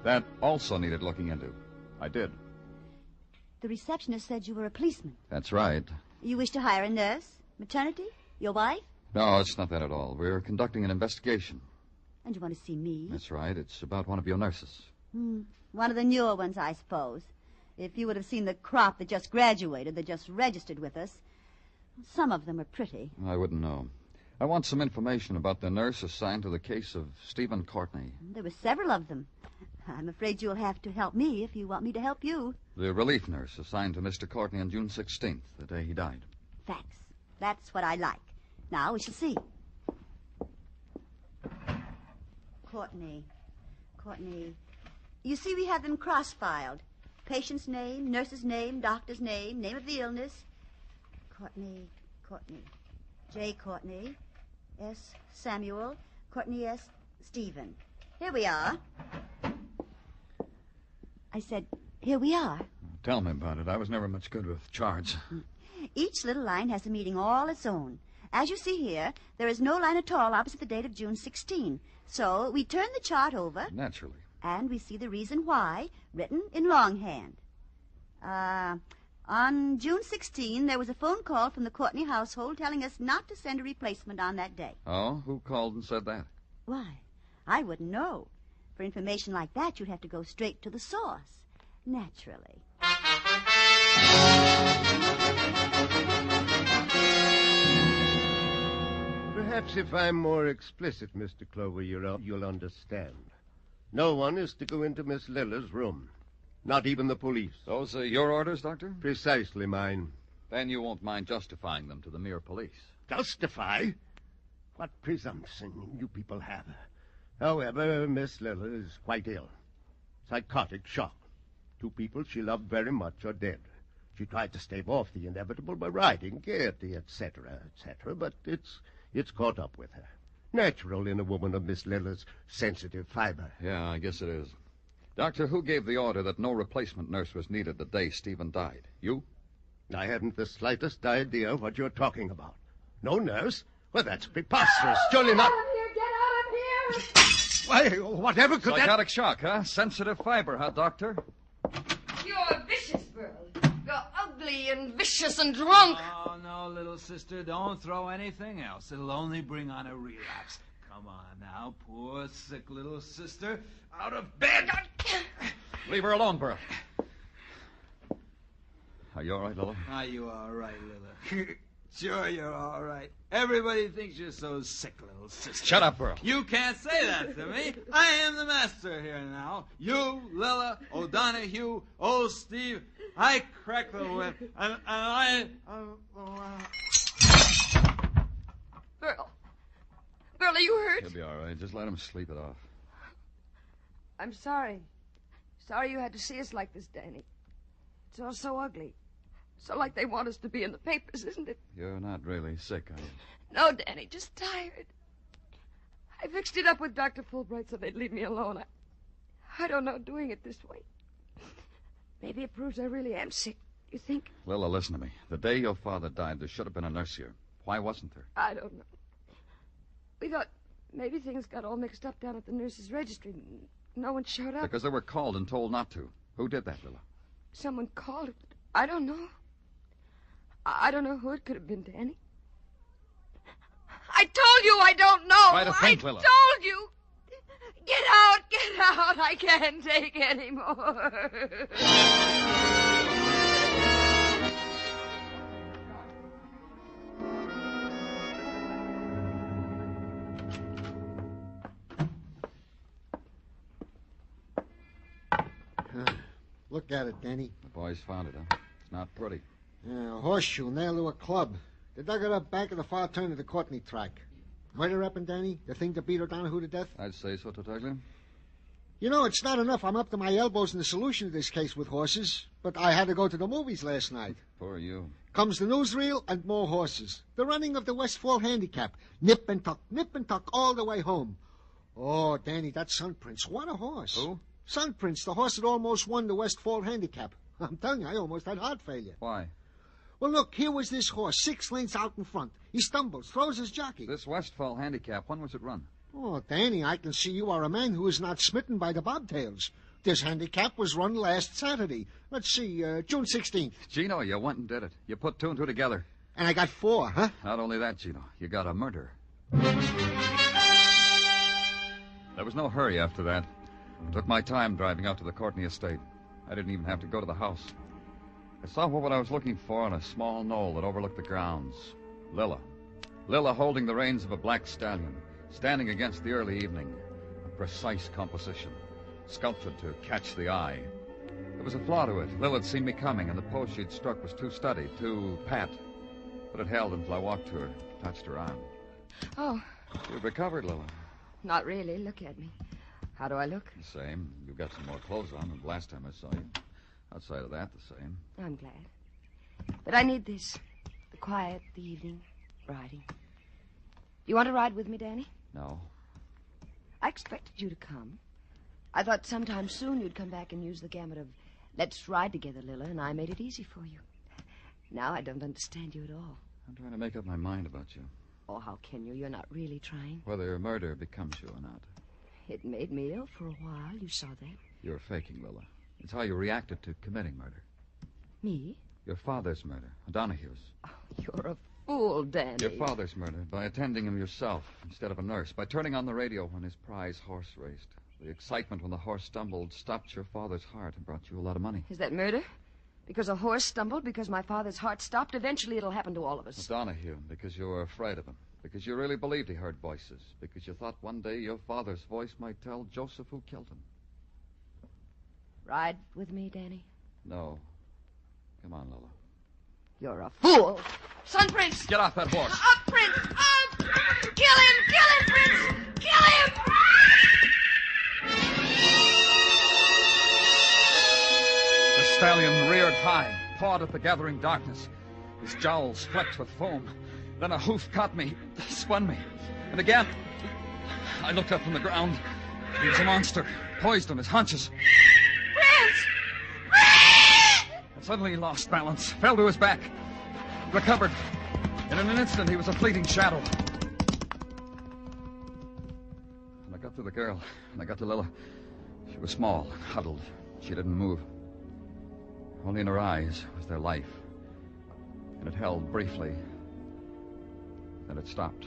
that also needed looking into. I did. The receptionist said you were a policeman. That's right. You wish to hire a nurse? Maternity? Your wife? No, it's not that at all. We're conducting an investigation. And you want to see me? That's right. It's about one of your nurses. One of the newer ones, I suppose. If you would have seen the crop that just graduated, that just registered with us. Some of them are pretty. I wouldn't know. I want some information about the nurse assigned to the case of Stephen Courtney. There were several of them. I'm afraid you'll have to help me if you want me to help you. The relief nurse assigned to Mr. Courtney on June 16th, the day he died. Facts. That's what I like. Now we shall see. Courtney. You see, we have them cross-filed. Patient's name, nurse's name, doctor's name, name of the illness. Courtney. J. Courtney. S. Samuel. Courtney S. Stephen. Here we are. I said, here we are. Tell me about it. I was never much good with charts. Each little line has a meaning all its own. As you see here, there is no line at all opposite the date of June 16. So we turn the chart over. Naturally. And we see the reason why, written in longhand. On June 16, there was a phone call from the Courtney household telling us not to send a replacement on that day. Oh? Who called and said that? Why, I wouldn't know. for information like that, you'd have to go straight to the source. Naturally. Perhaps if I'm more explicit, Mr. Clover, you'll understand. No one is to go into Miss Lilla's room. Not even the police. Those are your orders, Doctor? Precisely mine. Then you won't mind justifying them to the mere police. Justify? What presumption you people have. However, Miss Lilla is quite ill. Psychotic shock. 2 people she loved very much are dead. She tried to stave off the inevitable by riding, gaiety, etc., etc., but it's caught up with her. Natural in a woman of Miss Lilla's sensitive fiber. Yeah, I guess it is. Doctor, who gave the order that no replacement nurse was needed the day Stephen died? You? I haven't the slightest idea what you're talking about. No nurse? Well, that's preposterous. Surely not... Get out of here! Why, whatever could Psychotic shock, huh? Sensitive fiber, huh, Doctor? You're a vicious girl. You're ugly and vicious and drunk. Oh, no, little sister, don't throw anything else. It'll only bring on a relapse. Come on now, poor, sick little sister. Out of bed! Leave her alone, Burl. Are you all right, Lila? Are you all right, Lila? Sure, you're all right. Everybody thinks you're so sick, little sister. Shut up, Burl. You can't say that to me. I am the master here now. You, Lila, O'Donoghue, old Steve, I crack the whip, and I... Burl. Burl, are you hurt? He'll be all right. Just let him sleep it off. I'm sorry. Sorry you had to see us like this, Danny. It's all so ugly. So like they want us to be in the papers, isn't it? You're not really sick, are you? No, Danny, just tired. I fixed it up with Dr. Fulbright so they'd leave me alone. I don't know doing it this way. Maybe it proves I really am sick. You think? Lila, listen to me. The day your father died, there should have been a nurse here. Why wasn't there? I don't know. We thought maybe things got all mixed up down at the nurse's registry. No one showed up. Because they were called and told not to. Who did that, Lila? Someone called it. I don't know. I don't know who it could have been, Danny. I told you I don't know. Try to think, Lila. I told you. Get out, get out. I can't take any more. Look at it, Danny. The boys found it, huh? It's not pretty. Yeah, a horseshoe nailed to a club. They dug it up back of the far turn of the Courtney track. Murder happened, Danny? The thing that beat O'Donoghue to death? I'd say so, Tartaglia. You know, it's not enough. I'm up to my elbows in the solution of this case with horses. But I had to go to the movies last night. Poor you. Comes the newsreel and more horses. The running of the Westfall Handicap. Nip and tuck all the way home. Oh, Danny, that Sun Prince. What a horse. Who? Sun Prince, the horse that almost won the Westfall Handicap. I'm telling you, I almost had heart failure. Why? Well, look, here was this horse, 6 lengths out in front. He stumbles, throws his jockey. This Westfall Handicap, when was it run? Oh, Danny, I can see you are a man who is not smitten by the bobtails. This handicap was run last Saturday. Let's see, June 16th. Gino, you went and did it. You put 2 and 2 together. And I got 4, huh? Not only that, Gino, you got a murder. There was no hurry after that. Took my time driving out to the Courtney estate. I didn't even have to go to the house. I saw what I was looking for on a small knoll that overlooked the grounds. Lila. Lila holding the reins of a black stallion, standing against the early evening. A precise composition, sculptured to catch the eye. There was a flaw to it. Lila had seen me coming, and the pose she'd struck was too studied, too pat. But it held until I walked to her, touched her arm. Oh, You've recovered, Lila. not really. Look at me. How do I look? The same. You've got some more clothes on than the last time I saw you. Outside of that, the same. I'm glad. But I need this. The quiet, the evening, riding. You want to ride with me, Danny? No. I expected you to come. I thought sometime soon you'd come back and use the gamut of let's ride together, Lila, and I made it easy for you. Now I don't understand you at all. I'm trying to make up my mind about you. Oh, how can you? You're not really trying. Whether murder becomes you or not. It made me ill for a while. You saw that. You're faking, Lila. It's how you reacted to committing murder. Me? Your father's murder, O'Donoghue's. Oh, you're a fool, Danny. Your father's murder by attending him yourself instead of a nurse, by turning on the radio when his prize horse raced. The excitement when the horse stumbled stopped your father's heart and brought you a lot of money. Is that murder? Because a horse stumbled, because my father's heart stopped, eventually it'll happen to all of us. Donahue, because you were afraid of him. Because you really believed he heard voices. Because you thought one day your father's voice might tell Joseph who killed him. Ride with me, Danny? No. Come on, Lola. You're a fool. Son, Prince! Get off that horse. Up, Prince! Up! Kill him! Kill him, Prince! Kill him! The stallion reared high, pawed at the gathering darkness. His jowls flecked with foam. Then a hoof caught me, spun me. And again, I looked up from the ground. He was a monster, poised on his haunches. Prince! And suddenly he lost balance, fell to his back, recovered. In an instant, he was a fleeting shadow. And I got to the girl, and I got to Lila. She was small, huddled. She didn't move. Only in her eyes was their life. And it held briefly. Then it stopped.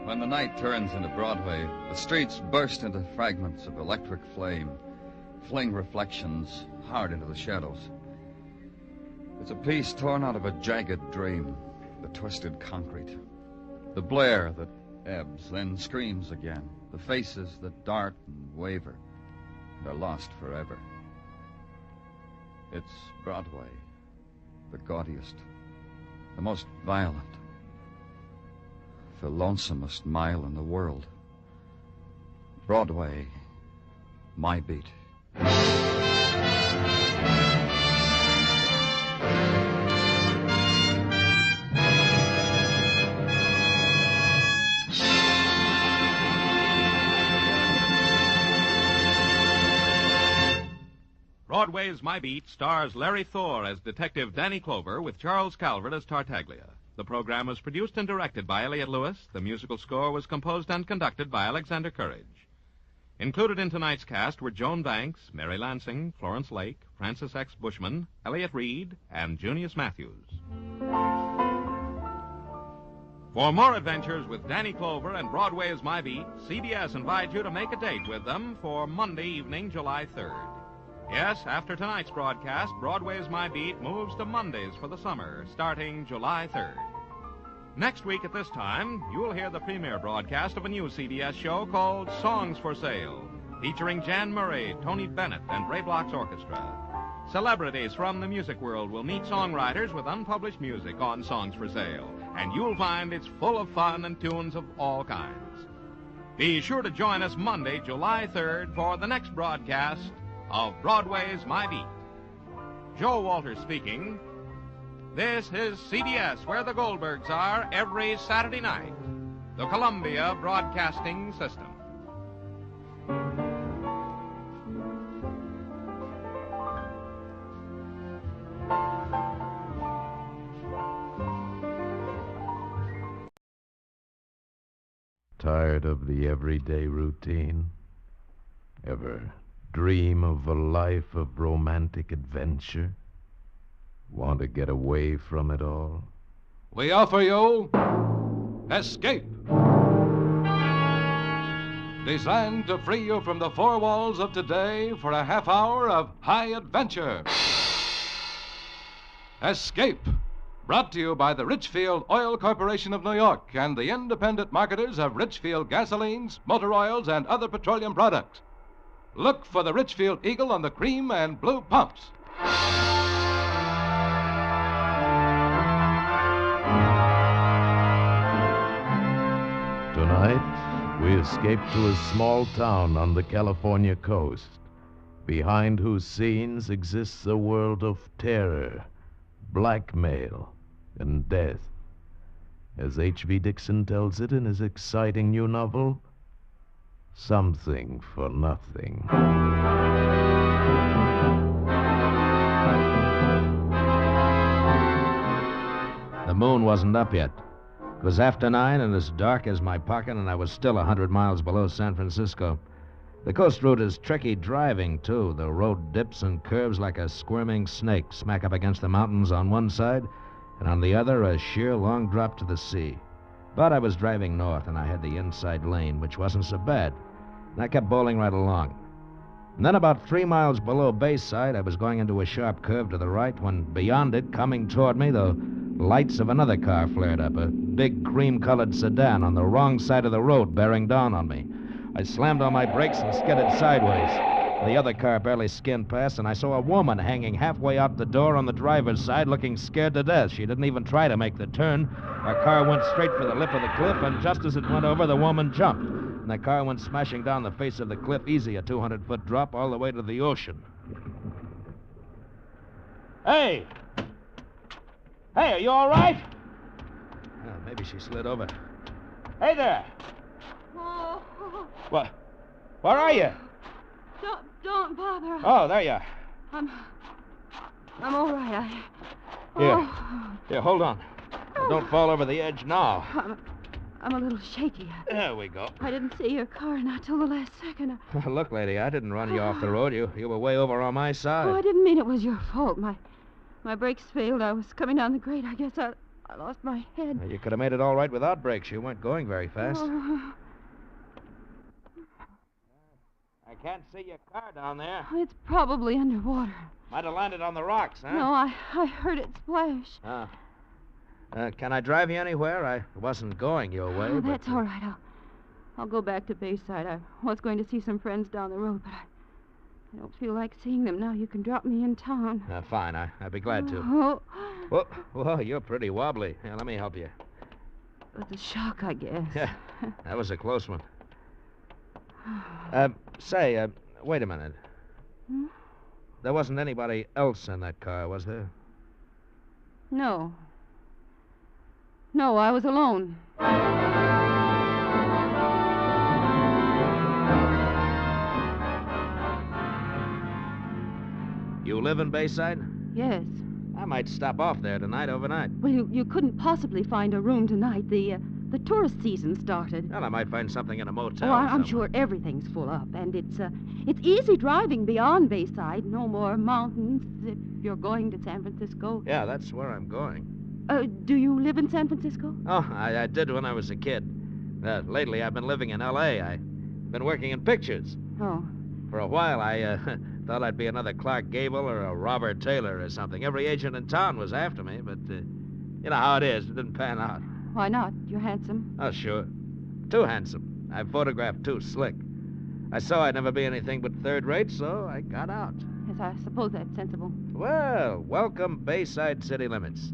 When the night turns into Broadway, the streets burst into fragments of electric flame, fling reflections hard into the shadows. It's a piece torn out of a jagged dream, the twisted concrete, the blare that ebbs, then screams again, the faces that dart and waver and are lost forever. It's Broadway, the gaudiest, the most violent, the lonesomest mile in the world. Broadway, my beat. Broadway's My Beat stars Larry Thor as Detective Danny Clover with Charles Calvert as Tartaglia. The program was produced and directed by Elliott Lewis. The musical score was composed and conducted by Alexander Courage. Included in tonight's cast were Joan Banks, Mary Lansing, Florence Lake, Francis X. Bushman, Elliott Reed, and Junius Matthews. For more adventures with Danny Clover and Broadway's My Beat, CBS invites you to make a date with them for Monday evening, July 3rd. Yes, after tonight's broadcast, Broadway's My Beat moves to Mondays for the summer, starting July 3rd. Next week at this time, you'll hear the premiere broadcast of a new CBS show called Songs for Sale, featuring Jan Murray, Tony Bennett, and Ray Bloch's orchestra. Celebrities from the music world will meet songwriters with unpublished music on Songs for Sale, and you'll find it's full of fun and tunes of all kinds. Be sure to join us Monday, July 3rd, for the next broadcast of Broadway's My Beat. Joe Walters speaking. This is CBS, where the Goldbergs are every Saturday night. The Columbia Broadcasting System. Tired of the everyday routine? Ever dream of a life of romantic adventure? Want to get away from it all? We offer you Escape. Designed to free you from the four walls of today for a half hour of high adventure. Escape. Brought to you by the Richfield Oil Corporation of New York and the independent marketers of Richfield gasolines, motor oils, and other petroleum products. Look for the Richfield Eagle on the cream and blue pumps. Tonight, we escape to a small town on the California coast, behind whose scenes exists a world of terror, blackmail, and death. As H.V. Dixon tells it in his exciting new novel, Something for Nothing. The moon wasn't up yet. It was after 9 and as dark as my pocket, and I was still 100 miles below San Francisco. The coast route is tricky driving, too. The road dips and curves like a squirming snake, smack up against the mountains on one side, and on the other, a sheer long drop to the sea. But I was driving north, and I had the inside lane, which wasn't so bad. And I kept bowling right along. And then about 3 miles below Bayside, I was going into a sharp curve to the right when beyond it, coming toward me, the lights of another car flared up, a big cream-colored sedan on the wrong side of the road bearing down on me. I slammed on my brakes and skidded sideways. The other car barely skinned past, and I saw a woman hanging halfway out the door on the driver's side looking scared to death. She didn't even try to make the turn. Our car went straight for the lip of the cliff, and just as it went over, the woman jumped. And the car went smashing down the face of the cliff, easy, a 200-foot drop all the way to the ocean. Hey! Hey, are you all right? Maybe she slid over. Hey there! Oh. What? Where are you? Don't bother. Oh, there you are. I'm all right. Here, hold on. Don't fall over the edge now. I'm a little shaky. There we go. I didn't see your car not till the last second. Look, lady, I didn't run you off the road. You were way over on my side. Oh, I didn't mean it was your fault. My brakes failed. I was coming down the grade. I guess I lost my head. You could have made it all right without brakes. You weren't going very fast. Oh. I can't see your car down there. It's probably underwater. Might have landed on the rocks, huh? No, I heard it splash. Can I drive you anywhere? I wasn't going your way. Oh, that's all right. I'll go back to Bayside. I was going to see some friends down the road, but I don't feel like seeing them now. You can drop me in town. Fine. I'd be glad to. Oh. Whoa, you're pretty wobbly. Here, let me help you. It was a shock, I guess. Yeah, that was a close one. Say, wait a minute. Hmm? There wasn't anybody else in that car, was there? No. No, I was alone. You live in Bayside? Yes. I might stop off there tonight, overnight. Well, you couldn't possibly find a room tonight. The tourist season started. Well, I might find something in a motel. Oh, I'm sure everything's full up, and it's easy driving beyond Bayside. No more mountains if you're going to San Francisco. Yeah, that's where I'm going. Do you live in San Francisco? Oh, I did when I was a kid. Lately, I've been living in L.A. I've been working in pictures. Oh. For a while, I thought I'd be another Clark Gable or a Robert Taylor or something. Every agent in town was after me, but you know how it is. It didn't pan out. Why not? You're handsome. Oh, sure. Too handsome. I photographed too slick. I saw I'd never be anything but third rate, so I got out. Yes, I suppose that's sensible. Well, welcome Bayside city limits.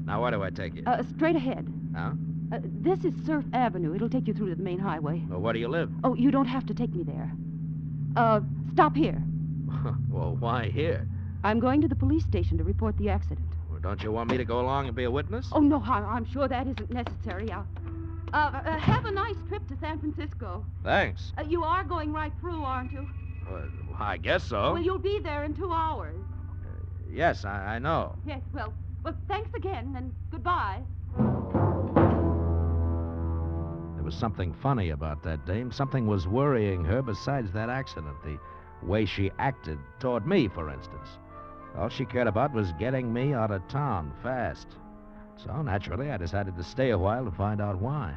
Now, where do I take you? Straight ahead. Huh? This is Surf Avenue. It'll take you through to the main highway. Well, where do you live? Oh, you don't have to take me there. Stop here. Well, why here? I'm going to the police station to report the accident. Well, don't you want me to go along and be a witness? Oh, no, I'm sure that isn't necessary. Have a nice trip to San Francisco. Thanks. You are going right through, aren't you? Well, I guess so. Well, you'll be there in 2 hours. Yes, I know. Yes, well, thanks again, and goodbye. There was something funny about that dame. Something was worrying her besides that accident. The way she acted toward me, for instance. All she cared about was getting me out of town fast. So, naturally, I decided to stay a while to find out why.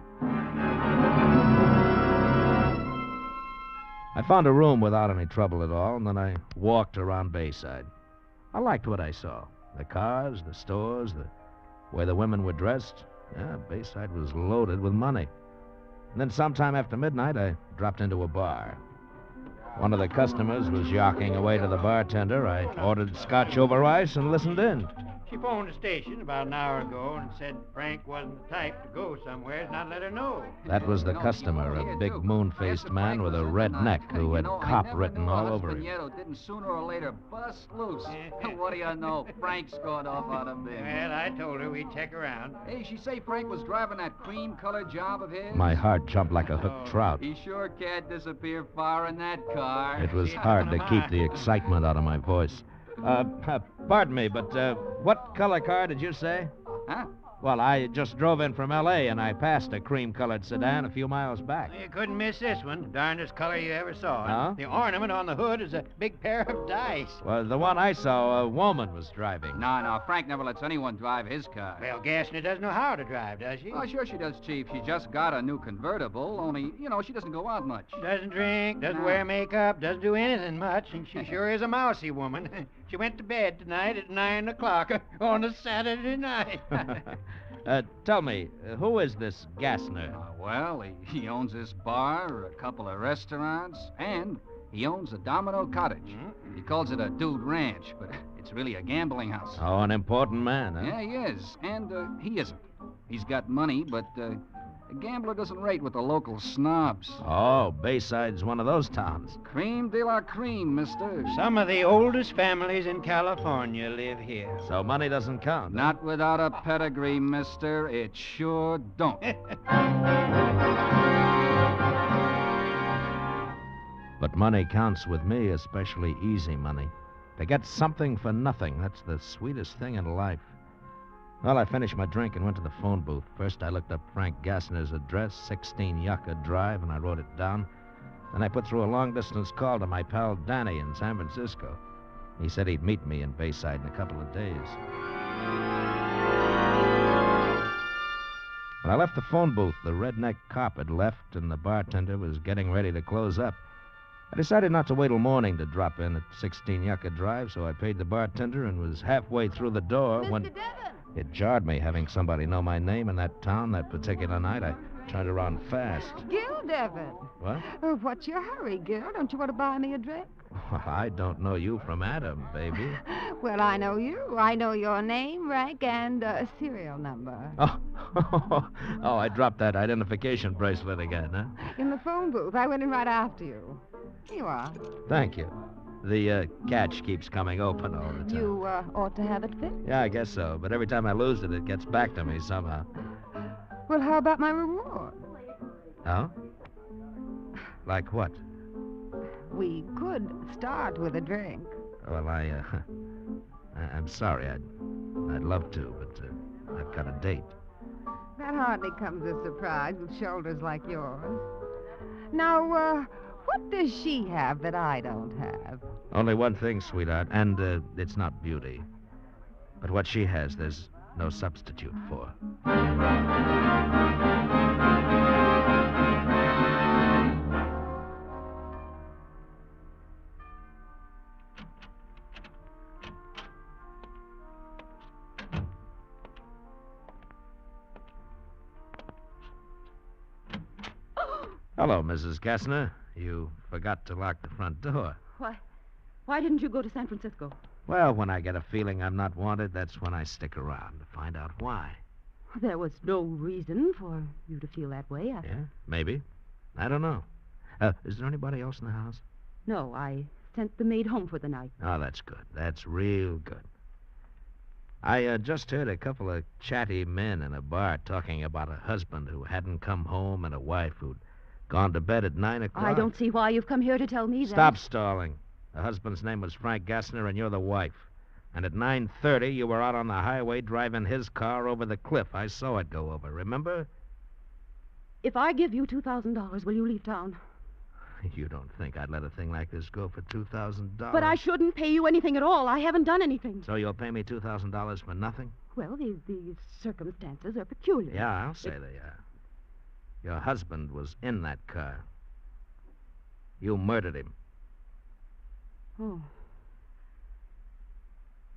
I found a room without any trouble at all, and then I walked around Bayside. I liked what I saw. The cars, the stores, the way the women were dressed. Yeah, Bayside was loaded with money. And then sometime after midnight, I dropped into a bar. One of the customers was yawking away to the bartender. I ordered scotch over ice and listened in. She phoned the station about an hour ago and said Frank wasn't the type to go somewhere, not let her know. That was the customer, a big moon-faced man with a red neck who had cop written all over him. Didn't sooner or later bust loose. What do you know? Frank's going off on a bin. Well, I told her we'd check around. Hey, she say Frank was driving that cream-colored job of his? My heart jumped like a hooked trout. He sure can't disappear far in that car. It was hard to keep the excitement out of my voice. Pardon me, but what color car did you say? Huh? Well, I just drove in from L.A. and I passed a cream-colored sedan a few miles back. You couldn't miss this one. Darndest color you ever saw. Huh? The ornament on the hood is a big pair of dice. Well, the one I saw, a woman was driving. No, Frank never lets anyone drive his car. Well, Gassner doesn't know how to drive, does she? Oh, sure she does, Chief. She just got a new convertible, only, she doesn't go out much. Doesn't drink, doesn't No. wear makeup, doesn't do anything much, and she sure is a mousy woman. She went to bed tonight at 9 o'clock on a Saturday night. Tell me, who is this Gassner? Well, he owns this bar, a couple of restaurants, and he owns a Domino Cottage. He calls it a dude ranch, but it's really a gambling house. Oh, an important man, huh? Yeah, he is. And he isn't. He's got money, but a gambler doesn't rate with the local snobs. Oh, Bayside's one of those towns. Cream de la cream, mister. Some of the oldest families in California live here. So money doesn't count. Not without a pedigree, mister. It sure don't. But money counts with me, especially easy money. To get something for nothing, that's the sweetest thing in life. Well, I finished my drink and went to the phone booth. First, I looked up Frank Gassner's address, 16 Yucca Drive, and I wrote it down. Then I put through a long-distance call to my pal Danny in San Francisco. He said he'd meet me in Bayside in a couple of days. When I left the phone booth, the redneck cop had left, and the bartender was getting ready to close up. I decided not to wait till morning to drop in at 16 Yucca Drive, so I paid the bartender and was halfway through the door when... Mr. Devon! It jarred me having somebody know my name in that town that particular night. I turned around fast. Gil Devon. What? What's your hurry, Gil? Don't you want to buy me a drink? Well, I don't know you from Adam, baby. Well, I know you. I know your name, rank, and serial number. Oh, I dropped that identification bracelet again, huh? In the phone booth. I went in right after you. Here you are. Thank you. The catch keeps coming open all the time. You ought to have it fixed. Yeah, I guess so. But every time I lose it, it gets back to me somehow. Well, how about my reward? Oh? Like what? We could start with a drink. Well, I'm sorry. I'd love to, but I've got a date. That hardly comes as a surprise with shoulders like yours. Now, what does she have that I don't have? Only one thing, sweetheart, and it's not beauty. But what she has, there's no substitute for. Hello, Mrs. Gassner. You forgot to lock the front door. Why didn't you go to San Francisco? Well, when I get a feeling I'm not wanted, that's when I stick around to find out why. There was no reason for you to feel that way. Yeah, maybe. I don't know. Is there anybody else in the house? No, I sent the maid home for the night. Oh, that's good. That's real good. I just heard a couple of chatty men in a bar talking about a husband who hadn't come home and a wife who'd gone to bed at 9 o'clock. I don't see why you've come here to tell me that. Stop stalling. The husband's name was Frank Gassner, and you're the wife. And at 9:30, you were out on the highway driving his car over the cliff. I saw it go over, remember? If I give you $2,000, will you leave town? You don't think I'd let a thing like this go for $2,000? But I shouldn't pay you anything at all. I haven't done anything. So you'll pay me $2,000 for nothing? Well, the circumstances are peculiar. Yeah, I'll say they are. Your husband was in that car. You murdered him. Oh.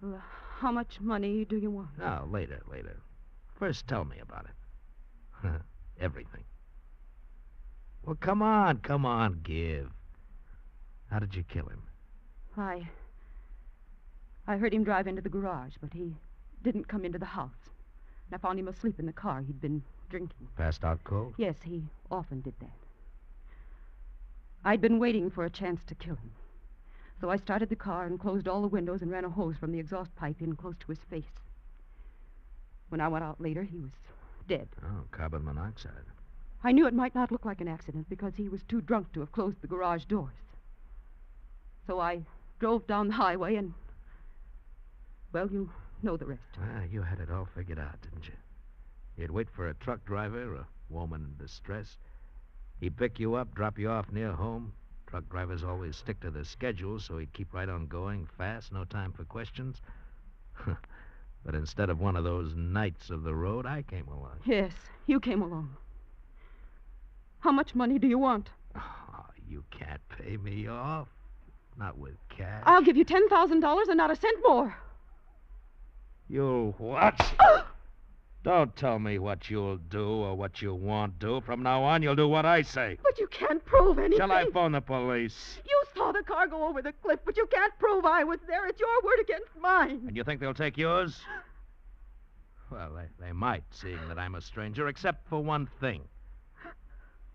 Well, how much money do you want? No, later. First, tell me about it. Everything. Well, come on, give. How did you kill him? I heard him drive into the garage, but he didn't come into the house. And I found him asleep in the car. He'd been drinking. Passed out cold? Yes, he often did that. I'd been waiting for a chance to kill him. So I started the car and closed all the windows and ran a hose from the exhaust pipe in close to his face. When I went out later, he was dead. Oh, carbon monoxide. I knew it might not look like an accident because he was too drunk to have closed the garage doors. So I drove down the highway and... Well, you know the rest. Ah, you had it all figured out, didn't you? You'd wait for a truck driver, a woman in distress. He'd pick you up, drop you off near home. Truck drivers always stick to their schedule, so he'd keep right on going, fast, no time for questions. But instead of one of those knights of the road, I came along. Yes, you came along. How much money do you want? Oh, you can't pay me off. Not with cash. I'll give you $10,000 and not a cent more. You'll what? Don't tell me what you'll do or what you won't do. From now on, you'll do what I say. But you can't prove anything. Shall I phone the police? You saw the car go over the cliff, but you can't prove I was there. It's your word against mine. And you think they'll take yours? Well, they might, seeing that I'm a stranger, except for one thing.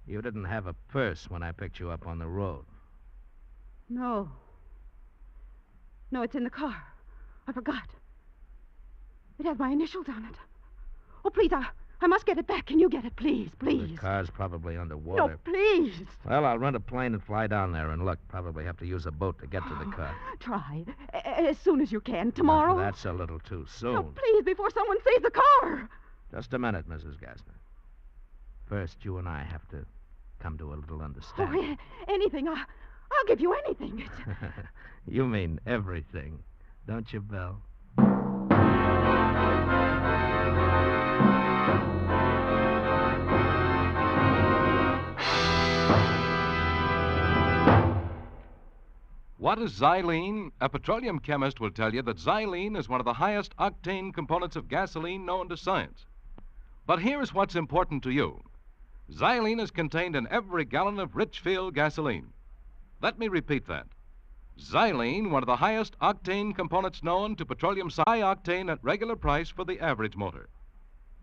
You didn't have a purse when I picked you up on the road. No. No, it's in the car. I forgot. It has my initials on it. Oh, please, I must get it back. Can you get it, please, please? The car's probably underwater. No, please. Well, I'll rent a plane and fly down there and look. Probably have to use a boat to get to the car. Try. As soon as you can. Tomorrow? No, that's a little too soon. No, please, before someone sees the car. Just a minute, Mrs. Gassner. First, you and I have to come to a little understanding. Oh, anything. I'll give you anything. You mean everything, don't you, Belle? What is xylene? A petroleum chemist will tell you that xylene is one of the highest octane components of gasoline known to science. But here's what's important to you. Xylene is contained in every gallon of Richfield gasoline. Let me repeat that. Xylene, one of the highest octane components known to petroleum's high octane at regular price for the average motor.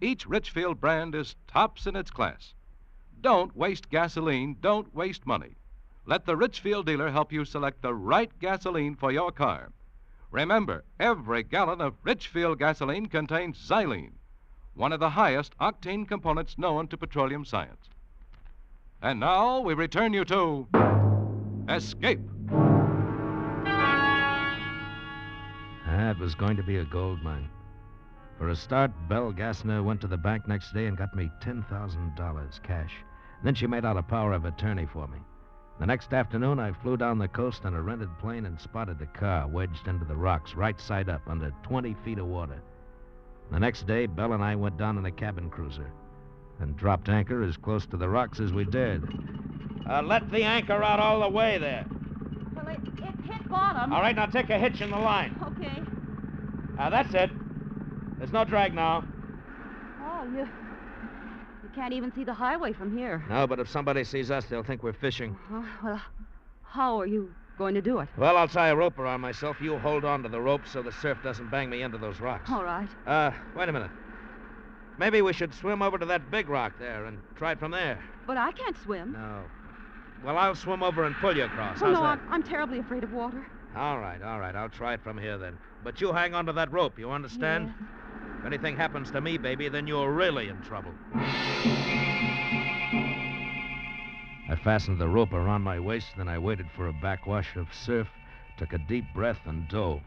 Each Richfield brand is tops in its class. Don't waste gasoline, don't waste money. Let the Richfield dealer help you select the right gasoline for your car. Remember, every gallon of Richfield gasoline contains xylene, one of the highest octane components known to petroleum science. And now we return you to Escape. That was going to be a gold mine. For a start, Belle Gassner went to the bank next day and got me $10,000 cash. Then she made out a power of attorney for me. The next afternoon, I flew down the coast on a rented plane and spotted the car wedged into the rocks, right side up, under 20 feet of water. The next day, Belle and I went down in a cabin cruiser and dropped anchor as close to the rocks as we dared. Let the anchor out all the way there. Well, it hit bottom. All right, now take a hitch in the line. Okay. That's it. There's no drag now. Oh, you can't even see the highway from here. No, but if somebody sees us, they'll think we're fishing. Well, how are you going to do it? Well, I'll tie a rope around myself. You hold on to the rope so the surf doesn't bang me into those rocks. All right. Wait a minute. Maybe we should swim over to that big rock there and try it from there. But I can't swim. No. Well, I'll swim over and pull you across. Oh, How's no, that? I'm terribly afraid of water. All right. I'll try it from here then. But you hang on to that rope, you understand? Yes. If anything happens to me, baby, then you're really in trouble. I fastened the rope around my waist, then I waited for a backwash of surf, took a deep breath, and dove.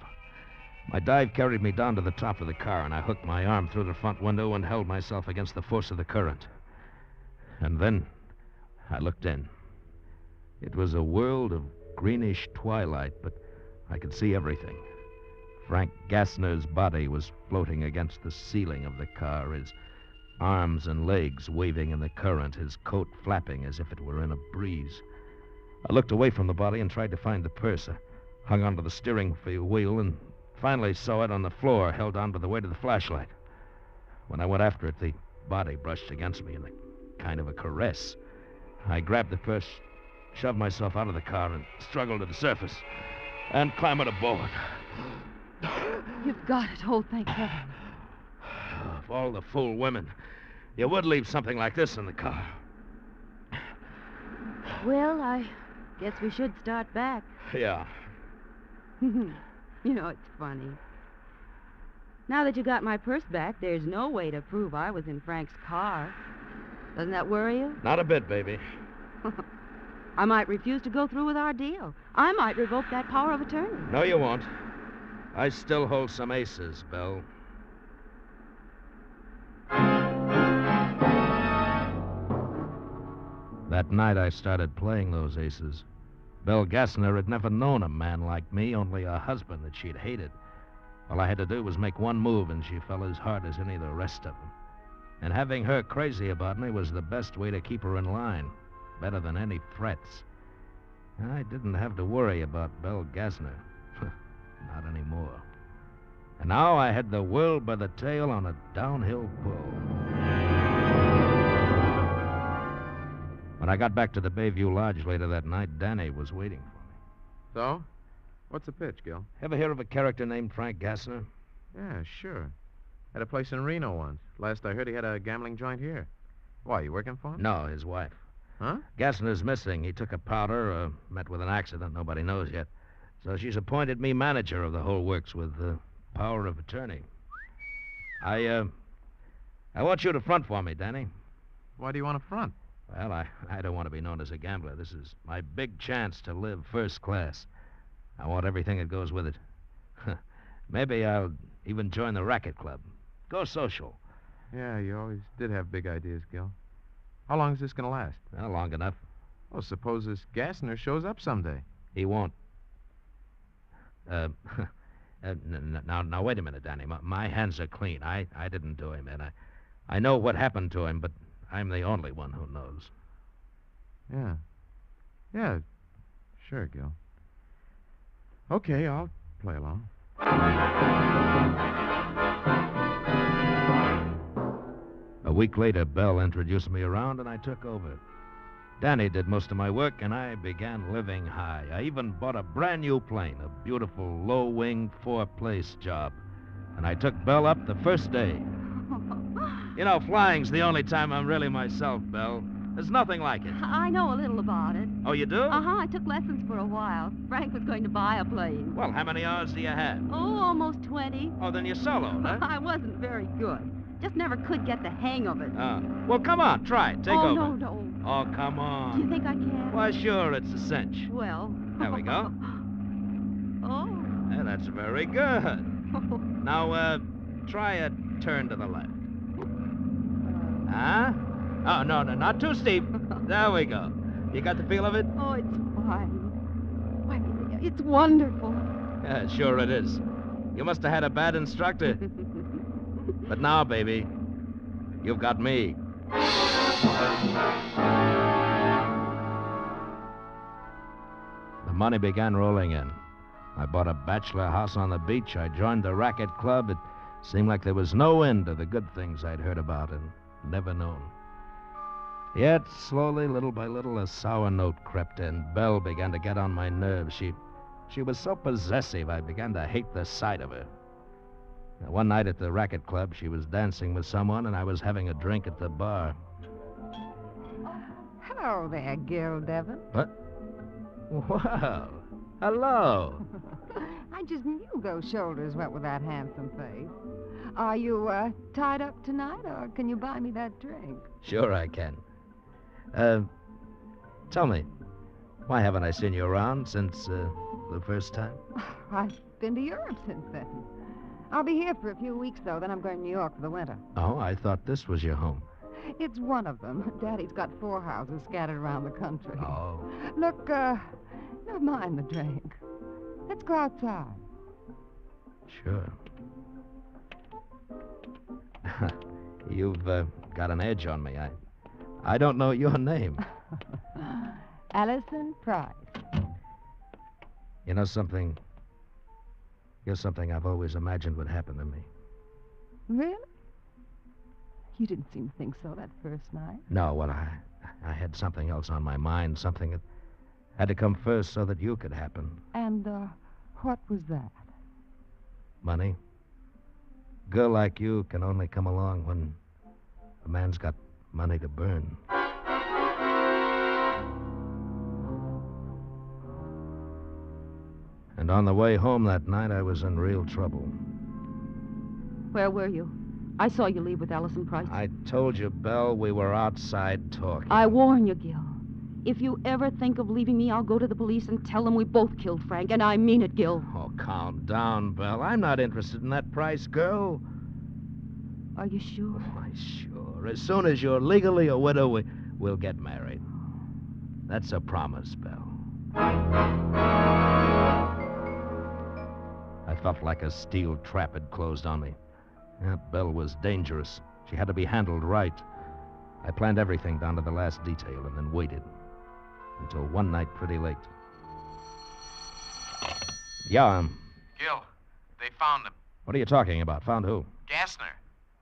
My dive carried me down to the top of the car, and I hooked my arm through the front window and held myself against the force of the current. And then I looked in. It was a world of greenish twilight, but I could see everything. Frank Gassner's body was floating against the ceiling of the car, his arms and legs waving in the current, his coat flapping as if it were in a breeze. I looked away from the body and tried to find the purse. I hung onto the steering wheel and finally saw it on the floor, held on by the weight of the flashlight. When I went after it, the body brushed against me in a kind of a caress. I grabbed the purse, shoved myself out of the car, and struggled to the surface and clambered aboard. You've got it. Oh, thank heaven. Of all the fool women, you would leave something like this in the car. Well, I guess we should start back. Yeah. You know, it's funny. Now that you got my purse back, there's no way to prove I was in Frank's car. Doesn't that worry you? Not a bit, baby. I might refuse to go through with our deal. I might revoke that power of attorney. No, you won't. I still hold some aces, Belle. That night I started playing those aces. Belle Gassner had never known a man like me, only a husband that she'd hated. All I had to do was make one move, and she fell as hard as any of the rest of them. And having her crazy about me was the best way to keep her in line, better than any threats. I didn't have to worry about Belle Gassner. Not anymore. And now I had the world by the tail on a downhill pull. When I got back to the Bayview Lodge later that night, Danny was waiting for me. So? What's the pitch, Gil? Ever hear of a character named Frank Gassner? Yeah, sure. Had a place in Reno once. Last I heard, he had a gambling joint here. Why, you working for him? No, his wife. Huh? Gassner's missing. He took a powder, met with an accident. Nobody knows yet. So she's appointed me manager of the whole works with power of attorney. I want you to front for me, Danny. Why do you want to front? Well, I don't want to be known as a gambler. This is my big chance to live first class. I want everything that goes with it. Maybe I'll even join the racket club. Go social. Yeah, you always did have big ideas, Gil. How long is this going to last? Well, long enough. Well, suppose this Gassner shows up someday. He won't. Now, wait a minute, Danny. My hands are clean. I didn't do him, and I know what happened to him, but I'm the only one who knows. Yeah. Yeah, sure, Gil. Okay, I'll play along. A week later, Belle introduced me around, and I took over. Danny did most of my work, and I began living high. I even bought a brand new plane, a beautiful low-wing 4-place job. And I took Belle up the first day. You know, flying's the only time I'm really myself, Belle. There's nothing like it. I know a little about it. Oh, you do? Uh-huh. I took lessons for a while. Frank was going to buy a plane. Well, how many hours do you have? Oh, almost 20. Oh, then you're soloed, huh? I wasn't very good. Just never could get the hang of it. Well, come on, try it. Take over. No. Oh, come on. Do you think I can? Why, sure, it's a cinch. Well. There we go. Oh. Yeah, that's very good. Now, try a turn to the left. Huh? Oh, no, not too steep. There we go. You got the feel of it? Oh, it's fine. Why, it's wonderful. Yeah, sure it is. You must have had a bad instructor. But now, baby, you've got me. The money began rolling in. I bought a bachelor house on the beach. I joined the racket club. It seemed like there was no end to the good things I'd heard about and never known. Yet, slowly, little by little, a sour note crept in. Belle began to get on my nerves. She was so possessive, I began to hate the sight of her. Now, one night at the racket club, she was dancing with someone, and I was having a drink at the bar. Hello there, Gil Devon. What? Well, hello. I just knew those shoulders went with that handsome face. Are you tied up tonight, or can you buy me that drink? Sure I can. Tell me, why haven't I seen you around since the first time? I've been to Europe since then. I'll be here for a few weeks, though. Then I'm going to New York for the winter. Oh, I thought this was your home. It's one of them. Daddy's got 4 houses scattered around the country. Oh. Look, never mind the drink. Let's go outside. Sure. You've got an edge on me. I don't know your name. Allison Price. You know something? You're something I've always imagined would happen to me. Really? You didn't seem to think so that first night. No, well, I had something else on my mind, something that had to come first so that you could happen. And, what was that? Money. A girl like you can only come along when a man's got money to burn. And on the way home that night, I was in real trouble. Where were you? I saw you leave with Allison Price. I told you, Belle, we were outside talking. I warn you, Gil. If you ever think of leaving me, I'll go to the police and tell them we both killed Frank, and I mean it, Gil. Oh, calm down, Belle. I'm not interested in that Price girl. Are you sure? Why, sure. As soon as you're legally a widow, we'll get married. That's a promise, Belle. I felt like a steel trap had closed on me. That Belle was dangerous. She had to be handled right. I planned everything down to the last detail and then waited until one night pretty late. Yeah, Gil, they found him. what are you talking about? Found who? Gassner.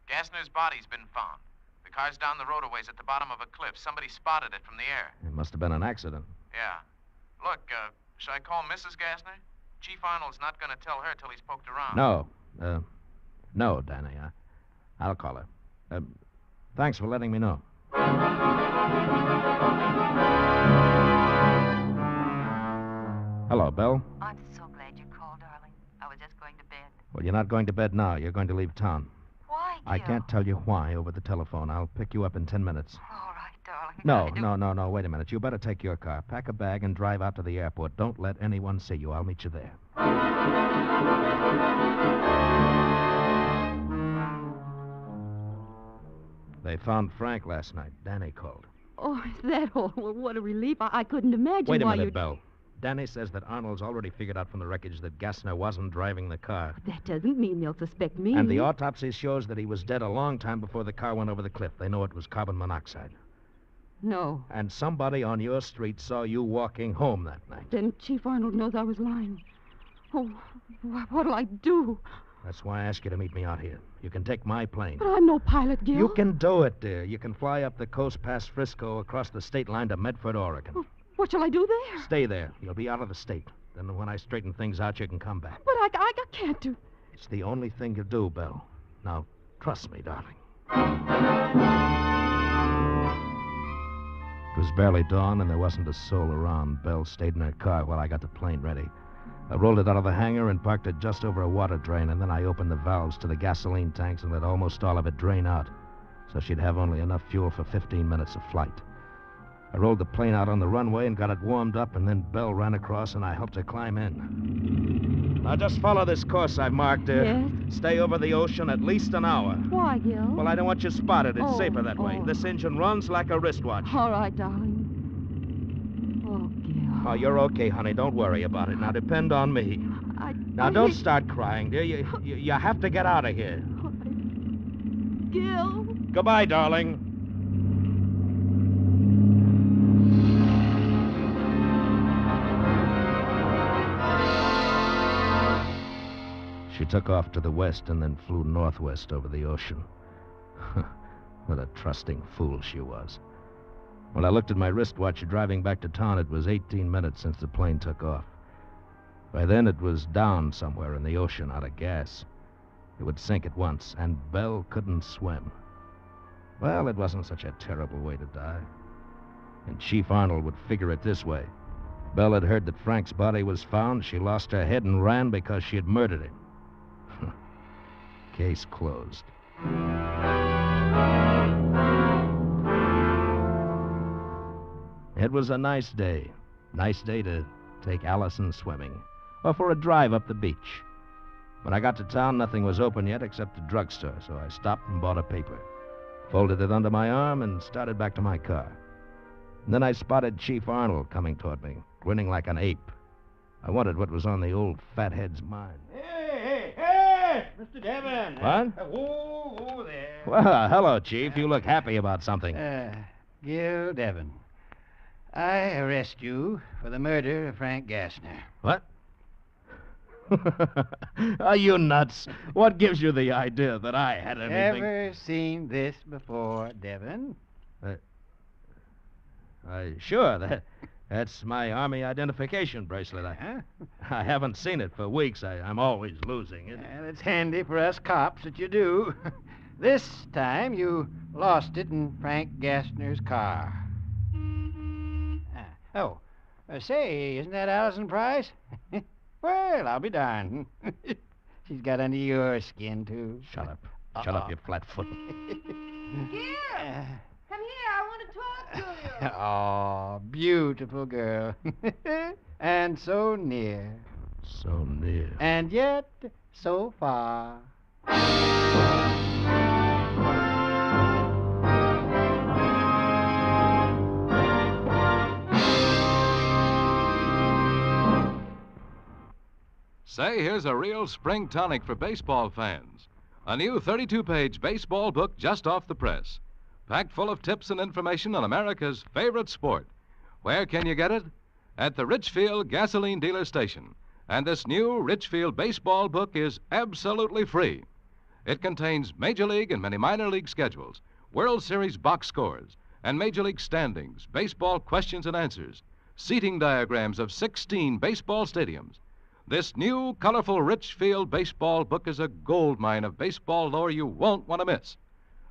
Gassner's body's been found. The car's down the road a ways at the bottom of a cliff. Somebody spotted it from the air. It must have been an accident. Yeah. Look, should I call Mrs. Gassner? Chief Arnold's not going to tell her till he's poked around. No, Danny. I'll call her. Thanks for letting me know. Hello, Belle. I'm so glad you called, darling. I was just going to bed. Well, you're not going to bed now. You're going to leave town. Why, Gil? I can't tell you why over the telephone. I'll pick you up in 10 minutes. All right, darling. No. Wait a minute. You better take your car. Pack a bag and drive out to the airport. Don't let anyone see you. I'll meet you there. They found Frank last night. Danny called. Oh, is that all? Well, what a relief. I couldn't imagine Wait a why minute, you'd... Belle. Danny says that Arnold's already figured out from the wreckage that Gassner wasn't driving the car. That doesn't mean they'll suspect me. And the autopsy shows that he was dead a long time before the car went over the cliff. They know it was carbon monoxide. No. And somebody on your street saw you walking home that night. Then Chief Arnold knows I was lying. Oh, what'll I do? That's why I asked you to meet me out here. You can take my plane. But I'm no pilot, Gil. You can do it, dear. You can fly up the coast past Frisco across the state line to Medford, Oregon. Oh, what shall I do there? Stay there. You'll be out of the state. Then when I straighten things out, you can come back. But I can't do... It's the only thing you do, Belle. Now, trust me, darling. It was barely dawn, and there wasn't a soul around. Belle stayed in her car while I got the plane ready. I rolled it out of the hangar and parked it just over a water drain, and then I opened the valves to the gasoline tanks and let almost all of it drain out, so she'd have only enough fuel for 15 minutes of flight. I rolled the plane out on the runway and got it warmed up, and then Belle ran across, and I helped her climb in. Now, just follow this course I've marked, dear. Yes? Stay over the ocean at least an hour. Why, Gil? Well, I don't want you spotted. It's safer that way. oh. This engine runs like a wristwatch. All right, darling. Oh, Gil. Oh, you're okay, honey. Don't worry about it. Now, depend on me. Now, don't start crying, dear. You have to get out of here. Gil. Goodbye, darling. She took off to the west and then flew northwest over the ocean. What a trusting fool she was. When I looked at my wristwatch driving back to town, it was 18 minutes since the plane took off. By then, it was down somewhere in the ocean out of gas. It would sink at once, and Belle couldn't swim. Well, it wasn't such a terrible way to die. And Chief Arnold would figure it this way. Belle had heard that Frank's body was found. She lost her head and ran because she had murdered him. Case closed. It was a nice day. Nice day to take Allison swimming. Or for a drive up the beach. When I got to town, nothing was open yet except the drugstore, so I stopped and bought a paper. Folded it under my arm and started back to my car. And then I spotted Chief Arnold coming toward me, grinning like an ape. I wondered what was on the old fathead's mind. Hey, Mr. Devon. What? Whoa, there. Well, hello, Chief. You look happy about something. Gil Devon. I arrest you for the murder of Frank Gassner. What? Are you nuts? What gives you the idea that I had anything... Ever seen this before, Devon? Sure. That's my Army identification bracelet. I haven't seen it for weeks. I'm always losing it. Well, it's handy for us cops that you do. This time you lost it in Frank Gassner's car. Say, isn't that Allison Price? Well, I'll be darned. She's got under your skin, too. Shut up. Shut up, you flat-foot. Gil! Come here. I want to talk to you. Oh, beautiful girl. And so near. So near. And yet so far. Say, here's a real spring tonic for baseball fans. A new 32-page baseball book just off the press, packed full of tips and information on America's favorite sport. Where can you get it? At the Richfield Gasoline Dealer Station. And this new Richfield baseball book is absolutely free. It contains Major League and many minor league schedules, World Series box scores, and Major League standings, baseball questions and answers, seating diagrams of 16 baseball stadiums. This new, colorful Richfield baseball book is a gold mine of baseball lore you won't want to miss.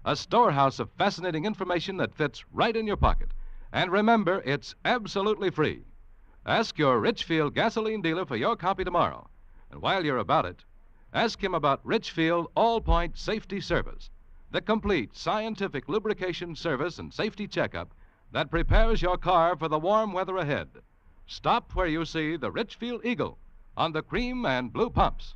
A storehouse of fascinating information that fits right in your pocket. And remember, it's absolutely free. Ask your Richfield gasoline dealer for your copy tomorrow. And while you're about it, ask him about Richfield All-Point Safety Service, the complete scientific lubrication service and safety checkup that prepares your car for the warm weather ahead. Stop where you see the Richfield Eagle on the cream and blue pumps.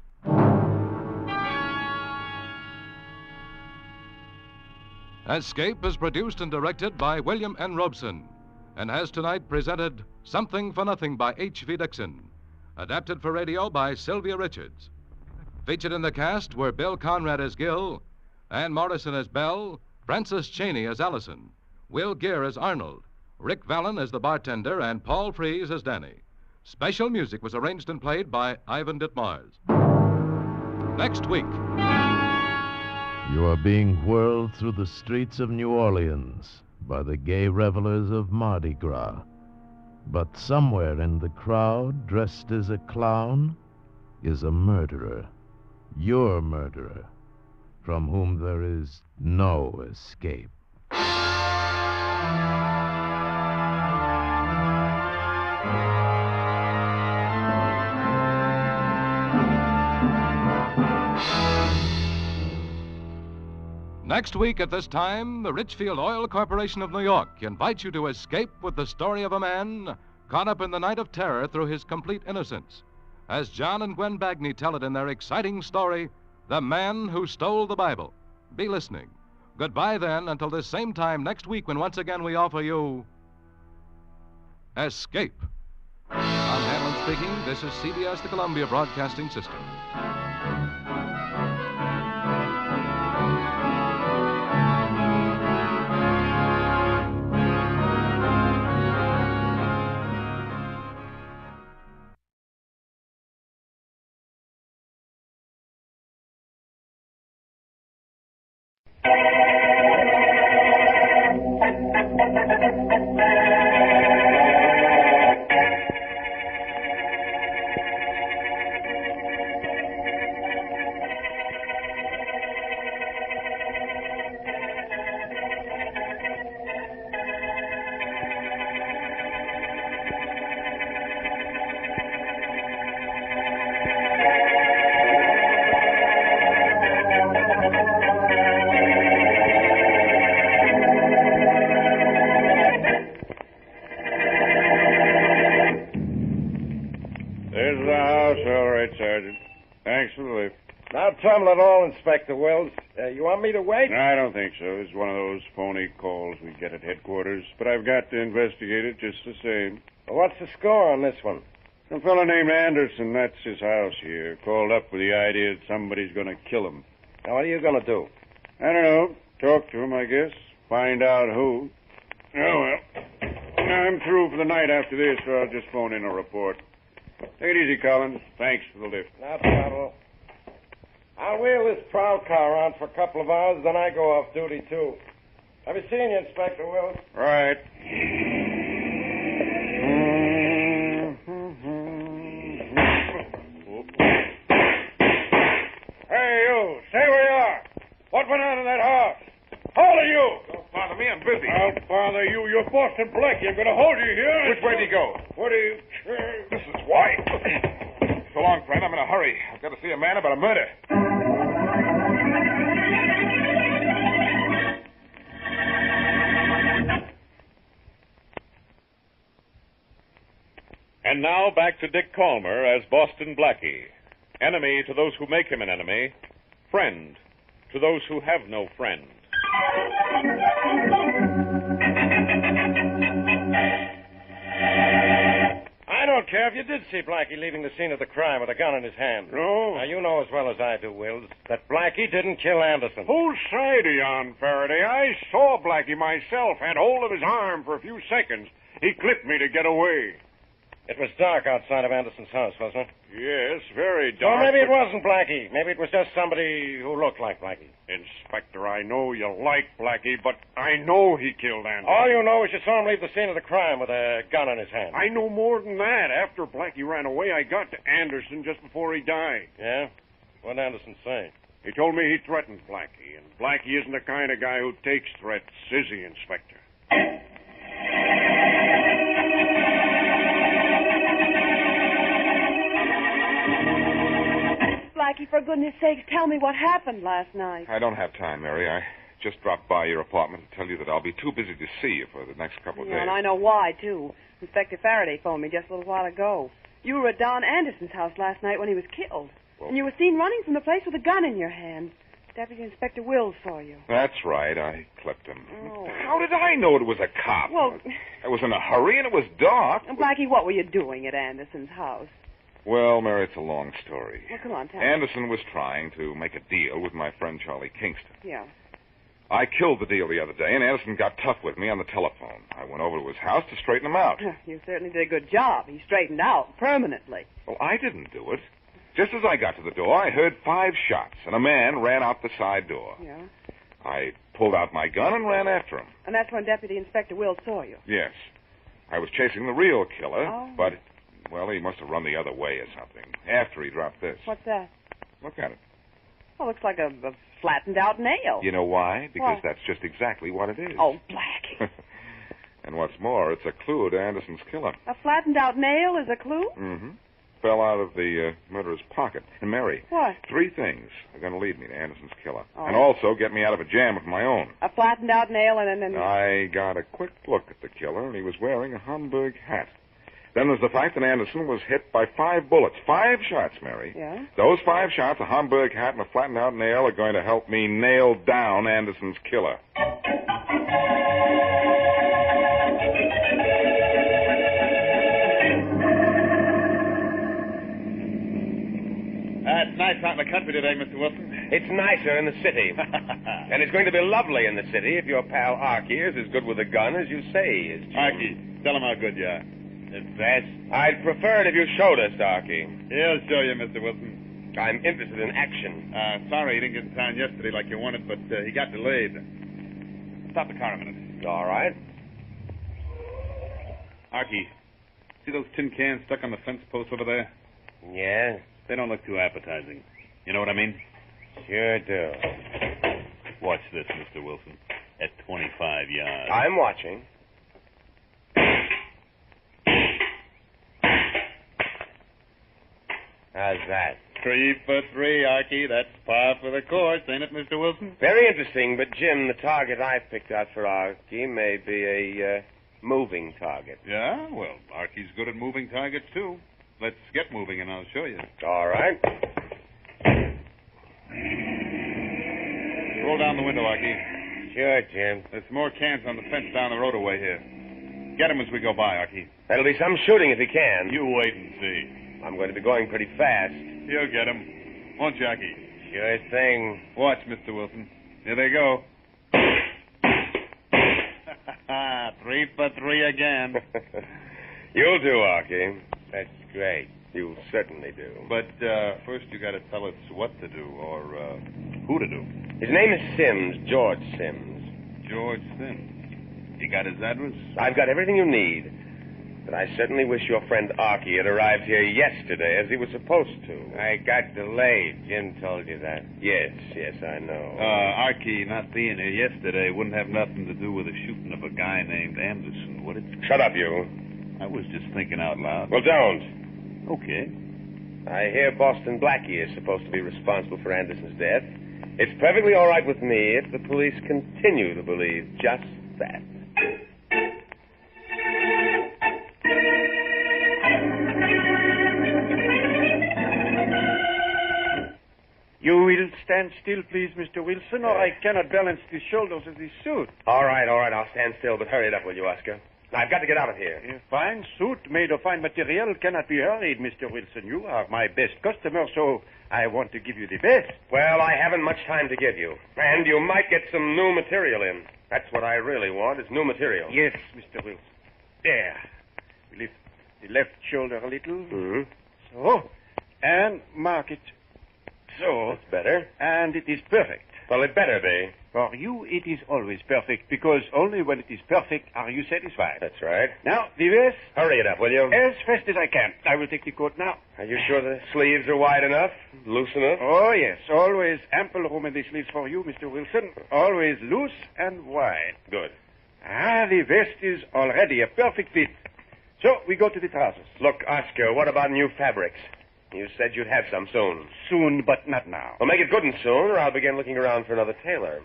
Escape is produced and directed by William N. Robeson and has tonight presented Something for Nothing by H.V. Dixon, adapted for radio by Sylvia Richards. Featured in the cast were Bill Conrad as Gil, Ann Morrison as Belle, Frances Cheney as Allison, Will Gear as Arnold, Rick Vallon as the bartender, and Paul Frees as Danny. Special music was arranged and played by Ivan Ditmars. Next week. You are being whirled through the streets of New Orleans by the gay revelers of Mardi Gras. But somewhere in the crowd, dressed as a clown, is a murderer. Your murderer, from whom there is no escape. Next week at this time, the Richfield Oil Corporation of New York invites you to escape with the story of a man caught up in the night of terror through his complete innocence, as John and Gwen Bagney tell it in their exciting story, The Man Who Stole the Bible. Be listening. Goodbye, then, until this same time next week when once again we offer you Escape. I'm Hanlon speaking. This is CBS, the Columbia Broadcasting System. Tumble it all, Inspector Wells. You want me to wait? No, I don't think so. It's one of those phony calls we get at headquarters. But I've got to investigate it just the same. Well, what's the score on this one? Some fellow named Anderson, that's his house here, called up with the idea that somebody's going to kill him. Now, what are you going to do? I don't know. Talk to him, I guess. Find out who. Oh, well. I'm through for the night after this, so I'll just phone in a report. Take it easy, Collins. Thanks for the lift. No trouble. I'll wheel this prowl car around for a couple of hours, then I go off duty, too. Have you seen you, Inspector Wills? Right. Hey, you. Stay where you are. What went on in that house? Hold of you. Don't bother me. I'm busy. I'll bother you. You're Boston Blackie. I'm going to hold you here. Which way do you go? What do you... This is why. So long, friend. I'm in a hurry. I've got to see a man about a murder. And now back to Dick Calmer as Boston Blackie. Enemy to those who make him an enemy. Friend to those who have no friend. I don't care if you did see Blackie leaving the scene of the crime with a gun in his hand. No. Now, you know as well as I do, Wills, that Blackie didn't kill Anderson. Whose side are you on, Faraday? I saw Blackie myself, had hold of his arm for a few seconds. He clipped me to get away. It was dark outside of Anderson's house, wasn't it? Yes, very Well, dark. maybe it wasn't Blackie. Maybe it was just somebody who looked like Blackie. Inspector, I know you like Blackie, but I know he killed Anderson. All you know is you saw him leave the scene of the crime with a gun in his hand. I know more than that. After Blackie ran away, I got to Anderson just before he died. Yeah? What did Anderson say? He told me he threatened Blackie, and Blackie isn't the kind of guy who takes threats, is he, Inspector? Blackie, for goodness sakes, tell me what happened last night. I don't have time, Mary. I just dropped by your apartment to tell you that I'll be too busy to see you for the next couple of days. And I know why, too. Inspector Faraday phoned me just a little while ago. You were at Don Anderson's house last night when he was killed. Well, and you were seen running from the place with a gun in your hand. Deputy Inspector Wills saw you. that's right. I clipped him. Oh. How did I know it was a cop? Well, I was in a hurry, and it was dark. Blackie, what were you doing at Anderson's house? Well, Mary, it's a long story. Well, come on, tell me. Anderson was trying to make a deal with my friend Charlie Kingston. Yeah. I killed the deal the other day, and Anderson got tough with me on the telephone. I went over to his house to straighten him out. You certainly did a good job. He straightened out permanently. Well, I didn't do it. Just as I got to the door, I heard 5 shots, and a man ran out the side door. Yeah. I pulled out my gun and ran after him. And that's when Deputy Inspector Wills saw you. Yes. I was chasing the real killer, Oh. but, well, he must have run the other way or something, after he dropped this. What's that? Look at it. Well, looks like a flattened out nail. You know why? Because Why? that's just exactly what it is. Oh, Blackie. And what's more, it's a clue to Anderson's killer. A flattened out nail is a clue? Mm-hmm. Fell out of the murderer's pocket. And Mary, What? 3 things are going to lead me to Anderson's killer. Oh. And also get me out of a jam of my own. A flattened out nail and... I got a quick look at the killer, and he was wearing a Hamburg hat. Then there's the fact that Anderson was hit by 5 bullets. 5 shots, Mary. Yeah? Those 5 shots, a Hamburg hat, and a flattened out nail are going to help me nail down Anderson's killer. It's nice out in the country today, Mr. Wilson. It's nicer in the city. And it's going to be lovely in the city if your pal Archie is as good with a gun as you say he is. Jim. Archie, tell him how good you are. The best. I'd prefer it if you showed us, Archie. He'll show you, Mr. Wilson. I'm interested in action. Sorry he didn't get in town yesterday like you wanted, but he got delayed. Stop the car a minute. All right. Archie, see those tin cans stuck on the fence post over there? Yeah? They don't look too appetizing. You know what I mean? Sure do. Watch this, Mr. Wilson. At 25 yards. I'm watching. How's that? 3 for 3, Archie. That's par for the course, ain't it, Mr. Wilson? Very interesting, but Jim, the target I picked out for Archie may be a moving target. Yeah? Well, Archie's good at moving targets, too. Let's get moving, and I'll show you. All right. Roll down the window, Archie. Sure, Jim. There's more cans on the fence down the road away here. Get 'em as we go by, Archie. That'll be some shooting if he can. You wait and see. I'm going to be going pretty fast. You'll get 'em. Won't you, Archie? Sure thing. Watch, Mr. Wilson. Here they go. 3 for 3 again. You'll do, Archie. That's great. You'll certainly do. But first you got to tell us what to do, or who to do. His name is Sims, George Sims. George Sims. You got his address? I've got everything you need. But I certainly wish your friend Archie had arrived here yesterday, as he was supposed to. I got delayed. Jim told you that. Yes, I know. Archie not being here yesterday wouldn't have nothing to do with the shooting of a guy named Anderson, would it? Shut up, you. I was just thinking out loud. Well, don't. Okay. I hear Boston Blackie is supposed to be responsible for Anderson's death. It's perfectly all right with me if the police continue to believe just that. You will stand still, please, Mr. Wilson, or I cannot balance the shoulders of this suit. All right. I'll stand still, but hurry it up, will you, Oscar? I've got to get out of here. A fine suit made of fine material cannot be hurried, Mr. Wilson. You are my best customer, so I want to give you the best. Well, I haven't much time to give you. And you might get some new material in. That's what I really want, is new material. Yes, Mr. Wilson. There. Lift the left shoulder a little. Mm-hmm. So. And mark it. So. That's better. And it is perfect. Well, it better be. For you, it is always perfect, because only when it is perfect are you satisfied. That's right. Now, the vest. Hurry it up, will you? As fast as I can. I will take the coat now. Are you sure the sleeves are wide enough? Loose enough? Oh, yes. Always ample room in the sleeves for you, Mr. Wilson. Always loose and wide. Good. Ah, the vest is already a perfect fit. So, we go to the trousers. Look, Oscar, what about new fabrics? You said you'd have some soon. Soon, but not now. Well, make it good and soon, or I'll begin looking around for another tailor.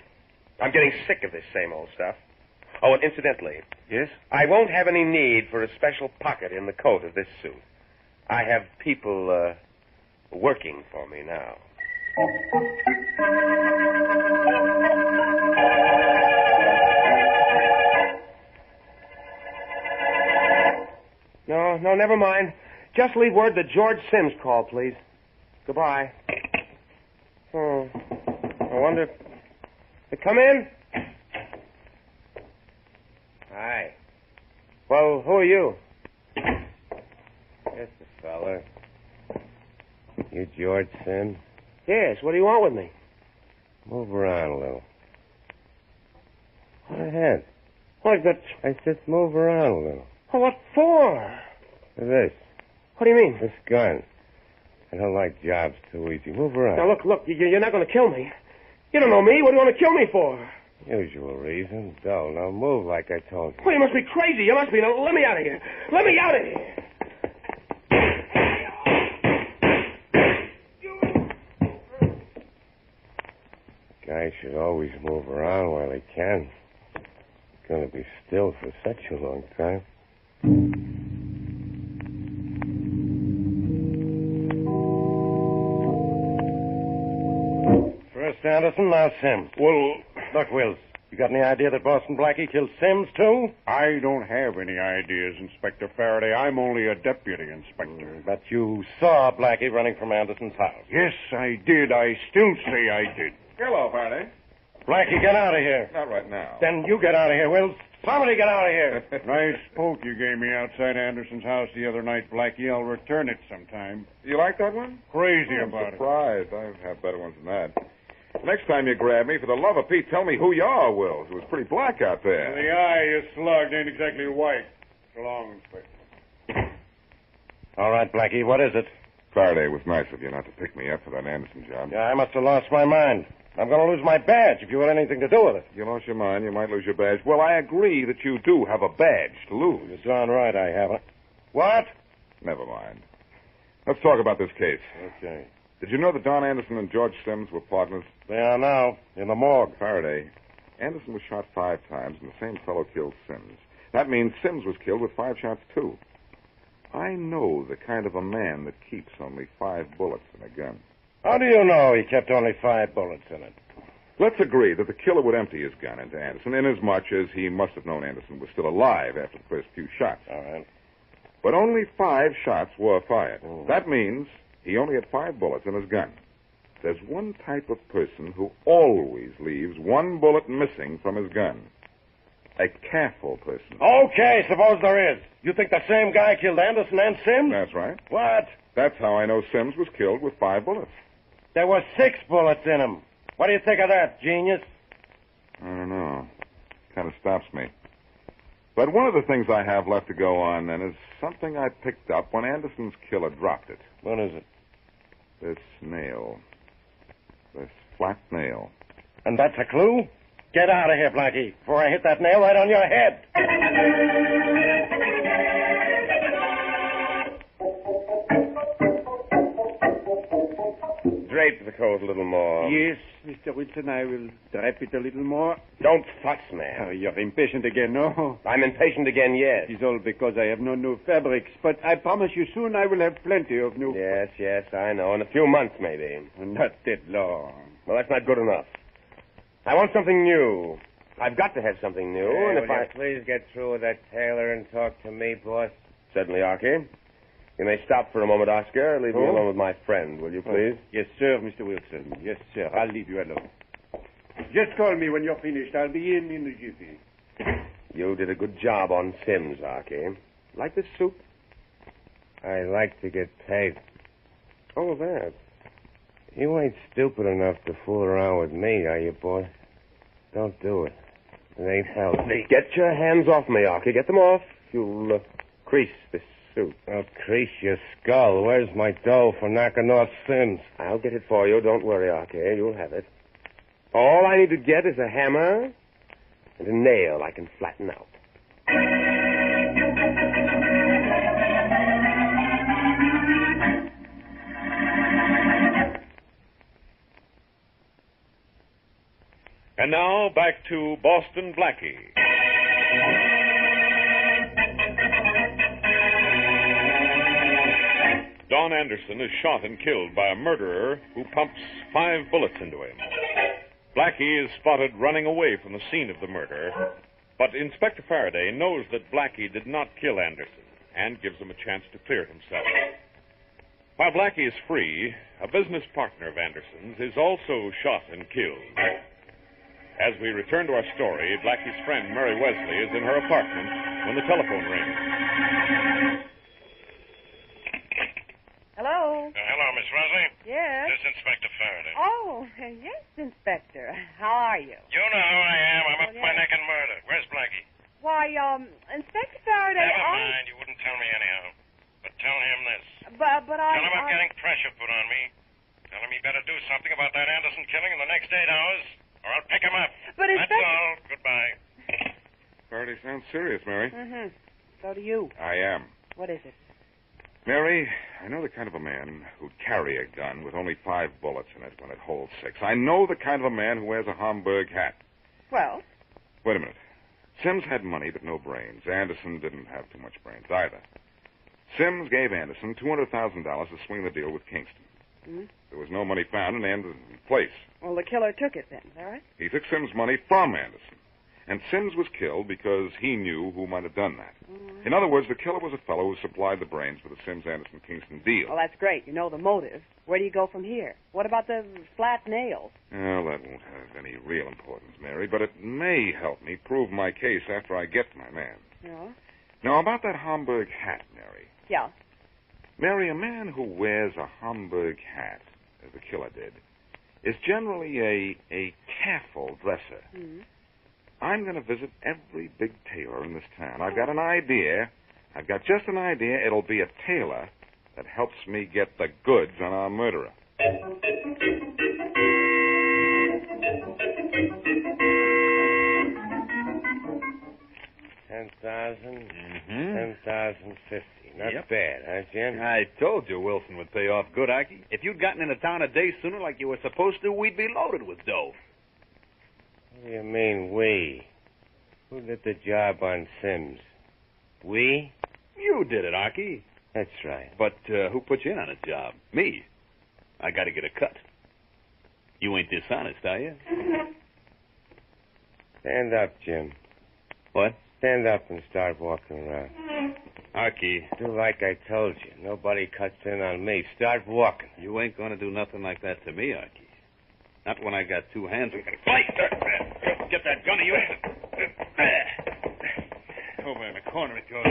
I'm getting sick of this same old stuff. Oh, and incidentally... Yes? I won't have any need for a special pocket in the coat of this suit. I have people, working for me now. No, never mind. Just leave word that George Sims called, please. Goodbye. Oh, I wonder... Come in? Hi. Well, who are you? Just a fella. You George Sims? Yes, what do you want with me? Move around a little. Go ahead. What, but... I said move around a little. Oh, what for? This. What do you mean? This gun. I don't like jobs too easy. Move around. Now, look, you're not going to kill me. You don't know me. What do you want to kill me for? Usual reason. Dull. Now move like I told you. Well, you must be crazy. You must be. Now, let me out of here. Let me out of here. Guy should always move around while he can. He's going to be still for such a long time. First Anderson, now Sims. Well... Look, Wills, you got any idea that Boston Blackie killed Sims, too? I don't have any ideas, Inspector Faraday. I'm only a deputy inspector. But you saw Blackie running from Anderson's house. Yes, I did. I still say I did. Hello, Faraday. Blackie, get out of here. Not right now. Then you get out of here, Wills. Somebody get out of here. Nice poke you gave me outside Anderson's house the other night, Blackie. I'll return it sometime. You like that one? Crazy I'm about surprised. I've had better ones than that. Next time you grab me, for the love of Pete, tell me who you are, Wills. It was pretty black out there. The eye you slugged ain't exactly white. So long, Inspector. All right, Blackie, what is it? Faraday, it was nice of you not to pick me up for that Anderson job. Yeah, I must have lost my mind. I'm going to lose my badge if you had anything to do with it. You lost your mind, you might lose your badge. Well, I agree that you do have a badge to lose. You're darn right I haven't. What? Never mind. Let's talk about this case. Okay. Did you know that Don Anderson and George Sims were partners? They are now, in the morgue. Faraday, Anderson was shot 5 times, and the same fellow killed Sims. That means Sims was killed with 5 shots, too. I know the kind of a man that keeps only 5 bullets in a gun. How do you know he kept only 5 bullets in it? Let's agree that the killer would empty his gun into Anderson, inasmuch as he must have known Anderson was still alive after the first few shots. All right. But only 5 shots were fired. That means he only had 5 bullets in his gun. There's one type of person who always leaves 1 bullet missing from his gun. A careful person. Okay, suppose there is. You think the same guy killed Anderson and Sims? That's right. What? That's how I know Sims was killed with 5 bullets. There were 6 bullets in him. What do you think of that, genius? I don't know. Kind of stops me. But one of the things I have left to go on, then, is something I picked up when Anderson's killer dropped it. What is it? This nail. This flat nail. And that's a clue? Get out of here, Blackie, before I hit that nail right on your head. Drape the coat a little more. Yes, Mr. Wilson, I will drape it a little more. Don't fuss, man. You're impatient again, no? I'm impatient again, yes. It's all because I have no new fabrics, but I promise you soon I will have plenty of new... Yes, I know. In a few months, maybe. Not that long. Well, that's not good enough. I want something new. I've got to have something new, Hey, and if will I... you please get through with that tailor and talk to me, boss? Certainly, Archie. You may stop for a moment, Oscar. Leave me Oh? alone with my friend, will you, please? Yes, sir, Mr. Wilson. Yes, sir. I'll leave you alone. Just call me when you're finished. I'll be in a jiffy. You did a good job on Sims, Archie. Like this soup? I like to get paid. Oh, that. You ain't stupid enough to fool around with me, are you, boy? Don't do it. It ain't healthy. Get your hands off me, Archie. Get them off. You'll crease this soup. I'll crease your skull. Where's my dough for knocking off Sims? I'll get it for you. Don't worry, Archie. You'll have it. All I need to get is a hammer and a nail I can flatten out. And now, back to Boston Blackie. Don Anderson is shot and killed by a murderer who pumps 5 bullets into him. Blackie is spotted running away from the scene of the murder, but Inspector Faraday knows that Blackie did not kill Anderson and gives him a chance to clear himself. While Blackie is free, a business partner of Anderson's is also shot and killed. As we return to our story, Blackie's friend, Mary Wesley, is in her apartment when the telephone rings. Hello? Hello, Miss Wesley. Yes? This is Inspector Faraday. Oh, yes, Inspector. How are you? You know who I am. I'm up Oh, my yeah. neck in murder. Where's Blackie? Why, Inspector Faraday, Never mind. You wouldn't tell me anyhow. But tell him this. But Tell him I'm getting pressure put on me. Tell him he better do something about that Anderson killing in the next 8 hours, or I'll pick him up. But That's all. Goodbye. Faraday sounds serious, Mary. Mm-hmm. So do you. I am. What is it? Mary, I know the kind of a man who'd carry a gun with only 5 bullets in it when it holds 6. I know the kind of a man who wears a Homburg hat. Well? Wait a minute. Sims had money but no brains. Anderson didn't have too much brains either. Sims gave Anderson $200,000 to swing the deal with Kingston. Mm-hmm. There was no money found in Anderson's place. Well, the killer took it then, is that right? He took Sims' money from Anderson. And Sims was killed because he knew who might have done that. Mm-hmm. In other words, the killer was a fellow who supplied the brains for the Sims-Anderson-Kingston deal. Well, that's great. You know the motive. Where do you go from here? What about the flat nails? Well, that won't have any real importance, Mary, but it may help me prove my case after I get to my man. Yeah? Now, about that Homburg hat, Mary. Yeah. Mary, a man who wears a Homburg hat, as the killer did, is generally a careful dresser. Mm-hmm. I'm going to visit every big tailor in this town. I've got an idea. I've got just an idea. It'll be a tailor that helps me get the goods on our murderer. 10,000, 10,050. Not Yep. bad, huh, Jim? I told you Wilson would pay off good, Ike. If you'd gotten into town a day sooner like you were supposed to, we'd be loaded with dough. What do you mean, we? Who did the job on Sims? We? You did it, Ike. That's right. But who put you in on a job? Me. I got to get a cut. You ain't dishonest, are you? Stand up, Jim. What? Stand up and start walking around. Archie. Do like I told you. Nobody cuts in on me. Start walking. You ain't going to do nothing like that to me, Archie. Not when I got 2 hands and can fight. Get that gun of yours. Over in the corner it goes.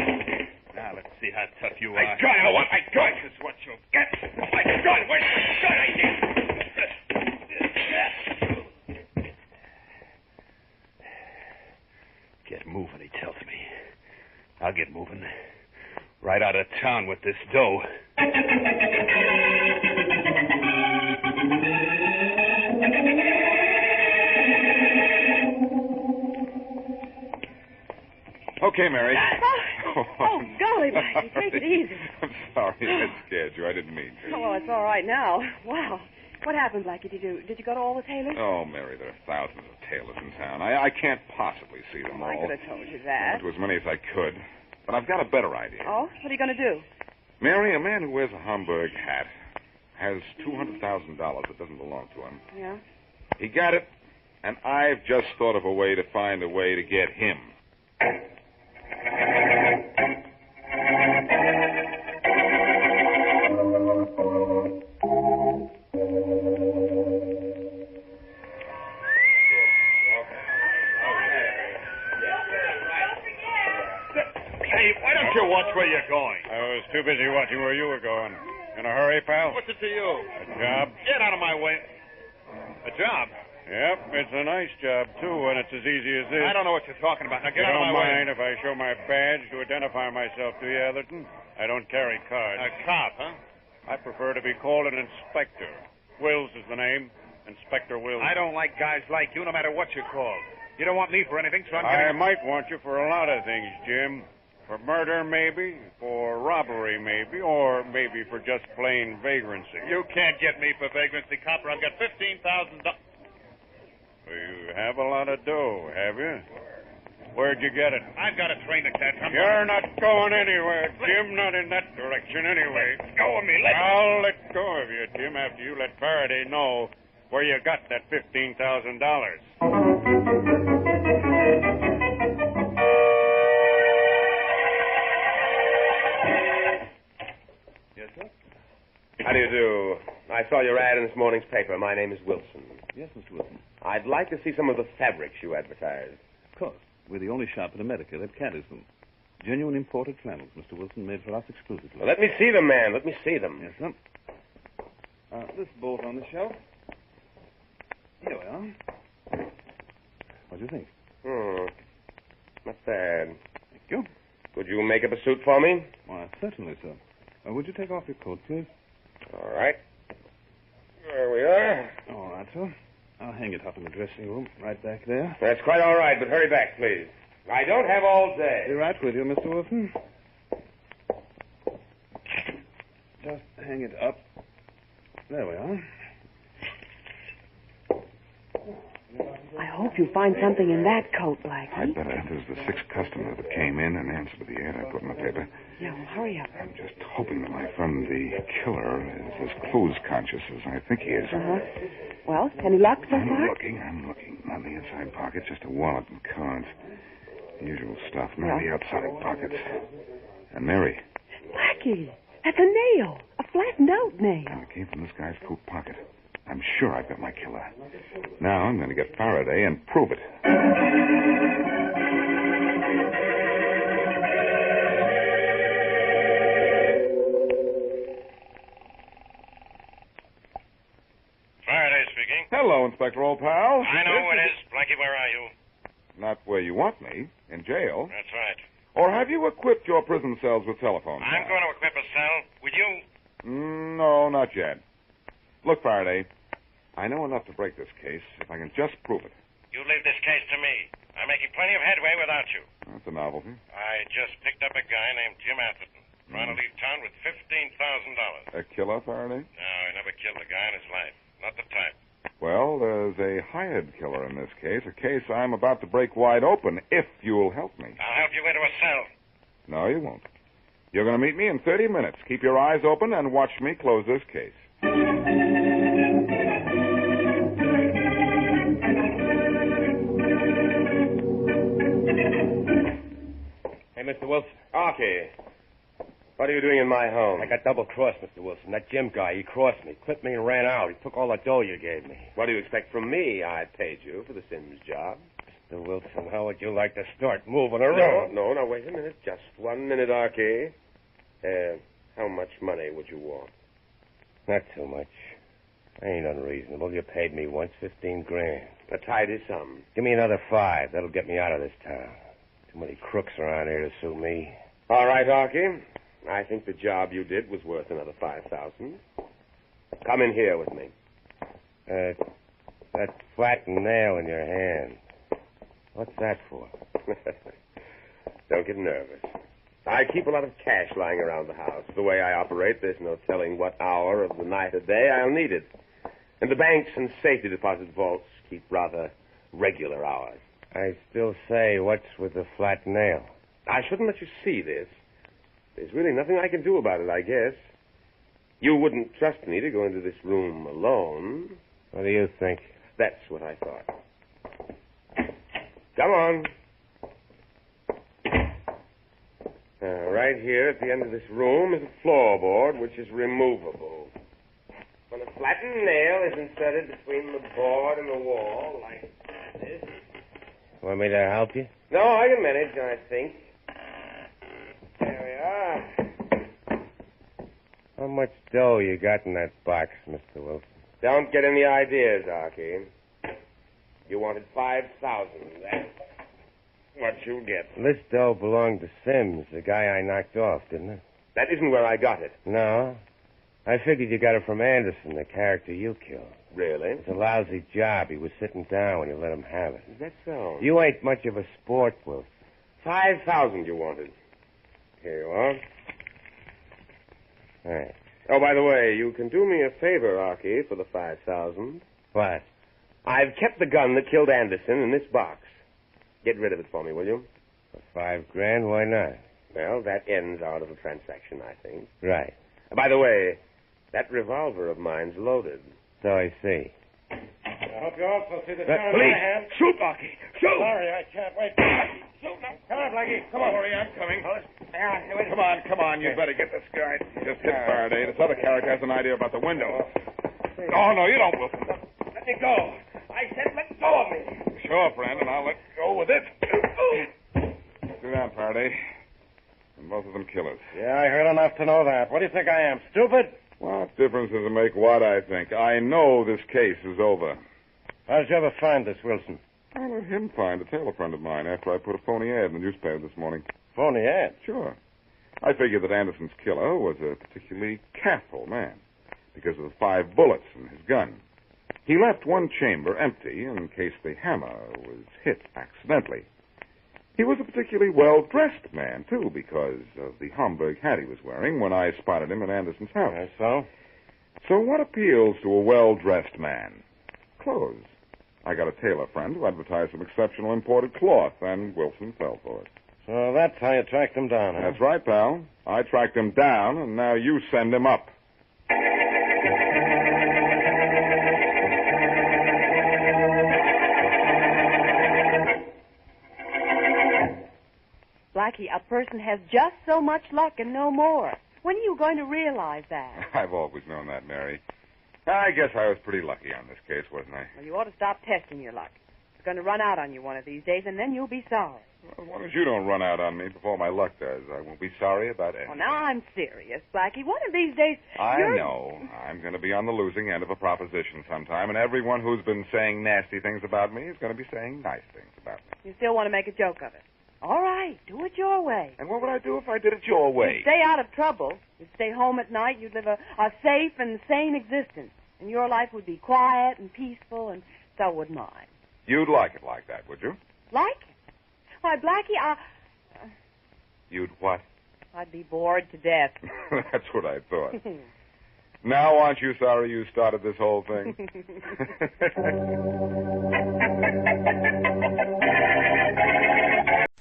Now, let's see how tough you are. I got you. What? I got you. This is what you'll get. My gun. Where's the gun? I need. Get moving, he tells me. I'll get moving. Right out of town with this dough. Okay, Mary. Oh, golly, Blackie, take it easy. I'm sorry. That scared you. I didn't mean to. Oh, well, it's all right now. Wow. What happened, Blackie? Did you go to all the tailors? Oh, Mary, there are thousands of tailors in town. I can't possibly see them all. I could have told you that. To as many as I could. But I've got a better idea. Oh? What are you going to do? Mary, a man who wears a Homburg hat has $200,000 that doesn't belong to him. Yeah? He got it And I've just thought of a way to find a way to get him. Hey, why don't you watch where you're going? I was too busy watching where you were going. In a hurry, pal? What's it to you? A job? Get out of my way. A job? Yep, it's a nice job, too, and it's as easy as this. I don't know what you're talking about. Now You get out of don't my way. mind if I show my badge to identify myself to you, Atherton? I don't carry cards. A cop, huh? I prefer to be called an inspector. Wills is the name. Inspector Wills. I don't like guys like you, no matter what you're called. You don't want me for anything, so I'm I getting... might want you for a lot of things, Jim. For murder, maybe. For robbery, maybe. Or maybe for just plain vagrancy. You can't get me for vagrancy, copper. I've got $15,000. You have a lot of dough, have you? Where'd you get it? I've got a train to catch. You're not going anywhere, Jim. Not in that direction, anyway. Let go of me. I'll let go of you, Jim, after you let Faraday know where you got that $15,000. Yes, sir? How do you do? I saw your ad in this morning's paper. My name is Wilson. Yes, Mr. Wilson. I'd like to see some of the fabrics you advertise. Of course. We're the only shop in America that carries them. Genuine imported flannels, Mr. Wilson, made for us exclusively. Well, let me see them, man. Let me see them. Yes, sir. This bolt on the shelf. Here we are. What do you think? Not bad. Thank you. Could you make up a suit for me? Why, certainly, sir. Would you take off your coat, please? All right. There we are. All right, sir. I'll hang it up in the dressing room, right back there. That's quite all right, but hurry back, please. I don't have all day. Be right with you, Mr. Wilson. Just hang it up. There we are. I hope you find something in that coat, Blackie. I'd better. There's the sixth customer that came in and answered to the ad I put in the paper. Yeah, well, hurry up. I'm just hoping that my friend, the killer, is as clothes conscious as I think he is. Uh-huh. Well, any luck so I'm far? looking. Not in the inside pockets, just a wallet and cards. The usual stuff, not the outside pockets. And Mary. Blackie, that's a nail. A flattened out nail. And it came from this guy's coat pocket. I'm sure I've got my killer. Now I'm going to get Faraday and prove it. Faraday speaking. Hello, Inspector, old pal. I know who it is. Blackie, where are you? Not where you want me, in jail. That's right. Or have you equipped your prison cells with telephones? I'm going to equip a cell. Will you? No, not yet. Look, Faraday, I know enough to break this case if I can just prove it. You leave this case to me. I'm making plenty of headway without you. That's a novelty. I just picked up a guy named Jim Atherton, trying to leave town with $15,000. A killer, Faraday? No, he never killed a guy in his life. Not the type. Well, there's a hired killer in this case, a case I'm about to break wide open, if you'll help me. I'll help you into a cell. No, you won't. You're going to meet me in 30 minutes. Keep your eyes open and watch me close this case. Hey, Mr. Wilson. Okay. What are you doing in my home? I got double-crossed, Mr. Wilson. That Jim guy, he crossed me, clipped me, and ran out. He took all the dough you gave me. What do you expect from me? I paid you for the Sims job. Mr. Wilson, how would you like to start moving around? No, wait a minute. Just 1 minute, Archie. How much money would you want? Not too much. Ain't unreasonable. You paid me once $15,000. A tidy sum. Give me another $5. That'll get me out of this town. Too many crooks around here to sue me. All right, Archie. I think the job you did was worth another $5,000. Come in here with me. That flattened nail in your hand. What's that for? Don't get nervous. I keep a lot of cash lying around the house. The way I operate, there's no telling what hour of the night or day I'll need it. And the banks and safety deposit vaults keep rather regular hours. I still say, what's with the flat nail? I shouldn't let you see this. There's really nothing I can do about it, I guess. You wouldn't trust me to go into this room alone. What do you think? That's what I thought. Come on. Right here at the end of this room is a floorboard, which is removable. When a flattened nail is inserted between the board and the wall, like this. Want me to help you? No, I can manage, I think. There we are. How much dough you got in that box, Mr. Wilson? Don't get any ideas, Archie. You wanted 5,000. That's what you get. This dough belonged to Sims, the guy I knocked off, didn't it? That isn't where I got it. No? I figured you got it from Anderson, the character you killed. Really? It's a lousy job. He was sitting down when you let him have it. Is that so? You ain't much of a sport, Wilson. 5,000 you wanted. Here you are. Thanks. Oh, by the way, you can do me a favor, Archie, for the 5,000. What? I've kept the gun that killed Anderson in this box. Get rid of it for me, will you? For $5,000? Why not? Well, that ends out of the transaction, I think. Right. By the way, that revolver of mine's loaded. So I see. I hope you also see the gun in police! my hand. Shoot, Archie! Shoot! Sorry, I can't wait. Shoot now. Come on, Blackie. Come on. Sorry, I'm coming. Come on. You better get this guy. Just hit Faraday. This other character has an idea about the window. No, you don't, Wilson. Let me go. I said let go of me. Sure, friend, and I'll let go with it. Sit down, Faraday. And both of them killers. Yeah, I heard enough to know that. What do you think I am, stupid? What difference does it make what I think? I know this case is over. How did you ever find this, Wilson? I let him find a tailor friend of mine after I put a phony ad in the newspaper this morning. Phony ad? Sure. I figured that Anderson's killer was a particularly careful man because of the 5 bullets in his gun. He left one chamber empty in case the hammer was hit accidentally. He was a particularly well-dressed man, too, because of the Homburg hat he was wearing when I spotted him in Anderson's house. Yes, so? So what appeals to a well-dressed man? Clothes. I got a tailor friend who advertised some exceptional imported cloth, and Wilson fell for it. So that's how you tracked him down, huh? That's right, pal. I tracked him down, and now you send him up. Blackie, a person has just so much luck and no more. When are you going to realize that? I've always known that, Mary. I guess I was pretty lucky on this case, wasn't I? Well, you ought to stop testing your luck. It's going to run out on you one of these days, and then you'll be sorry. Well, as long as you don't run out on me before my luck does, I won't be sorry about anything. Well, now I'm serious, Blackie. One of these days, I know. I'm going to be on the losing end of a proposition sometime, and everyone who's been saying nasty things about me is going to be saying nice things about me. You still want to make a joke of it. All right, do it your way. And what would I do if I did it your way? You'd stay out of trouble. You'd stay home at night. You'd live a safe and sane existence. And your life would be quiet and peaceful, and so would mine. You'd like it like that, would you? Like it? Why, Blackie, You'd what? I'd be bored to death. That's what I thought. Now aren't you sorry you started this whole thing?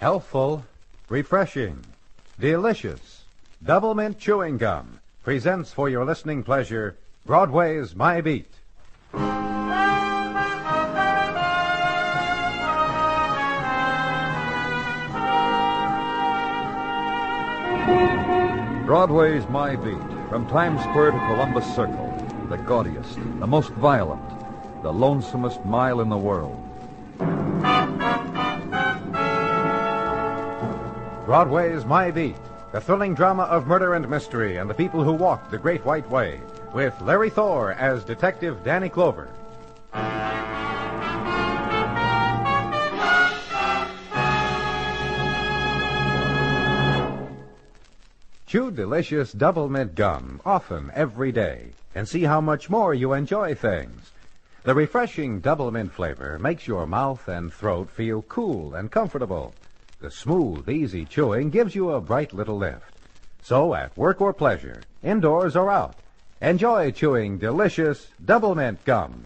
Healthful, refreshing, delicious. Double Mint Chewing Gum presents for your listening pleasure Broadway's My Beat. Broadway's My Beat, from Times Square to Columbus Circle, the gaudiest, the most violent, the lonesomest mile in the world. Broadway's My Beat, the thrilling drama of murder and mystery and the people who walked the Great White Way, with Larry Thor as Detective Danny Clover. Chew delicious Double Mint gum, often, every day, and see how much more you enjoy things. The refreshing Double Mint flavor makes your mouth and throat feel cool and comfortable. The smooth, easy chewing gives you a bright little lift. So, at work or pleasure, indoors or out, enjoy chewing delicious Double Mint gum.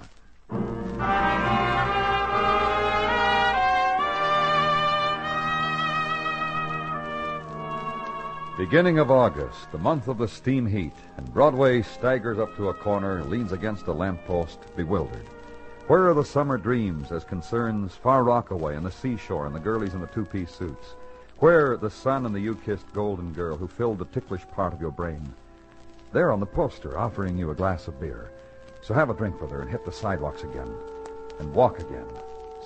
Beginning of August, the month of the steam heat, and Broadway staggers up to a corner, leans against a lamppost, bewildered. Where are the summer dreams as concerns Far Rockaway and the seashore and the girlies in the two-piece suits? Where the sun and the you-kissed golden girl who filled the ticklish part of your brain? They're on the poster offering you a glass of beer. So have a drink with her and hit the sidewalks again. And walk again.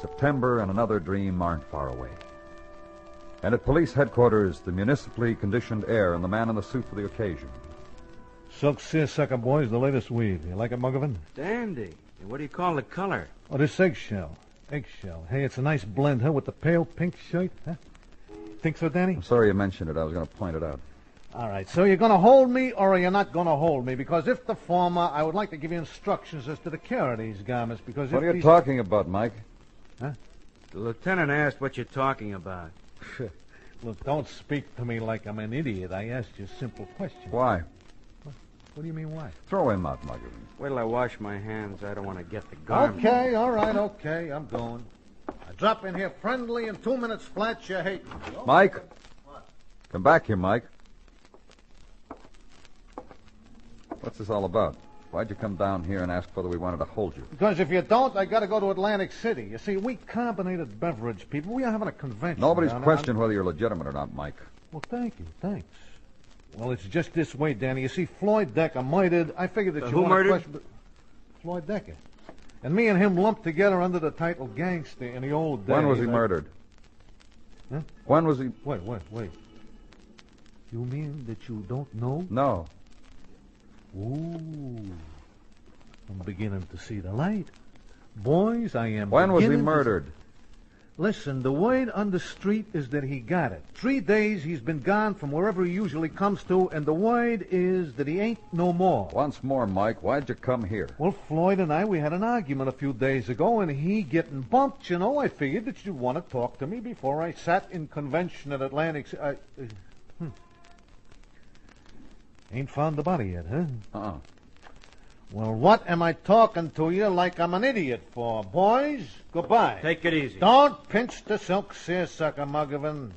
September and another dream aren't far away. And at police headquarters, the municipally conditioned air and the man in the suit for the occasion. Silk seersucker, boys, the latest weave. You like it, Muggavan? Dandy. And what do you call the color? Oh, this eggshell. Eggshell. Hey, it's a nice blend, huh, with the pale pink shirt, huh? Think so, Danny? I'm sorry you mentioned it. I was going to point it out. All right, so you're going to hold me or are you not going to hold me? Because if the former, I would like to give you instructions as to the care of these garments, because What if are you talking about, Mike? Huh? The lieutenant asked what you're talking about. Look, don't speak to me like I'm an idiot. I asked you a simple question. Why? What do you mean, why? Throw him out, Mugger. Wait till I wash my hands. I don't want to get the garment. Okay, all right, okay, I'm going. I drop in here friendly, in 2 minutes flat, you hate me. Mike? Come back here, Mike. What's this all about? Why'd you come down here and ask whether we wanted to hold you? Because if you don't, I got to go to Atlantic City. You see, we carbonated beverage people, we are having a convention. Nobody's down questioned whether you're legitimate or not, Mike. Well, thank you, thanks. Well, it's just this way, Danny. You see, Floyd Decker murdered. I figured that you who want to murdered? question... Floyd Decker. And me and him lumped together under the title gangster in the old days. When was he murdered? Huh? When was he... Wait. You mean that you don't know? No. Ooh. I'm beginning to see the light. Boys, I am When was he beginning to- murdered? Listen, the word on the street is that he got it. 3 days he's been gone from wherever he usually comes to, and the word is that he ain't no more. Once more, Mike, why'd you come here? Well, Floyd and I, we had an argument a few days ago, and he getting bumped, you know. I figured that you'd want to talk to me before I sat in convention at Atlantic... Ain't found the body yet, huh? Uh-uh. Well, what am I talking to you like I'm an idiot for? Boys, goodbye. Take it easy. Don't pinch the silk seersucker, Muggavan.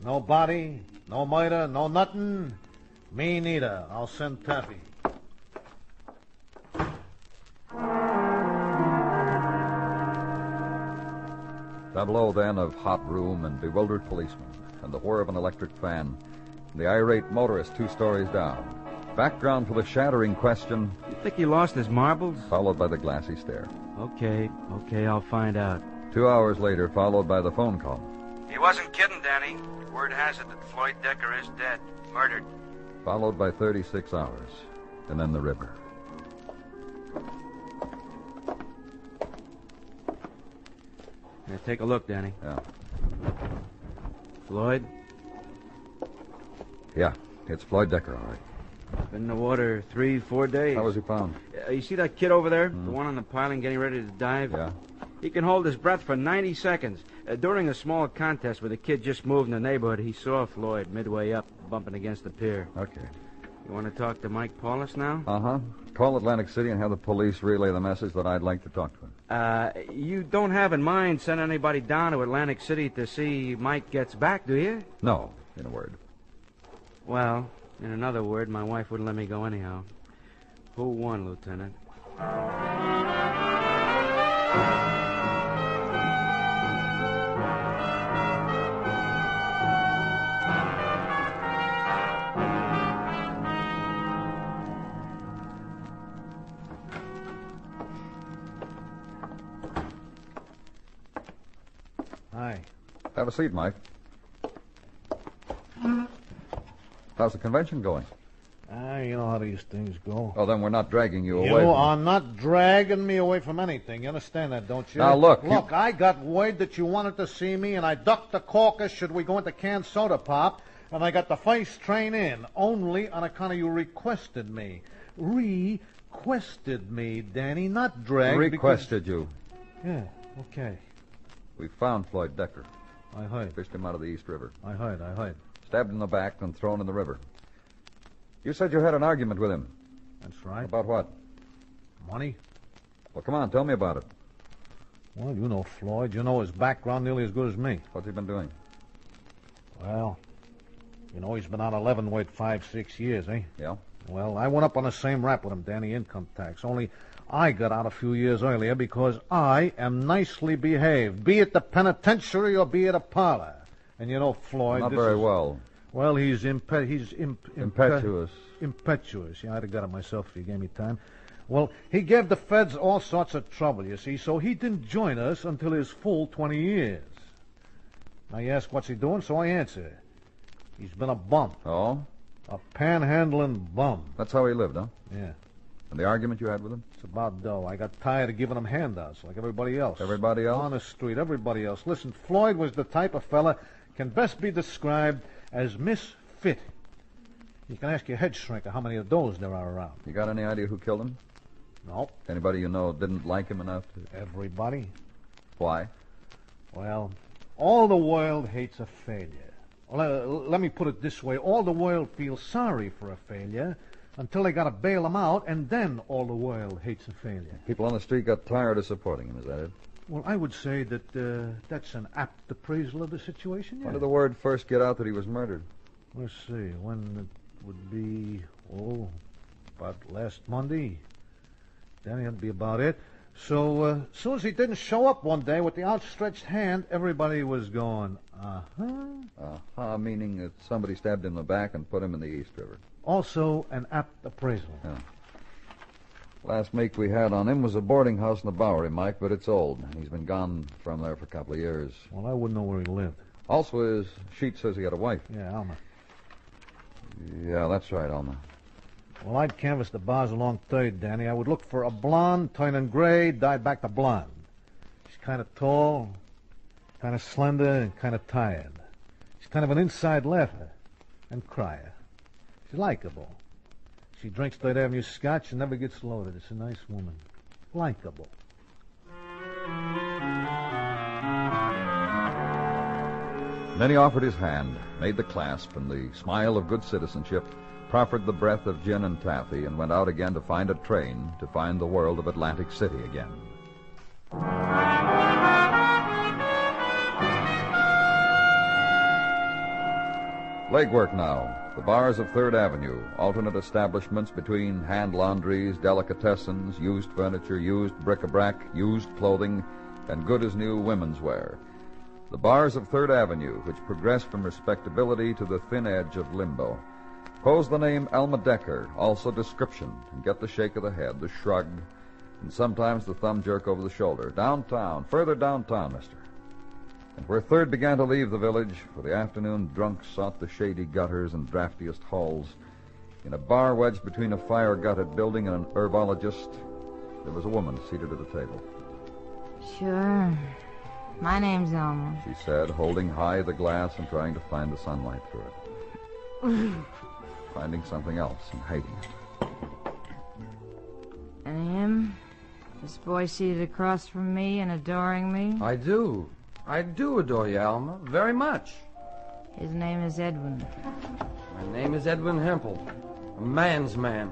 No body, no murder, no nothing. Me neither. I'll send Taffy. Tableau, then, of hot room and bewildered policemen, and the whir of an electric fan, and the irate motorist 2 stories down. Background for the shattering question, You think he lost his marbles? followed by the glassy stare. Okay, I'll find out. 2 hours later, followed by the phone call. He wasn't kidding, Danny. Word has it that Floyd Decker is dead. Murdered. Followed by 36 hours, and then the river. Now, take a look, Danny. Yeah. Floyd? Yeah, it's Floyd Decker, all right. Been in the water 3-4 days. How was he found? You see that kid over there? The one on the piling getting ready to dive? Yeah. He can hold his breath for 90 seconds. During a small contest where the kid just moved in the neighborhood, he saw Floyd midway up, bumping against the pier. Okay. You want to talk to Mike Paulus now? Uh-huh. Call Atlantic City and have the police relay the message that I'd like to talk to him. You don't have in mind sending anybody down to Atlantic City to see Mike gets back, do you? No, in a word. Well, in another word, my wife wouldn't let me go anyhow. Who won, Lieutenant? Hi. Have a seat, Mike. How's the convention going? You know how these things go. Oh, then we're not dragging you away. You from- are not dragging me away from anything. You understand that, don't you? Now, look, Look, I got word that you wanted to see me, and I ducked the caucus should we go into canned soda pop, and I got the first train in, only on account of you requested me. Requested me, Danny, not dragged. Requested you. Yeah, okay. We found Floyd Decker. I heard. Fished him out of the East River. I heard. Stabbed in the back and thrown in the river. You said you had an argument with him. That's right. About what? Money? Well, come on, tell me about it. Well, you know Floyd. You know his background nearly as good as me. What's he been doing? Well, you know he's been on 11 weight 5-6 years, eh? Yeah? Well, I went up on the same rap with him, Danny, income tax. Only I got out a few years earlier because I am nicely behaved, be it the penitentiary or be it a parlor. And you know, Floyd... Not very well. Well, he's impetuous. Impetuous. Yeah, I'd have got it myself if you gave me time. Well, he gave the feds all sorts of trouble, you see, so he didn't join us until his full 20 years. Now you ask what's he doing, so I answer. He's been a bum. Oh? A panhandling bum. That's how he lived, huh? Yeah. And the argument you had with him? It's about dough. I got tired of giving him handouts like everybody else. Everybody else? On the street, everybody else. Listen, Floyd was the type of fella can best be described as misfit. You can ask your head shrinker how many of those there are around. You got any idea who killed him? No. Anybody you know didn't like him enough to... Everybody. Why? Well, all the world hates a failure. Well, let me put it this way. All the world feels sorry for a failure until they got to bail him out, and then all the world hates a failure. People on the street got tired of supporting him, is that it? Well, I would say that that's an apt appraisal of the situation, yeah. When did the word first get out that he was murdered? Let's see. When it would be, about last Monday. Then it'd be about it. So, as soon as he didn't show up one day with the outstretched hand, everybody was going, meaning that somebody stabbed him in the back and put him in the East River. Also an apt appraisal. Yeah. Last make we had on him was a boarding house in the Bowery, Mike, but it's old. He's been gone from there for a couple of years. Well, I wouldn't know where he lived. Also, his sheet says he had a wife. Yeah, Alma. Yeah, that's right, Alma. Well, I'd canvass the bars along 3rd, Danny. I would look for a blonde, turning gray, dyed back to blonde. She's kind of tall, kind of slender, and kind of tired. She's kind of an inside laugher and crier. She's likable. She drinks 3rd Avenue scotch and never gets loaded. It's a nice woman. Likable. Then he offered his hand, made the clasp, and the smile of good citizenship, proffered the breath of gin and taffy, and went out again to find a train, to find the world of Atlantic City again. Legwork now. The bars of 3rd Avenue, alternate establishments between hand laundries, delicatessens, used furniture, used bric-a-brac, used clothing, and good-as-new women's wear. The bars of 3rd Avenue, which progress from respectability to the thin edge of limbo. Pose the name Alma Decker, also description, and get the shake of the head, the shrug, and sometimes the thumb jerk over the shoulder. Downtown, further downtown, mister. And where 3rd began to leave the village, where the afternoon drunks sought the shady gutters and draftiest halls, in a bar wedged between a fire-gutted building and an herbologist, there was a woman seated at a table. Sure. My name's Alma. She said, holding high the glass and trying to find the sunlight through it. Finding something else and hating it. And him? This boy seated across from me and adoring me? I do. I do adore you, Alma, very much. His name is Edwin. My name is Edwin Hempel, a man's man.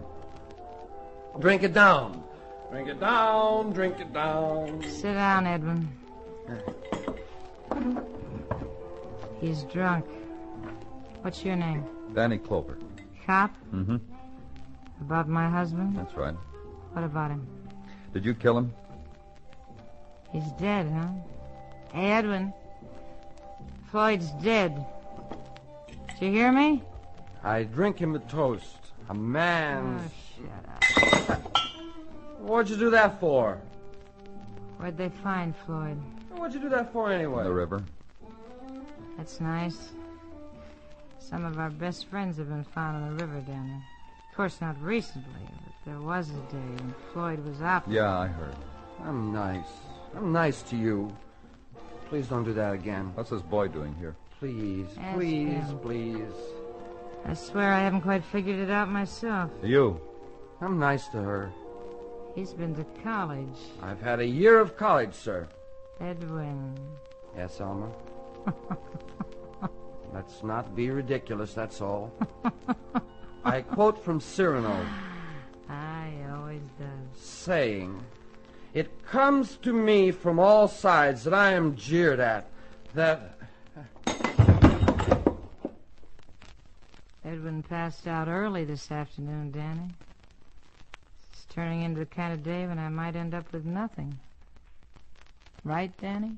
Drink it down. Drink it down, drink it down. Sit down, Edwin. He's drunk. What's your name? Danny Clover. Cop? Mm-hmm. About my husband? That's right. What about him? Did you kill him? He's dead, huh? Hey, Edwin. Floyd's dead. Did you hear me? I drink him a toast. A man. Oh, shut up. What'd you do that for? Where'd they find Floyd? What'd you do that for anyway? In the river. That's nice. Some of our best friends have been found in the river down there. Of course, not recently, but there was a day when Floyd was out there. Yeah, I heard. I'm nice. I'm nice to you. Please don't do that again. What's this boy doing here? Please, Ask please, him. please. I swear I haven't quite figured it out myself. You. I'm nice to her. He's been to college. I've had a year of college, sir. Edwin. Yes, Alma? Let's not be ridiculous, that's all. I quote from Cyrano. He always does. Saying, "It comes to me from all sides that I am jeered at, that..." Edwin passed out early this afternoon, Danny. It's turning into the kind of day when I might end up with nothing. Right, Danny?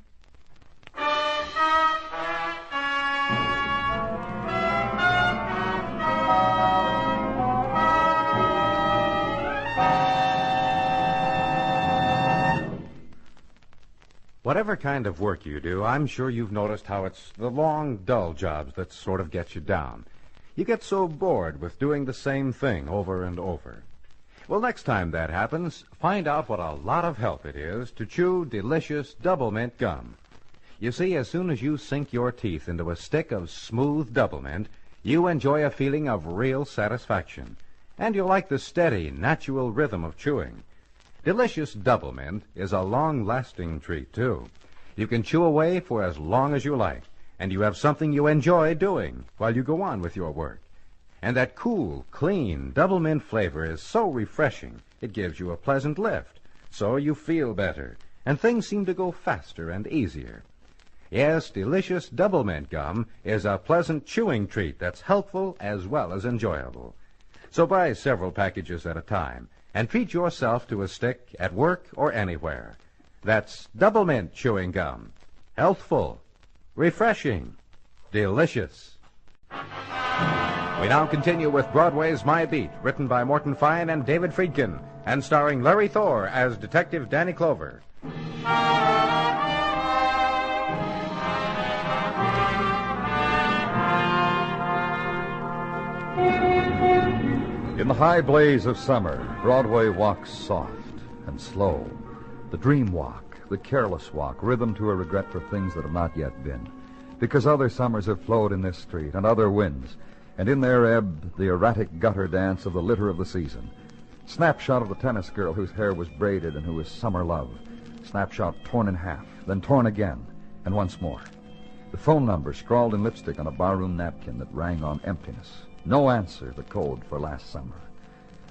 Whatever kind of work you do, I'm sure you've noticed how it's the long, dull jobs that sort of get you down. You get so bored with doing the same thing over and over. Well, next time that happens, find out what a lot of help it is to chew delicious double mint gum. You see, as soon as you sink your teeth into a stick of smooth double mint, you enjoy a feeling of real satisfaction. And you'll like the steady, natural rhythm of chewing. Delicious double mint is a long-lasting treat, too. You can chew away for as long as you like, and you have something you enjoy doing while you go on with your work. And that cool, clean, double mint flavor is so refreshing, it gives you a pleasant lift. So you feel better, and things seem to go faster and easier. Yes, delicious double mint gum is a pleasant chewing treat that's helpful as well as enjoyable. So buy several packages at a time, and treat yourself to a stick at work or anywhere. That's double mint chewing gum. Healthful, refreshing, delicious. We now continue with Broadway's My Beat, written by Morton Fine and David Friedkin, and starring Larry Thor as Detective Danny Clover. In the high blaze of summer, Broadway walks soft and slow. The dream walk, the careless walk, rhythm to a regret for things that have not yet been. Because other summers have flowed in this street, and other winds, and in their ebb, the erratic gutter dance of the litter of the season. Snapshot of the tennis girl whose hair was braided and who was summer love. Snapshot torn in half, then torn again, and once more. The phone number scrawled in lipstick on a barroom napkin that rang on emptiness. No answer, the code for last summer.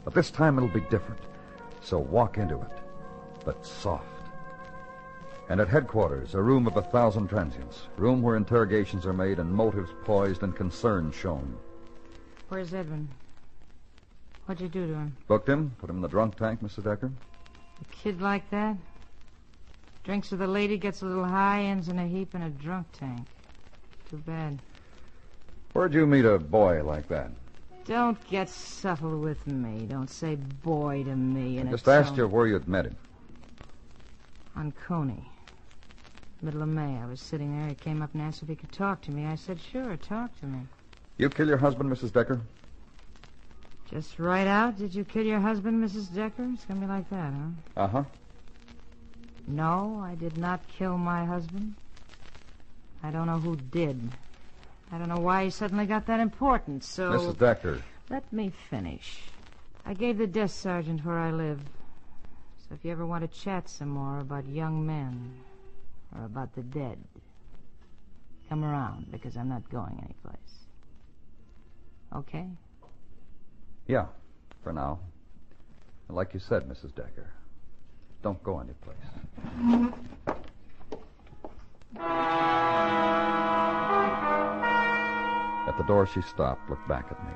But this time it'll be different. So walk into it, but soft. And at headquarters, a room of 1,000 transients. Room where interrogations are made and motives poised and concern shown. Where's Edwin? What'd you do to him? Booked him, put him in the drunk tank, Mr. Decker. A kid like that? Drinks with a lady, gets a little high, ends in a heap in a drunk tank. Too bad. Where'd you meet a boy like that? Don't get subtle with me. Don't say boy to me. I just asked you where you'd met him. On Coney. Middle of May. I was sitting there. He came up and asked if he could talk to me. I said, sure, talk to me. You kill your husband, Mrs. Decker? Just right out? Did you kill your husband, Mrs. Decker? It's going to be like that, huh? Uh-huh. No, I did not kill my husband. I don't know who did. I don't know why he suddenly got that important, so... Mrs. Decker. Let me finish. I gave the desk sergeant where I live. So if you ever want to chat some more about young men or about the dead, come around, because I'm not going anyplace. Okay? Yeah, for now. Like you said, Mrs. Decker, don't go anyplace. At the door she stopped, looked back at me,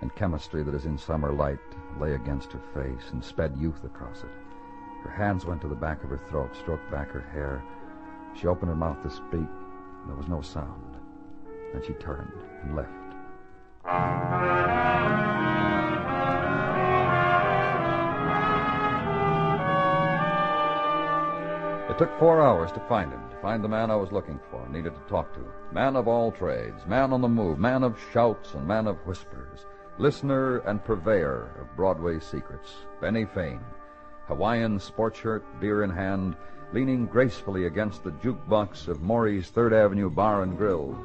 and chemistry that is in summer light lay against her face and sped youth across it. Her hands went to the back of her throat, stroked back her hair. She opened her mouth to speak. There was no sound. Then she turned and left. It took 4 hours to find him, to find the man I was looking for, needed to talk to. Man of all trades, man on the move, man of shouts and man of whispers, listener and purveyor of Broadway's secrets, Benny Fane. Hawaiian sport shirt, beer in hand, leaning gracefully against the jukebox of Maury's 3rd Avenue Bar and Grill.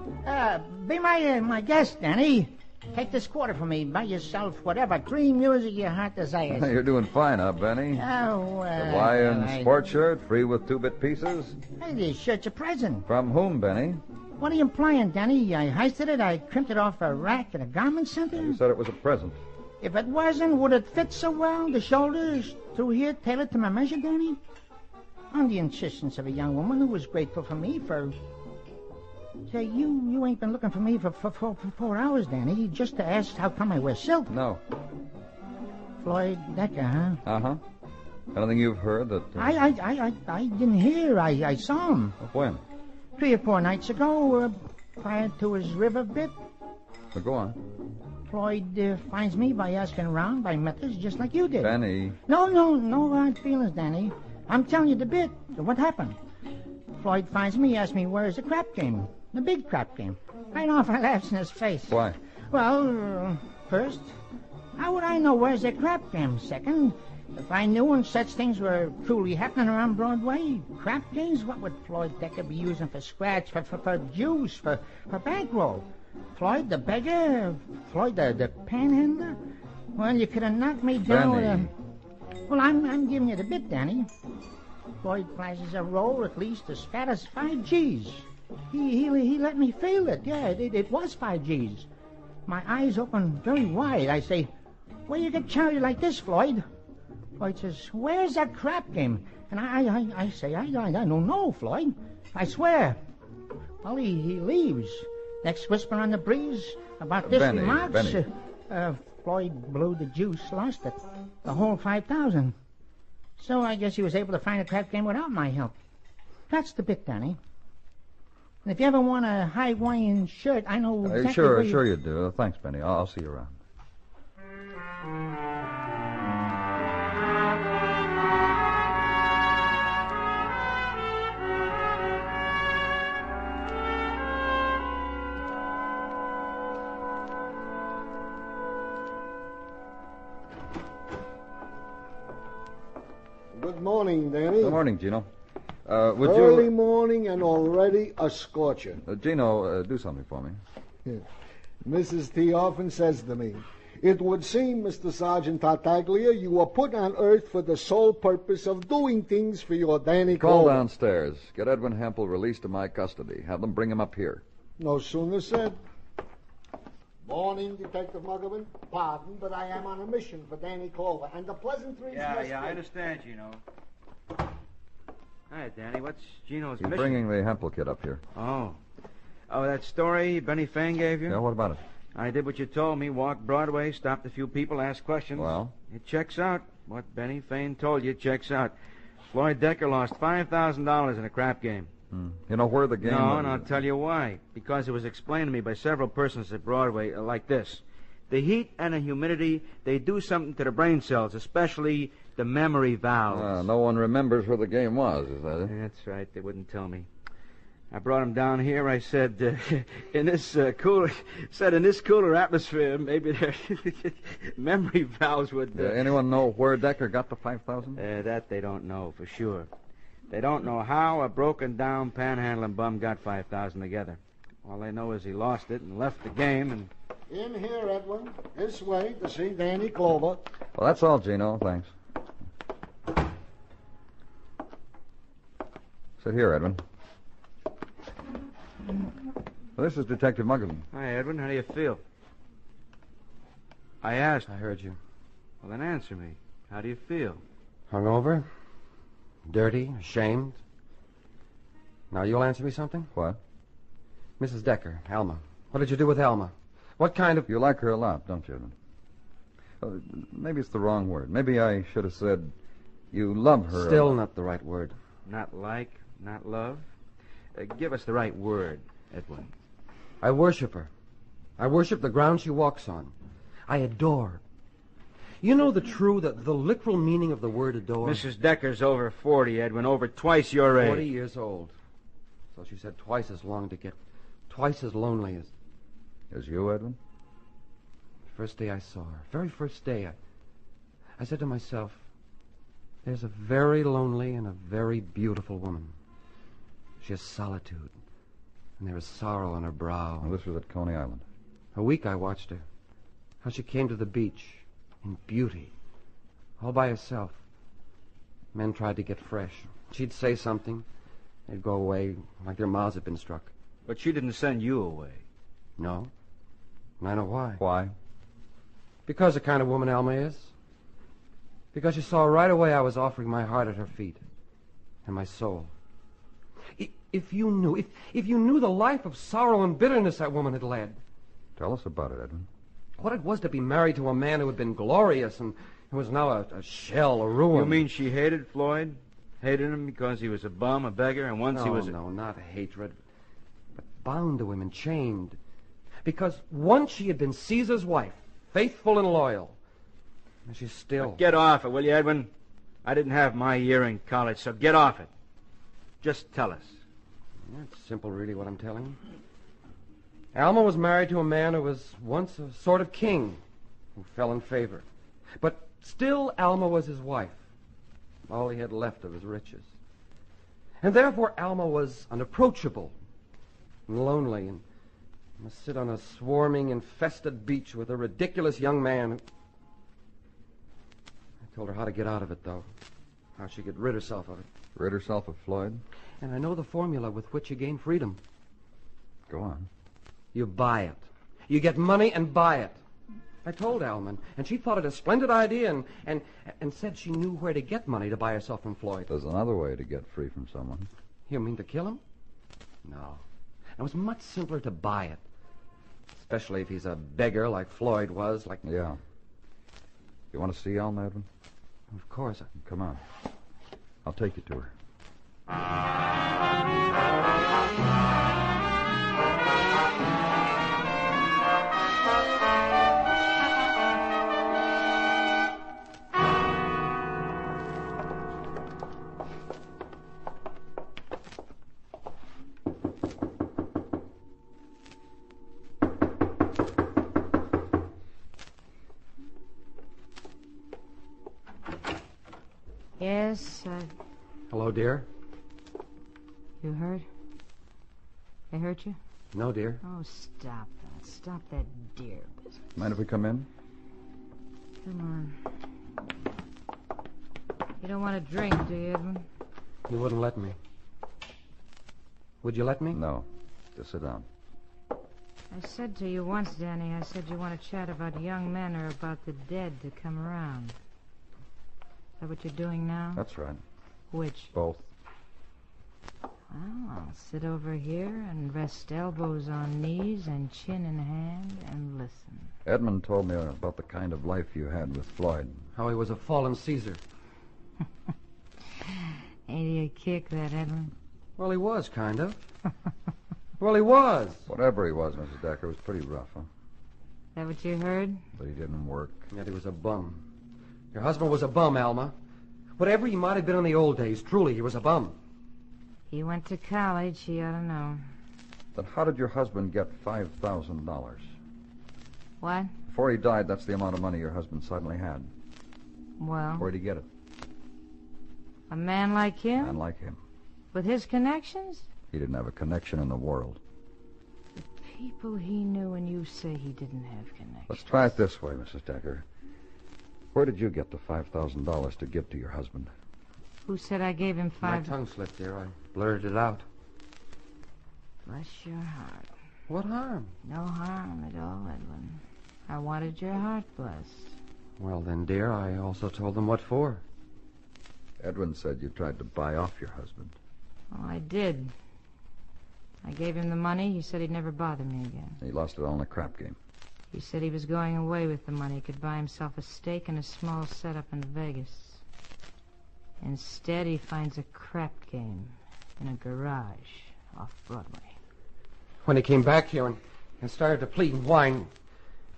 Be my guest, Danny. Take this quarter from me. Buy yourself whatever dream music your heart desires. You're doing fine, huh, Benny? Oh, Hawaiian sport shirt, free with 2-bit pieces? Hey, this shirt's a present. From whom, Benny? What are you implying, Danny? I heisted it, I crimped it off a rack at a garment center? You said it was a present. If it wasn't, would it fit so well? The shoulders through here tailored to my measure, Danny? On the insistence of a young woman who was grateful for me for... Say, you ain't been looking for me for 4 hours, Danny, just to ask how come I wear silk. No. Floyd Decker, huh? Uh-huh. Anything you've heard that... I didn't hear. I saw him. When? 3 or 4 nights ago, prior to his river bit. Well, go on. Floyd finds me by asking around by methods just like you did. Benny. No hard feelings, Danny. I'm telling you the bit. What happened? Floyd finds me, asks me where's the crap game. The big crap game. Right off, I laughs in his face. Why? Well, first, how would I know where's the crap game? Second, if I knew and such things were truly happening around Broadway, crap games, what would Floyd Decker be using for scratch, for juice, for bankroll? Floyd the beggar? Floyd the panhandler? Well, you could have knocked me down with a... Well, I'm giving you the bit, Danny. Floyd flashes a roll at least as fat as 5 G's. He let me feel it. Yeah, it was 5 G's. My eyes open very wide. I say, where you get charity like this, Floyd? Floyd says, where's that crap game? And I say, I don't know, Floyd. I swear. Well, he leaves. Next whisper on the breeze about this remarks. Benny. Floyd blew the juice, lost it. The whole 5,000. So I guess he was able to find a crap game without my help. That's the bit, Danny. And if you ever want a Hawaiian shirt, I know exactly Sure you do. Thanks, Benny. I'll see you around. Good morning, Danny. Good morning, Gino. Early morning and already a scorcher. Gino, do something for me. Yeah. Mrs. T often says to me, it would seem, Mr. Sergeant Tartaglia, you were put on Earth for the sole purpose of doing things for your Danny Call Cole. downstairs. Get Edwin Hempel released to my custody. Have them bring him up here. No sooner said. Morning, Detective Muggerman. Pardon, but I am on a mission for Danny Clover, and the pleasantries must I be- understand, Gino. Hi, Danny. What's Gino's He's mission? bringing the Hempel kid up here. Oh, that story Benny Fane gave you? Yeah, what about it? I did what you told me. Walked Broadway, stopped a few people, asked questions. Well? It checks out. What Benny Fane told you checks out. Floyd Decker lost $5,000 in a crap game. You know where the game No, was? and I'll tell you why. Because it was explained to me by several persons at Broadway like this. The heat and the humidity, they do something to the brain cells, especially the memory valves. No one remembers where the game was, is that it? That's right. They wouldn't tell me. I brought him down here. I said, in this cooler atmosphere, maybe their memory valves would... Anyone know where Decker got the 5,000? That they don't know for sure. They don't know how a broken-down panhandling bum got 5,000 together. All they know is he lost it and left the game and... In here, Edwin. This way to see Danny Clover. Well, that's all, Gino. Thanks. Sit here, Edwin. Well, this is Detective Muggerman. Hi, Edwin. How do you feel? I asked. I heard you. Well, then answer me. How do you feel? Hungover? Dirty? Ashamed? Now you'll answer me something? What? Mrs. Decker, Alma. What did you do with Alma? What kind of... You like her a lot, don't you, Edwin? Maybe it's the wrong word. Maybe I should have said you love her. Still not the right word. Not like, not love? Give us the right word, Edwin. I worship her. I worship the ground she walks on. I adore. You know the literal meaning of the word adore? Mrs. Decker's over 40, Edwin, over twice your age. 40 years old. So she said twice as long to get, twice as lonely as... As you, Edwin? The first day I saw her, very first day, I said to myself, there's a very lonely and a very beautiful woman. She has solitude, and there is sorrow on her brow. Well, this was at Coney Island. A week I watched her. How she came to the beach in beauty, all by herself. Men tried to get fresh. She'd say something. They'd go away like their mouths had been struck. But she didn't send you away. No. And I know why. Why? Because the kind of woman Alma is. Because she saw right away I was offering my heart at her feet. And my soul. If you knew the life of sorrow and bitterness that woman had led. Tell us about it, Edwin. What it was to be married to a man who had been glorious and who was now a shell, a ruin. You mean she hated Floyd? Hated him because he was a bum, a beggar, and once he was... No, not hatred, but bound to him and chained. Because once she had been Caesar's wife, faithful and loyal. And she's still... Get off it, will you, Edwin? I didn't have my year in college, so get off it. Just tell us. It's simple, really, what I'm telling you. Alma was married to a man who was once a sort of king, who fell in favor. But still, Alma was his wife, all he had left of his riches. And therefore, Alma was unapproachable and lonely and must sit on a swarming, infested beach with a ridiculous young man who... I told her how to get out of it, though. How she could rid herself of it. Rid herself of Floyd? And I know the formula with which you gain freedom. Go on. You buy it. You get money and buy it. I told Alma, and she thought it a splendid idea and said she knew where to get money to buy herself from Floyd. There's another way to get free from someone. You mean to kill him? No. It was much simpler to buy it. Especially if he's a beggar like Floyd was, like... Yeah. You want to see Alma, Edwin? Of course. Come on. I'll take you to her. Yes, Hello, dear. You hurt? They hurt you? No, dear. Oh, stop that. Stop that dear business. Mind if we come in? Come on. You don't want to drink, do you, Edwin? You wouldn't let me. Would you let me? No. Just sit down. I said to you once, Danny, I said you want to chat about young men or about the dead to come around. Is that what you're doing now? That's right. Which? Both. Well, I'll sit over here and rest elbows on knees and chin in hand and listen. Edmund told me about the kind of life you had with Floyd. How he was a fallen Caesar. Ain't he a kick, that Edmund? Well, he was, kind of. Well, he was. Whatever he was, Mrs. Decker, was pretty rough, huh? Is that what you heard? But he didn't work. Yet he was a bum. Your husband was a bum, Alma. Whatever he might have been in the old days, truly, he was a bum. He went to college. He ought to know. Then how did your husband get $5,000? What? Before he died, that's the amount of money your husband suddenly had. Well? Where'd he get it? A man like him? A man like him. With his connections? He didn't have a connection in the world. The people he knew, and you say he didn't have connections. Let's try it this way, Mrs. Decker. Where did you get the $5,000 to give to your husband? Who said I gave him My tongue slipped, dear. I blurted it out. Bless your heart. What harm? No harm at all, Edwin. I wanted your heart blessed. Well, then, dear, I also told them what for. Edwin said you tried to buy off your husband. Oh, I did. I gave him the money. He said he'd never bother me again. He lost it all in a crap game. He said he was going away with the money. He could buy himself a steak and a small setup in Vegas. Instead, he finds a crap game in a garage off Broadway. When he came back here and started to plead and whine,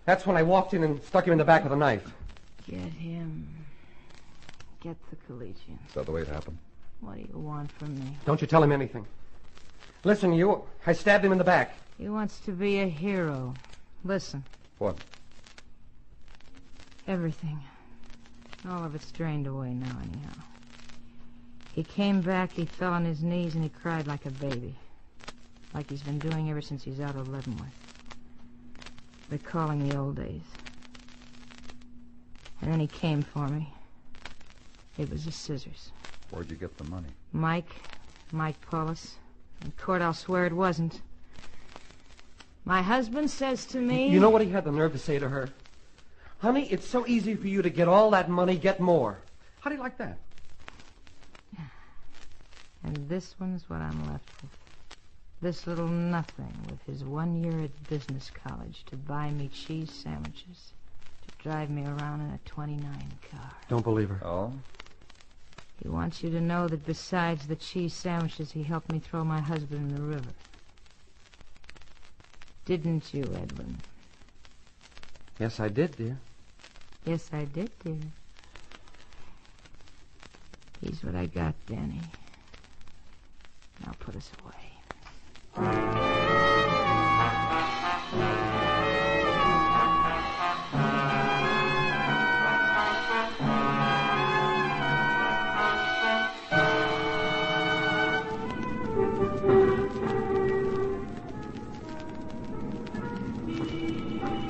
that's when I walked in and stuck him in the back with a knife. Get him. Get the collegians. Is that the way it happened? What do you want from me? Don't you tell him anything. Listen, you, I stabbed him in the back. He wants to be a hero. Listen. What? Everything. All of it's drained away now, anyhow. He came back, he fell on his knees, and he cried like a baby. Like he's been doing ever since he's out of Leavenworth. Recalling the old days. And then he came for me. It was the scissors. Where'd you get the money? Mike Paulus. In court, I'll swear it wasn't. My husband says to me... You know what he had the nerve to say to her? Honey, it's so easy for you to get all that money, get more. How do you like that? And this one's what I'm left with. This little nothing with his 1 year at business college to buy me cheese sandwiches, to drive me around in a 29 car. Don't believe her. Oh? He wants you to know that besides the cheese sandwiches, he helped me throw my husband in the river. Didn't you, Edwin? Yes, I did, dear. Yes, I did, dear. He's what I got, Danny. Now put us away.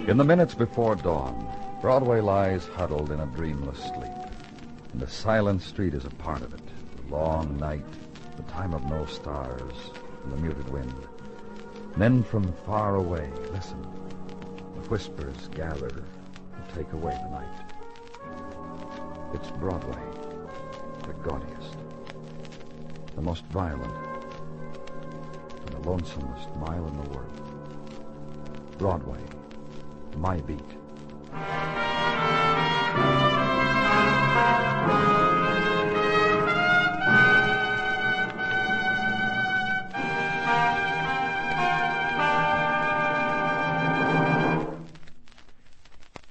In the minutes before dawn, Broadway lies huddled in a dreamless sleep. And the silent street is a part of it. The long night, the time of no stars, and the muted wind. Then from far away, listen. The whispers gather and take away the night. It's Broadway, the gaudiest, the most violent, and the lonesomest mile in the world. Broadway, my beat.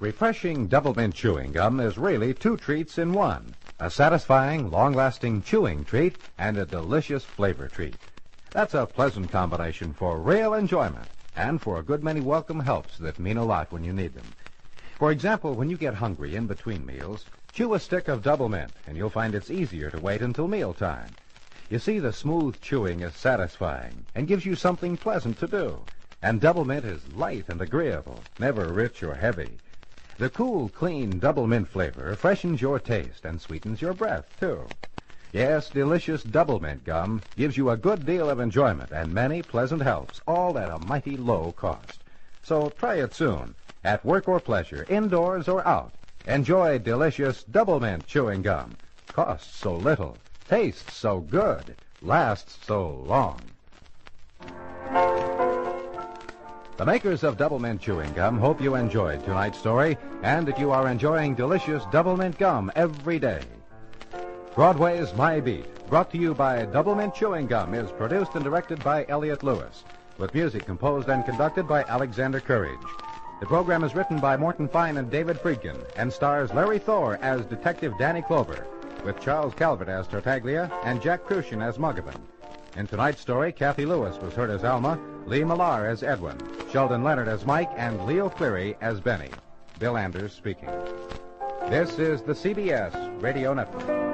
Refreshing double mint chewing gum is really two treats in one. A satisfying, long-lasting chewing treat and a delicious flavor treat. That's a pleasant combination for real enjoyment and for a good many welcome helps that mean a lot when you need them. For example, when you get hungry in between meals, chew a stick of double mint and you'll find it's easier to wait until mealtime. You see, the smooth chewing is satisfying and gives you something pleasant to do. And double mint is light and agreeable, never rich or heavy. The cool, clean double mint flavor freshens your taste and sweetens your breath, too. Yes, delicious double mint gum gives you a good deal of enjoyment and many pleasant helps, all at a mighty low cost. So try it soon, at work or pleasure, indoors or out. Enjoy delicious double mint chewing gum. Costs so little, tastes so good, lasts so long. The makers of Double Mint Chewing Gum hope you enjoyed tonight's story and that you are enjoying delicious Double Mint Gum every day. Broadway's My Beat, brought to you by Double Mint Chewing Gum, is produced and directed by Elliott Lewis, with music composed and conducted by Alexander Courage. The program is written by Morton Fine and David Friedkin and stars Larry Thor as Detective Danny Clover, with Charles Calvert as Tartaglia and Jack Crucian as Muggavan. In tonight's story, Kathy Lewis was heard as Alma, Lee Millar as Edwin, Sheldon Leonard as Mike, and Leo Cleary as Benny. Bill Anders speaking. This is the CBS Radio Network.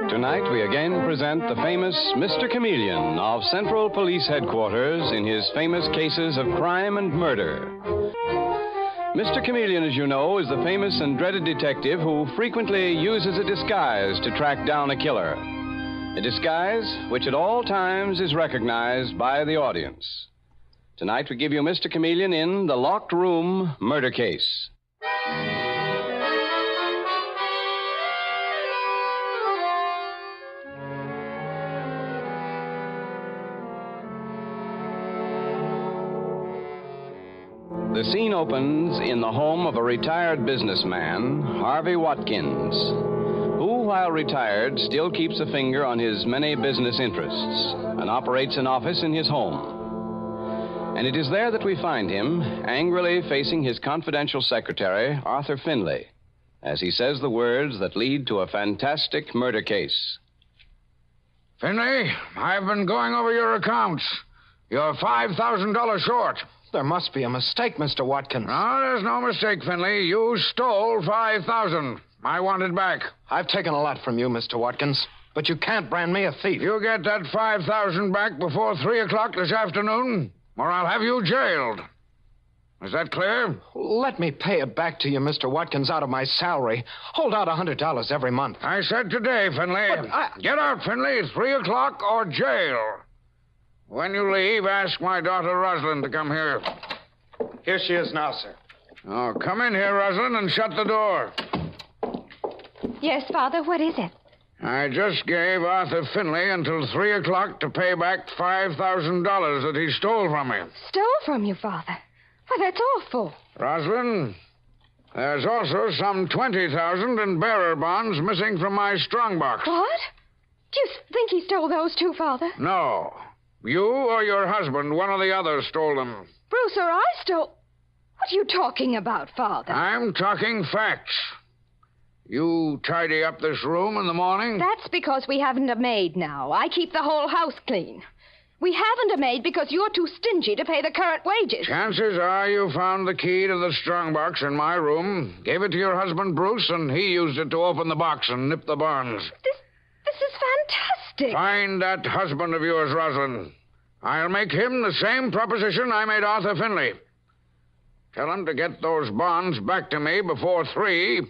Tonight, we again present the famous Mr. Chameleon of Central Police Headquarters in his famous cases of crime and murder. Mr. Chameleon, as you know, is the famous and dreaded detective who frequently uses a disguise to track down a killer. A disguise which at all times is recognized by the audience. Tonight, we give you Mr. Chameleon in The Locked Room Murder Case. The scene opens in the home of a retired businessman, Harvey Watkins, who, while retired, still keeps a finger on his many business interests and operates an office in his home. And it is there that we find him, angrily facing his confidential secretary, Arthur Finley, as he says the words that lead to a fantastic murder case. Finley, I've been going over your accounts. You're $5,000 short. There must be a mistake, Mr. Watkins. No, there's no mistake, Finley. You stole $5,000. I want it back. I've taken a lot from you, Mr. Watkins, but you can't brand me a thief. You get that $5,000 back before 3 o'clock this afternoon, or I'll have you jailed. Is that clear? Let me pay it back to you, Mr. Watkins, out of my salary. Hold out $100 every month. I said today, Finley. Get out, Finley. 3 o'clock or jail. When you leave, ask my daughter Rosalind to come here. Here she is now, sir. Oh, come in here, Rosalind, and shut the door. Yes, Father, what is it? I just gave Arthur Finley until 3 o'clock to pay back $5,000 that he stole from me. Stole from you, Father? Why, that's awful. Rosalind, there's also some $20,000 in bearer bonds missing from my strongbox. What? Do you think he stole those too, Father? No. You or your husband, one or the other, stole them. Bruce or I stole... What are you talking about, Father? I'm talking facts. You tidy up this room in the morning? That's because we haven't a maid now. I keep the whole house clean. We haven't a maid because you're too stingy to pay the current wages. Chances are you found the key to the strongbox in my room, gave it to your husband, Bruce, and he used it to open the box and nip the bonds. This is fantastic. Find that husband of yours, Rosalind. I'll make him the same proposition I made Arthur Finley. Tell him to get those bonds back to me before 3,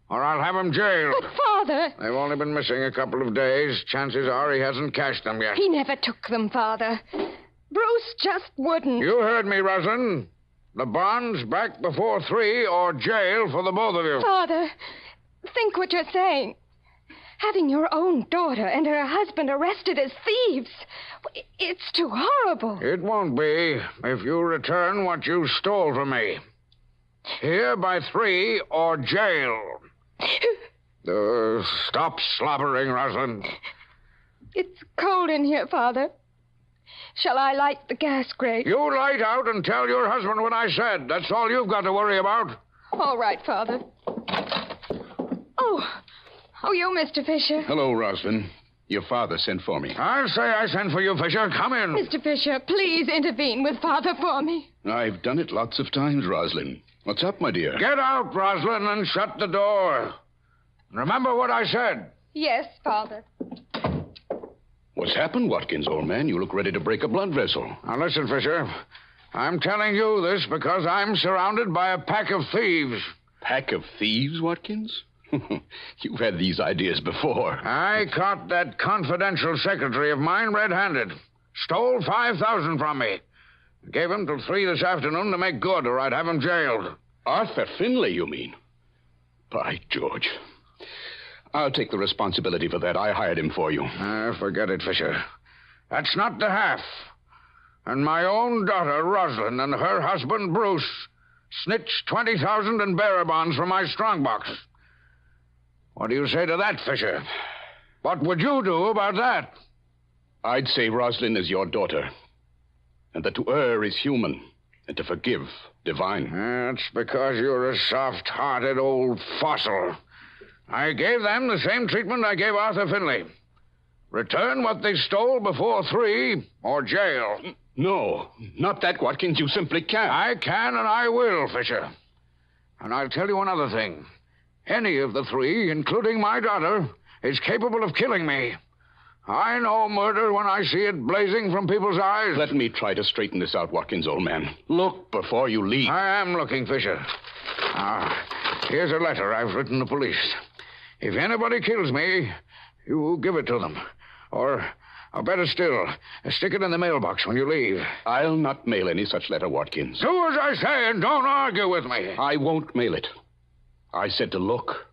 or I'll have him jailed. But, Father... They've only been missing a couple of days. Chances are he hasn't cashed them yet. He never took them, Father. Bruce just wouldn't. You heard me, Rosalind. The bonds back before 3 or jail for the both of you. Father, think what you're saying. Having your own daughter and her husband arrested as thieves. It's too horrible. It won't be if you return what you stole from me. Here by 3 or jail. Stop slobbering, Rosalind. It's cold in here, Father. Shall I light the gas grate? You light out and tell your husband what I said. That's all you've got to worry about. All right, Father. Oh, you, Mr. Fisher. Hello, Rosalind. Your father sent for me. I'll say I sent for you, Fisher. Come in. Mr. Fisher, please intervene with Father for me. I've done it lots of times, Rosalind. What's up, my dear? Get out, Rosalind, and shut the door. Remember what I said. Yes, Father. What's happened, Watkins, old man? You look ready to break a blood vessel. Now, listen, Fisher. I'm telling you this because I'm surrounded by a pack of thieves. Pack of thieves, Watkins? You've had these ideas before. I caught that confidential secretary of mine red-handed. Stole $5,000 from me. Gave him till 3 this afternoon to make good, or I'd have him jailed. Arthur Finley, you mean? By George. I'll take the responsibility for that. I hired him for you. Forget it, Fisher. That's not the half. And my own daughter, Rosalind, and her husband, Bruce, snitched $20,000 in bearer bonds from my strongbox. What do you say to that, Fisher? What would you do about that? I'd say Rosalind is your daughter, and that to err is human, and to forgive divine. That's because you're a soft-hearted old fossil. I gave them the same treatment I gave Arthur Finley. Return what they stole before 3 or jail. No, not that, Watkins. You simply can't. I can and I will, Fisher. And I'll tell you another thing. Any of the 3, including my daughter, is capable of killing me. I know murder when I see it blazing from people's eyes. Let me try to straighten this out, Watkins, old man. Look before you leave. I am looking, Fisher. Here's a letter I've written to police. If anybody kills me, you give it to them. Or better still, stick it in the mailbox when you leave. I'll not mail any such letter, Watkins. Do as I say and don't argue with me. I won't mail it. I said to look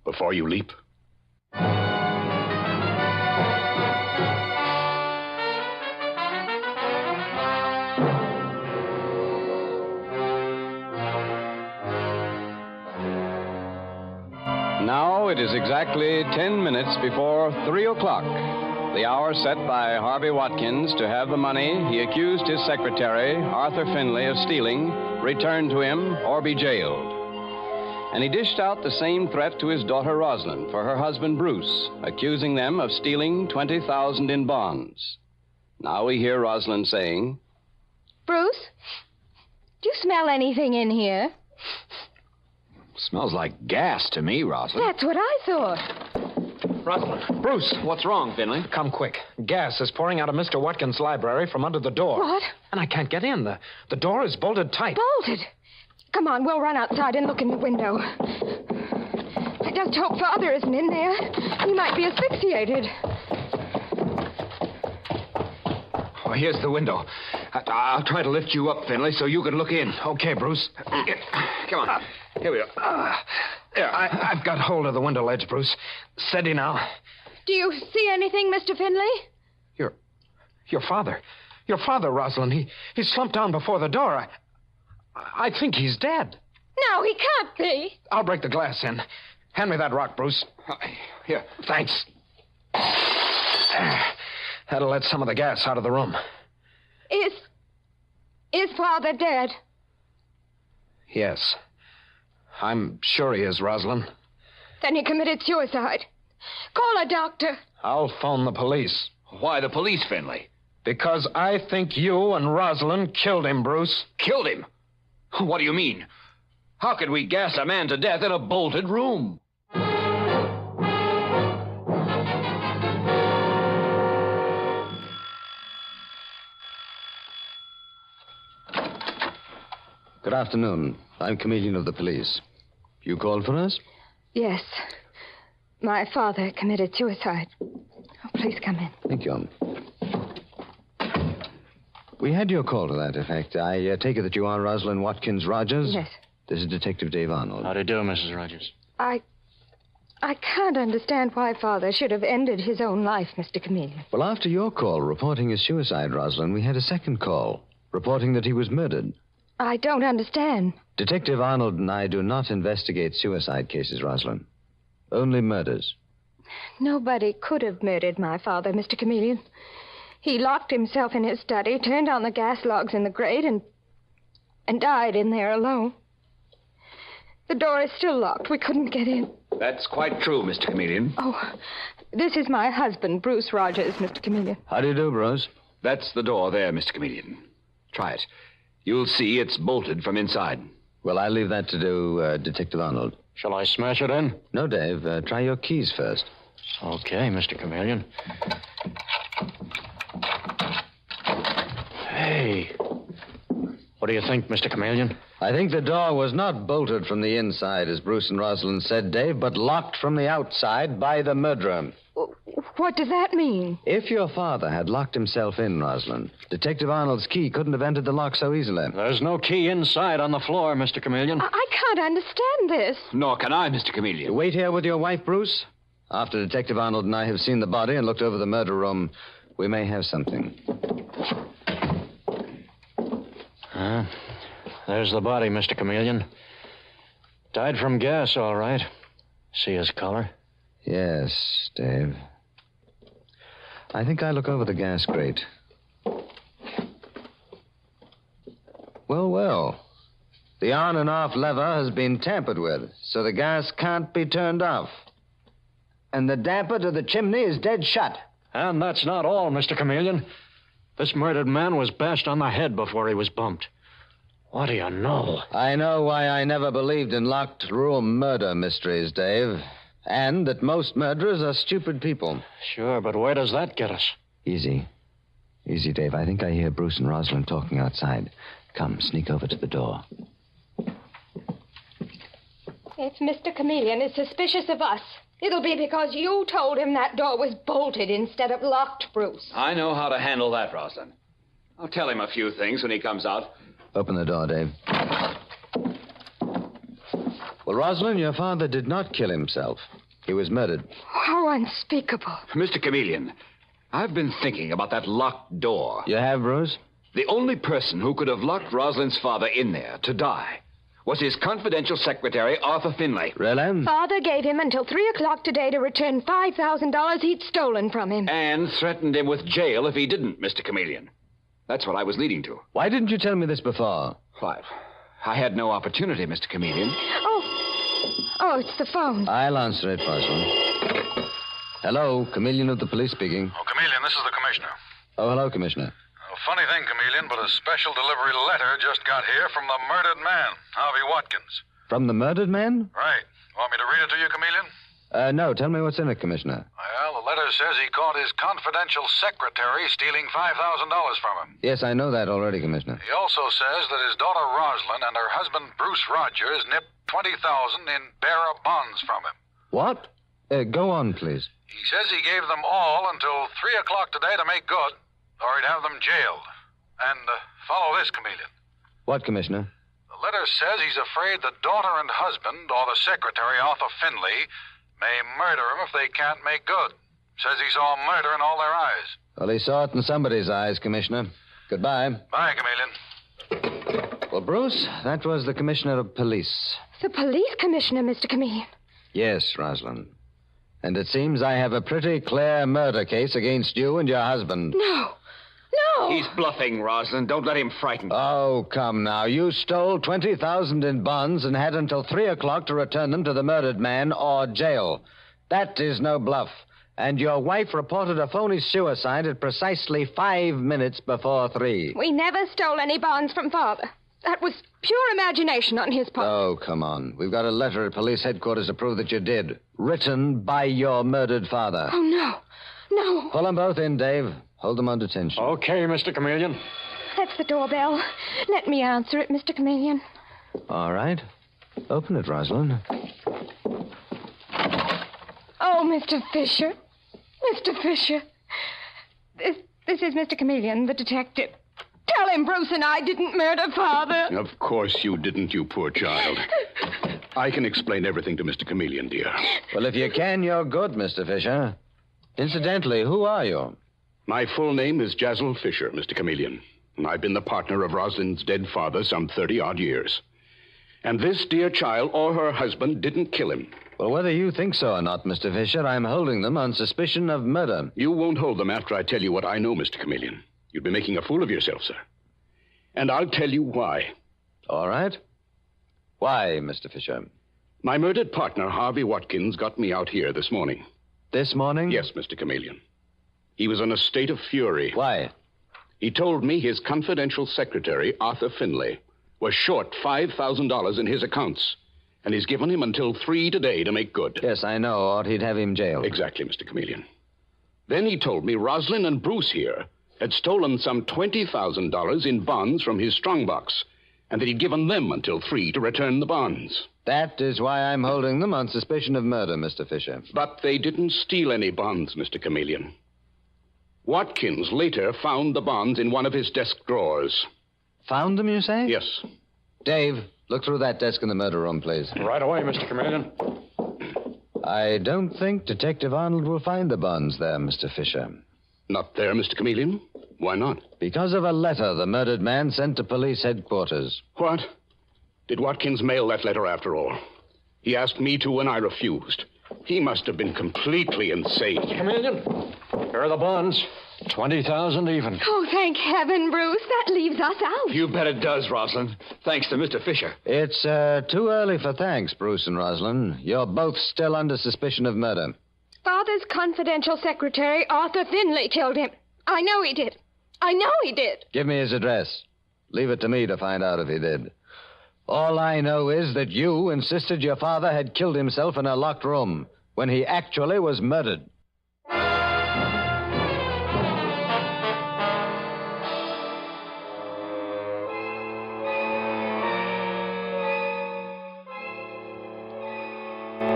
before you leap. Now it is exactly 10 minutes before 3 o'clock. The hour set by Harvey Watkins to have the money he accused his secretary, Arthur Finley, of stealing, returned to him or be jailed. And he dished out the same threat to his daughter Rosalind for her husband Bruce, accusing them of stealing $20,000 in bonds. Now we hear Rosalind saying, Bruce, do you smell anything in here? Smells like gas to me, Rosalind. That's what I thought. Rosalind. Bruce, what's wrong, Finley? Come quick. Gas is pouring out of Mr. Watkins' library from under the door. What? And I can't get in. The door is bolted tight. Bolted? Come on, we'll run outside and look in the window. I just hope Father isn't in there. He might be asphyxiated. Oh, here's the window. I'll try to lift you up, Finley, so you can look in. Okay, Bruce. Come on. Here we are. There, I've got hold of the window ledge, Bruce. Steady now. Do you see anything, Mr. Finley? Your father. Your father, Rosalind. He slumped down before the door. I think he's dead. No, he can't be. I'll break the glass in. Hand me that rock, Bruce. Here. Thanks. That'll let some of the gas out of the room. Is Father dead? Yes. I'm sure he is, Rosalind. Then he committed suicide. Call a doctor. I'll phone the police. Why the police, Finley? Because I think you and Rosalind killed him, Bruce. Killed him? What do you mean? How could we gas a man to death in a bolted room? Good afternoon. I'm Chameleon of the police. You called for us? Yes. My father committed suicide. Oh, please come in. Thank you. We had your call to that effect. I take it that you are Rosalind Watkins Rogers? Yes. This is Detective Dave Arnold. How do you do, Mrs. Rogers? I can't understand why Father should have ended his own life, Mr. Chameleon. Well, after your call reporting his suicide, Rosalind, we had a second call reporting that he was murdered. I don't understand. Detective Arnold and I do not investigate suicide cases, Rosalind. Only murders. Nobody could have murdered my father, Mr. Chameleon. He locked himself in his study, turned on the gas logs in the grate, and died in there alone. The door is still locked. We couldn't get in. That's quite true, Mr. Chameleon. Oh, this is my husband, Bruce Rogers, Mr. Chameleon. How do you do, Bruce? That's the door there, Mr. Chameleon. Try it. You'll see it's bolted from inside. Well, I'll leave that to do Detective Arnold. Shall I smash it in? No, Dave. Try your keys first. Okay, Mr. Chameleon. Hey. What do you think, Mr. Chameleon? I think the door was not bolted from the inside, as Bruce and Rosalind said, Dave, but locked from the outside by the murderer. What does that mean? If your father had locked himself in, Rosalind, Detective Arnold's key couldn't have entered the lock so easily. There's no key inside on the floor, Mr. Chameleon. I can't understand this. Nor can I, Mr. Chameleon. You wait here with your wife, Bruce. After Detective Arnold and I have seen the body and looked over the murder room, we may have something. There's the body, Mr. Chameleon. Died from gas, all right. See his color? Yes, Dave. I think I'll look over the gas grate. Well. The on and off lever has been tampered with, so the gas can't be turned off. And the damper to the chimney is dead shut. And that's not all, Mr. Chameleon. This murdered man was bashed on the head before he was bumped. What do you know? I know why I never believed in locked room murder mysteries, Dave. And that most murderers are stupid people. Sure, but where does that get us? Easy. Easy, Dave. I think I hear Bruce and Rosalind talking outside. Come, sneak over to the door. If Mr. Chameleon is suspicious of us, it'll be because you told him that door was bolted instead of locked, Bruce. I know how to handle that, Rosalind. I'll tell him a few things when he comes out. Open the door, Dave. Well, Rosalind, your father did not kill himself. He was murdered. How unspeakable. Mr. Chameleon, I've been thinking about that locked door. You have, Bruce? The only person who could have locked Rosalind's father in there to die was his confidential secretary, Arthur Finlay. Really? Father gave him until 3 o'clock today to return $5,000 he'd stolen from him. And threatened him with jail if he didn't, Mr. Chameleon. That's what I was leading to. Why didn't you tell me this before? Why, I had no opportunity, Mr. Chameleon. Oh, it's the phone. I'll answer it, Rosalind. Hello, Chameleon of the police speaking. Oh, Chameleon, this is the commissioner. Oh, hello, Commissioner. Funny thing, Chameleon, but a special delivery letter just got here from the murdered man, Harvey Watkins. From the murdered man? Right. Want me to read it to you, Chameleon? No, tell me what's in it, Commissioner. Well, the letter says he caught his confidential secretary stealing $5,000 from him. Yes, I know that already, Commissioner. He also says that his daughter Rosalind and her husband Bruce Rogers nipped $20,000 in bearer bonds from him. What? Go on, please. He says he gave them all until 3 o'clock today to make good, or he'd have them jailed. And follow this, Chameleon. What, Commissioner? The letter says he's afraid the daughter and husband, or the secretary, Arthur Finley, may murder him if they can't make good. Says he saw murder in all their eyes. Well, he saw it in somebody's eyes, Commissioner. Goodbye. Bye, Chameleon. Well, Bruce, that was the Commissioner of Police. The police commissioner, Mr. Chameleon. Yes, Rosalind. And it seems I have a pretty clear murder case against you and your husband. No. No! He's bluffing, Rosalind. Don't let him frighten you. Oh, come now. You stole $20,000 in bonds and had until 3 o'clock to return them to the murdered man or jail. That is no bluff. And your wife reported a phony suicide at precisely 5 minutes before 3. We never stole any bonds from Father. That was pure imagination on his part. Oh, come on. We've got a letter at police headquarters to prove that you did. Written by your murdered father. Oh, no. No. Pull them both in, Dave. Hold them on detention. Okay, Mr. Chameleon. That's the doorbell. Let me answer it, Mr. Chameleon. All right. Open it, Rosalind. Oh, Mr. Fisher. Mr. Fisher. This is Mr. Chameleon, the detective. Tell him Bruce and I didn't murder Father. Of course you didn't, you poor child. I can explain everything to Mr. Chameleon, dear. Well, if you can, you're good, Mr. Fisher. Incidentally, who are you? My full name is Jazzle Fisher, Mr. Chameleon. And I've been the partner of Rosalind's dead father some 30-odd years. And this dear child or her husband didn't kill him. Well, whether you think so or not, Mr. Fisher, I'm holding them on suspicion of murder. You won't hold them after I tell you what I know, Mr. Chameleon. You'd be making a fool of yourself, sir. And I'll tell you why. All right. Why, Mr. Fisher? My murdered partner, Harvey Watkins, got me out here this morning. This morning? Yes, Mr. Chameleon. He was in a state of fury. Why? He told me his confidential secretary, Arthur Finley, was short $5,000 in his accounts. And he's given him until 3 today to make good. Yes, I know, or he'd have him jailed. Exactly, Mr. Chameleon. Then he told me Rosalind and Bruce here had stolen some $20,000 in bonds from his strongbox, and that he'd given them until 3 to return the bonds. That is why I'm holding them on suspicion of murder, Mr. Fisher. But they didn't steal any bonds, Mr. Chameleon. Watkins later found the bonds in one of his desk drawers. Found them, you say? Yes. Dave, look through that desk in the murder room, please. Right away, Mr. Chameleon. I don't think Detective Arnold will find the bonds there, Mr. Fisher. Not there, Mr. Chameleon? Why not? Because of a letter the murdered man sent to police headquarters. What? Did Watkins mail that letter after all? He asked me to, and I refused. He must have been completely insane. Chameleon, here are the bonds. 20,000 even. Oh, thank heaven, Bruce. That leaves us out. You bet it does, Rosalind. Thanks to Mr. Fisher. It's too early for thanks, Bruce and Rosalind. You're both still under suspicion of murder. Father's confidential secretary, Arthur Finley, killed him. I know he did. I know he did. Give me his address. Leave it to me to find out if he did. All I know is that you insisted your father had killed himself in a locked room when he actually was murdered.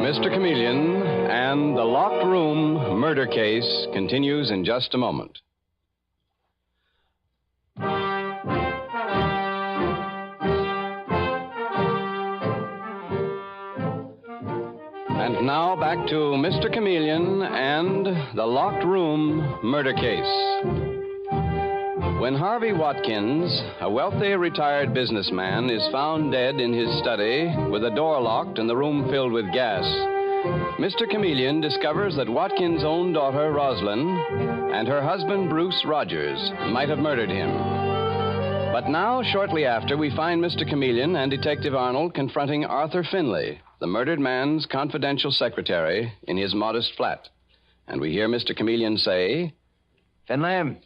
Mr. Chameleon and the locked room murder case continues in just a moment. And now back to Mr. Chameleon and the locked room murder case. When Harvey Watkins, a wealthy retired businessman, is found dead in his study with the door locked and the room filled with gas, Mr. Chameleon discovers that Watkins' own daughter, Rosalind, and her husband, Bruce Rogers, might have murdered him. But now, shortly after, we find Mr. Chameleon and Detective Arnold confronting Arthur Finley, the murdered man's confidential secretary, in his modest flat. And we hear Mr. Chameleon say, "Finley,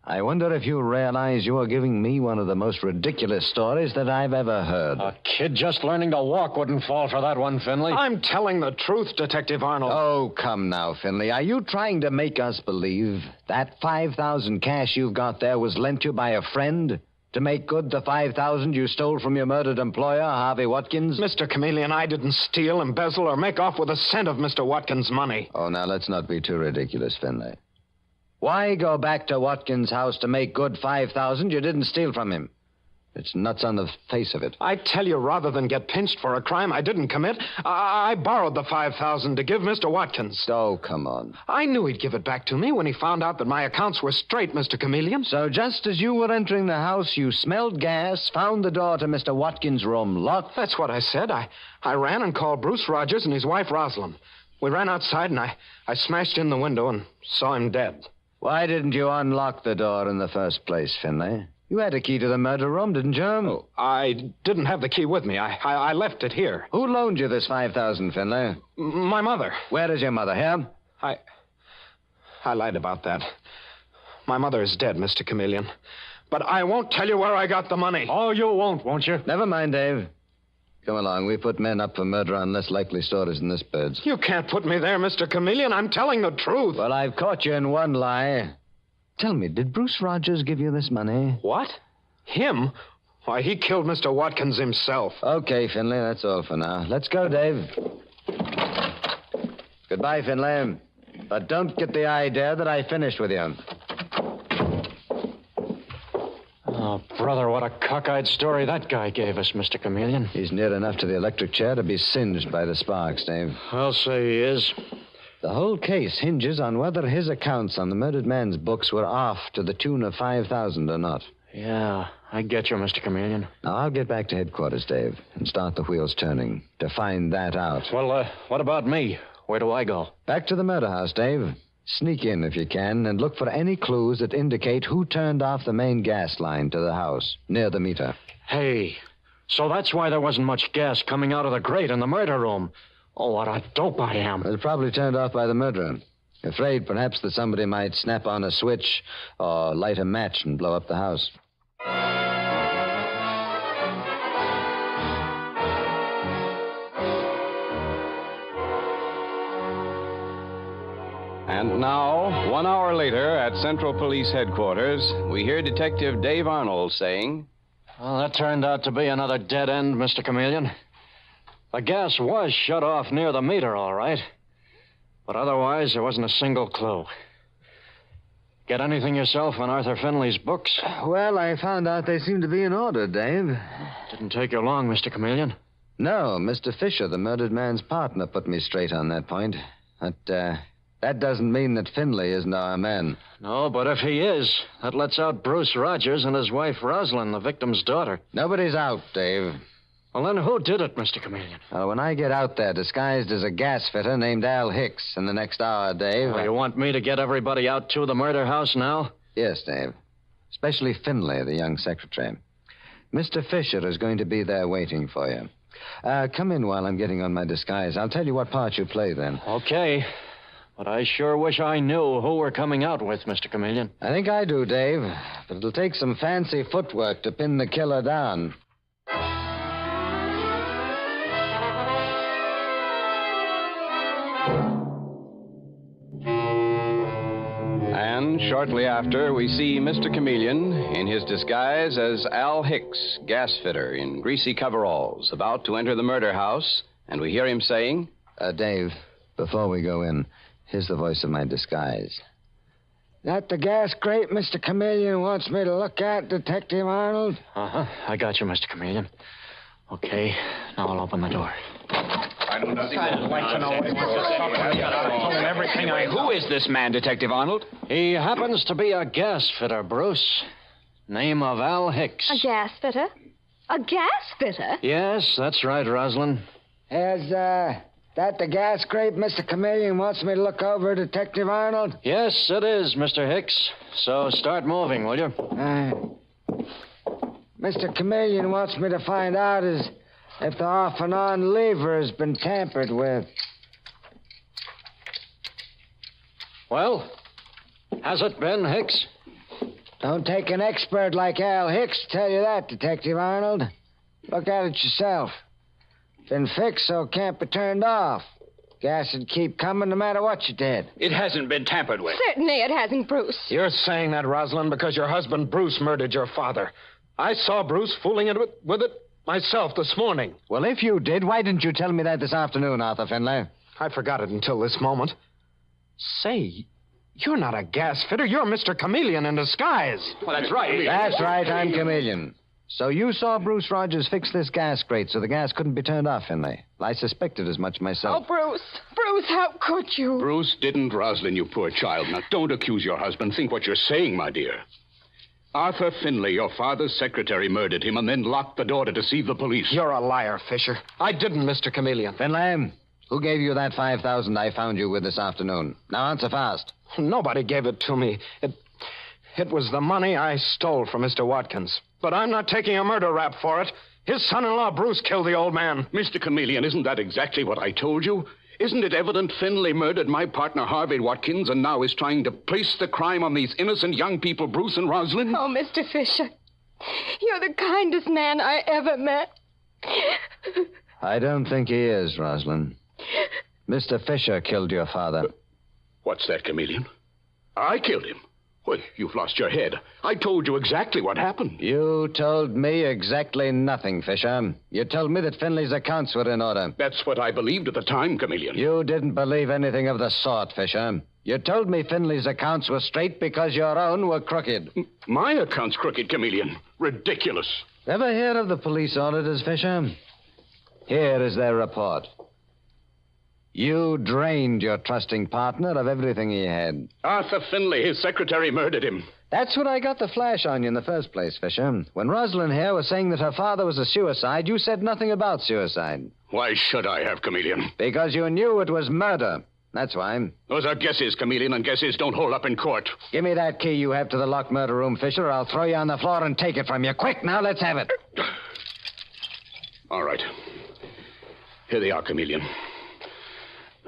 I wonder if you realize you are giving me one of the most ridiculous stories that I've ever heard. A kid just learning to walk wouldn't fall for that one, Finley. I'm telling the truth, Detective Arnold. Oh, come now, Finley. Are you trying to make us believe that $5,000 cash you've got there was lent you by a friend to make good the $5,000 you stole from your murdered employer, Harvey Watkins? Mr. Chameleon, I didn't steal, embezzle, or make off with a cent of Mr. Watkins' money. Oh, now let's not be too ridiculous, Finley. Why go back to Watkins' house to make good $5,000 you didn't steal from him? It's nuts on the face of it. I tell you, rather than get pinched for a crime I didn't commit, I borrowed the $5,000 to give Mr. Watkins. Oh, come on. I knew he'd give it back to me when he found out that my accounts were straight, Mr. Chameleon. So just as you were entering the house, you smelled gas, found the door to Mr. Watkins' room locked? That's what I said. I ran and called Bruce Rogers and his wife, Rosalind. We ran outside, and I smashed in the window and saw him dead. Why didn't you unlock the door in the first place, Finley? You had a key to the murder room, didn't you? Oh, I didn't have the key with me. I left it here. Who loaned you this $5,000, Finley? My mother. Where is your mother, here? I lied about that. My mother is dead, Mr. Chameleon. But I won't tell you where I got the money. Oh, you won't you? Never mind, Dave. Come along. We put men up for murder on less likely stories than this bird's. You can't put me there, Mr. Chameleon. I'm telling the truth. Well, I've caught you in one lie. Tell me, did Bruce Rogers give you this money? What? Him? Why, he killed Mr. Watkins himself. Okay, Finley, that's all for now. Let's go, Dave. Goodbye, Finley. But don't get the idea that I finished with you. Oh, brother, what a cockeyed story that guy gave us, Mr. Chameleon. He's near enough to the electric chair to be singed by the sparks, Dave. I'll say he is. The whole case hinges on whether his accounts on the murdered man's books were off to the tune of $5,000 or not. Yeah, I get you, Mr. Chameleon. Now, I'll get back to headquarters, Dave, and start the wheels turning to find that out. Well, what about me? Where do I go? Back to the murder house, Dave. Sneak in if you can and look for any clues that indicate who turned off the main gas line to the house, near the meter. Hey, so that's why there wasn't much gas coming out of the grate in the murder room. Oh, what a dope I am. It was probably turned off by the murderer. Afraid, perhaps, that somebody might snap on a switch or light a match and blow up the house. And now, 1 hour later, at Central Police Headquarters, we hear Detective Dave Arnold saying... Well, that turned out to be another dead end, Mr. Chameleon. The gas was shut off near the meter, all right. But otherwise, there wasn't a single clue. Get anything yourself on Arthur Finley's books? Well, I found out they seem to be in order, Dave. Didn't take you long, Mr. Chameleon. No, Mr. Fisher, the murdered man's partner, put me straight on that point. But, that doesn't mean that Finley isn't our man. No, but if he is, that lets out Bruce Rogers and his wife, Rosalind, the victim's daughter. Nobody's out, Dave. Well, then who did it, Mr. Chameleon? When I get out there disguised as a gas fitter named Al Hicks in the next hour, Dave... You want me to get everybody out to the murder house now? Yes, Dave. Especially Finley, the young secretary. Mr. Fisher is going to be there waiting for you. Come in while I'm getting on my disguise. I'll tell you what part you play then. Okay. But I sure wish I knew who we're coming out with, Mr. Chameleon. I think I do, Dave. But it'll take some fancy footwork to pin the killer down. And shortly after, we see Mr. Chameleon in his disguise as Al Hicks, gas fitter in greasy coveralls, about to enter the murder house, and we hear him saying... Dave, before we go in, here's the voice of my disguise. That the gas grate Mr. Chameleon wants me to look at, Detective Arnold? Uh-huh. I got you, Mr. Chameleon. Okay, now I'll open the door. Who is this man, Detective Arnold? He happens to be a gas fitter, Bruce. Name of Al Hicks. A gas fitter? A gas fitter? Yes, that's right, Rosalind. Is, that the gas grate Mr. Chameleon wants me to look over, Detective Arnold? Yes, it is, Mr. Hicks. So start moving, will you? Mr. Chameleon wants me to find out if the off and on lever has been tampered with. Well, has it been, Hicks? Don't take an expert like Al Hicks to tell you that, Detective Arnold. Look at it yourself. Been fixed so it can't be turned off. Gas would keep coming no matter what you did. It hasn't been tampered with. Certainly it hasn't, Bruce. You're saying that, Rosalind, because your husband Bruce murdered your father. I saw Bruce fooling with it myself this morning. Well, if you did, why didn't you tell me that this afternoon, Arthur Finlay? I forgot it until this moment. Say, you're not a gas fitter. You're Mr. Chameleon in disguise. Well, that's right. That's right, I'm Chameleon. So you saw Bruce Rogers fix this gas grate so the gas couldn't be turned off, Finlay. I suspected as much myself. Oh, Bruce. Bruce, how could you? Bruce didn't, Rosalind, you poor child. Now, don't accuse your husband. Think what you're saying, my dear. Arthur Finlay, your father's secretary, murdered him and then locked the door to deceive the police. You're a liar, Fisher. I didn't, Mr. Chameleon. Finlay, who gave you that $5,000 I found you with this afternoon? Now answer fast. Nobody gave it to me. It was the money I stole from Mr. Watkins. But I'm not taking a murder rap for it. His son-in-law, Bruce, killed the old man. Mr. Chameleon, isn't that exactly what I told you? Isn't it evident Finlay murdered my partner, Harvey Watkins, and now is trying to place the crime on these innocent young people, Bruce and Rosalind? Oh, Mr. Fisher, you're the kindest man I ever met. I don't think he is, Rosalind. Mr. Fisher killed your father. What's that, Chameleon? I killed him. Well, you've lost your head. I told you exactly what happened. You told me exactly nothing, Fisher. You told me that Finley's accounts were in order. That's what I believed at the time, Chameleon. You didn't believe anything of the sort, Fisher. You told me Finley's accounts were straight because your own were crooked. My account's crooked, Chameleon. Ridiculous. Ever hear of the police auditors, Fisher? Here is their report. You drained your trusting partner of everything he had. Arthur Finlay, his secretary, murdered him. That's what I got the flash on you in the first place, Fisher. When Rosalind here was saying that her father was a suicide, you said nothing about suicide. Why should I have, Chameleon? Because you knew it was murder. That's why. Those are guesses, Chameleon, and guesses don't hold up in court. Give me that key you have to the locked murder room, Fisher, or I'll throw you on the floor and take it from you. Quick, now, let's have it. All right. Here they are, Chameleon.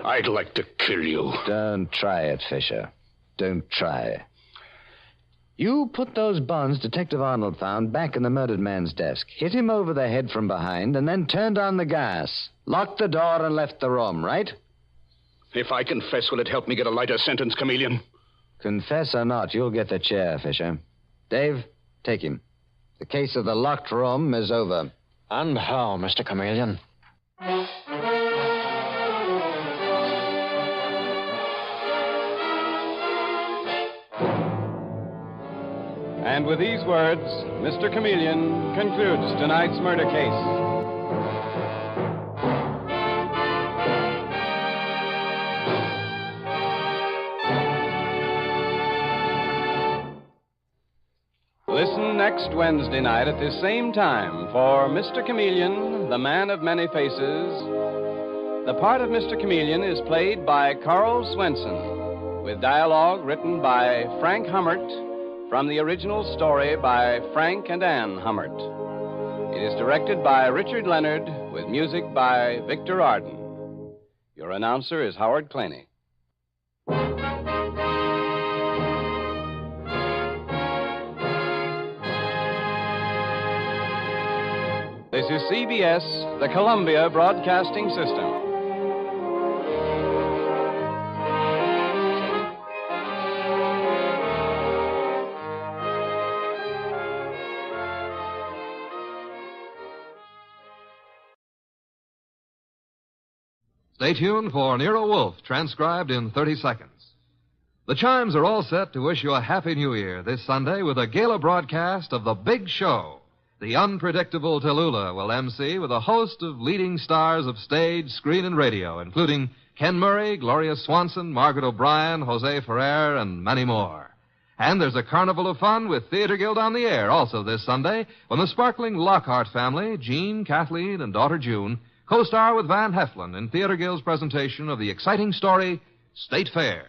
I'd like to kill you. Don't try it, Fisher. Don't try. You put those bonds Detective Arnold found back in the murdered man's desk, hit him over the head from behind, and then turned on the gas, locked the door, and left the room, right? If I confess, will it help me get a lighter sentence, Chameleon? Confess or not, you'll get the chair, Fisher. Dave, take him. The case of the locked room is over. And how, Mr. Chameleon? And with these words, Mr. Chameleon concludes tonight's murder case. Listen next Wednesday night at this same time for Mr. Chameleon, the Man of Many Faces. The part of Mr. Chameleon is played by Carl Swenson, with dialogue written by Frank Hummert, from the original story by Frank and Ann Hummert. It is directed by Richard Leonard, with music by Victor Arden. Your announcer is Howard Claney. This is CBS, the Columbia Broadcasting System. Stay tuned for Nero Wolfe, transcribed in 30 seconds. The chimes are all set to wish you a Happy New Year this Sunday with a gala broadcast of The Big Show. The unpredictable Tallulah will MC with a host of leading stars of stage, screen, and radio, including Ken Murray, Gloria Swanson, Margaret O'Brien, Jose Ferrer, and many more. And there's a carnival of fun with Theater Guild on the Air also this Sunday when the sparkling Lockhart family, Jean, Kathleen, and daughter June, co-star with Van Heflin in Theater Guild's presentation of the exciting story, State Fair.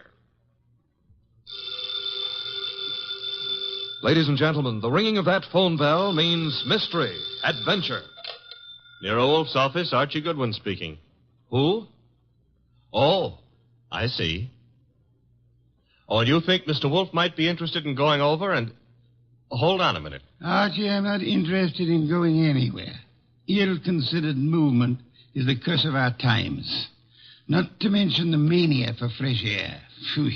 Ladies and gentlemen, the ringing of that phone bell means mystery, adventure. Nero Wolfe's office, Archie Goodwin speaking. Who? Oh, I see. Oh, and you think Mr. Wolfe might be interested in going over and... Hold on a minute. Archie, I'm not interested in going anywhere. Ill-considered movement is the curse of our times. Not to mention the mania for fresh air. Phew.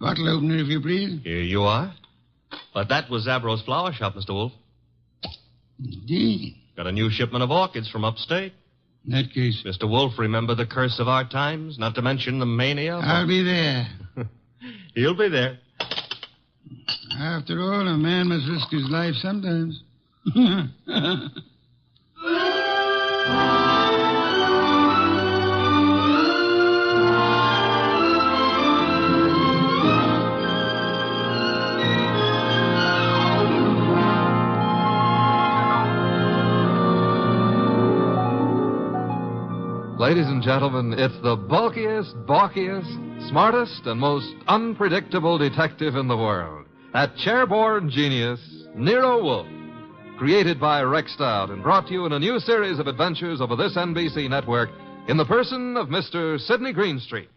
Bottle opener, if you please. Here you are. But that was Zabro's flower shop, Mr. Wolf. Indeed. Got a new shipment of orchids from upstate. In that case... Mr. Wolf, remember the curse of our times? Not to mention the mania? I'll be there. He'll be there. After all, a man must risk his life sometimes. Ladies and gentlemen, it's the bulkiest, balkiest, smartest, and most unpredictable detective in the world. That chairborne genius, Nero Wolfe. Created by Rex Stout and brought to you in a new series of adventures over this NBC network in the person of Mr. Sidney Greenstreet.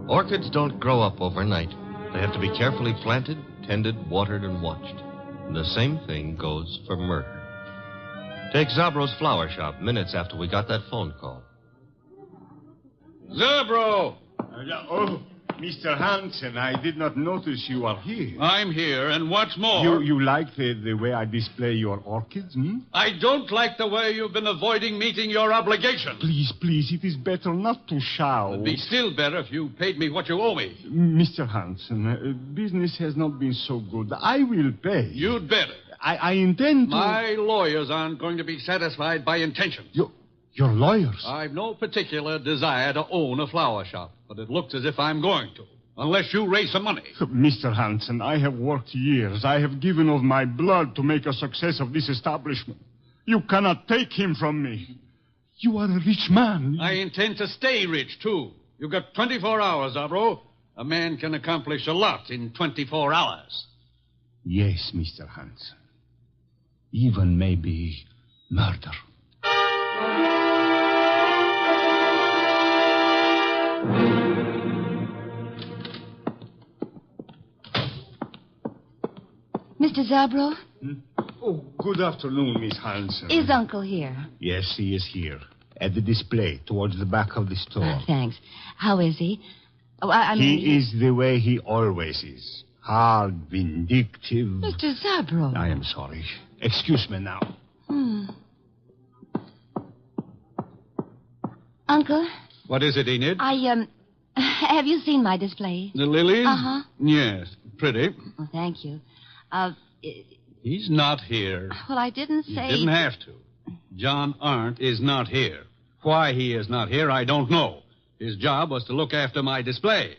Orchids don't grow up overnight. They have to be carefully planted, tended, watered, and watched. And the same thing goes for murder. Take Zabro's flower shop minutes after we got that phone call. Zabro! Mr. Hansen, I did not notice you are here. I'm here, and what's more... You like the way I display your orchids, I don't like the way you've been avoiding meeting your obligation. Please, it is better not to shout. It'd be still better if you paid me what you owe me. Mr. Hansen, business has not been so good. I will pay. You'd better. I intend to... My lawyers aren't going to be satisfied by intentions. Your lawyers? I've no particular desire to own a flower shop, but it looks as if I'm going to, unless you raise some money. Mr. Hansen, I have worked years. I have given of my blood to make a success of this establishment. You cannot take him from me. You are a rich man. I intend to stay rich, too. You've got 24 hours, Zabro. A man can accomplish a lot in 24 hours. Yes, Mr. Hansen. Even maybe murder. Mr. Zabro? Oh, good afternoon, Miss Hansen. Is Uncle here? Yes, he is here. At the display, towards the back of the store. Thanks. How is he? Oh, He is the way he always is. Hard, vindictive. Mr. Zabro. I am sorry. Excuse me now. Uncle? What is it, Enid? Have you seen my display? The lilies? Uh-huh. Yes, pretty. Oh, thank you. He's not here. Well, I didn't say... You didn't have to. John Arndt is not here. Why he is not here, I don't know. His job was to look after my display.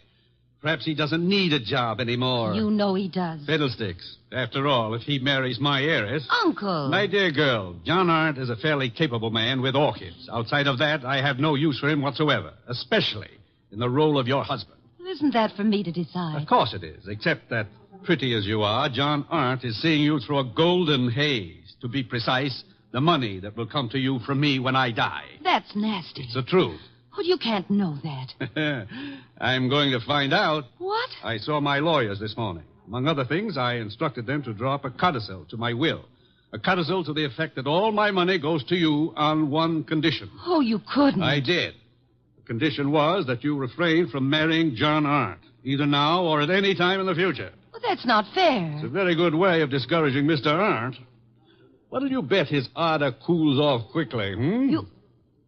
Perhaps he doesn't need a job anymore. You know he does. Fiddlesticks. After all, if he marries my heiress... Uncle! My dear girl, John Arndt is a fairly capable man with orchids. Outside of that, I have no use for him whatsoever, especially in the role of your husband. Well, isn't that for me to decide? Of course it is, except that, pretty as you are, John Arndt is seeing you through a golden haze. To be precise, the money that will come to you from me when I die. That's nasty. It's the truth. Well, you can't know that. I'm going to find out. What? I saw my lawyers this morning. Among other things, I instructed them to draw up a codicil to my will. A codicil to the effect that all my money goes to you on one condition. Oh, you couldn't. I did. The condition was that you refrain from marrying John Arndt, either now or at any time in the future. Well, that's not fair. It's a very good way of discouraging Mr. Arndt. What'll you bet his ardor cools off quickly,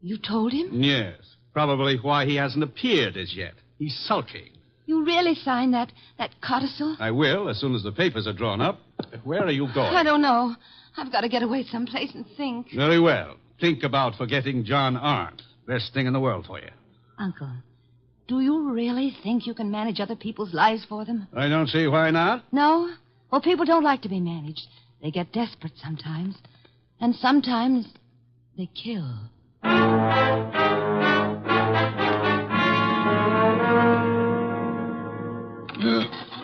You told him? Yes. Probably why he hasn't appeared as yet. He's sulking. You really signed that codicil? I will, as soon as the papers are drawn up. Where are you going? I don't know. I've got to get away someplace and think. Very well. Think about forgetting John Arndt. Best thing in the world for you. Uncle, do you really think you can manage other people's lives for them? I don't see why not. No? Well, people don't like to be managed. They get desperate sometimes. And sometimes they kill.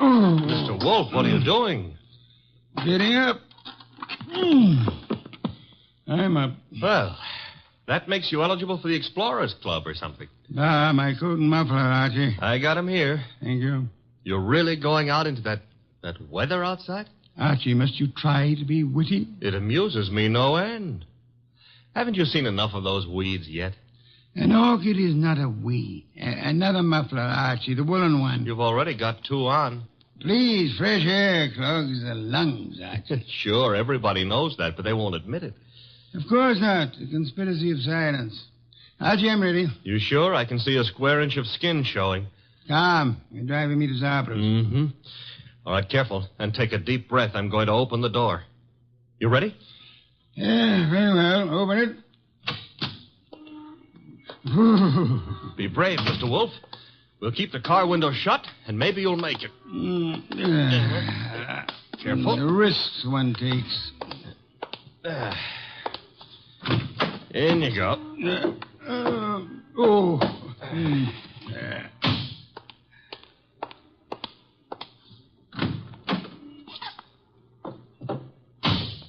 Mr. Wolf, what are you doing? Getting up. I'm up. Well, that makes you eligible for the Explorers Club or something. Ah, my coat and muffler, Archie. I got 'em here. Thank you. You're really going out into that weather outside? Archie, must you try to be witty? It amuses me no end. Haven't you seen enough of those weeds yet? An orchid is not a weed. Another muffler, Archie, the woolen one. You've already got 2 on. Please, fresh air clogs the lungs, Archie. Sure, everybody knows that, but they won't admit it. Of course not. A conspiracy of silence. Archie, I'm ready. You sure? I can see a square inch of skin showing. Come, you're driving me to Zabras. Mm-hmm. All right, careful, and take a deep breath. I'm going to open the door. You ready? Yeah, very well. Open it. Be brave, Mr. Wolf. We'll keep the car window shut, and maybe you'll make it. Careful. The risks one takes. In you go.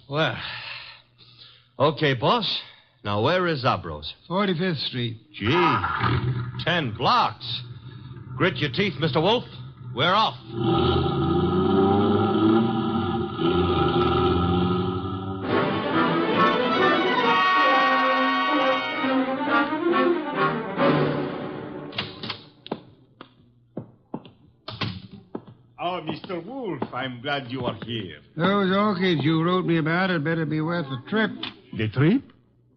Well, okay, boss. Now, where is Zabros? 45th Street. Gee, 10 blocks. Grit your teeth, Mr. Wolf. We're off. Oh, Mr. Wolf, I'm glad you are here. Those orchids you wrote me about had better be worth a trip. The trip?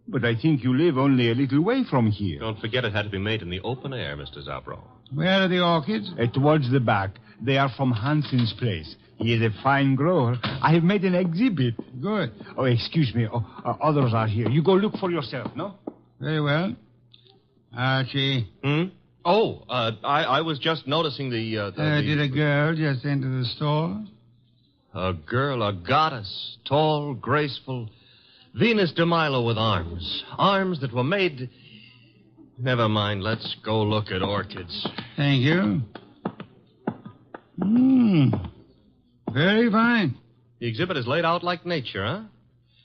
But I think you live only a little way from here. Don't forget it had to be made in the open air, Mr. Zabro. Where are the orchids? Towards the back. They are from Hansen's place. He is a fine grower. I have made an exhibit. Good. Oh, excuse me. Others are here. You go look for yourself, no? Very well. Archie. Oh, I was just noticing the Did a girl just enter the store? A girl, a goddess, tall, graceful, Venus de Milo with arms. Arms that were made... Never mind, let's go look at orchids. Thank you. Very fine. The exhibit is laid out like nature, huh?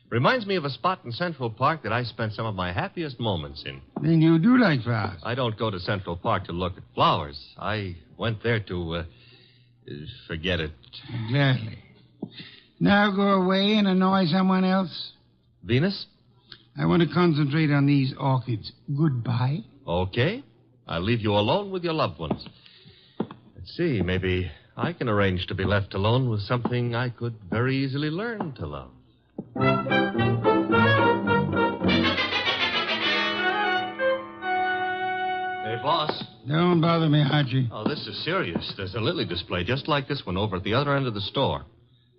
Reminds me of a spot in Central Park that I spent some of my happiest moments in. Then you do like flowers. I don't go to Central Park to look at flowers. I went there to, forget it. Gladly. Now go away and annoy someone else. Venus? I want to concentrate on these orchids. Goodbye. Okay. I'll leave you alone with your loved ones. Let's see, maybe I can arrange to be left alone with something I could very easily learn to love. Hey, boss. Don't bother me, Archie. Oh, this is serious. There's a lily display just like this one over at the other end of the store.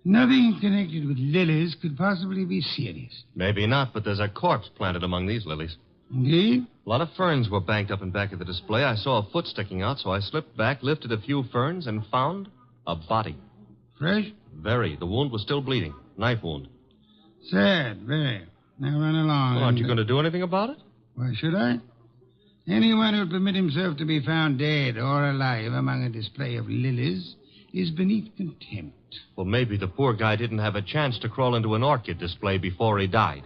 Nothing connected with lilies could possibly be serious. Maybe not, but there's a corpse planted among these lilies. Indeed? A lot of ferns were banked up in back of the display. I saw a foot sticking out, so I slipped back, lifted a few ferns, and found a body. Fresh? Very. The wound was still bleeding. Knife wound. Sad, very. Now run along. Well, aren't you going to do anything about it? Why should I? Anyone who'll permit himself to be found dead or alive among a display of lilies is beneath contempt. Well, maybe the poor guy didn't have a chance to crawl into an orchid display before he died.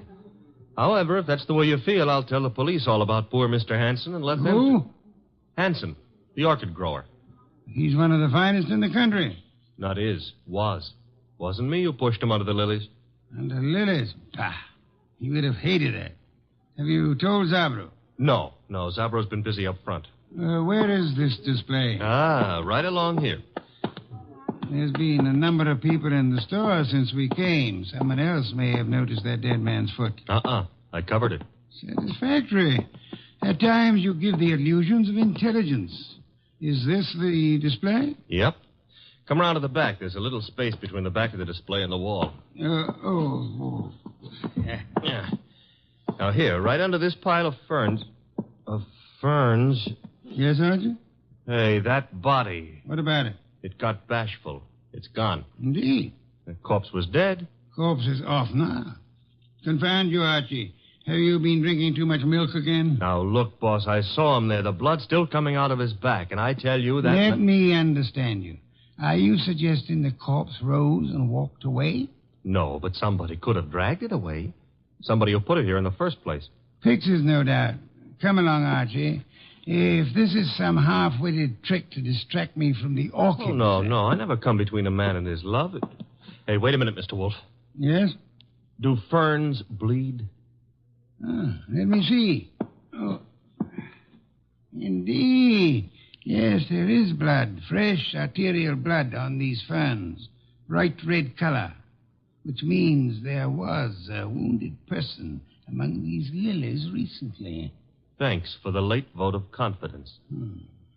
However, if that's the way you feel, I'll tell the police all about poor Mr. Hansen and let them... Who? Hansen, the orchid grower. He's one of the finest in the country. Not is. Was. Wasn't me who pushed him under the lilies. Under lilies? Bah. He would have hated that. Have you told Zabro? No. Zabro's been busy up front. Where is this display? Right along here. There's been a number of people in the store since we came. Someone else may have noticed that dead man's foot. I covered it. Satisfactory. At times you give the illusions of intelligence. Is this the display? Yep. Come around to the back. There's a little space between the back of the display and the wall. Yeah. Now, here, right under this pile of ferns... Yes, Archie? Hey, that body. What about it? It got bashful. It's gone. Indeed. The corpse was dead. Corpse is off now. Confound you, Archie. Have you been drinking too much milk again? Now, look, boss, I saw him there. The blood's still coming out of his back, and I tell you that... Let me understand you. Are you suggesting the corpse rose and walked away? No, but somebody could have dragged it away. Somebody who put it here in the first place. Pictures, no doubt. Come along, Archie. If this is some half-witted trick to distract me from the orchid... Oh, no. I never come between a man and his love. Hey, wait a minute, Mr. Wolf. Yes? Do ferns bleed? Let me see. Oh, indeed. Yes, there is blood. Fresh arterial blood on these ferns. Bright red color. Which means there was a wounded person among these lilies recently. Thanks for the late vote of confidence.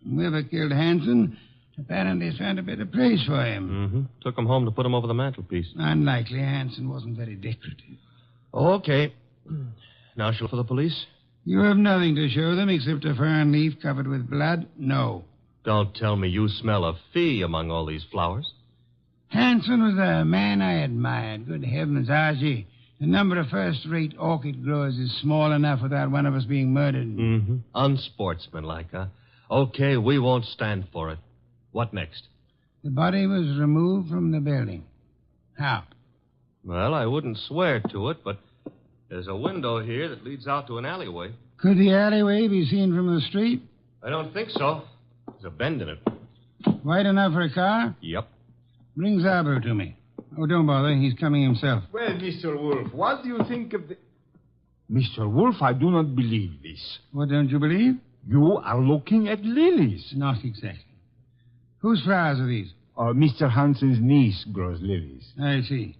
Whoever killed Hanson apparently found a better place for him. Mm-hmm. Took him home to put him over the mantelpiece. Unlikely. Hanson wasn't very decorative. Okay. Now shall for the police? You have nothing to show them except a fern leaf covered with blood? No. Don't tell me you smell a fee among all these flowers. Hanson was a man I admired. Good heavens, Archie. The number of first-rate orchid growers is small enough without one of us being murdered. Mm-hmm. Unsportsmanlike, huh? Okay, we won't stand for it. What next? The body was removed from the building. How? Well, I wouldn't swear to it, but there's a window here that leads out to an alleyway. Could the alleyway be seen from the street? I don't think so. There's a bend in it. Wide enough for a car? Yep. Bring Zabro to me. Oh, don't bother. He's coming himself. Well, Mr. Wolf, what do you think of the... Mr. Wolf, I do not believe this. What don't you believe? You are looking at lilies. Not exactly. Whose flowers are these? Mr. Hansen's niece grows lilies. I see.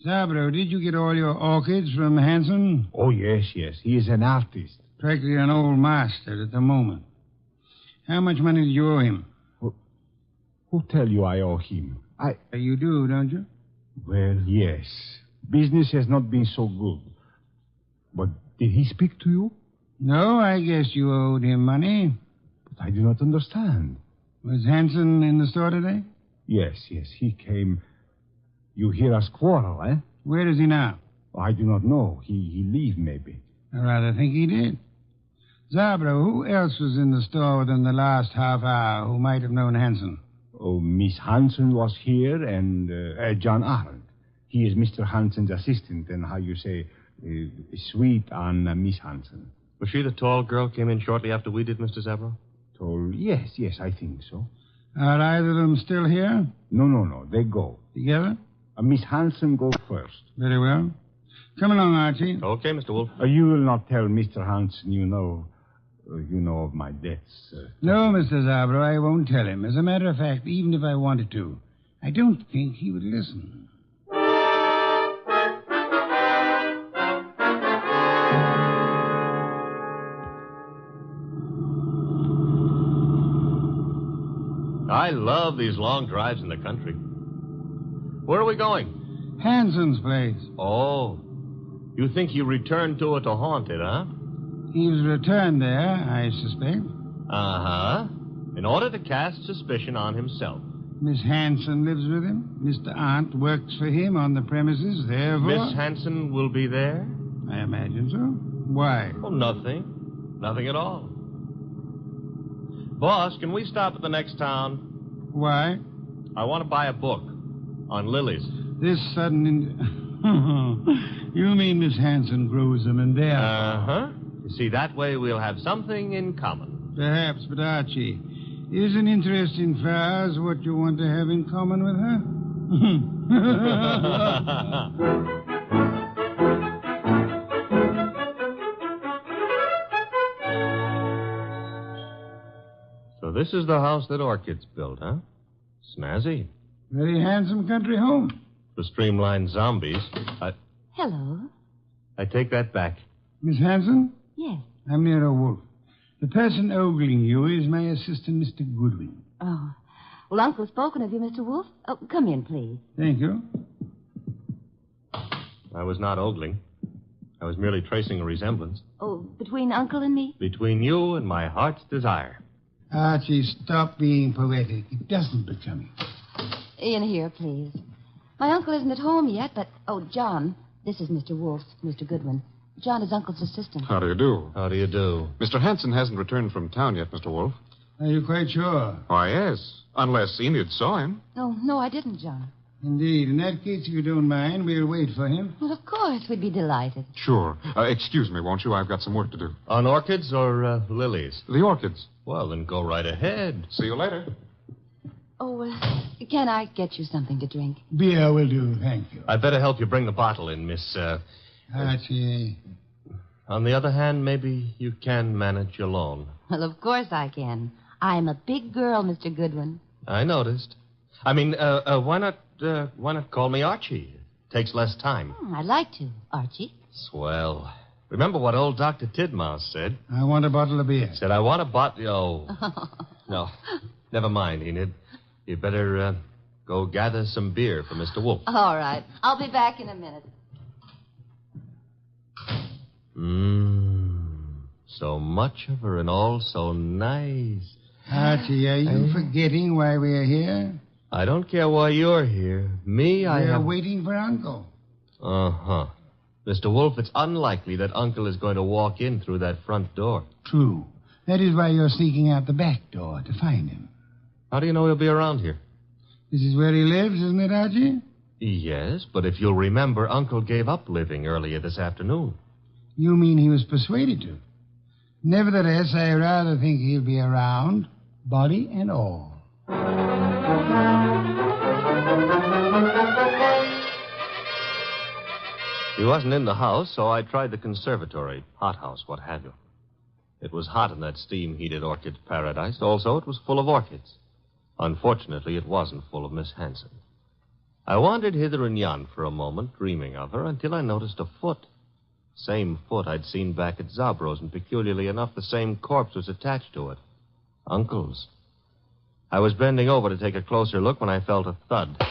Zabro, did you get all your orchids from Hansen? Oh, yes. He is an artist. Practically an old master at the moment. How much money did you owe him? Who tell you I owe him? You do, don't you? Well, yes. Business has not been so good. But did he speak to you? No, I guess you owed him money. But I do not understand. Was Hansen in the store today? Yes, he came. You hear us quarrel, eh? Where is he now? I do not know. He leave, maybe. I rather think he did. Zabro, who else was in the store within the last half hour who might have known Hansen? Oh, Miss Hansen was here, and John Arnold. He is Mr. Hansen's assistant, and how you say, sweet on Miss Hansen. Was she the tall girl came in shortly after we did, Mr. Zabro? Tall? Yes, I think so. Are either of them still here? No. They go. Together? Miss Hansen go first. Very well. Come along, Archie. Okay, Mr. Wolf. You will not tell Mr. Hansen you know of my debts. No, Mr. Zabro, I won't tell him. As a matter of fact, even if I wanted to, I don't think he would listen. I love these long drives in the country. Where are we going? Hansen's place. Oh. You think he returned to it to haunt it, huh? He was returned there, I suspect. Uh-huh. In order to cast suspicion on himself. Miss Hansen lives with him. Mr. Arndt works for him on the premises, therefore... Miss Hansen will be there? I imagine so. Why? Oh, nothing. Nothing at all. Boss, can we stop at the next town? Why? I want to buy a book on lilies. This sudden... You mean Miss Hansen grows them and there? Uh-huh. You see, that way we'll have something in common. Perhaps, but Archie, is an interest in flowers what you want to have in common with her? So this is the house that Orchids built, huh? Snazzy. Very handsome country home. For streamlined zombies. Hello. I take that back. Miss Hansen? Yes. I'm Nero Wolf. The person ogling you is my assistant, Mr. Goodwin. Oh. Well, Uncle's spoken of you, Mr. Wolf. Oh, come in, please. Thank you. I was not ogling. I was merely tracing a resemblance. Oh, between Uncle and me? Between you and my heart's desire. Archie, stop being poetic. It doesn't become you. In here, please. My uncle isn't at home yet, but... Oh, John, this is Mr. Wolf, Mr. Goodwin. John is Uncle's assistant. How do you do? How do you do? Mr. Hansen hasn't returned from town yet, Mr. Wolf. Are you quite sure? Why, yes. Unless Enid saw him. No, I didn't, John. Indeed. In that case, if you don't mind, we'll wait for him. Well, of course, we'd be delighted. Sure. Excuse me, won't you? I've got some work to do. On orchids or lilies? The orchids. Well, then go right ahead. See you later. Oh, can I get you something to drink? Beer will do, thank you. I'd better help you bring the bottle in, Miss... Archie. On the other hand, maybe you can manage alone. Well, of course I can. I'm a big girl, Mr. Goodwin. I noticed. I mean, why not call me Archie? It takes less time. I'd like to, Archie. Swell. Remember what old Dr. Tidmouse said? I want a bottle of beer. Said, I want a bottle... Oh. No. Never mind, Enid. You better go gather some beer for Mr. Wolf. All right. I'll be back in a minute. So much of her and all so nice. Archie, are you forgetting why we're here? I don't care why you're here. We're waiting for Uncle. Uh-huh. Mr. Wolf, it's unlikely that Uncle is going to walk in through that front door. True. That is why you're sneaking out the back door to find him. How do you know he'll be around here? This is where he lives, isn't it, Archie? Yes, but if you'll remember, Uncle gave up living earlier this afternoon. You mean he was persuaded to? Nevertheless, I rather think he'll be around, body and all. He wasn't in the house, so I tried the conservatory, hothouse, what have you. It was hot in that steam-heated orchid paradise. Also, it was full of orchids. Unfortunately, it wasn't full of Miss Hanson. I wandered hither and yon for a moment, dreaming of her, until I noticed a foot. Same foot I'd seen back at Zabro's, and peculiarly enough, the same corpse was attached to it. Uncle's. I was bending over to take a closer look when I felt a thud. I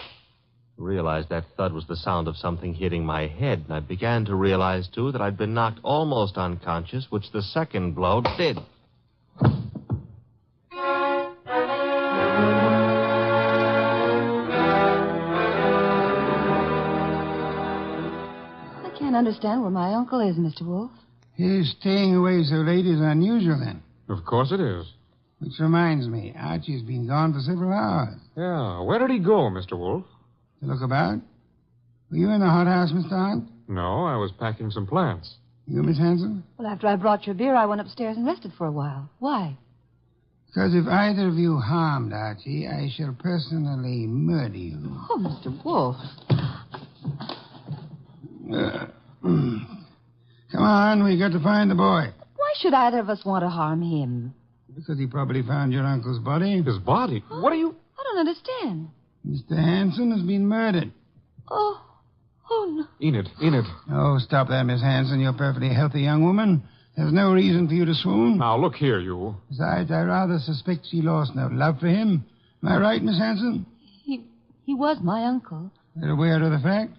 realized that thud was the sound of something hitting my head, and I began to realize, too, that I'd been knocked almost unconscious, which the second blow did. I can't understand where my uncle is, Mr. Wolf. His staying away so late is unusual, then. Of course it is. Which reminds me, Archie's been gone for several hours. Yeah. Where did he go, Mr. Wolf? To look about? Were you in the hothouse, Mr. Hunt? No, I was packing some plants. You, Miss Hanson? Well, after I brought your beer, I went upstairs and rested for a while. Why? Because if either of you harmed Archie, I shall personally murder you. Oh, Mr. Wolf. Come on, we got to find the boy. Why should either of us want to harm him? Because he probably found your uncle's body. His body? What are you... I don't understand. Mr. Hanson has been murdered. Oh no. Enid. Oh, stop that, Miss Hanson. You're a perfectly healthy young woman. There's no reason for you to swoon. Now, look here, you. Besides, I rather suspect she lost no love for him. Am I right, Miss Hanson? He was my uncle. You're aware of the fact?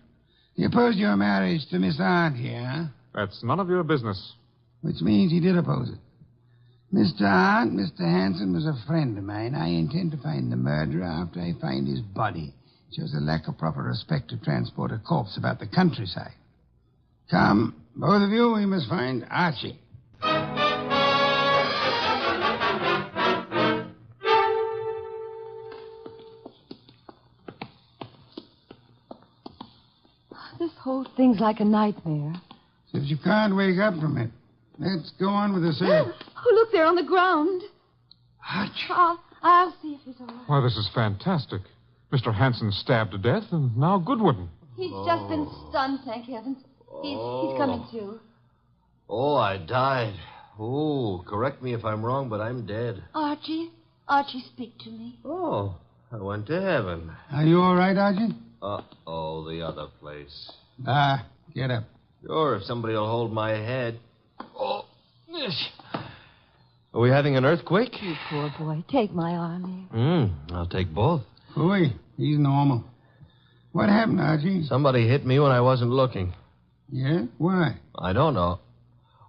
He opposed your marriage to Miss Aunt here, huh? That's none of your business. Which means he did oppose it. Mr. Aunt, Mr. Hanson was a friend of mine. I intend to find the murderer after I find his body. It shows a lack of proper respect to transport a corpse about the countryside. Come, both of you, we must find Archie. This whole thing's like a nightmare. If you can't wake up from it, let's go on with the search. Oh, look, they're on the ground. Archie. I'll see if he's all right. Why, this is fantastic. Mr. Hanson stabbed to death, and now Goodwin. He's just been stunned, thank heavens. He's coming to. Oh, I died. Oh, correct me if I'm wrong, but I'm dead. Archie, speak to me. Oh, I went to heaven. Are you all right, Archie? Uh-oh, the other place. Get up. Sure, if somebody will hold my head. Oh, are we having an earthquake? You poor boy. Take my arm here. I'll take both. Ooh, he's normal. What happened, Archie? Somebody hit me when I wasn't looking. Yeah? Why? I don't know.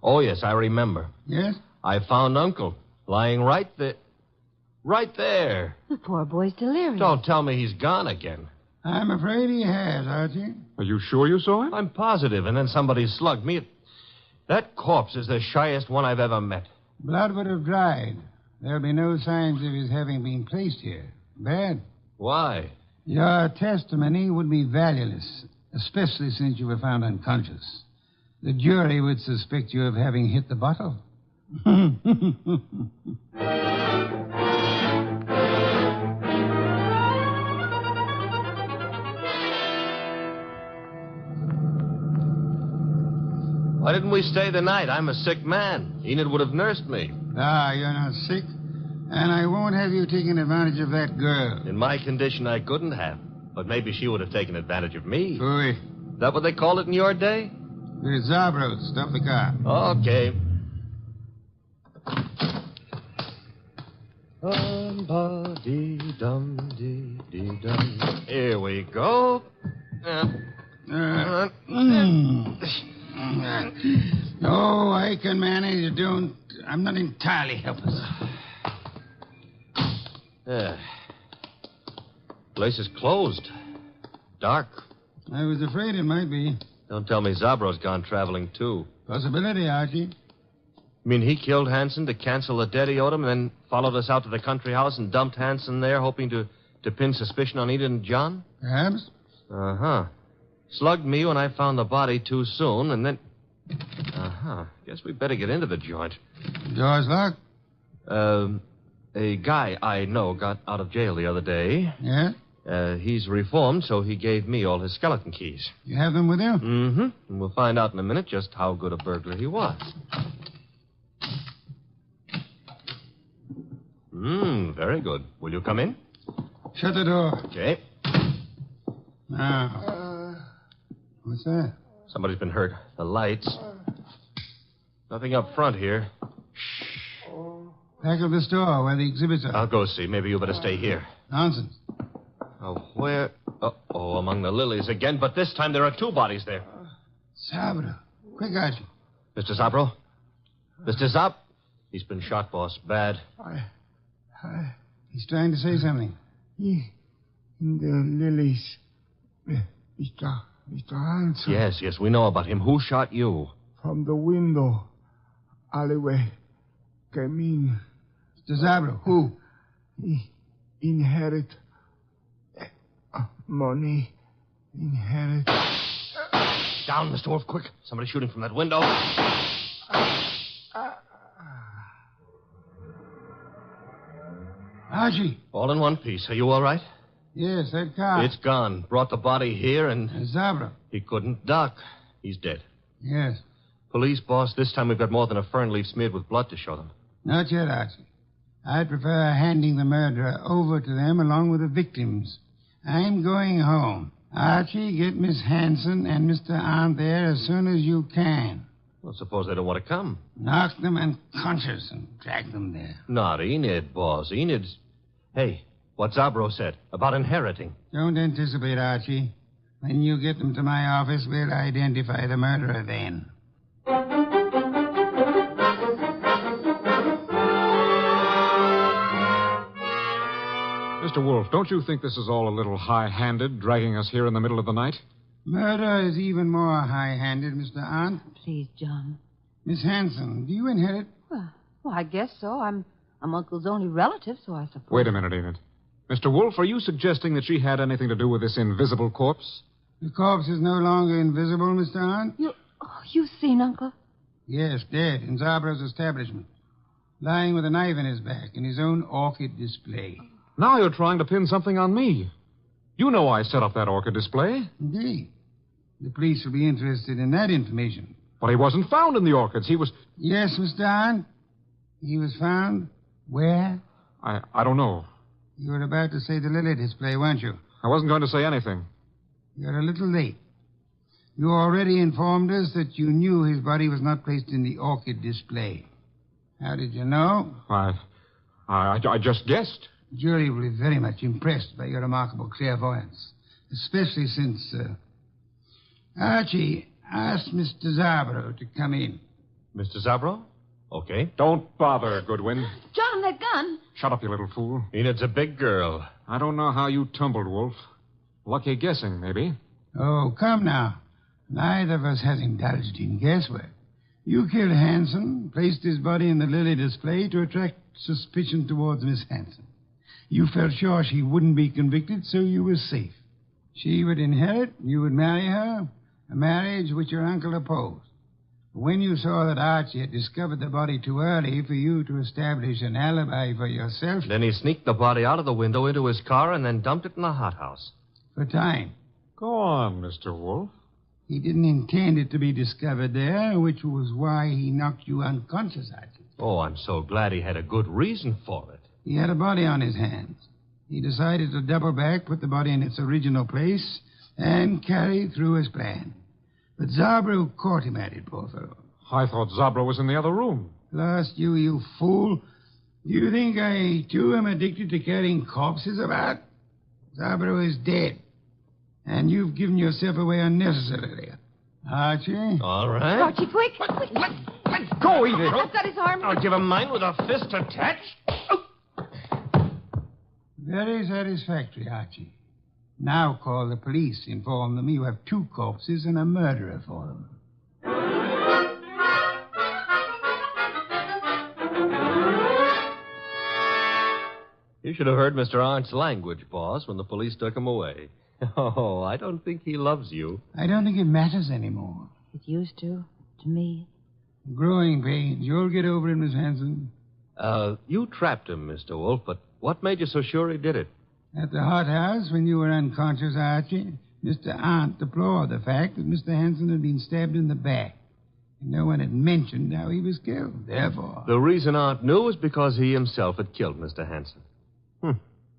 Oh, yes, I remember. Yes? I found Uncle lying right there. Right there. The poor boy's delirious. Don't tell me he's gone again. I'm afraid he has, Archie. Are you sure you saw him? I'm positive, and then somebody slugged me. That corpse is the shyest one I've ever met. Blood would have dried. There'll be no signs of his having been placed here. Bad. Why? Your testimony would be valueless, especially since you were found unconscious. The jury would suspect you of having hit the bottle. Why didn't we stay the night? I'm a sick man. Enid would have nursed me. Ah, you're not sick. And I won't have you taking advantage of that girl. In my condition, I couldn't have. But maybe she would have taken advantage of me. Phooey. Is that what they called it in your day? It's Zabro. Stop the car. Okay. Here we go. Oh, I can manage. I'm not entirely helpless. Place is closed. Dark. I was afraid it might be. Don't tell me Zabro's gone traveling, too. Possibility, Archie. You mean he killed Hanson to cancel the debt he owed him and then followed us out to the country house and dumped Hanson there, hoping to pin suspicion on Enid and John? Perhaps. Uh-huh. Slugged me when I found the body too soon, and then... Uh-huh. Guess we better get into the joint. Door's locked? A guy I know got out of jail the other day. Yeah? He's reformed, so he gave me all his skeleton keys. You have them with you? Mm-hmm. And we'll find out in a minute just how good a burglar he was. Very good. Will you come in? Shut the door. Okay. Now. What's that? Somebody's been hurt. The lights. Nothing up front here. Back of the store where the exhibits are. I'll go see. Maybe you better stay here. Nonsense. Oh, where? Uh-oh, among the lilies again. But this time there are two bodies there. Sabra. Quick, Archie. Mr. Zabro? Mr. Zab? He's been shot, boss. Bad. He's trying to say something. In the lilies. Mr. Hanson. Yes, we know about him. Who shot you? From the window. Alleyway. Came in. Mr. Zabro, who? He inherit money. Inherit. Down, Mr. Wolf, quick. Somebody's shooting from that window. Archie. All in one piece. Are you all right? Yes, that car. It's gone. Brought the body here and... Zabra. He couldn't duck. He's dead. Yes. Police, boss, this time we've got more than a fern leaf smeared with blood to show them. Not yet, Archie. I'd prefer handing the murderer over to them along with the victims. I'm going home. Archie, get Miss Hanson and Mr. Arndt there as soon as you can. Well, suppose they don't want to come. Knock them unconscious and drag them there. Not Enid, boss. Enid's... Hey, what Zabro said about inheriting. Don't anticipate, Archie. When you get them to my office, we'll identify the murderer then. Mr. Wolf, don't you think this is all a little high-handed, dragging us here in the middle of the night? Murder is even more high-handed, Mr. Arndt. Please, John. Miss Hanson, do you inherit? Well, I guess so. I'm Uncle's only relative, so I suppose. Wait a minute, Enid. Mr. Wolf, are you suggesting that she had anything to do with this invisible corpse? The corpse is no longer invisible, Mr. Arndt. You've seen Uncle? Yes, dead in Zabro's establishment. Lying with a knife in his back in his own orchid display. Now you're trying to pin something on me. You know I set up that orchid display. Indeed. The police will be interested in that information. But he wasn't found in the orchids. He was... Yes, Mr. Arndt. He was found where? I don't know. You were about to say the lily display, weren't you? I wasn't going to say anything. You're a little late. You already informed us that you knew his body was not placed in the orchid display. How did you know? I just guessed. The jury will be very much impressed by your remarkable clairvoyance, especially since... Archie, ask Mr. Zabro to come in. Mr. Zabro? Okay. Don't bother, Goodwin. John, that gun. Shut up, you little fool. Enid's a big girl. I don't know how you tumbled, Wolf. Lucky guessing, maybe. Oh, come now. Neither of us has indulged in guesswork. You killed Hanson, placed his body in the lily display to attract suspicion towards Miss Hanson. You felt sure she wouldn't be convicted, so you were safe. She would inherit, you would marry her, a marriage which your uncle opposed. When you saw that Archie had discovered the body too early for you to establish an alibi for yourself... Then he sneaked the body out of the window into his car and then dumped it in the hothouse. For time. Go on, Mr. Wolf. He didn't intend it to be discovered there, which was why he knocked you unconscious, Archie. Oh, I'm so glad he had a good reason for it. He had a body on his hands. He decided to double back, put the body in its original place, and carry through his plan. But Zabro caught him at it, poor fellow. I thought Zabro was in the other room. Lost you, you fool. Do you think I, too, am addicted to carrying corpses about? Zabro is dead. And you've given yourself away unnecessarily. Archie? All right. Archie, quick! Let go, Edith. I've got his arm. I'll give him mine with a fist attached. Very satisfactory, Archie. Now call the police. Inform them you have 2 corpses and a murderer for them. You should have heard Mr. Arndt's language, boss, when the police took him away. Oh, I don't think he loves you. I don't think it matters anymore. It used to me. Growing pains. You'll get over it, Miss Hanson. You trapped him, Mr. Wolf, but what made you so sure he did it? At the hothouse, when you were unconscious, Archie, Mr. Arndt deplored the fact that Mr. Hanson had been stabbed in the back. And no one had mentioned how he was killed. Therefore... The reason Arndt knew was because he himself had killed Mr. Hanson.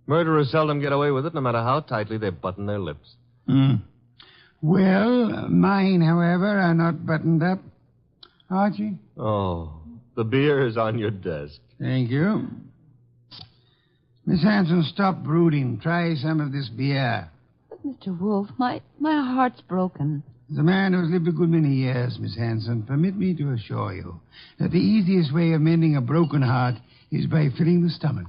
Murderers seldom get away with it, no matter how tightly they button their lips. Well, mine, however, are not buttoned up. Archie? Oh, the beer is on your desk. Thank you. Miss Hanson, stop brooding. Try some of this beer. But, Mr. Wolf, my heart's broken. As a man who's lived a good many years, Miss Hanson, permit me to assure you that the easiest way of mending a broken heart is by filling the stomach.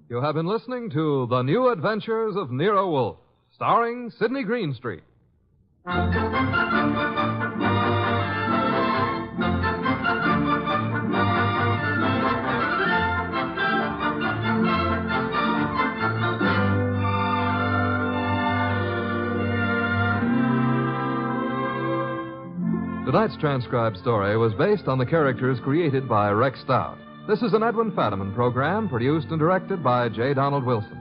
You have been listening to The New Adventures of Nero Wolfe, starring Sidney Greenstreet. Tonight's transcribed story was based on the characters created by Rex Stout. This is an Edwin Fadiman program produced and directed by J. Donald Wilson.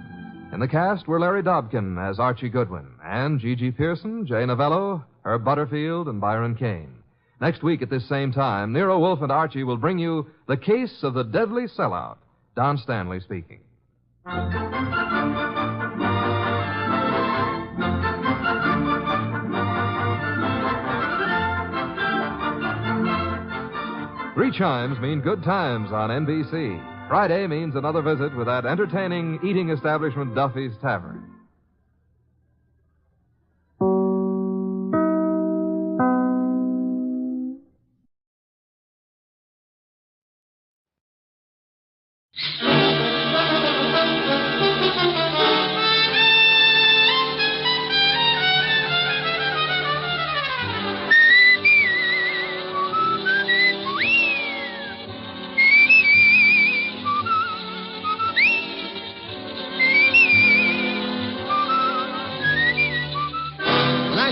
In the cast were Larry Dobkin as Archie Goodwin and Gigi Pearson, Jay Novello, Herb Butterfield, and Byron Kane. Next week at this same time, Nero Wolfe and Archie will bring you The Case of the Deadly Sellout. Don Stanley speaking. Three chimes mean good times on NBC. Friday means another visit with that entertaining eating establishment Duffy's Tavern.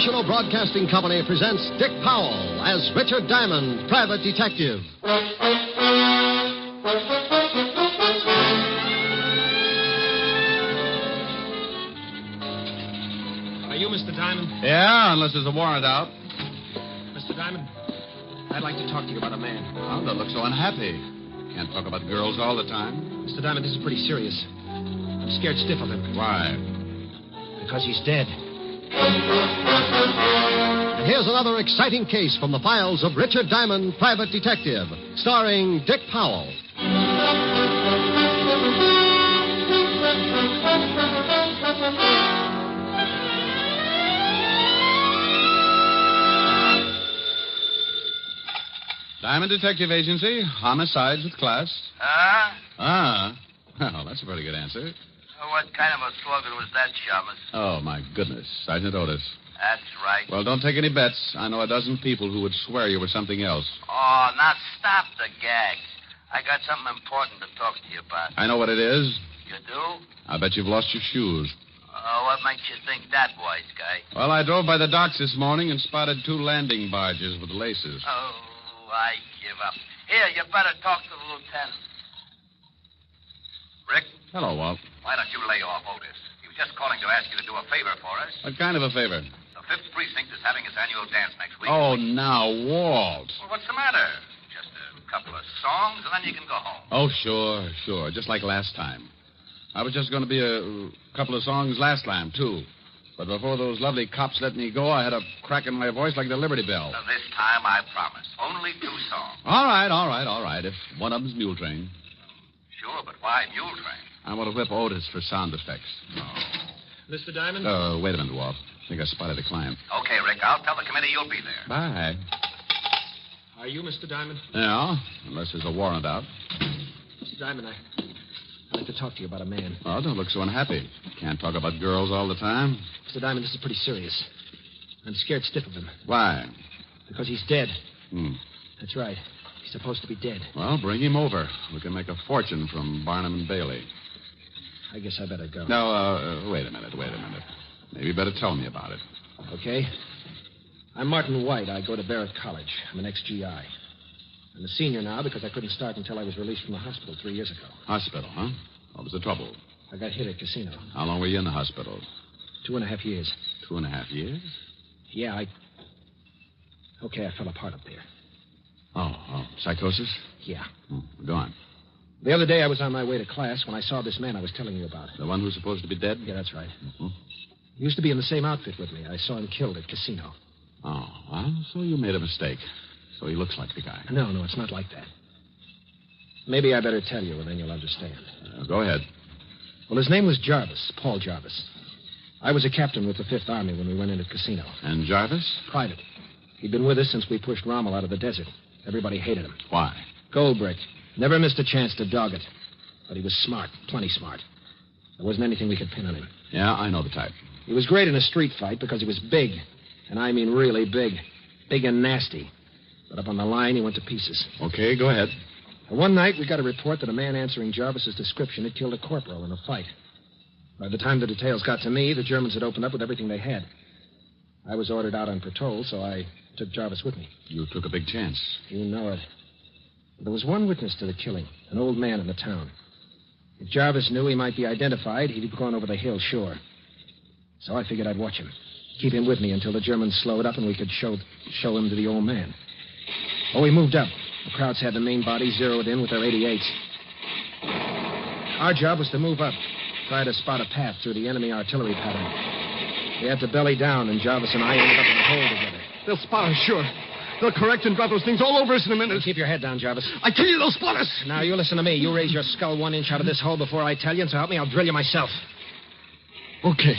National Broadcasting Company presents Dick Powell as Richard Diamond, private detective. Are you Mr. Diamond? Yeah, unless there's a warrant out. Mr. Diamond, I'd like to talk to you about a man. Oh, don't look so unhappy. Can't talk about girls all the time. Mr. Diamond, this is pretty serious. I'm scared stiff of him. Why? Because he's dead. And here's another exciting case from the files of Richard Diamond, private detective, starring Dick Powell. Diamond Detective Agency, homicides with class. Well, that's a pretty good answer. What kind of a slogan was that, Chavez? Oh, my goodness. Sergeant Otis. That's right. Well, don't take any bets. I know a dozen people who would swear you were something else. Oh, now stop the gags. I got something important to talk to you about. I know what it is. You do? I bet you've lost your shoes. What makes you think that, wise guy? Well, I drove by the docks this morning and spotted 2 landing barges with laces. Oh, I give up. Here, you better talk to the lieutenant. Rick, Hello, Walt. why don't you lay off Otis? He was just calling to ask you to do a favor for us. What kind of a favor? The 5th Precinct is having its annual dance next week. Oh, now, Walt. Well, what's the matter? Just a couple of songs, and then you can go home. Oh, sure. Just like last time. I was just going to be a couple of songs last time, too. But before those lovely cops let me go, I had a crack in my voice like the Liberty Bell. Now, this time, I promise. Only 2 songs. All right. If one of them's Mule Train. Sure, but why Mule Train? I want to whip Otis for sound effects. Mr. Diamond? Wait a minute, Walt. I think I spotted a client. Okay, Rick, I'll tell the committee you'll be there. Bye. Are you Mr. Diamond? Yeah, unless there's a warrant out. Mr. Diamond, I'd like to talk to you about a man. Oh, don't look so unhappy. Can't talk about girls all the time. Mr. Diamond, this is pretty serious. I'm scared stiff of him. Why? Because he's dead. Hmm. That's right. He's supposed to be dead. Well, bring him over. We can make a fortune from Barnum and Bailey. I guess I better go. No, wait a minute. Maybe you better tell me about it. Okay. I'm Martin White. I go to Barrett College. I'm an ex-GI. I'm a senior now because I couldn't start until I was released from the hospital 3 years ago. Hospital, huh? What was the trouble? I got hit at casino. How long were you in the hospital? 2.5 years. 2.5 years? Yeah, Okay, I fell apart up there. Oh, psychosis? Yeah. Go on. The other day I was on my way to class when I saw this man I was telling you about. The one who's supposed to be dead? Yeah, that's right. Mm-hmm. He used to be in the same outfit with me. I saw him killed at casino. Oh, well, so you made a mistake. So he looks like the guy. No, it's not like that. Maybe I better tell you, and then you'll understand. Go ahead. Well, his name was Jarvis, Paul Jarvis. I was a captain with the 5th Army when we went into casino. And Jarvis? Private. He'd been with us since we pushed Rommel out of the desert. Everybody hated him. Why? Goldbrick. Never missed a chance to dog it. But he was smart, plenty smart. There wasn't anything we could pin on him. Yeah, I know the type. He was great in a street fight because he was big. And I mean really big. Big and nasty. But up on the line, he went to pieces. Okay, go ahead. One night, we got a report that a man answering Jarvis's description had killed a corporal in a fight. By the time the details got to me, the Germans had opened up with everything they had. I was ordered out on patrol, so I took Jarvis with me. You took a big chance. You know it. There was one witness to the killing, an old man in the town. If Jarvis knew he might be identified, he'd have gone over the hill, sure. So I figured I'd watch him. Keep him with me until the Germans slowed up and we could show him to the old man. Oh, we moved up. The Krauts had the main body zeroed in with their 88s. Our job was to move up, try to spot a path through the enemy artillery pattern. We had to belly down, and Jarvis and I ended up in a hole together. They'll spot us, sure. They'll correct and drop those things all over us in a minute. Keep your head down, Jarvis. I tell you, they'll spot us. Now, you listen to me. You raise your skull 1 inch out of this hole before I tell you, and so help me, I'll drill you myself. Okay.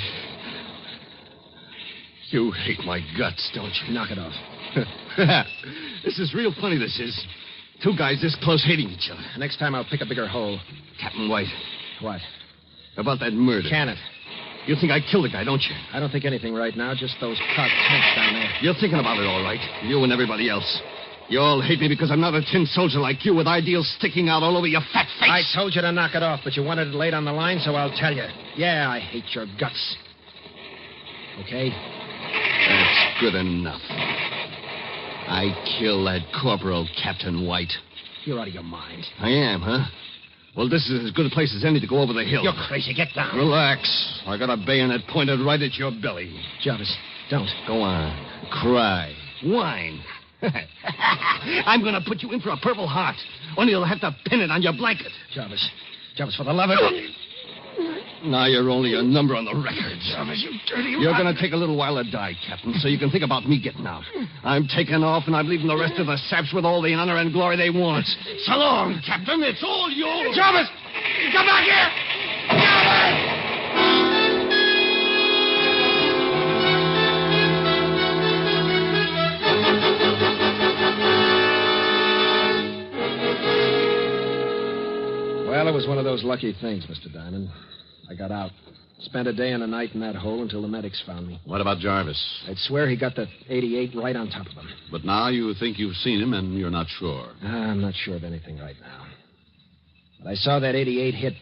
You hate my guts, don't you? Knock it off. This is real funny, this is. 2 guys this close hating each other. Next time I'll pick a bigger hole. Captain White. What? About that murder. Can it? You think I killed the guy, don't you? I don't think anything right now, just those Kraut tanks down there. You're thinking about it all right. You and everybody else. You all hate me because I'm not a tin soldier like you with ideals sticking out all over your fat face. I told you to knock it off, but you wanted it laid on the line, so I'll tell you. Yeah, I hate your guts. Okay? That's good enough. I killed that corporal, Captain White. You're out of your mind. I am, huh? Well, this is as good a place as any to go over the hill. You're crazy. Get down. Relax. I got a bayonet pointed right at your belly. Jarvis, don't. Go on. Cry. Whine. I'm going to put you in for a Purple Heart. Only you'll have to pin it on your blanket. Jarvis, for the love of it. Now you're only a number on the record. Jarvis, you dirty You're going to take a little while to die, Captain, so you can think about me getting out. I'm taking off, and I'm leaving the rest of the saps with all the honor and glory they want. So long, Captain. It's all yours. Jarvis! Come back here! Jarvis! Well, Well, it was one of those lucky things, Mr. Diamond. I got out. Spent a day and a night in that hole until the medics found me. What about Jarvis? I'd swear he got the 88 right on top of him. But now you think you've seen him and you're not sure. I'm not sure of anything right now. But I saw that 88 hit,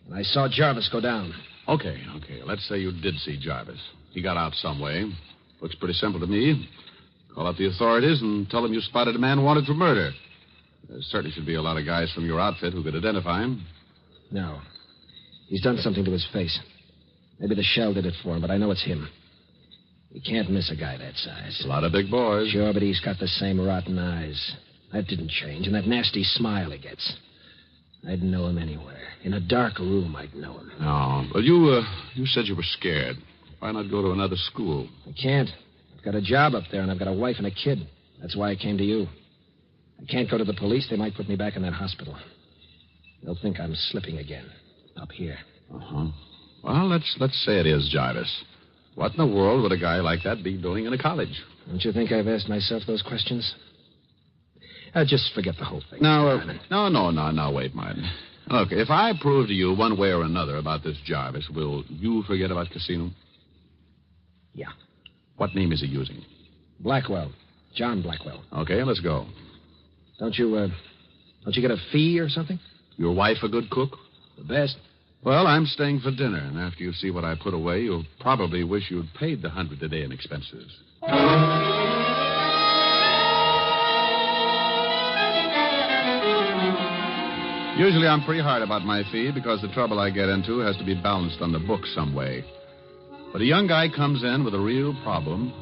and I saw Jarvis go down. Okay. Let's say you did see Jarvis. He got out some way. Looks pretty simple to me. Call up the authorities and tell them you spotted a man wanted for murder. There certainly should be a lot of guys from your outfit who could identify him. No. He's done something to his face. Maybe the shell did it for him, but I know it's him. You can't miss a guy that size. A lot of big boys. Sure, but he's got the same rotten eyes. That didn't change, and that nasty smile he gets. I'd know him anywhere. In a dark room, I'd know him. No. Well, you said you were scared. Why not go to another school? I can't. I've got a job up there, and I've got a wife and a kid. That's why I came to you. I can't go to the police. They might put me back in that hospital. They'll think I'm slipping again. Up here. Uh-huh. Well, let's say it is Jarvis. What in the world would a guy like that be doing in a college? Don't you think I've asked myself those questions? Just forget the whole thing. No, wait, Martin. Look, if I prove to you one way or another about this Jarvis, will you forget about Casino? Yeah. What name is he using? Blackwell. John Blackwell. Okay, let's go. Don't you get a fee or something? Your wife a good cook? The best. Well, I'm staying for dinner, and after you see what I put away, you'll probably wish you'd paid the $100 a day in expenses. Usually I'm pretty hard about my fee because the trouble I get into has to be balanced on the books some way. But a young guy comes in with a real problem,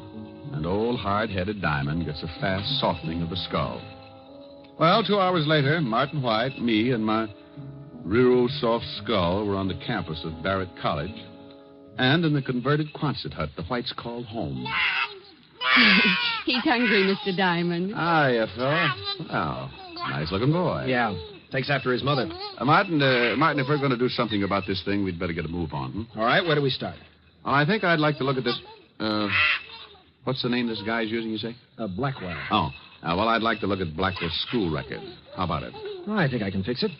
and old hard-headed Diamond gets a fast softening of the skull. Well, 2 hours later, Martin White, me, and my real soft skull were on the campus of Barrett College and in the converted Quonset hut the Whites called home. He's hungry, Mr. Diamond. Hiya, fella. Well, nice-looking boy. Yeah, takes after his mother. Martin, if we're going to do something about this thing, we'd better get a move on. All right, where do we start? Well, I think I'd like to look at this... what's the name this guy's using, you say? Blackwell. Oh, well, I'd like to look at Blackwell's school record. How about it? Well, I think I can fix it.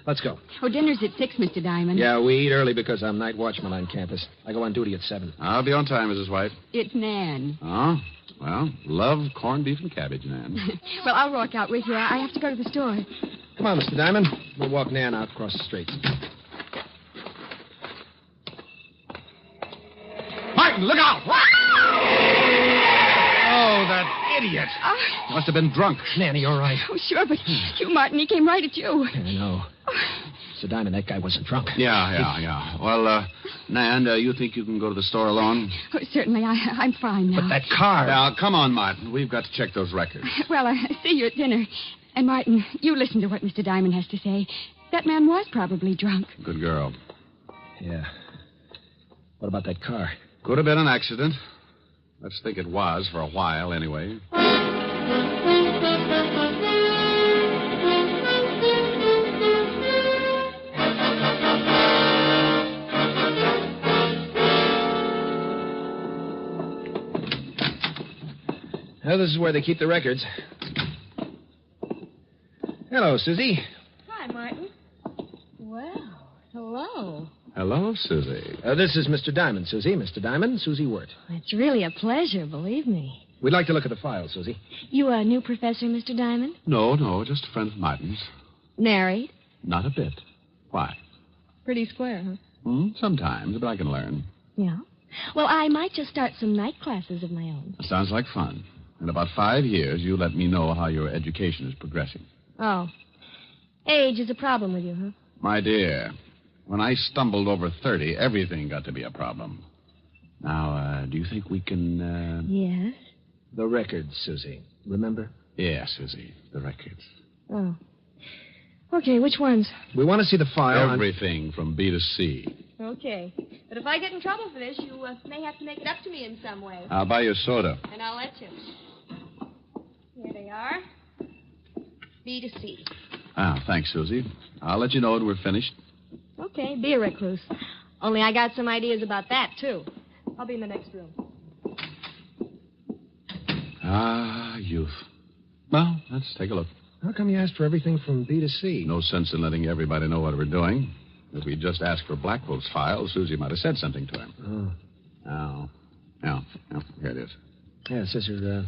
Let's go. Oh, dinner's at 6, Mr. Diamond. Yeah, we eat early because I'm night watchman on campus. I go on duty at 7. I'll be on time, Mrs. White. It's Nan. Oh? Well, love corned beef and cabbage, Nan. Well, I'll walk out with you. I have to go to the store. Come on, Mr. Diamond. We'll walk Nan out across the street. Martin, look out! Oh, that idiot. Must have been drunk. Nanny, all right? Oh, sure, but you, Martin, he came right at you. I know. Mr. Diamond, that guy wasn't drunk. Yeah. Well, Nan, you think you can go to the store alone? Oh, certainly. I'm fine now. But that car... Now, come on, Martin. We've got to check those records. Well, I see you at dinner. And, Martin, you listen to what Mr. Diamond has to say. That man was probably drunk. Good girl. Yeah. What about that car? Could have been an accident. Let's think it was for a while, anyway. Well, this is where they keep the records. Hello, Susie. Hi, Martin. Well, hello. Hello, Susie. This is Mr. Diamond, Susie. Mr. Diamond, Susie Wirt. It's really a pleasure, believe me. We'd like to look at the file, Susie. You a new professor, Mr. Diamond? No, just a friend of Martin's. Married? Not a bit. Why? Pretty square, huh? Sometimes, but I can learn. Yeah. Well, I might just start some night classes of my own. Sounds like fun. In about 5 years, you let me know how your education is progressing. Oh. Age is a problem with you, huh? My dear, when I stumbled over 30, everything got to be a problem. Now, do you think we can, Yes? The records, Susie. Remember? Yeah, Susie, the records. Oh. Okay, which ones? We want to see the file. Everything from B to C. Okay. But if I get in trouble for this, you may have to make it up to me in some way. I'll buy you a soda. And I'll let you. Here they are. B to C. Thanks, Susie. I'll let you know when we're finished. Okay, be a recluse. Only I got some ideas about that, too. I'll be in the next room. Youth. Well, let's take a look. How come you asked for everything from B to C? No sense in letting everybody know what we're doing. If we just asked for Blackwell's file, Susie might have said something to him. Oh. Here it is. Yeah, it says here,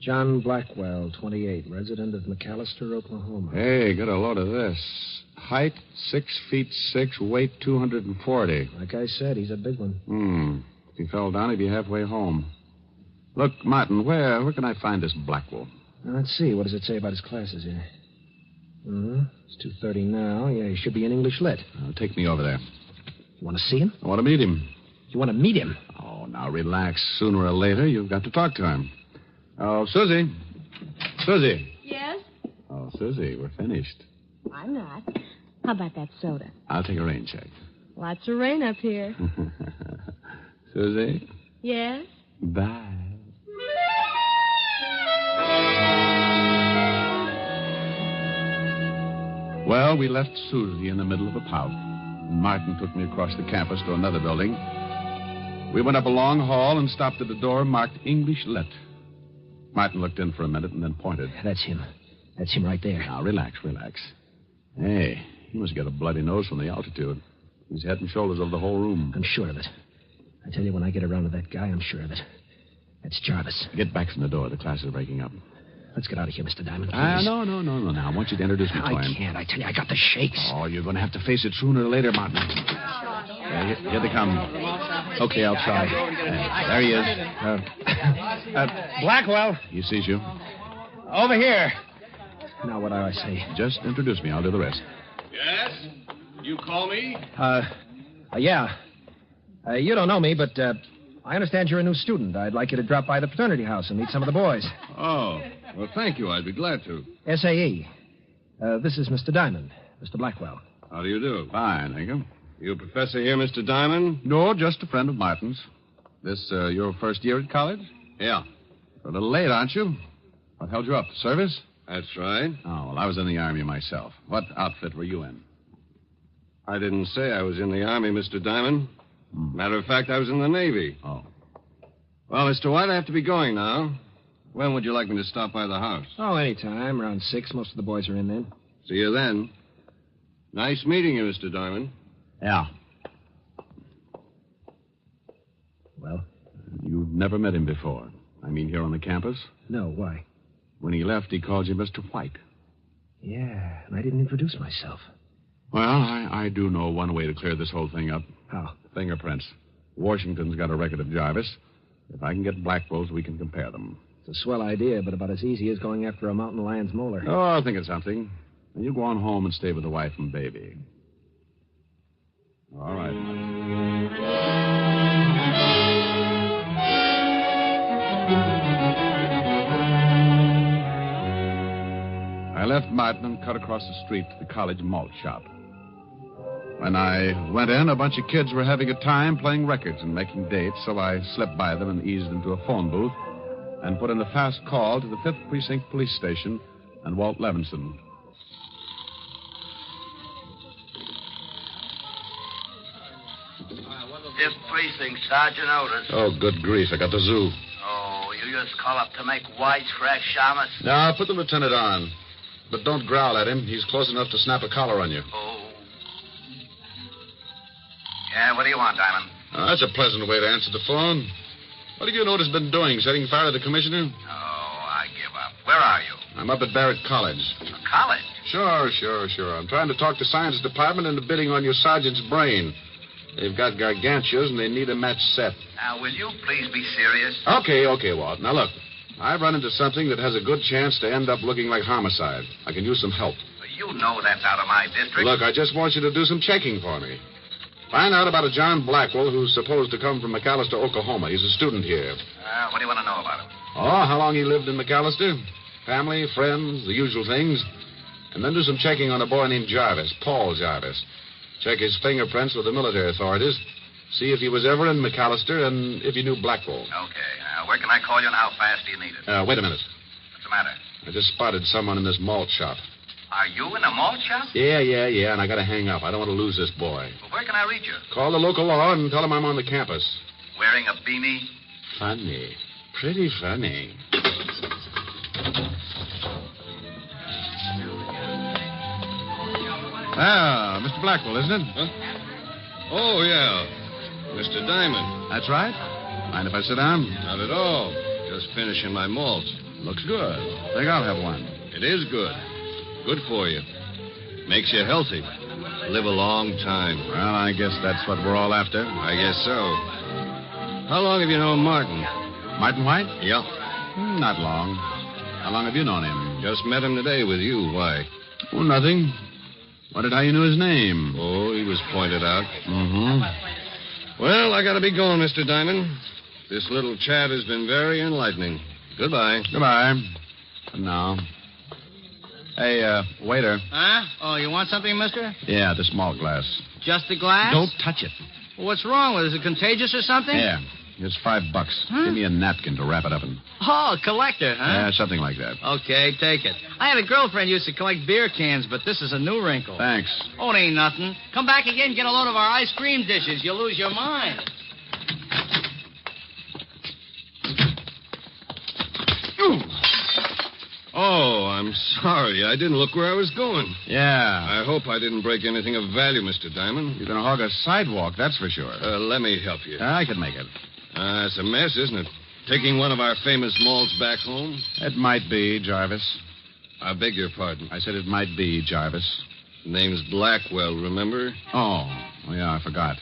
John Blackwell, 28, resident of McAllister, Oklahoma. Hey, get a load of this. Height, 6'6", weight 240. Like I said, he's a big one. If he fell down, he'd be halfway home. Look, Martin, where can I find this Blackwell? Now, let's see. What does it say about his classes here? It's 2:30 now. Yeah, he should be in English Lit. Take me over there. You want to see him? I want to meet him. You want to meet him? Oh, now relax. Sooner or later, you've got to talk to him. Oh, Susie. Susie. Yes? Oh, Susie, we're finished. I'm not. How about that soda? I'll take a rain check. Lots of rain up here. Susie? Yes? Bye. Well, we left Susie in the middle of a pout. Martin took me across the campus to another building. We went up a long hall and stopped at a door marked English Lit. Martin looked in for a minute and then pointed. That's him. That's him right there. Now, relax. Hey, he must get a bloody nose from the altitude. He's head and shoulders over the whole room. I'm sure of it. I tell you, when I get around to that guy, I'm sure of it. That's Jarvis. Get back from the door. The class is breaking up. Let's get out of here, Mr. Diamond, please. No. Now, I want you to introduce me to him. I can't. I tell you, I got the shakes. Oh, you're going to have to face it sooner or later, Martin. Here they come. Okay, I'll try. There he is. Blackwell. He sees you. Over here. Now, what do I say? Just introduce me. I'll do the rest. Yes? You call me? Yeah. You don't know me, but I understand you're a new student. I'd like you to drop by the fraternity house and meet some of the boys. Oh, well, thank you. I'd be glad to. SAE. This is Mr. Diamond, Mr. Blackwell. How do you do? Fine, thank you. You a professor here, Mr. Diamond? No, just a friend of Martin's. This your first year at college? Yeah. You're a little late, aren't you? What held you up? Service? That's right. Oh, well, I was in the Army myself. What outfit were you in? I didn't say I was in the Army, Mr. Diamond. Matter of fact, I was in the Navy. Oh. Well, Mr. White, I have to be going now. When would you like me to stop by the house? Oh, anytime. Around 6. Most of the boys are in then. See you then. Nice meeting you, Mr. Diamond. Yeah. Well? You've never met him before. I mean, here on the campus? No, why? When he left, he called you Mr. White. Yeah, and I didn't introduce myself. Well, I do know one way to clear this whole thing up. How? Fingerprints. Washington's got a record of Jarvis. If I can get Blackwell's, we can compare them. It's a swell idea, but about as easy as going after a mountain lion's molar. Oh, I'll think of something. And you go on home and stay with the wife and baby. All right. I left Martin and cut across the street to the college malt shop. When I went in, a bunch of kids were having a time playing records and making dates, so I slipped by them and eased into a phone booth and put in a fast call to the 5th Precinct Police Station and Walt Levinson. Fifth Precinct, Sergeant Otis. Oh, good grief. I got the zoo. Oh, you just call up to make wisecrack, Shamus? Now, put the lieutenant on. But don't growl at him. He's close enough to snap a collar on you. Oh. Yeah, what do you want, Diamond? Oh, that's a pleasant way to answer the phone. What have you noticed been doing? Setting fire to the commissioner? Oh, I give up. Where are you? I'm up at Barrett College. College? Sure. I'm trying to talk the science department into bidding on your sergeant's brain. They've got gargantuas, and they need a match set. Now, will you please be serious? Okay, Walt. Now, look. I've run into something that has a good chance to end up looking like homicide. I can use some help. You know that's out of my district. Look, I just want you to do some checking for me. Find out about a John Blackwell who's supposed to come from McAllister, Oklahoma. He's a student here. What do you want to know about him? Oh, how long he lived in McAllister? Family, friends, the usual things. And then do some checking on a boy named Jarvis, Paul Jarvis. Check his fingerprints with the military authorities. See if he was ever in McAllister and if he knew Blackwell. Okay. Where can I call you and how fast do you need it? Wait a minute. What's the matter? I just spotted someone in this malt shop. Are you in a malt shop? Yeah, and I gotta hang up. I don't want to lose this boy. Well, where can I reach you? Call the local law and tell him I'm on the campus. Wearing a beanie? Funny. Pretty funny. Ah, Mr. Blackwell, isn't it? Huh? Oh, yeah. Mr. Diamond. That's right. Mind if I sit down? Not at all. Just finishing my malt. Looks good. Think I'll have one. It is good. Good for you. Makes you healthy. Live a long time. Well, I guess that's what we're all after. I guess so. How long have you known Martin? Martin White? Yeah. Not long. How long have you known him? Just met him today with you. Why? Oh, nothing. Wondered how you knew his name. Oh, he was pointed out. Mm-hmm. Well, I gotta be going, Mr. Diamond. This little chat has been very enlightening. Goodbye. Goodbye. For now. Hey, waiter. Huh? Oh, you want something, mister? Yeah, the small glass. Just the glass? Don't touch it. Well, what's wrong with it? Is it contagious or something? Yeah. Here's $5. Huh? Give me a napkin to wrap it up in. Oh, a collector, huh? Yeah, something like that. Okay, take it. I had a girlfriend who used to collect beer cans, but this is a new wrinkle. Thanks. Oh, it ain't nothing. Come back again, get a load of our ice cream dishes. You'll lose your mind. Oh, I'm sorry. I didn't look where I was going. Yeah. I hope I didn't break anything of value, Mr. Diamond. You're going to hog a sidewalk, that's for sure. Let me help you. I can make it. It's a mess, isn't it? Taking one of our famous malts back home? It might be, Jarvis. I beg your pardon. I said it might be, Jarvis. Name's Blackwell, remember? Oh, yeah, I forgot.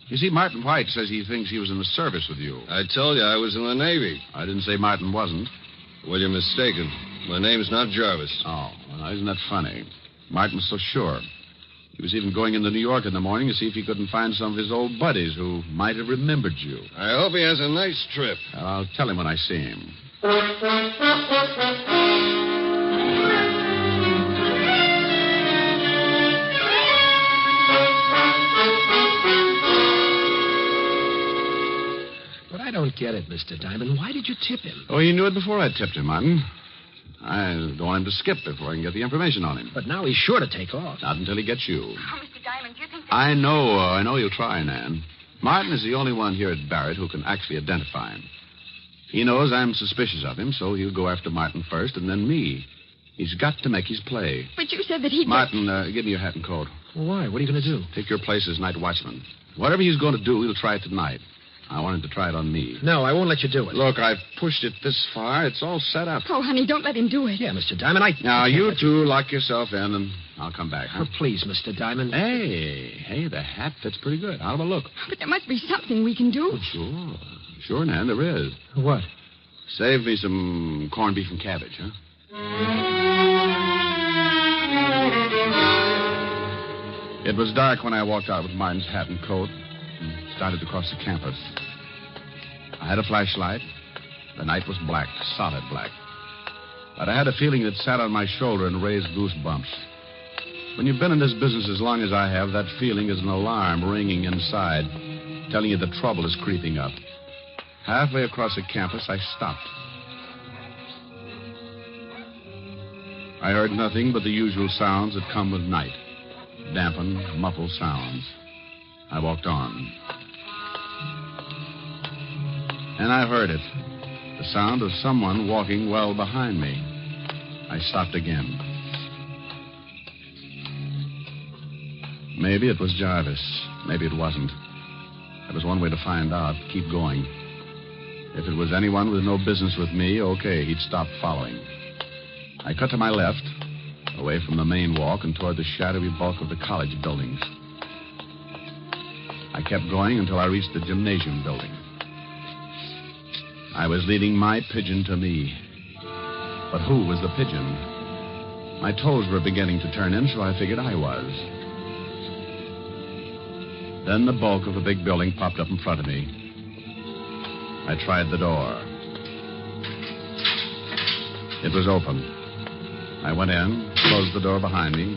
You see, Martin White says he thinks he was in the service with you. I told you I was in the Navy. I didn't say Martin wasn't. Well, you're mistaken. My name's not Jarvis. Oh, well, isn't that funny? Martin's so sure. He was even going into New York in the morning to see if he couldn't find some of his old buddies who might have remembered you. I hope he has a nice trip. I'll tell him when I see him. But I don't get it, Mr. Diamond. Why did you tip him? Oh, you knew it before I tipped him, Martin. I don't want him to skip before I can get the information on him. But now he's sure to take off. Not until he gets you. Oh, Mr. Diamond, do you think that... I know you'll try, Nan. Martin is the only one here at Barrett who can actually identify him. He knows I'm suspicious of him, so he'll go after Martin first and then me. He's got to make his play. But you said that he'd... Martin, give me your hat and coat. Why? What are you going to do? Take your place as night watchman. Whatever he's going to do, he'll try it tonight. I want him to try it on me. No, I won't let you do it. Look, I've pushed it this far. It's all set up. Oh, honey, don't let him do it. Yeah, Mr. Diamond, Now, you two lock yourself in, and I'll come back, huh? Oh, please, Mr. Diamond. Hey, the hat fits pretty good. How about a look? But there must be something we can do. Oh, sure, Nan, there is. What? Save me some corned beef and cabbage, huh? It was dark when I walked out with Martin's hat and coat and started across the campus. I had a flashlight. The night was black, solid black. But I had a feeling that sat on my shoulder and raised goosebumps. When you've been in this business as long as I have, that feeling is an alarm ringing inside, telling you the trouble is creeping up. Halfway across the campus, I stopped. I heard nothing but the usual sounds that come with night. Dampened, muffled sounds. I walked on. And I heard it. The sound of someone walking well behind me. I stopped again. Maybe it was Jarvis. Maybe it wasn't. There was one way to find out. Keep going. If it was anyone with no business with me, okay, he'd stop following. I cut to my left, away from the main walk and toward the shadowy bulk of the college buildings. I kept going until I reached the gymnasium building. I was leading my pigeon to me. But who was the pigeon? My toes were beginning to turn in, so I figured I was. Then the bulk of a big building popped up in front of me. I tried the door. It was open. I went in, closed the door behind me.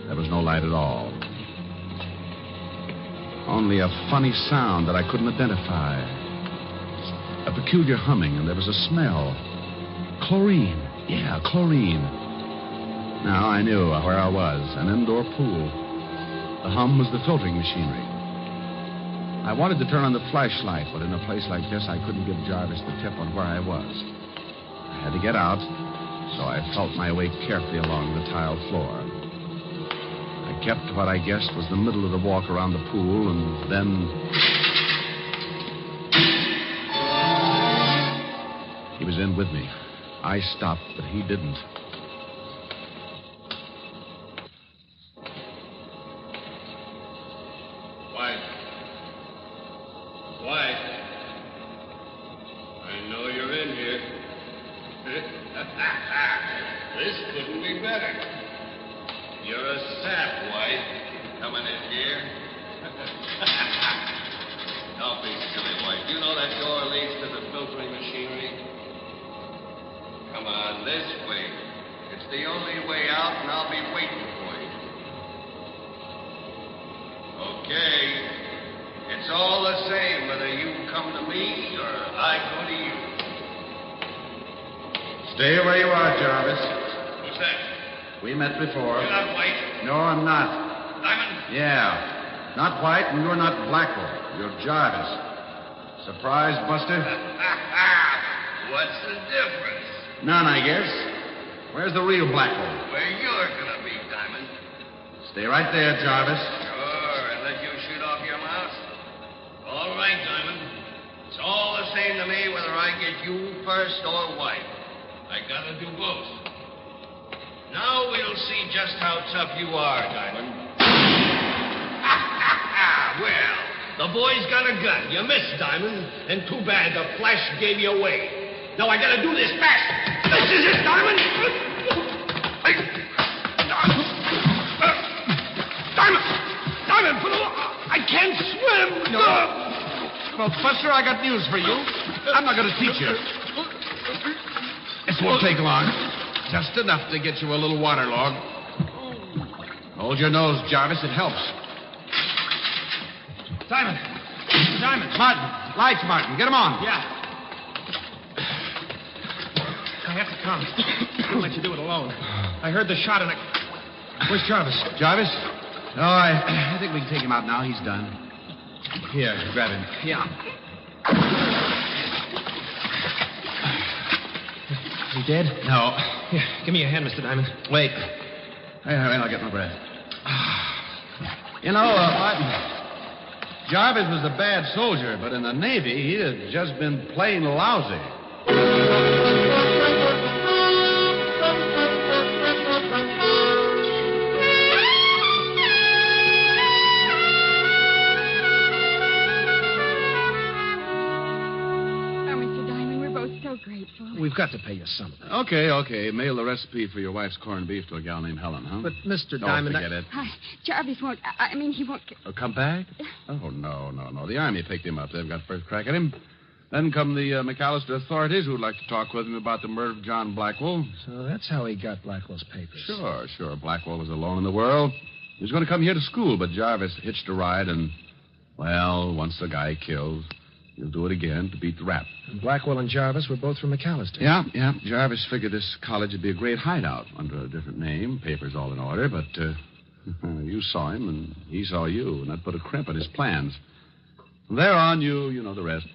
There was no light at all. Only a funny sound that I couldn't identify. A peculiar humming, and there was a smell. Chlorine. Yeah, chlorine. Now I knew where I was, an indoor pool. The hum was the filtering machinery. I wanted to turn on the flashlight, but in a place like this, I couldn't give Jarvis the tip on where I was. I had to get out, so I felt my way carefully along the tiled floor. I kept to what I guessed was the middle of the walk around the pool, and then... He was in with me. I stopped, but he didn't. White. White. I know you're in here. This couldn't be better. You're a sap, White, coming in here. Don't be silly, White. You know that door leads to the filtering machinery? Come on, this way. It's the only way out, and I'll be waiting for you. Okay. It's all the same whether you come to me or I go to you. Stay where you are, Jarvis. Who's that? We met before. You're not White. No, I'm not. Diamond? Yeah. Not White, and you're not Blackwell. You're Jarvis. Surprise, Buster? What's the difference? None, I guess. Where's the real Blackwell? Where you're gonna be, Diamond. Stay right there, Jarvis. Sure, and let you shoot off your mouth? All right, Diamond. It's all the same to me whether I get you first or White. I gotta do both. Now we'll see just how tough you are, Diamond. Well, the boy's got a gun. You missed, Diamond. And too bad the flash gave you away. Now I gotta do this fast. This is it, Diamond. Diamond, put a... I can't swim. No. Well, Buster, I got news for you. I'm not going to teach you. This won't take long. Just enough to get you a little waterlogged. Hold your nose, Jarvis. It helps. Diamond. Martin. Lights, Martin. Get 'em on. Yeah. I have to come. I can't let you do it alone. I heard the shot and Where's Jarvis? Jarvis? Oh, I think we can take him out now. He's done. Here, grab him. Yeah. Is he dead? No. Here, give me a hand, Mr. Diamond. Wait. Wait, I'll get my breath. You know, Martin, Jarvis was a bad soldier, but in the Navy, he had just been plain lousy. We've got to pay you something. Okay. Mail the recipe for your wife's corned beef to a gal named Helen, huh? But, Mr. Don't Diamond... forget it. Jarvis won't... he won't... Come back? Oh, no. The Army picked him up. They've got first crack at him. Then come the McAllister authorities who'd like to talk with him about the murder of John Blackwell. So that's how he got Blackwell's papers. Sure. Blackwell was alone in the world. He was going to come here to school, but Jarvis hitched a ride and... Well, once the guy kills... He'll do it again to beat the rap. And Blackwell and Jarvis were both from McAllister. Yeah. Jarvis figured this college would be a great hideout under a different name, papers all in order, but you saw him and he saw you, and that put a crimp in his plans. From there on, you know the rest.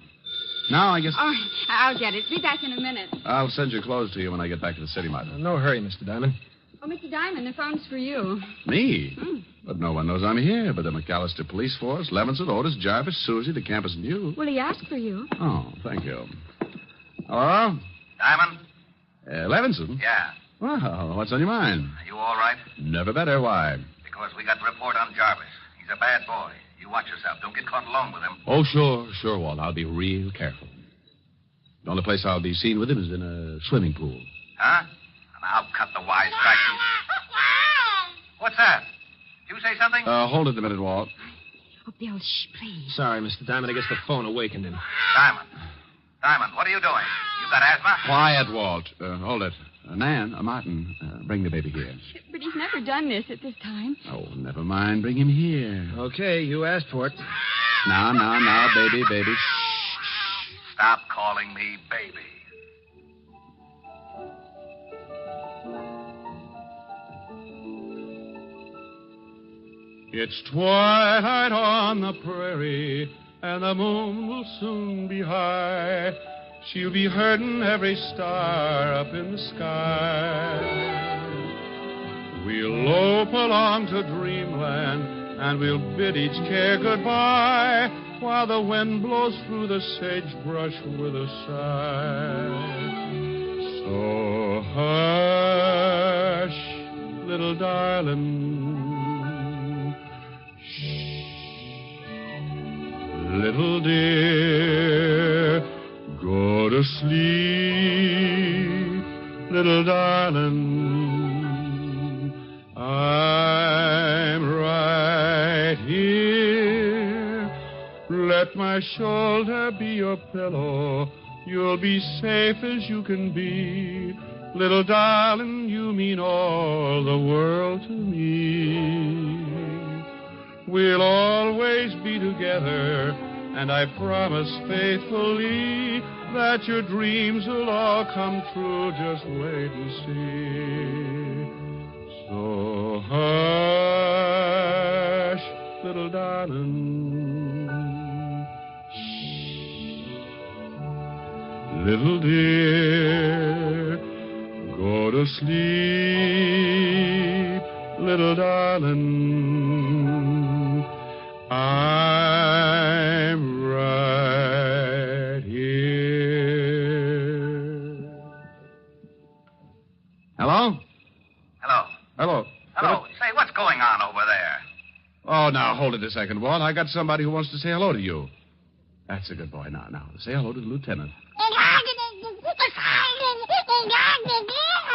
Now, I guess... Oh, I'll get it. Be back in a minute. I'll send your clothes to you when I get back to the city, Martin. No hurry, Mr. Diamond. Oh, Mr. Diamond, the phone's for you. Me? But no one knows I'm here but the McAllister police force, Levinson, Otis, Jarvis, Susie, the campus, and you. Well, he asked for you. Oh, thank you. Hello? Diamond? Levinson? Yeah. Well, what's on your mind? Are you all right? Never better. Why? Because we got the report on Jarvis. He's a bad boy. You watch yourself. Don't get caught alone with him. Oh, sure, Walt. I'll be real careful. The only place I'll be seen with him is in a swimming pool. Huh? And I'll cut the wisecracking. What's that? Did you say something? Hold it a minute, Walt. Oh, Bill, shh, please. Sorry, Mr. Diamond. I guess the phone awakened him. Diamond, what are you doing? You got asthma? Quiet, Walt. Hold it. Nan, Martin, bring the baby here. But he's never done this at this time. Oh, never mind. Bring him here. Okay, you asked for it. Now, baby. Stop calling me baby. It's twilight on the prairie, and the moon will soon be high. She'll be herding every star up in the sky. We'll lope along to dreamland, and we'll bid each care goodbye, while the wind blows through the sagebrush with a sigh. So hush, little darling, shh, little dear, go to sleep, little darling. I'm right here. Let my shoulder be your pillow. You'll be safe as you can be. Little darling, you mean all the world to me. We'll always be together, and I promise faithfully that your dreams will all come true. Just wait and see. So hush, little darling, shh, little dear, go to sleep, little darling. I'm right here. Hello? Hello. Hello. Hello. Say, what's going on over there? Oh, now, hold it a second, Walt. I got somebody who wants to say hello to you. That's a good boy. Now, say hello to the lieutenant.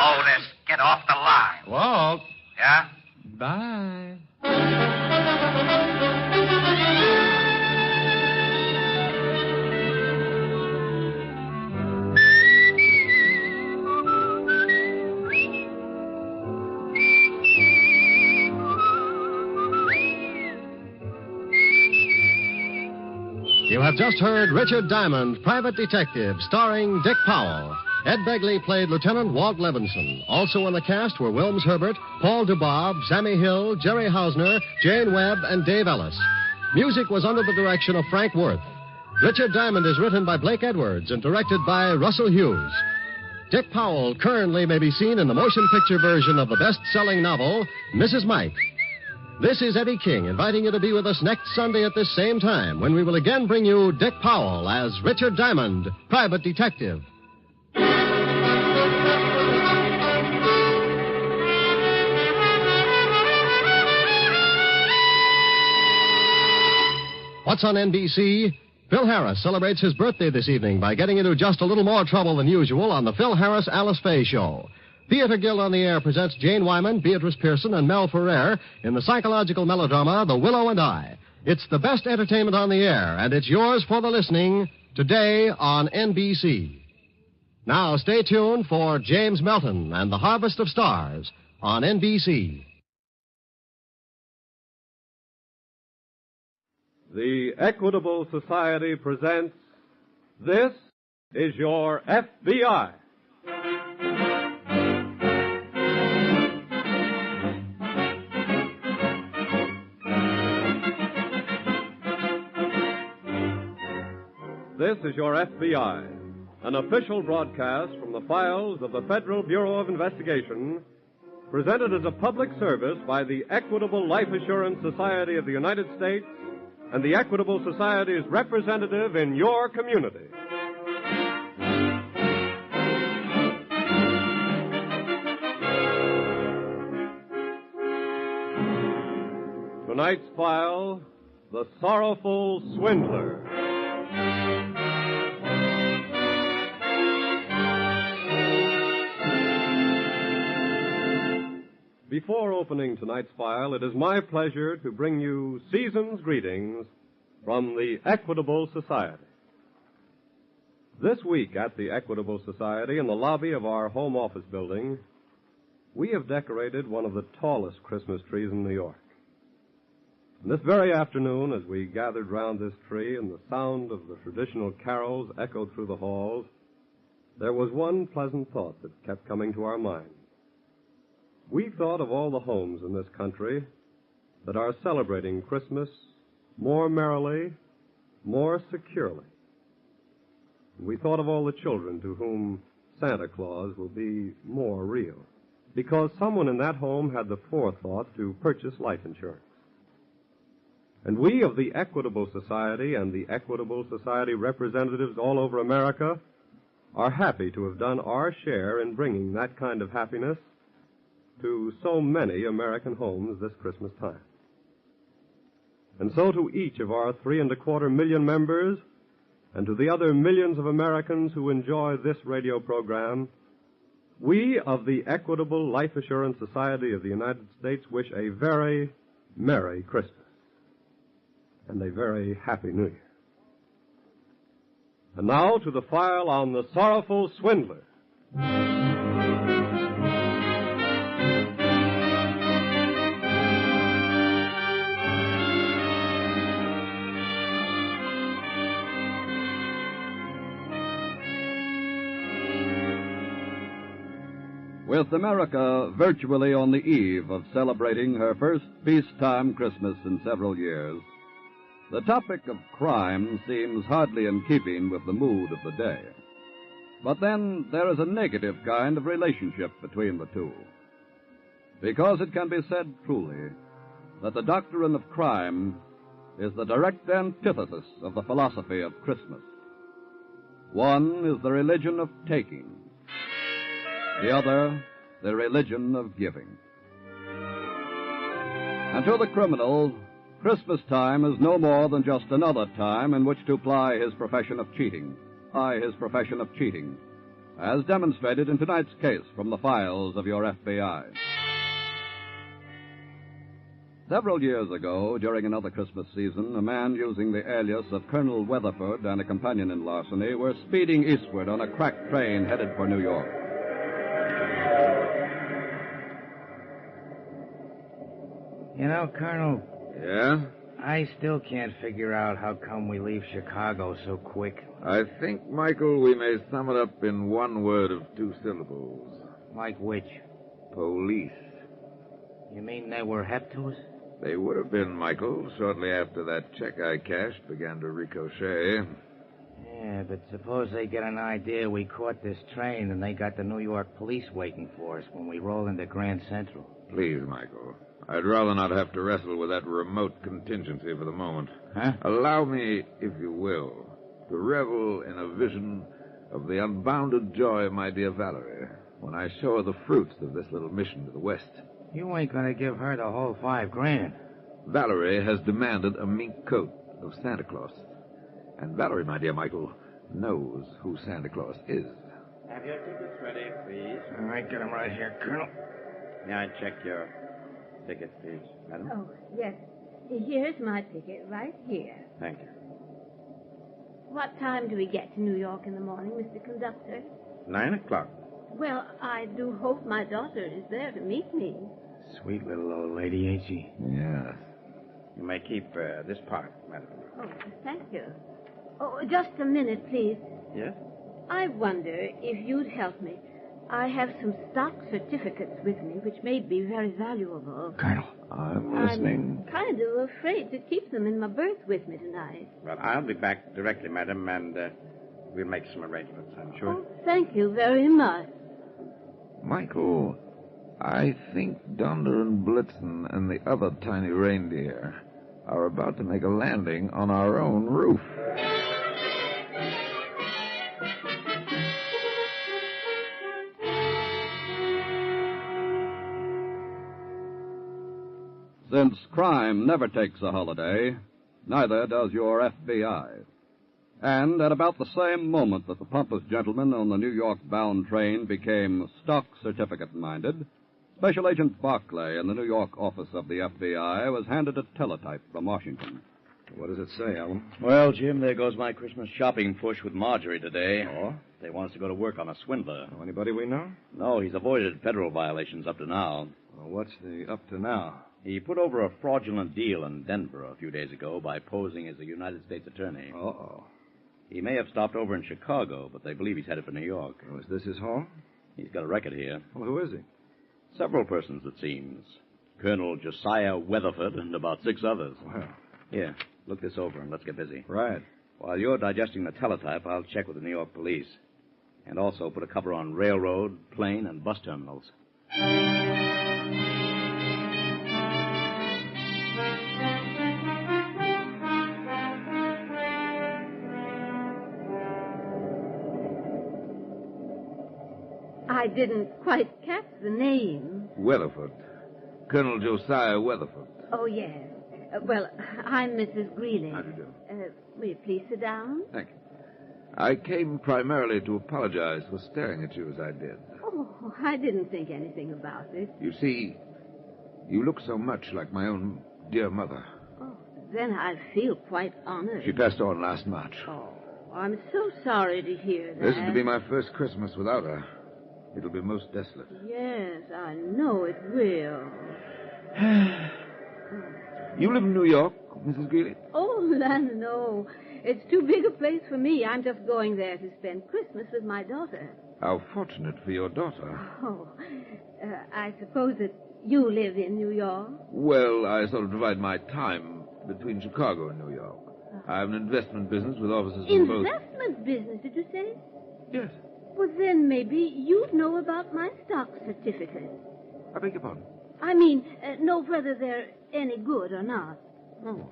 Otis, get off the line. Walt. Yeah? Bye. You have just heard Richard Diamond, Private Detective, starring Dick Powell. Ed Begley played Lieutenant Walt Levinson. Also in the cast were Wilms Herbert, Paul DuBois, Sammy Hill, Jerry Hausner, Jane Webb, and Dave Ellis. Music was under the direction of Frank Worth. Richard Diamond is written by Blake Edwards and directed by Russell Hughes. Dick Powell currently may be seen in the motion picture version of the best-selling novel, Mrs. Mike. This is Eddie King inviting you to be with us next Sunday at this same time when we will again bring you Dick Powell as Richard Diamond, Private Detective. What's on NBC? Phil Harris celebrates his birthday this evening by getting into just a little more trouble than usual on the Phil Harris Alice Faye Show. Theater Guild on the Air presents Jane Wyman, Beatrice Pearson, and Mel Ferrer in the psychological melodrama The Willow and I. It's the best entertainment on the air, and it's yours for the listening today on NBC. Now stay tuned for James Melton and the Harvest of Stars on NBC. The Equitable Society presents This is Your FBI. This is Your FBI, an official broadcast from the files of the Federal Bureau of Investigation, presented as a public service by the Equitable Life Assurance Society of the United States and the Equitable Society's representative in your community. Tonight's file, The Sorrowful Swindler. Before opening tonight's file, it is my pleasure to bring you season's greetings from the Equitable Society. This week at the Equitable Society, in the lobby of our home office building, we have decorated one of the tallest Christmas trees in New York. And this very afternoon, as we gathered round this tree and the sound of the traditional carols echoed through the halls, there was one pleasant thought that kept coming to our minds. We thought of all the homes in this country that are celebrating Christmas more merrily, more securely. We thought of all the children to whom Santa Claus will be more real. because someone in that home had the forethought to purchase life insurance. And we of the Equitable Society and the Equitable Society representatives all over America are happy to have done our share in bringing that kind of happiness to so many American homes this Christmas time. And so to each of our 3.25 million members and to the other millions of Americans who enjoy this radio program, we of the Equitable Life Assurance Society of the United States wish a very Merry Christmas and a very Happy New Year. And now to the file on the Sorrowful Swindler. With America virtually on the eve of celebrating her first peacetime Christmas in several years, the topic of crime seems hardly in keeping with the mood of the day. But then there is a negative kind of relationship between the two. Because it can be said truly that the doctrine of crime is the direct antithesis of the philosophy of Christmas. One is the religion of taking, the other, the religion of giving. And to the criminal, Christmas time is no more than just another time in which to ply his profession of cheating, his profession of cheating, as demonstrated in tonight's case from the files of your FBI. Several years ago, during another Christmas season, a man using the alias of Colonel Weatherford and a companion in larceny were speeding eastward on a crack train headed for New York. You know, Colonel. Yeah? I still can't figure out how come we leave Chicago so quick. I think, Michael, we may sum it up in one word of 2 syllables. Like which? Police. You mean they were hep to us? They would have been, Michael, shortly after that check I cashed began to ricochet. Yeah, but suppose they get an idea we caught this train and they got the New York police waiting for us when we roll into Grand Central. Please, Michael. I'd rather not have to wrestle with that remote contingency for the moment. Huh? Allow me, if you will, to revel in a vision of the unbounded joy of my dear Valerie when I show her the fruits of this little mission to the west. You ain't gonna give her the whole $5,000. Valerie has demanded a mink coat of Santa Claus. And Valerie, my dear Michael, knows who Santa Claus is. Have your tickets ready, please. All right, get them right here, Colonel. May I check your ticket, please, madam? Oh, yes. Here's my ticket right here. Thank you. What time do we get to New York in the morning, Mr. Conductor? 9 o'clock. Well, I do hope my daughter is there to meet me. Sweet little old lady, ain't she? Yes. You may keep this part, madam. Oh, thank you. Oh, just a minute, please. Yes? I wonder if you'd help me. I have some stock certificates with me, which may be very valuable. Colonel, I'm listening. I'm kind of afraid to keep them in my berth with me tonight. Well, I'll be back directly, madam, and we'll make some arrangements, I'm sure. Oh, thank you very much. Michael, I think Donder and Blitzen and the other tiny reindeer are about to make a landing on our own roof. Since crime never takes a holiday, neither does your FBI. And at about the same moment that the pompous gentleman on the New York-bound train became stock certificate-minded, Special Agent Barclay in the New York office of the FBI was handed a teletype from Washington. What does it say, Alan? Well, Jim, there goes my Christmas shopping push with Marjorie today. Oh? They want us to go to work on a swindler. Oh, anybody we know? No, he's avoided federal violations up to now. Well, what's the up to now? He put over a fraudulent deal in Denver a few days ago by posing as a United States attorney. Uh-oh. He may have stopped over in Chicago, but they believe he's headed for New York. Oh, is this his home? He's got a record here. Well, who is he? Several persons, it seems. Colonel Josiah Weatherford and about 6 others. Well. Here, look this over and let's get busy. Right. While you're digesting the teletype, I'll check with the New York police. And also put a cover on railroad, plane, and bus terminals. I didn't quite catch the name. Weatherford. Colonel Josiah Weatherford. Oh, yes. Well, I'm Mrs. Greeley. How do you do? Will you please sit down? Thank you. I came primarily to apologize for staring at you as I did. Oh, I didn't think anything about it. You see, you look so much like my own dear mother. Oh, then I feel quite honored. She passed on last March. Oh, I'm so sorry to hear that. This is to be my first Christmas without her. It'll be most desolate. Yes, I know it will. You live in New York, Mrs. Greeley? Oh, land, no. It's too big a place for me. I'm just going there to spend Christmas with my daughter. How fortunate for your daughter. Oh, I suppose that you live in New York? Well, I sort of divide my time between Chicago and New York. I have an investment business with offices in both. Investment business, did you say? Yes. Well, then maybe you'd know about my stock certificates. I beg your pardon? I mean, know whether they're any good or not. Oh.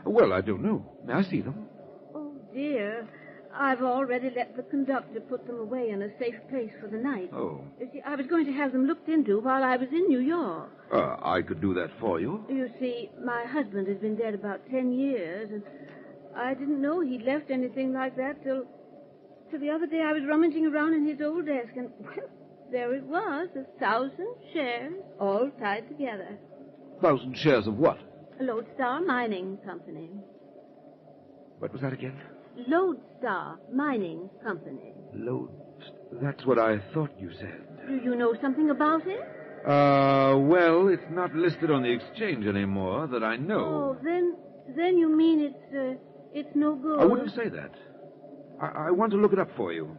Well, I don't know. May I see them? Oh, dear. I've already let the conductor put them away in a safe place for the night. Oh. You see, I was going to have them looked into while I was in New York. I could do that for you. You see, my husband has been dead about 10 years, and I didn't know he'd left anything like that till the other day I was rummaging around in his old desk, and, well, there it was, 1,000 shares, all tied together. 1,000 shares of what? Lodestar Mining Company. What was that again? Lodestar Mining Company. That's what I thought you said. Do you know something about it? Well, it's not listed on the exchange anymore that I know. Oh, then you mean it's no good? I wouldn't say that. I want to look it up for you.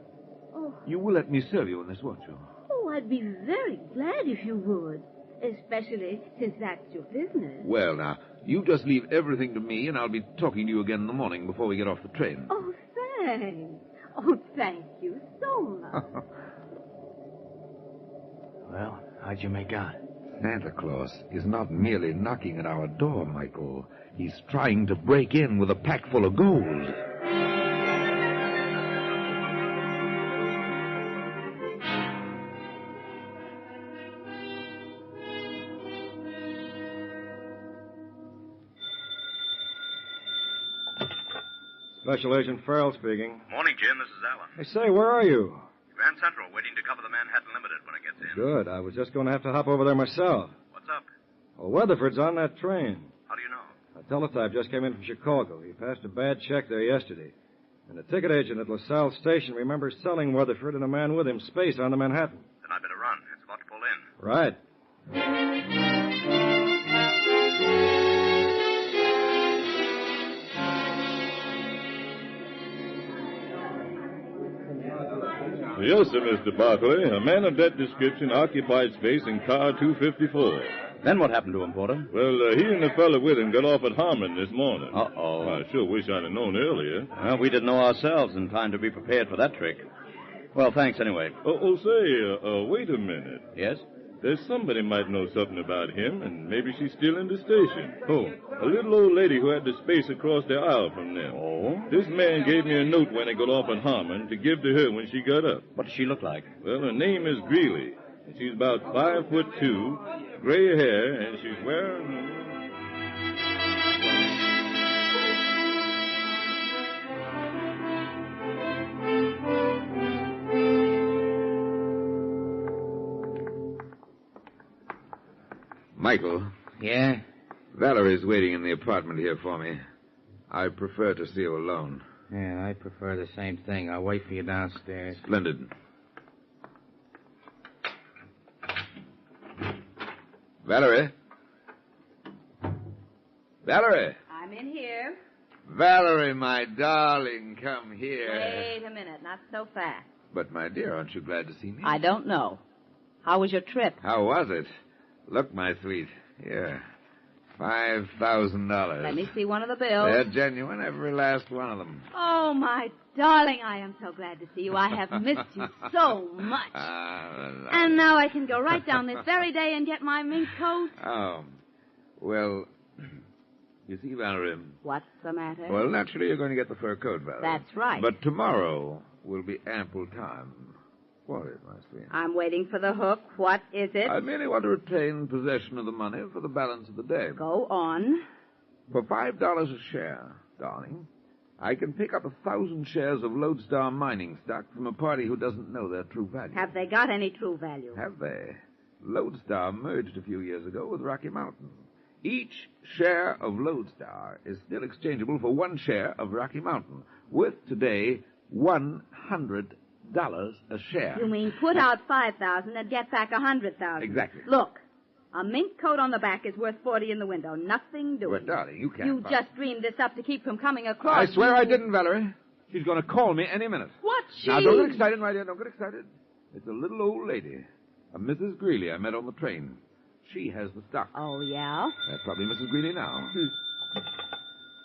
Oh. You will let me serve you on this, won't you? Oh, I'd be very glad if you would. Especially since that's your business. Well, now, you just leave everything to me, and I'll be talking to you again in the morning before we get off the train. Oh, thanks. Oh, thank you so much. Well, how'd you make out? Santa Claus is not merely knocking at our door, Michael. He's trying to break in with a pack full of gold. Special Agent Farrell speaking. Morning, Jim. This is Alan. Hey, say, where are you? Grand Central, waiting to cover the Manhattan Limited when it gets in. Good. I was just going to have to hop over there myself. What's up? Well, Weatherford's on that train. How do you know? A teletype just came in from Chicago. He passed a bad check there yesterday. And the ticket agent at LaSalle Station remembers selling Weatherford and a man with him space on the Manhattan. Then I better run. It's about to pull in. Right. Yes, sir, Mr. Barkley. A man of that description occupied space in car 254. Then what happened to him, Porter? Well, he and the fellow with him got off at Harmon this morning. Uh-oh. I sure wish I'd have known earlier. Well, we didn't know ourselves in time to be prepared for that trick. Well, thanks anyway. Say, wait a minute. Yes? There's somebody might know something about him, and maybe she's still in the station. Who? A little old lady who had the space across the aisle from them. Oh? This man gave me a note when he got off at Harmon to give to her when she got up. What does she look like? Well, her name is Greeley. And she's about 5'2", gray hair, and she's wearing... Michael. Yeah? Valerie's waiting in the apartment here for me. I prefer to see you alone. Yeah, I prefer the same thing. I'll wait for you downstairs. Splendid. Valerie? Valerie? I'm in here. Valerie, my darling, come here. Wait a minute, not so fast. But, my dear, aren't you glad to see me? I don't know. How was your trip? How was it? Look, my sweet. Here. $5,000. Let me see one of the bills. They're genuine, every last one of them. Oh, my darling, I am so glad to see you. I have missed you so much. And now I can go right down this very day and get my mink coat. Oh. Well, you see, Valerie... What's the matter? Well, naturally, you're going to get the fur coat, Valerie. That's right. But tomorrow will be ample time. What is, my sweet? I'm waiting for the hook. What is it? I merely want to retain possession of the money for the balance of the day. Go on. For $5 a share, darling, I can pick up 1,000 shares of Lodestar mining stock from a party who doesn't know their true value. Have they got any true value? Have they? Lodestar merged a few years ago with Rocky Mountain. Each share of Lodestar is still exchangeable for 1 share of Rocky Mountain, worth today $100 a share. You mean put out 5,000 and get back 100,000? Exactly. Look, a mink coat on the back is worth 40 in the window. Nothing doing. Well, darling, you can't. You just dreamed this up to keep from coming across. I swear I didn't, Valerie. She's going to call me any minute. What, she? Now, don't get excited, my dear. Don't get excited. It's a little old lady, a Mrs. Greeley I met on the train. She has the stock. Oh, yeah? That's probably Mrs. Greeley now.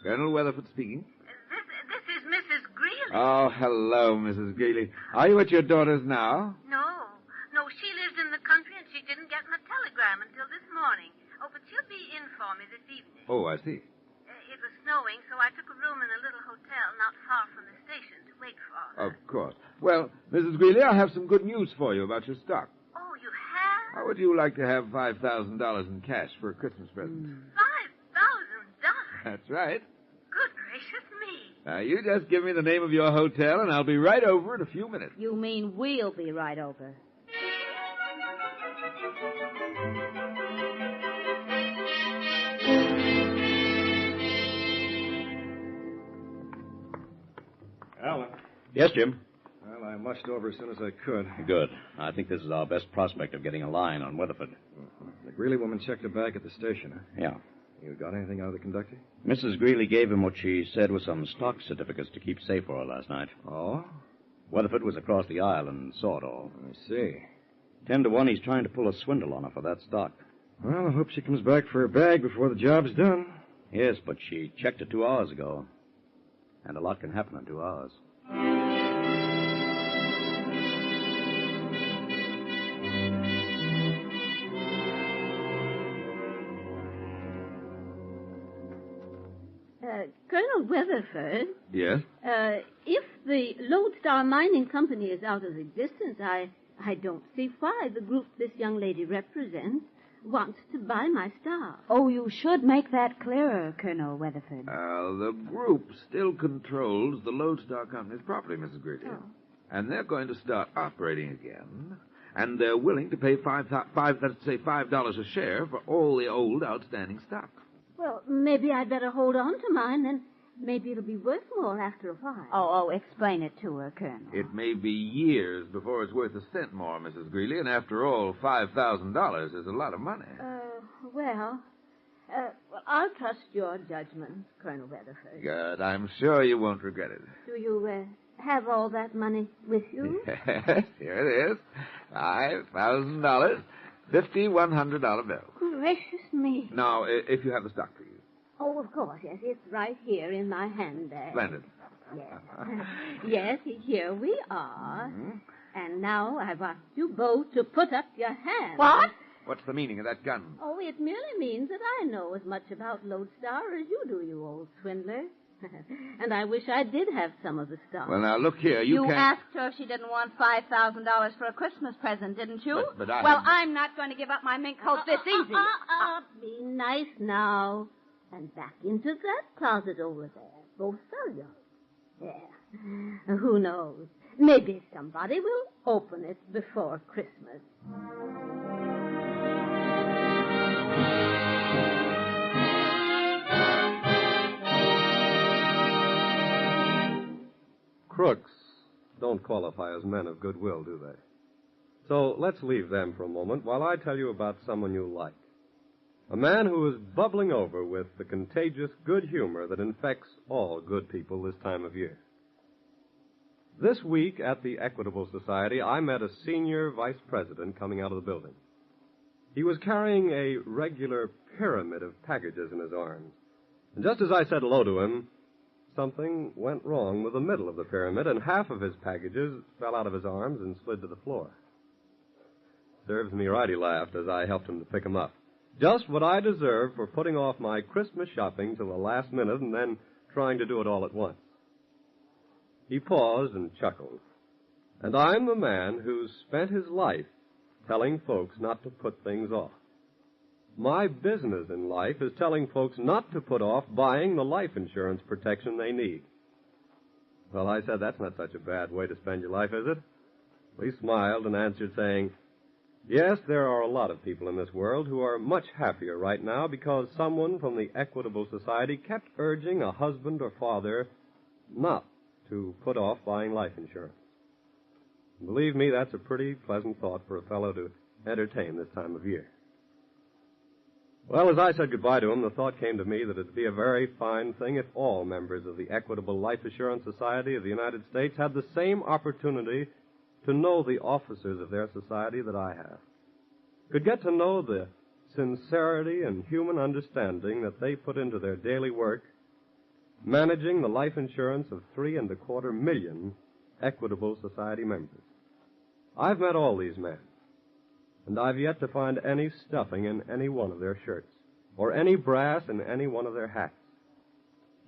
Colonel Weatherford speaking. This is Mrs. Greeley. Oh, hello, Mrs. Greeley. Are you at your daughter's now? No, she lives in the country and she didn't get my telegram until this morning. Oh, but she'll be in for me this evening. Oh, I see. It was snowing, so I took a room in a little hotel not far from the station to wait for her. Of course. Well, Mrs. Greeley, I have some good news for you about your stock. Oh, you have? How would you like to have $5,000 in cash for a Christmas present? $5,000? That's right. Good gracious me. Now, you just give me the name of your hotel, and I'll be right over in a few minutes. You mean we'll be right over? Alan. Yes, Jim. Well, I mushed over as soon as I could. Good. I think this is our best prospect of getting a line on Weatherford. The Greeley woman checked her bag at the station, huh? Yeah. You got anything out of the conductor? Mrs. Greeley gave him what she said was some stock certificates to keep safe for her last night. Oh? Weatherford was across the aisle and saw it all. I see. 10 to 1, he's trying to pull a swindle on her for that stock. Well, I hope she comes back for her bag before the job's done. Yes, but she checked it 2 hours ago. And a lot can happen in 2 hours. Colonel Weatherford, Yes? if the Lodestar Mining Company is out of existence, I don't see why the group this young lady represents wants to buy my stock. Oh, you should make that clearer, Colonel Weatherford. The group still controls the Lodestar Company's property, Mrs. Greeley. Oh. And they're going to start operating again. And they're willing to pay $5 a share for all the old outstanding stock. Well, maybe I'd better hold on to mine, then maybe it'll be worth more after a while. Oh, explain it to her, Colonel. It may be years before it's worth a cent more, Mrs. Greeley, and after all, $5,000 is a lot of money. Well, I'll trust your judgment, Colonel Weatherford. Good. I'm sure you won't regret it. Do you, have all that money with you? Yes, here it is. $5,000, $5,100 bill. Gracious me. Now, if you have the stock, please. Oh, of course, yes. It's right here in my handbag. Splendid. Yes. Yes, here we are. Mm-hmm. And now I want you both to put up your hands. What? What's the meaning of that gun? Oh, it merely means that I know as much about Lodestar as you do, you old swindler. And I wish I did have some of the stock. Well, now, look here. You can't... asked her if she didn't want $5,000 for a Christmas present, didn't you? But I Well, I'm not going to give up my mink coat this easy. Be nice now. And back into that closet over there. Both of you. Yeah. Who knows? Maybe somebody will open it before Christmas. Crooks don't qualify as men of goodwill, do they? So let's leave them for a moment while I tell you about someone you like. A man who is bubbling over with the contagious good humor that infects all good people this time of year. This week at the Equitable Society, I met a senior vice president coming out of the building. He was carrying a regular pyramid of packages in his arms. And just as I said hello to him, something went wrong with the middle of the pyramid, and half of his packages fell out of his arms and slid to the floor. Serves me right, he laughed as I helped him to pick them up. Just what I deserve for putting off my Christmas shopping till the last minute and then trying to do it all at once. He paused and chuckled. And I'm the man who's spent his life telling folks not to put things off. My business in life is telling folks not to put off buying the life insurance protection they need. Well, I said, that's not such a bad way to spend your life, is it? He smiled and answered, saying, yes, there are a lot of people in this world who are much happier right now because someone from the Equitable Society kept urging a husband or father not to put off buying life insurance. Believe me, that's a pretty pleasant thought for a fellow to entertain this time of year. Well, as I said goodbye to him, the thought came to me that it'd be a very fine thing if all members of the Equitable Life Assurance Society of the United States had the same opportunity to know the officers of their society that I have. Could get to know the sincerity and human understanding that they put into their daily work, managing the life insurance of 3.25 million Equitable Society members. I've met all these men, and I've yet to find any stuffing in any one of their shirts, or any brass in any one of their hats.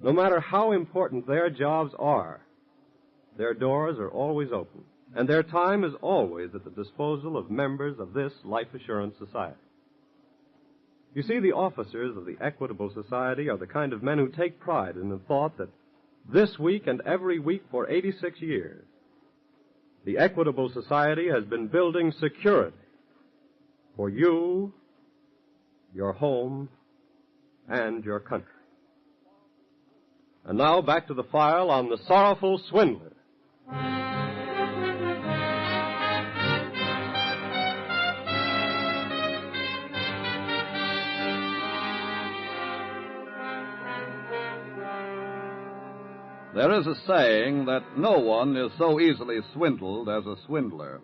No matter how important their jobs are, their doors are always open, and their time is always at the disposal of members of this Life Assurance Society. You see, the officers of the Equitable Society are the kind of men who take pride in the thought that this week and every week for 86 years, the Equitable Society has been building security for you, your home, and your country. And now back to the file on the Sorrowful Swindler. There is a saying that no one is so easily swindled as a swindler,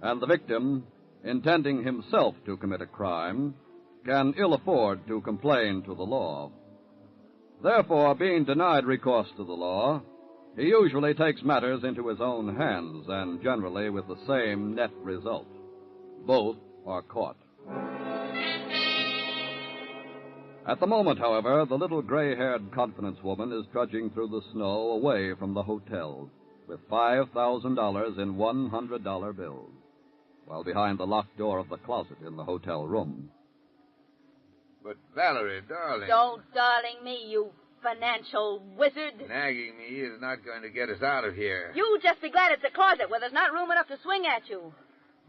and the victim, intending himself to commit a crime, can ill afford to complain to the law. Therefore, being denied recourse to the law, he usually takes matters into his own hands, and generally with the same net result. Both are caught. At the moment, however, the little gray-haired confidence woman is trudging through the snow away from the hotel with $5,000 in $100 bills, while behind the locked door of the closet in the hotel room. But, Valerie, darling... Don't darling me, you financial wizard. Nagging me is not going to get us out of here. You just be glad it's a closet where there's not room enough to swing at you.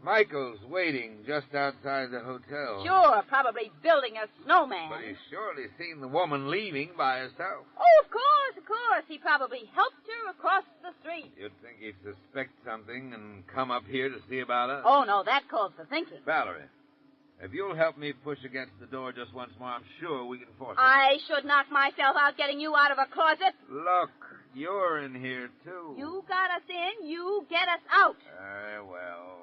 Michael's waiting just outside the hotel. Sure, probably building a snowman. But he's surely seen the woman leaving by herself. Oh, of course, of course. He probably helped her across the street. You'd think he'd suspect something and come up here to see about us. Oh, no, that calls for thinking. Valerie, if you'll help me push against the door just once more, I'm sure we can force it. I should knock myself out getting you out of a closet. Look, you're in here, too. You got us in, you get us out. Well...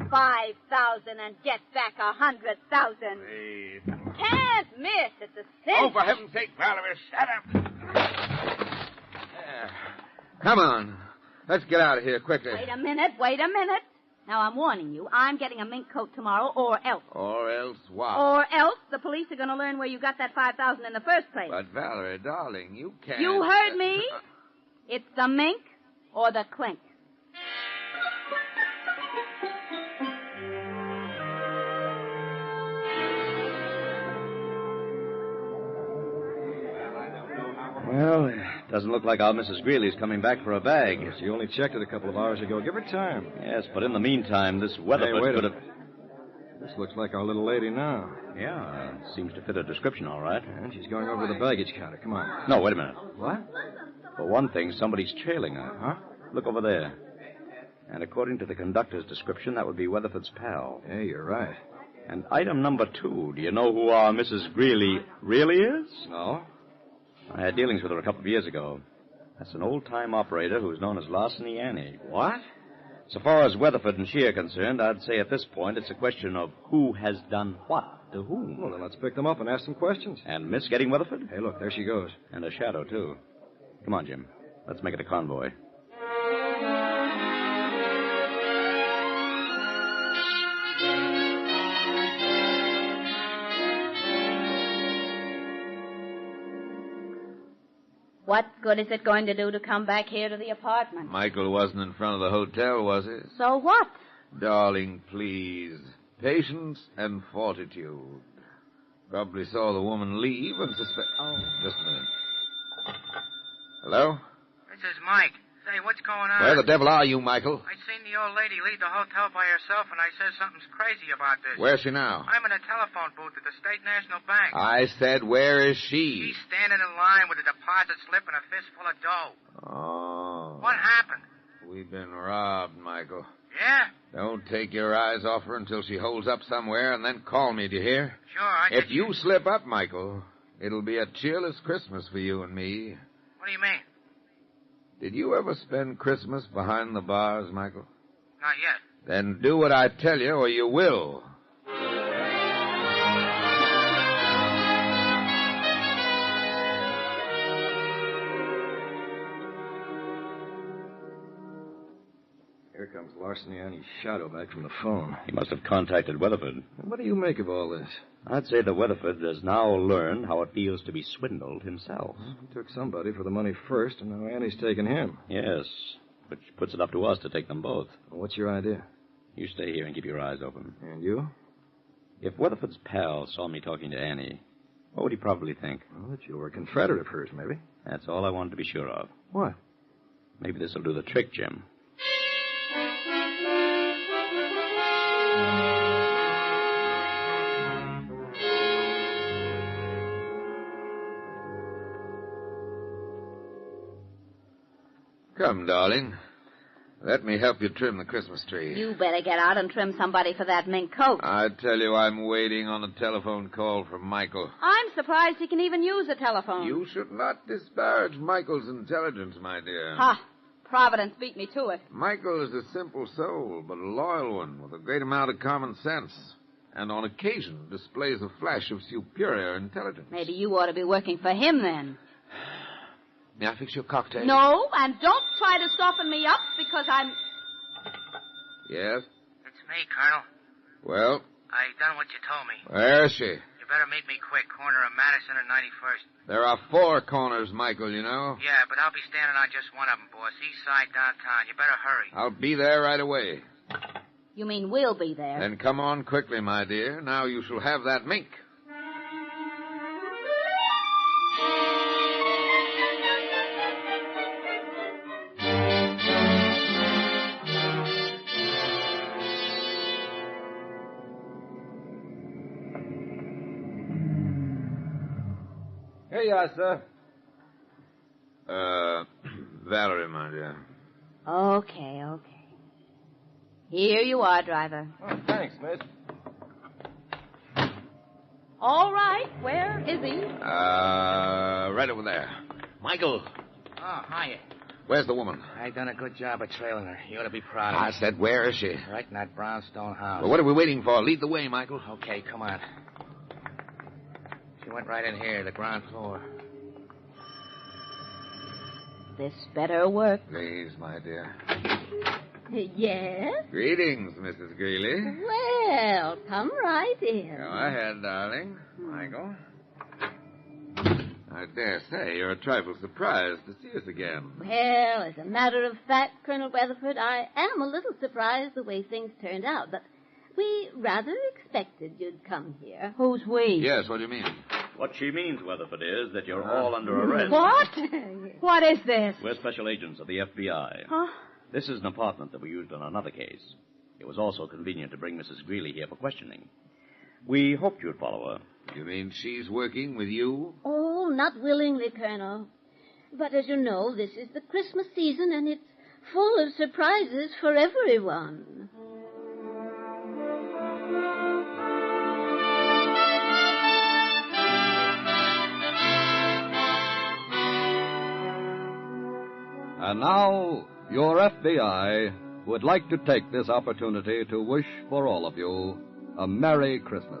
5,000 and get back 100,000. Please. Can't miss. It's a sin. Oh, for heaven's sake, Valerie, shut up. Come on. Let's get out of here quickly. Wait a minute. Now, I'm warning you. I'm getting a mink coat tomorrow, or else. Or else what? Or else the police are going to learn where you got that 5,000 in the first place. But, Valerie, darling, you can't... You heard me. It's the mink or the clink. Well, it doesn't look like our Mrs. Greeley's coming back for a bag. She only checked it a couple of hours ago. Give her time. Yes, but in the meantime, this Weatherford could have... This looks like our little lady now. Yeah, seems to fit her description all right. And she's going over to the baggage counter. Come on. No, wait a minute. What? For one thing, somebody's trailing her. Huh? Look over there. And according to the conductor's description, that would be Weatherford's pal. Yeah, you're right. And item number 2, do you know who our Mrs. Greeley really is? No. I had dealings with her a couple of years ago. That's an old-time operator who's known as Larceny Annie. What? So far as Weatherford and she are concerned, I'd say at this point it's a question of who has done what to whom. Well, then let's pick them up and ask some questions. And Miss getting Weatherford? Hey, look, there she goes. And a shadow, too. Come on, Jim. Let's make it a convoy. What good is it going to do to come back here to the apartment? Michael wasn't in front of the hotel, was he? So what? Darling, please. Patience and fortitude. Probably saw the woman leave and suspect... Oh. Just a minute. Hello? This is Mike. Say, what's going on? Where the devil are you, Michael? I seen the old lady leave the hotel by herself, and I said something's crazy about this. Where's she now? I'm in a telephone booth at the State National Bank. I said, where is she? She's standing in line with a deposit slip and a fistful of dough. Oh. What happened? We've been robbed, Michael. Yeah? Don't take your eyes off her until she holds up somewhere, and then call me, do you hear? Sure, If you slip up, Michael, it'll be a cheerless Christmas for you and me. What do you mean? Did you ever spend Christmas behind the bars, Michael? Not yet. Then do what I tell you, or you will. Here comes Larceny and his shadow back from the phone. He must have contacted Weatherford. What do you make of all this? I'd say that Weatherford has now learned how it feels to be swindled himself. He took somebody for the money first, and now Annie's taking him. Yes, which puts it up to us to take them both. Well, what's your idea? You stay here and keep your eyes open. And you? If Weatherford's pal saw me talking to Annie, what would he probably think? Well, that you were a Confederate of hers, maybe. That's all I wanted to be sure of. What? Maybe this'll do the trick, Jim. Come, darling. Let me help you trim the Christmas tree. You better get out and trim somebody for that mink coat. I tell you, I'm waiting on a telephone call from Michael. I'm surprised he can even use a telephone. You should not disparage Michael's intelligence, my dear. Ha! Providence beat me to it. Michael is a simple soul, but a loyal one with a great amount of common sense. And on occasion displays a flash of superior intelligence. Maybe you ought to be working for him then. May I fix your cocktail? No, and don't try to soften me up because I'm... Yes? It's me, Colonel. Well? I done what you told me. Where is she? You better meet me quick, corner of Madison and 91st. There are 4 corners, Michael, you know. Yeah, but I'll be standing on just one of them, boss. East side downtown. You better hurry. I'll be there right away. You mean we'll be there? Then come on quickly, my dear. Now you shall have that mink. Here you are, sir. Valerie, my dear. Okay. Here you are, driver. Oh, thanks, miss. All right. Where is he? Right over there. Michael, Oh, hiya. where's the woman? I done a good job of trailing her. You ought to be proud of me. I said, where is she? Right in that brownstone house. Well, what are we waiting for? Lead the way, Michael. Okay, come on. She went right in here, the ground floor. This better work. Please, my dear. Yes? Greetings, Mrs. Greeley. Well, come right in. Go ahead, darling. Michael. I dare say you're a trifle surprised to see us again. Well, as a matter of fact, Colonel Weatherford, I am a little surprised the way things turned out, but we rather expected you'd come here. Who's we? Yes, what do you mean? What she means, Weatherford, is that you're all under arrest. What? What is this? We're special agents of the FBI. Huh? This is an apartment that we used on another case. It was also convenient to bring Mrs. Greeley here for questioning. We hoped you'd follow her. You mean she's working with you? Oh, not willingly, Colonel. But as you know, this is the Christmas season, and it's full of surprises for everyone. And now, your FBI, would like to take this opportunity to wish for all of you a Merry Christmas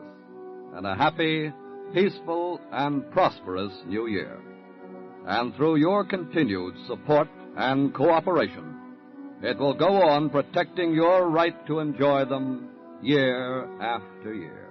and a happy, peaceful, and prosperous New Year. And through your continued support and cooperation, it will go on protecting your right to enjoy them year after year.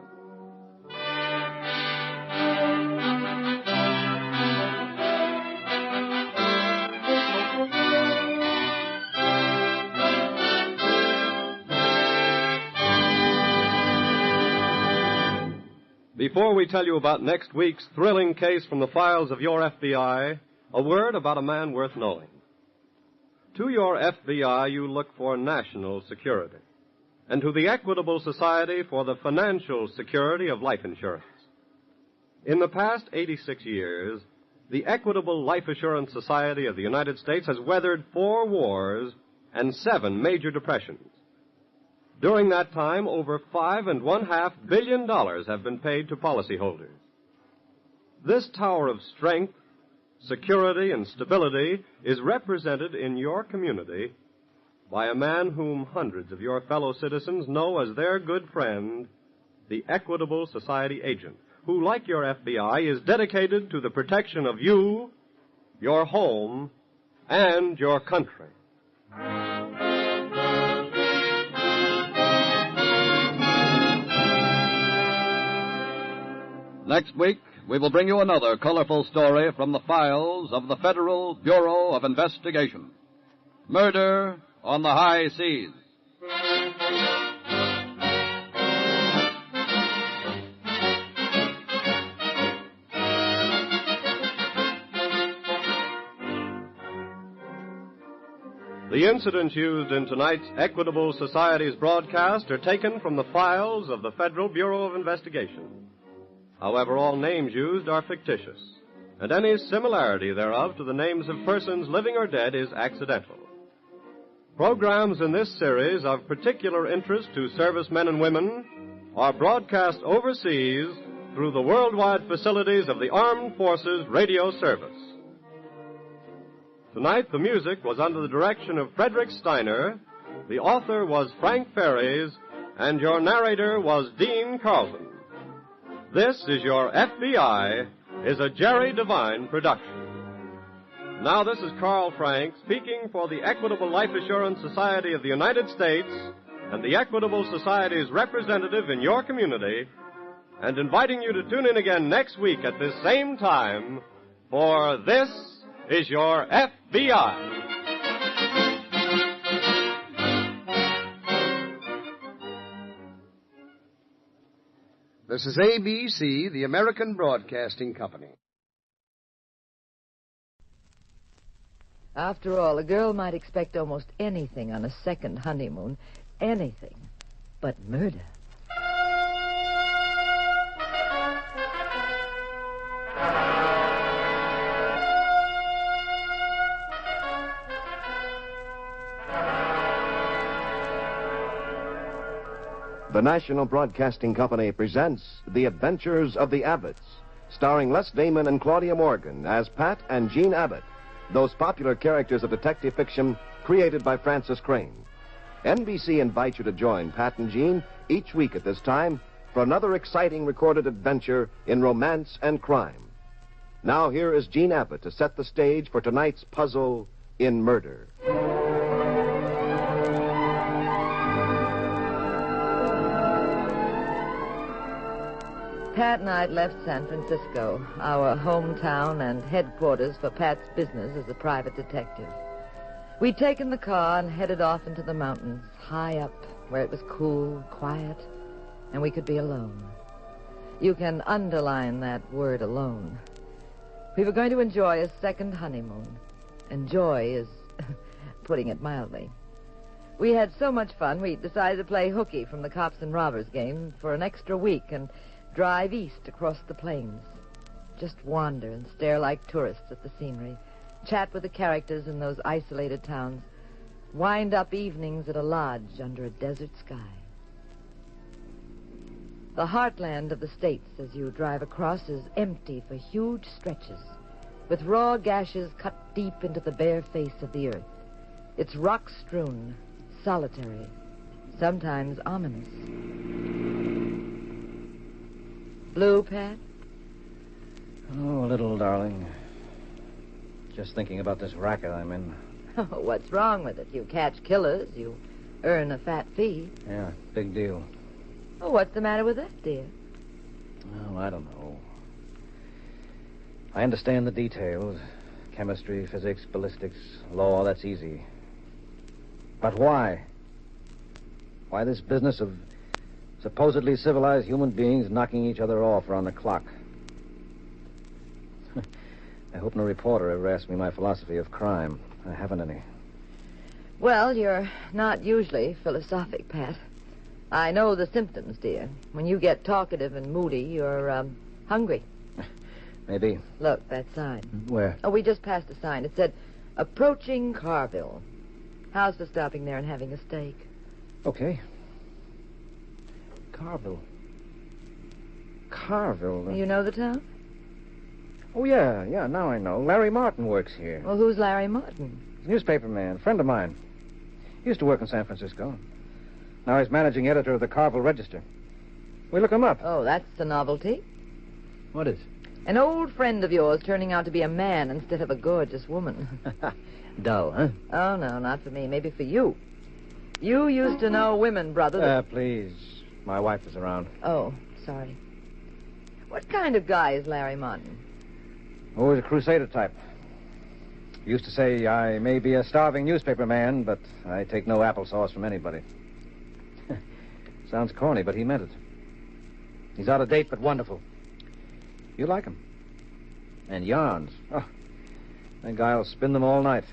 Before we tell you about next week's thrilling case from the files of your FBI, a word about a man worth knowing. To your FBI, you look for national security, and to the Equitable Society for the financial security of life insurance. In the past 86 years, the Equitable Life Assurance Society of the United States has weathered 4 wars and 7 major depressions. During that time, over $5.5 billion have been paid to policyholders. This tower of strength, security, and stability is represented in your community by a man whom hundreds of your fellow citizens know as their good friend, the Equitable Society agent, who, like your FBI, is dedicated to the protection of you, your home, and your country. Next week, we will bring you another colorful story from the files of the Federal Bureau of Investigation. Murder on the High Seas. The incidents used in tonight's Equitable Society's broadcast are taken from the files of the Federal Bureau of Investigation. However, all names used are fictitious, and any similarity thereof to the names of persons living or dead is accidental. Programs in this series of particular interest to servicemen and women are broadcast overseas through the worldwide facilities of the Armed Forces Radio Service. Tonight, the music was under the direction of Frederick Steiner, the author was Frank Ferries, and your narrator was Dean Carlton. This is Your FBI is a Jerry Devine production. Now this is Carl Frank speaking for the Equitable Life Assurance Society of the United States and the Equitable Society's representative in your community, and inviting you to tune in again next week at this same time for This is Your FBI. This is ABC, the American Broadcasting Company. After all, a girl might expect almost anything on a second honeymoon. Anything. But murder. The National Broadcasting Company presents The Adventures of the Abbotts, starring Les Damon and Claudia Morgan as Pat and Jean Abbott, those popular characters of detective fiction created by Francis Crane. NBC invites you to join Pat and Jean each week at this time for another exciting recorded adventure in romance and crime. Now here is Jean Abbott to set the stage for tonight's puzzle in murder. Pat and I had left San Francisco, our hometown and headquarters for Pat's business as a private detective. We'd taken the car and headed off into the mountains, high up, where it was cool, quiet, and we could be alone. You can underline that word alone. We were going to enjoy a second honeymoon. Enjoy is putting it mildly. We had so much fun, we decided to play hooky from the Cops and Robbers game for an extra week and drive east across the plains. Just wander and stare like tourists at the scenery, chat with the characters in those isolated towns, wind up evenings at a lodge under a desert sky. The heartland of the States, as you drive across, is empty for huge stretches, with raw gashes cut deep into the bare face of the earth. It's rock-strewn, solitary, sometimes ominous. Blue, Pat? Oh, a little, darling. Just thinking about this racket I'm in. Oh, what's wrong with it? You catch killers, you earn a fat fee. Yeah, big deal. Oh, what's the matter with that, dear? Oh, I don't know. I understand the details. Chemistry, physics, ballistics, law, that's easy. But why? Why this business of supposedly civilized human beings knocking each other off around the clock? I hope no reporter ever asks me my philosophy of crime. I haven't any. Well, you're not usually philosophic, Pat. I know the symptoms, dear. When you get talkative and moody, you're, hungry. Maybe. Look, that sign. Where? Oh, we just passed a sign. It said, approaching Carville. How's for stopping there and having a steak? Okay. Carville. Carville? You know the town? Oh, yeah, now I know. Larry Martin works here. Well, who's Larry Martin? He's a newspaper man, friend of mine. He used to work in San Francisco. Now he's managing editor of the Carville Register. We look him up. Oh, that's a novelty. What is? An old friend of yours turning out to be a man instead of a gorgeous woman. Dull, huh? Oh, no, not for me. Maybe for you. You used to know women, brother. Please. My wife is around. Oh, sorry. What kind of guy is Larry Martin? Oh, he's a crusader type. He used to say, I may be a starving newspaper man, but I take no applesauce from anybody. Sounds corny, but he meant it. He's out of date, but wonderful. You like him. And yarns. Oh, that guy will spin them all night.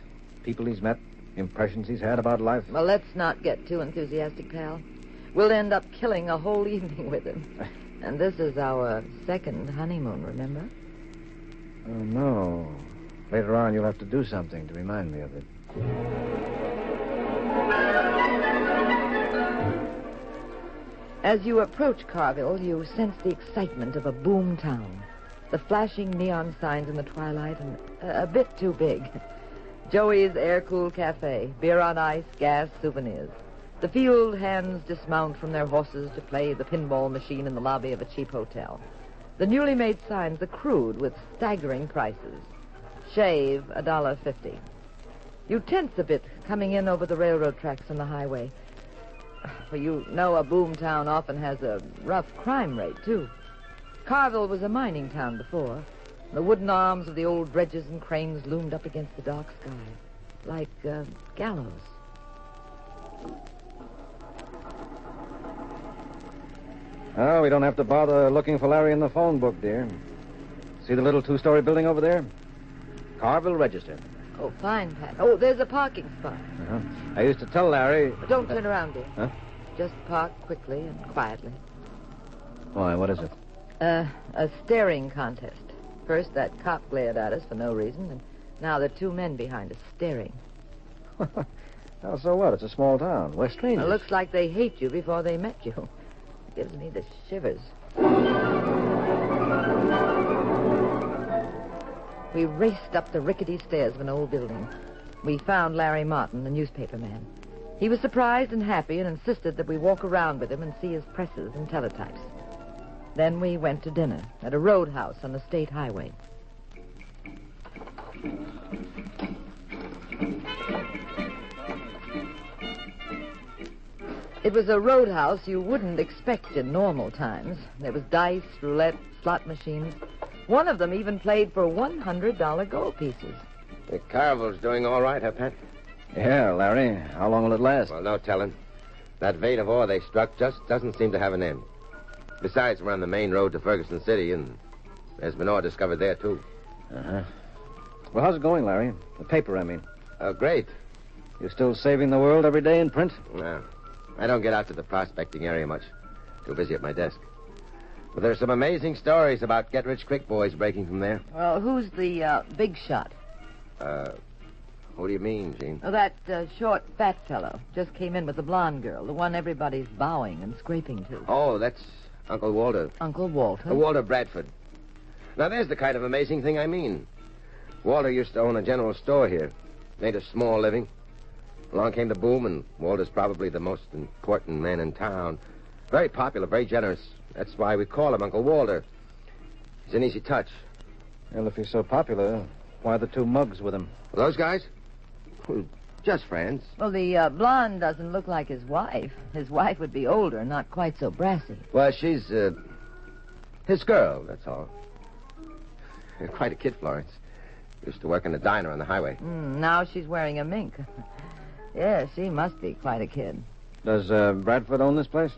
People he's met, impressions he's had about life. Well, let's not get too enthusiastic, pal. We'll end up killing a whole evening with him. And this is our second honeymoon, remember? Oh, no. Later on, you'll have to do something to remind me of it. As you approach Carville, you sense the excitement of a boom town. The flashing neon signs in the twilight and a bit too big. Joey's air-cooled cafe, beer on ice, gas, souvenirs. The field hands dismount from their horses to play the pinball machine in the lobby of a cheap hotel. The newly made signs are crude with staggering prices. Shave, $1.50. You tense a bit coming in over the railroad tracks and the highway. For you know a boom town often has a rough crime rate, too. Carville was a mining town before. The wooden arms of the old dredges and cranes loomed up against the dark sky, like gallows. Oh, we don't have to bother looking for Larry in the phone book, dear. See the little two-story building over there? Carville Register. Oh, fine, Pat. Oh, there's a parking spot. Uh-huh. I used to tell Larry... But don't turn around, dear. Huh? Just park quickly and quietly. Why, what is it? A staring contest. First, that cop glared at us for no reason, and now there are two men behind us staring. Oh, so what? It's a small town. We're strangers. It looks like they hate you before they met you. It gives me the shivers. We raced up the rickety stairs of an old building. We found Larry Martin, the newspaper man. He was surprised and happy and insisted that we walk around with him and see his presses and teletypes. Then we went to dinner at a roadhouse on the state highway. It was a roadhouse you wouldn't expect in normal times. There was dice, roulette, slot machines. One of them even played for $100 gold pieces. The Carville's doing all right, huh, Pat? Yeah, Larry. How long will it last? Well, no telling. That vein of ore they struck just doesn't seem to have an end. Besides, we're on the main road to Ferguson City, and there's been ore discovered there, too. Uh-huh. Well, how's it going, Larry? The paper, I mean. Oh, great. You still saving the world every day in print? No. I don't get out to the prospecting area much. Too busy at my desk. But there's some amazing stories about get-rich-quick boys breaking from there. Well, who's the big shot? Who do you mean, Gene? Oh, that short, fat fellow. Just came in with the blonde girl, the one everybody's bowing and scraping to. Oh, that's Uncle Walter. Uncle Walter? Walter Bradford. Now, there's the kind of amazing thing I mean. Walter used to own a general store here. Made a small living. Along came the boom, and Walter's probably the most important man in town. Very popular, very generous. That's why we call him Uncle Walter. He's an easy touch. Well, if he's so popular, why the two mugs with him? Those guys? Well, just friends. Well, the blonde doesn't look like his wife. His wife would be older, not quite so brassy. Well, she's, his girl, that's all. Quite a kid, Florence. Used to work in a diner on the highway. Now she's wearing a mink. Yeah, she must be quite a kid. Does Bradford own this place?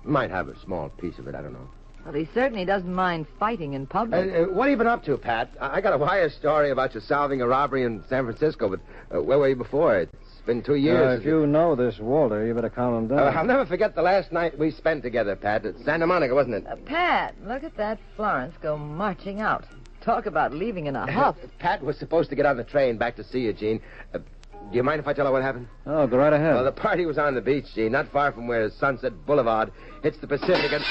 Might have a small piece of it, I don't know. Well, he certainly doesn't mind fighting in public. What have you been up to, Pat? I got a wire story about you solving a robbery in San Francisco, but where were you before? It's been 2 years. If you know this Walter, you better calm him down. I'll never forget the last night we spent together, Pat. At Santa Monica, wasn't it? Pat, look at that Florence go marching out. Talk about leaving in a huff. Pat was supposed to get on the train back to see you, Gene. Do you mind if I tell her what happened? Oh, go right ahead. Well, the party was on the beach, Gene, not far from where Sunset Boulevard hits the Pacific and...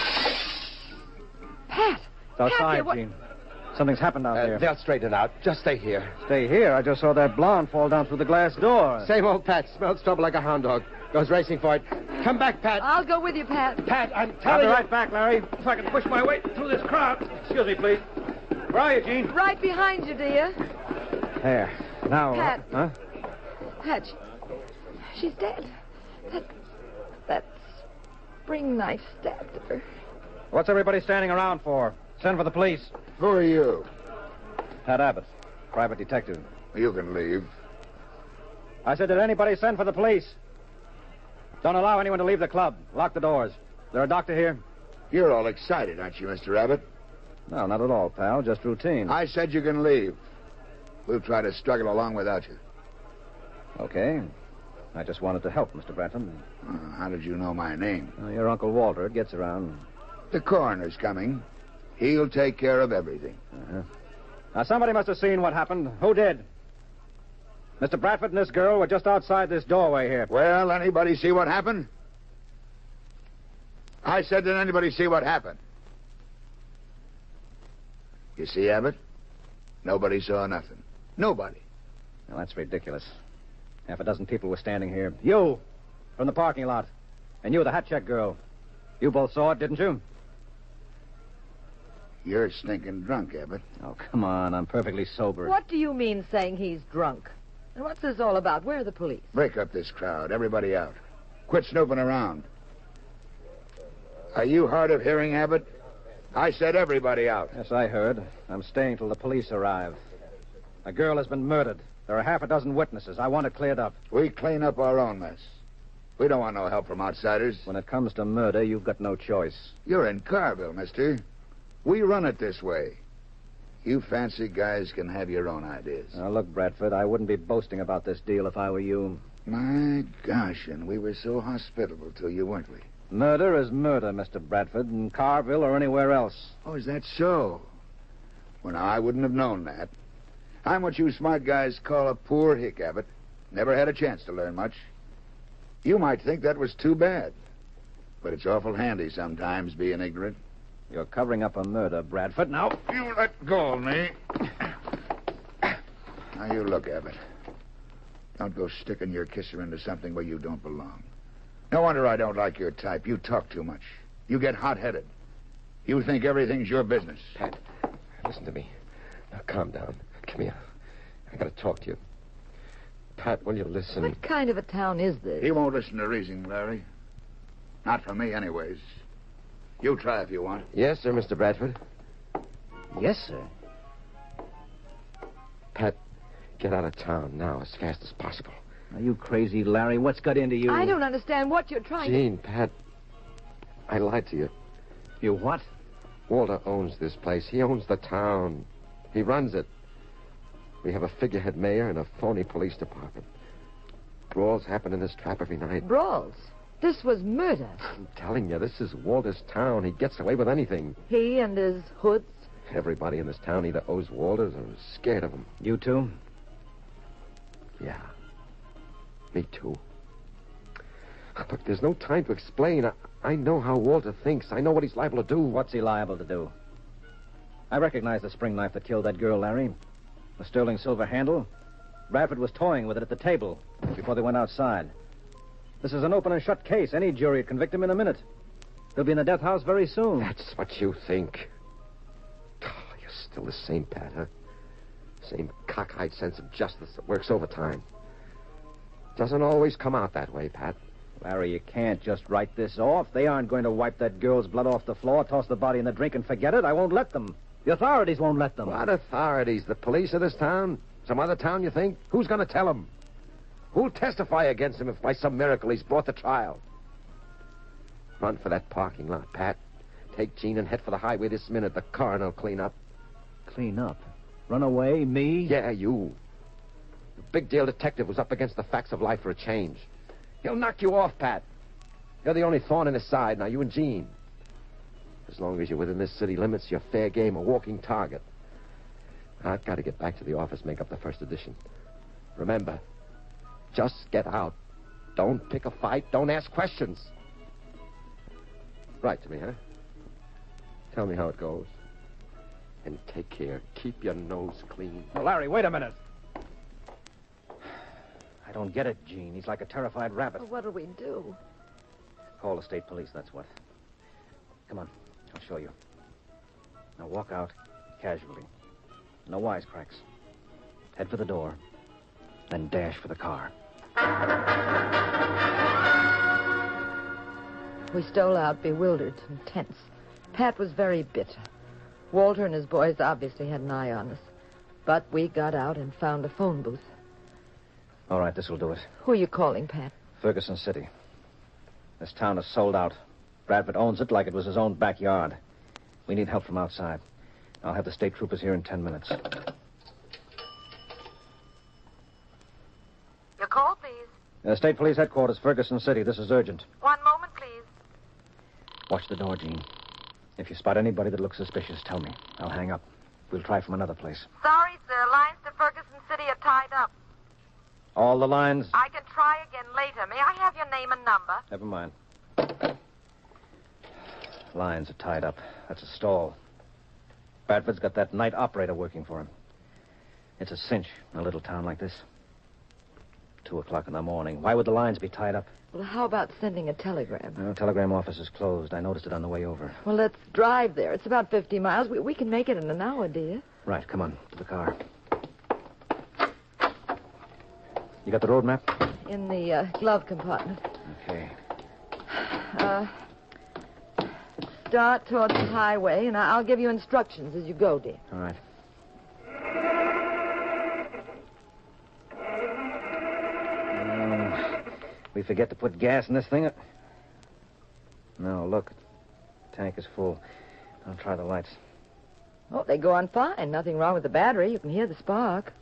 Pat! It's outside, Gene. Something's happened out there. They'll straighten it out. Just stay here. Stay here? I just saw that blonde fall down through the glass door. Same old Pat. Smells trouble like a hound dog. Goes racing for it. Come back, Pat. I'll go with you, Pat. Pat, I'm I'll telling be you... right back, Larry. If I can push my way through this crowd. Excuse me, please. Where are you, Gene? Right behind you, dear. There. Now... Pat. Huh? Pat, she's dead. That spring knife stabbed her. What's everybody standing around for? Send for the police. Who are you? Pat Abbott, private detective. You can leave. I said, did anybody send for the police? Don't allow anyone to leave the club. Lock the doors. Is there a doctor here? You're all excited, aren't you, Mr. Abbott? No, not at all, pal. Just routine. I said you can leave. We'll try to struggle along without you. Okay. I just wanted to help, Mr. Bradford. How did you know my name? Your Uncle Walter. It gets around. The coroner's coming. He'll take care of everything. Uh-huh. Now, somebody must have seen what happened. Who did? Mr. Bradford and this girl were just outside this doorway here. Well, anybody see what happened? I said, did anybody see what happened? You see, Abbott? Nobody saw nothing. Nobody. Well, that's ridiculous. Half a dozen people were standing here. You, from the parking lot. And you, the hat check girl. You both saw it, didn't you? You're stinking drunk, Abbott. Oh, come on. I'm perfectly sober. What do you mean saying he's drunk? And what's this all about? Where are the police? Break up this crowd. Everybody out. Quit snooping around. Are you hard of hearing, Abbott? I said everybody out. Yes, I heard. I'm staying till the police arrive. A girl has been murdered. There are half a dozen witnesses. I want it cleared up. We clean up our own mess. We don't want no help from outsiders. When it comes to murder, you've got no choice. You're in Carville, mister. We run it this way. You fancy guys can have your own ideas. Now, look, Bradford, I wouldn't be boasting about this deal if I were you. My gosh, and we were so hospitable to you, weren't we? Murder is murder, Mr. Bradford, in Carville or anywhere else. Oh, is that so? Well, now, I wouldn't have known that. I'm what you smart guys call a poor hick, Abbott. Never had a chance to learn much. You might think that was too bad. But it's awful handy sometimes being ignorant. You're covering up a murder, Bradford. Now... You let go of me. Now, you look, Abbott. Don't go sticking your kisser into something where you don't belong. No wonder I don't like your type. You talk too much. You get hot-headed. You think everything's your business. Pat, listen to me. Now, calm down. Come here. I gotta talk to you. Pat, will you listen? What kind of a town is this? He won't listen to reason, Larry. Not from me, anyways. You try if you want. Yes, sir, Mr. Bradford. Yes, sir. Pat, get out of town now as fast as possible. Are you crazy, Larry? What's got into you? I don't understand what you're trying Gene, Pat, I lied to you. You what? Walter owns this place. He owns the town. He runs it. We have a figurehead mayor and a phony police department. Brawls happen in this trap every night. Brawls? This was murder. I'm telling you, this is Walter's town. He gets away with anything. He and his hoods? Everybody in this town either owes Walters or is scared of him. You too? Yeah. Me too. But there's no time to explain. I know how Walter thinks. I know what he's liable to do. What's he liable to do? I recognize the spring knife that killed that girl, Larry. The sterling silver handle. Bradford was toying with it at the table before they went outside. This is an open and shut case. Any jury would convict him in a minute. He'll be in the death house very soon. That's what you think. Oh, you're still the same, Pat, huh? Same cockeyed sense of justice that works overtime. Doesn't always come out that way, Pat. Larry, you can't just write this off. They aren't going to wipe that girl's blood off the floor, toss the body in the drink, and forget it. I won't let them. The authorities won't let them. What authorities? The police of this town? Some other town, you think? Who's going to tell him? Who'll testify against him if by some miracle he's brought to trial? Run for that parking lot, Pat. Take Gene and head for the highway this minute. The coroner will clean up. Clean up? Run away? Me? Yeah, you. The big deal detective was up against the facts of life for a change. He'll knock you off, Pat. You're the only thorn in his side now, you and Gene. As long as you're within this city limits, you're fair game, a walking target. I've got to get back to the office, make up the first edition. Remember, just get out. Don't pick a fight. Don't ask questions. Write to me, huh? Tell me how it goes. And take care. Keep your nose clean. Now, Larry, wait a minute. I don't get it, Gene. He's like a terrified rabbit. Well, what'll we do? Call the state police, that's what. Come on, I'll show you. Now walk out casually. No wisecracks. Head for the door, then dash for the car. We stole out bewildered and tense. Pat was very bitter. Walter and his boys obviously had an eye on us. But we got out and found a phone booth. All right, this will do it. Who are you calling, Pat? Ferguson City. This town is sold out. Bradford owns it like it was his own backyard. We need help from outside. I'll have the state troopers here in 10 minutes. Your call, please. State Police Headquarters, Ferguson City. This is urgent. One moment, please. Watch the door, Gene. If you spot anybody that looks suspicious, tell me. I'll hang up. We'll try from another place. Sorry, sir. Lines to Ferguson City are tied up. All the lines? I can try again later. May I have your name and number? Never mind. Lines are tied up. That's a stall. Bradford's got that night operator working for him. It's a cinch in a little town like this. 2:00 in the morning. Why would the lines be tied up? Well, how about sending a telegram? No, telegram office is closed. I noticed it on the way over. Well, let's drive there. It's about 50 miles. We can make it in an hour, dear. Right, come on, to the car. You got the road map? In the glove compartment. Okay. Start towards the highway, and I'll give you instructions as you go, dear. All right. We forget to put gas in this thing? No, look. Tank is full. I'll try the lights. Oh, they go on fine. Nothing wrong with the battery. You can hear the spark.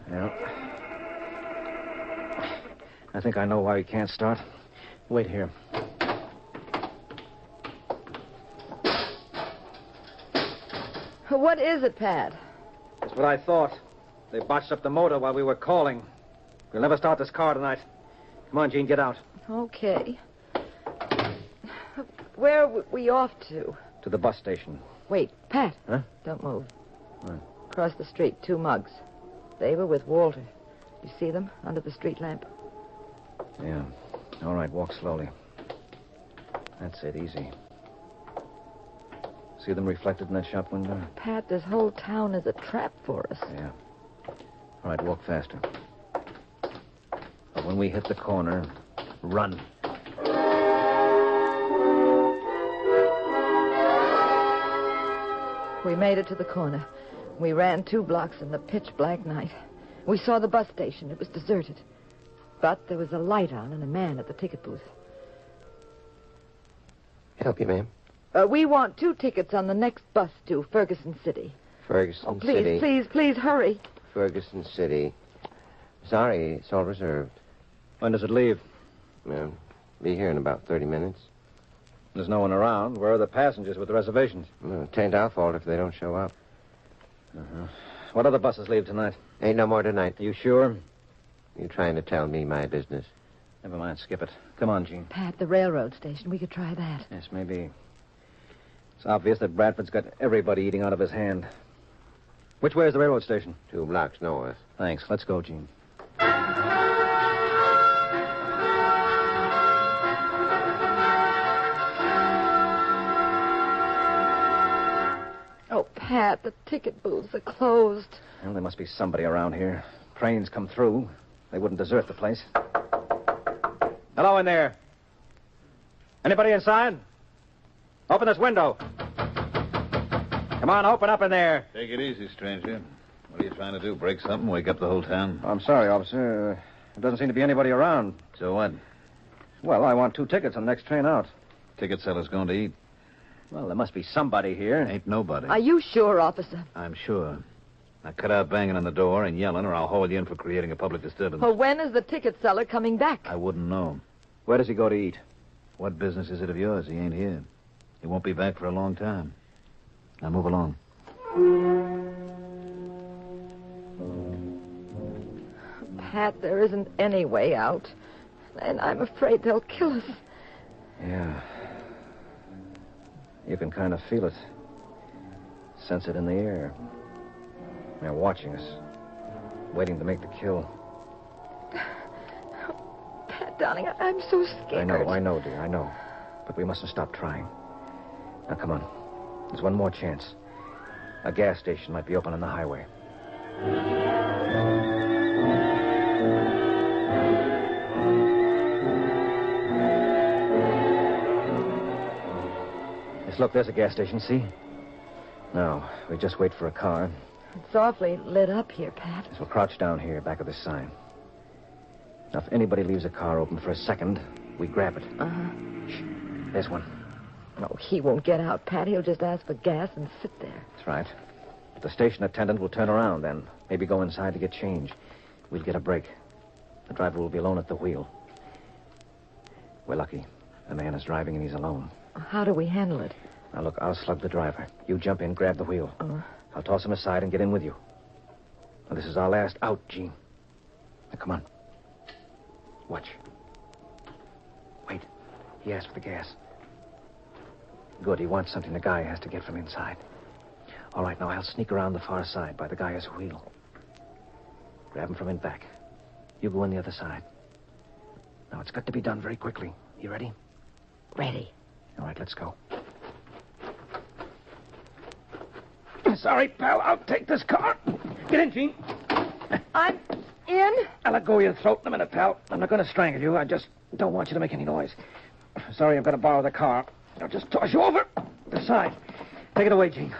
Yeah. I think I know why we can't start. Wait here. What is it, Pat? That's what I thought. They botched up the motor while we were calling. We'll never start this car tonight. Come on, Gene, get out. Okay. Where are we off to? To the bus station. Wait, Pat. Huh? Don't move. What? Across the street, 2 mugs. They were with Walter. You see them under the street lamp? Yeah. All right, walk slowly. That's it, easy. See them reflected in that shop window? Pat, this whole town is a trap for us. Yeah. All right, walk faster. But when we hit the corner, run. We made it to the corner. We ran 2 blocks in the pitch-black night. We saw the bus station. It was deserted. But there was a light on and a man at the ticket booth. Help you, ma'am? We want 2 tickets on the next bus to Ferguson City. Ferguson City. Please, hurry. Ferguson City. Sorry, it's all reserved. When does it leave? Be here in about 30 minutes. There's no one around. Where are the passengers with the reservations? Well, it ain't our fault if they don't show up. Uh-huh. What other buses leave tonight? Ain't no more tonight. Are you sure? You trying to tell me my business? Never mind, skip it. Come on, Gene. Pat, the railroad station. We could try that. Yes, maybe. It's obvious that Bradford's got everybody eating out of his hand. Which way is the railroad station? 2 blocks north. Thanks. Let's go, Gene. Oh, Pat, the ticket booths are closed. Well, there must be somebody around here. Trains come through. They wouldn't desert the place. Hello in there. Anybody inside? Open this window. Come on, open up in there. Take it easy, stranger. What are you trying to do? Break something? Wake up the whole town? Oh, I'm sorry, officer. There doesn't seem to be anybody around. So what? Well, I want 2 tickets on the next train out. Ticket seller's going to eat. Well, there must be somebody here. Ain't nobody. Are you sure, officer? I'm sure. Now cut out banging on the door and yelling, or I'll haul you in for creating a public disturbance. Well, when is the ticket seller coming back? I wouldn't know. Where does he go to eat? What business is it of yours? He ain't here. He won't be back for a long time. Now move along. Pat, there isn't any way out. And I'm afraid they'll kill us. Yeah. You can kind of feel it. Sense it in the air. They're watching us. Waiting to make the kill. Pat, darling, I'm so scared. I know, dear, I know. But we mustn't stop trying. Now, come on. There's one more chance. A gas station might be open on the highway. Yes, look, there's a gas station, see? Now, we just wait for a car. It's awfully lit up here, Pat. So we'll crouch down here, back of this sign. Now, if anybody leaves a car open for a second, we grab it. Uh-huh. Shh. There's one. No, he won't get out, Pat. He'll just ask for gas and sit there. That's right. But the station attendant will turn around then. Maybe go inside to get change. We'll get a break. The driver will be alone at the wheel. We're lucky. The man is driving and he's alone. How do we handle it? Now, look, I'll slug the driver. You jump in, grab the wheel. I'll toss him aside and get in with you. Now, this is our last out, Gene. Now, come on. Watch. Wait. He asked for the gas. Good. He wants something the guy has to get from inside. All right, now I'll sneak around the far side by the guy's wheel. Grab him from in back. You go in the other side. Now, it's got to be done very quickly. You ready? Ready. All right, let's go. Sorry, pal. I'll take this car. Get in, Gene. I'm in? I'll let go of your throat in a minute, pal. I'm not going to strangle you. I just don't want you to make any noise. Sorry, I've got to borrow the car. I'll just toss you over the side. Take it away, Gene.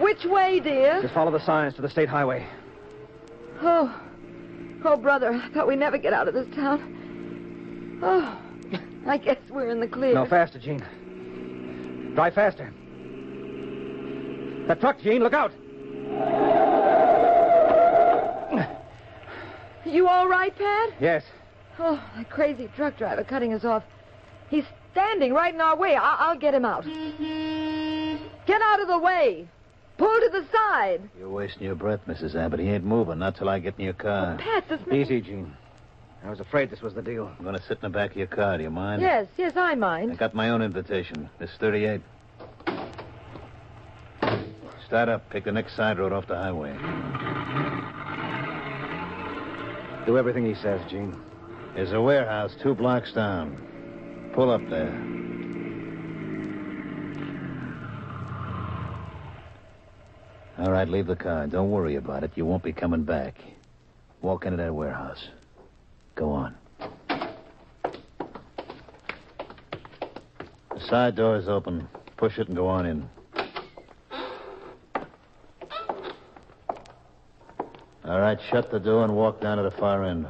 Which way, dear? Just follow the signs to the state highway. Oh, brother, I thought we'd never get out of this town. Oh, I guess we're in the clear. No, faster, Gene. Drive faster. That truck, Gene, look out. You all right, Pat? Yes. Oh, that crazy truck driver cutting us off. He's standing right in our way. I'll get him out. Get out of the way. Pull to the side. You're wasting your breath, Mrs. Abbott. He ain't moving, not till I get in your car. Pat, this man... Easy, Gene. I was afraid this was the deal. I'm going to sit in the back of your car. Do you mind? Yes, I I mind. got my own invitation. Miss 38. Start up. Take the next side road off the highway. Do everything he says, Gene. There's a warehouse 2 blocks down. Pull up there. All right, leave the car. Don't worry about it. You won't be coming back. Walk into that warehouse. Go on. The side door is open. Push it and go on in. All right, shut the door and walk down to the far end.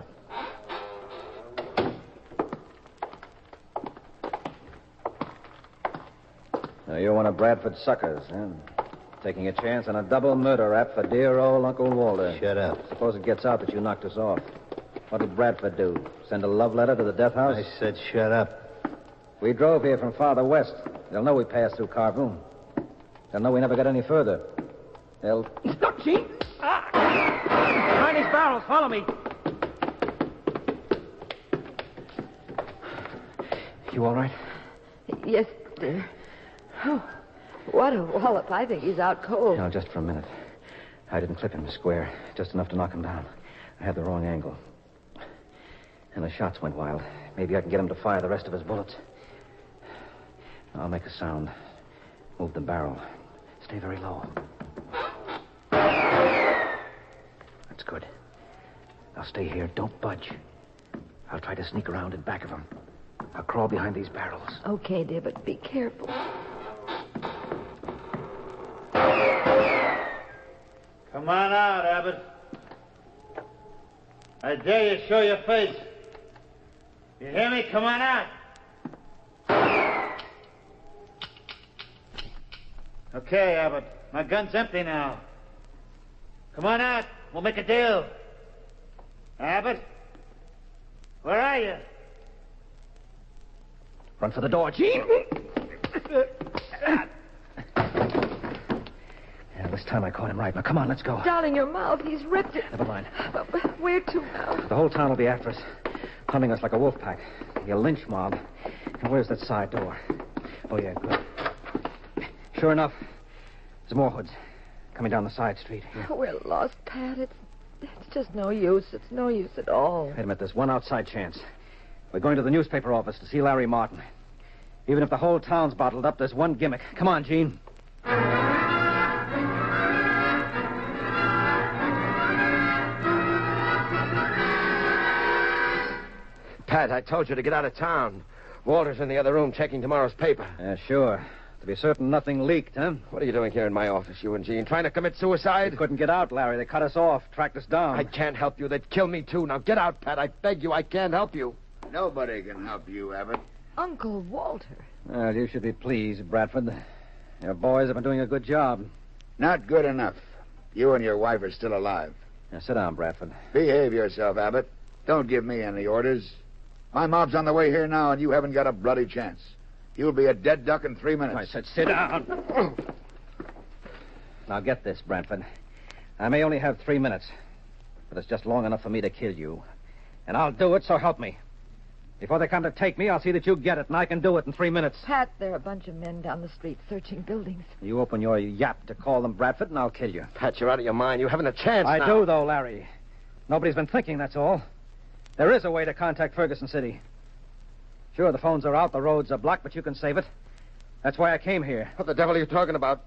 Now, you're one of Bradford's suckers, huh? Taking a chance on a double murder rap for dear old Uncle Walter. Shut up. Suppose it gets out that you knocked us off. What'll Bradford do? Send a love letter to the death house? I said shut up. We drove here from farther west. They'll know we passed through Carboon. They'll know we never got any further. They'll... Stop, Gene! Behind these barrels. Follow me. You all right? Yes, dear. Oh, What a wallop. I think he's out cold. No, just for a minute. I didn't clip him square, just enough to knock him down. I had the wrong angle. And the shots went wild. Maybe I can get him to fire the rest of his bullets. I'll make a sound. Move the barrel. Stay very low. That's good. Now stay here. Don't budge. I'll try to sneak around in back of him. I'll crawl behind these barrels. Okay, dear, but be careful. Come on out, Abbott. I dare you show your face. You hear me? Come on out. Okay, Abbott. My gun's empty now. Come on out. We'll make a deal. Abbott? Where are you? Run for the door, Gene. Yeah, this time I caught him right. Now, come on, let's go. Darling, your mouth. He's ripped it. Never mind. But where to now? The whole town will be after us, hunting us like a wolf pack. A lynch mob. And where's that side door? Oh, yeah, good. Sure enough, there's more hoods coming down the side street. Here. Oh, we're lost, Pat. It's just no use. It's no use at all. Wait a minute. There's one outside chance. We're going to the newspaper office to see Larry Martin. Even if the whole town's bottled up, there's one gimmick. Come on, Gene. Pat, I told you to get out of town. Walter's in the other room checking tomorrow's paper. Sure. To be certain nothing leaked, huh? What are you doing here in my office, you and Gene? Trying to commit suicide? We couldn't get out, Larry. They cut us off, tracked us down. I can't help you. They'd kill me, too. Now get out, Pat. I beg you. I can't help you. Nobody can help you, Abbott. Uncle Walter. Well, you should be pleased, Bradford. Your boys have been doing a good job. Not good enough. You and your wife are still alive. Now, sit down, Bradford. Behave yourself, Abbott. Don't give me any orders. My mob's on the way here now, and you haven't got a bloody chance. You'll be a dead duck in 3 minutes. I said sit down. Now, get this, Bradford. I may only have 3 minutes, but it's just long enough for me to kill you. And I'll do it, so help me. Before they come to take me, I'll see that you get it, and I can do it in 3 minutes. Pat, there are a bunch of men down the street searching buildings. You open your yap to call them, Bradford, and I'll kill you. Pat, you're out of your mind. You haven't a chance I now. do, though, Larry. Nobody's been thinking, that's all. There is a way to contact Ferguson City. Sure, the phones are out, the roads are blocked, but you can save it. That's why I came here. What the devil are you talking about?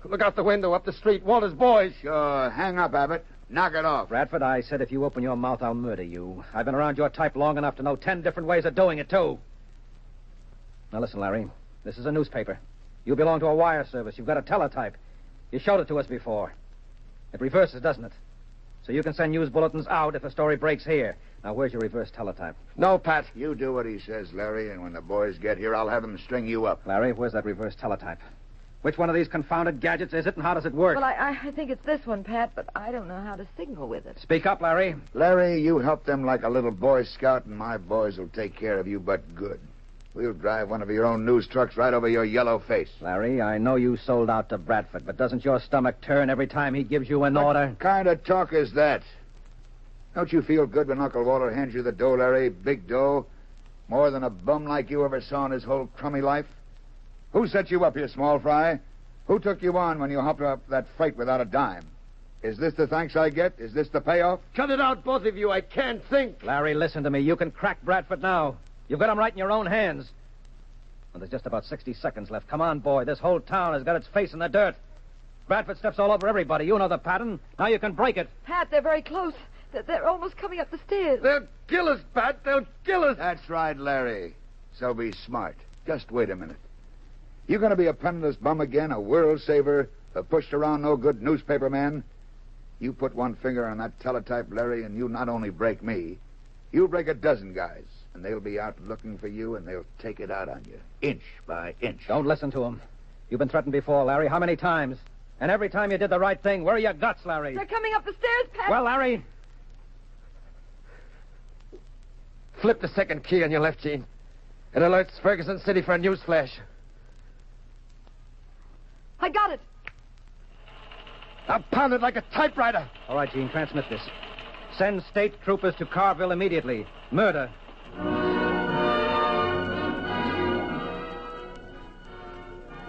Look out the window, up the street. Walter's boys. Sure, hang up, Abbott. Knock it off. Bradford, I said if you open your mouth, I'll murder you. I've been around your type long enough to know 10 different ways of doing it, too. Now, listen, Larry. This is a newspaper. You belong to a wire service. You've got a teletype. You showed it to us before. It reverses, doesn't it? So you can send news bulletins out if a story breaks here. Now, where's your reverse teletype? No, Pat. You do what he says, Larry, and when the boys get here, I'll have them string you up. Larry, where's that reverse teletype? Which one of these confounded gadgets is it, and how does it work? Well, I think it's this one, Pat, but I don't know how to signal with it. Speak up, Larry. Larry, you help them like a little Boy Scout, and my boys will take care of you, but good. We'll drive one of your own news trucks right over your yellow face. Larry, I know you sold out to Bradford, but doesn't your stomach turn every time he gives you an order? What kind of talk is that? Don't you feel good when Uncle Walter hands you the dough, Larry? Big dough? More than a bum like you ever saw in his whole crummy life? Who set you up here, small fry? Who took you on when you hopped up that freight without a dime? Is this the thanks I get? Is this the payoff? Cut it out, both of you. I can't think. Larry, listen to me. You can crack Bradford now. You've got him right in your own hands. Well, there's just about 60 seconds left. Come on, boy. This whole town has got its face in the dirt. Bradford steps all over everybody. You know the pattern. Now you can break it. Pat, they're very close. They're almost coming up the stairs. They'll kill us, Pat. They'll kill us. That's right, Larry. So be smart. Just wait a minute. You going to be a penniless bum again, a world saver, a pushed around no good newspaper man? You put one finger on that teletype, Larry, and you not only break me, you'll break a dozen guys. And they'll be out looking for you, and they'll take it out on you, inch by inch. Don't listen to him. You've been threatened before, Larry. How many times? And every time you did the right thing. Where are your guts, Larry? They're coming up the stairs, Pat. Well, Larry... Flip the second key on your left, Gene. It alerts Ferguson City for a news flash. I got it. Now pound it like a typewriter. All right, Gene, transmit this. Send state troopers to Carville immediately. Murder.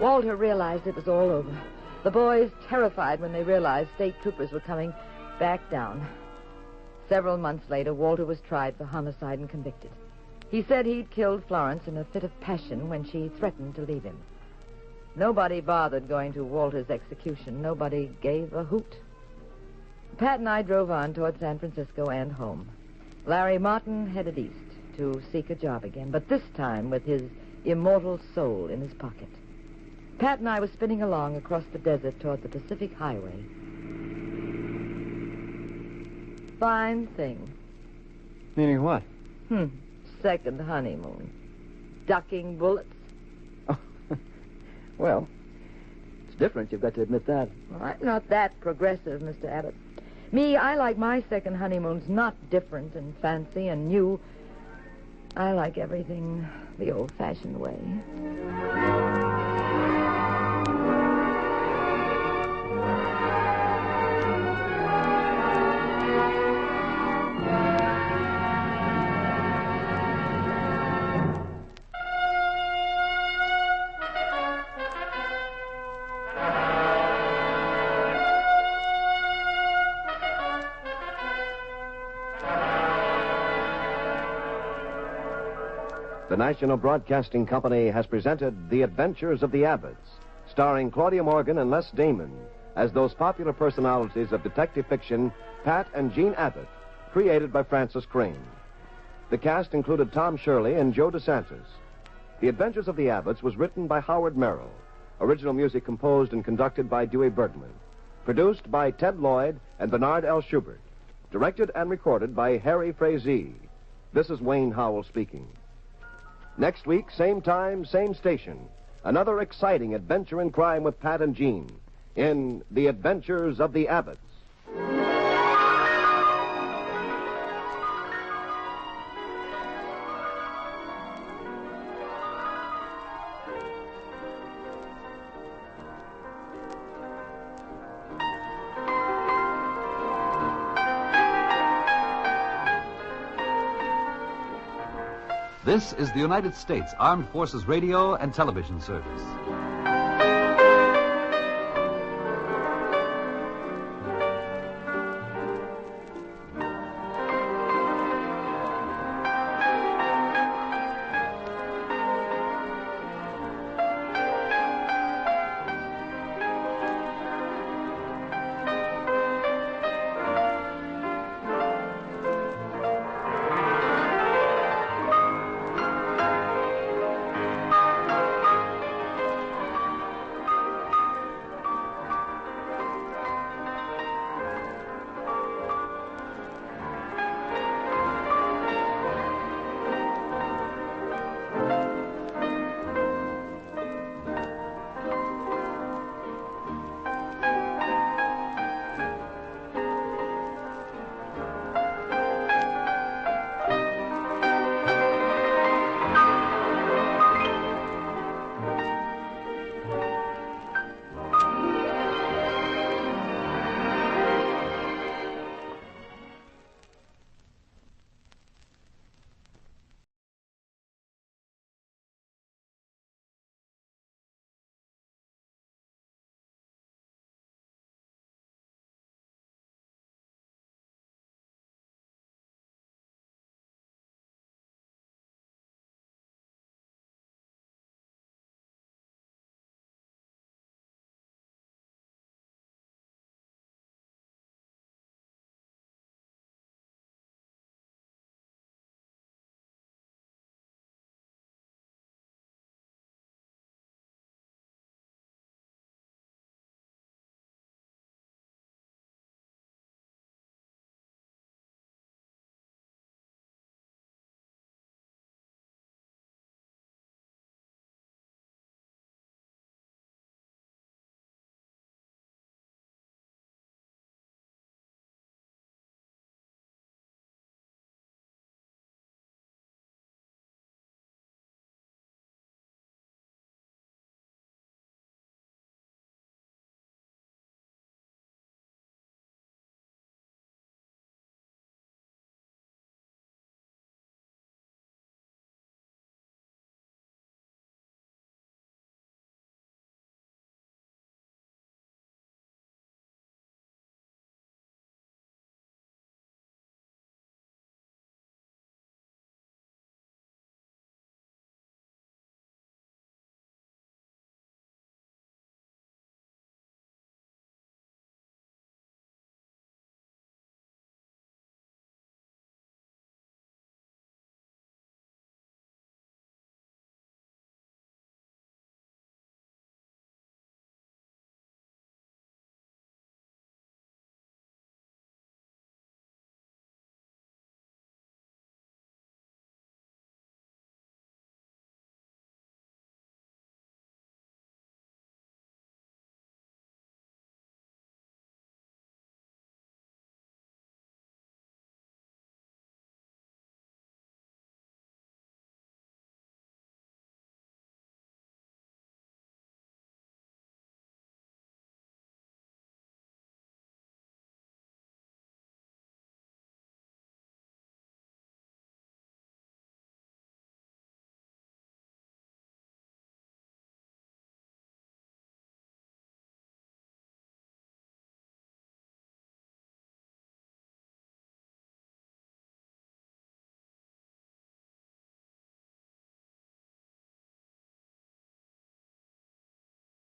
Walter realized it was all over. The boys, terrified when they realized state troopers were coming, backed down. Several months later, Walter was tried for homicide and convicted. He said he'd killed Florence in a fit of passion when she threatened to leave him. Nobody bothered going to Walter's execution. Nobody gave a hoot. Pat and I drove on toward San Francisco and home. Larry Martin headed east to seek a job again, but this time with his immortal soul in his pocket. Pat and I were spinning along across the desert toward the Pacific Highway. Fine thing. Meaning what? Second honeymoon. Ducking bullets. Well, it's different. You've got to admit that. Well, I'm not that progressive, Mr. Abbott. Me, I like my second honeymoons not different and fancy and new. I like everything the old-fashioned way. The National Broadcasting Company has presented The Adventures of the Abbotts, starring Claudia Morgan and Les Damon as those popular personalities of detective fiction, Pat and Jean Abbott, created by Francis Crane. The cast included Tom Shirley and Joe DeSantis. The Adventures of the Abbotts was written by Howard Merrill. Original music composed and conducted by Dewey Bergman. Produced by Ted Lloyd and Bernard L. Schubert. Directed and recorded by Harry Frazee. This is Wayne Howell speaking. Next week, same time, same station. Another exciting adventure in crime with Pat and Jean in The Adventures of the Abbotts. This is the United States Armed Forces Radio and Television Service.